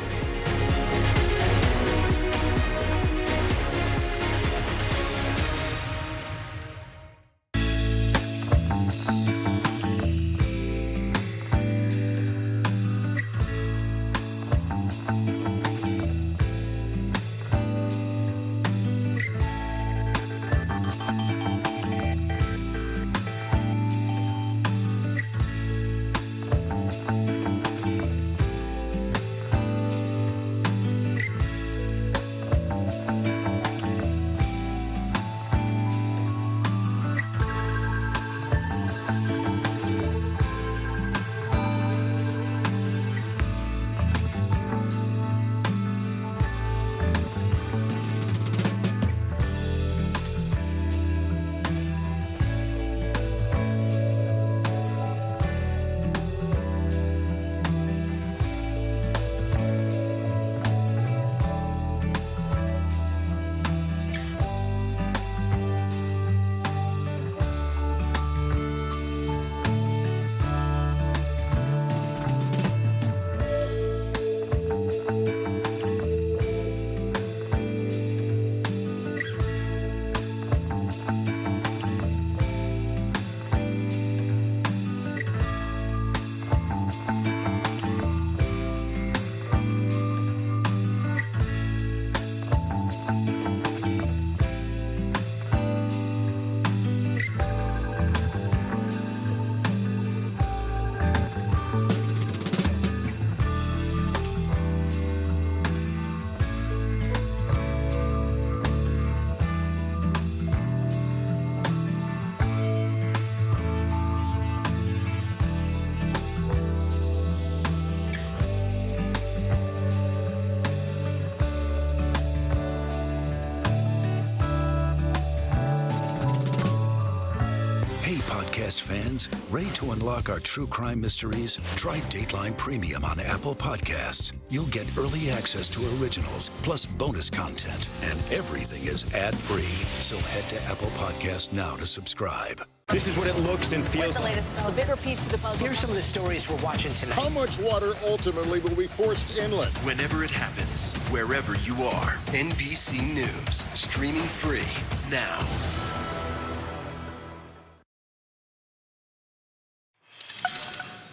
Podcast fans, ready to unlock our true crime mysteries? Try Dateline Premium on Apple Podcasts. You'll get early access to originals, plus bonus content, and everything is ad-free. So head to Apple Podcasts now to subscribe. This is what it looks and feels What's the latest, Phil? A bigger piece to the puzzle. Here's some of the stories we're watching tonight. How much water ultimately will be forced inland? Whenever it happens, wherever you are, NBC News, streaming free now.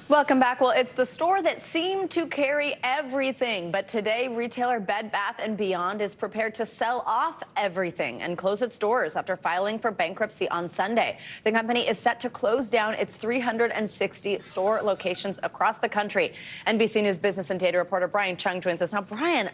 Welcome back. Well, it's the store that seemed to carry everything, but today retailer Bed Bath & Beyond is prepared to sell off everything and close its doors after filing for bankruptcy on Sunday. The company is set to close down its 360 store locations across the country. NBC News business and data reporter Brian Chung joins us. Now, Brian,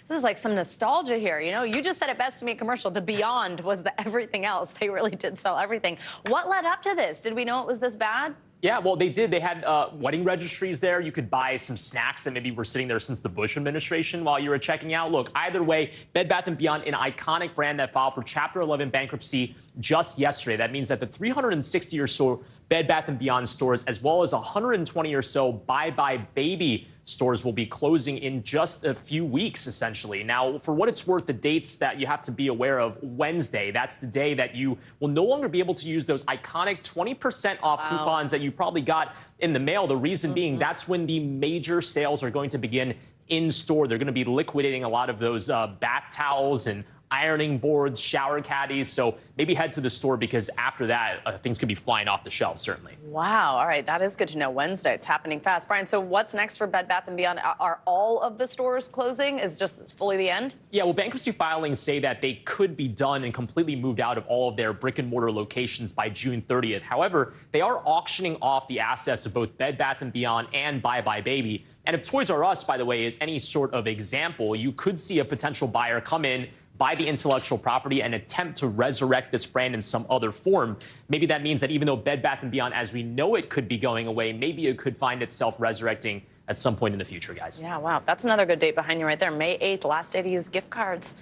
this is like some nostalgia here. You know, you just said it best to me commercial. The Beyond was the everything else. They really did sell everything. What led up to this? Did we know it was this bad? Yeah, well, they did. They had wedding registries there. You could buy some snacks that maybe were sitting there since the Bush administration while you were checking out. Look, either way, Bed Bath & Beyond, an iconic brand that filed for Chapter 11 bankruptcy just yesterday. That means that the 360 or so Bed Bath & Beyond stores, as well as 120 or so Bye Bye Baby stores, will be closing in just a few weeks, essentially. Now, for what it's worth, the dates that you have to be aware of: Wednesday, that's the day that you will no longer be able to use those iconic 20% off coupons that you probably got in the mail. The reason being, that's when the major sales are going to begin in store. They're going to be liquidating a lot of those bath towels and ironing boards, shower caddies. So maybe head to the store because after that, things could be flying off the shelves, certainly. Wow. All right. That is good to know. Wednesday. It's happening fast. Brian, so what's next for Bed Bath & Beyond? Are all of the stores closing? Is just fully the end? Yeah, well, bankruptcy filings say that they could be done and completely moved out of all of their brick and mortar locations by June 30th. However, they are auctioning off the assets of both Bed Bath & Beyond and Bye Bye Baby. And if Toys R Us, by the way, is any sort of example, you could see a potential buyer come in, buy the intellectual property, and attempt to resurrect this brand in some other form. Maybe that means that even though Bed Bath & Beyond, as we know it, could be going away, maybe it could find itself resurrecting at some point in the future, guys. Yeah, wow. That's another good date behind you right there. May 8th, last day to use gift cards.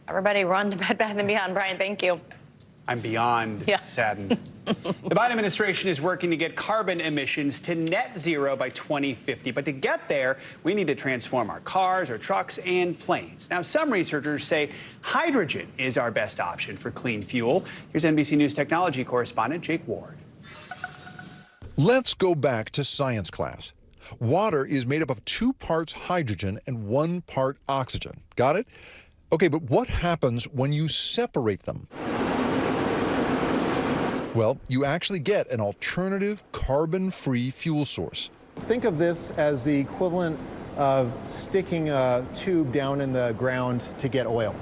Everybody run to Bed Bath & Beyond. Brian, thank you. I'm beyond saddened. The Biden administration is working to get carbon emissions to net zero by 2050. But to get there, we need to transform our cars, our trucks, and planes. Now, some researchers say hydrogen is our best option for clean fuel. Here's NBC News technology correspondent Jake Ward. Let's go back to science class. Water is made up of 2 parts hydrogen and 1 part oxygen. Got it? Okay, but what happens when you separate them? Well, you actually get an alternative carbon-free fuel source. Think of this as the equivalent of sticking a tube down in the ground to get oil.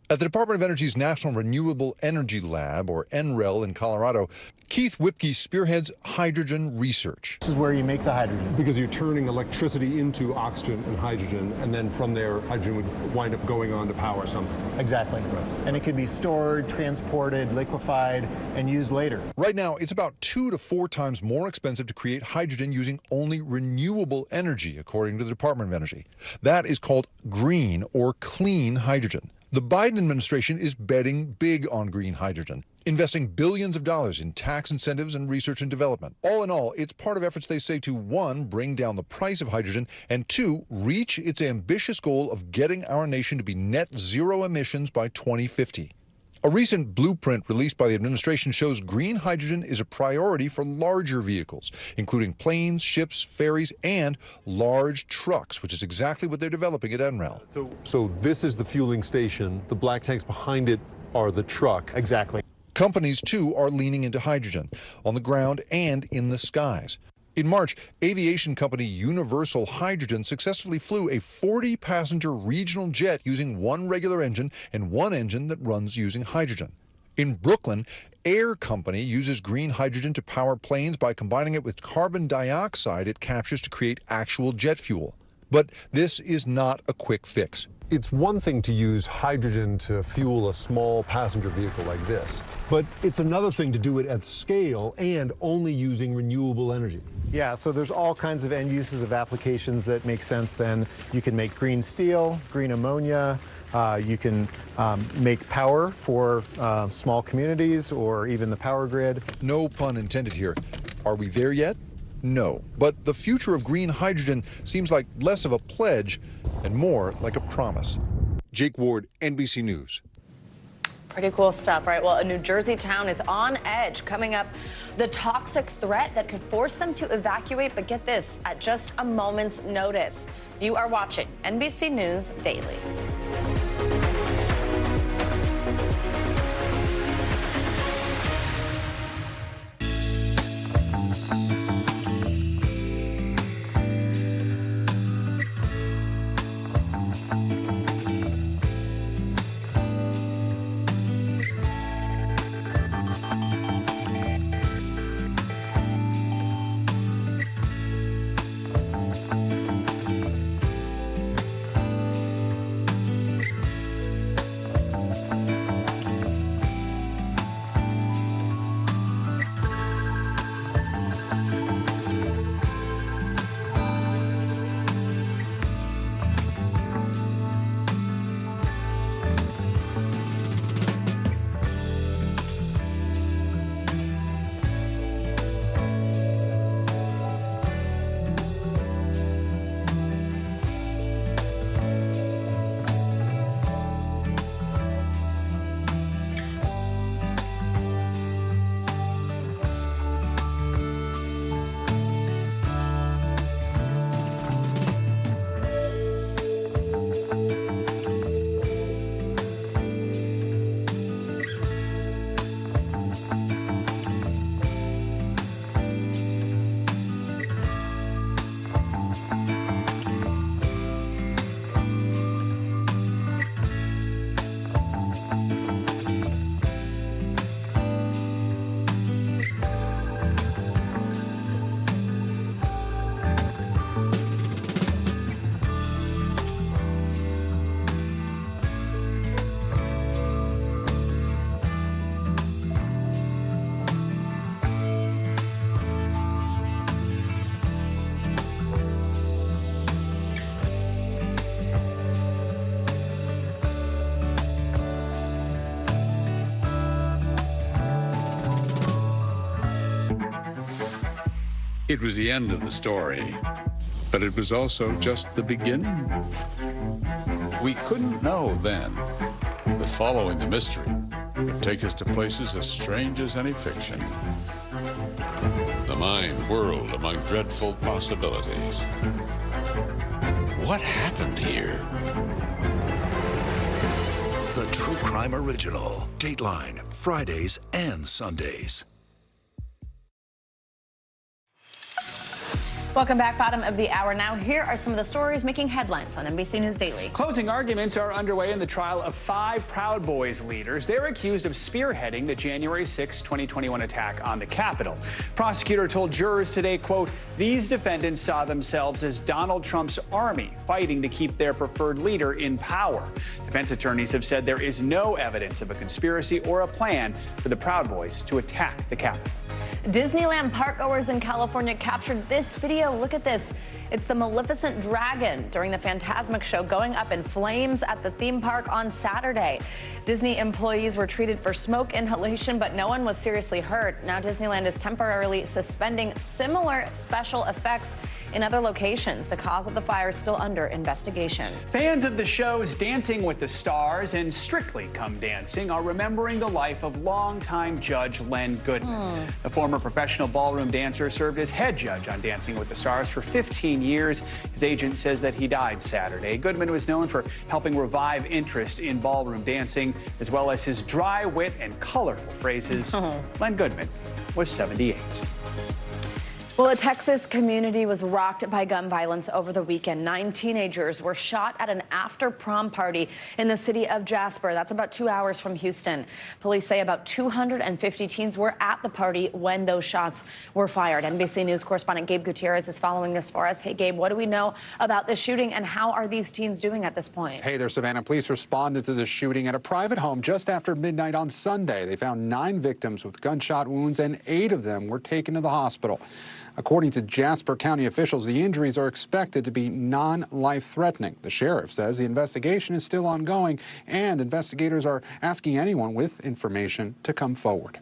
At the Department of Energy's National Renewable Energy Lab, or NREL in Colorado, Keith Whipke spearheads hydrogen research. This is where you make the hydrogen. Because you're turning electricity into oxygen and hydrogen, and then from there, hydrogen would wind up going on to power something. Exactly. Right. And it can be stored, transported, liquefied, and used later. Right now, it's about 2 to 4 times more expensive to create hydrogen using only renewable energy, according to the Department of Energy. That is called green or clean hydrogen. The Biden administration is betting big on green hydrogen, investing billions of dollars in tax incentives and research and development. All in all, it's part of efforts they say to 1, bring down the price of hydrogen, and 2, reach its ambitious goal of getting our nation to be net zero emissions by 2050. A recent blueprint released by the administration shows green hydrogen is a priority for larger vehicles, including planes, ships, ferries, and large trucks, which is exactly what they're developing at NREL. So this is the fueling station. The black tanks behind it are the truck. Exactly. Companies, too, are leaning into hydrogen on the ground and in the skies. In March, aviation company Universal Hydrogen successfully flew a 40-passenger regional jet using 1 regular engine and 1 engine that runs using hydrogen. In Brooklyn, Air Company uses green hydrogen to power planes by combining it with carbon dioxide it captures to create actual jet fuel. But this is not a quick fix. It's one thing to use hydrogen to fuel a small passenger vehicle like this, but it's another thing to do it at scale and only using renewable energy. Yeah, so there's all kinds of end uses of applications that make sense then. You can make green steel, green ammonia, you can make power for small communities or even the power grid. No pun intended here. Are we there yet? No. But the future of green hydrogen seems like less of a pledge and more like a promise. Jake Ward, NBC News. Pretty cool stuff, right? Well, a New Jersey town is on edge. Coming up, the toxic threat that could force them to evacuate, but get this, at just a moment's notice. You are watching NBC News Daily. It was the end of the story, but it was also just the beginning. We couldn't know then that following the mystery would take us to places as strange as any fiction. The mind whirled among dreadful possibilities. What happened here? The True Crime Original. Dateline, Fridays and Sundays. Welcome back. Bottom of the hour now. Here are some of the stories making headlines on NBC News Daily. Closing arguments are underway in the trial of 5 Proud Boys leaders. They're accused of spearheading the January 6, 2021 attack on the Capitol. Prosecutor told jurors today, quote, "These defendants saw themselves as Donald Trump's army fighting to keep their preferred leader in power." Defense attorneys have said there is no evidence of a conspiracy or a plan for the Proud Boys to attack the Capitol. Disneyland parkgoers in California captured this video. Look at this. It's the Maleficent dragon during the Phantasmic show going up in flames at the theme park on Saturday. Disney employees were treated for smoke inhalation, but no one was seriously hurt. Now Disneyland is temporarily suspending similar special effects in other locations. The cause of the fire is still under investigation. Fans of the shows Dancing with the Stars and Strictly Come Dancing are remembering the life of longtime judge Len Goodman. The former professional ballroom dancer served as head judge on Dancing with the Stars for 15 years. His agent says that he died Saturday. Goodman was known for helping revive interest in ballroom dancing, as well as his dry wit and colorful phrases. Len Goodman was 78. Well, a Texas community was rocked by gun violence over the weekend. 9 teenagers were shot at an after-prom party in the city of Jasper. That's about 2 hours from Houston. Police say about 250 teens were at the party when those shots were fired. NBC News correspondent Gabe Gutierrez is following this for us. Hey, Gabe, what do we know about the shooting, and how are these teens doing at this point? Hey there, Savannah. Police responded to the shooting at a private home just after midnight on Sunday. They found 9 victims with gunshot wounds, and 8 of them were taken to the hospital. According to Jasper County officials, the injuries are expected to be non-life-threatening. The sheriff says the investigation is still ongoing, and investigators are asking anyone with information to come forward.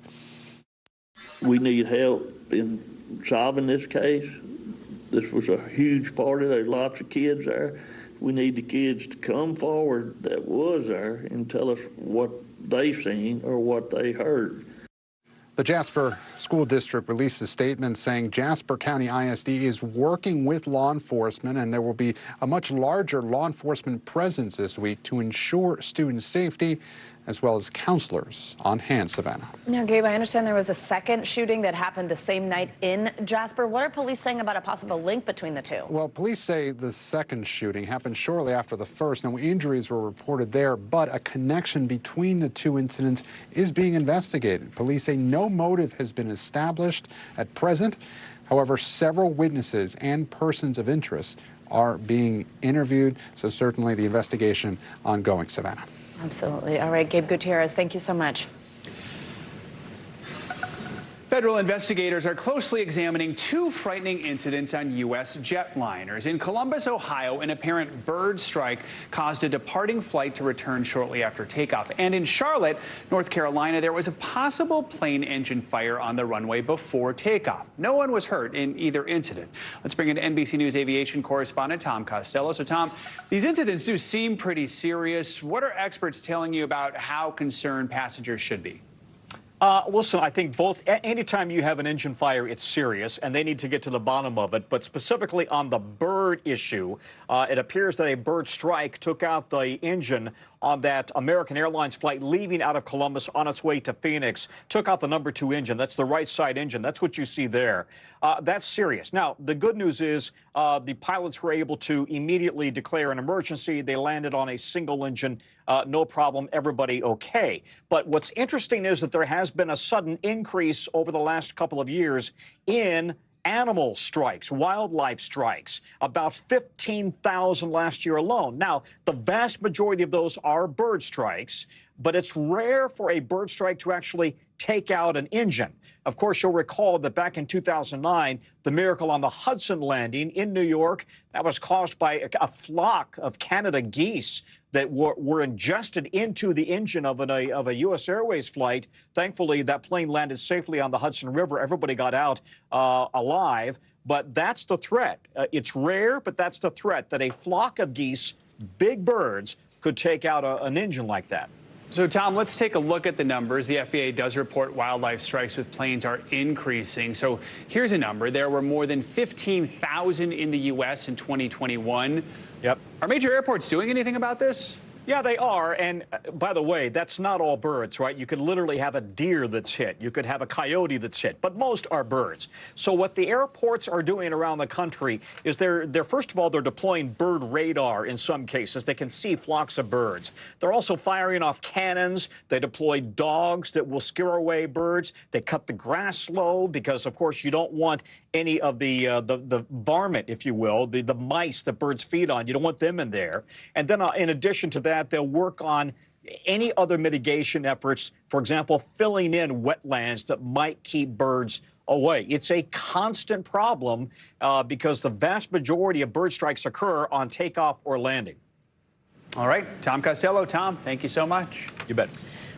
We need help in solving this case. This was a huge party. There's lots of kids there. We need the kids to come forward that was there and tell us what they've seen or what they heard. The Jasper School District released a statement saying Jasper County ISD is working with law enforcement, and there will be a much larger law enforcement presence this week to ensure student safety, as well as counselors on hand. Savannah. Now, Gabe, I understand there was a second shooting that happened the same night in Jasper. What are police saying about a possible link between the two? Well, police say the second shooting happened shortly after the first. No injuries were reported there, but a connection between the 2 incidents is being investigated. Police say no motive has been established at present. However, several witnesses and persons of interest are being interviewed, so certainly the investigation ongoing. Savannah. Absolutely. All right, Gabe Gutierrez, thank you so much. Federal investigators are closely examining 2 frightening incidents on U.S. jetliners. In Columbus, Ohio, an apparent bird strike caused a departing flight to return shortly after takeoff. And in Charlotte, North Carolina, there was a possible plane engine fire on the runway before takeoff. No one was hurt in either incident. Let's bring in NBC News aviation correspondent Tom Costello. So, Tom, these incidents do seem pretty serious. What are experts telling you about how concerned passengers should be? Listen, I think anytime you have an engine fire, it's serious, and they need to get to the bottom of it. But specifically on the bird issue, it appears that a bird strike took out the engine on that American Airlines flight leaving out of Columbus on its way to Phoenix. Took out the number 2 engine. That's the right side engine. That's what you see there. That's serious. Now, the good news is the pilots were able to immediately declare an emergency. They landed on a single engine. No problem. Everybody okay. But what's interesting is that there has been a sudden increase over the last couple of years in animal strikes, wildlife strikes, about 15,000 last year alone. Now, the vast majority of those are bird strikes, but it's rare for a bird strike to actually take out an engine. Of course, you'll recall that back in 2009, the Miracle on the Hudson landing in New York, that was caused by a flock of Canada geese that were ingested into the engine of a U.S. Airways flight. Thankfully, that plane landed safely on the Hudson River. Everybody got out alive. But that's the threat. It's rare, but that's the threat, that a flock of geese, big birds, could take out an engine like that. So, Tom, let's take a look at the numbers. The FAA does report wildlife strikes with planes are increasing. So here's a number. There were more than 15,000 in the U.S. in 2021. Yep. Are major airports doing anything about this? Yeah, they are. And by the way, that's not all birds, right? You could literally have a deer that's hit. You could have a coyote that's hit, but most are birds. So what the airports are doing around the country is they're first of all, they're deploying bird radar in some cases. They can see flocks of birds. They're also firing off cannons. They deploy dogs that will scare away birds. They cut the grass slow because, of course, you don't want any of the varmint, if you will, the mice that birds feed on. You don't want them in there. And then in addition to that, they'll work on any other mitigation efforts, for example, filling in wetlands that might keep birds away. It's a constant problem because the vast majority of bird strikes occur on takeoff or landing. All right, Tom Costello. Tom, thank you so much. You bet.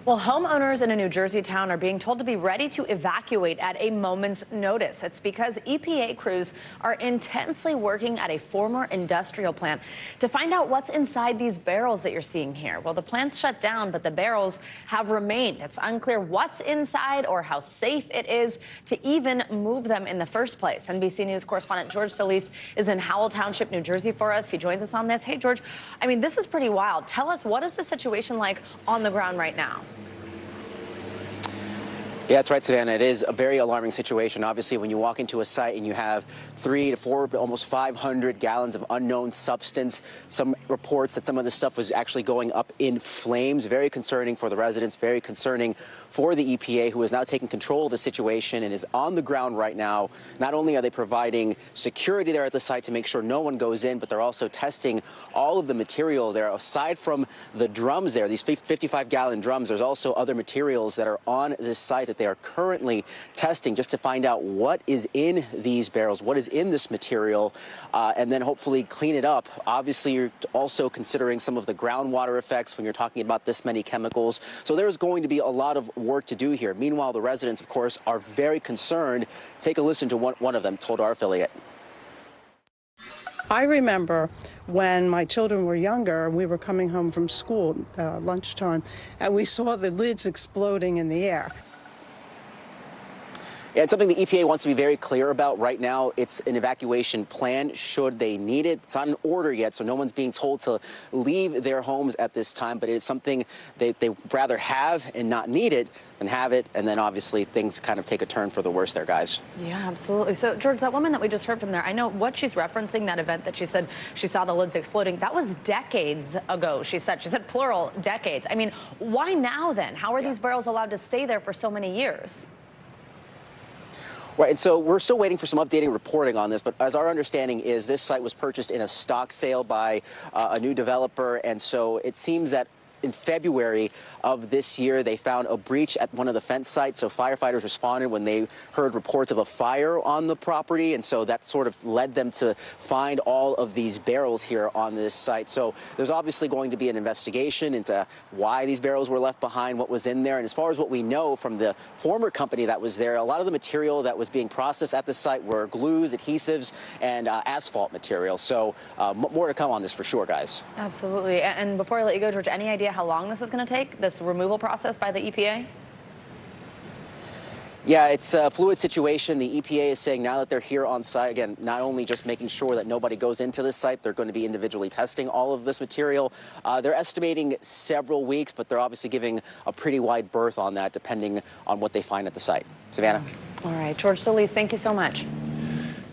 Well, homeowners in a New Jersey town are being told to be ready to evacuate at a moment's notice. It's because EPA crews are intensely working at a former industrial plant to find out what's inside these barrels that you're seeing here. Well, the plant's shut down, but the barrels have remained. It's unclear what's inside or how safe it is to even move them in the first place. NBC News correspondent George Solis is in Howell Township, New Jersey for us. He joins us on this. Hey, George, I mean, this is pretty wild. Tell us, what is the situation like on the ground right now? Yeah, that's right, Savannah. It is a very alarming situation. Obviously, when you walk into a site and you have 3 to 4, almost 500 gallons of unknown substance, some reports that some of this stuff was actually going up in flames. Very concerning for the residents, very concerning for the EPA, who is now taking control of the situation and is on the ground right now. Not only are they providing security there at the site to make sure no one goes in, but they're also testing all of the material there. Aside from the drums there, these 55-gallon drums, there's also other materials that are on this site that they are currently testing just to find out what is in these barrels, what is in this material, and then hopefully clean it up. Obviously, you're also considering some of the groundwater effects when you're talking about this many chemicals. So there's going to be a lot of work to do here. Meanwhile, the residents, of course, are very concerned. Take a listen to what one of them told our affiliate. I remember when my children were younger and we were coming home from school lunchtime, and we saw the lids exploding in the air. Yeah, it's something the EPA wants to be very clear about right now. It's an evacuation plan should they need it. It's not an order yet, so no one's being told to leave their homes at this time, but it's something they'd rather have and not need it than have it, and then obviously things kind of take a turn for the worse there, guys. Yeah, absolutely. So, George, that woman that we just heard from there, I know what she's referencing, that event that she said she saw the lids exploding, that was decades ago, she said plural, decades. I mean, why now then? How are these barrels allowed to stay there for so many years? Right, and so we're still waiting for some updating reporting on this, but as our understanding is, this site was purchased in a stock sale by a new developer, and so it seems that in February of this year, they found a breach at one of the fence sites. So firefighters responded when they heard reports of a fire on the property. And so that sort of led them to find all of these barrels here on this site. So there's obviously going to be an investigation into why these barrels were left behind, what was in there. And as far as what we know from the former company that was there, a lot of the material that was being processed at the site were glues, adhesives, and asphalt material. So more to come on this for sure, guys. Absolutely. And before I let you go, George, any idea how long this is going to take, this removal process by the EPA? Yeah, it's a fluid situation. The EPA is saying now that they're here on site, again, not only just making sure that nobody goes into this site, they're going to be individually testing all of this material. They're estimating several weeks, but they're obviously giving a pretty wide berth on that depending on what they find at the site. Savannah? All right, George Solis, thank you so much.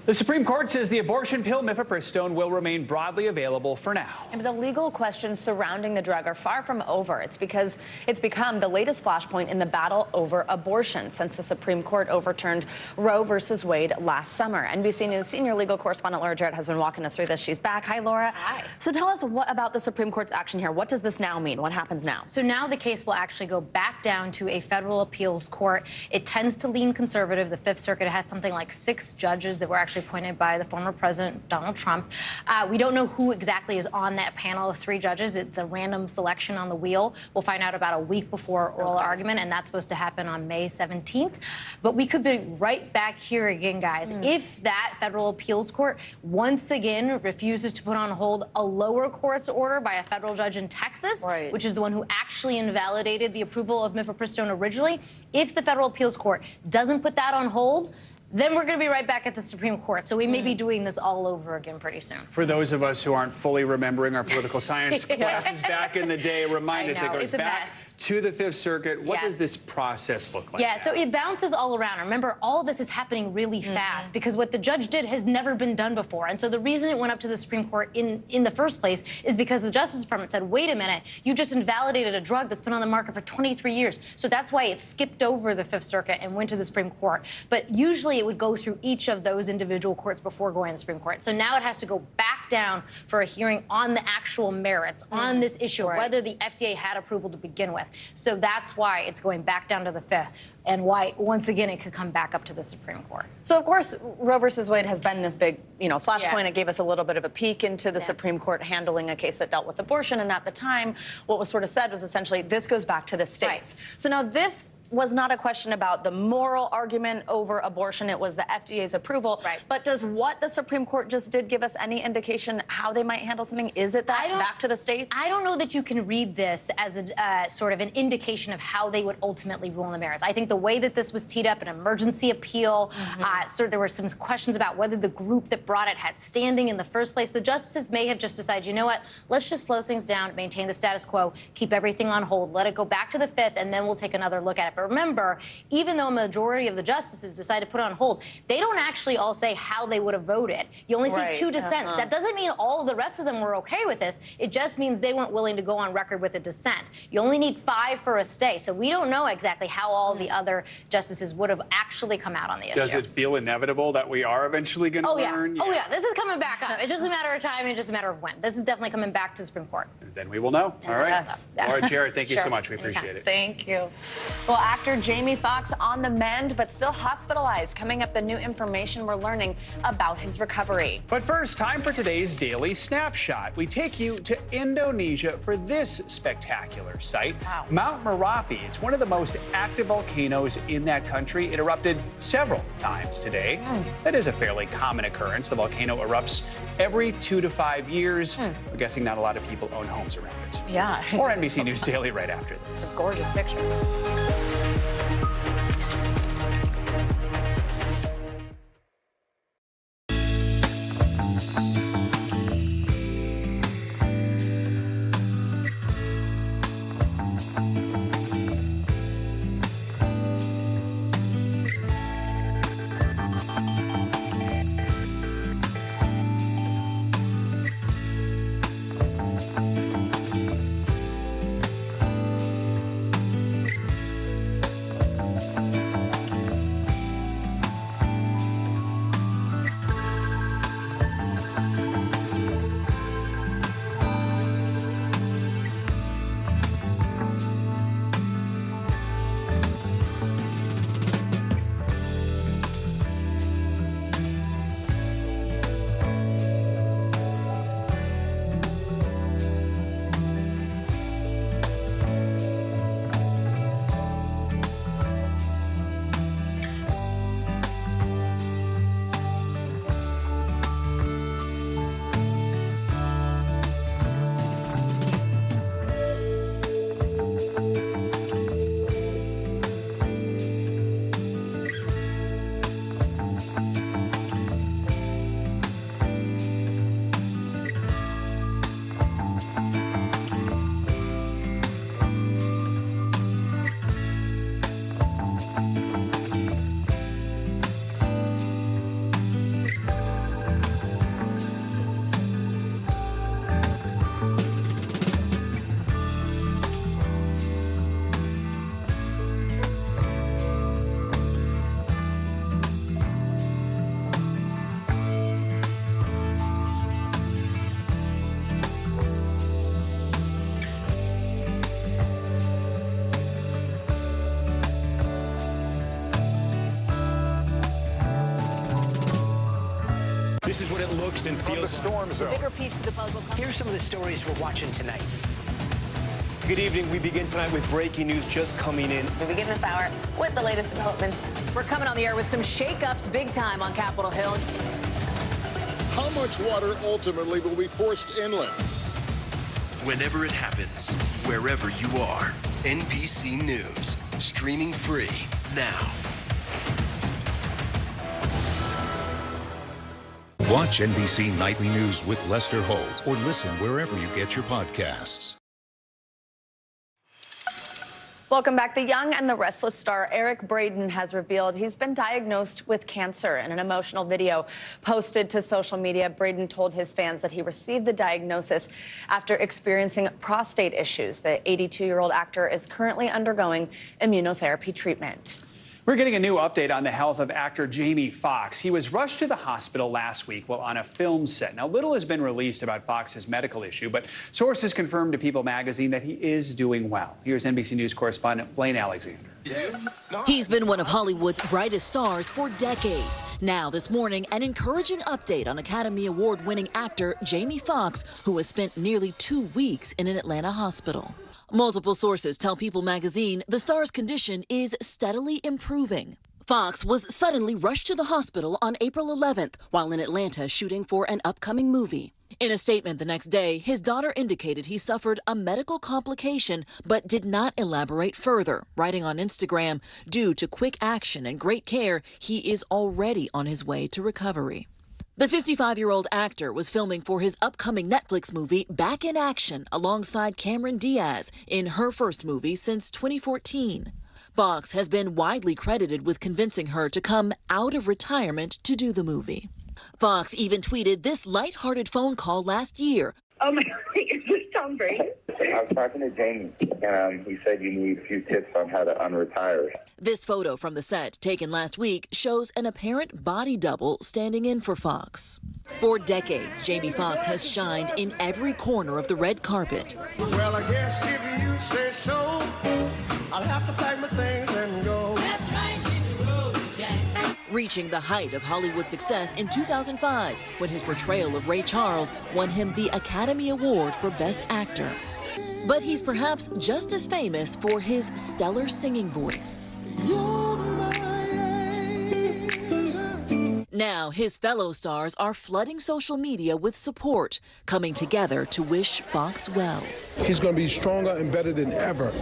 The Supreme Court says the abortion pill mifepristone will remain broadly available for now. And the legal questions surrounding the drug are far from over. It's because it's become the latest flashpoint in the battle over abortion since the Supreme Court overturned Roe versus Wade last summer. NBC News senior legal correspondent Laura Jarrett has been walking us through this. She's back. Hi, Laura. Hi. So tell us what about the Supreme Court's action here. What does this now mean? What happens now? So now the case will actually go back down to a federal appeals court. It tends to lean conservative. The Fifth Circuit has something like 6 judges that were actually actually appointed by the former President Donald Trump. We don't know who exactly is on that panel of 3 judges. It's a random selection on the wheel. We'll find out about a week before oral argument, and that's supposed to happen on May 17th. But we could be right back here again, guys, if that federal appeals court once again refuses to put on hold a lower court's order by a federal judge in Texas, which is the one who actually invalidated the approval of mifepristone originally. If the federal appeals court doesn't put that on hold, then we're going to be right back at the Supreme Court. So we may be doing this all over again pretty soon. For those of us who aren't fully remembering our political science classes back in the day, remind us, it goes back to the Fifth Circuit. What does this process look like? Yeah, so it bounces all around. Remember, all of this is happening really fast because what the judge did has never been done before. And so the reason it went up to the Supreme Court in the first place is because the Justice Department said, wait a minute, you just invalidated a drug that's been on the market for 23 years. So that's why it skipped over the Fifth Circuit and went to the Supreme Court. But usually it would go through each of those individual courts before going to the Supreme Court. So now it has to go back down for a hearing on the actual merits, on this issue, whether the FDA had approval to begin with. So that's why it's going back down to the Fifth, and why, once again, it could come back up to the Supreme Court. So, of course, Roe versus Wade has been this big, flashpoint. It gave us a little bit of a peek into the Supreme Court handling a case that dealt with abortion. And at the time, what was sort of said was essentially, this goes back to the states. So now this was not a question about the moral argument over abortion. It was the FDA's approval. But does what the Supreme Court just did give us any indication how they might handle something? Is it that back to the states? I don't know that you can read this as a sort of an indication of how they would ultimately rule on the merits. I think the way that this was teed up, an emergency appeal, so there were some questions about whether the group that brought it had standing in the first place. The justices may have just decided, you know what, let's just slow things down, maintain the status quo, keep everything on hold, let it go back to the Fifth, and then we'll take another look at it. But remember, even though a majority of the justices decided to put it on hold, they don't actually all say how they would have voted. You only see 2 dissents. That doesn't mean all of the rest of them were okay with this. It just means they weren't willing to go on record with a dissent. You only need 5 for a stay. So we don't know exactly how all the other justices would have actually come out on the issue. Does it feel inevitable that we are eventually going to learn? Oh, yeah. This is coming back up. It's just a matter of time and just a matter of when. This is definitely coming back to the Supreme Court. Then we will know. All right. Laura, Jared, thank you so much. We appreciate it. Thank you. Well, actor Jamie Foxx on the mend, but still hospitalized. Coming up, the new information we're learning about his recovery. But first, time for today's Daily Snapshot. We take you to Indonesia for this spectacular sight. Mount Merapi. It's one of the most active volcanoes in that country. It erupted several times today. That is a fairly common occurrence. The volcano erupts every 2 to 5 years. I'm guessing not a lot of people own homes around it. Yeah. More NBC News Daily right after this. It's a gorgeous picture. This is what it looks and feels. From the storm zone. The bigger piece to the puzzle. Here's some of the stories we're watching tonight. Good evening. We begin tonight with breaking news just coming in. We begin this hour with the latest developments. We're coming on the air with some shakeups big time on Capitol Hill. How much water ultimately will be forced inland? Whenever it happens, wherever you are, NBC News, streaming free now. Watch NBC Nightly News with Lester Holt or listen wherever you get your podcasts. Welcome back. The young and the restless star Eric Braeden has revealed he's been diagnosed with cancer. In an emotional video posted to social media, Braeden told his fans that he received the diagnosis after experiencing prostate issues. The 82-year-old actor is currently undergoing immunotherapy treatment. We're getting a new update on the health of actor Jamie Foxx. He was rushed to the hospital last week while on a film set. Now, little has been released about Foxx's medical issue, but sources confirmed to People magazine that he is doing well. Here's NBC News correspondent Blaine Alexander. He's been one of Hollywood's brightest stars for decades. Now, this morning, an encouraging update on Academy Award-winning actor Jamie Foxx, who has spent nearly 2 weeks in an Atlanta hospital. Multiple sources tell People magazine the star's condition is steadily improving. Foxx was suddenly rushed to the hospital on April 11th while in Atlanta shooting for an upcoming movie. In a statement the next day, his daughter indicated he suffered a medical complication but did not elaborate further, writing on Instagram, "Due to quick action and great care, he is already on his way to recovery." The 55-year-old actor was filming for his upcoming Netflix movie Back in Action alongside Cameron Diaz in her first movie since 2014. Foxx has been widely credited with convincing her to come out of retirement to do the movie. Foxx even tweeted this lighthearted phone call last year. Oh my God, is this Tom Brady? I was talking to Jamie, and he said you need a few tips on how to unretire. This photo from the set, taken last week, shows an apparent body double standing in for Foxx. For decades, Jamie Foxx has shined in every corner of the red carpet. Well, I guess if you say so, I'll have to pack my things and go. That's right, hit the road, Jack. Reaching the height of Hollywood success in 2005 when his portrayal of Ray Charles won him the Academy Award for Best Actor. But he's perhaps just as famous for his stellar singing voice. Now, his fellow stars are flooding social media with support, coming together to wish Foxx well. He's going to be stronger and better than ever.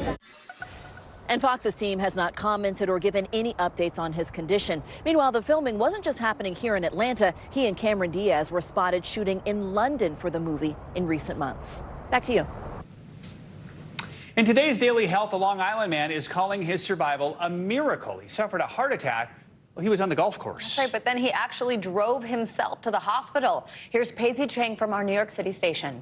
And Foxx's team has not commented or given any updates on his condition. Meanwhile, the filming wasn't just happening here in Atlanta. He and Cameron Diaz were spotted shooting in London for the movie in recent months. Back to you. In today's Daily Health, a Long Island man is calling his survival a miracle. He suffered a heart attack while he was on the golf course. That's right, but then he actually drove himself to the hospital. Here's Paisley Chang from our New York City station.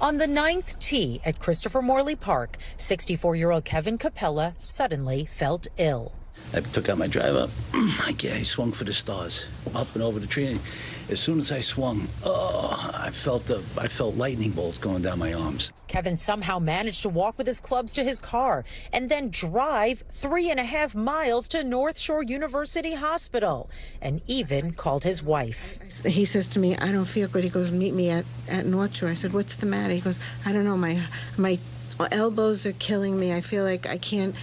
On the 9th tee at Christopher Morley Park, 64-year-old Kevin Capella suddenly felt ill. I took out my driver. I swung for the stars, up and over the tree. And as soon as I swung, I felt lightning bolts going down my arms. Kevin somehow managed to walk with his clubs to his car and then drive 3.5 miles to North Shore University Hospital, and even called his wife. He says to me, "I don't feel good." He goes, "Meet me at North Shore." I said, "What's the matter?" He goes, "I don't know, my elbows are killing me. I feel like I can't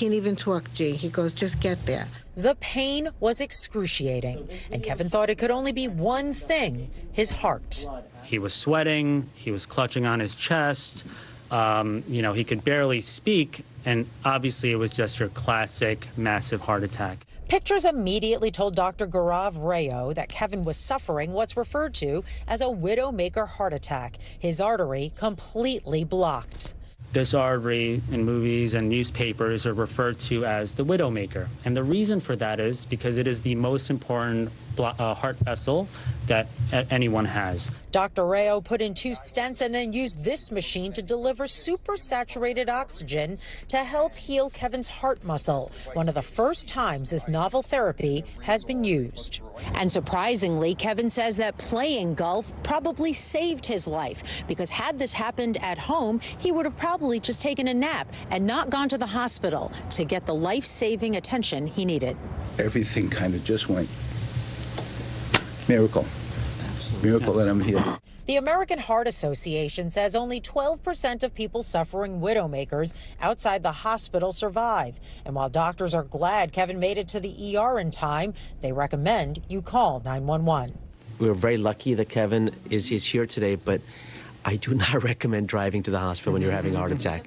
even talk, G." He goes, "Just get there." The pain was excruciating, and Kevin thought it could only be one thing: his heart. He was sweating, he was clutching on his chest, he could barely speak, and obviously it was just your classic massive heart attack. Pictures immediately told Dr. Gaurav Rayo that Kevin was suffering what's referred to as a widowmaker heart attack, his artery completely blocked. This artery in movies and newspapers are referred to as the widowmaker. And the reason for that is because it is the most important heart vessel that anyone has. Dr. Rayo put in 2 stents and then used this machine to deliver supersaturated oxygen to help heal Kevin's heart muscle, one of the first times this novel therapy has been used. And surprisingly, Kevin says that playing golf probably saved his life, because had this happened at home, he would have probably just taken a nap and not gone to the hospital to get the life-saving attention he needed. Everything kind of just went Miracle. Miracle that I'm here. The American Heart Association says only 12% of people suffering widowmakers outside the hospital survive. And while doctors are glad Kevin made it to the ER in time, they recommend you call 911. We're very lucky that Kevin is here today, but I do not recommend driving to the hospital when you're having a heart attack.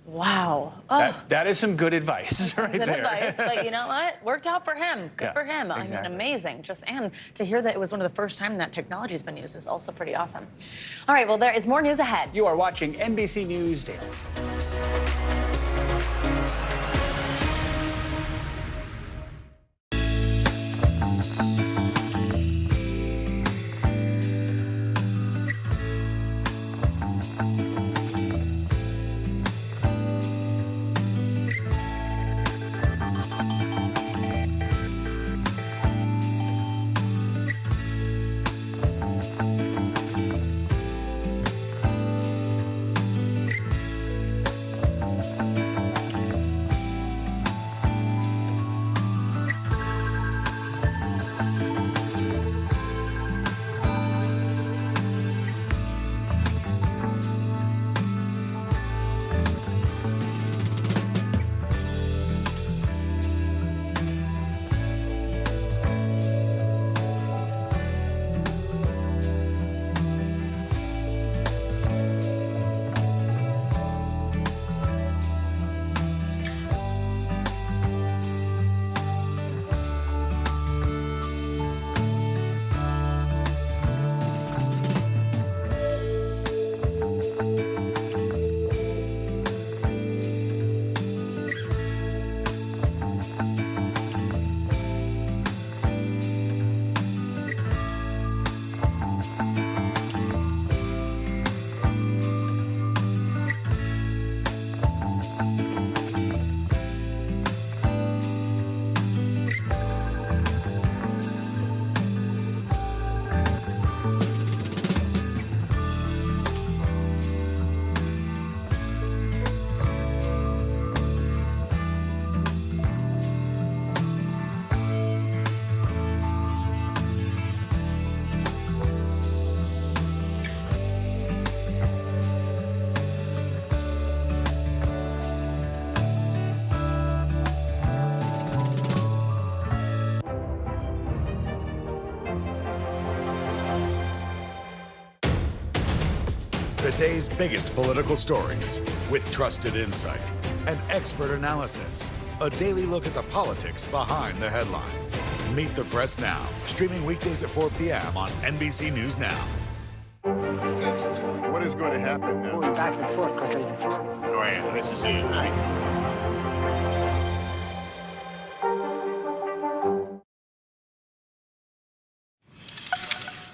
Wow. Oh. That is some good advice right Good there. advice, but you know what? Worked out for him. Good Yeah, for him. exactly. I mean, amazing. And to hear that it was one of the first time that technology's been used is also pretty awesome. All right, well, there is more news ahead. You are watching NBC News Daily. The day's biggest political stories with trusted insight and expert analysis. A daily look at the politics behind the headlines. Meet the Press Now, streaming weekdays at 4 p.m. on NBC News Now. What is going to happen now? Going back and forth because Go ahead. This is it, right?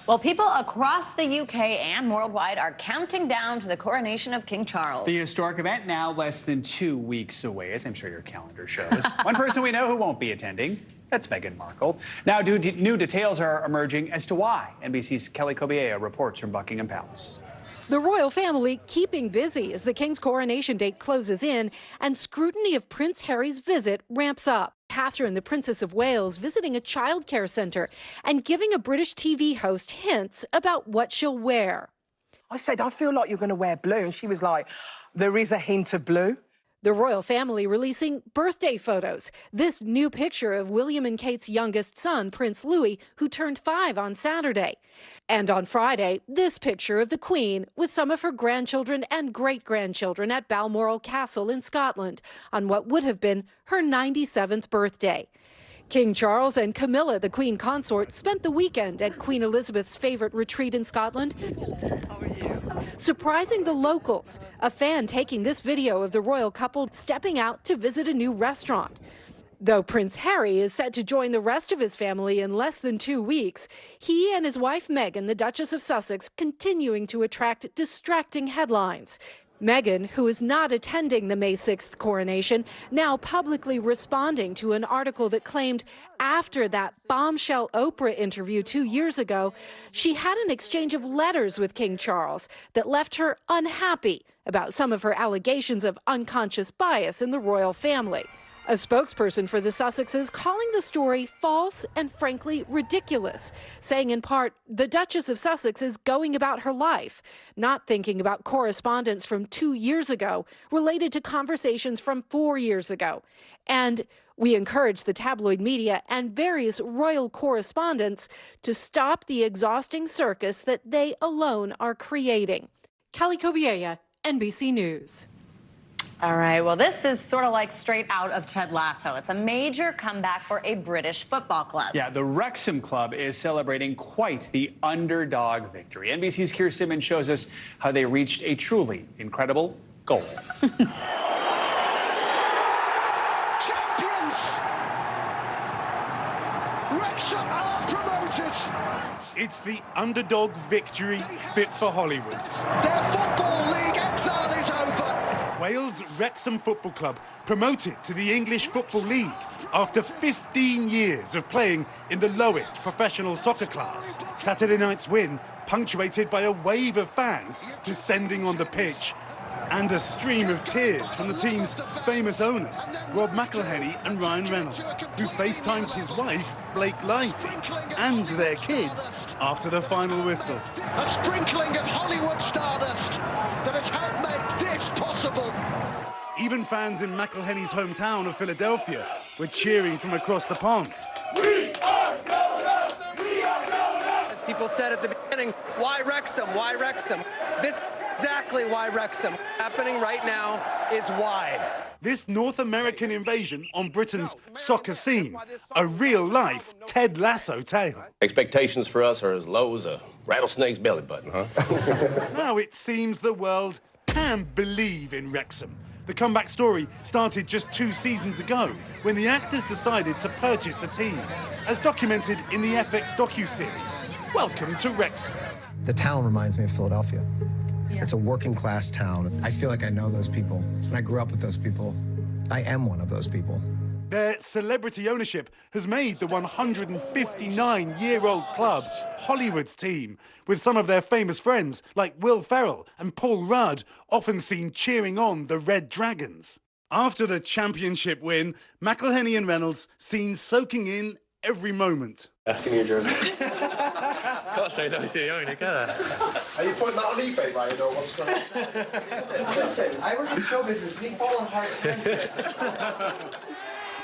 Well, people across the UK and worldwide are counting down to the coronation of King Charles. The historic event now less than 2 weeks away, as I'm sure your calendar shows. One person we know who won't be attending, that's Meghan Markle. Now, new details are emerging as to why. NBC's Kelly Kobiea reports from Buckingham Palace. The royal family keeping busy as the king's coronation date closes in and scrutiny of Prince Harry's visit ramps up. Catherine, the Princess of Wales, visiting a childcare center and giving a British TV host hints about what she'll wear. I said, I feel like you're going to wear blue. And she was like, there is a hint of blue. The royal family releasing birthday photos. This new picture of William and Kate's youngest son, Prince Louis, who turned 5 on Saturday. And on Friday, this picture of the Queen with some of her grandchildren and great-grandchildren at Balmoral Castle in Scotland on what would have been her 97th birthday. King Charles and Camilla, the Queen consort, spent the weekend at Queen Elizabeth's favorite retreat in Scotland, surprising the locals. A fan taking this video of the royal couple stepping out to visit a new restaurant. Though Prince Harry is set to join the rest of his family in less than 2 weeks, he and his wife Meghan, the Duchess of Sussex, continuing to attract distracting headlines. Meghan, who is not attending the May 6th coronation, now publicly responding to an article that claimed after that bombshell Oprah interview 2 years ago, she had an exchange of letters with King Charles that left her unhappy about some of her allegations of unconscious bias in the royal family. A spokesperson for the Sussexes calling the story false and frankly ridiculous, saying in part, the Duchess of Sussex is going about her life, not thinking about correspondence from 2 years ago related to conversations from 4 years ago. And we encourage the tabloid media and various royal correspondents to stop the exhausting circus that they alone are creating. Kelly Kobiella, NBC News. All right, well, this is sort of like straight out of Ted Lasso. It's a major comeback for a British football club. Yeah, the Wrexham club is celebrating quite the underdog victory. NBC's Keir Simmons shows us how they reached a truly incredible goal. Champions! Wrexham are promoted! It's the underdog victory fit for Hollywood. Their Football League exile is over! Wales Wrexham Football Club promoted to the English Football League after 15 years of playing in the lowest professional soccer class. Saturday night's win punctuated by a wave of fans descending on the pitch and a stream of tears from the team's famous owners, Rob McElhenney and Ryan Reynolds, who FaceTimed his wife, Blake Lively, and their kids after the final whistle. A sprinkling of Hollywood stardust that has helped make this possible. Even fans in McElhenney's hometown of Philadelphia were cheering from across the pond. We are Goldust! We are Goldust! As people said at the beginning, why Wrexham? Why Wrexham? This is exactly why Wrexham. Happening right now is why. This North American invasion on Britain's soccer scene, a real-life Ted Lasso tale. Expectations for us are as low as a rattlesnake's belly button, huh? Now it seems the world can believe in Wrexham. The comeback story started just 2 seasons ago when the actors decided to purchase the team, as documented in the FX docuseries, Welcome to Wrexham. The town reminds me of Philadelphia. It's a working class town. I feel like I know those people, and I grew up with those people. I am one of those people. Their celebrity ownership has made the 159-year-old club Hollywood's team, with some of their famous friends like Will Ferrell and Paul Rudd often seen cheering on the Red Dragons. After the championship win, McElhenney and Reynolds seen soaking in every moment. Give me your jersey. Can't say no to the owner, can I? Are you putting that on eBay, Ryan, or what's going on? Listen, I work in show business. We fall on hard times.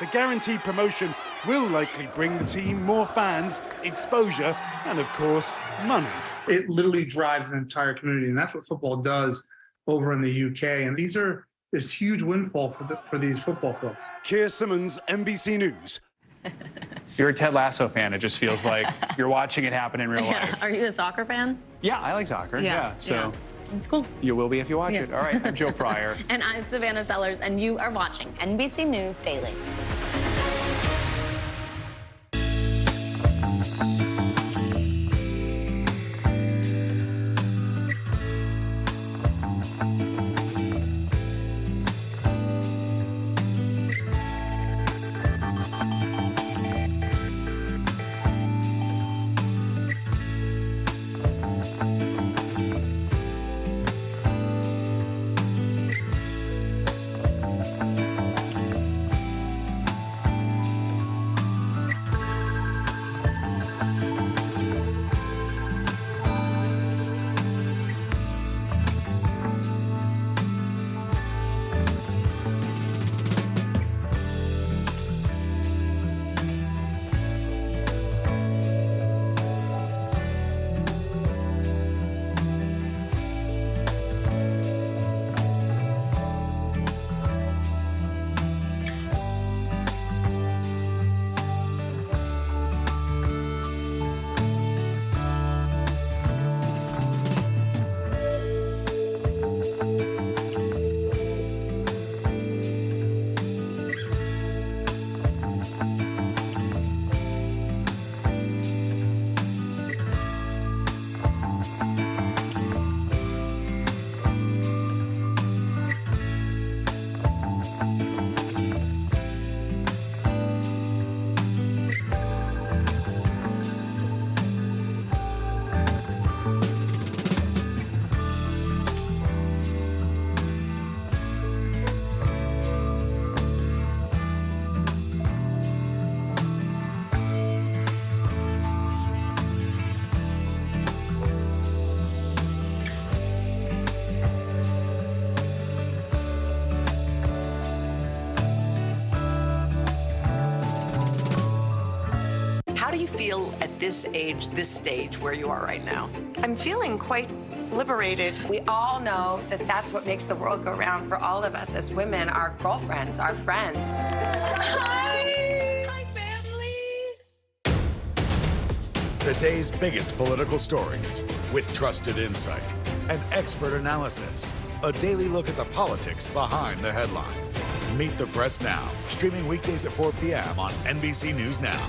The guaranteed promotion will likely bring the team more fans, exposure, and of course, money. It literally drives an entire community, and that's what football does over in the UK. And these are this huge windfall for these football clubs. Keir Simmons, NBC News. You're a Ted Lasso fan. It just feels like you're watching it happen in real life. Are you a soccer fan? Yeah, I like soccer. Yeah. So it's cool. You will be if you watch it. All right, I'm Joe Pryor. And I'm Savannah Sellers, and you are watching NBC News Daily. feel at this age, this stage, where you are right now? I'm feeling quite liberated. We all know that that's what makes the world go round for all of us as women, our girlfriends, our friends. Hi! Hi, family! The day's biggest political stories with trusted insight and expert analysis. A daily look at the politics behind the headlines. Meet the Press Now, streaming weekdays at 4 p.m. on NBC News Now.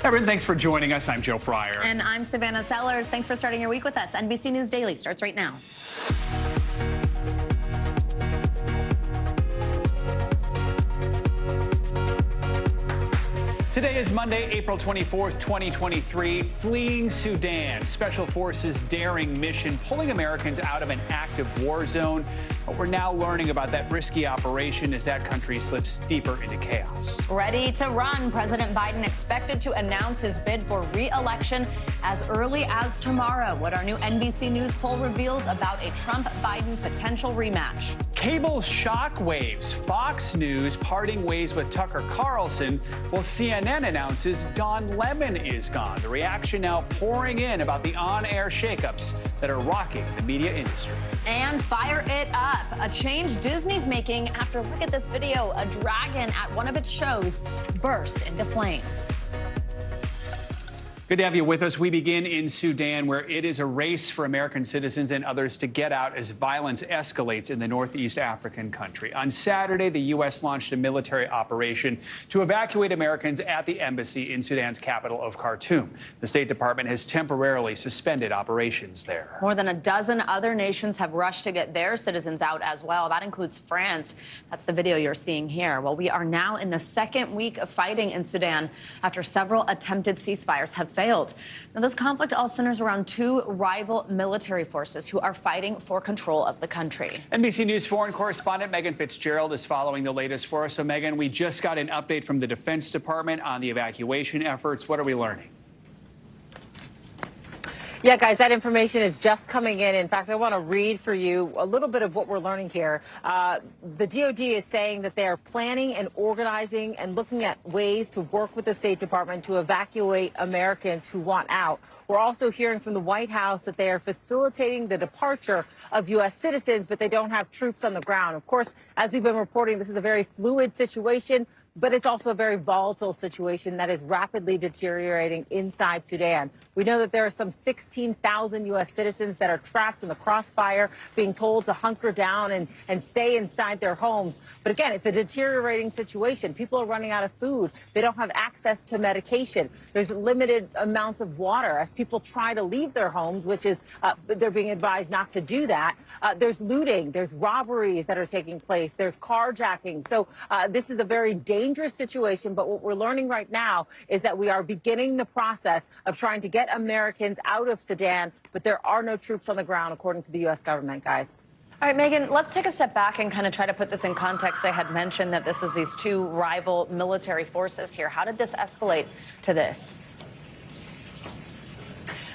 Everyone, thanks for joining us. I'm Joe Fryer. And I'm Savannah Sellers. Thanks for starting your week with us. NBC News Daily starts right now. Today is Monday, April 24th, 2023. Fleeing Sudan. Special Forces' daring mission pulling Americans out of an active war zone. But we're now learning about that risky operation as that country slips deeper into chaos. Ready to run, President Biden expected to announce his bid for re-election as early as tomorrow. What our new NBC News poll reveals about a Trump-Biden potential rematch. Cable shockwaves. Fox News parting ways with Tucker Carlson, while CNN announces Don Lemon is gone. The reaction now pouring in about the on-air shakeups that are rocking the media industry. And fire it up. A change Disney's making after, look at this video, a dragon at one of its shows bursts into flames. Good to have you with us. We begin in Sudan, where it is a race for American citizens and others to get out as violence escalates in the northeast African country. On Saturday, the U.S. launched a military operation to evacuate Americans at the embassy in Sudan's capital of Khartoum. The State Department has temporarily suspended operations there. More than a dozen other nations have rushed to get their citizens out as well. That includes France. That's the video you're seeing here. Well, we are now in the second week of fighting in Sudan after several attempted ceasefires have failed. Now, this conflict all centers around two rival military forces who are fighting for control of the country. NBC News foreign correspondent Megan Fitzgerald is following the latest for us. So, Megan, we just got an update from the Defense Department on the evacuation efforts. What are we learning? Yeah, guys, that information is just coming in. In fact, I want to read for you a little bit of what we're learning here. The DOD is saying that they are planning and organizing and looking at ways to work with the State Department to evacuate Americans who want out. We're also hearing from the White House that they are facilitating the departure of U.S. citizens, but they don't have troops on the ground. Of course, as we've been reporting, this is a very fluid situation, but it's also a very volatile situation that is rapidly deteriorating inside Sudan. We know that there are some 16,000 U.S. citizens that are trapped in the crossfire, being told to hunker down and stay inside their homes. But again, it's a deteriorating situation. People are running out of food. They don't have access to medication. There's limited amounts of water as people try to leave their homes, which is they're being advised not to do that. There's looting. There's robberies that are taking place. There's carjacking. So this is a very dangerous situation, but what we're learning right now is that we are beginning the process of trying to get Americans out of Sudan, but there are no troops on the ground, according to the U.S. government, guys. All right, Megan, let's take a step back and kind of try to put this in context. I had mentioned that this is these two rival military forces here. How did this escalate to this?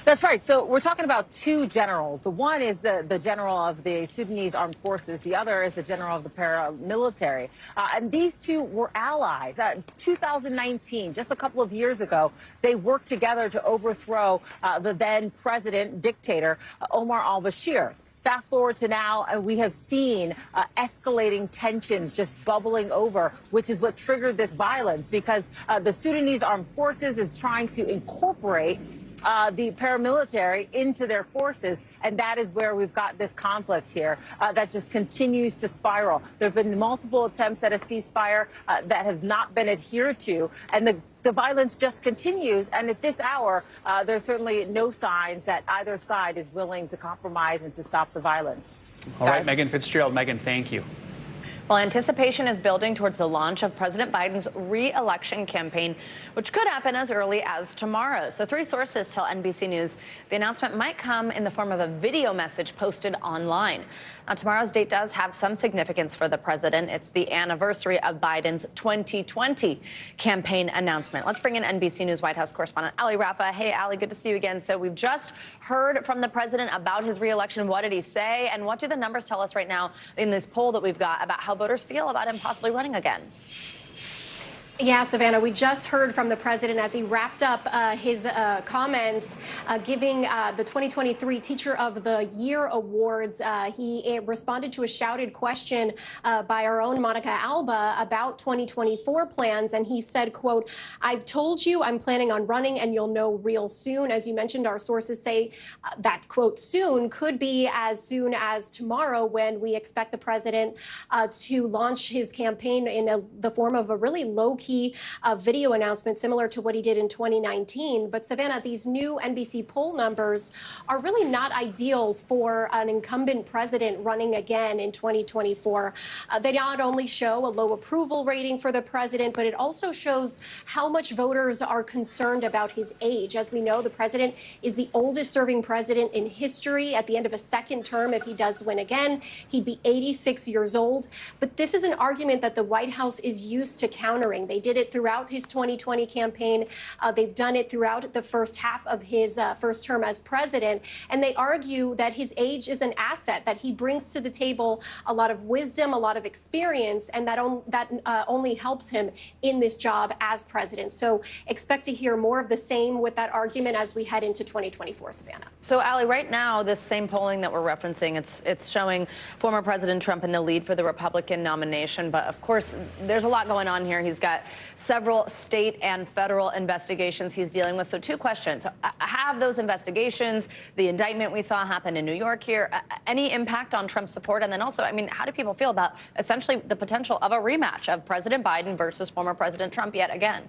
That's right. So we're talking about two generals. The one is the general of the Sudanese armed forces. The other is the general of the paramilitary. And these two were allies. 2019, just a couple of years ago, they worked together to overthrow the then president, dictator, Omar al-Bashir. Fast forward to now, and we have seen escalating tensions just bubbling over, which is what triggered this violence, because the Sudanese armed forces is trying to incorporate the paramilitary into their forces, and that is where we've got this conflict here that just continues to spiral. There have been multiple attempts at a ceasefire that have not been adhered to, and the violence just continues. And at this hour, there's certainly no signs that either side is willing to compromise and to stop the violence. All right, Megan Fitzgerald. Megan, thank you. Well, anticipation is building towards the launch of President Biden's re-election campaign, which could happen as early as tomorrow. So 3 sources tell NBC News the announcement might come in the form of a video message posted online. Now, tomorrow's date does have some significance for the president. It's the anniversary of Biden's 2020 campaign announcement. Let's bring in NBC News White House correspondent Ali Rafa. Hey, Ali, good to see you again. So we've just heard from the president about his re-election. What did he say? And what do the numbers tell us right now in this poll that we've got about how voters feel about him possibly running again? Yeah, Savannah, we just heard from the president as he wrapped up his comments giving the 2023 Teacher of the Year awards. He responded to a shouted question by our own Monica Alba about 2024 plans. And he said, quote, "I've told you I'm planning on running and you'll know real soon." As you mentioned, our sources say that, quote, soon could be as soon as tomorrow, when we expect the president to launch his campaign in the form of a really low-key video announcement similar to what he did in 2019. But Savannah, these new NBC poll numbers are really not ideal for an incumbent president running again in 2024. They not only show a low approval rating for the president, but it also shows how much voters are concerned about his age. As we know, the president is the oldest serving president in history. At the end of a second term, if he does win again, he'd be 86 years old. But this is an argument that the White House is used to countering. They did it throughout his 2020 campaign. They've done it throughout the first half of his first term as president. And they argue that his age is an asset, that he brings to the table a lot of wisdom, a lot of experience, and that only helps him in this job as president. So expect to hear more of the same with that argument as we head into 2024, Savannah. So, Allie, right now, this same polling that we're referencing, it's showing former President Trump in the lead for the Republican nomination. But, of course, there's a lot going on here. He's got several state and federal investigations he's dealing with. So 2 questions. Have those investigations, the indictment we saw happen in New York here, any impact on Trump's support? And then also, I mean, how do people feel about essentially the potential of a rematch of President Biden versus former President Trump yet again?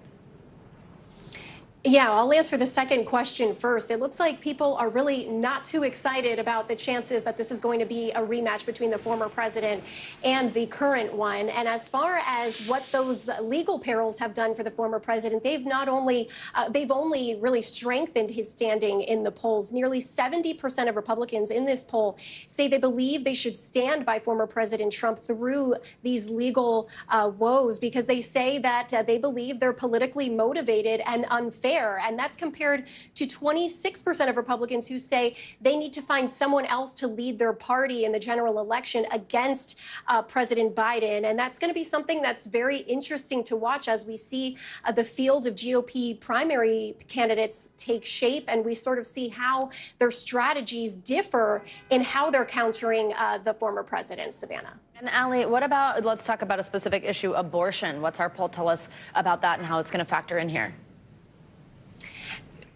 Yeah, I'll answer the second question first. It looks like people are really not too excited about the chances that this is going to be a rematch between the former president and the current one. And as far as what those legal perils have done for the former president, they've only really strengthened his standing in the polls. Nearly 70% of Republicans in this poll say they believe they should stand by former President Trump through these legal woes, because they say that they believe they're politically motivated and unfair. And that's compared to 26% of Republicans who say they need to find someone else to lead their party in the general election against President Biden. And that's going to be something that's very interesting to watch as we see the field of GOP primary candidates take shape, and we sort of see how their strategies differ in how they're countering the former president. Savannah. And Allie, what about, let's talk about a specific issue, abortion. What's our poll tell us about that and how it's going to factor in here?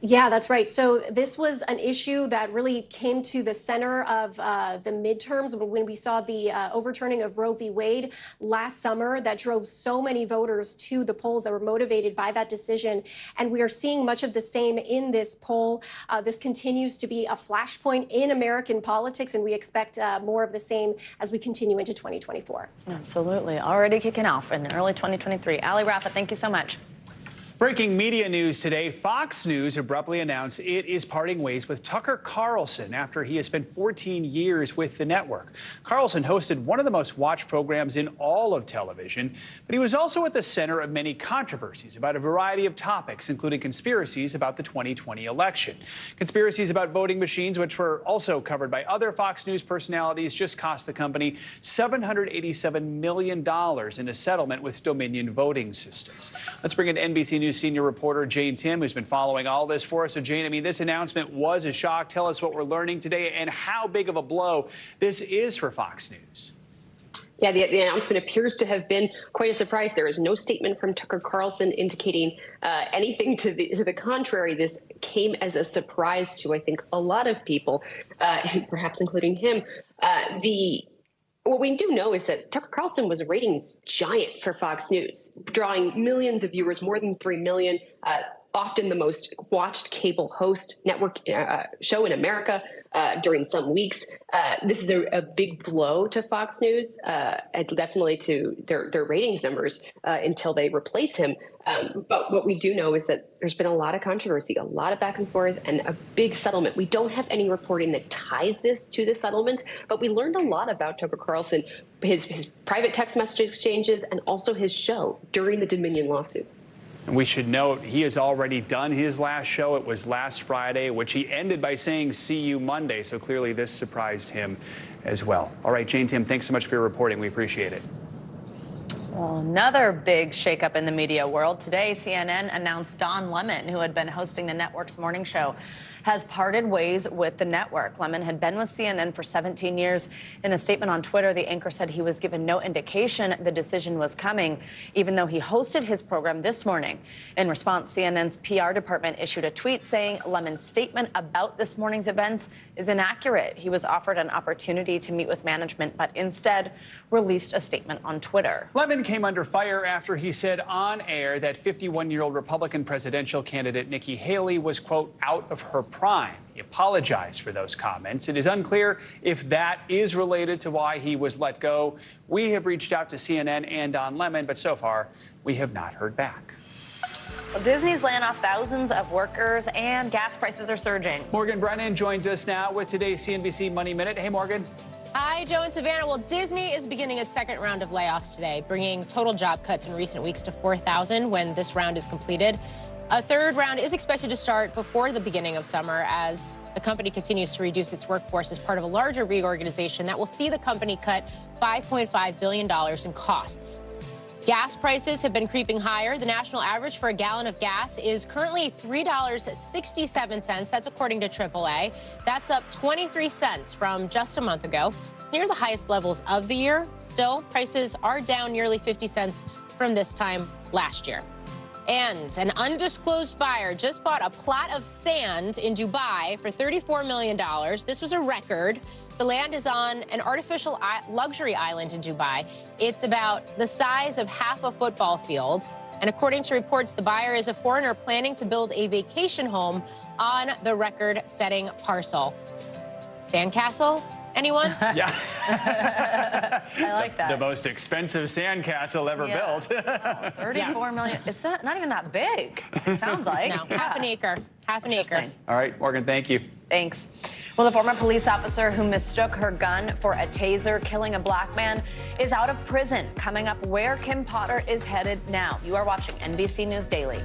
Yeah, that's right. So this was an issue that really came to the center of the midterms when we saw the overturning of Roe v. Wade last summer. That drove so many voters to the polls that were motivated by that decision. And we are seeing much of the same in this poll. This continues to be a flashpoint in American politics, and we expect more of the same as we continue into 2024. Absolutely. Already kicking off in early 2023. Allie Rafa, thank you so much. Breaking media news today, Fox News abruptly announced it is parting ways with Tucker Carlson after he has spent 14 years with the network. Carlson hosted one of the most watched programs in all of television, but he was also at the center of many controversies about a variety of topics, including conspiracies about the 2020 election. Conspiracies about voting machines, which were also covered by other Fox News personalities, just cost the company $787 million in a settlement with Dominion Voting Systems. Let's bring in NBC News senior reporter Jane Tim, who's been following all this for us. So, Jane, I mean, this announcement was a shock. Tell us what we're learning today and how big of a blow this is for Fox News. Yeah, the announcement appears to have been quite a surprise. There is no statement from Tucker Carlson indicating anything to the contrary. This came as a surprise to, I think, a lot of people, perhaps including him. What we do know is that Tucker Carlson was a ratings giant for Fox News, drawing millions of viewers, more than 3 million, often the most watched cable host network show in America during some weeks. This is a big blow to Fox News and definitely to their ratings numbers until they replace him. But what we do know is that there's been a lot of controversy, a lot of back and forth, and a big settlement. We don't have any reporting that ties this to the settlement, but we learned a lot about Tucker Carlson, his private text message exchanges, and also his show during the Dominion lawsuit. And we should note he has already done his last show. It was last Friday, which he ended by saying, "See you Monday." So clearly this surprised him as well. All right, Jane Tim, thanks so much for your reporting. We appreciate it. Well, another big shakeup in the media world. Today, CNN announced Don Lemon, who had been hosting the network's morning show, has parted ways with the network. Lemon had been with CNN for 17 years. In a statement on Twitter, the anchor said he was given no indication the decision was coming, even though he hosted his program this morning. In response, CNN's PR department issued a tweet saying Lemon's statement about this morning's events is inaccurate. He was offered an opportunity to meet with management, but instead released a statement on Twitter. Lemon came under fire after he said on air that 51-year-old Republican presidential candidate Nikki Haley was, quote, out of her prime. He apologized for those comments. It is unclear if that is related to why he was let go. We have reached out to CNN and Don Lemon, but so far we have not heard back. Well, Disney's laying off thousands of workers and gas prices are surging. Morgan Brennan joins us now with today's CNBC Money Minute. Hey, Morgan. Hi, Joe and Savannah. Well, Disney is beginning its second round of layoffs today, bringing total job cuts in recent weeks to 4,000 when this round is completed. A third round is expected to start before the beginning of summer as the company continues to reduce its workforce as part of a larger reorganization that will see the company cut $5.5 billion in costs. Gas prices have been creeping higher. The national average for a gallon of gas is currently $3.67. That's according to AAA. That's up 23 cents from just a month ago. It's near the highest levels of the year. Still, prices are down nearly 50 cents from this time last year. And an undisclosed buyer just bought a plot of sand in Dubai for $34 million. This was a record. The land is on an artificial luxury island in Dubai. It's about the size of half a football field. And according to reports, the buyer is a foreigner planning to build a vacation home on the record-setting parcel. Sandcastle? Anyone? Yeah. I like that. The most expensive sandcastle ever built. 34 million. It's not even that big, it sounds like. No, half an acre. Half an acre. All right, Morgan, thank you. Thanks. Well, the former police officer who mistook her gun for a taser killing a black man is out of prison. Coming up, where Kim Potter is headed now. You are watching NBC News Daily.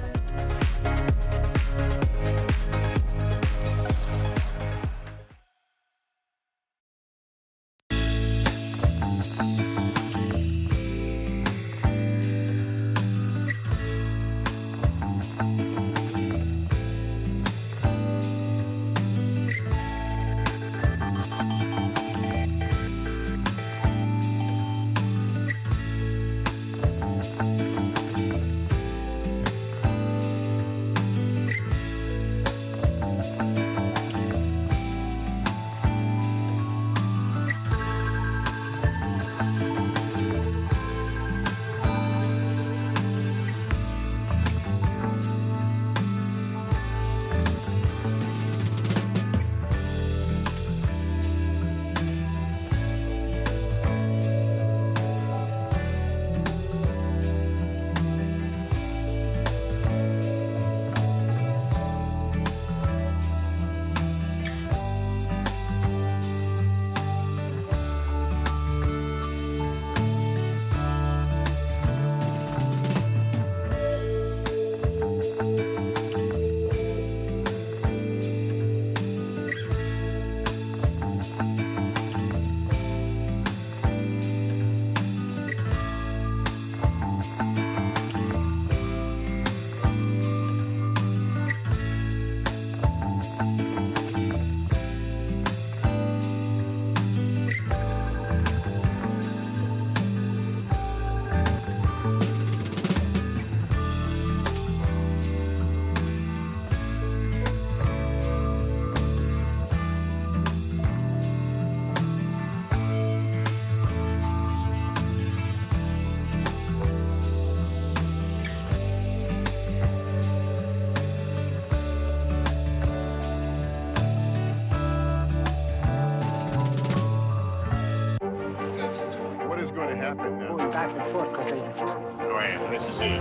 happen now. Going back and forth because they... Oh, yeah, this is it.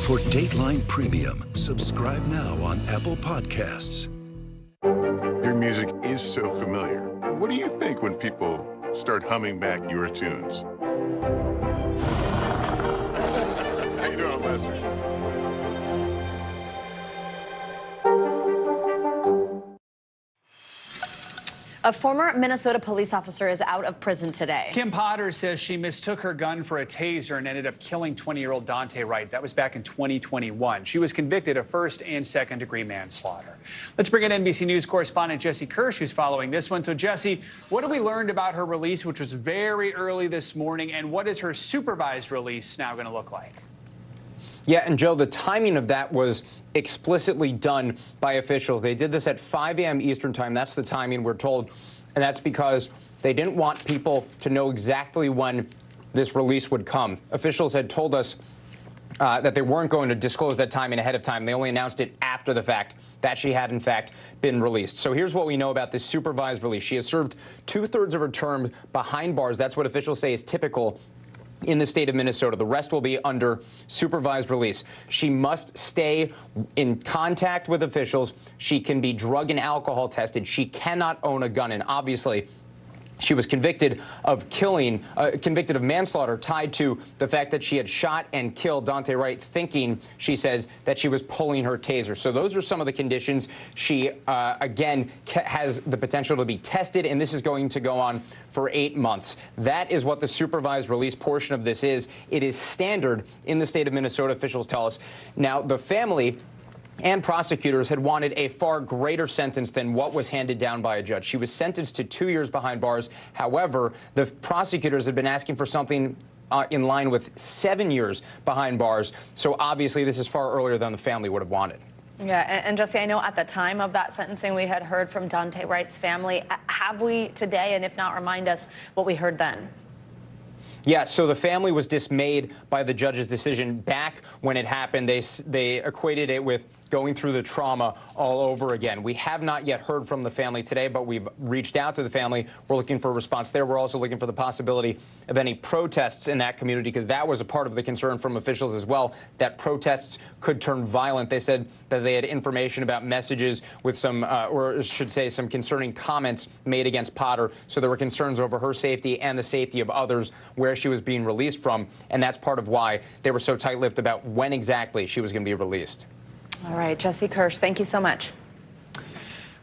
For Dateline Premium, subscribe now on Apple Podcasts. Your music is so familiar. What do you think when people start humming back your tunes? How you doing, Lester? A former Minnesota police officer is out of prison today. Kim Potter says she mistook her gun for a taser and ended up killing 20-year-old Dante Wright. That was back in 2021. She was convicted of first and second-degree manslaughter. Let's bring in NBC News correspondent Jesse Kirsch, who's following this one. So, Jesse, what have we learned about her release, which was very early this morning, and what is her supervised release now going to look like? Yeah, and Joe, the timing of that was explicitly done by officials. They did this at 5 a.m. Eastern time. That's the timing, we're told. And that's because they didn't want people to know exactly when this release would come. Officials had told us that they weren't going to disclose that timing ahead of time. They only announced it after the fact that she had, in fact, been released. So here's what we know about this supervised release. She has served 2/3 of her term behind bars. That's what officials say is typical in the state of Minnesota. The rest will be under supervised release. She must stay in contact with officials. She can be drug and alcohol tested. She cannot own a gun. And obviously, she was convicted of convicted of manslaughter tied to the fact that she had shot and killed Dante Wright, thinking, she says, that she was pulling her taser. So those are some of the conditions. She, again, has the potential to be tested, and this is going to go on for 8 months. That is what the supervised release portion of this is. It is standard in the state of Minnesota, officials tell us. Now, the family and prosecutors had wanted a far greater sentence than what was handed down by a judge. She was sentenced to 2 years behind bars. However, the prosecutors had been asking for something in line with 7 years behind bars. So obviously, this is far earlier than the family would have wanted. Yeah, and Jesse, I know at the time of that sentencing, we had heard from Dante Wright's family. Have we today? And if not, remind us what we heard then. Yeah, so the family was dismayed by the judge's decision back when it happened. They equated it with going through the trauma all over again. We have not yet heard from the family today, but we've reached out to the family. We're looking for a response there. We're also looking for the possibility of any protests in that community, because that was a part of the concern from officials as well, that protests could turn violent. They said that they had information about messages with some, or I should say, some concerning comments made against Potter. So there were concerns over her safety and the safety of others where she was being released from. And that's part of why they were so tight-lipped about when exactly she was going to be released. All right, Jesse Kirsch, thank you so much.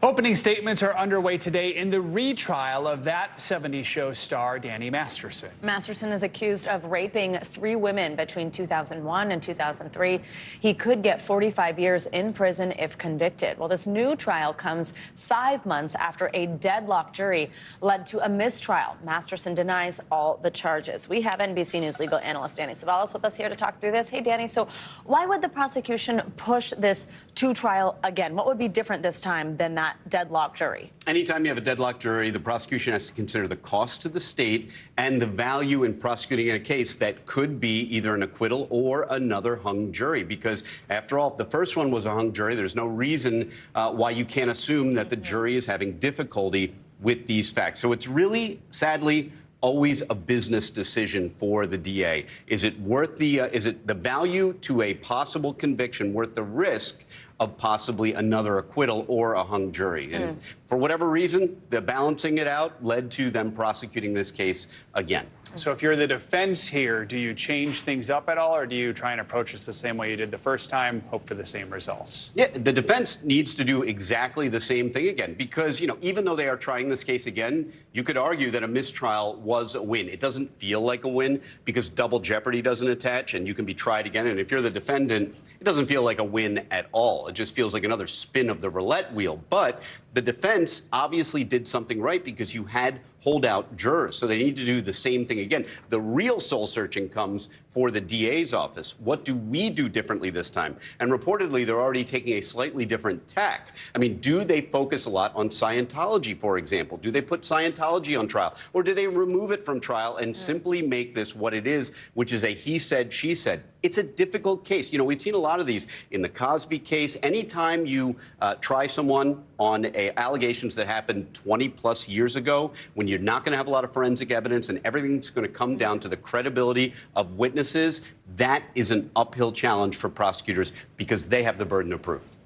Opening statements are underway today in the retrial of that 70s show star, Danny Masterson. Masterson is accused of raping 3 women between 2001 and 2003. He could get 45 years in prison if convicted. Well, this new trial comes 5 months after a deadlocked jury led to a mistrial. Masterson denies all the charges. We have NBC News legal analyst Danny Savalas with us here to talk through this. Hey, Danny, so why would the prosecution push this to trial again? What would be different this time than that deadlocked jury? Anytime you have a deadlocked jury, the prosecution has to consider the cost to the state and the value in prosecuting a case that could be either an acquittal or another hung jury. Because after all, the first one was a hung jury. There's no reason why you can't assume that the jury is having difficulty with these facts. So it's really, sadly, always a business decision for the DA. Is it worth is it the value to a possible conviction worth the risk of possibly another acquittal or a hung jury? And for whatever reason, the balancing it out led to them prosecuting this case again. So if you're the defense here, do you change things up at all, or do you try and approach this the same way you did the first time, hope for the same results? Yeah, the defense needs to do exactly the same thing again, because, you know, even though they are trying this case again, you could argue that a mistrial was a win. It doesn't feel like a win because double jeopardy doesn't attach and you can be tried again. And if you're the defendant, it doesn't feel like a win at all. It just feels like another spin of the roulette wheel. But the defense obviously did something right because you had holdout jurors. So they need to do the same thing again. The real soul searching comes for the DA's office. What do we do differently this time? And reportedly, they're already taking a slightly different tack. I mean, do they focus a lot on Scientology, for example? Do they put Scientology on trial? Or do they remove it from trial and simply make this what it is, which is a he said, she said? It's a difficult case. You know, we've seen a lot of these in the Cosby case. Anytime you try someone on allegations that happened 20 plus years ago, when you're not going to have a lot of forensic evidence and everything's going to come down to the credibility of witnesses, that is an uphill challenge for prosecutors because they have the burden of proof.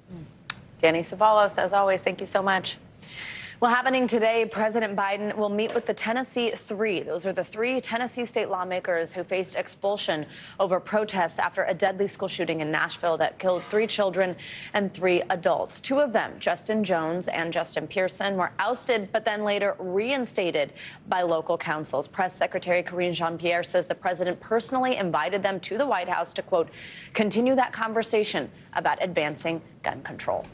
Danny Savalas, as always, thank you so much. Well, happening today, President Biden will meet with the Tennessee Three. Those are the three Tennessee state lawmakers who faced expulsion over protests after a deadly school shooting in Nashville that killed 3 children and 3 adults. 2 of them, Justin Jones and Justin Pearson, were ousted but then later reinstated by local councils. Press Secretary Karine Jean-Pierre says the president personally invited them to the White House to, quote, continue that conversation about advancing gun control.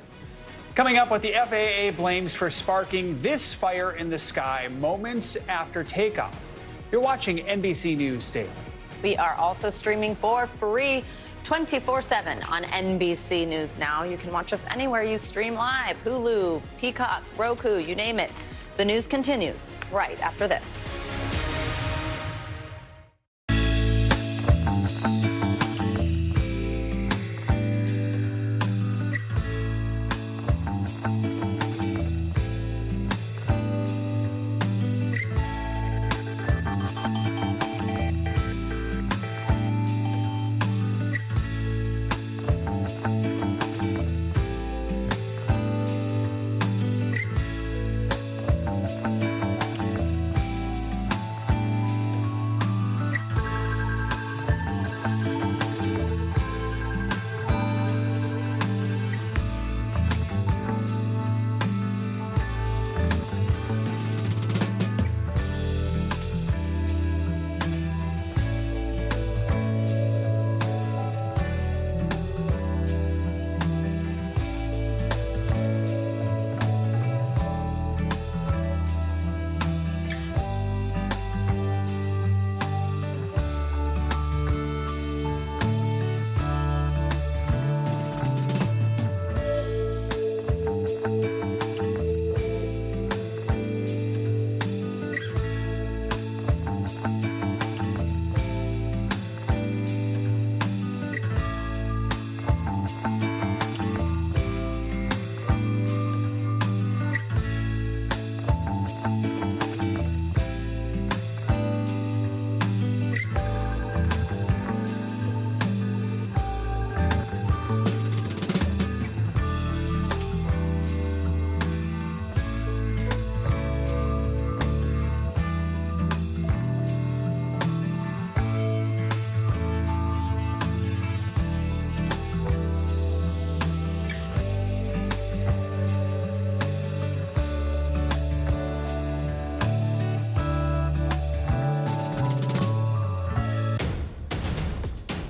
Coming up, what the FAA blames for sparking this fire in the sky moments after takeoff. You're watching NBC News Daily. We are also streaming for free 24/7 on NBC News Now. You can watch us anywhere you stream live: Hulu, Peacock, Roku, you name it. The news continues right after this.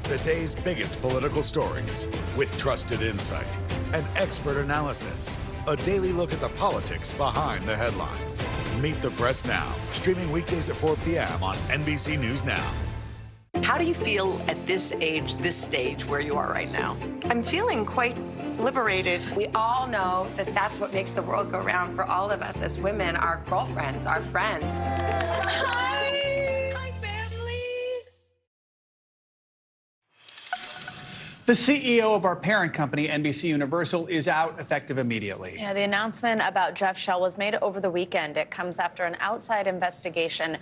The day's biggest political stories with trusted insight and expert analysis. A daily look at the politics behind the headlines. Meet the Press Now, streaming weekdays at 4 p.m. on NBC News Now. How do you feel at this age, this stage where you are right now? I'm feeling quite liberated. We all know that that's what makes the world go round for all of us as women, our girlfriends, our friends. Hi, family. The CEO of our parent company, NBC Universal, is out effective immediately. Yeah, the announcement about Jeff Shell was made over the weekend. It comes after an outside investigation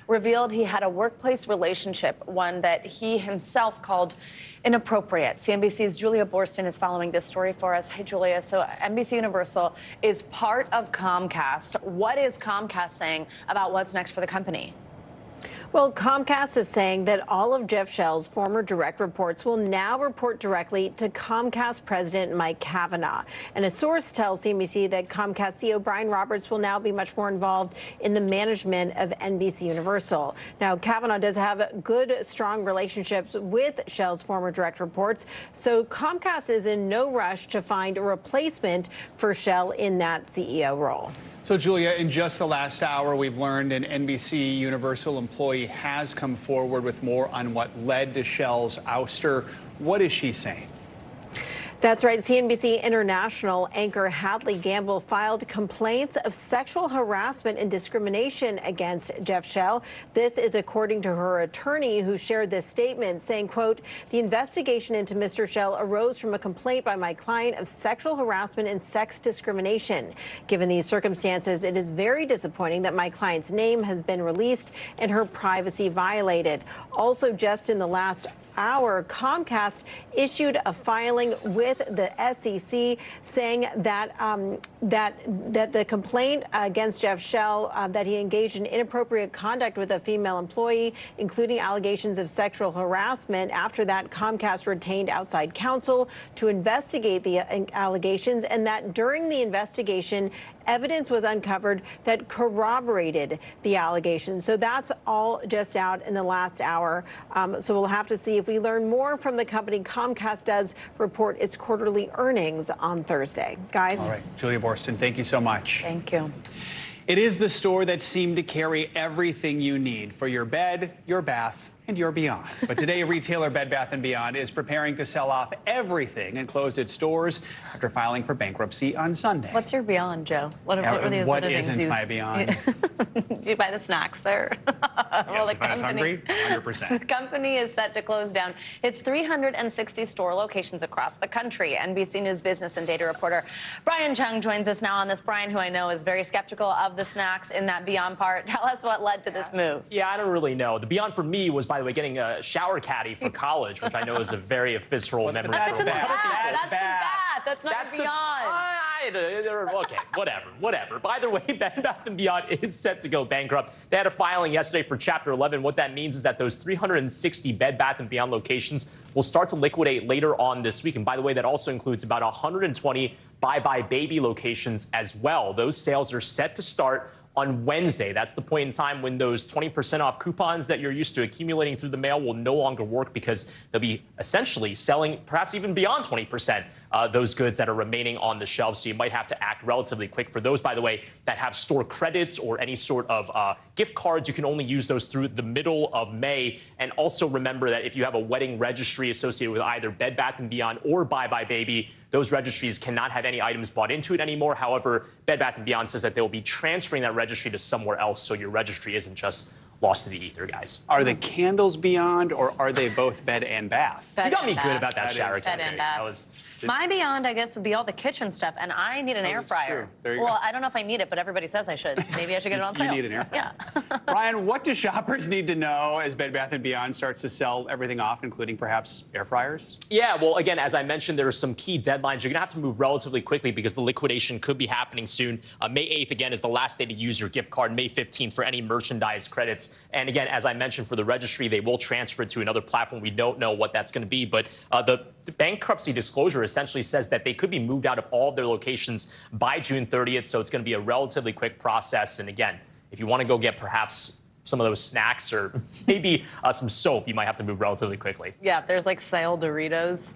revealed he had a workplace relationship, one that he himself called inappropriate. CNBC's Julia Borston is following this story for us. Hey, Julia. So NBC Universal is part of Comcast. What is Comcast saying about what's next for the company? Well, Comcast is saying that all of Jeff Shell's former direct reports will now report directly to Comcast President Mike Cavanaugh. And a source tells CNBC that Comcast CEO Brian Roberts will now be much more involved in the management of NBC Universal. Now, Cavanaugh does have good, strong relationships with Shell's former direct reports, so Comcast is in no rush to find a replacement for Shell in that CEO role. So, Julia, in just the last hour, we've learned an NBC Universal employee has come forward with more on what led to Shell's ouster. What is she saying? That's right. CNBC International anchor Hadley Gamble filed complaints of sexual harassment and discrimination against Jeff Shell. This is according to her attorney, who shared this statement saying, quote, the investigation into Mr. Shell arose from a complaint by my client of sexual harassment and sex discrimination. Given these circumstances, it is very disappointing that my client's name has been released and her privacy violated. Also, just in the last hour, Comcast issued a filing with the SEC saying that that the complaint against Jeff Shell that he engaged in inappropriate conduct with a female employee, including allegations of sexual harassment. After that, Comcast retained outside counsel to investigate the allegations, and that during the investigation, evidence was uncovered that corroborated the allegations. So that's all just out in the last hour. So we'll have to see if we learn more from the company. Comcast does report its quarterly earnings on Thursday. Guys. All right, Julia Borston, thank you so much. Thank you. It is the store that seemed to carry everything you need for your bed, your bath, and your beyond. But today, retailer Bed Bath & Beyond is preparing to sell off everything and close its doors after filing for bankruptcy on Sunday. What's your beyond, Joe? What are those what other things isn't my beyond? Do you buy the snacks there? Well, if I was hungry, 100%. The company is set to close down its 360 store locations across the country. NBC News business and data reporter Brian Chung joins us now on this. Brian, who I know is very skeptical of the snacks in that Beyond part. Tell us what led to this move. Yeah, I don't really know. The Beyond for me was, by the way, getting a shower caddy for college, which I know is a very visceral memory. That's in the bath. That's the bad. bath. That's not Beyond. Okay, whatever. By the way, Bed Bath & Beyond is set to go bankrupt. They had a filing yesterday for Chapter 11. What that means is that those 360 Bed Bath & Beyond locations will start to liquidate later on this week. And by the way, that also includes about 120 Bye Bye Baby locations as well. Those sales are set to start on Wednesday. That's the point in time when those 20% off coupons that you're used to accumulating through the mail will no longer work, because they'll be essentially selling perhaps even beyond 20% those goods that are remaining on the shelves. So you might have to act relatively quick. For those, by the way, that have store credits or any sort of gift cards, you can only use those through the middle of May. And also remember that if you have a wedding registry associated with either Bed Bath & Beyond or Bye Bye Baby, those registries cannot have any items bought into it anymore. However, Bed Bath & Beyond says that they will be transferring that registry to somewhere else, so your registry isn't just lost to the ether, guys. Are the candles Beyond, or are they both bed and bath? You got me good about that shower Bed and bath. My Beyond, I guess, would be all the kitchen stuff, and I need an air fryer. There you well, go. I don't know if I need it, but everybody says I should. Maybe I should get it on sale. You need an air fryer. Yeah. Brian, what do shoppers need to know as Bed Bath & Beyond starts to sell everything off, including perhaps air fryers? Yeah, well, again, as I mentioned, there are some key deadlines. You're going to have to move relatively quickly because the liquidation could be happening soon. May 8th, again, is the last day to use your gift card. May 15th for any merchandise credits. And again, as I mentioned, for the registry, they will transfer it to another platform. We don't know what that's going to be, but the bankruptcy disclosure essentially says that they could be moved out of all of their locations by June 30th. So it's going to be a relatively quick process. And again, if you want to go get perhaps some of those snacks or maybe some soap, you might have to move relatively quickly. Yeah, there's like sale Doritos.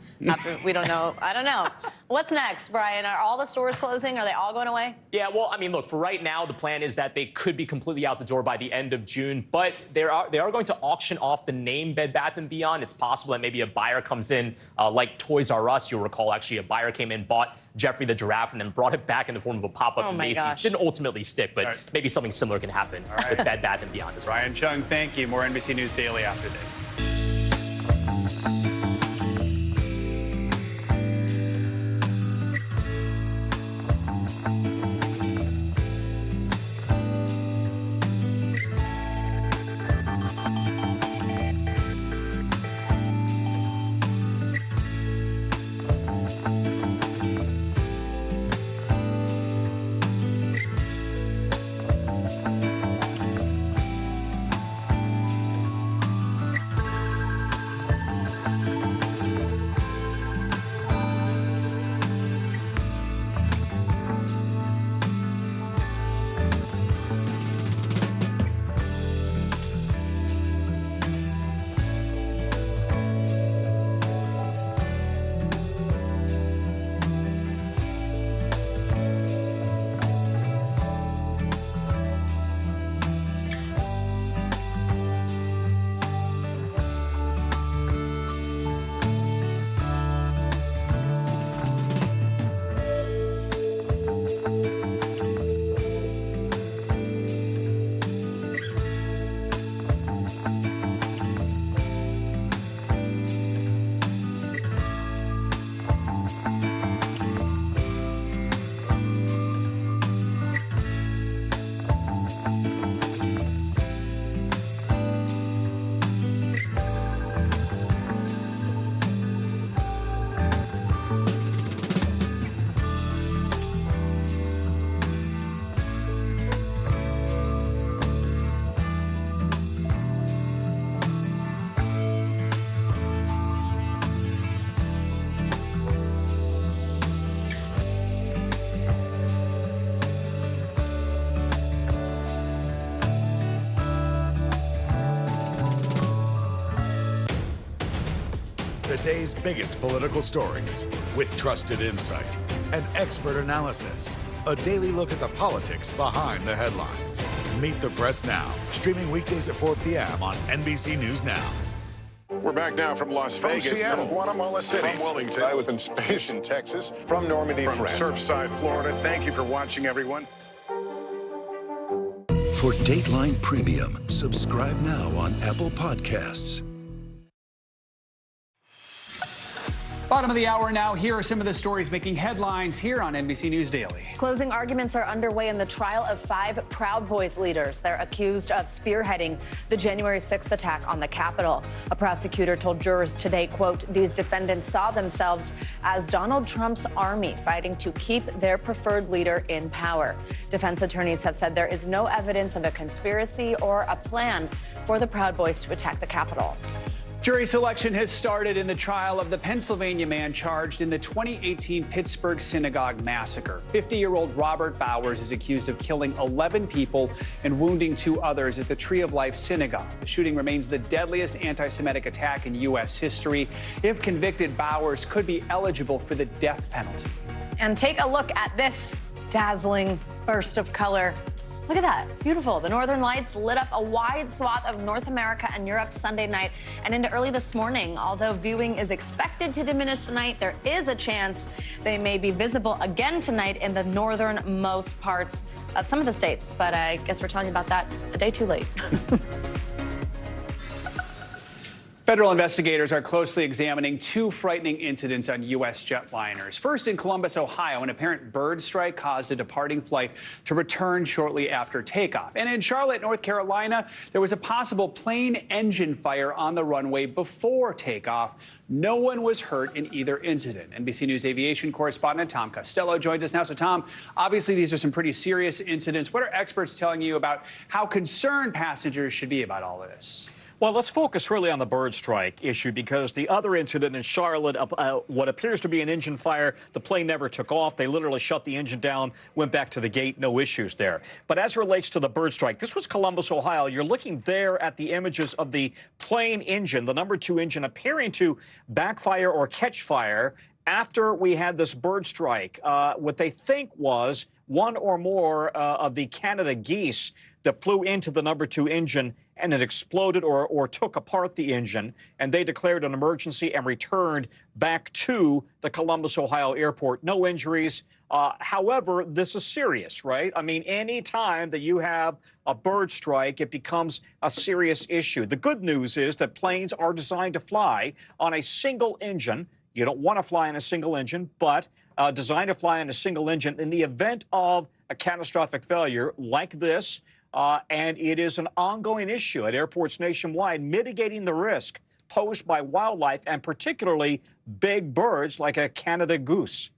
We don't know. I don't know. What's next, Brian? Are all the stores closing? Are they all going away? Yeah, well, I mean, look, for right now, the plan is that they could be completely out the door by the end of June, but they are going to auction off the name Bed Bath & Beyond. It's possible that maybe a buyer comes in, like Toys R Us, you'll recall, actually, a buyer came in, bought Jeffrey the Giraffe, and then brought it back in the form of a pop-up at Macy's. Gosh. Didn't ultimately stick, but maybe something similar can happen with Bed Bath & Beyond as well. Brian Chung, thank you. More NBC News Daily after this. The day's biggest political stories with trusted insight and expert analysis. A daily look at the politics behind the headlines. Meet the Press Now, streaming weekdays at 4 p.m. on NBC News Now. We're back now from Las Vegas. From Seattle, Guatemala City. From Wilmington. I was in space in Texas. From Normandy, From France. Surfside, Florida. Thank you for watching, everyone. For Dateline Premium, subscribe now on Apple Podcasts. Bottom of the hour now. Here are some of the stories making headlines here on NBC News Daily. Closing arguments are underway in the trial of 5 Proud Boys leaders. They're accused of spearheading the January 6th attack on the Capitol. A prosecutor told jurors today, quote, these defendants saw themselves as Donald Trump's army fighting to keep their preferred leader in power. Defense attorneys have said there is no evidence of a conspiracy or a plan for the Proud Boys to attack the Capitol. Jury selection has started in the trial of the Pennsylvania man charged in the 2018 Pittsburgh synagogue massacre. 50-year-old Robert Bowers is accused of killing 11 people and wounding 2 others at the Tree of Life synagogue. The shooting remains the deadliest anti-Semitic attack in U.S. history. If convicted, Bowers could be eligible for the death penalty. And take a look at this dazzling burst of color. Look at that. Beautiful. The Northern Lights lit up a wide swath of North America and Europe Sunday night and into early this morning. Although viewing is expected to diminish tonight, there is a chance they may be visible again tonight in the northernmost parts of some of the states. But I guess we're talking about that a day too late. Federal investigators are closely examining 2 frightening incidents on U.S. jetliners. First, in Columbus, Ohio, an apparent bird strike caused a departing flight to return shortly after takeoff. And in Charlotte, North Carolina, there was a possible plane engine fire on the runway before takeoff. No one was hurt in either incident. NBC News aviation correspondent Tom Costello joins us now. So, Tom, obviously these are some pretty serious incidents. What are experts telling you about how concerned passengers should be about all of this? Well, let's focus really on the bird strike issue because the other incident in Charlotte, what appears to be an engine fire, the plane never took off. They literally shut the engine down, went back to the gate, no issues there. But as it relates to the bird strike, this was Columbus, Ohio. You're looking there at the images of the plane engine, the number 2 engine, appearing to backfire or catch fire after we had this bird strike. What they think was 1 or more of the Canada geese that flew into the number 2 engine, and it exploded or took apart the engine, and they declared an emergency and returned back to the Columbus, Ohio airport. No injuries. However, this is serious, right? I mean, any time that you have a bird strike, it becomes a serious issue. The good news is that planes are designed to fly on a single engine. You don't want to fly on a single engine, but designed to fly on a single engine in the event of a catastrophic failure like this. And it is an ongoing issue at airports nationwide, mitigating the risk posed by wildlife and particularly big birds like a Canada goose.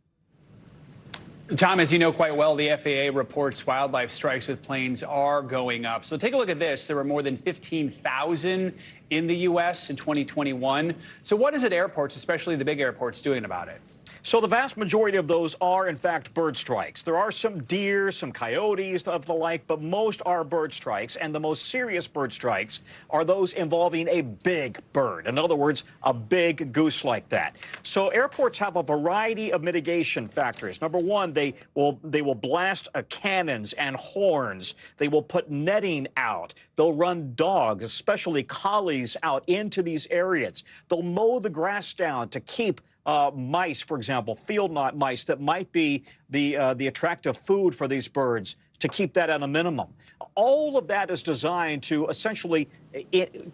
Tom, as you know quite well, the FAA reports wildlife strikes with planes are going up. So take a look at this. There were more than 15,000 in the U.S. in 2021. So what is it airports, especially the big airports, doing about it? So the vast majority of those are, in fact, bird strikes. There are some deer, some coyotes of the like, but most are bird strikes. And the most serious bird strikes are those involving a big bird. In other words, a big goose like that. So airports have a variety of mitigation factors. Number one, they will blast cannons and horns. They will put netting out. They'll run dogs, especially collies, out into these areas. They'll mow the grass down to keep mice, for example, field mice that might be the attractive food for these birds, to keep that at a minimum. All of that is designed to essentially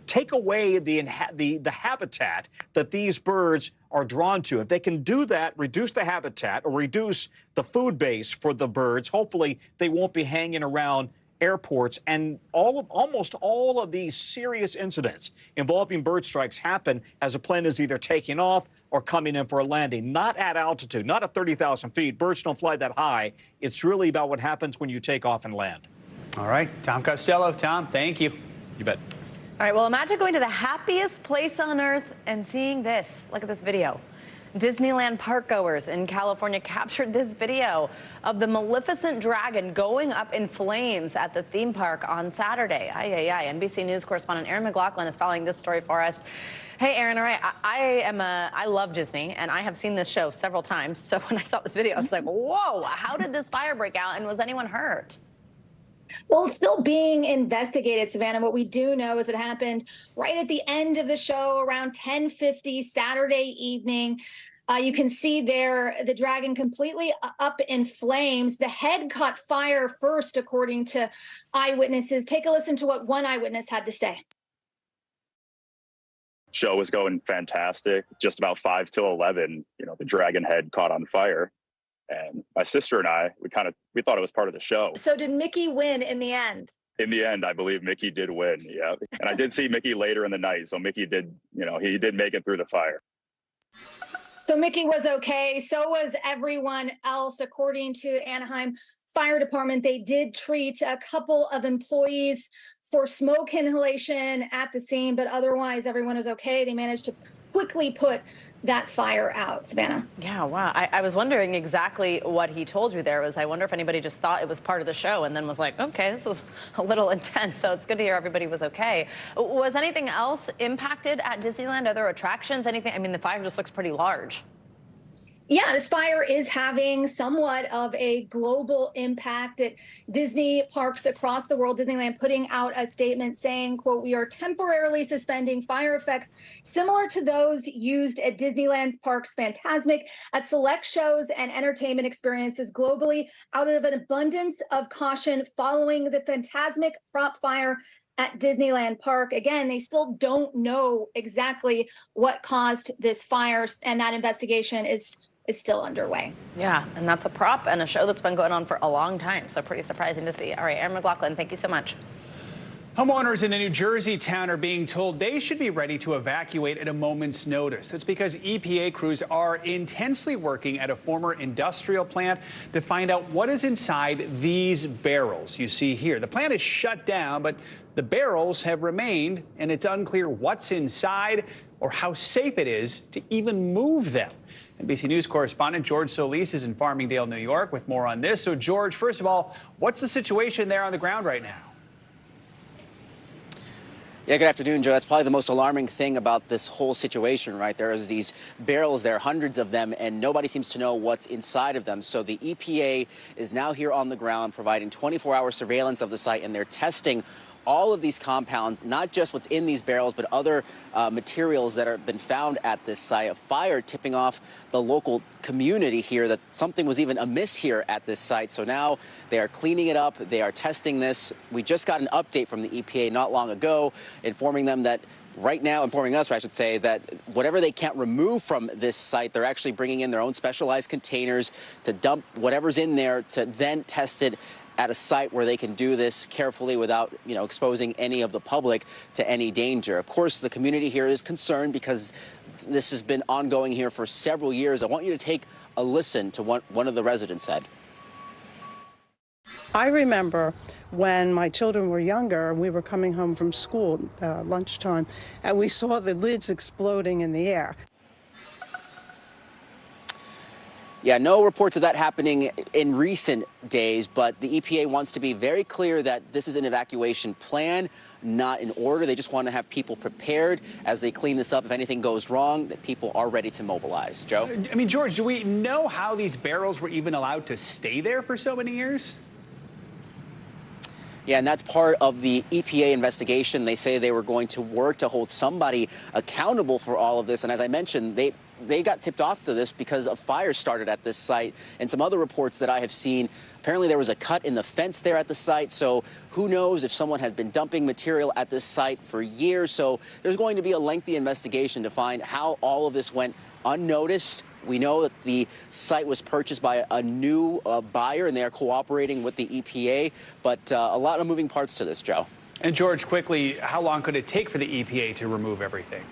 take away the habitat that these birds are drawn to. If they can do that, reduce the habitat or reduce the food base for the birds, hopefully they won't be hanging around airports. And almost all of these serious incidents involving bird strikes happen as a plane is either taking off or coming in for a landing, not at altitude, not at 30,000 feet. Birds don't fly that high. It's really about what happens when you take off and land. All right, Tom Costello. Tom, thank you. You bet. All right, well, imagine going to the happiest place on earth and seeing this. Look at this video. Disneyland parkgoers in California captured this video of the Maleficent dragon going up in flames at the theme park on Saturday. NBC News correspondent Aaron McLaughlin is following this story for us. Hey, Aaron, all right, I love Disney, and I have seen this show several times. So when I saw this video, I was like, whoa, how did this fire break out, and was anyone hurt? Well, it's still being investigated, Savannah. What we do know is it happened right at the end of the show, around 10:50 Saturday evening. You can see there the dragon completely up in flames. The head caught fire first, according to eyewitnesses. Take a listen to what one eyewitness had to say. Show was going fantastic. Just about 5 till 11, the dragon head caught on fire. And my sister and I, we thought it was part of the show. So did Mickey win in the end? In the end, I believe Mickey did win. Yeah. And I did see Mickey later in the night. So Mickey did, he did make it through the fire. So Mickey was okay. So was everyone else. According to Anaheim Fire Department, they did treat a couple of employees for smoke inhalation at the scene, but otherwise everyone is okay. They managed to quickly put that fire out. Savannah. Yeah, wow. I was wondering exactly what he told you there. I wonder if anybody just thought it was part of the show and then was like, okay, this was a little intense. So it's good to hear everybody was okay. Was anything else impacted at Disneyland? Other attractions? Anything? I mean, the fire just looks pretty large. Yeah, this fire is having somewhat of a global impact at Disney parks across the world. Disneyland putting out a statement saying, quote, "We are temporarily suspending fire effects similar to those used at Disneyland's parks Fantasmic at select shows and entertainment experiences globally out of an abundance of caution following the Fantasmic prop fire at Disneyland Park." Again, they still don't know exactly what caused this fire, and that investigation is still underway. Yeah, and that's a prop and a show that's been going on for a long time, so pretty surprising to see. All right, Aaron McLaughlin, thank you so much. Homeowners in a New Jersey town are being told they should be ready to evacuate at a moment's notice. That's because EPA crews are intensely working at a former industrial plant to find out what is inside these barrels you see here. The plant is shut down, but the barrels have remained, and it's unclear what's inside or how safe it is to even move them. NBC News correspondent George Solis is in Farmingdale, New York, with more on this. So, George, first of all, what's the situation there on the ground right now? Yeah, good afternoon, Joe. That's probably the most alarming thing about this whole situation, right? There's these barrels, there are hundreds of them, and nobody seems to know what's inside of them. So the EPA is now here on the ground providing 24-hour surveillance of the site, and they're testing all of these compounds, not just what's in these barrels, but other materials that have been found at this site. A fire tipping off the local community here that something was even amiss here at this site. So now they are cleaning it up. They are testing this. We just got an update from the EPA not long ago informing them that informing us, I should say, that whatever they can't remove from this site, they're actually bringing in their own specialized containers to dump whatever's in there to then test it at a site where they can do this carefully without, exposing any of the public to any danger. Of course, the community here is concerned because this has been ongoing here for several years. I want you to take a listen to what one of the residents said. I remember when my children were younger and we were coming home from school lunchtime, and we saw the lids exploding in the air. Yeah, no reports of that happening in recent days, but the EPA wants to be very clear that this is an evacuation plan, not an order. They just want to have people prepared as they clean this up. If anything goes wrong, that people are ready to mobilize. Joe? I mean, George, do we know how these barrels were even allowed to stay there for so many years? Yeah, and that's part of the EPA investigation. They say they were going to work to hold somebody accountable for all of this. And as I mentioned, they got tipped off to this because a fire started at this site, and some other reports that I have seen. Apparently there was a cut in the fence there at the site, so who knows if someone has been dumping material at this site for years. So there's going to be a lengthy investigation to find how all of this went unnoticed. We know that the site was purchased by a new buyer, and they are cooperating with the EPA, but a lot of moving parts to this, Joe. And George, quickly, how long could it take for the EPA to remove everything?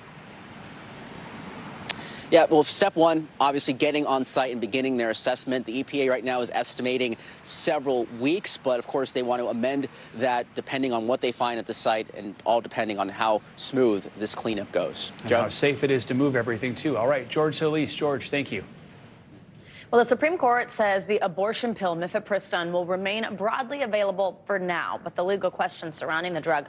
Yeah, well, step one, obviously getting on site and beginning their assessment. The EPA right now is estimating several weeks, but of course they want to amend that depending on what they find at the site and all depending on how smooth this cleanup goes. And how safe it is to move everything, too. All right, George Solis. George, thank you. Well, the Supreme Court says the abortion pill mifepristone will remain broadly available for now, but the legal questions surrounding the drug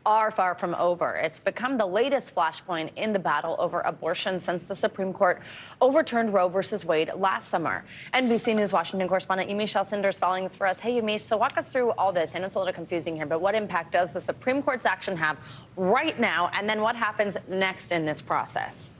are far from over. It's become the latest flashpoint in the battle over abortion since the Supreme Court overturned Roe versus Wade last summer. NBC News Washington correspondent Yamiche Alcindor is following this for us. Hey, Yamiche, so walk us through all this. And it's a little confusing here, but what impact does the Supreme Court's action have right now? And then what happens next in this process?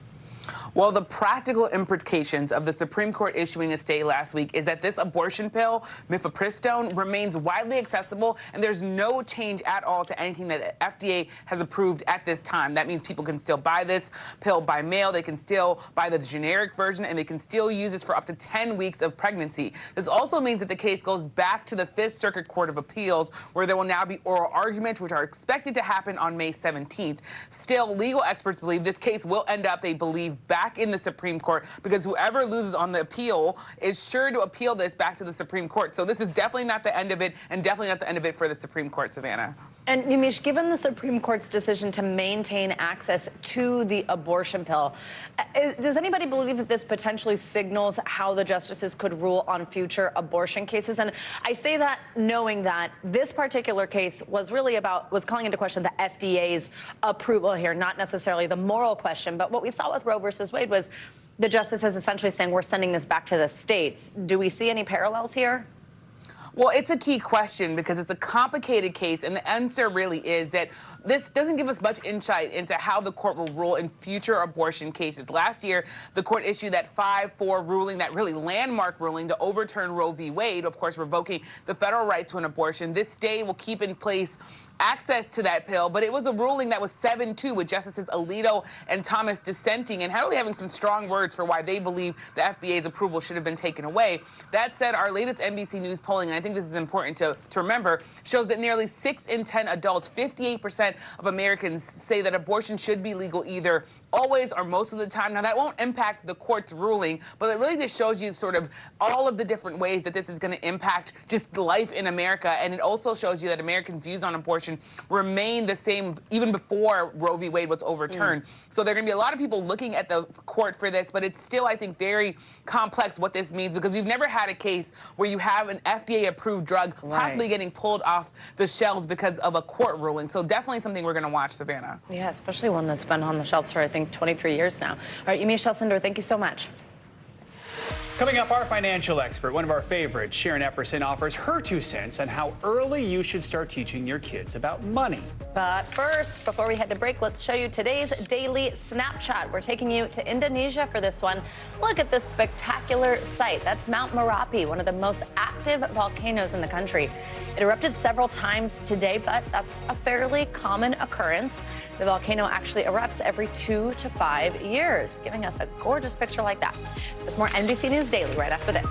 Well, the practical implications of the Supreme Court issuing a stay last week is that this abortion pill, mifepristone, remains widely accessible, and there's no change at all to anything that the FDA has approved at this time. That means people can still buy this pill by mail, they can still buy the generic version, and they can still use this for up to 10 weeks of pregnancy. This also means that the case goes back to the Fifth Circuit Court of Appeals, where there will now be oral arguments, which are expected to happen on May 17th. Still, legal experts believe this case will end up, they believe, back in the Supreme Court, because whoever loses on the appeal is sure to appeal this back to the Supreme Court. So this is definitely not the end of it, and definitely not the end of it for the Supreme Court, Savannah. And Yamiche, given the Supreme Court's decision to maintain access to the abortion pill, does anybody believe that this potentially signals how the justices could rule on future abortion cases? And I say that knowing that this particular case was really was calling into question the FDA's approval here, not necessarily the moral question. But what we saw with Roe versus Wade was the justices essentially saying we're sending this back to the states. Do we see any parallels here? Well, it's a key question because it's a complicated case, and the answer really is that this doesn't give us much insight into how the court will rule in future abortion cases. Last year, the court issued that 5-4 ruling, that really landmark ruling to overturn Roe v. Wade, of course, revoking the federal right to an abortion. This stay will keep in place access to that pill, but it was a ruling that was 7-2 with Justices Alito and Thomas dissenting and really having some strong words for why they believe the FDA's approval should have been taken away. That said, our latest NBC News polling, and I think this is important to remember, shows that nearly 6 in 10 adults, 58% of Americans, say that abortion should be legal either always or most of the time. Now, that won't impact the court's ruling, but it really just shows you sort of all of the different ways that this is going to impact just life in America, and it also shows you that Americans' views on abortion remain the same even before Roe v. Wade was overturned. So there are going to be a lot of people looking at the court for this, but it's still, I think, very complex what this means, because we've never had a case where you have an FDA-approved drug possibly getting pulled off the shelves because of a court ruling. So definitely something we're going to watch, Savannah. Yeah, especially one that's been on the shelves for, I think, 23 years now. All right, Yamiche Alcindor, thank you so much. Coming up, our financial expert, one of our favorites, Sharon Epperson, offers her 2 cents on how early you should start teaching your kids about money. But first, before we head to break, let's show you today's daily snapshot. We're taking you to Indonesia for this one. Look at this spectacular sight. That's Mount Merapi, one of the most active volcanoes in the country. It erupted several times today, but that's a fairly common occurrence. The volcano actually erupts every 2 to 5 years, giving us a gorgeous picture like that. There's more NBC News Daily right after this.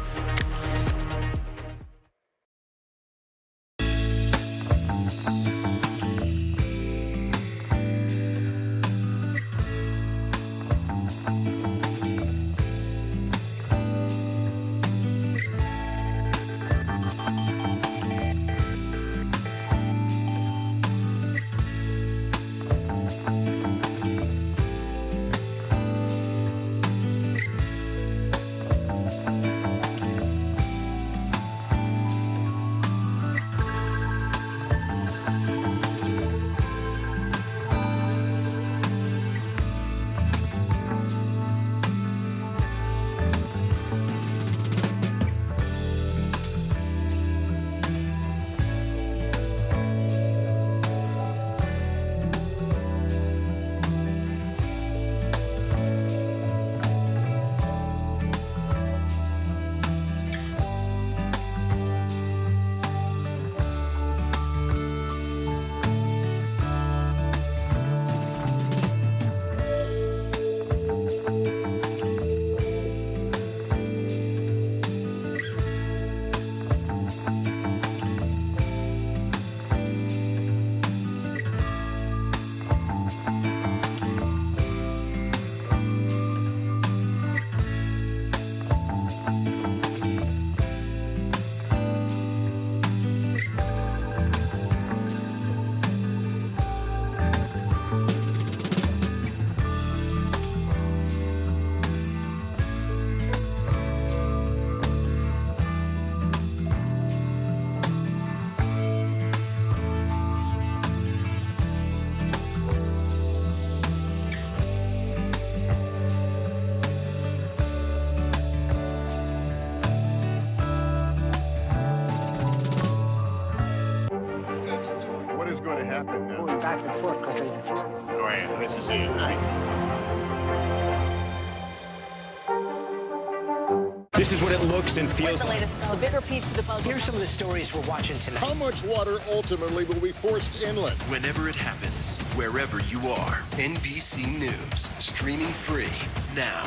happen now? Going back and forth because they... Oh, yeah, this is it, right? This is what it looks and feels What's the latest from the bigger piece of the puzzle? Here's some of the stories we're watching tonight. How much water ultimately will be forced inland? Whenever it happens, wherever you are, NBC News, streaming free now.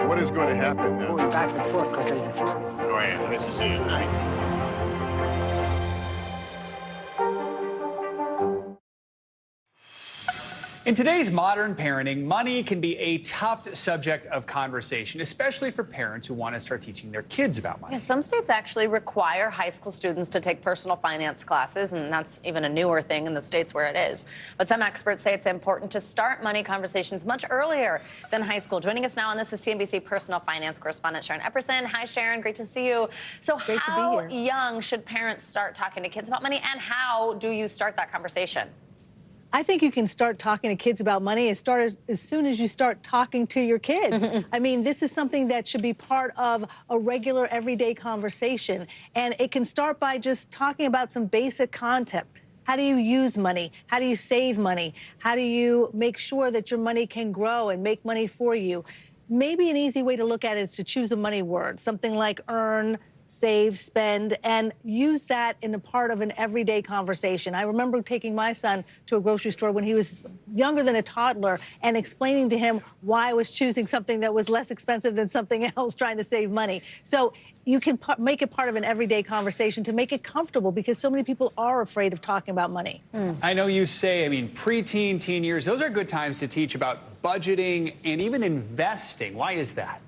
What is going to happen now? Going back and forth because they... Oh, yeah, this is it, right? In today's modern parenting, money can be a tough subject of conversation, especially for parents who want to start teaching their kids about money. Yeah, some states actually require high school students to take personal finance classes, and that's even a newer thing in the states where it is. But some experts say it's important to start money conversations much earlier than high school. Joining us now on this is CNBC personal finance correspondent Sharon Epperson. Hi, Sharon. Great to see you. So Great how to be here. young should parents start talking to kids about money, and how do you start that conversation? I think you can start talking to kids about money as soon as you start talking to your kids. I mean, this is something that should be part of a regular, everyday conversation. And it can start by just talking about some basic concept. How do you use money? How do you save money? How do you make sure that your money can grow and make money for you? Maybe an easy way to look at it is to choose a money word, something like earn, save, spend, and use that in a part of an everyday conversation. I remember taking my son to a grocery store when he was younger than a toddler and explaining to him why I was choosing something that was less expensive than something else, trying to save money. So you can make it part of an everyday conversation to make it comfortable, because so many people are afraid of talking about money. I know you say, I mean, preteen, teen years, those are good times to teach about budgeting and even investing. Why is that?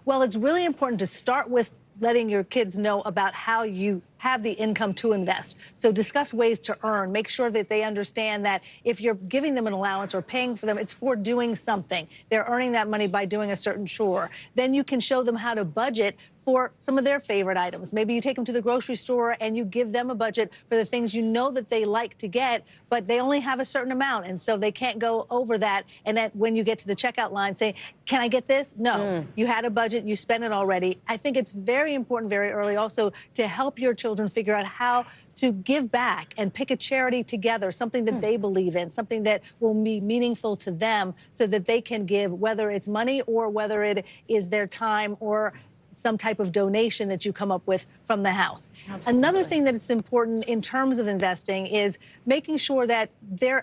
Well, it's really important to start with letting your kids know about how you have the income to invest. So discuss ways to earn. Make sure that they understand that if you're giving them an allowance or paying for them, it's for doing something. They're earning that money by doing a certain chore. Then you can show them how to budget for some of their favorite items. Maybe you take them to the grocery store and you give them a budget for the things you know that they like to get, but they only have a certain amount, and so they can't go over that. And then when you get to the checkout line, say, can I get this? No. You had a budget, you spent it already. I think it's very important very early also to help your children figure out how to give back and pick a charity together, something that they believe in, something that will be meaningful to them, so that they can give, whether it's money or whether it is their time or some type of donation that you come up with from the house. Absolutely. Another thing that is important in terms of investing is making sure that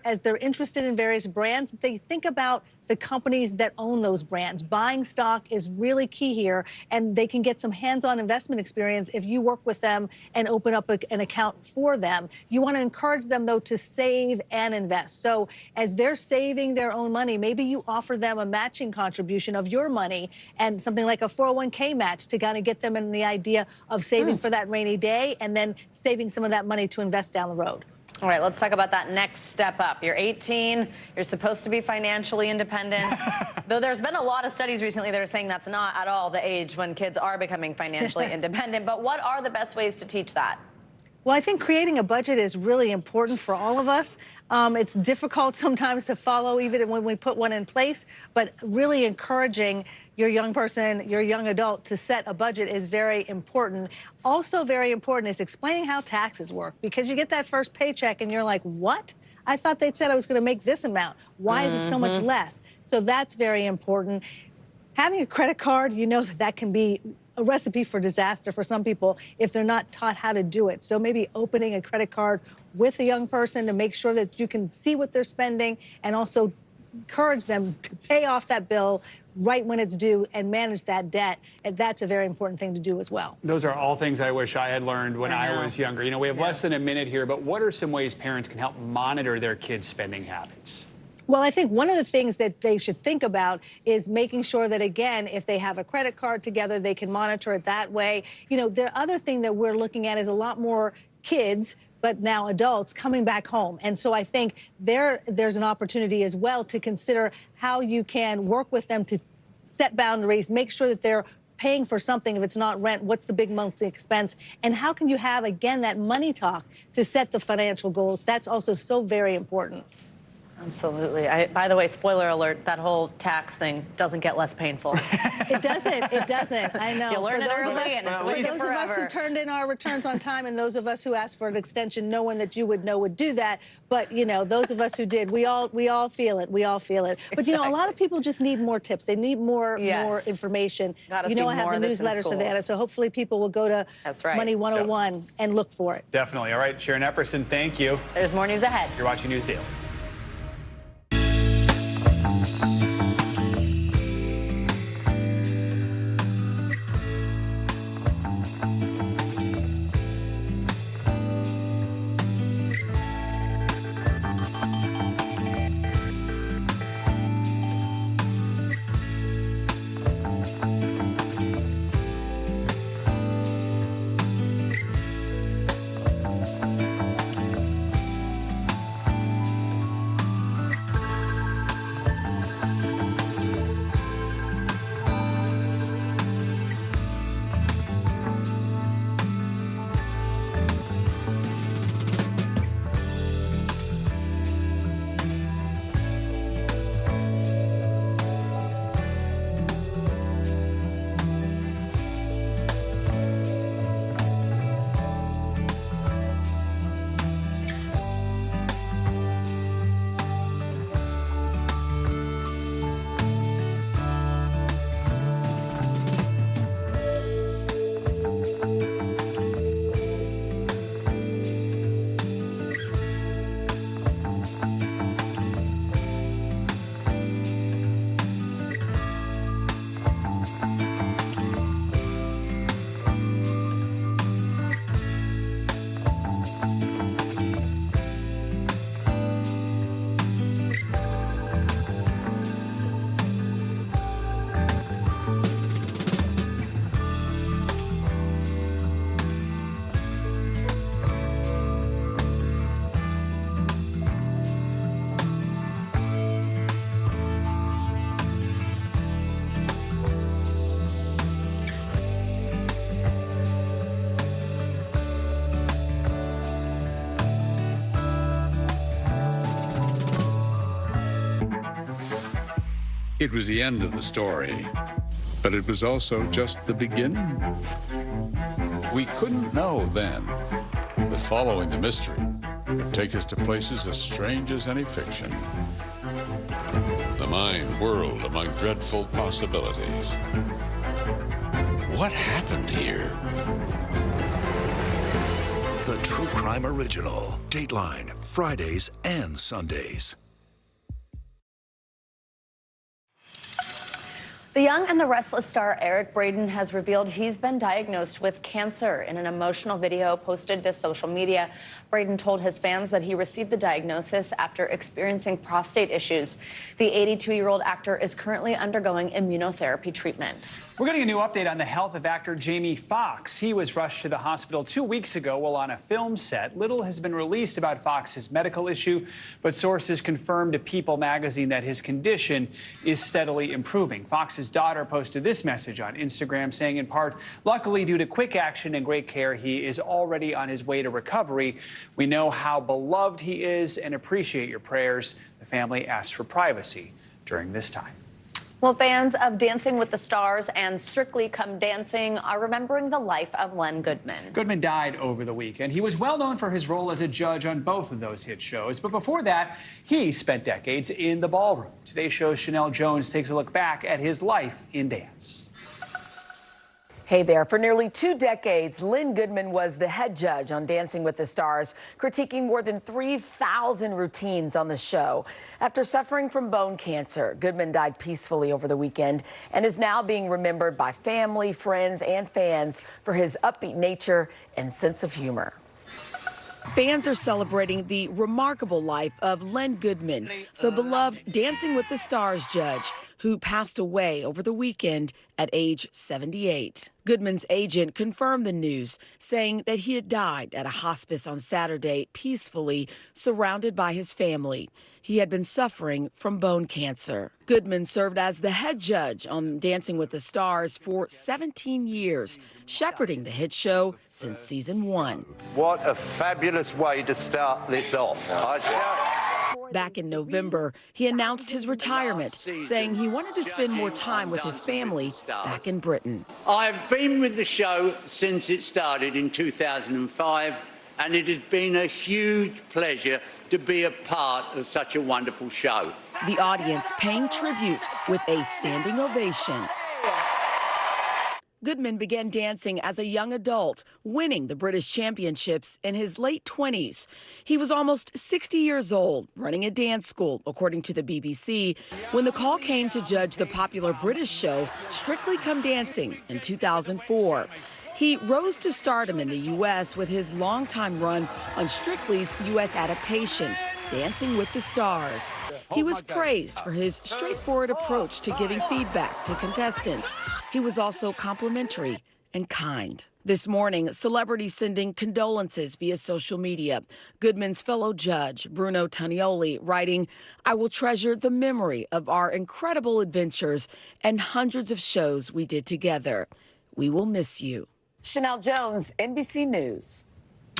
as they're interested in various brands, they think about the companies that own those brands. Buying stock is really key here, and they can get some hands-on investment experience if you work with them and open up an account for them. You want to encourage them, though, to save and invest. So as they're saving their own money, maybe you offer them a matching contribution of your money and something like a 401k match to kind of get them in the idea of saving for that rainy day and then saving some of that money to invest down the road. All right, let's talk about that next step up. You're 18, you're supposed to be financially independent. Though there's been a lot of studies recently that are saying that's not at all the age when kids are becoming financially independent. But what are the best ways to teach that? Well, I think creating a budget is really important for all of us. It's difficult sometimes to follow even when we put one in place, but really encouraging your young person, your young adult to set a budget is very important. Also very important is explaining how taxes work, because you get that first paycheck and you're like, what? I thought they'd said I was going to make this amount. Why is it so much less? So that's very important. Having a credit card, you know that can be a recipe for disaster for some people if they're not taught how to do it. So maybe opening a credit card with a young person to make sure that you can see what they're spending, and also encourage them to pay off that bill right when it's due and manage that debt. And that's a very important thing to do as well. Those are all things I wish I had learned when I was younger. You know, we have less than a minute here, but what are some ways parents can help monitor their kids' spending habits? Well, I think one of the things that they should think about is making sure that, again, if they have a credit card together, they can monitor it that way. You know, the other thing that we're looking at is a lot more kids, but now adults, coming back home. And so I think there's an opportunity as well to consider how you can work with them to set boundaries, make sure that they're paying for something. If it's not rent, what's the big monthly expense? And how can you have, again, that money talk to set the financial goals? That's also so very important. Absolutely. By the way, spoiler alert, that whole tax thing doesn't get less painful. It doesn't. It doesn't. I know. You learn it early and it's with you those of us who turned in our returns on time and those of us who asked for an extension knowing that you would do that. But, you know, those of us who did, we all feel it. We all feel it. But, you know, a lot of people just need more tips. They need more information. You know, I have the newsletter, Savannah, so hopefully people will go to Money 101 and look for it. Definitely. All right, Sharon Epperson, thank you. There's more news ahead. You're watching News Daily. It was the end of the story, but it was also just the beginning. We couldn't know then that following the mystery would take us to places as strange as any fiction. The mind whirled among dreadful possibilities. What happened here? The True Crime Original. Dateline, Fridays and Sundays. The Young and the Restless star Eric Braeden has revealed he's been diagnosed with cancer. In an emotional video posted to social media, Braeden told his fans that he received the diagnosis after experiencing prostate issues. The 82-year-old actor is currently undergoing immunotherapy treatment. We're getting a new update on the health of actor Jamie Foxx. He was rushed to the hospital 2 weeks ago while on a film set. Little has been released about Foxx's medical issue, but sources confirmed to People magazine that his condition is steadily improving. Foxx's daughter posted this message on Instagram saying, in part, luckily due to quick action and great care, he is already on his way to recovery. We know how beloved he is and appreciate your prayers. The family asked for privacy during this time. Well, fans of Dancing with the Stars and Strictly Come Dancing are remembering the life of Len Goodman. Goodman died over the weekend. He was well known for his role as a judge on both of those hit shows, but before that, he spent decades in the ballroom. Today's show's Chanel Jones takes a look back at his life in dance. Hey there. For nearly 2 decades, Len Goodman was the head judge on Dancing with the Stars, critiquing more than 3,000 routines on the show. After suffering from bone cancer, Goodman died peacefully over the weekend and is now being remembered by family, friends, and fans for his upbeat nature and sense of humor. Fans are celebrating the remarkable life of Len Goodman, the beloved Dancing with the Stars judge, who passed away over the weekend at age 78. Goodman's agent confirmed the news, saying that he had died at a hospice on Saturday peacefully, surrounded by his family. He had been suffering from bone cancer. Goodman served as the head judge on Dancing with the Stars for 17 years, shepherding the hit show since season 1. What a fabulous way to start this off. Back in November, he announced his retirement, saying he wanted to spend more time with his family back in Britain. I've been with the show since it started in 2005, and it has been a huge pleasure to be a part of such a wonderful show. The audience paying tribute with a standing ovation. Goodman began dancing as a young adult, winning the British Championships in his late 20s. He was almost 60 years old, running a dance school, according to the BBC, when the call came to judge the popular British show Strictly Come Dancing in 2004. He rose to stardom in the U.S. with his longtime run on Strictly's U.S. adaptation, Dancing with the Stars. He was praised for his straightforward approach to giving feedback to contestants. He was also complimentary and kind. This morning, celebrities sending condolences via social media. Goodman's fellow judge, Bruno Tanioli, writing, "I will treasure the memory of our incredible adventures and hundreds of shows we did together. We will miss you." Chanel Jones, NBC News.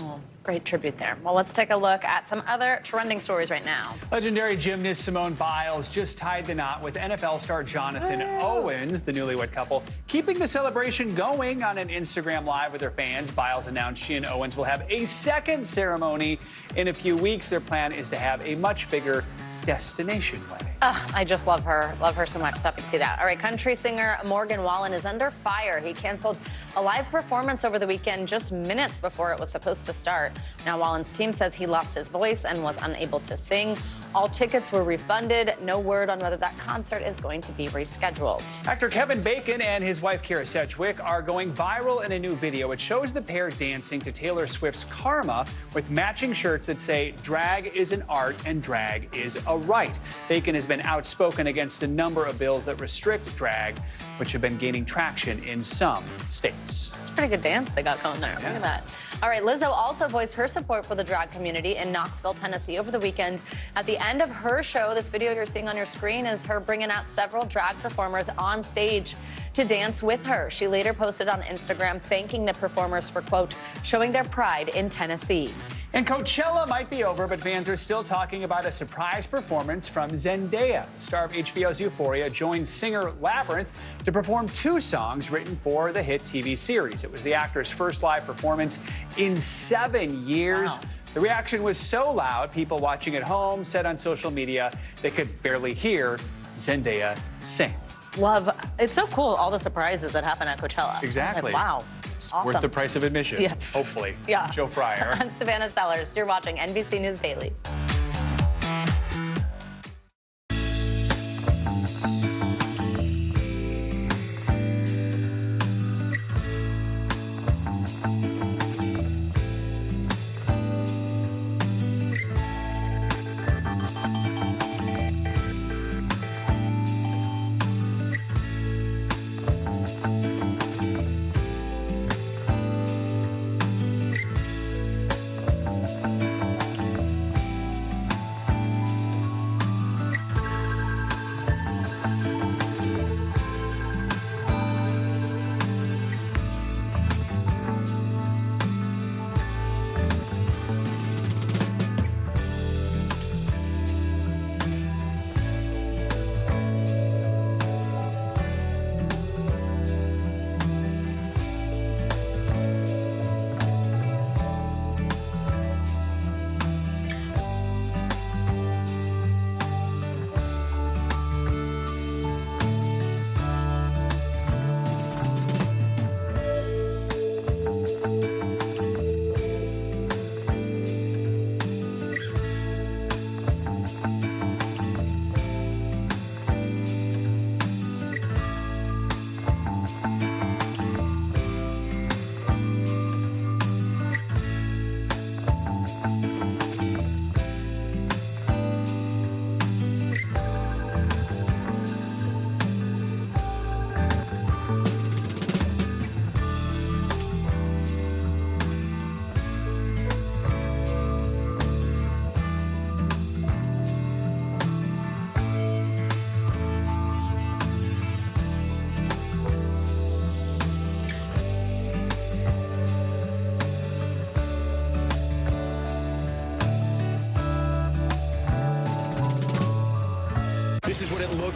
Oh, great tribute there. Well, let's take a look at some other trending stories right now. Legendary gymnast Simone Biles just tied the knot with NFL star Jonathan Owens, the newlywed couple, keeping the celebration going on an Instagram Live with their fans. Biles announced she and Owens will have a second ceremony in a few weeks. Their plan is to have a much bigger destination wedding. I just love her. Love her so much. So happy to see that. All right, country singer Morgan Wallen is under fire. He canceled a live performance over the weekend just minutes before it was supposed to start. Now, Wallen's team says he lost his voice and was unable to sing. All tickets were refunded. No word on whether that concert is going to be rescheduled. Actor Kevin Bacon and his wife Kara Sedgwick are going viral in a new video. It shows the pair dancing to Taylor Swift's Karma with matching shirts that say drag is an art and drag is a right. Bacon has been outspoken against a number of bills that restrict drag, which have been gaining traction in some states. It's a pretty good dance they got going there. Look at that. All right, Lizzo also voiced her support for the drag community in Knoxville, Tennessee over the weekend. At the end of her show, this video you're seeing on your screen is her bringing out several drag performers on stage to dance with her. She later posted on Instagram thanking the performers for, quote, showing their pride in Tennessee. And Coachella might be over, but fans are still talking about a surprise performance from Zendaya. Star of HBO's Euphoria joined singer Labyrinth to perform 2 songs written for the hit TV series. It was the actor's first live performance in 7 years. Wow. The reaction was so loud, people watching at home said on social media they could barely hear Zendaya sing. Love. It's so cool, all the surprises that happen at Coachella. Exactly. Like, wow. It's awesome. worth the price of admission, Yeah. hopefully. Yeah. Joe Fryer. I'm Savannah Sellers. You're watching NBC News Daily.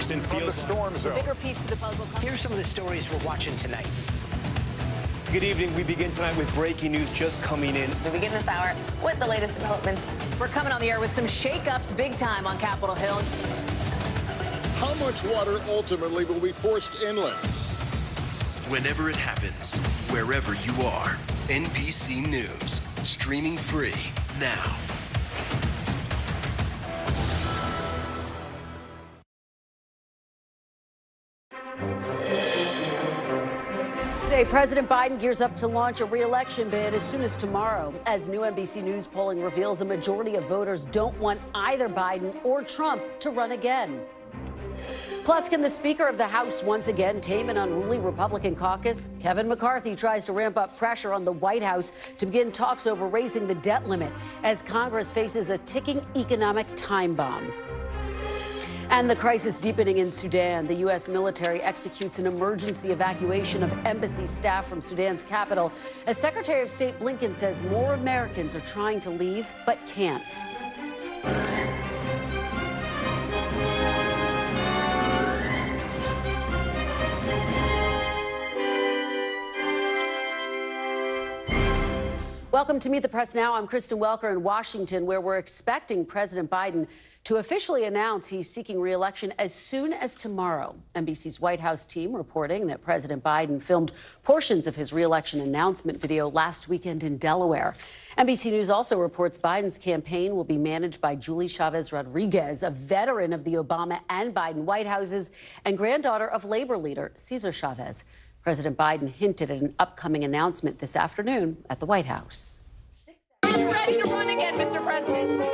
Houston from the storm zone. bigger piece to the puzzle. Here's some of the stories we're watching tonight. Good evening. We begin tonight with breaking news just coming in. We begin this hour with the latest developments. We're coming on the air with some shakeups big time on Capitol Hill. How much water ultimately will be forced inland? Whenever it happens, wherever you are, NBC News, streaming free now. Today, President Biden gears up to launch a re-election bid as soon as tomorrow, as new NBC News polling reveals a majority of voters don't want either Biden or Trump to run again. Plus, can the Speaker of the House once again tame an unruly Republican caucus? Kevin McCarthy tries to ramp up pressure on the White House to begin talks over raising the debt limit as Congress faces a ticking economic time bomb. And the crisis deepening in Sudan. The U.S. military executes an emergency evacuation of embassy staff from Sudan's capital, as Secretary of State Blinken says more Americans are trying to leave but can't. Welcome to Meet the Press Now. I'm Kristen Welker in Washington, where we're expecting President Biden to officially announce he's seeking re-election as soon as tomorrow. NBC's White House team reporting that President Biden filmed portions of his re-election announcement video last weekend in Delaware. NBC News also reports Biden's campaign will be managed by Julie Chavez Rodriguez, a veteran of the Obama and Biden White Houses and granddaughter of labor leader Cesar Chavez. President Biden hinted at an upcoming announcement this afternoon at the White House. Are you ready to run again, Mr. President?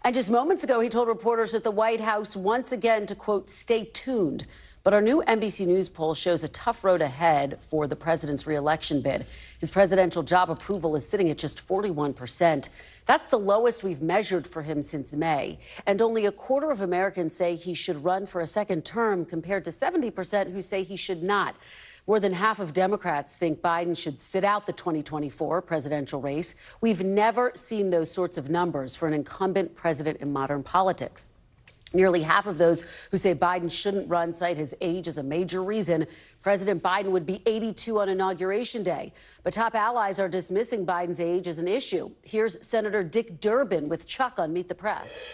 And just moments ago, he told reporters at the White House once again to, quote, stay tuned. But our new NBC News poll shows a tough road ahead for the president's re-election bid. His presidential job approval is sitting at just 41%. That's the lowest we've measured for him since May. And only a quarter of Americans say he should run for a second term, compared to 70% who say he should not. More than half of Democrats think Biden should sit out the 2024 presidential race. We've never seen those sorts of numbers for an incumbent president in modern politics. Nearly half of those who say Biden shouldn't run cite his age as a major reason. President Biden would be 82 on Inauguration Day. But top allies are dismissing Biden's age as an issue. Here's Senator Dick Durbin with Chuck on Meet the Press.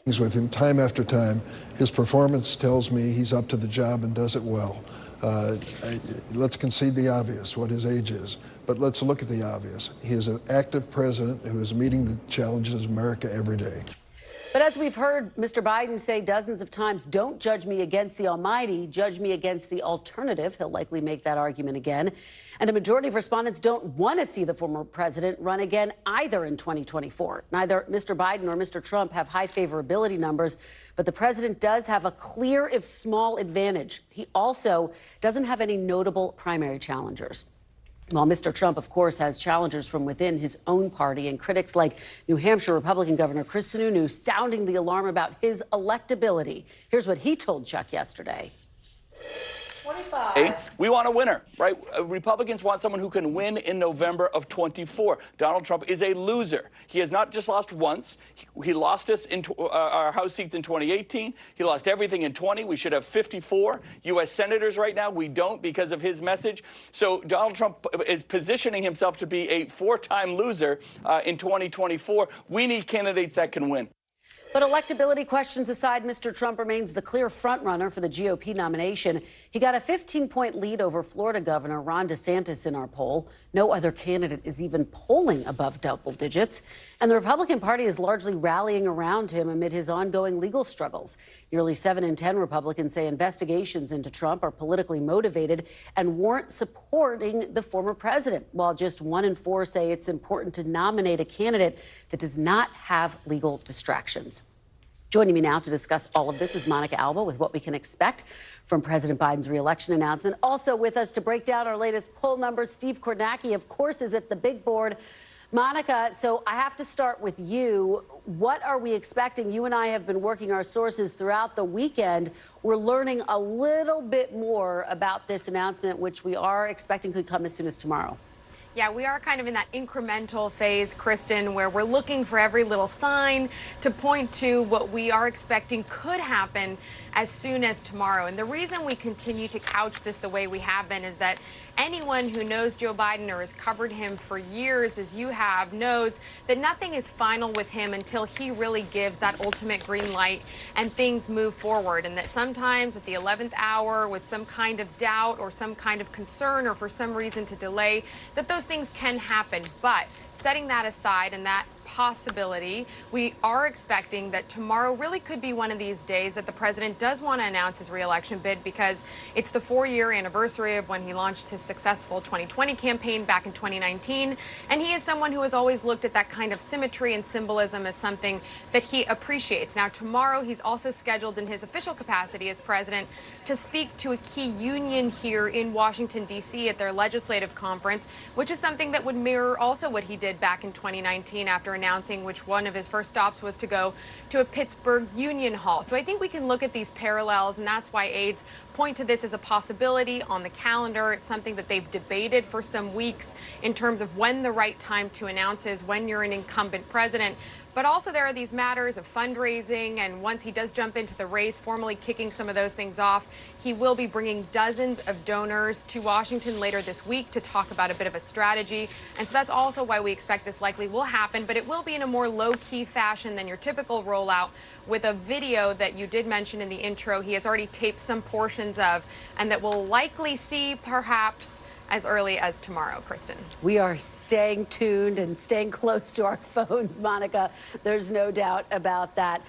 With him time after time, his performance tells me he's up to the job and does it well. Let's concede the obvious, what his age is, but let's look at the obvious. He is an active president who is meeting the challenges of America every day. But as we've heard Mr. Biden say dozens of times, don't judge me against the almighty, judge me against the alternative. He'll likely make that argument again. And a majority of respondents don't want to see the former president run again either in 2024. Neither Mr. Biden nor Mr. Trump have high favorability numbers, but the president does have a clear, if small, advantage. He also doesn't have any notable primary challengers. While Mr. Trump, of course, has challengers from within his own party, and critics like New Hampshire Republican Governor Chris Sununu sounding the alarm about his electability. Here's what he told Chuck yesterday. We want a winner, right? Republicans want someone who can win in November of 24. Donald Trump is a loser. He has not just lost once. He lost us in our House seats in 2018. He lost everything in 20. We should have 54 U.S. senators right now. We don't because of his message. So Donald Trump is positioning himself to be a four-time loser in 2024. We need candidates that can win. But electability questions aside, Mr. Trump remains the clear frontrunner for the GOP nomination. He got a 15-point lead over Florida Governor Ron DeSantis in our poll. No other candidate is even polling above double digits. And the Republican Party is largely rallying around him amid his ongoing legal struggles. Nearly 7 in 10 Republicans say investigations into Trump are politically motivated and warrant supporting the former president, while just 1 in 4 say it's important to nominate a candidate that does not have legal distractions. Joining me now to discuss all of this is Monica Alba with what we can expect from President Biden's re-election announcement. Also with us to break down our latest poll numbers, Steve Kornacki, of course, is at the big board. Monica, so I have to start with you. What are we expecting? You and I have been working our sources throughout the weekend. We're learning a little bit more about this announcement, which we are expecting could come as soon as tomorrow. Yeah, we are kind of in that incremental phase, Kristen, where we're looking for every little sign to point to what we are expecting could happen as soon as tomorrow. And the reason we continue to couch this the way we have been is that anyone who knows Joe Biden or has covered him for years, as you have, knows that nothing is final with him until he really gives that ultimate green light and things move forward. And that sometimes at the 11th hour, with some kind of doubt or some kind of concern or for some reason to delay, that those things can happen. But setting that aside and that possibility, we are expecting that tomorrow really could be one of these days that the president does want to announce his re-election bid, because it's the 4-year anniversary of when he launched his successful 2020 campaign back in 2019. And he is someone who has always looked at that kind of symmetry and symbolism as something that he appreciates. Now, tomorrow, he's also scheduled in his official capacity as president to speak to a key union here in Washington, D.C. at their legislative conference, which is something that would mirror also what he did back in 2019 after announcing which one of his first stops was to go to a Pittsburgh union hall. So I think we can look at these parallels, and that's why aides point to this as a possibility on the calendar. It's something that they've debated for some weeks in terms of when the right time to announce is when you're an incumbent president. But also there are these matters of fundraising, and once he does jump into the race, formally kicking some of those things off, he will be bringing dozens of donors to Washington later this week to talk about a bit of a strategy. And so that's also why we expect this likely will happen, but it will be in a more low-key fashion than your typical rollout, with a video that you did mention in the intro he has already taped some portions of, and that we'll likely see perhaps as early as tomorrow, Kristen. We are staying tuned and staying close to our phones, Monica. There's no doubt about that.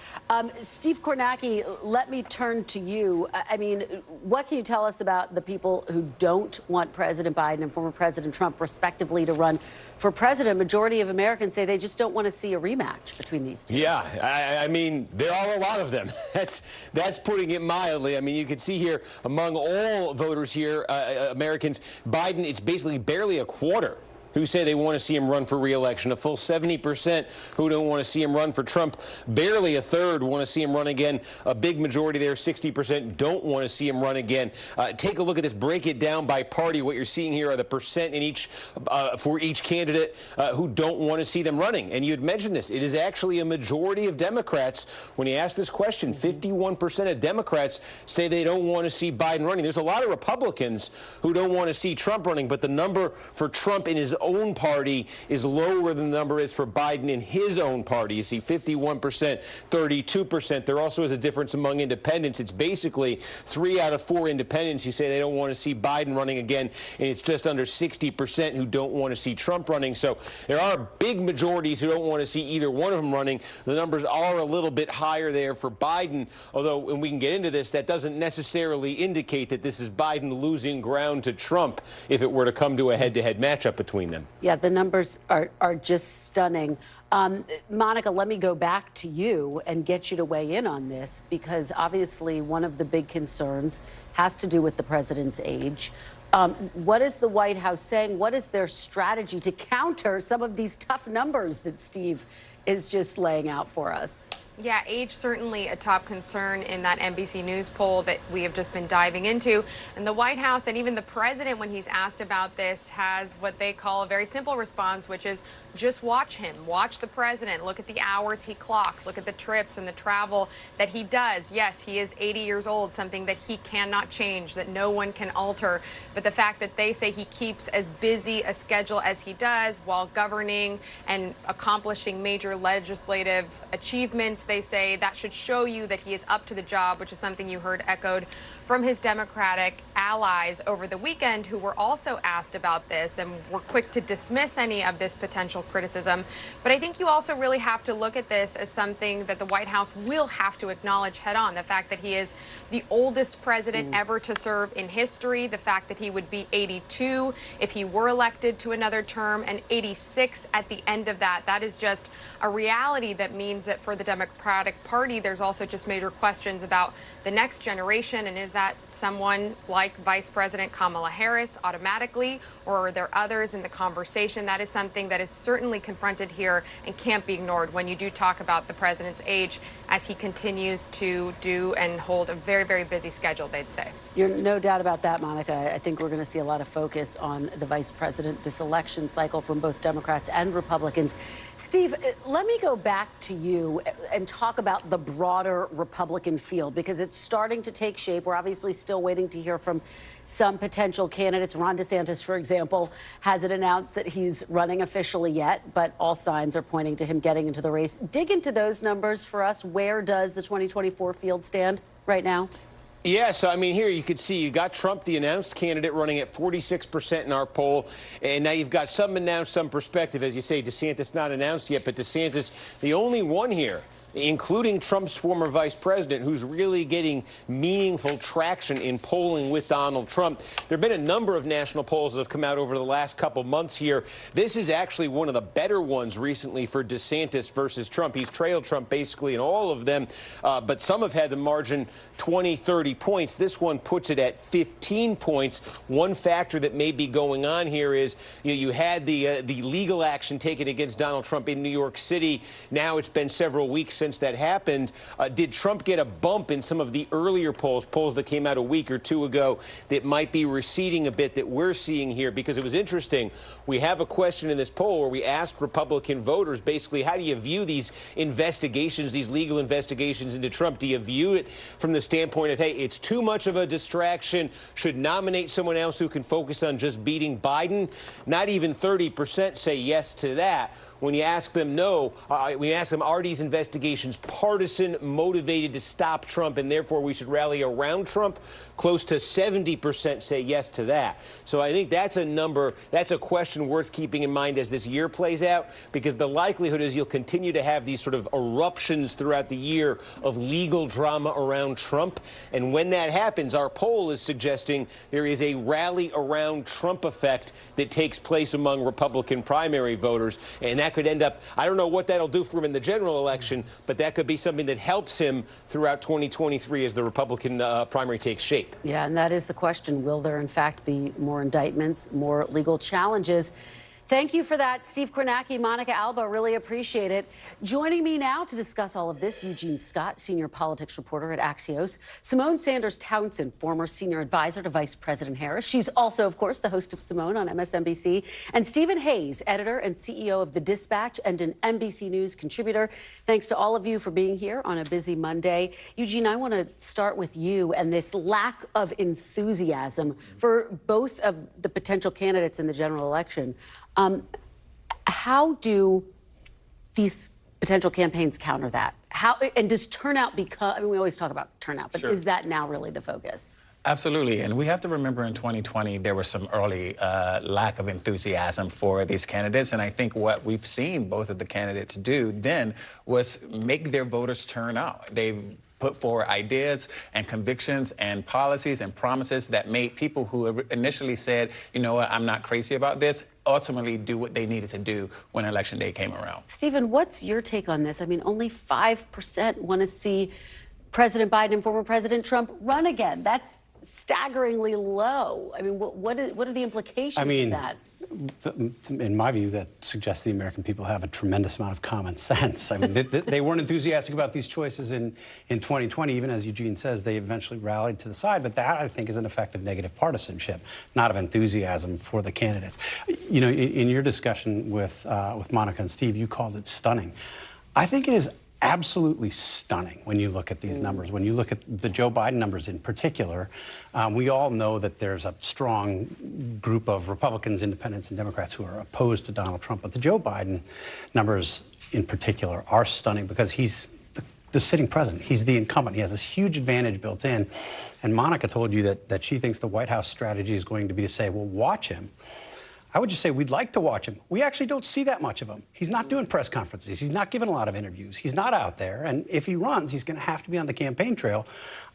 Steve Kornacki, let me turn to you. I mean, what can you tell us about the people who don't want President Biden and former President Trump, respectively, to run for president? A majority of Americans say they just don't want to see a rematch between these two. Yeah, I mean, there are a lot of them. That's putting it mildly. I mean, you can see here among all voters here, Americans, Biden, it's basically barely a quarter who say they want to see him run for re-election. A full 70% who don't want to see him run for Trump. Barely a third want to see him run again. A big majority there, 60%, don't want to see him run again. Take a look at this. Break it down by party. What you're seeing here are the percent in each for each candidate who don't want to see them running. And you had mentioned this. It is actually a majority of Democrats. When you ask this question, 51% of Democrats say they don't want to see Biden running. There's a lot of Republicans who don't want to see Trump running, but the number for Trump in his own party is lower than the number is for Biden in his own party. You see 51%, 32%. There also is a difference among independents. It's basically 3 out of 4 independents who say they don't want to see Biden running again, and it's just under 60% who don't want to see Trump running. So there are big majorities who don't want to see either one of them running. The numbers are a little bit higher there for Biden, although, and we can get into this, that doesn't necessarily indicate that this is Biden losing ground to Trump if it were to come to a head-to-head matchup between them. Yeah, the numbers are just stunning. Monica, let me go back to you and get you to weigh in on this, because obviously one of the big concerns has to do with the president's age. What is the White House saying? What is their strategy to counter some of these tough numbers that Steve is just laying out for us? Yeah, age certainly a top concern in that NBC News poll that we have just been diving into. And the White House and even the president, when he's asked about this, has what they call a very simple response, which is just watch him. Watch the president. Look at the hours he clocks. Look at the trips and the travel that he does. Yes, he is 80 years old, something that he cannot change, that no one can alter. But the fact that they say he keeps as busy a schedule as he does while governing and accomplishing major legislative achievements, they say that should show you that he is up to the job, which is something you heard echoed from his Democratic allies over the weekend, who were also asked about this and were quick to dismiss any of this potential criticism. But I think you also really have to look at this as something that the White House will have to acknowledge head on. The fact that he is the oldest president ever to serve in history, the fact that he would be 82 if he were elected to another term, and 86 at the end of that. That is just a reality that means that for the Democratic Party, there's also just major questions about the next generation, and is that someone like Vice President Kamala Harris automatically, or are there others in the conversation? That is something that is certainly confronted here and can't be ignored when you do talk about the president's age, as he continues to do and hold a very, very busy schedule, they'd say. You're no doubt about that, Monica. I think we're going to see a lot of focus on the vice president this election cycle from both Democrats and Republicans. Steve, let me go back to you and talk about the broader Republican field, because it's starting to take shape. We're obviously still waiting to hear from some potential candidates. Ron DeSantis, for example, hasn't announced that he's running officially yet, but all signs are pointing to him getting into the race. Dig into those numbers for us. Where does the 2024 field stand right now? Yeah, so I mean, here you could see you got Trump, the announced candidate, running at 46% in our poll. And now you've got some announced, some prospective. As you say, DeSantis not announced yet, but DeSantis, the only one here, including Trump's former vice president, who's really getting meaningful traction in polling with Donald Trump. There have been a number of national polls that have come out over the last couple months here. This is actually one of the better ones recently for DeSantis versus Trump. He's trailed Trump basically in all of them, but some have had the margin 20, 30 points. This one puts it at 15 points. One factor that may be going on here is you had the legal action taken against Donald Trump in New York City. Now it's been several weeks since that happened. Did Trump get a bump in some of the earlier polls that came out a week or two ago that might be receding a bit that we're seeing here? Because it was interesting. We have a question in this poll where we asked Republican voters basically, how do you view these investigations, these legal investigations into Trump? Do you view it from the standpoint of, hey, it's too much of a distraction, should nominate someone else who can focus on just beating Biden? Not even 30% say yes to that. When you ask them no, we ask them, are these investigations partisan, motivated to stop Trump, and therefore we should rally around Trump? Close to 70% say yes to that. So I think that's a number, that's a question worth keeping in mind as this year plays out, because the likelihood is you'll continue to have these sort of eruptions throughout the year of legal drama around Trump. And when that happens, our poll is suggesting there is a rally around Trump effect that takes place among Republican primary voters. And that could end up, I don't know what that'll do for him in the general election, but that could be something that helps him throughout 2023 as the Republican primary takes shape. Yeah, and that is the question. Will there, in fact, be more indictments, more legal challenges? Thank you for that, Steve Kornacki, Monica Alba. Really appreciate it. Joining me now to discuss all of this, Eugene Scott, senior politics reporter at Axios. Simone Sanders Townsend, former senior advisor to Vice President Harris. She's also, of course, the host of Simone on MSNBC. And Stephen Hayes, editor and CEO of The Dispatch and an NBC News contributor. Thanks to all of you for being here on a busy Monday. Eugene, I want to start with you and this lack of enthusiasm for both of the potential candidates in the general election. How do these potential campaigns counter that? How, and does turnout become, I mean, we always talk about turnout, but is that now really the focus? Absolutely. And we have to remember in 2020, there was some early lack of enthusiasm for these candidates. And I think what we've seen both of the candidates do then was make their voters turn out. They've put forward ideas and convictions and policies and promises that made people who initially said, you know what, I'm not crazy about this, ultimately do what they needed to do when Election Day came around. Stephen, what's your take on this? I mean, only 5% want to see President Biden and former President Trump run again. That's staggeringly low. I mean, what are the implications of that? In my view, that suggests the American people have a tremendous amount of common sense. I mean, they weren't enthusiastic about these choices in 2020. Even as Eugene says, they eventually rallied to the side. But that, I think, is an effect of negative partisanship, not of enthusiasm for the candidates. You know, in your discussion with Monica and Steve, you called it stunning. I think it is absolutely stunning when you look at these numbers. When you look at the Joe Biden numbers in particular, we all know that there's a strong group of Republicans, independents, and Democrats who are opposed to Donald Trump. But the Joe Biden numbers in particular are stunning because he's the sitting president. He's the incumbent. He has this huge advantage built in. And Monica told you that she thinks the White House strategy is going to be to say, well, watch him. I would just say we'd like to watch him. We actually don't see that much of him. He's not doing press conferences. He's not giving a lot of interviews. He's not out there. And if he runs, he's going to have to be on the campaign trail.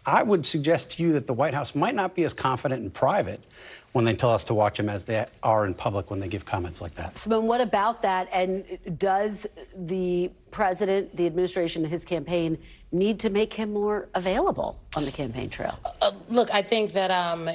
I would suggest to you that the White House might not be as confident in private when they tell us to watch them as they are in public when they give comments like that. Simone, what about that? And does the president, the administration, his campaign need to make him more available on the campaign trail? Look, I think that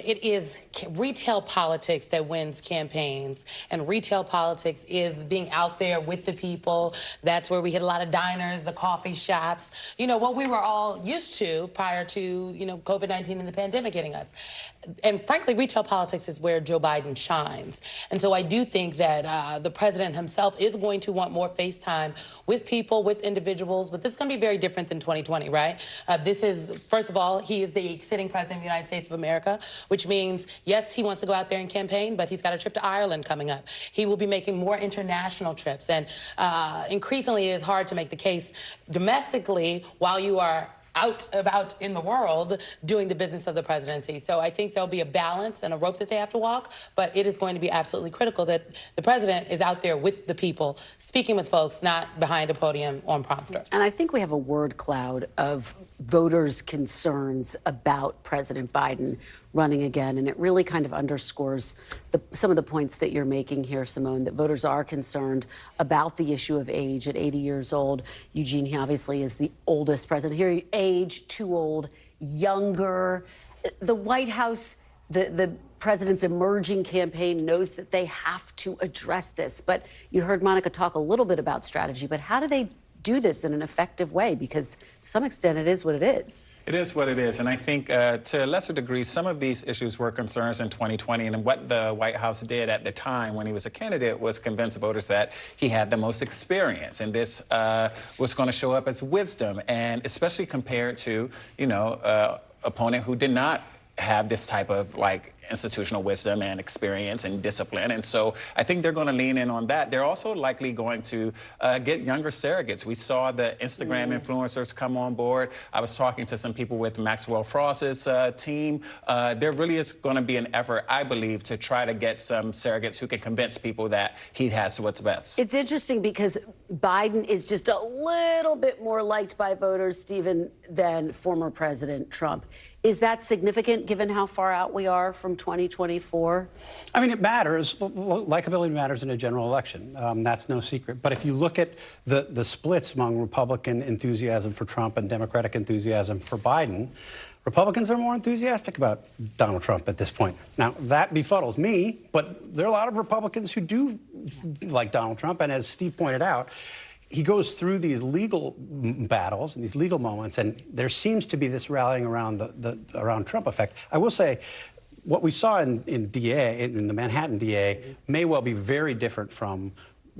it is retail politics that wins campaigns, and retail politics is being out there with the people. That's where we hit a lot of diners, the coffee shops, you know, what we were all used to prior to, you know, COVID-19 and the pandemic hitting us. And frankly, retail politics is where Joe Biden shines. And so I do think that the president himself is going to want more face time with people, with individuals, but this is going to be very different than 2020, right? This is, first of all, he is the sitting president of the United States of America, which means, yes, he wants to go out there and campaign, but he's got a trip to Ireland coming up. He will be making more international trips, and increasingly it is hard to make the case domestically while you are out about in the world doing the business of the presidency. So I think there'll be a balance and a rope that they have to walk, but it is going to be absolutely critical that the president is out there with the people, speaking with folks, not behind a podium on prompter. And I think we have a word cloud of voters' concerns about President Biden running again, and it really kind of underscores some of the points that you're making here, Simone, that voters are concerned about the issue of age at 80 years old. Eugene, he obviously is the oldest president. Here, age, too old, younger. The White House, the president's emerging campaign knows that they have to address this. But you heard Monica talk a little bit about strategy, but how do they do this in an effective way? Because to some extent, it is what it is. It is what it is, and I think to a lesser degree, some of these issues were concerns in 2020, and what the White House did at the time when he was a candidate was convince voters that he had the most experience, and this was going to show up as wisdom, and especially compared to, you know, opponent who did not have this type of, like, institutional wisdom and experience and discipline. And so I think they're going to lean in on that. They're also likely going to get younger surrogates. We saw the Instagram influencers come on board. I was talking to some people with Maxwell Frost's team. There really is going to be an effort, I believe, to try to get some surrogates who can convince people that he has what's best. It's interesting because Biden is just a little bit more liked by voters, Stephen, than former President Trump. Is that significant given how far out we are from 2024? I mean, it matters. Likability matters in a general election. That's no secret. But if you look at the splits among Republican enthusiasm for Trump and Democratic enthusiasm for Biden, Republicans are more enthusiastic about Donald Trump at this point. Now, that befuddles me, but there are a lot of Republicans who do like Donald Trump. And as Steve pointed out, he goes through these legal battles and these legal moments, and there seems to be this rallying around the Trump effect. I will say, what we saw in the Manhattan DA may well be very different from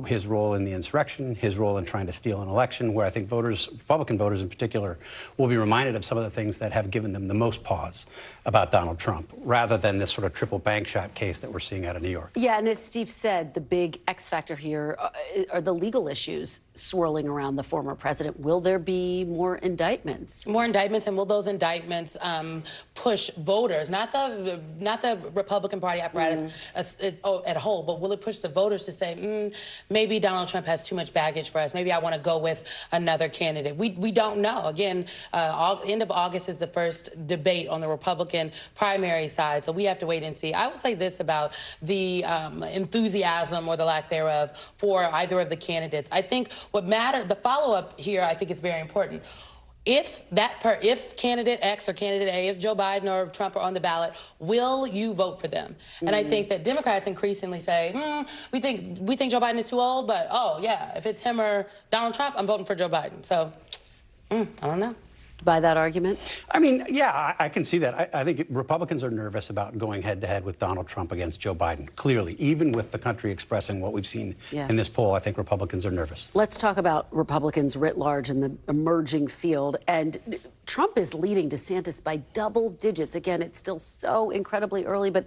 his role in the insurrection, his role in trying to steal an election, where I think voters, Republican voters in particular, will be reminded of some of the things that have given them the most pause about Donald Trump, rather than this sort of triple bank shot case that we're seeing out of New York. Yeah, and as Steve said, the big X factor here are the legal issues swirling around the former president. Will there be more indictments? More indictments, and will those indictments push voters, not the Republican Party apparatus as a whole, but will it push the voters to say, maybe Donald Trump has too much baggage for us. Maybe I want to go with another candidate. We don't know. Again, end of August is the first debate on the Republican primary side, so we have to wait and see. I will say this about the enthusiasm or the lack thereof for either of the candidates. I think what matters, the follow-up here, I think is very important. If candidate X or candidate A, if Joe Biden or Trump are on the ballot, will you vote for them? And I think that Democrats increasingly say, we think Joe Biden is too old, but oh yeah, if it's him or Donald Trump, I'm voting for Joe Biden. So I don't know. By that argument? I mean, yeah, I can see that. I think Republicans are nervous about going head-to-head with Donald Trump against Joe Biden. Clearly, even with the country expressing what we've seen in this poll, I think Republicans are nervous. Let's talk about Republicans writ large in the emerging field. And Trump is leading DeSantis by double digits. Again, it's still so incredibly early, but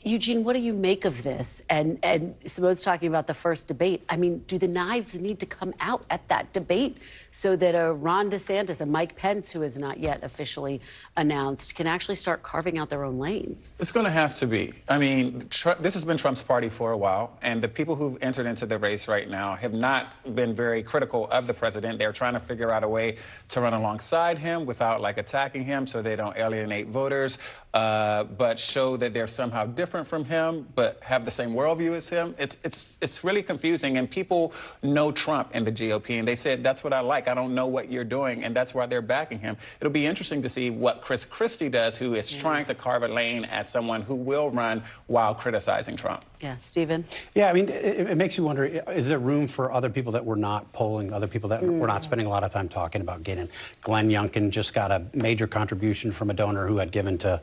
Eugene, what do you make of this? And Simone's talking about the first debate. I mean, do the knives need to come out at that debate so that a Ron DeSantis, a Mike Pence, who is not yet officially announced, can actually start carving out their own lane? It's going to have to be. I mean, this has been Trump's party for a while, and the people who've entered into the race right now have not been very critical of the president. They're trying to figure out a way to run alongside him without, like, attacking him so they don't alienate voters, but show that they're somehow different from him, but have the same worldview as him. It's really confusing, and people know Trump and the GOP, and they said, that's what I like. I don't know what you're doing, and that's why they're backing him. It'll be interesting to see what Chris Christie does, who is trying to carve a lane at someone who will run while criticizing Trump. Yeah, Stephen? Yeah, I mean, it makes you wonder, is there room for other people that we're not polling, other people that we're not spending a lot of time talking about getting? Glenn Youngkin just got a major contribution from a donor who had given to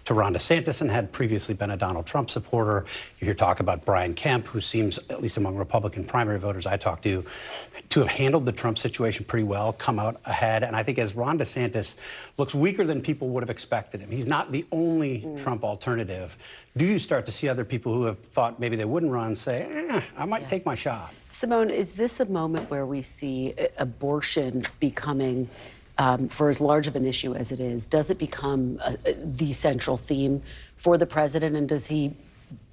Ron DeSantis and had previously been a Donald Trump supporter. You hear talk about Brian Kemp, who seems, at least among Republican primary voters I talked to have handled the Trump situation pretty well, come out ahead. And I think as Ron DeSantis looks weaker than people would have expected him, he's not the only Trump alternative. Do you start to see other people who have thought maybe they wouldn't run say, I might take my shot? Simone, is this a moment where we see abortion becoming, for as large of an issue as it is, does it become the central theme for the president? And does he,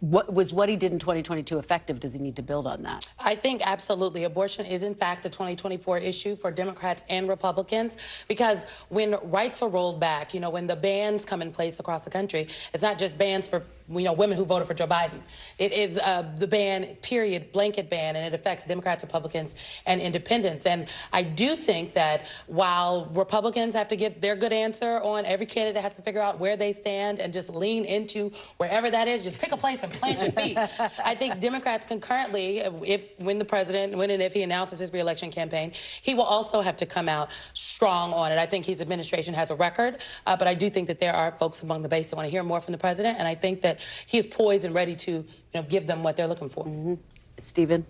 what he did in 2022 effective? Does he need to build on that? I think absolutely. Abortion is, in fact, a 2024 issue for Democrats and Republicans, because when rights are rolled back, when the bans come in place across the country, it's not just bans for women who voted for Joe Biden. It is the ban, period, blanket ban, and it affects Democrats, Republicans, and independents. And I do think that while Republicans have to get their good answer on every candidate has to figure out where they stand and just lean into wherever that is, just pick a place and plant your feet. I think Democrats concurrently, when and if he announces his re-election campaign, he will also have to come out strong on it. I think his administration has a record, but I do think that there are folks among the base that want to hear more from the president, and I think that he is poised and ready to give them what they're looking for. Stephen?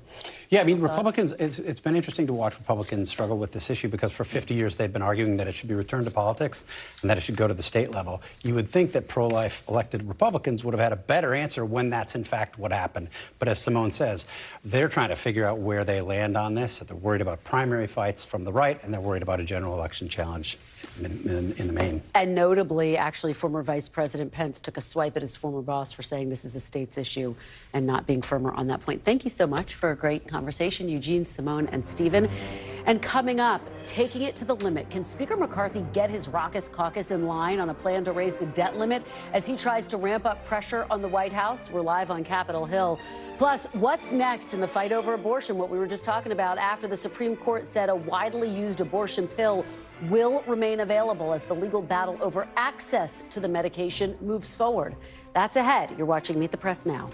Yeah, I mean, Republicans, it's been interesting to watch Republicans struggle with this issue because for 50 years they've been arguing that it should be returned to politics and that it should go to the state level. You would think that pro-life elected Republicans would have had a better answer when that's in fact what happened. But as Simone says, they're trying to figure out where they land on this. They're worried about primary fights from the right, and they're worried about a general election challenge in the main. And notably, actually, former Vice President Pence took a swipe at his former boss for saying this is a state's issue and not being firmer on that point. Thank you so much for a great conversation, Eugene, Simone, and Stephen. And coming up, taking it to the limit, can Speaker McCarthy get his raucous caucus in line on a plan to raise the debt limit as he tries to ramp up pressure on the White House? We're live on Capitol Hill. Plus, what's next in the fight over abortion, what we were just talking about after the Supreme Court said a widely used abortion pill will remain available as the legal battle over access to the medication moves forward. That's ahead. You're watching Meet the Press Now.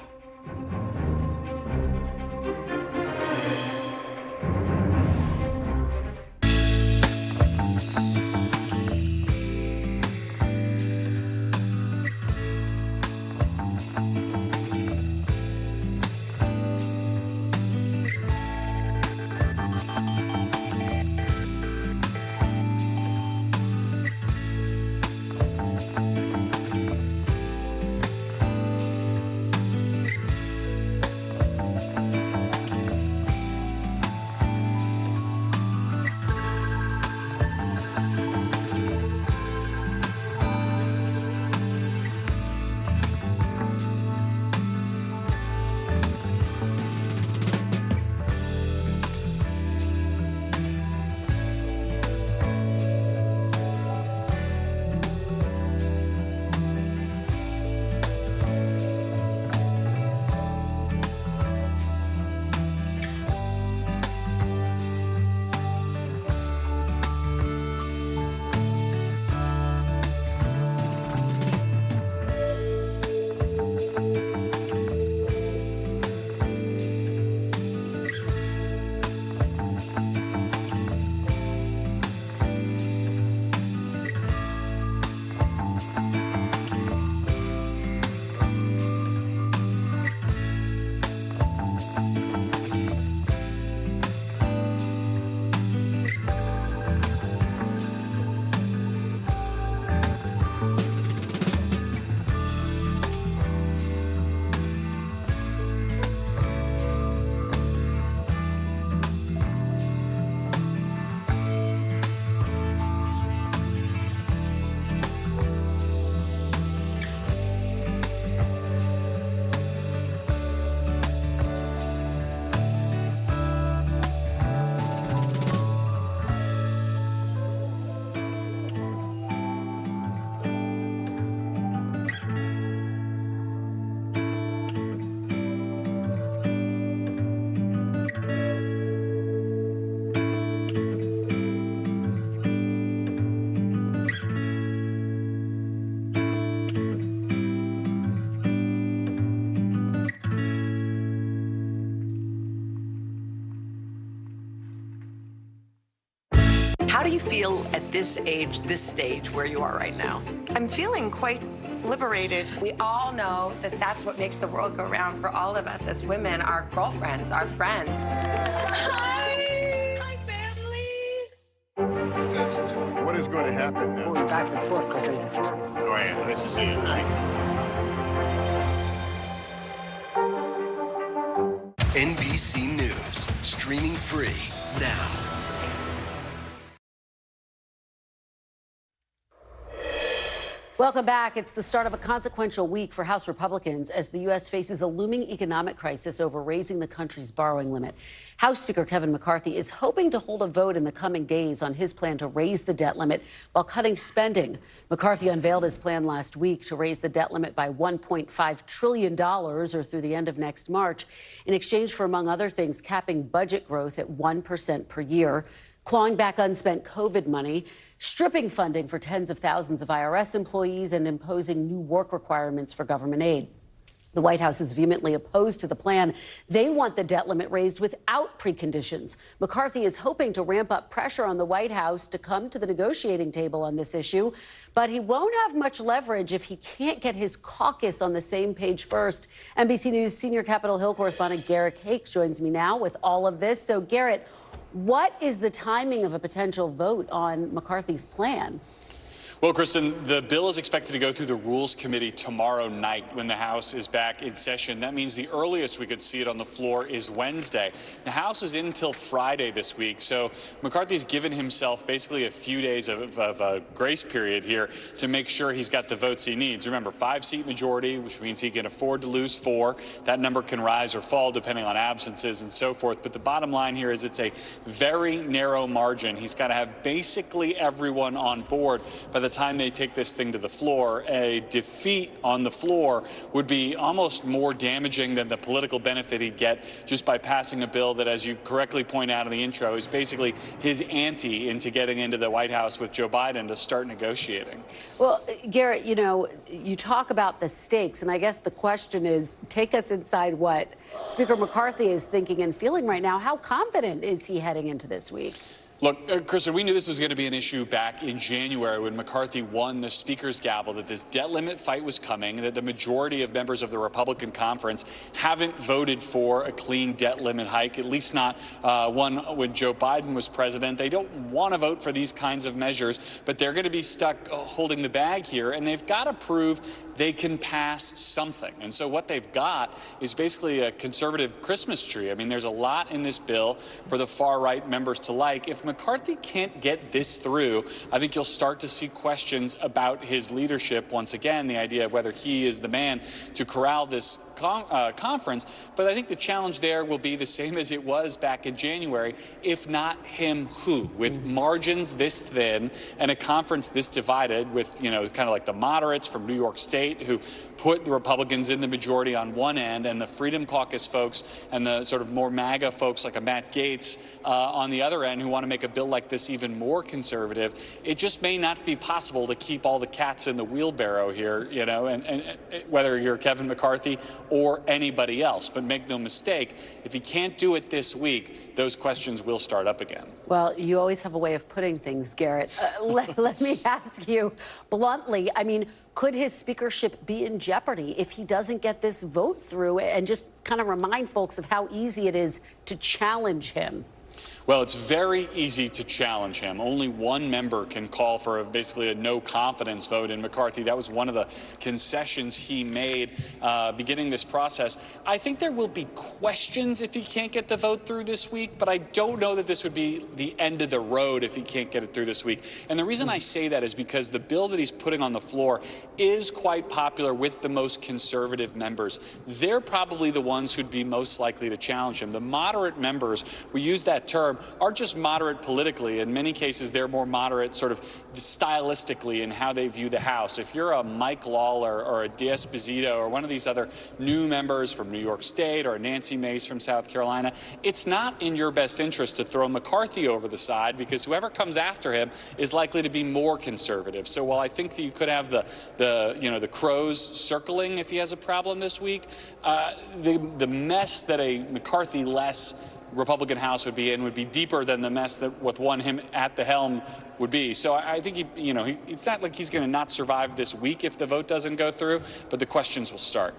do you feel at this age, this stage, where you are right now? I'm feeling quite liberated. We all know that that's what makes the world go round for all of us as women, our girlfriends, our friends. Hi! Hi, family! What is going to happen now? Going back and forth because Go ahead. Nice to see you. NBC News, streaming free now. Welcome back. It's the start of a consequential week for House Republicans as the U.S. faces a looming economic crisis over raising the country's borrowing limit. House Speaker Kevin McCarthy is hoping to hold a vote in the coming days on his plan to raise the debt limit while cutting spending. McCarthy unveiled his plan last week to raise the debt limit by $1.5 trillion or through the end of next March in exchange for, among other things, capping budget growth at 1% per year, clawing back unspent COVID money, stripping funding for tens of thousands of IRS employees, and imposing new work requirements for government aid. The White House is vehemently opposed to the plan. They want the debt limit raised without preconditions. McCarthy is hoping to ramp up pressure on the White House to come to the negotiating table on this issue, but he won't have much leverage if he can't get his caucus on the same page first. NBC News senior Capitol Hill correspondent Garrett Hakes joins me now with all of this. So, Garrett, what is the timing of a potential vote on McCarthy's plan? Well, Kristen, the bill is expected to go through the Rules Committee tomorrow night when the House is back in session. That means the earliest we could see it on the floor is Wednesday. The House is in until Friday this week, so McCarthy's given himself basically a few days of a grace period here to make sure he's got the votes he needs. Remember, 5-seat majority, which means he can afford to lose 4. That number can rise or fall depending on absences and so forth. But the bottom line here is it's a very narrow margin. He's got to have basically everyone on board by the time they take this thing to the floor. A defeat on the floor would be almost more damaging than the political benefit he'd get just by passing a bill that, as you correctly point out in the intro, is basically his ante into getting into the White House with Joe Biden to start negotiating. Well, Garrett, you know, you talk about the stakes, and I guess the question is, take us inside what Speaker McCarthy is thinking and feeling right now. How confident is he heading into this week? Look, Kristen, we knew this was going to be an issue back in January when McCarthy won the Speaker's gavel, that this debt limit fight was coming, that the majority of members of the Republican conference haven't voted for a clean debt limit hike, at least not one when Joe Biden was president. They don't want to vote for these kinds of measures, but they're going to be stuck holding the bag here, and they've got to prove they can pass something. And so what they've got is basically a conservative Christmas tree. I mean, there's a lot in this bill for the far-right members to like. If McCarthy can't get this through, I think you'll start to see questions about his leadership once again, the idea of whether he is the man to corral this conference. But I think the challenge there will be the same as it was back in January, if not him, who? With margins this thin and a conference this divided with, you know, kind of like the moderates from New York State who put the Republicans in the majority on one end and the Freedom Caucus folks and the sort of more MAGA folks like a Matt Gaetz on the other end who want to make a bill like this even more conservative. It just may not be possible to keep all the cats in the wheelbarrow here, you know, and whether you're Kevin McCarthy or anybody else. But make no mistake, if he can't do it this week, those questions will start up again. Well, you always have a way of putting things, Garrett. Let me ask you bluntly, I mean, could his speakership be in jeopardy if he doesn't get this vote through? And just kind of remind folks of how easy it is to challenge him. Well, it's very easy to challenge him. Only one member can call for basically a no confidence vote in McCarthy. That was one of the concessions he made beginning this process. I think there will be questions if he can't get the vote through this week, but I don't know that this would be the end of the road if he can't get it through this week. And the reason I say that is because the bill that he's putting on the floor is quite popular with the most conservative members. They're probably the ones who'd be most likely to challenge him. The moderate members, we use that term, aren't just moderate politically. In many cases, they're more moderate sort of stylistically in how they view the House. If you're a Mike Lawler or a D'Esposito or one of these other new members from New York State or Nancy Mace from South Carolina, it's not in your best interest to throw McCarthy over the side because whoever comes after him is likely to be more conservative. So while I think that you could have the crows circling if he has a problem this week, the mess that a McCarthy-less Republican House would be in would be deeper than the mess that with him at the helm would be. So I think it's not like he's going to not survive this week if the vote doesn't go through, but the questions will start.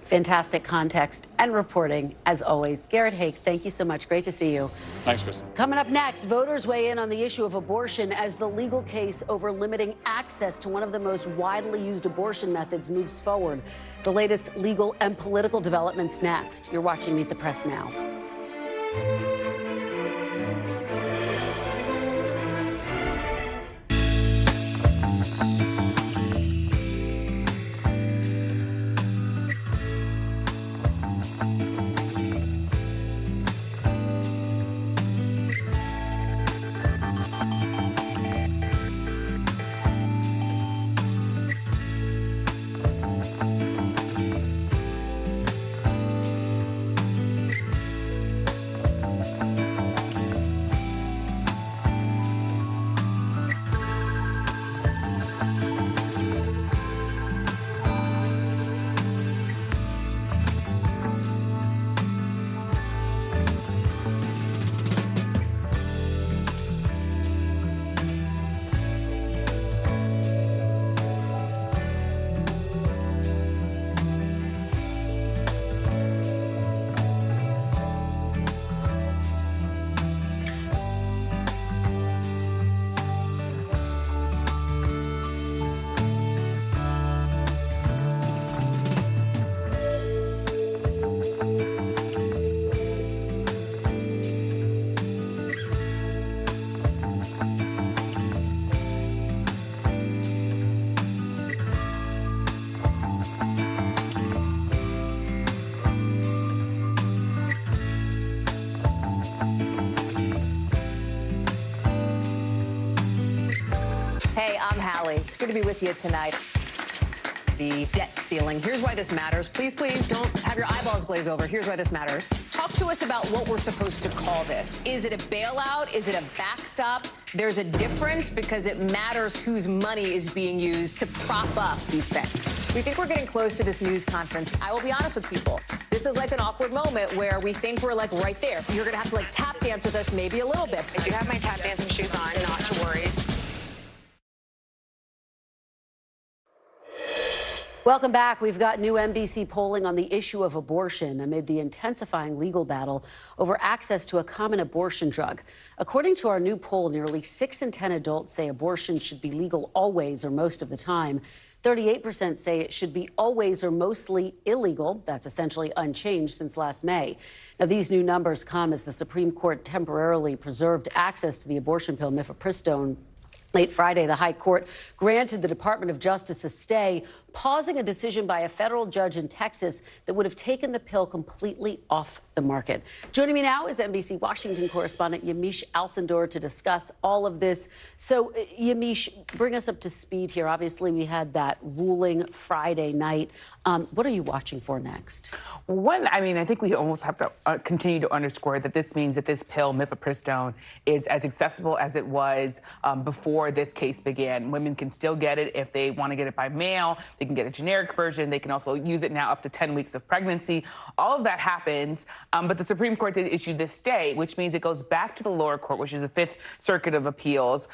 Fantastic context and reporting, as always. Garrett Haake, thank you so much. Great to see you. Thanks, Chris. Coming up next, voters weigh in on the issue of abortion as the legal case over limiting access to one of the most widely used abortion methods moves forward. The latest legal and political developments next. You're watching Meet the Press Now. Hey, I'm Hallie. It's good to be with you tonight. The debt ceiling. Here's why this matters. Please, please don't have your eyeballs glaze over. Here's why this matters. Talk to us about what we're supposed to call this. Is it a bailout? Is it a backstop? There's a difference because it matters whose money is being used to prop up these banks. We think we're getting close to this news conference. I will be honest with people. This is like an awkward moment where we think we're like right there. You're going to have to like tap dance with us maybe a little bit. I do have my tap dancing shoes on, not to worry. Welcome back. We've got new NBC polling on the issue of abortion amid the intensifying legal battle over access to a common abortion drug. According to our new poll, nearly 6 in 10 adults say abortion should be legal always or most of the time. 38% say it should be always or mostly illegal. That's essentially unchanged since last May. Now, these new numbers come as the Supreme Court temporarily preserved access to the abortion pill mifepristone. Late Friday, the High Court granted the Department of Justice a stay, pausing a decision by a federal judge in Texas that would have taken the pill completely off the market. Joining me now is NBC Washington correspondent Yamiche Alcindor to discuss all of this. So, Yamiche, bring us up to speed here. Obviously, we had that ruling Friday night. What are you watching for next? One, I think we almost have to continue to underscore that this means that this pill, mifepristone, is as accessible as it was before this case began. Women can still get it if they want to get it by mail. They can get a generic version. They can also use it now up to 10 weeks of pregnancy. All of that happens, but the Supreme Court did issue this stay, which means it goes back to the lower court, which is the Fifth Circuit of Appeals.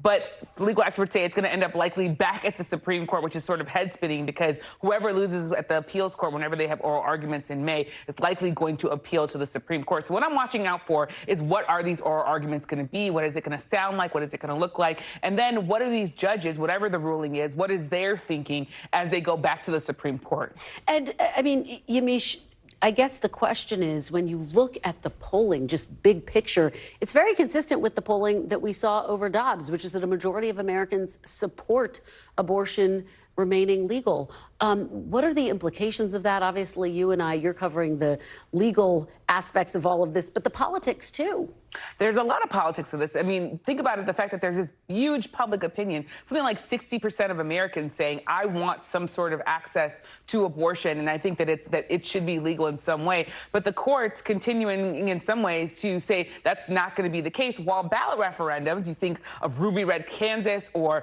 But legal experts say it's going to end up likely back at the Supreme Court, which is sort of head-spinning because whoever loses at the appeals court whenever they have oral arguments in May is likely going to appeal to the Supreme Court. So what I'm watching out for is what are these oral arguments going to be? What is it going to sound like? What is it going to look like? And then what are these judges, whatever the ruling is, what is their thinking as they go back to the Supreme Court? And, Yamiche, I guess the question is, when you look at the polling, just big picture, it's very consistent with the polling that we saw over Dobbs, which is that a majority of Americans support abortion remaining legal. What are the implications of that? Obviously, you and you're covering the legal aspects of all of this, but the politics, too. There's a lot of politics to this. Think about it, the fact that there's this huge public opinion, something like 60% of Americans saying, I want some sort of access to abortion, and I think that it should be legal in some way. But the courts continuing in some ways to say that's not going to be the case, while ballot referendums, you think of ruby red Kansas or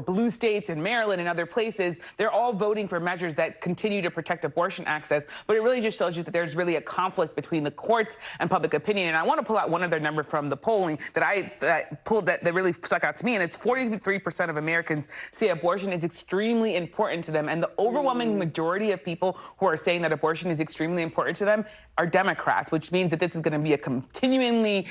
blue states in Maryland and other places, places, they're all voting for measures that continue to protect abortion access. But it really just shows you that there's really a conflict between the courts and public opinion. And I want to pull out one other number from the polling that I pulled that really stuck out to me. And it's 43% of Americans say abortion is extremely important to them. And the overwhelming majority of people who are saying that abortion is extremely important to them are Democrats, which means that this is going to be a continuingly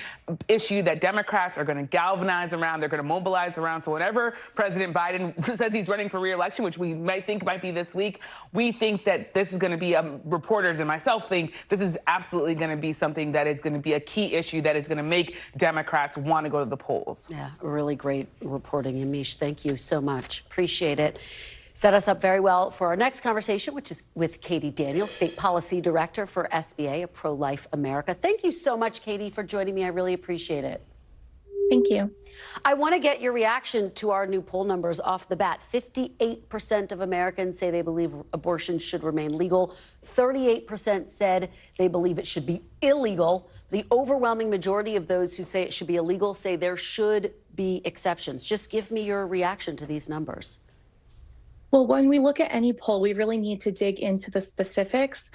issue that Democrats are going to galvanize around. They're going to mobilize around. So whenever President Biden says he's running for re-election, which we might think might be this week, we think that this is going to be, reporters and myself think this is absolutely going to be something that is going to be a key issue that is going to make Democrats want to go to the polls. Yeah, really great reporting, Yamiche. Thank you so much. Appreciate it. Set us up very well for our next conversation, which is with Katie Daniel, State Policy Director for SBA, a Pro-Life America. Thank you so much, Katie, for joining me. I really appreciate it. Thank you. I want to get your reaction to our new poll numbers off the bat. 58% of Americans say they believe abortion should remain legal. 38% said they believe it should be illegal. The overwhelming majority of those who say it should be illegal say there should be exceptions. Just give me your reaction to these numbers. Well, when we look at any poll, we really need to dig into the specifics.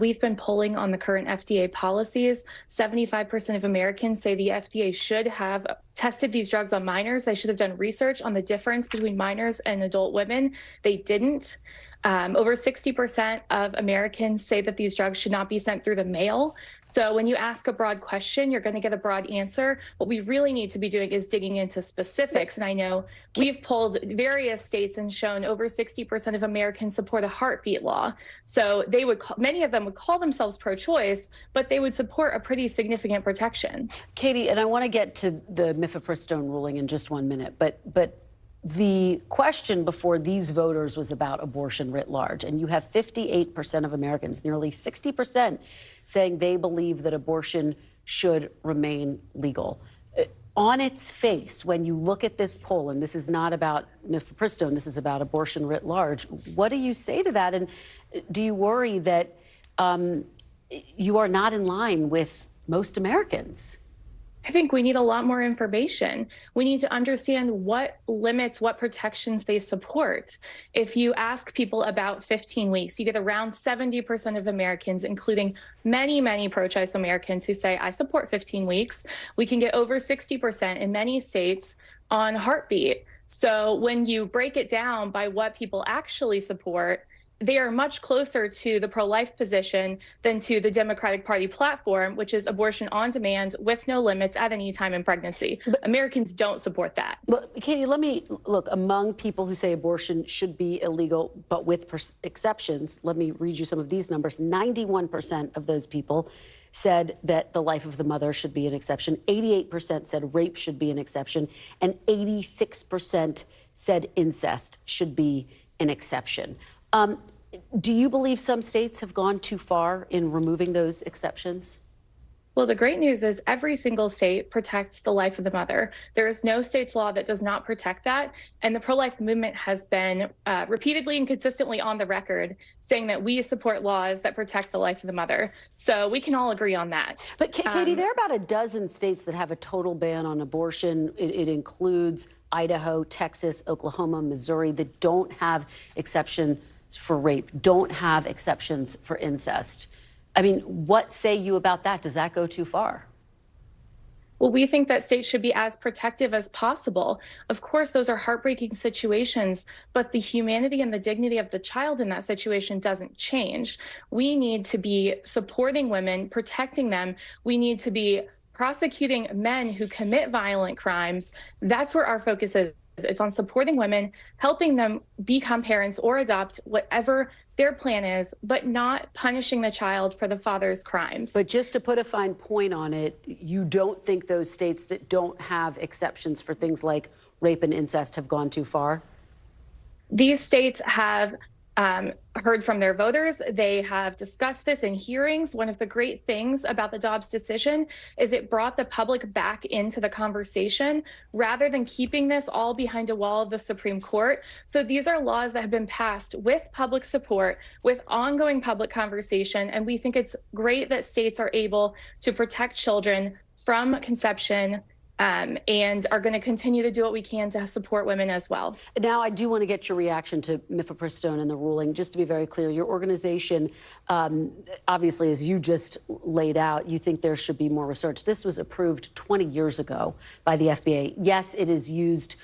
We've been polling on the current FDA policies. 75% of Americans say the FDA should have tested these drugs on minors. They should have done research on the difference between minors and adult women. They didn't. Over 60% of Americans say that these drugs should not be sent through the mail. So when you ask a broad question, you're going to get a broad answer. What we really need to be doing is digging into specifics. And I know we've polled various states and shown over 60% of Americans support a heartbeat law. So they would many of them would call themselves pro-choice, but they would support a pretty significant protection. Katie, and I want to get to the mifepristone ruling in just 1 minute, but the question before these voters was about abortion writ large, and you have 58% of Americans, nearly 60%, saying they believe that abortion should remain legal. On its face, when you look at this poll, and this is not about mifepristone, this is about abortion writ large, what do you say to that? And do you worry that you are not in line with most Americans? I think we need a lot more information. We need to understand what limits, what protections they support. If you ask people about 15 weeks, you get around 70% of Americans, including many, many pro-choice Americans who say, I support 15 weeks. We can get over 60% in many states on heartbeat. So when you break it down by what people actually support, they are much closer to the pro-life position than to the Democratic Party platform, which is abortion on demand with no limits at any time in pregnancy. But Americans don't support that. Well, Katie, let me look. Among people who say abortion should be illegal, but with exceptions, let me read you some of these numbers. 91% of those people said that the life of the mother should be an exception. 88% said rape should be an exception. And 86% said incest should be an exception. Do you believe some states have gone too far in removing those exceptions? Well, the great news is every single state protects the life of the mother. There is no state's law that does not protect that. And the pro-life movement has been repeatedly and consistently on the record saying that we support laws that protect the life of the mother. So we can all agree on that. But Katie, there are about a dozen states that have a total ban on abortion. It includes Idaho, Texas, Oklahoma, Missouri that don't have exceptions for rape, don't have exceptions for incest. I mean, what say you about that? Does that go too far? Well, we think that states should be as protective as possible. Of course, those are heartbreaking situations, but the humanity and the dignity of the child in that situation doesn't change. We need to be supporting women, protecting them. We need to be prosecuting men who commit violent crimes. That's where our focus is. It's on supporting women, helping them become parents or adopt whatever their plan is, but not punishing the child for the father's crimes. But just to put a fine point on it, you don't think those states that don't have exceptions for things like rape and incest have gone too far? These states have heard from their voters. They have discussed this in hearings. One of the great things about the Dobbs decision is it brought the public back into the conversation rather than keeping this all behind a wall of the Supreme Court. So these are laws that have been passed with public support, with ongoing public conversation. And we think it's great that states are able to protect children from conception and are going to continue to do what we can to support women as well. Now, I do want to get your reaction to mifepristone and the ruling. Just to be very clear, your organization, obviously, as you just laid out, you think there should be more research. This was approved 20 years ago by the FDA. Yes, it is used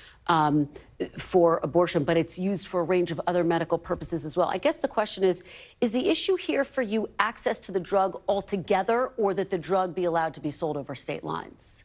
for abortion, but it's used for a range of other medical purposes as well. I guess the question is the issue here for you access to the drug altogether, or that the drug be allowed to be sold over state lines?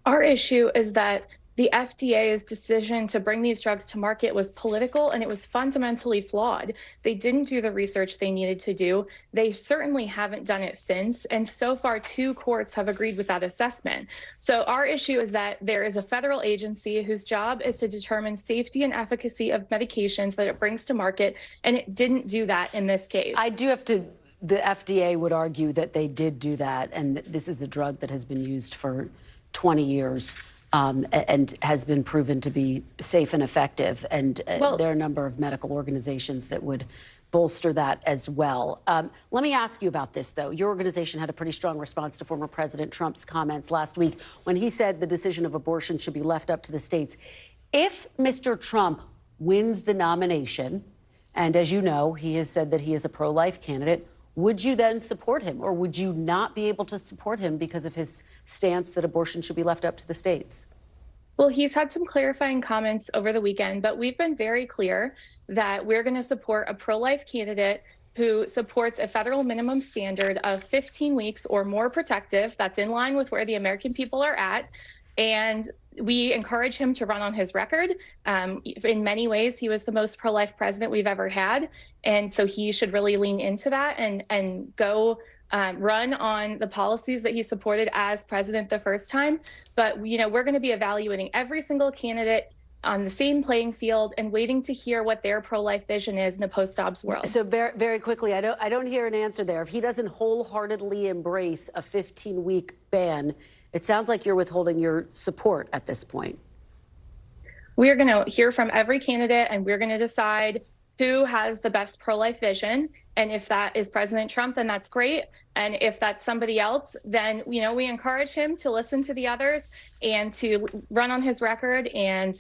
Our issue is that the FDA's decision to bring these drugs to market was political, and it was fundamentally flawed. They didn't do the research they needed to do. They certainly haven't done it since. And so far, 2 courts have agreed with that assessment. So our issue is that there is a federal agency whose job is to determine safety and efficacy of medications that it brings to market, and it didn't do that in this case. I do have to, the FDA would argue that they did do that, and that this is a drug that has been used for 20 years. And has been proven to be safe and effective. And there are a number of medical organizations that would bolster that as well. Let me ask you about this, though. Your organization had a pretty strong response to former President Trump's comments last week when he said the decision of abortion should be left up to the states. If Mr. Trump wins the nomination, and as you know, he has said that he is a pro-life candidate, would you then support him, or would you not be able to support him because of his stance that abortion should be left up to the states? Well, he's had some clarifying comments over the weekend, but we've been very clear that we're going to support a pro-life candidate who supports a federal minimum standard of 15 weeks or more protective. That's in line with where the American people are at. And we encourage him to run on his record. In many ways, he was the most pro-life president we've ever had. And so he should really lean into that and go run on the policies that he supported as president the first time. But, you know, we're going to be evaluating every single candidate on the same playing field and waiting to hear what their pro-life vision is in a post-Dobbs world. So very, very quickly, I don't hear an answer there. If he doesn't wholeheartedly embrace a 15-week ban, it sounds like you're withholding your support at this point. We're going to hear from every candidate, and we're going to decide who has the best pro-life vision. And if that is President Trump, then that's great. And if that's somebody else, then, you know, we encourage him to listen to the others and to run on his record and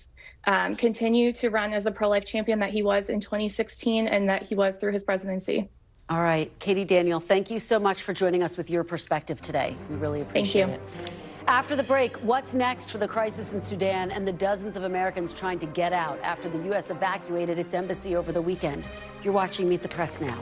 continue to run as the pro-life champion that he was in 2016 and that he was through his presidency. All right. Katie Daniel, thank you so much for joining us with your perspective today. We really appreciate it. After the break, what's next for the crisis in Sudan and the dozens of Americans trying to get out after the U.S. evacuated its embassy over the weekend? You're watching Meet the Press Now.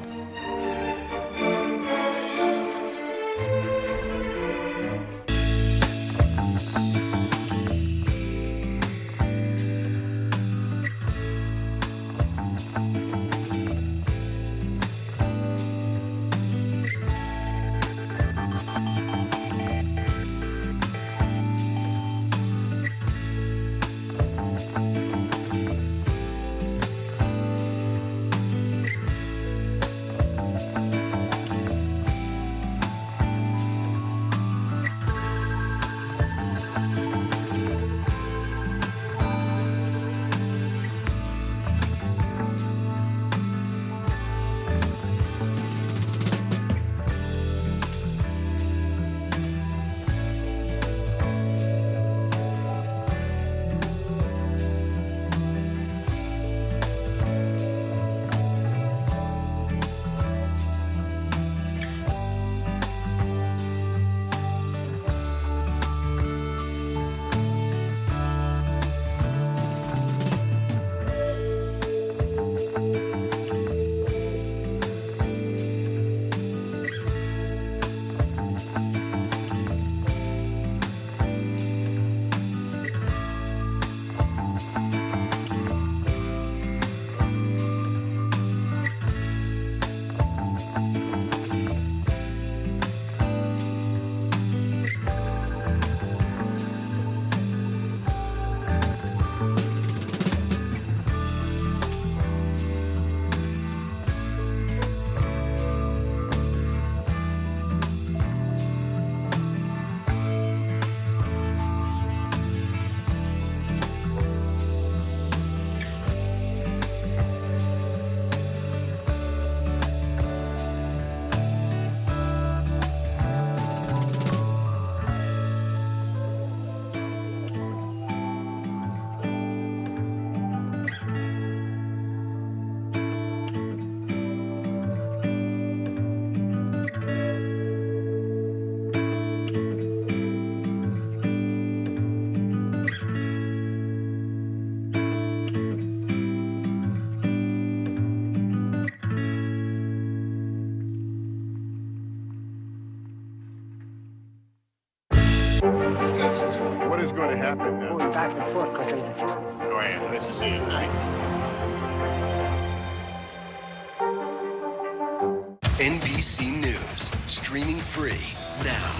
going to happen now? Going back and forth because they... Oh, yeah, nice to see you. NBC News, streaming free now.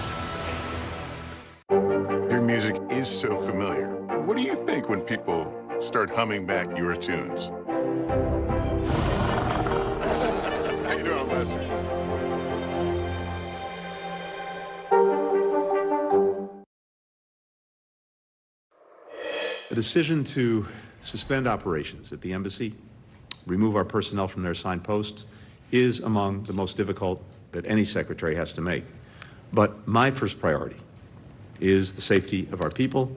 Your music is so familiar. What do you think when people start humming back your tunes? How you doing, Lester? A decision to suspend operations at the embassy, remove our personnel from their assigned posts, is among the most difficult that any secretary has to make. But my first priority is the safety of our people,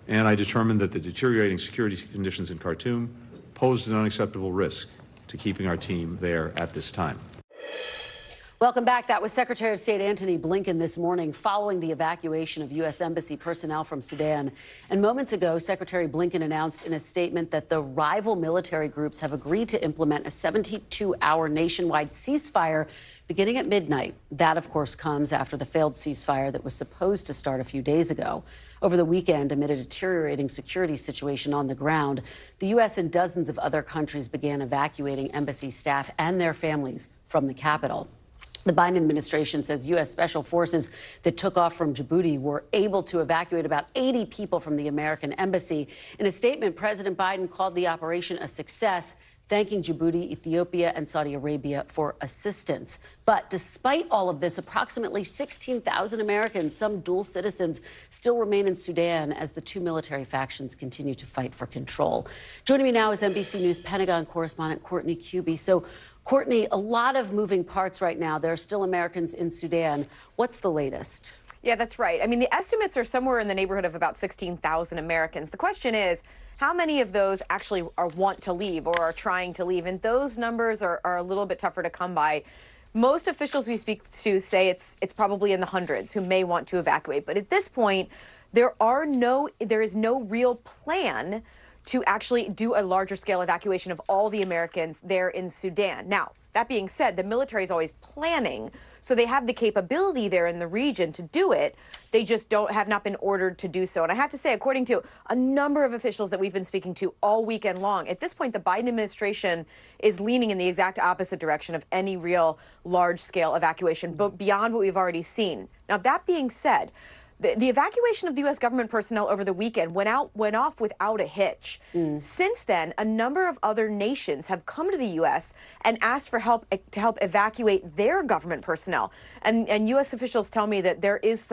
and I determined that the deteriorating security conditions in Khartoum posed an unacceptable risk to keeping our team there at this time. Welcome back. That was Secretary of State Antony Blinken this morning following the evacuation of U.S. Embassy personnel from Sudan. And moments ago, Secretary Blinken announced in a statement that the rival military groups have agreed to implement a 72-hour nationwide ceasefire beginning at midnight. That, of course, comes after the failed ceasefire that was supposed to start a few days ago. Over the weekend, amid a deteriorating security situation on the ground, the U.S. and dozens of other countries began evacuating embassy staff and their families from the capital. The Biden administration says U.S. special forces that took off from Djibouti were able to evacuate about 80 people from the American embassy. In a statement, President Biden called the operation a success, thanking Djibouti, Ethiopia, and Saudi Arabia for assistance. But despite all of this, approximately 16,000 Americans, some dual citizens, still remain in Sudan as the two military factions continue to fight for control. Joining me now is NBC News Pentagon correspondent Courtney Kube. So, Courtney, a lot of moving parts right now. There are still Americans in Sudan. What's the latest? Yeah, that's right. I mean, the estimates are somewhere in the neighborhood of about 16,000 Americans. The question is, how many of those actually want to leave or are trying to leave? And those numbers are a little bit tougher to come by. Most officials we speak to say it's probably in the hundreds who may want to evacuate. But at this point, there is no real plan to actually do a larger scale evacuation of all the Americans there in Sudan. Now, that being said, the military is always planning, so they have the capability there in the region to do it. They just have not been ordered to do so. And I have to say, according to a number of officials that we've been speaking to all weekend long, at this point, the Biden administration is leaning in the exact opposite direction of any real large-scale evacuation, but beyond what we've already seen. Now, that being said, the evacuation of the U.S. government personnel over the weekend went off without a hitch. Since then, a number of other nations have come to the U.S. and asked for help to help evacuate their government personnel. And U.S. officials tell me that there is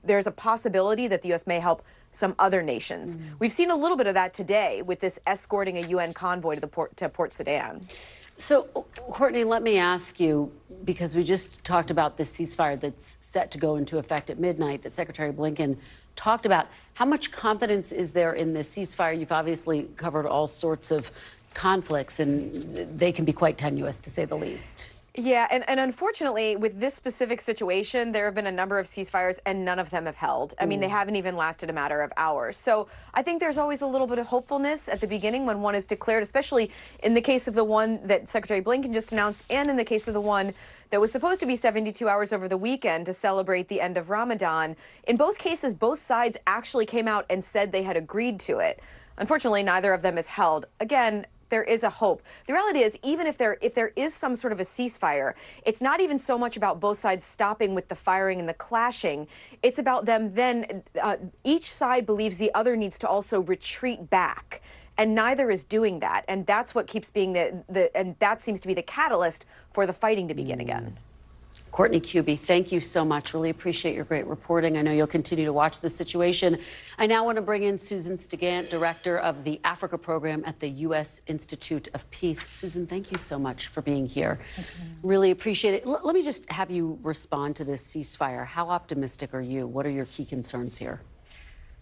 there's a possibility that the U.S. may help some other nations. We've seen a little bit of that today with this escorting a UN convoy to Port Sudan. So, Courtney, let me ask you, because we just talked about this ceasefire that's set to go into effect at midnight that Secretary Blinken talked about. How much confidence is there in this ceasefire? You've obviously covered all sorts of conflicts, and they can be quite tenuous, to say the least. Yeah, and unfortunately, with this specific situation, there have been a number of ceasefires, and none of them have held. I mean, they haven't even lasted a matter of hours. So I think there's always a little bit of hopefulness at the beginning when one is declared, especially in the case of the one that Secretary Blinken just announced, and in the case of the one that was supposed to be 72 hours over the weekend to celebrate the end of Ramadan. In both cases, both sides actually came out and said they had agreed to it. Unfortunately, neither of them is held. Again, there is a hope. The reality is, even if there is some sort of a ceasefire, it's not even so much about both sides stopping with the firing and the clashing. It's about them then, each side believes the other needs to also retreat back. And neither is doing that. And that's what keeps being and that seems to be the catalyst for the fighting to begin again. Courtney Kube, thank you so much. Really appreciate your great reporting. I know you'll continue to watch this situation. I now want to bring in Susan Stigant, Director of the Africa Program at the U.S. Institute of Peace. Susan, thank you so much for being here. Really appreciate it. Let me just have you respond to this ceasefire. How optimistic are you? What are your key concerns here?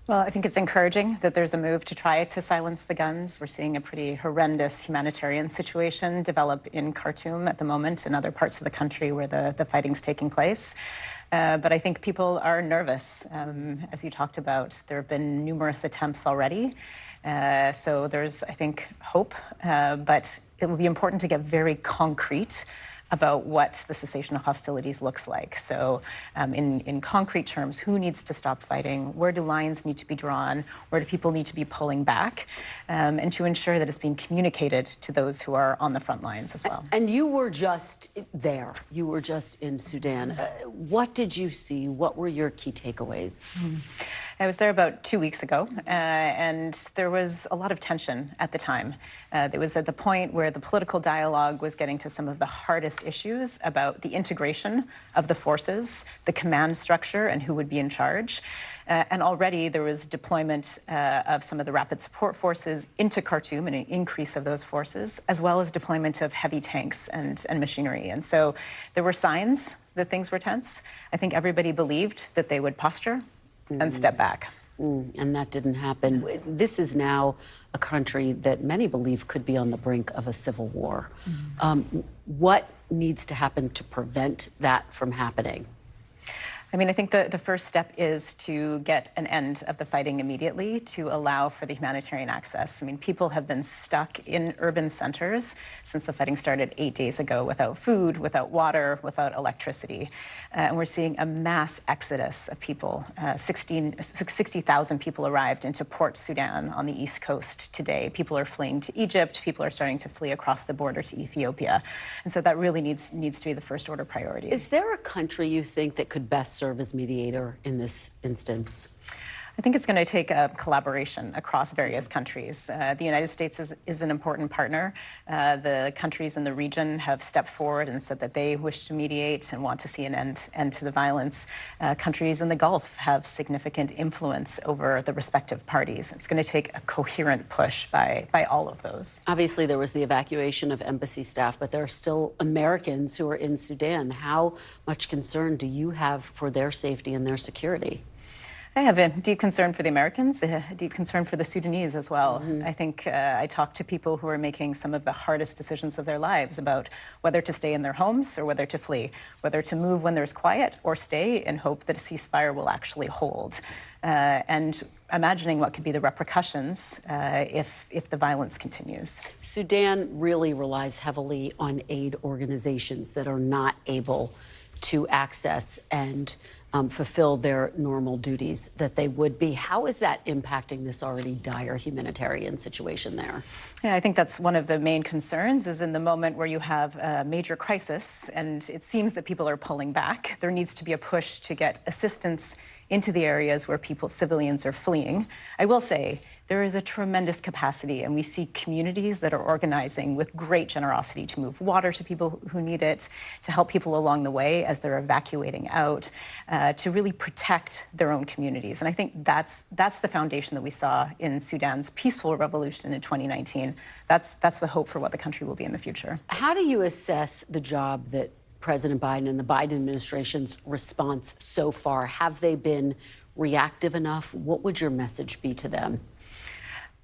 Well, I think it's encouraging that there's a move to try to silence the guns. We're seeing a pretty horrendous humanitarian situation develop in Khartoum at the moment and other parts of the country where the fighting's taking place. But I think people are nervous. As you talked about, there have been numerous attempts already. So there's, I think, hope. But it will be important to get very concrete about what the cessation of hostilities looks like. So in concrete terms, who needs to stop fighting? Where do lines need to be drawn? Where do people need to be pulling back? And to ensure that it's being communicated to those who are on the front lines as well. And you were just there. You were just in Sudan. What did you see? What were your key takeaways? I was there about 2 weeks ago, and there was a lot of tension at the time. It was at the point where the political dialogue was getting to some of the hardest issues about the integration of the forces, the command structure, and who would be in charge. And already there was deployment of some of the rapid support forces into Khartoum and an increase of those forces, as well as deployment of heavy tanks and machinery. And so there were signs that things were tense. I think everybody believed that they would posture and step back. And that didn't happen. This is now a country that many believe could be on the brink of a civil war. What needs to happen to prevent that from happening? I mean, I think the first step is to get an end of the fighting immediately to allow for the humanitarian access. I mean, people have been stuck in urban centers since the fighting started 8 days ago without food, without water, without electricity. And we're seeing a mass exodus of people. 60,000 people arrived into Port Sudan on the east coast today. People are fleeing to Egypt. People are starting to flee across the border to Ethiopia. And so that really needs to be the first order priority. Is there a country you think that could best serve as mediator in this instance? I think it's going to take a collaboration across various countries. The United States is an important partner. The countries in the region have stepped forward and said that they wish to mediate and want to see an end to the violence. Countries in the Gulf have significant influence over the respective parties. It's going to take a coherent push by all of those. Obviously, there was the evacuation of embassy staff, but there are still Americans who are in Sudan. How much concern do you have for their safety and their security? I have a deep concern for the Americans, a deep concern for the Sudanese as well. I think I talk to people who are making some of the hardest decisions of their lives about whether to stay in their homes or whether to flee, whether to move when there's quiet or stay and hope that a ceasefire will actually hold. And imagining what could be the repercussions if the violence continues. Sudan really relies heavily on aid organizations that are not able to access and fulfill their normal duties that they would be. How is that impacting this already dire humanitarian situation there? Yeah, I think that's one of the main concerns is in the moment where you have a major crisis and it seems that people are pulling back, there needs to be a push to get assistance into the areas where civilians are fleeing. I will say, there is a tremendous capacity, and we see communities that are organizing with great generosity to move water to people who need it, to help people along the way as they're evacuating out, to really protect their own communities. And I think that's the foundation that we saw in Sudan's peaceful revolution in 2019. That's the hope for what the country will be in the future. How do you assess the job that President Biden and the Biden administration's response so far? Have they been reactive enough? What would your message be to them?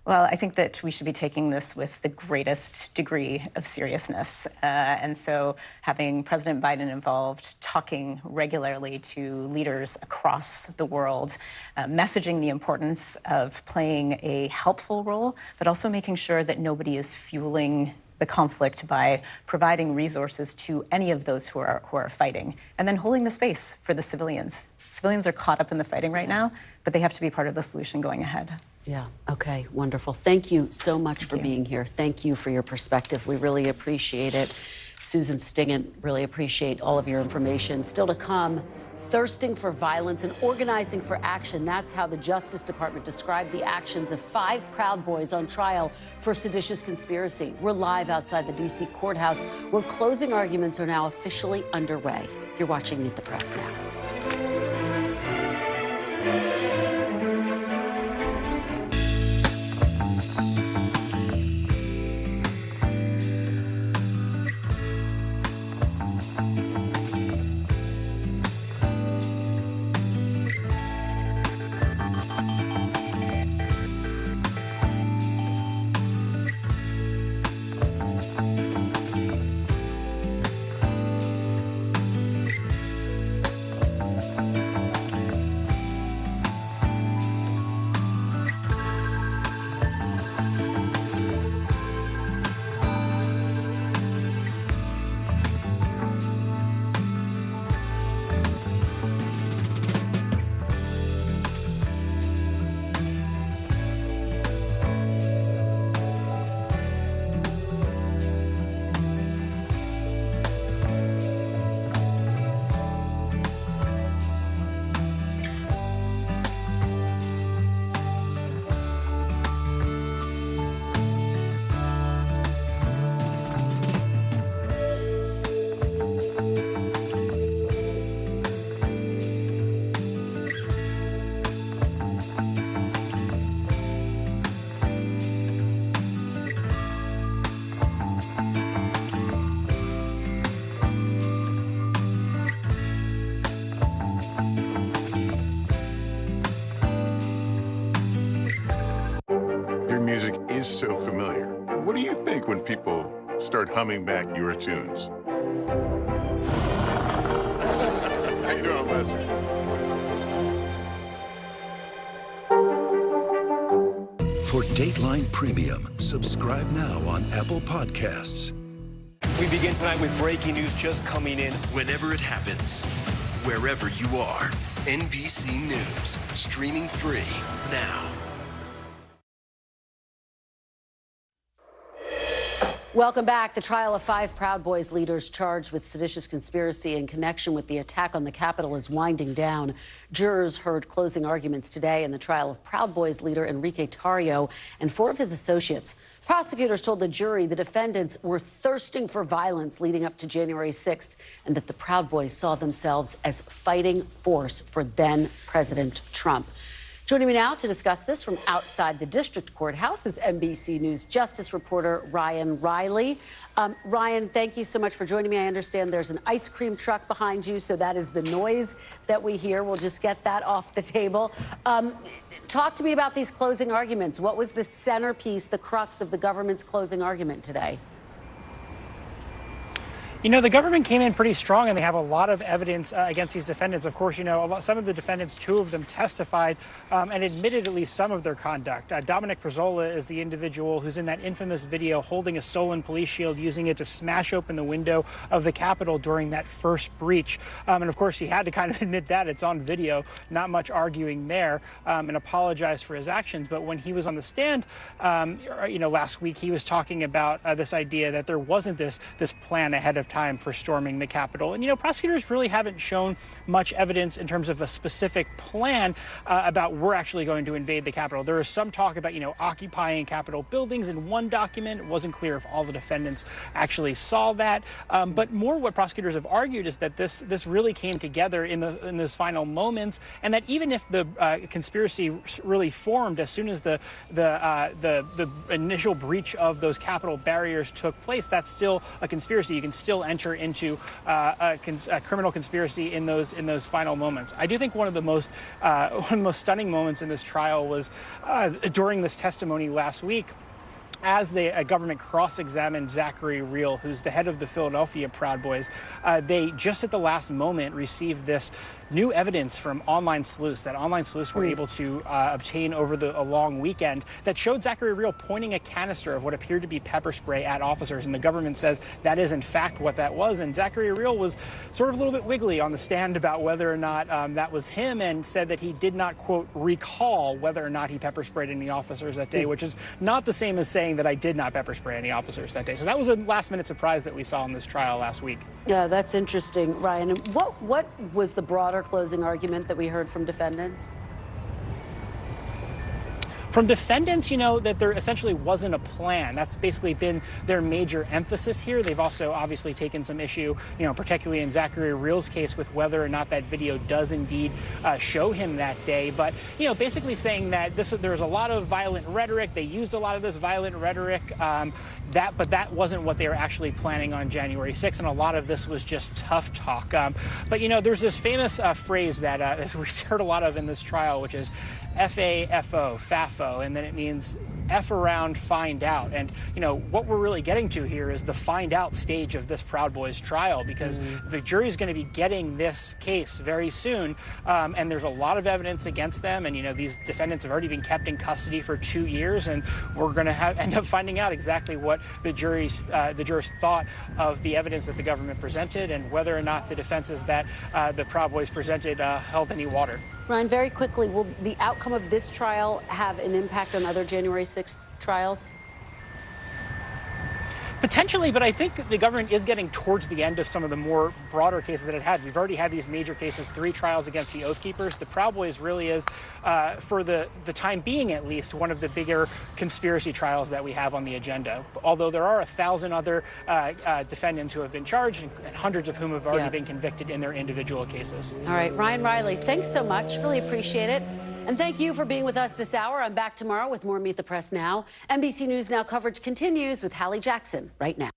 Well, I think that we should be taking this with the greatest degree of seriousness. And so having President Biden involved, talking regularly to leaders across the world, messaging the importance of playing a helpful role, but also making sure that nobody is fueling the conflict by providing resources to any of those who are fighting, and then holding the space for the civilians. Civilians are caught up in the fighting right now, but they have to be part of the solution going ahead. Yeah, okay, wonderful. Thank you so much for being here. Thank you for your perspective. We really appreciate it. Susan Stingent, really appreciate all of your information. Still to come, thirsting for violence and organizing for action. That's how the Justice Department described the actions of 5 Proud Boys on trial for seditious conspiracy. We're live outside the D.C. courthouse, where closing arguments are now officially underway. You're watching Meet the Press now. so familiar? What do you think when people start humming back your tunes? How you doing, Lester? For Dateline Premium, subscribe now on Apple Podcasts. We begin tonight with breaking news just coming in. Whenever it happens, wherever you are, NBC News, streaming free now. Welcome back. The trial of 5 Proud Boys leaders charged with seditious conspiracy in connection with the attack on the Capitol is winding down. Jurors heard closing arguments today in the trial of Proud Boys leader Enrique Tarrio and 4 of his associates. Prosecutors told the jury the defendants were thirsting for violence leading up to January 6th and that the Proud Boys saw themselves as fighting force for then President Trump. Joining me now to discuss this from outside the district courthouse is NBC News Justice reporter Ryan Riley. Ryan, thank you so much for joining me. I understand there's an ice cream truck behind you, so that is the noise that we hear. We'll just get that off the table. Talk to me about these closing arguments. What was the centerpiece, the crux of the government's closing argument today? You know, the government came in pretty strong, and they have a lot of evidence against these defendants. Of course, you know, some of the defendants, 2 of them testified and admitted at least some of their conduct. Dominic Prezzola is the individual who's in that infamous video holding a stolen police shield, using it to smash open the window of the Capitol during that first breach. And of course, he had to kind of admit that. It's on video, not much arguing there, and apologize for his actions. But when he was on the stand, you know, last week, he was talking about this idea that there wasn't this plan ahead of time for storming the Capitol. And, you know, prosecutors really haven't shown much evidence in terms of a specific plan about we're actually going to invade the Capitol. There is some talk about, you know, occupying Capitol buildings in one document. It wasn't clear if all the defendants actually saw that. But more what prosecutors have argued is that this really came together in those final moments, and that even if the conspiracy really formed as soon as the initial breach of those Capitol barriers took place, that's still a conspiracy. You can still enter into a criminal conspiracy in those final moments. I do think one of the most stunning moments in this trial was during this testimony last week, as the government cross-examined Zachary Rehl, who's the head of the Philadelphia Proud Boys. They just at the last moment received this new evidence from online sleuths that online sleuths were able to obtain over a long weekend that showed Zachary Rehl pointing a canister of what appeared to be pepper spray at officers. And the government says that is in fact what that was. And Zachary Rehl was sort of a little bit wiggly on the stand about whether or not that was him, and said that he did not, quote, recall whether or not he pepper sprayed any officers that day, which is not the same as saying that I did not pepper spray any officers that day. So that was a last-minute surprise that we saw in this trial last week. Yeah, that's interesting, Ryan. And what was the broader closing argument that we heard from defendants? From defendants, you know, that there essentially wasn't a plan. That's basically been their major emphasis here. They've also obviously taken some issue, you know, particularly in Zachary Rehl's case, with whether or not that video does indeed show him that day. But, you know, basically saying that there was a lot of violent rhetoric. They used a lot of this violent rhetoric, but that wasn't what they were actually planning on January 6th. And a lot of this was just tough talk. But, you know, there's this famous phrase that we heard a lot of in this trial, which is FAFO, FAFO, and then it means F around, find out. And, you know, what we're really getting to here is the find out stage of this Proud Boys trial, because the jury's going to be getting this case very soon, and there's a lot of evidence against them. And, you know, these defendants have already been kept in custody for 2 years, and we're going to end up finding out exactly what the jurors thought of the evidence that the government presented, and whether or not the defenses that the Proud Boys presented held any water. Ryan, very quickly, will the outcome of this trial have an impact on other January 6th trials? Potentially, but I think the government is getting towards the end of some of the more broader cases that it had. We've already had these major cases, 3 trials against the Oath Keepers. The Proud Boys really is, for the time being at least, one of the bigger conspiracy trials that we have on the agenda. Although there are 1,000 other defendants who have been charged, and hundreds of whom have already been convicted in their individual cases. All right, Ryan Riley, thanks so much. Really appreciate it. And thank you for being with us this hour. I'm back tomorrow with more Meet the Press Now. NBC News Now coverage continues with Hallie Jackson right now.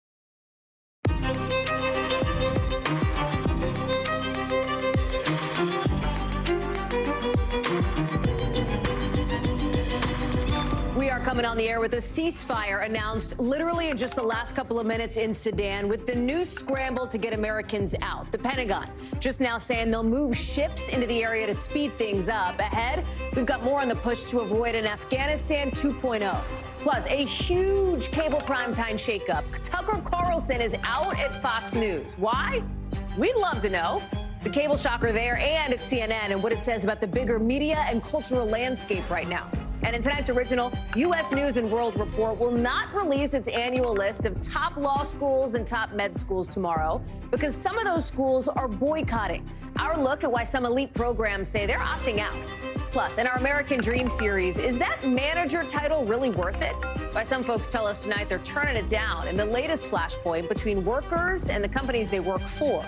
We are coming on the air with a ceasefire announced literally in just the last couple of minutes in Sudan, with the new scramble to get Americans out. The Pentagon just now saying they'll move ships into the area to speed things up. Ahead, we've got more on the push to avoid an Afghanistan 2.0. Plus, a huge cable primetime shakeup. Tucker Carlson is out at Fox News. Why? We'd love to know. The cable shocker there and at CNN and what it says about the bigger media and cultural landscape right now. And in tonight's original, U.S. News and World Report will not release its annual list of top law schools and top med schools tomorrow because some of those schools are boycotting. Our look at why some elite programs say they're opting out. Plus, in our American Dream series, is that manager title really worth it? Why some folks tell us tonight they're turning it down in the latest flashpoint between workers and the companies they work for.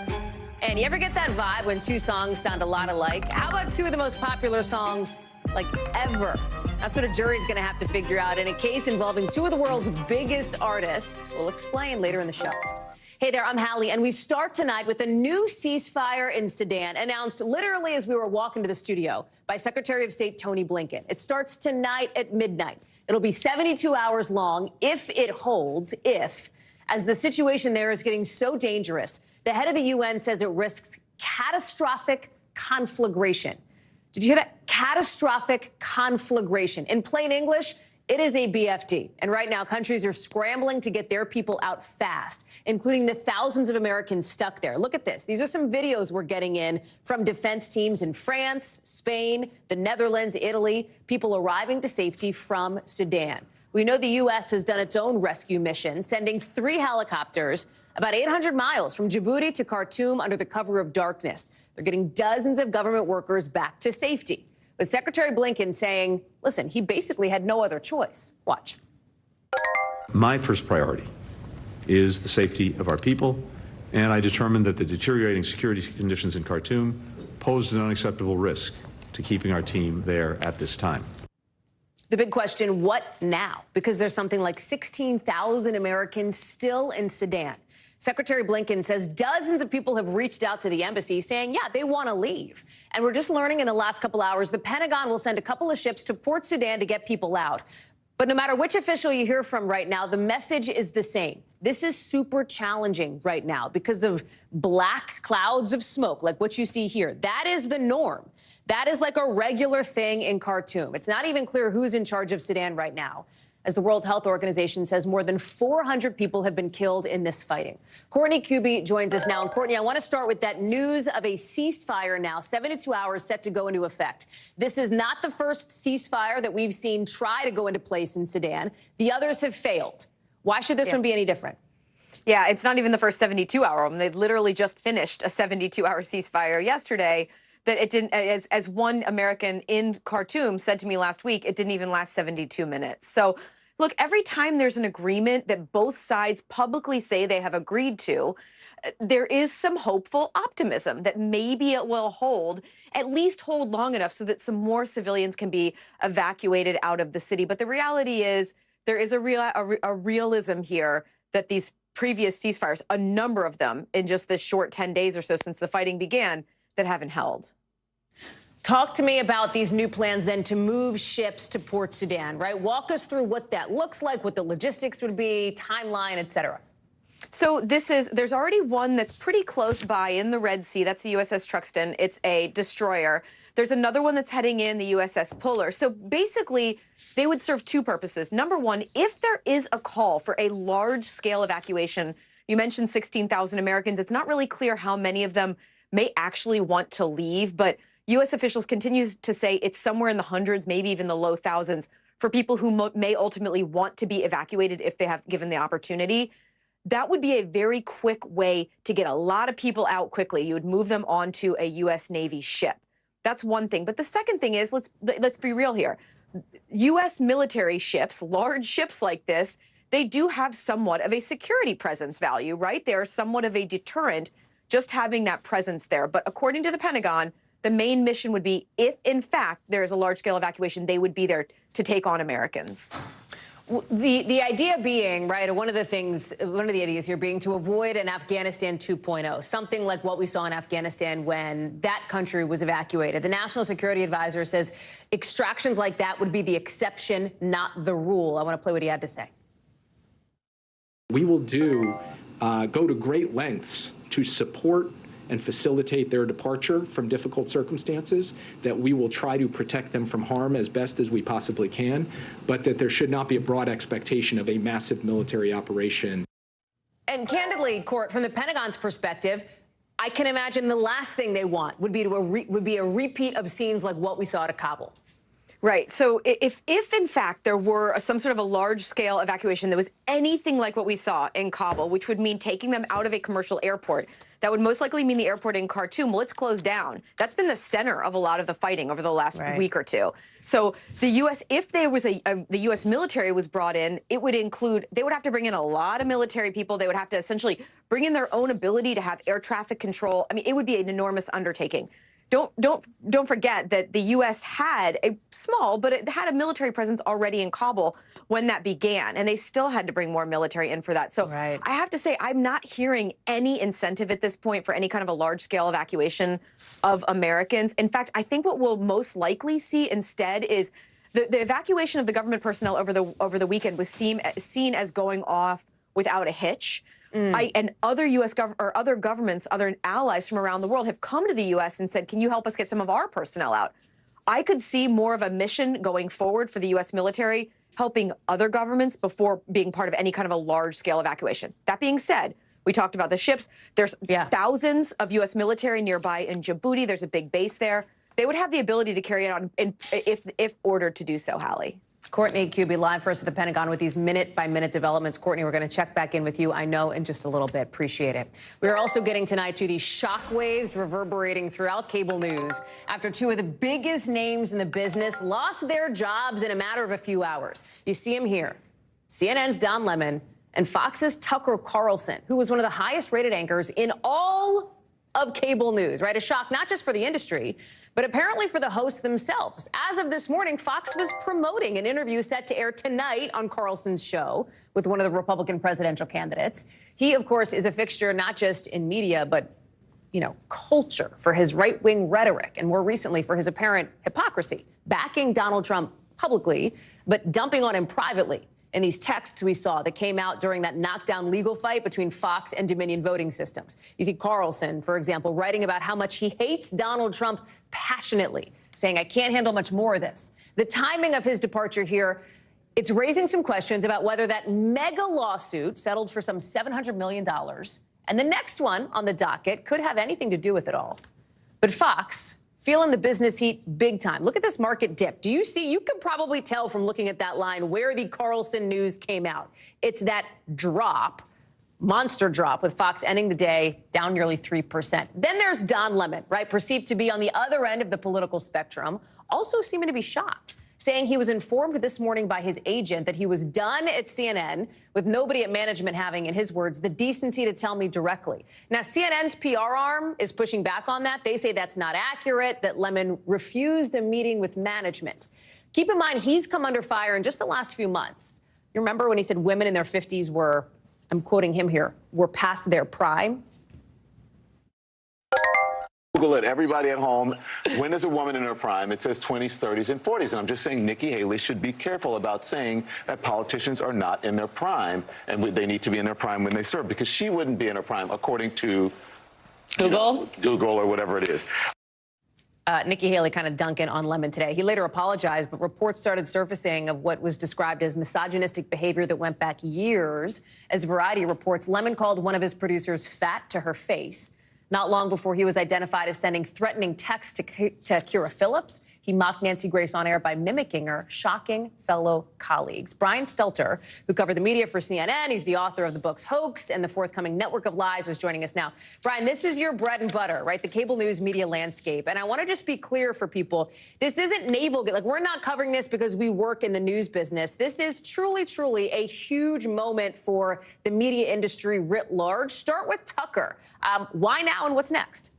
And you ever get that vibe when two songs sound a lot alike? How about two of the most popular songs, like, ever? That's what a jury's going to have to figure out in a case involving two of the world's biggest artists. We'll explain later in the show. Hey there, I'm Hallie, and we start tonight with a new ceasefire in Sudan announced literally as we were walking to the studio by Secretary of State Tony Blinken. It starts tonight at midnight. It'll be 72 hours long if it holds, as the situation there is getting so dangerous. The head of the UN says it risks catastrophic conflagration. Did you hear that? Catastrophic conflagration. In plain English, it is a BFD. And right now, countries are scrambling to get their people out fast, including the thousands of Americans stuck there. Look at this. These are some videos we're getting in from defense teams in France, Spain, the Netherlands, Italy, people arriving to safety from Sudan. We know the U.S. has done its own rescue mission, sending 3 helicopters about 800 miles from Djibouti to Khartoum under the cover of darkness. They're getting dozens of government workers back to safety, with Secretary Blinken saying, listen, he basically had no other choice. Watch. My first priority is the safety of our people, and I determined that the deteriorating security conditions in Khartoum posed an unacceptable risk to keeping our team there at this time. The big question, what now? Because there's something like 16,000 Americans still in Sudan. Secretary Blinken says dozens of people have reached out to the embassy saying, yeah, they want to leave. And we're just learning in the last couple hours, the Pentagon will send a couple of ships to Port Sudan to get people out. But no matter which official you hear from right now, the message is the same. This is super challenging right now because of black clouds of smoke, like what you see here. That is the norm. That is like a regular thing in Khartoum. It's not even clear who's in charge of Sudan right now, as the World Health Organization says more than 400 people have been killed in this fighting. Courtney Kuby joins us now. And Courtney, I want to start with that news of a ceasefire now, 72 hours set to go into effect. This is not the first ceasefire that we've seen try to go into place in Sudan. The others have failed. Why should this one be any different? Yeah, it's not even the first 72-hour one. They literally just finished a 72-hour ceasefire yesterday. That it didn't, as one American in Khartoum said to me last week, it didn't even last 72 minutes. So, look, every time there's an agreement that both sides publicly say they have agreed to, there is some hopeful optimism that maybe it will hold, at least hold long enough so that some more civilians can be evacuated out of the city. But the reality is there is a realism here that these previous ceasefires, a number of them in just this short 10 days or so since the fighting began, that haven't held. Talk to me about these new plans then to move ships to Port Sudan, right? Walk us through what that looks like, what the logistics would be, timeline, et cetera. So there's already one that's pretty close by in the Red Sea. That's the USS Truxtun. It's a destroyer. There's another one that's heading in, the USS Puller. So basically, they would serve two purposes. Number one, if there is a call for a large-scale evacuation, you mentioned 16,000 Americans. It's not really clear how many of them may actually want to leave, but U.S. officials continue to say it's somewhere in the hundreds, maybe even the low thousands, for people who may ultimately want to be evacuated if they have given the opportunity. That would be a very quick way to get a lot of people out quickly. You would move them onto a U.S. Navy ship. That's one thing. But the second thing is, let's be real here. U.S. military ships, large ships like this, they do have somewhat of a security presence value, right? They are somewhat of a deterrent, just having that presence there. But according to the Pentagon, the main mission would be if, in fact, there is a large-scale evacuation, they would be there to take on Americans. The idea being, right, one of the ideas here being to avoid an Afghanistan 2.0, something like what we saw in Afghanistan when that country was evacuated. The National Security Advisor says extractions like that would be the exception, not the rule. I want to play what he had to say. We will go to great lengths to support and facilitate their departure from difficult circumstances, that we will try to protect them from harm as best as we possibly can, but that there should not be a broad expectation of a massive military operation. And candidly, Court, from the Pentagon's perspective, I can imagine the last thing they want would be a repeat of scenes like what we saw at Kabul. Right. So if in fact there were some sort of a large-scale evacuation that was anything like what we saw in Kabul, which would mean taking them out of a commercial airport, that would most likely mean the airport in Khartoum, well, it's closed down. That's been the center of a lot of the fighting over the last week or two. So the U.S., if there was the U.S. military was brought in, it would include, they would have to bring in a lot of military people. They would have to essentially bring in their own ability to have air traffic control. I mean, it would be an enormous undertaking. Don't forget that the U.S. had a small, but it had a military presence already in Kabul when that began, and they still had to bring more military in for that. So I have to say, I'm not hearing any incentive at this point for any kind of a large-scale evacuation of Americans. In fact, I think what we'll most likely see instead is the evacuation of the government personnel over the weekend was seen as going off without a hitch. And other U.S. other governments, other allies from around the world have come to the U.S. and said, can you help us get some of our personnel out? I could see more of a mission going forward for the U.S. military, helping other governments before being part of any kind of a large-scale evacuation. That being said, we talked about the ships. There's thousands of U.S. military nearby in Djibouti. There's a big base there. They would have the ability to carry it on if ordered to do so, Hallie. Courtney Kube live for us at the Pentagon with these minute-by-minute developments. Courtney, we're going to check back in with you, I know, in just a little bit. Appreciate it. We are also getting tonight to these shockwaves reverberating throughout cable news after two of the biggest names in the business lost their jobs in a matter of a few hours. You see them here. CNN's Don Lemon and Fox's Tucker Carlson, who was one of the highest-rated anchors in all of cable news, right? A shock not just for the industry, but apparently for the hosts themselves. As of this morning, Fox was promoting an interview set to air tonight on Carlson's show with one of the Republican presidential candidates. He, of course, is a fixture not just in media, but, you know, culture for his right-wing rhetoric and more recently for his apparent hypocrisy, backing Donald Trump publicly, but dumping on him privately. In these texts we saw that came out during that knockdown legal fight between Fox and Dominion voting systems. You see Carlson, for example, writing about how much he hates Donald Trump passionately, saying, I can't handle much more of this. The timing of his departure here, it's raising some questions about whether that mega lawsuit settled for some $700 million and the next one on the docket could have anything to do with it all. But Fox, feeling the business heat big time. Look at this market dip. Do you see? You could probably tell from looking at that line where the Carlson news came out. It's that drop, monster drop, with Fox ending the day down nearly 3%. Then there's Don Lemon, right, perceived to be on the other end of the political spectrum, also seeming to be shocked, saying he was informed this morning by his agent that he was done at CNN with nobody at management having, in his words, the decency to tell me directly. Now, CNN's PR arm is pushing back on that. They say that's not accurate, that Lemon refused a meeting with management. Keep in mind, he's come under fire in just the last few months. You remember when he said women in their 50s were, I'm quoting him here, were past their prime? Google it, everybody at home. When is a woman in her prime? It says 20s, 30s, and 40s. And I'm just saying Nikki Haley should be careful about saying that politicians are not in their prime and they need to be in their prime when they serve, because she wouldn't be in her prime according to Google, Google or whatever it is. Nikki Haley kind of dunking on Lemon today. He later apologized, but reports started surfacing of what was described as misogynistic behavior that went back years. As Variety reports, Lemon called one of his producers fat to her face. Not long before he was identified as sending threatening texts to Kira Phillips, he mocked Nancy Grace on air by mimicking her, shocking fellow colleagues. Brian Stelter, who covered the media for CNN, he's the author of the books Hoax and the forthcoming Network of Lies, is joining us now. Brian, this is your bread and butter, right? The cable news media landscape. And I want to just be clear for people. This isn't navel, like we're not covering this because we work in the news business. This is truly, truly a huge moment for the media industry writ large. Start with Tucker. Why now and what's next?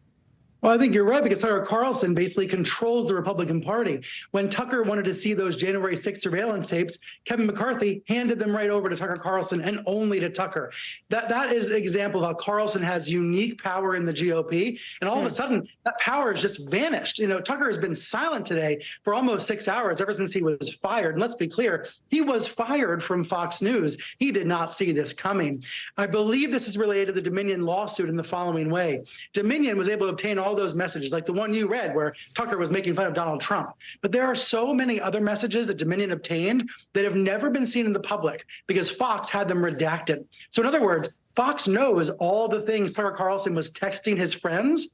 Well, I think you're right, because Tucker Carlson basically controls the Republican Party. When Tucker wanted to see those January 6th surveillance tapes, Kevin McCarthy handed them right over to Tucker Carlson, and only to Tucker. That is an example of how Carlson has unique power in the GOP, and all of a sudden, that power has just vanished. You know, Tucker has been silent today for almost 6 hours, ever since he was fired. And let's be clear, he was fired from Fox News. He did not see this coming. I believe this is related to the Dominion lawsuit in the following way. Dominion was able to obtain all those messages, like the one you read where Tucker was making fun of Donald Trump. But there are so many other messages that Dominion obtained that have never been seen in the public because Fox had them redacted. So in other words, Fox knows all the things Tucker Carlson was texting his friends,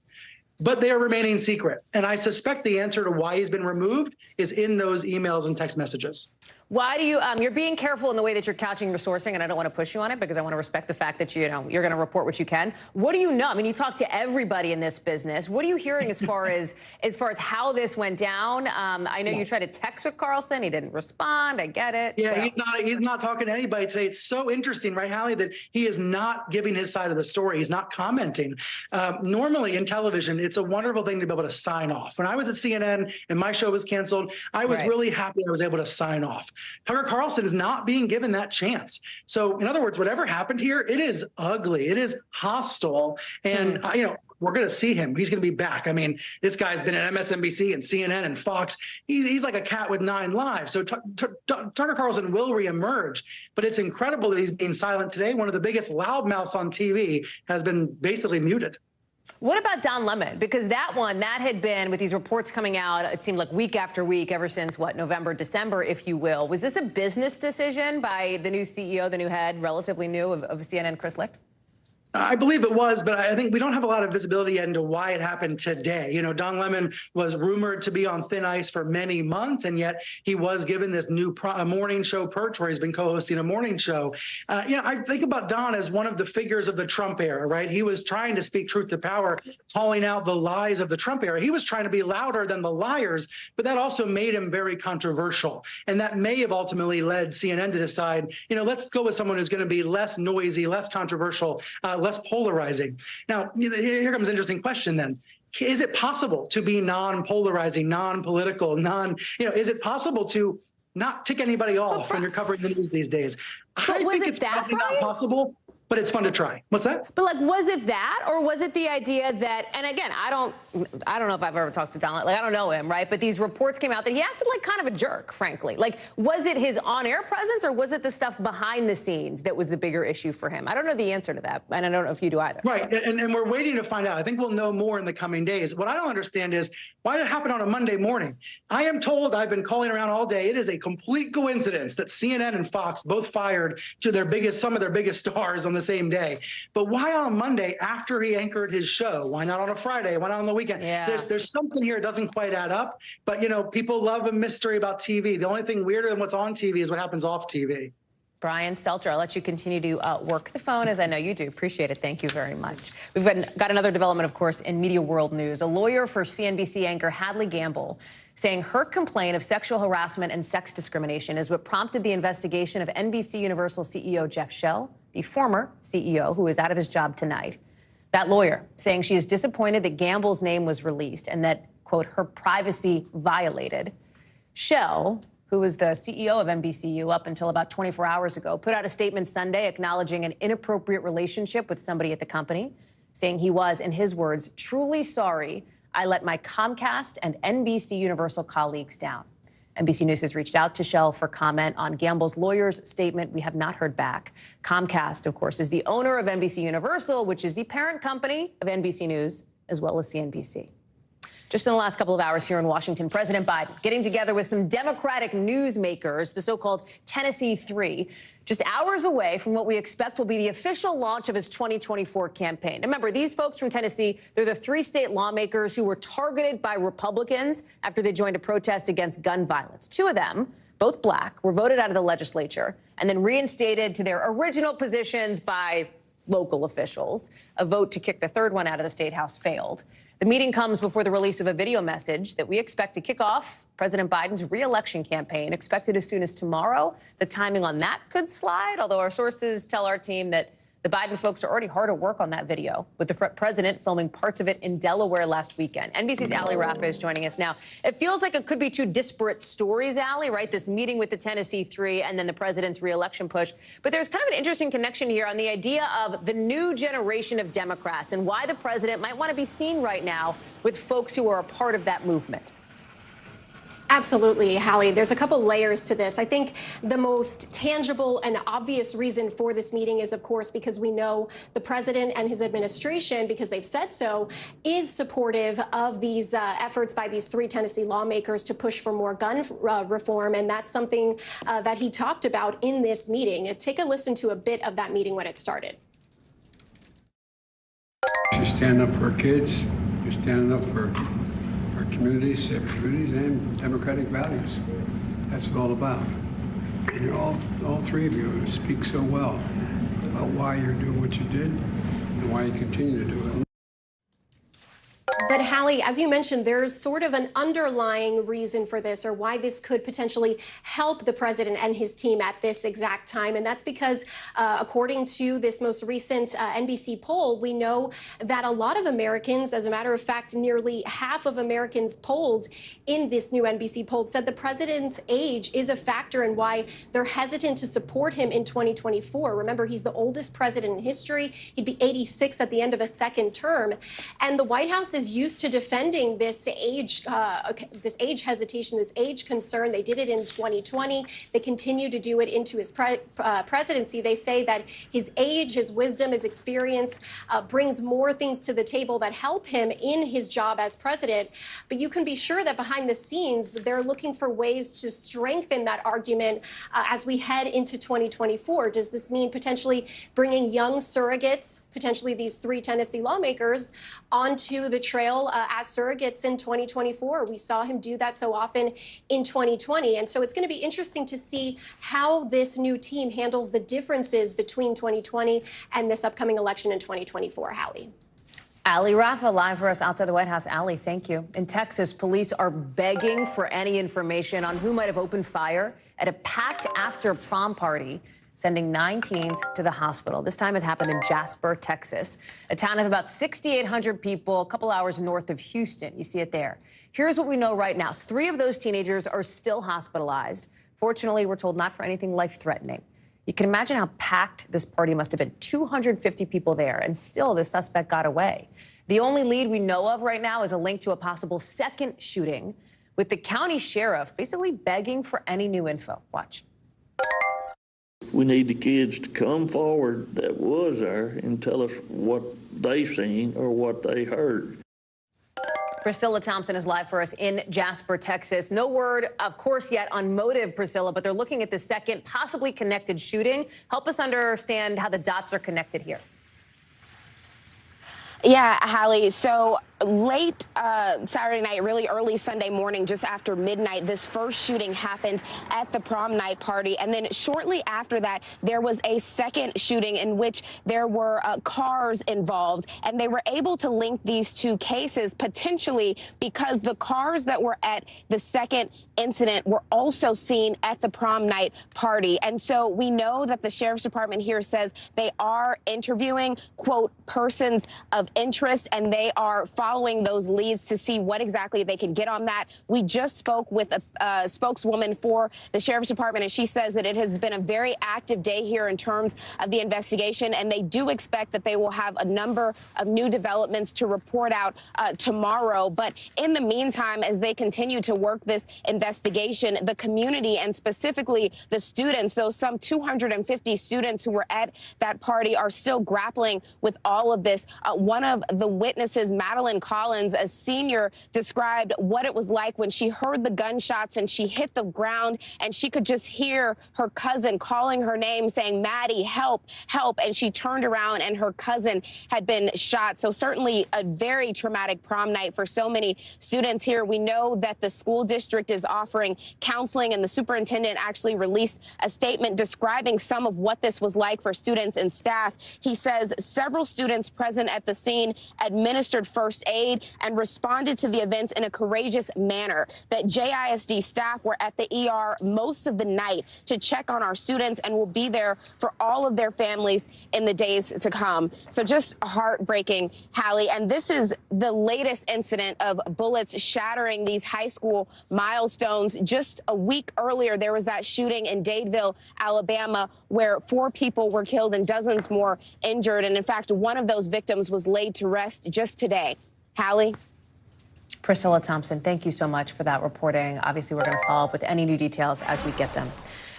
but they are remaining secret. And I suspect the answer to why he's been removed is in those emails and text messages. Why do you, you're being careful in the way that you're couching your sourcing, and I don't want to push you on it because I want to respect the fact that, you're going to report what you can. What do you know? I mean, you talk to everybody in this business. What are you hearing as far as how this went down? I know you tried to text with Carlson. He didn't respond. I get it. Yeah, he's not talking to anybody today. It's so interesting, right, Hallie, that he is not giving his side of the story. He's not commenting. Normally in television, it's a wonderful thing to be able to sign off. When I was at CNN and my show was canceled, I was really happy I was able to sign off. Tucker Carlson is not being given that chance. So in other words, whatever happened here, it is ugly. It is hostile. And, you know, we're going to see him. He's going to be back. I mean, this guy's been at MSNBC and CNN and Fox. He's like a cat with 9 lives. So Tucker Carlson will reemerge. But it's incredible that he's being silent today. One of the biggest loudmouths on TV has been basically muted. What about Don Lemon? Because that had been, with these reports coming out, it seemed like week after week, ever since, what, November, December, if you will. Was this a business decision by the new CEO, the new head, relatively new, of CNN, Chris Licht? I believe it was, but I think we don't have a lot of visibility yet into why it happened today. You know, Don Lemon was rumored to be on thin ice for many months, and yet he was given this new morning show perch where he's been co-hosting a morning show. You know, I think about Don as one of the figures of the Trump era, right? He was trying to speak truth to power, calling out the lies of the Trump era. He was trying to be louder than the liars, but that also made him very controversial. And that may have ultimately led CNN to decide, you know, let's go with someone who's going to be less noisy, less controversial, less polarizing. Now, here comes an interesting question then. Is it possible to be non-polarizing, non-political, is it possible to not tick anybody off when you're covering the news these days? I think it's probably not possible, but it's fun to try. What's that? But like, was it that, or was it the idea that, and again, I don't know if I've ever talked to Don, like, I don't know him, right? But these reports came out that he acted like kind of a jerk, frankly. Like, was it his on-air presence, or was it the stuff behind the scenes that was the bigger issue for him? I don't know the answer to that, and I don't know if you do either. Right, and we're waiting to find out. I think we'll know more in the coming days. What I don't understand is, why did it happen on a Monday morning? I am told, I've been calling around all day, it is a complete coincidence that CNN and Fox both fired some of their biggest stars on the same day. But why on a Monday after he anchored his show? Why not on a Friday? Why not on the weekend? Yeah. There's something here that doesn't quite add up. But, you know, people love a mystery about TV. The only thing weirder than what's on TV is what happens off TV. Brian Stelter, I'll let you continue to work the phone, as I know you do. Appreciate it. Thank you very much. We've got another development, of course, in media world news. A lawyer for CNBC anchor Hadley Gamble saying her complaint of sexual harassment and sex discrimination is what prompted the investigation of NBC Universal CEO Jeff Shell, the former CEO, who is out of his job tonight. That lawyer saying she is disappointed that Gamble's name was released and that, quote, her privacy violated. Shell, who was the CEO of NBCU up until about 24 hours ago, put out a statement Sunday acknowledging an inappropriate relationship with somebody at the company, saying he was, in his words, truly sorry I let my Comcast and NBC Universal colleagues down. NBC News has reached out to Shell for comment on Gamble's lawyer's statement. We have not heard back. Comcast, of course, is the owner of NBC Universal, which is the parent company of NBC News, as well as CNBC. Just in the last couple of hours here in Washington, President Biden getting together with some Democratic newsmakers, the so-called Tennessee Three, just hours away from what we expect will be the official launch of his 2024 campaign. Remember, these folks from Tennessee, they're the 3 state lawmakers who were targeted by Republicans after they joined a protest against gun violence. 2 of them, both black, were voted out of the legislature and then reinstated to their original positions by local officials. A vote to kick the 3rd one out of the State House failed. The meeting comes before the release of a video message that we expect to kick off President Biden's re-election campaign, expected as soon as tomorrow. The timing on that could slide, although our sources tell our team that The Biden folks are already hard at work on that video, with the president filming parts of it in Delaware last weekend. NBC's Ali Rafa is joining us now. It feels like it could be two disparate stories, Ali, right? This meeting with the Tennessee Three and then the president's re-election push. But there's kind of an interesting connection here on the idea of the new generation of Democrats and why the president might want to be seen right now with folks who are a part of that movement. Absolutely, Hallie. There's a couple layers to this. I think the most tangible and obvious reason for this meeting is, of course, because we know the president and his administration, because they've said so, is supportive of these efforts by these three Tennessee lawmakers to push for more gun reform. And that's something that he talked about in this meeting. Take a listen to a bit of that meeting when it started. She's standing up for her kids. You're standing up for our communities, safe communities, and democratic values. That's what it's all about. And you're all three of you speak so well about why you're doing what you did and why you continue to do it. But Hallie, as you mentioned, there's sort of an underlying reason for this, or why this could potentially help the president and his team at this exact time. And that's because, according to this most recent NBC poll, we know that a lot of Americans, as a matter of fact, nearly half of Americans polled in this new NBC poll said the president's age is a factor in why they're hesitant to support him in 2024. Remember, he's the oldest president in history. He'd be 86 at the end of a second term. And the White House is used to defending this age hesitation, this age concern. They did it in 2020. They continue to do it into his presidency. They say that his age, his wisdom, his experience brings more things to the table that help him in his job as president. But you can be sure that behind the scenes, they're looking for ways to strengthen that argument as we head into 2024. Does this mean potentially bringing young surrogates, potentially these three Tennessee lawmakers, onto the trail as surrogates in 2024? We saw him do that so often in 2020. And so it's going to be interesting to see how this new team handles the differences between 2020 and this upcoming election in 2024, Hallie. Ali Rafa, live for us outside the White House. Ali, thank you. In Texas, police are begging for any information on who might have opened fire at a packed after prom party, sending 9 teens to the hospital. This time it happened in Jasper, Texas, a town of about 6,800 people, a couple hours north of Houston. You see it there. Here's what we know right now. 3 of those teenagers are still hospitalized. Fortunately, we're told not for anything life-threatening. You can imagine how packed this party must have been. 250 people there, and still the suspect got away. The only lead we know of right now is a link to a possible second shooting, with the county sheriff basically begging for any new info. Watch. We need the kids to come forward that was there and tell us what they seen or what they heard. Priscilla Thompson is live for us in Jasper, Texas. No word, of course, yet on motive, Priscilla, but they're looking at the second possibly connected shooting. Help us understand how the dots are connected here. Yeah, Hallie. So late Saturday night, really early Sunday morning, just after midnight, this first shooting happened at the prom night party. And then shortly after that, there was a second shooting in which there were cars involved. And they were able to link these two cases potentially because the cars that were at the second incident were also seen at the prom night party. And so we know that the sheriff's department here says they are interviewing, quote, persons of interest, and they are following those leads to see what exactly they can get on that. We just spoke with a spokeswoman for the sheriff's department, and she says that it has been a very active day here in terms of the investigation, and they do expect that they will have a number of new developments to report out tomorrow. But in the meantime, as they continue to work this investigation, the community and specifically the students, those some 250 students who were at that party, are still grappling with all of this. One of the witnesses, Madeline Collins, a senior, described what it was like when she heard the gunshots and she hit the ground and she could just hear her cousin calling her name, saying, "Maddie, help, help." And she turned around and her cousin had been shot. So certainly a very traumatic prom night for so many students here. We know that the school district is offering counseling, and the superintendent actually released a statement describing some of what this was like for students and staff. He says several students present at the scene administered first aid and responded to the events in a courageous manner. That JISD staff were at the ER most of the night to check on our students and will be there for all of their families in the days to come. So just heartbreaking, Hallie. And this is the latest incident of bullets shattering these high school milestones. Just a week earlier, there was that shooting in Dadeville, Alabama, where 4 people were killed and dozens more injured. And in fact, one of those victims was laid to rest just today. Hallie? Priscilla Thompson, thank you so much for that reporting. Obviously, we're going to follow up with any new details as we get them.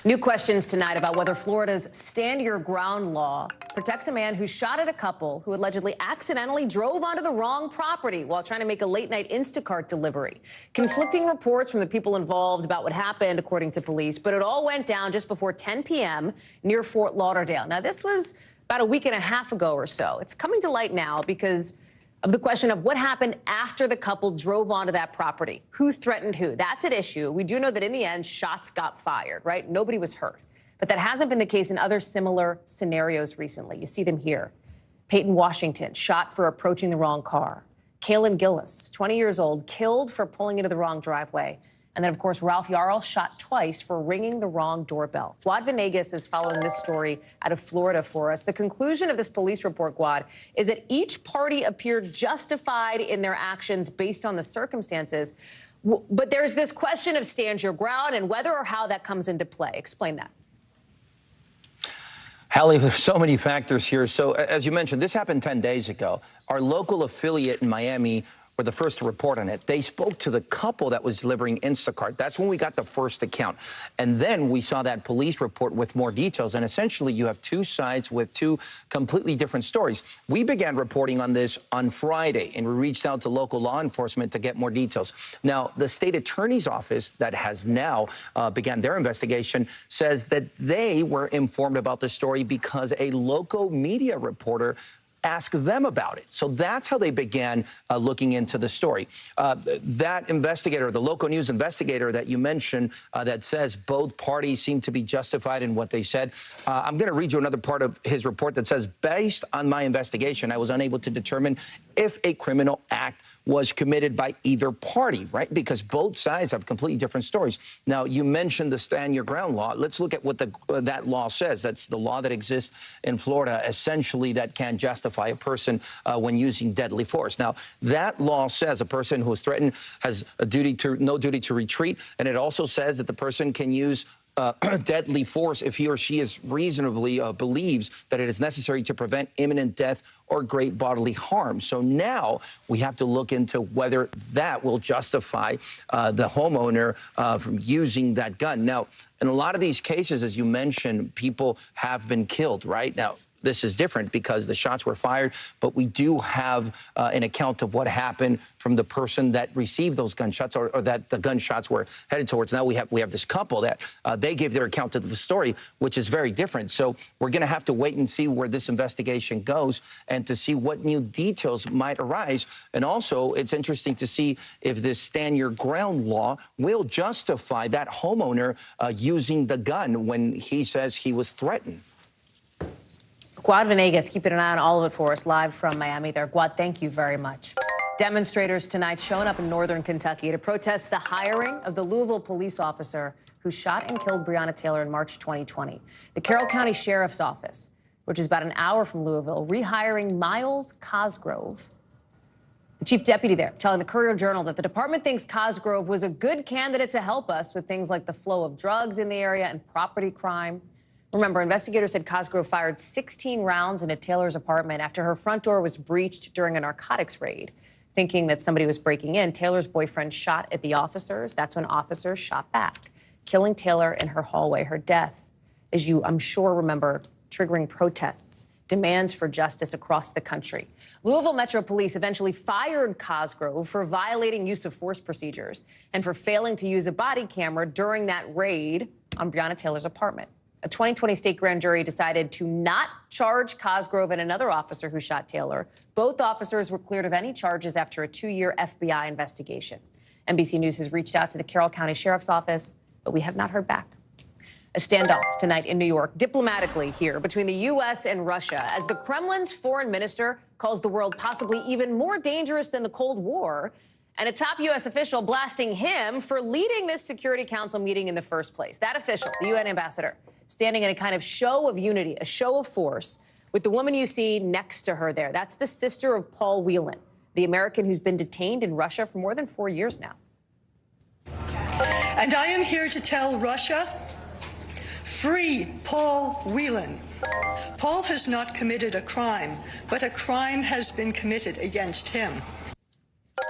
New questions tonight about whether Florida's Stand Your Ground law protects a man who shot at a couple who allegedly accidentally drove onto the wrong property while trying to make a late-night Instacart delivery. Conflicting reports from the people involved about what happened, according to police, but it all went down just before 10 p.m. near Fort Lauderdale. Now, this was about a week and a half ago or so. It's coming to light now because of the question of what happened after the couple drove onto that property. Who threatened who? That's at issue. We do know that in the end, shots got fired, right? Nobody was hurt. But that hasn't been the case in other similar scenarios recently. You see them here. Peyton Washington, shot for approaching the wrong car. Kaylin Gillis, 20 years old, killed for pulling into the wrong driveway. And then, of course, Ralph Yarl shot twice for ringing the wrong doorbell. Guad Venegas is following this story out of Florida for us. The conclusion of this police report, Guad, is that each party appeared justified in their actions based on the circumstances. But there's this question of stand your ground and whether or how that comes into play. Explain that. Hallie, there's so many factors here. So, as you mentioned, this happened 10 days ago. Our local affiliate in Miami were the first to report on it. They spoke to the couple that was delivering Instacart. That's when we got the first account. And then we saw that police report with more details. And essentially, you have 2 sides with 2 completely different stories. We began reporting on this on Friday, and we reached out to local law enforcement to get more details. Now, the state attorney's office that has now began their investigation says that they were informed about the story because a local media reporter ask them about it. So that's how they began looking into the story. That investigator, the local news investigator that you mentioned that says both parties seem to be justified in what they said. I'm going to read you another part of his report that says, based on my investigation, I was unable to determine if a criminal act was committed by either party, right? Because both sides have completely different stories. Now, you mentioned the Stand Your Ground law. Let's look at what that law says. That's the law that exists in Florida, essentially, that can justify a person when using deadly force. Now, that law says a person who is threatened has no duty to retreat, and it also says that the person can use deadly force if he or she is reasonably believes that it is necessary to prevent imminent death or great bodily harm. So now we have to look into whether that will justify the homeowner from using that gun. Now, in a lot of these cases, as you mentioned, people have been killed, right? Now, this is different because the shots were fired, but we do have an account of what happened from the person that received those gunshots or that the gunshots were headed towards. Now we have this couple that they gave their account of the story, which is very different. So we're going to have to wait and see where this investigation goes and to see what new details might arise. And also, it's interesting to see if this Stand Your Ground law will justify that homeowner using the gun when he says he was threatened. Guad Venegas, keeping an eye on all of it for us, live from Miami there. Guad, thank you very much. Demonstrators tonight showing up in northern Kentucky to protest the hiring of the Louisville police officer who shot and killed Breonna Taylor in March 2020. The Carroll County Sheriff's Office, which is about an hour from Louisville, rehiring Miles Cosgrove, the chief deputy there, telling the Courier-Journal that the department thinks Cosgrove was a good candidate to help us with things like the flow of drugs in the area and property crime. Remember, investigators said Cosgrove fired 16 rounds into Taylor's apartment after her front door was breached during a narcotics raid. Thinking that somebody was breaking in, Taylor's boyfriend shot at the officers. That's when officers shot back, killing Taylor in her hallway. Her death, as you, I'm sure, remember, triggering protests, demands for justice across the country. Louisville Metro Police eventually fired Cosgrove for violating use of force procedures and for failing to use a body camera during that raid on Breonna Taylor's apartment. A 2020 state grand jury decided to not charge Cosgrove and another officer who shot Taylor. Both officers were cleared of any charges after a 2-year FBI investigation. NBC News has reached out to the Carroll County Sheriff's Office, but we have not heard back. A standoff tonight in New York, diplomatically here, between the U.S. and Russia, as the Kremlin's foreign minister calls the world possibly even more dangerous than the Cold War, and a top U.S. official blasting him for leading this Security Council meeting in the first place. That official, the UN ambassador, standing in a kind of show of unity, a show of force, with the woman you see next to her there. That's the sister of Paul Whelan, the American who's been detained in Russia for more than 4 years now. And I am here to tell Russia, free Paul Whelan. Paul has not committed a crime, but a crime has been committed against him.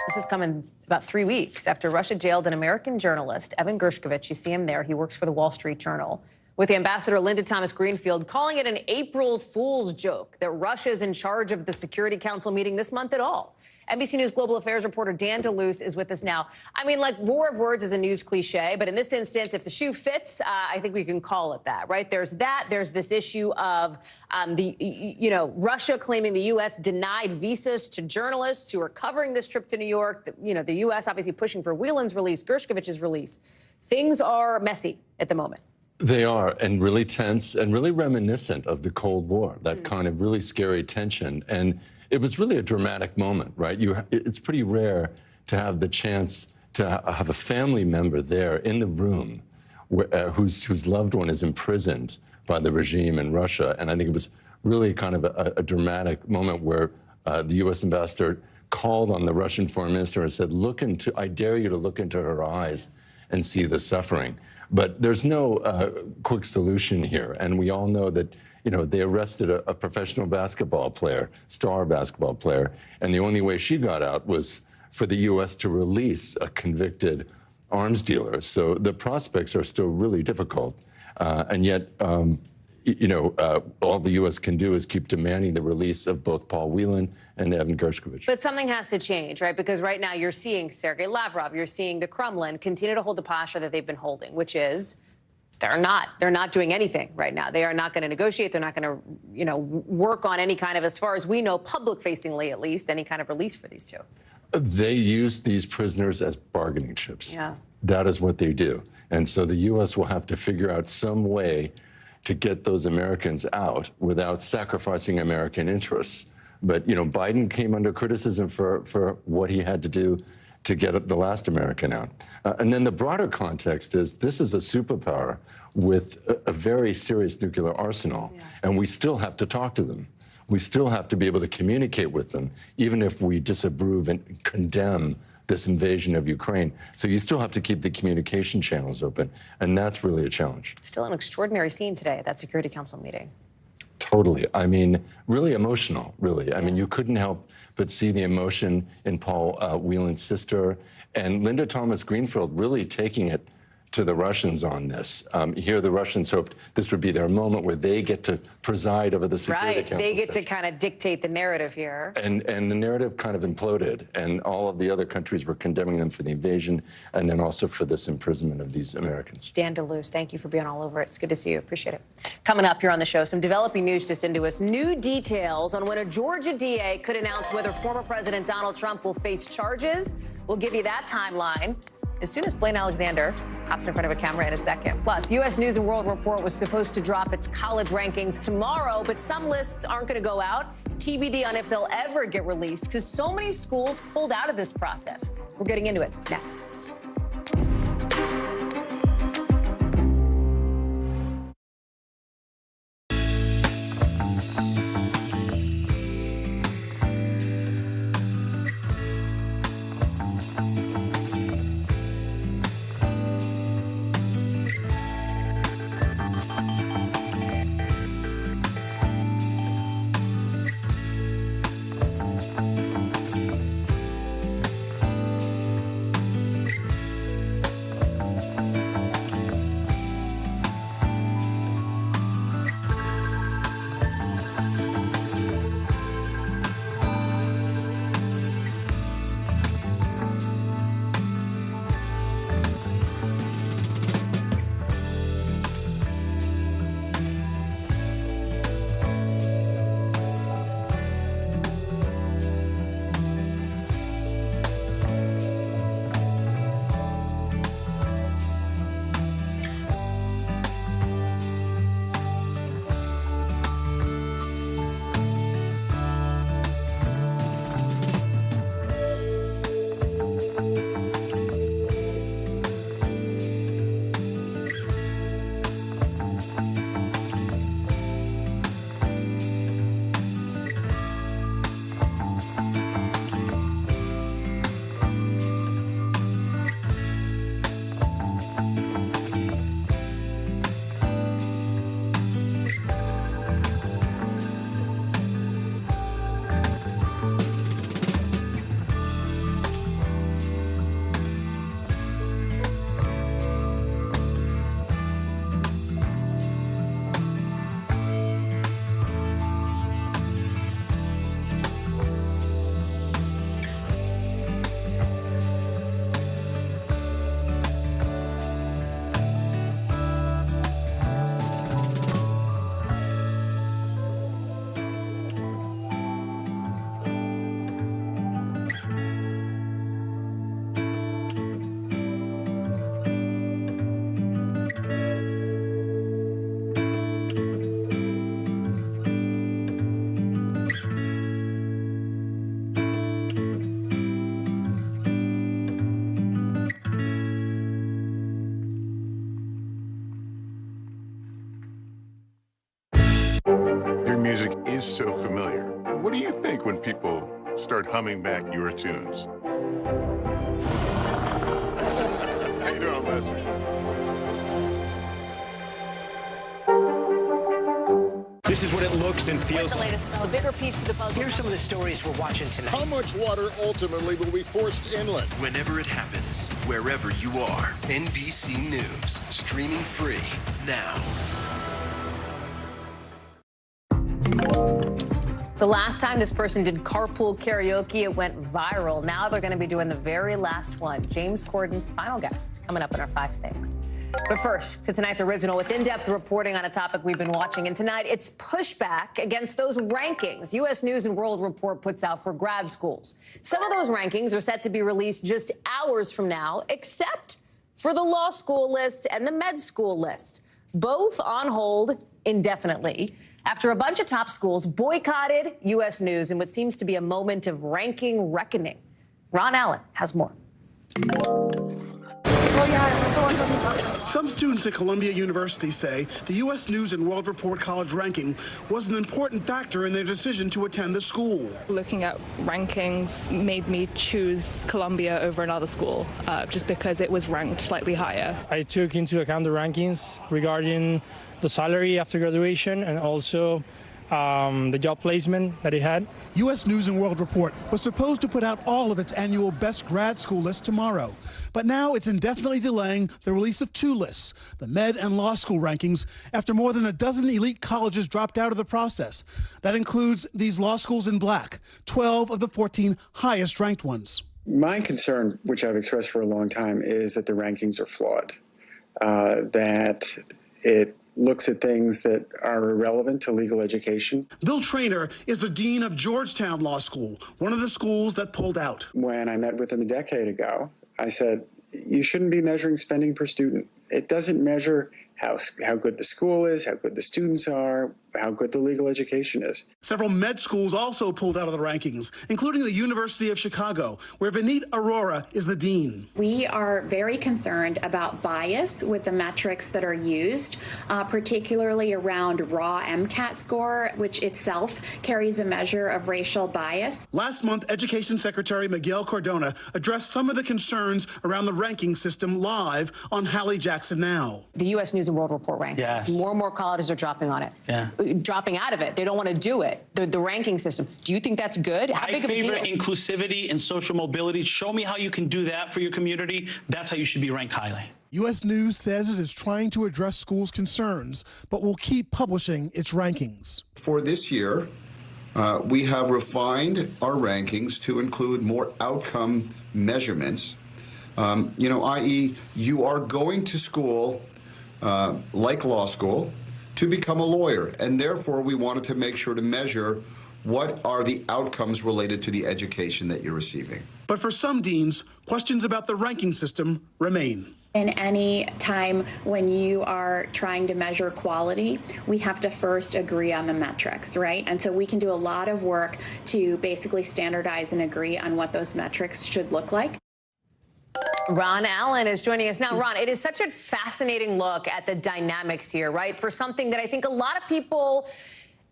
This is coming about 3 weeks after Russia jailed an American journalist, Evan Gershkovich. You see him there. He works for the Wall Street Journal. With the ambassador Linda Thomas-Greenfield calling it an April Fool's joke that Russia is in charge of the Security Council meeting this month at all. NBC News Global Affairs reporter Dan DeLuce is with us now. I mean, like, war of words is a news cliche, but in this instance, if the shoe fits, I think we can call it that, right? There's that. There's this issue of Russia claiming the U.S. denied visas to journalists who are covering this trip to New York. The U.S. obviously pushing for Whelan's release, Gershkovich's release. Things are messy at the moment. They are, and really tense and really reminiscent of the Cold War, that kind of really scary tension. And it was really a dramatic moment, right? It's pretty rare to have the chance to have a family member there in the room whose loved one is imprisoned by the regime in Russia. And I think it was really kind of a dramatic moment where the U.S. ambassador called on the Russian foreign minister and said, I dare you to look into her eyes and see the suffering. But there's no quick solution here. And we all know that, they arrested a professional basketball player, star basketball player, and the only way she got out was for the U.S. to release a convicted arms dealer. So the prospects are still really difficult. And yet, all the U.S. can do is keep demanding the release of both Paul Whelan and Evan Gershkovich. But something has to change, right? Because right now you're seeing Sergei Lavrov, you're seeing the Kremlin continue to hold the posture that they've been holding, which is they're not doing anything right now. They are not going to negotiate. They're not going to, work on any kind of, as far as we know, public-facingly at least, any kind of release for these two. They use these prisoners as bargaining chips. Yeah. That is what they do. And so the U.S. will have to figure out some way to get those Americans out without sacrificing American interests. But, Biden came under criticism for what he had to do to get the last American out. And then the broader context is this is a superpower with a very serious nuclear arsenal, and we still have to talk to them. We still have to be able to communicate with them, even if we disapprove and condemn this invasion of Ukraine. So you still have to keep the communication channels open, and that's really a challenge. Still an extraordinary scene today at that Security Council meeting. Totally. I mean, really emotional, really. I mean, you couldn't help but see the emotion in Paul Whelan's sister and Linda Thomas-Greenfield really taking it to the Russians on this. Here, the Russians hoped this would be their moment where they get to preside over the Security Council. Right, they get to kind of dictate the narrative here. And the narrative kind of imploded, and all of the other countries were condemning them for the invasion and then also for this imprisonment of these Americans. Dan DeLuce, thank you for being all over it. It's good to see you. Appreciate it. Coming up here on the show, some developing news just into us. New details on when a Georgia DA could announce whether former President Donald Trump will face charges. We'll give you that timeline as soon as Blaine Alexander hops in front of a camera in a second. Plus, U.S. News and World Report was supposed to drop its college rankings tomorrow, but some lists aren't going to go out. TBD on if they'll ever get released because so many schools pulled out of this process. We're getting into it next. music is so familiar. What do you think when people start humming back your tunes? How you doing, Lester? This is what it looks and feels What's the like. latest from the bigger piece to the puzzle? Here's some of the stories we're watching tonight. How much water ultimately will be forced inland? Whenever it happens, wherever you are, NBC News, streaming free now. The last time this person did carpool karaoke, it went viral. Now they're going to be doing the very last one. James Corden's final guest coming up in our 5 things. But first, to tonight's original with in-depth reporting on a topic we've been watching. And tonight, it's pushback against those rankings U.S. News and World Report puts out for grad schools. Some of those rankings are set to be released just hours from now, except for the law school list and the med school list, both on hold indefinitely, after a bunch of top schools boycotted U.S. News in what seems to be a moment of ranking reckoning. Ron Allen has more. Some students at Columbia University say the U.S. News and World Report college ranking was an important factor in their decision to attend the school. Looking at rankings made me choose Columbia over another school just because it was ranked slightly higher. I took into account the rankings regarding the salary after graduation and also the job placement that it had. U.S. News and World Report was supposed to put out all of its annual best grad school list tomorrow, but now it's indefinitely delaying the release of 2 lists, the med and law school rankings, after more than a dozen elite colleges dropped out of the process. That includes these law schools in black, 12 of the 14 highest ranked ones. My concern, which I've expressed for a long time, is that the rankings are flawed, that it looks at things that are irrelevant to legal education. Bill Traynor is the dean of Georgetown Law School, one of the schools that pulled out. When I met with him a decade ago, I said, you shouldn't be measuring spending per student. It doesn't measure how good the school is, how good the students are, how good the legal education is. Several med schools also pulled out of the rankings, including the University of Chicago, where Vineet Arora is the dean. We are very concerned about bias with the metrics that are used, particularly around raw MCAT score, which itself carries a measure of racial bias. Last month, Education Secretary Miguel Cardona addressed some of the concerns around the ranking system live on Hallie Jackson Now. The U.S. News and World Report rankings. Yes. More and more colleges are dropping on it. Yeah. Dropping out of it. They don't want to do it. The ranking system. Do you think that's good? How big of a deal? I favor inclusivity and social mobility. Show me how you can do that for your community. That's how you should be ranked highly. U.S. News says it is trying to address schools' concerns, but will keep publishing its rankings. For this year, we have refined our rankings to include more outcome measurements. I.e., you are going to school, like law school, to become a lawyer, and therefore we wanted to make sure to measure what are the outcomes related to the education that you're receiving. But for some deans, questions about the ranking system remain. In any time when you are trying to measure quality, we have to first agree on the metrics, right? And so we can do a lot of work to basically standardize and agree on what those metrics should look like. Ron Allen is joining us now. Ron, it is such a fascinating look at the dynamics here, right? For something that I think a lot of people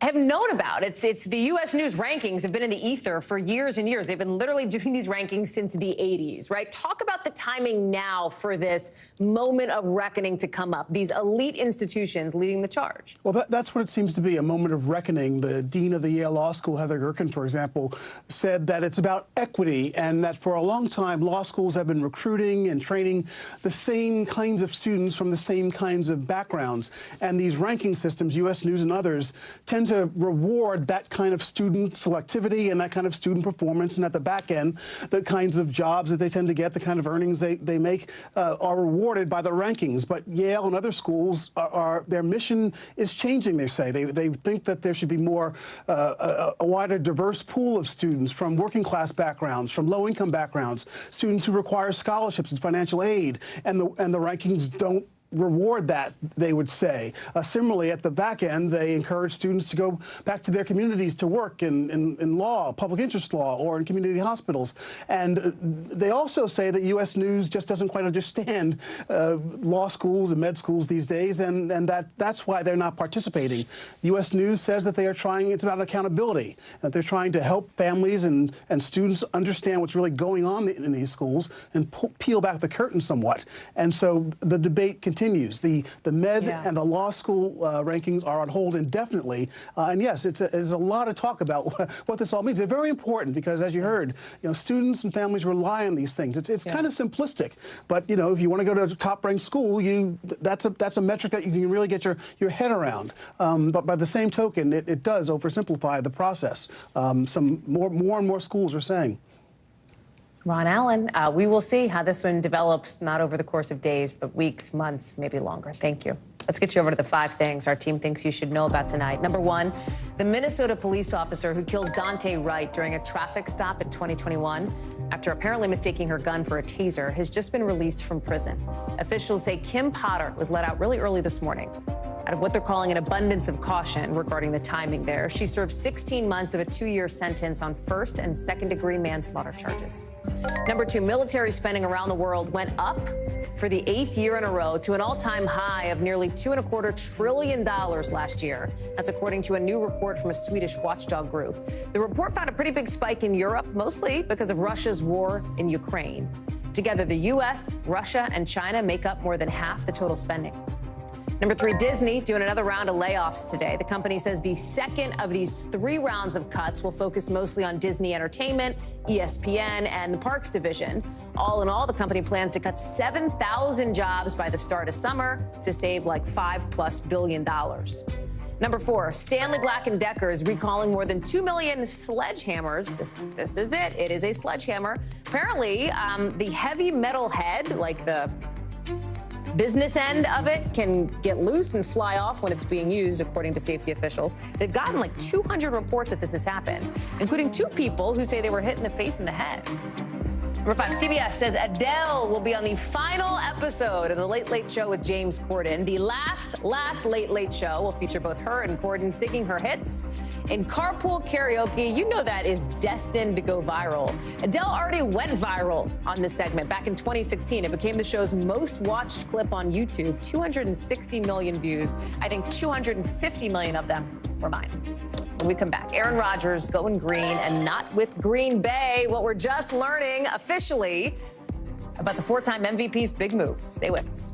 have known about. It's the U.S. News rankings have been in the ether for years and years. They've been literally doing these rankings since the 80s, right? Talk about the timing now for this moment of reckoning to come up, these elite institutions leading the charge. Well, that's what it seems to be, a moment of reckoning. The dean of the Yale Law School, Heather Gerken, for example, said that it's about equity and that for a long time, law schools have been recruiting and training the same kinds of students from the same kinds of backgrounds. And these ranking systems, U.S. News and others, tend to reward that kind of student selectivity and that kind of student performance. And at the back end, the kinds of jobs that they tend to get, the kind of earnings they make are rewarded by the rankings. But Yale and other schools, their mission is changing, they say. They think that there should be more, a wider, diverse pool of students from working class backgrounds, from low income backgrounds, students who require scholarships and financial aid. And the rankings don't reward that, they would say. Similarly, at the back end, they encourage students to go back to their communities to work in law, public interest law, or in community hospitals. And they also say that U.S. News just doesn't quite understand law schools and med schools these days, and that's why they're not participating. U.S. News says that they are trying, it's about accountability, that they're trying to help families and students understand what's really going on in these schools and peel back the curtain somewhat. And so the debate continues. The med and the law school rankings are on hold indefinitely. And yes, there's a lot of talk about what this all means. They're very important because, as you heard, students and families rely on these things. It's kind of simplistic, but if you want to go to a top-ranked school, that's a metric that you can really get your head around. But by the same token, it does oversimplify the process. Some more and more schools are saying. Ron Allen, we will see how this one develops, not over the course of days, but weeks, months, maybe longer. Thank you. Let's get you over to the 5 things our team thinks you should know about tonight. Number 1, the Minnesota police officer who killed Dante Wright during a traffic stop in 2021, after apparently mistaking her gun for a taser, has just been released from prison. Officials say Kim Potter was let out really early this morning out of what they're calling an abundance of caution regarding the timing there. She served 16 months of a 2-year sentence on first and second-degree manslaughter charges. Number 2, military spending around the world went up for the 8th year in a row to an all-time high of nearly $2.25 trillion last year. That's according to a new report from a Swedish watchdog group. The report found a pretty big spike in Europe, mostly because of Russia's war in Ukraine. Together, the U.S., Russia, and China make up more than half the total spending. Number 3, Disney doing another round of layoffs today. The company says the second of these 3 rounds of cuts will focus mostly on Disney Entertainment, ESPN, and the Parks division. All in all, the company plans to cut 7,000 jobs by the start of summer to save like $5+ billion. Number 4, Stanley Black & Decker is recalling more than 2 million sledgehammers. This is it. It is a sledgehammer. Apparently, the heavy metal head, like the business end of it, can get loose and fly off when it's being used, according to safety officials. They've gotten like 200 reports that this has happened, including 2 people who say they were hit in the face and the head. Number 5, CBS says Adele will be on the final episode of The Late Late Show with James Corden. The last Late Late Show will feature both her and Corden singing her hits in carpool karaoke. You know that is destined to go viral. Adele already went viral on this segment back in 2016. It became the show's most watched clip on YouTube, 260 million views. I think 250 million of them were mine. When we come back, Aaron Rodgers going green and not with Green Bay. What we're just learning officially about the 4-time MVP's big move. Stay with us.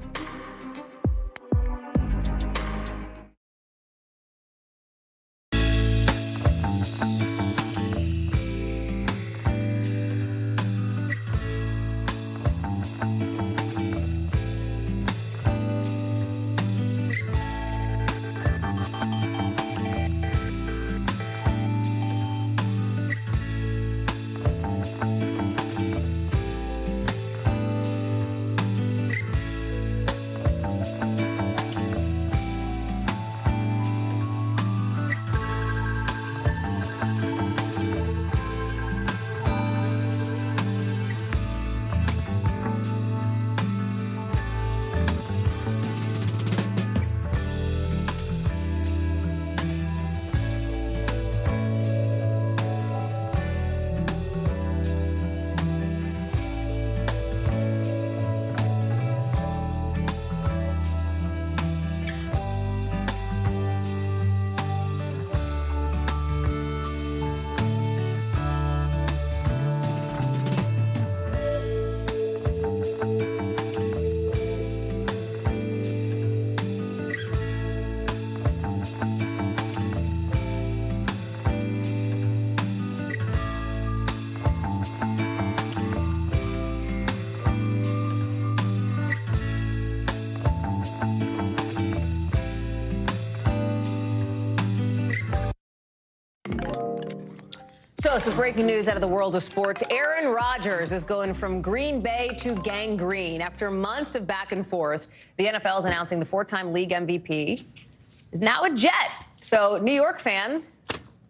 So, some breaking news out of the world of sports. Aaron Rodgers is going from Green Bay to gangrene. After months of back and forth, the NFL is announcing the 4-time league MVP is now a Jet. So, New York fans,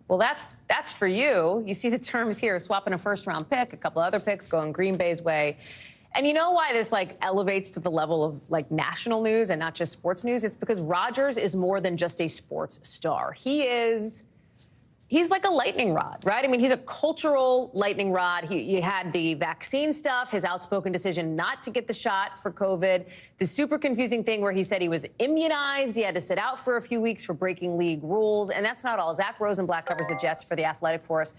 well, that's for you. You see the terms here, swapping a first-round pick, a couple other picks going Green Bay's way. And you know why this like elevates to the level of like national news and not just sports news? It's because Rodgers is more than just a sports star. He's like a lightning rod, right? I mean, he's a cultural lightning rod. You had the vaccine stuff, his outspoken decision not to get the shot for COVID, the super confusing thing where he said he was immunized, he had to sit out for a few weeks for breaking league rules, and that's not all. Zach Rosenblatt covers the Jets for The Athletic for us.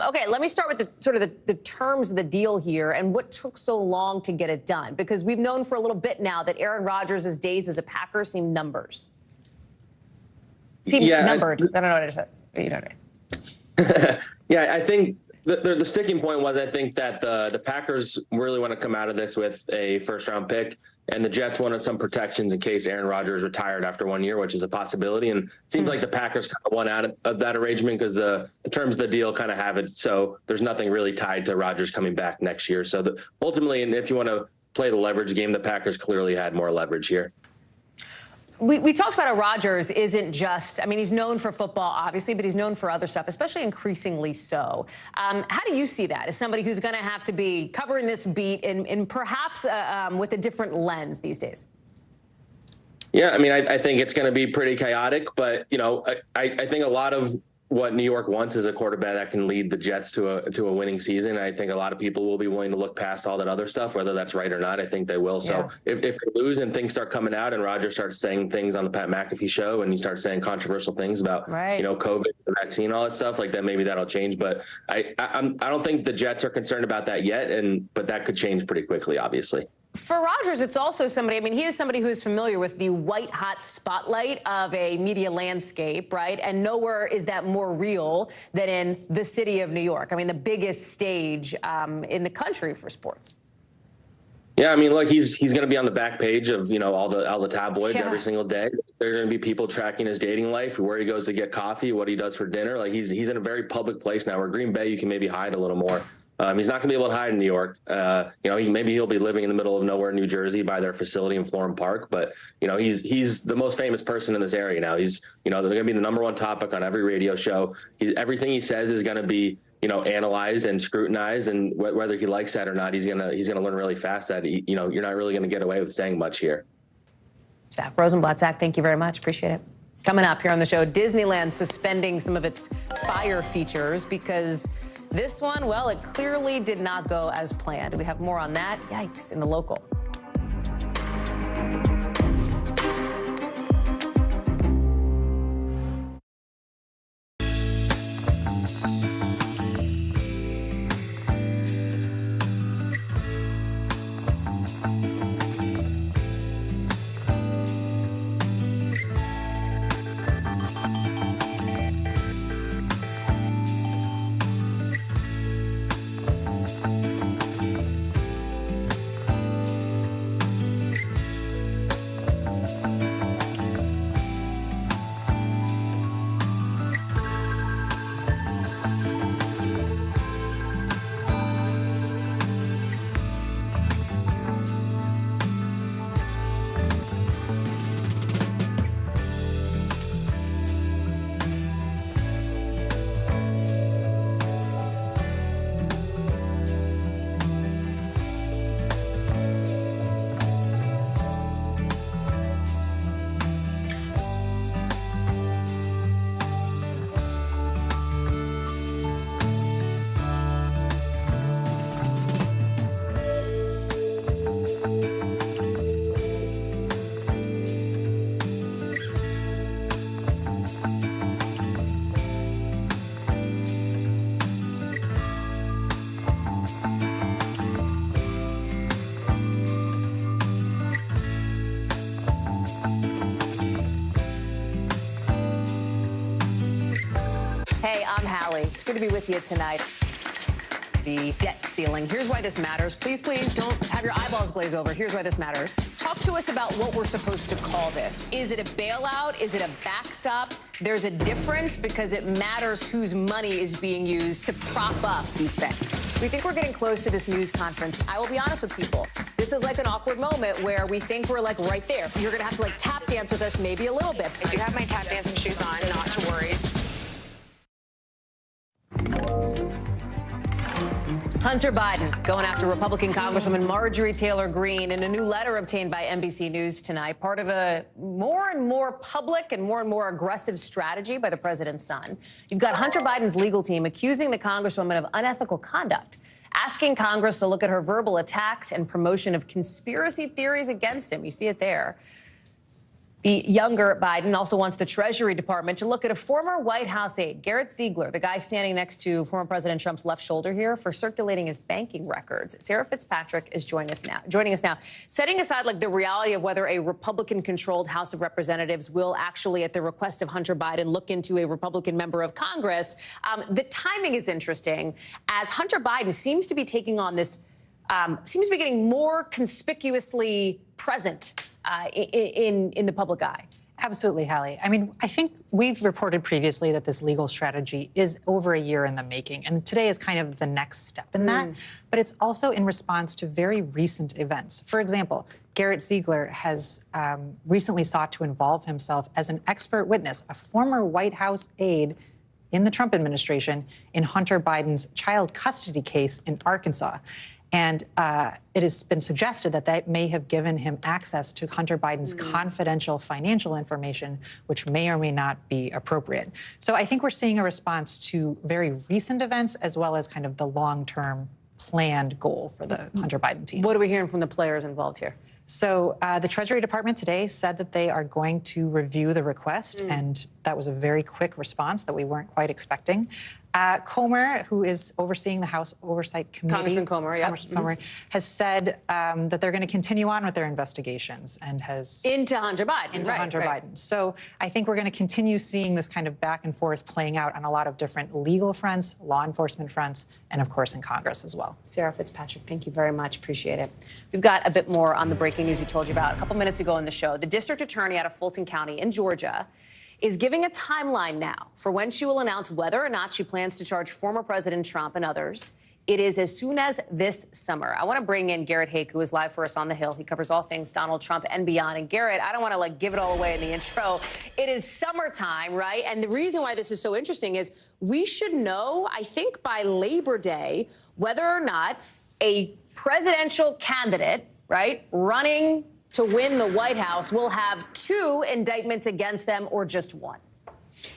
Okay, let me start with the terms of the deal here and what took so long to get it done, because we've known for a little bit now that Aaron Rodgers' days as a Packer seem numbered. I don't know what I said, but you know what I mean. Yeah, I think the sticking point was I think that the Packers really want to come out of this with a first-round pick, and the Jets wanted some protections in case Aaron Rodgers retired after 1 year, which is a possibility. And it seems like the Packers kind of won out of that arrangement because the terms of the deal kind of have it. So there's nothing really tied to Rodgers coming back next year. So ultimately, and if you want to play the leverage game, the Packers clearly had more leverage here. We talked about how Rodgers isn't just, I mean, he's known for football, obviously, but he's known for other stuff, especially increasingly so. How do you see that as somebody who's going to have to be covering this beat in perhaps with a different lens these days? Yeah, I mean, I think it's going to be pretty chaotic, but, you know, I think a lot of what New York wants is a quarterback that can lead the Jets to a winning season. I think a lot of people will be willing to look past all that other stuff, whether that's right or not. I think they will. So if they lose and things start coming out and Rodgers starts saying things on the Pat McAfee show and he starts saying controversial things about, you know, COVID, the vaccine, all that stuff like that, maybe that'll change. But I don't think the Jets are concerned about that yet. But that could change pretty quickly, obviously. For Rodgers, it's also somebody, I mean, he is somebody who is familiar with the white-hot spotlight of a media landscape, right? And nowhere is that more real than in the city of New York. I mean, the biggest stage in the country for sports. Yeah, I mean, look, he's going to be on the back page of, you know, all the tabloids every single day. There are going to be people tracking his dating life, where he goes to get coffee, what he does for dinner. Like he's in a very public place now. Where Green Bay, you can maybe hide a little more. He's not going to be able to hide in New York. You know, maybe he'll be living in the middle of nowhere, New Jersey, by their facility in Florham Park. But, you know, he's the most famous person in this area now. He's, you know, they're going to be the #1 topic on every radio show. Everything he says is going to be, you know, analyzed and scrutinized. And whether he likes that or not, he's gonna learn really fast that, you know, you're not really going to get away with saying much here. Zach Rosenblatt, Zach, thank you very much. Appreciate it. Coming up here on the show, Disneyland suspending some of its fire features because this one, well, it clearly did not go as planned. We have more on that. Yikes, in the local. Hey, I'm Hallie. It's good to be with you tonight. The debt ceiling. Here's why this matters. Please, please don't have your eyeballs glaze over. Here's why this matters. Talk to us about what we're supposed to call this. Is it a bailout? Is it a backstop? There's a difference because it matters whose money is being used to prop up these banks. We think we're getting close to this news conference. I will be honest with people. This is like an awkward moment where we think we're like right there. You're going to have to like tap dance with us maybe a little bit. I do have my tap dancing shoes on, not to worry. Hunter Biden going after Republican Congresswoman Marjorie Taylor Greene in a new letter obtained by NBC News tonight, part of a more and more public and more aggressive strategy by the president's son. You've got Hunter Biden's legal team accusing the Congresswoman of unethical conduct, asking Congress to look at her verbal attacks and promotion of conspiracy theories against him. You see it there. The younger Biden also wants the Treasury Department to look at a former White House aide, Garrett Ziegler, the guy standing next to former President Trump's left shoulder here, for circulating his banking records. Sarah Fitzpatrick is joining us now. Setting aside like the reality of whether a Republican-controlled House of Representatives will actually, at the request of Hunter Biden, look into a Republican member of Congress, the timing is interesting as Hunter Biden seems to be taking on this, seems to be getting more conspicuously present in the public eye. Absolutely, Hallie. I mean, I think we've reported previously that this legal strategy is over a year in the making, and today is kind of the next step in that. But it's also in response to very recent events. For example, Garrett Ziegler has recently sought to involve himself as an expert witness, a former White House aide in the Trump administration, in Hunter Biden's child custody case in Arkansas. And it has been suggested that that may have given him access to Hunter Biden's confidential financial information, which may or may not be appropriate. So I think we're seeing a response to very recent events as well as kind of the long-term planned goal for the Hunter Biden team. What are we hearing from the players involved here? So the Treasury Department today said that they are going to review the request, and that was a very quick response that we weren't quite expecting. Comer, who is overseeing the House Oversight Committee, Congressman Comer, Comer, has said that they're going to continue on with their investigations and has into Hunter Biden. Biden. So I think we're going to continue seeing this kind of back and forth playing out on a lot of different legal fronts, law enforcement fronts, and of course in Congress as well. Sarah Fitzpatrick, thank you very much. Appreciate it. We've got a bit more on the breaking news we told you about a couple minutes ago in the show. The district attorney out of Fulton County in Georgia is giving a timeline now for when she will announce whether or not she plans to charge former President Trump and others. It is as soon as this summer. I want to bring in Garrett Hake, who is live for us on the Hill. He covers all things Donald Trump and beyond. And Garrett, I don't want to give it all away in the intro. It is summertime, right? And the reason why this is so interesting is we should know, I think by Labor Day, whether or not a presidential candidate, right, running to win the White House will have 2 indictments against them or just 1.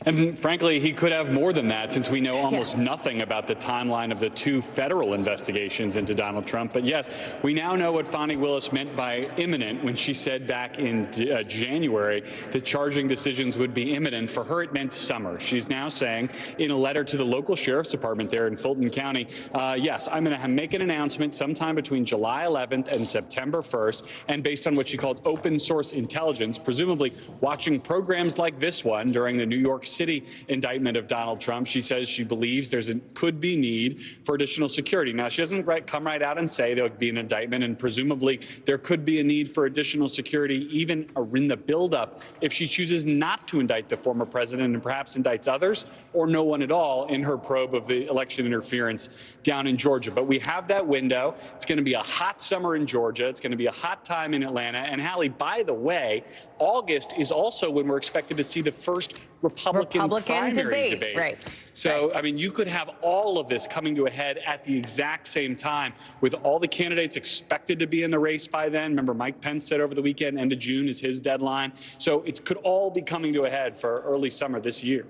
And frankly, he could have more than that, since we know almost nothing about the timeline of the 2 federal investigations into Donald Trump. But yes, we now know what Fani Willis meant by imminent when she said back in January that charging decisions would be imminent. For her, it meant summer. She's now saying in a letter to the local sheriff's department there in Fulton County, yes, I'm going to make an announcement sometime between July 11th and September 1st. And based on what she called open source intelligence, presumably watching programs like this one during the New York City indictment of Donald Trump, she says she believes could be need for additional security. Now, she doesn't come right out and say there would be an indictment, and presumably there could be a need for additional security even in the buildup if she chooses not to indict the former president and perhaps indicts others or no one at all in her probe of the election interference down in Georgia. But we have that window. It's going to be a hot summer in Georgia. It's going to be a hot time in Atlanta. And Hallie, by the way, August is also when we're expected to see the first Republican primary debate. Right. So, I mean, you could have all of this coming to a head at the exact same time with all the candidates expected to be in the race by then. Remember, Mike Pence said over the weekend, end of June is his deadline. So it could all be coming to a head for early summer this year.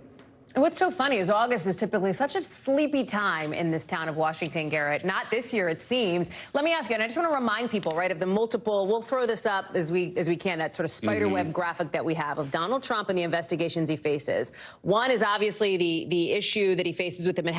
And what's so funny is August is typically such a sleepy time in this town of Washington, Garrett. Not this year, it seems. Let me ask you, and I just want to remind people, right, of the multiple, we'll throw this up as we can, that sort of spiderweb graphic that we have of Donald Trump and the investigations he faces. One is obviously the issue that he faces with the Manhattan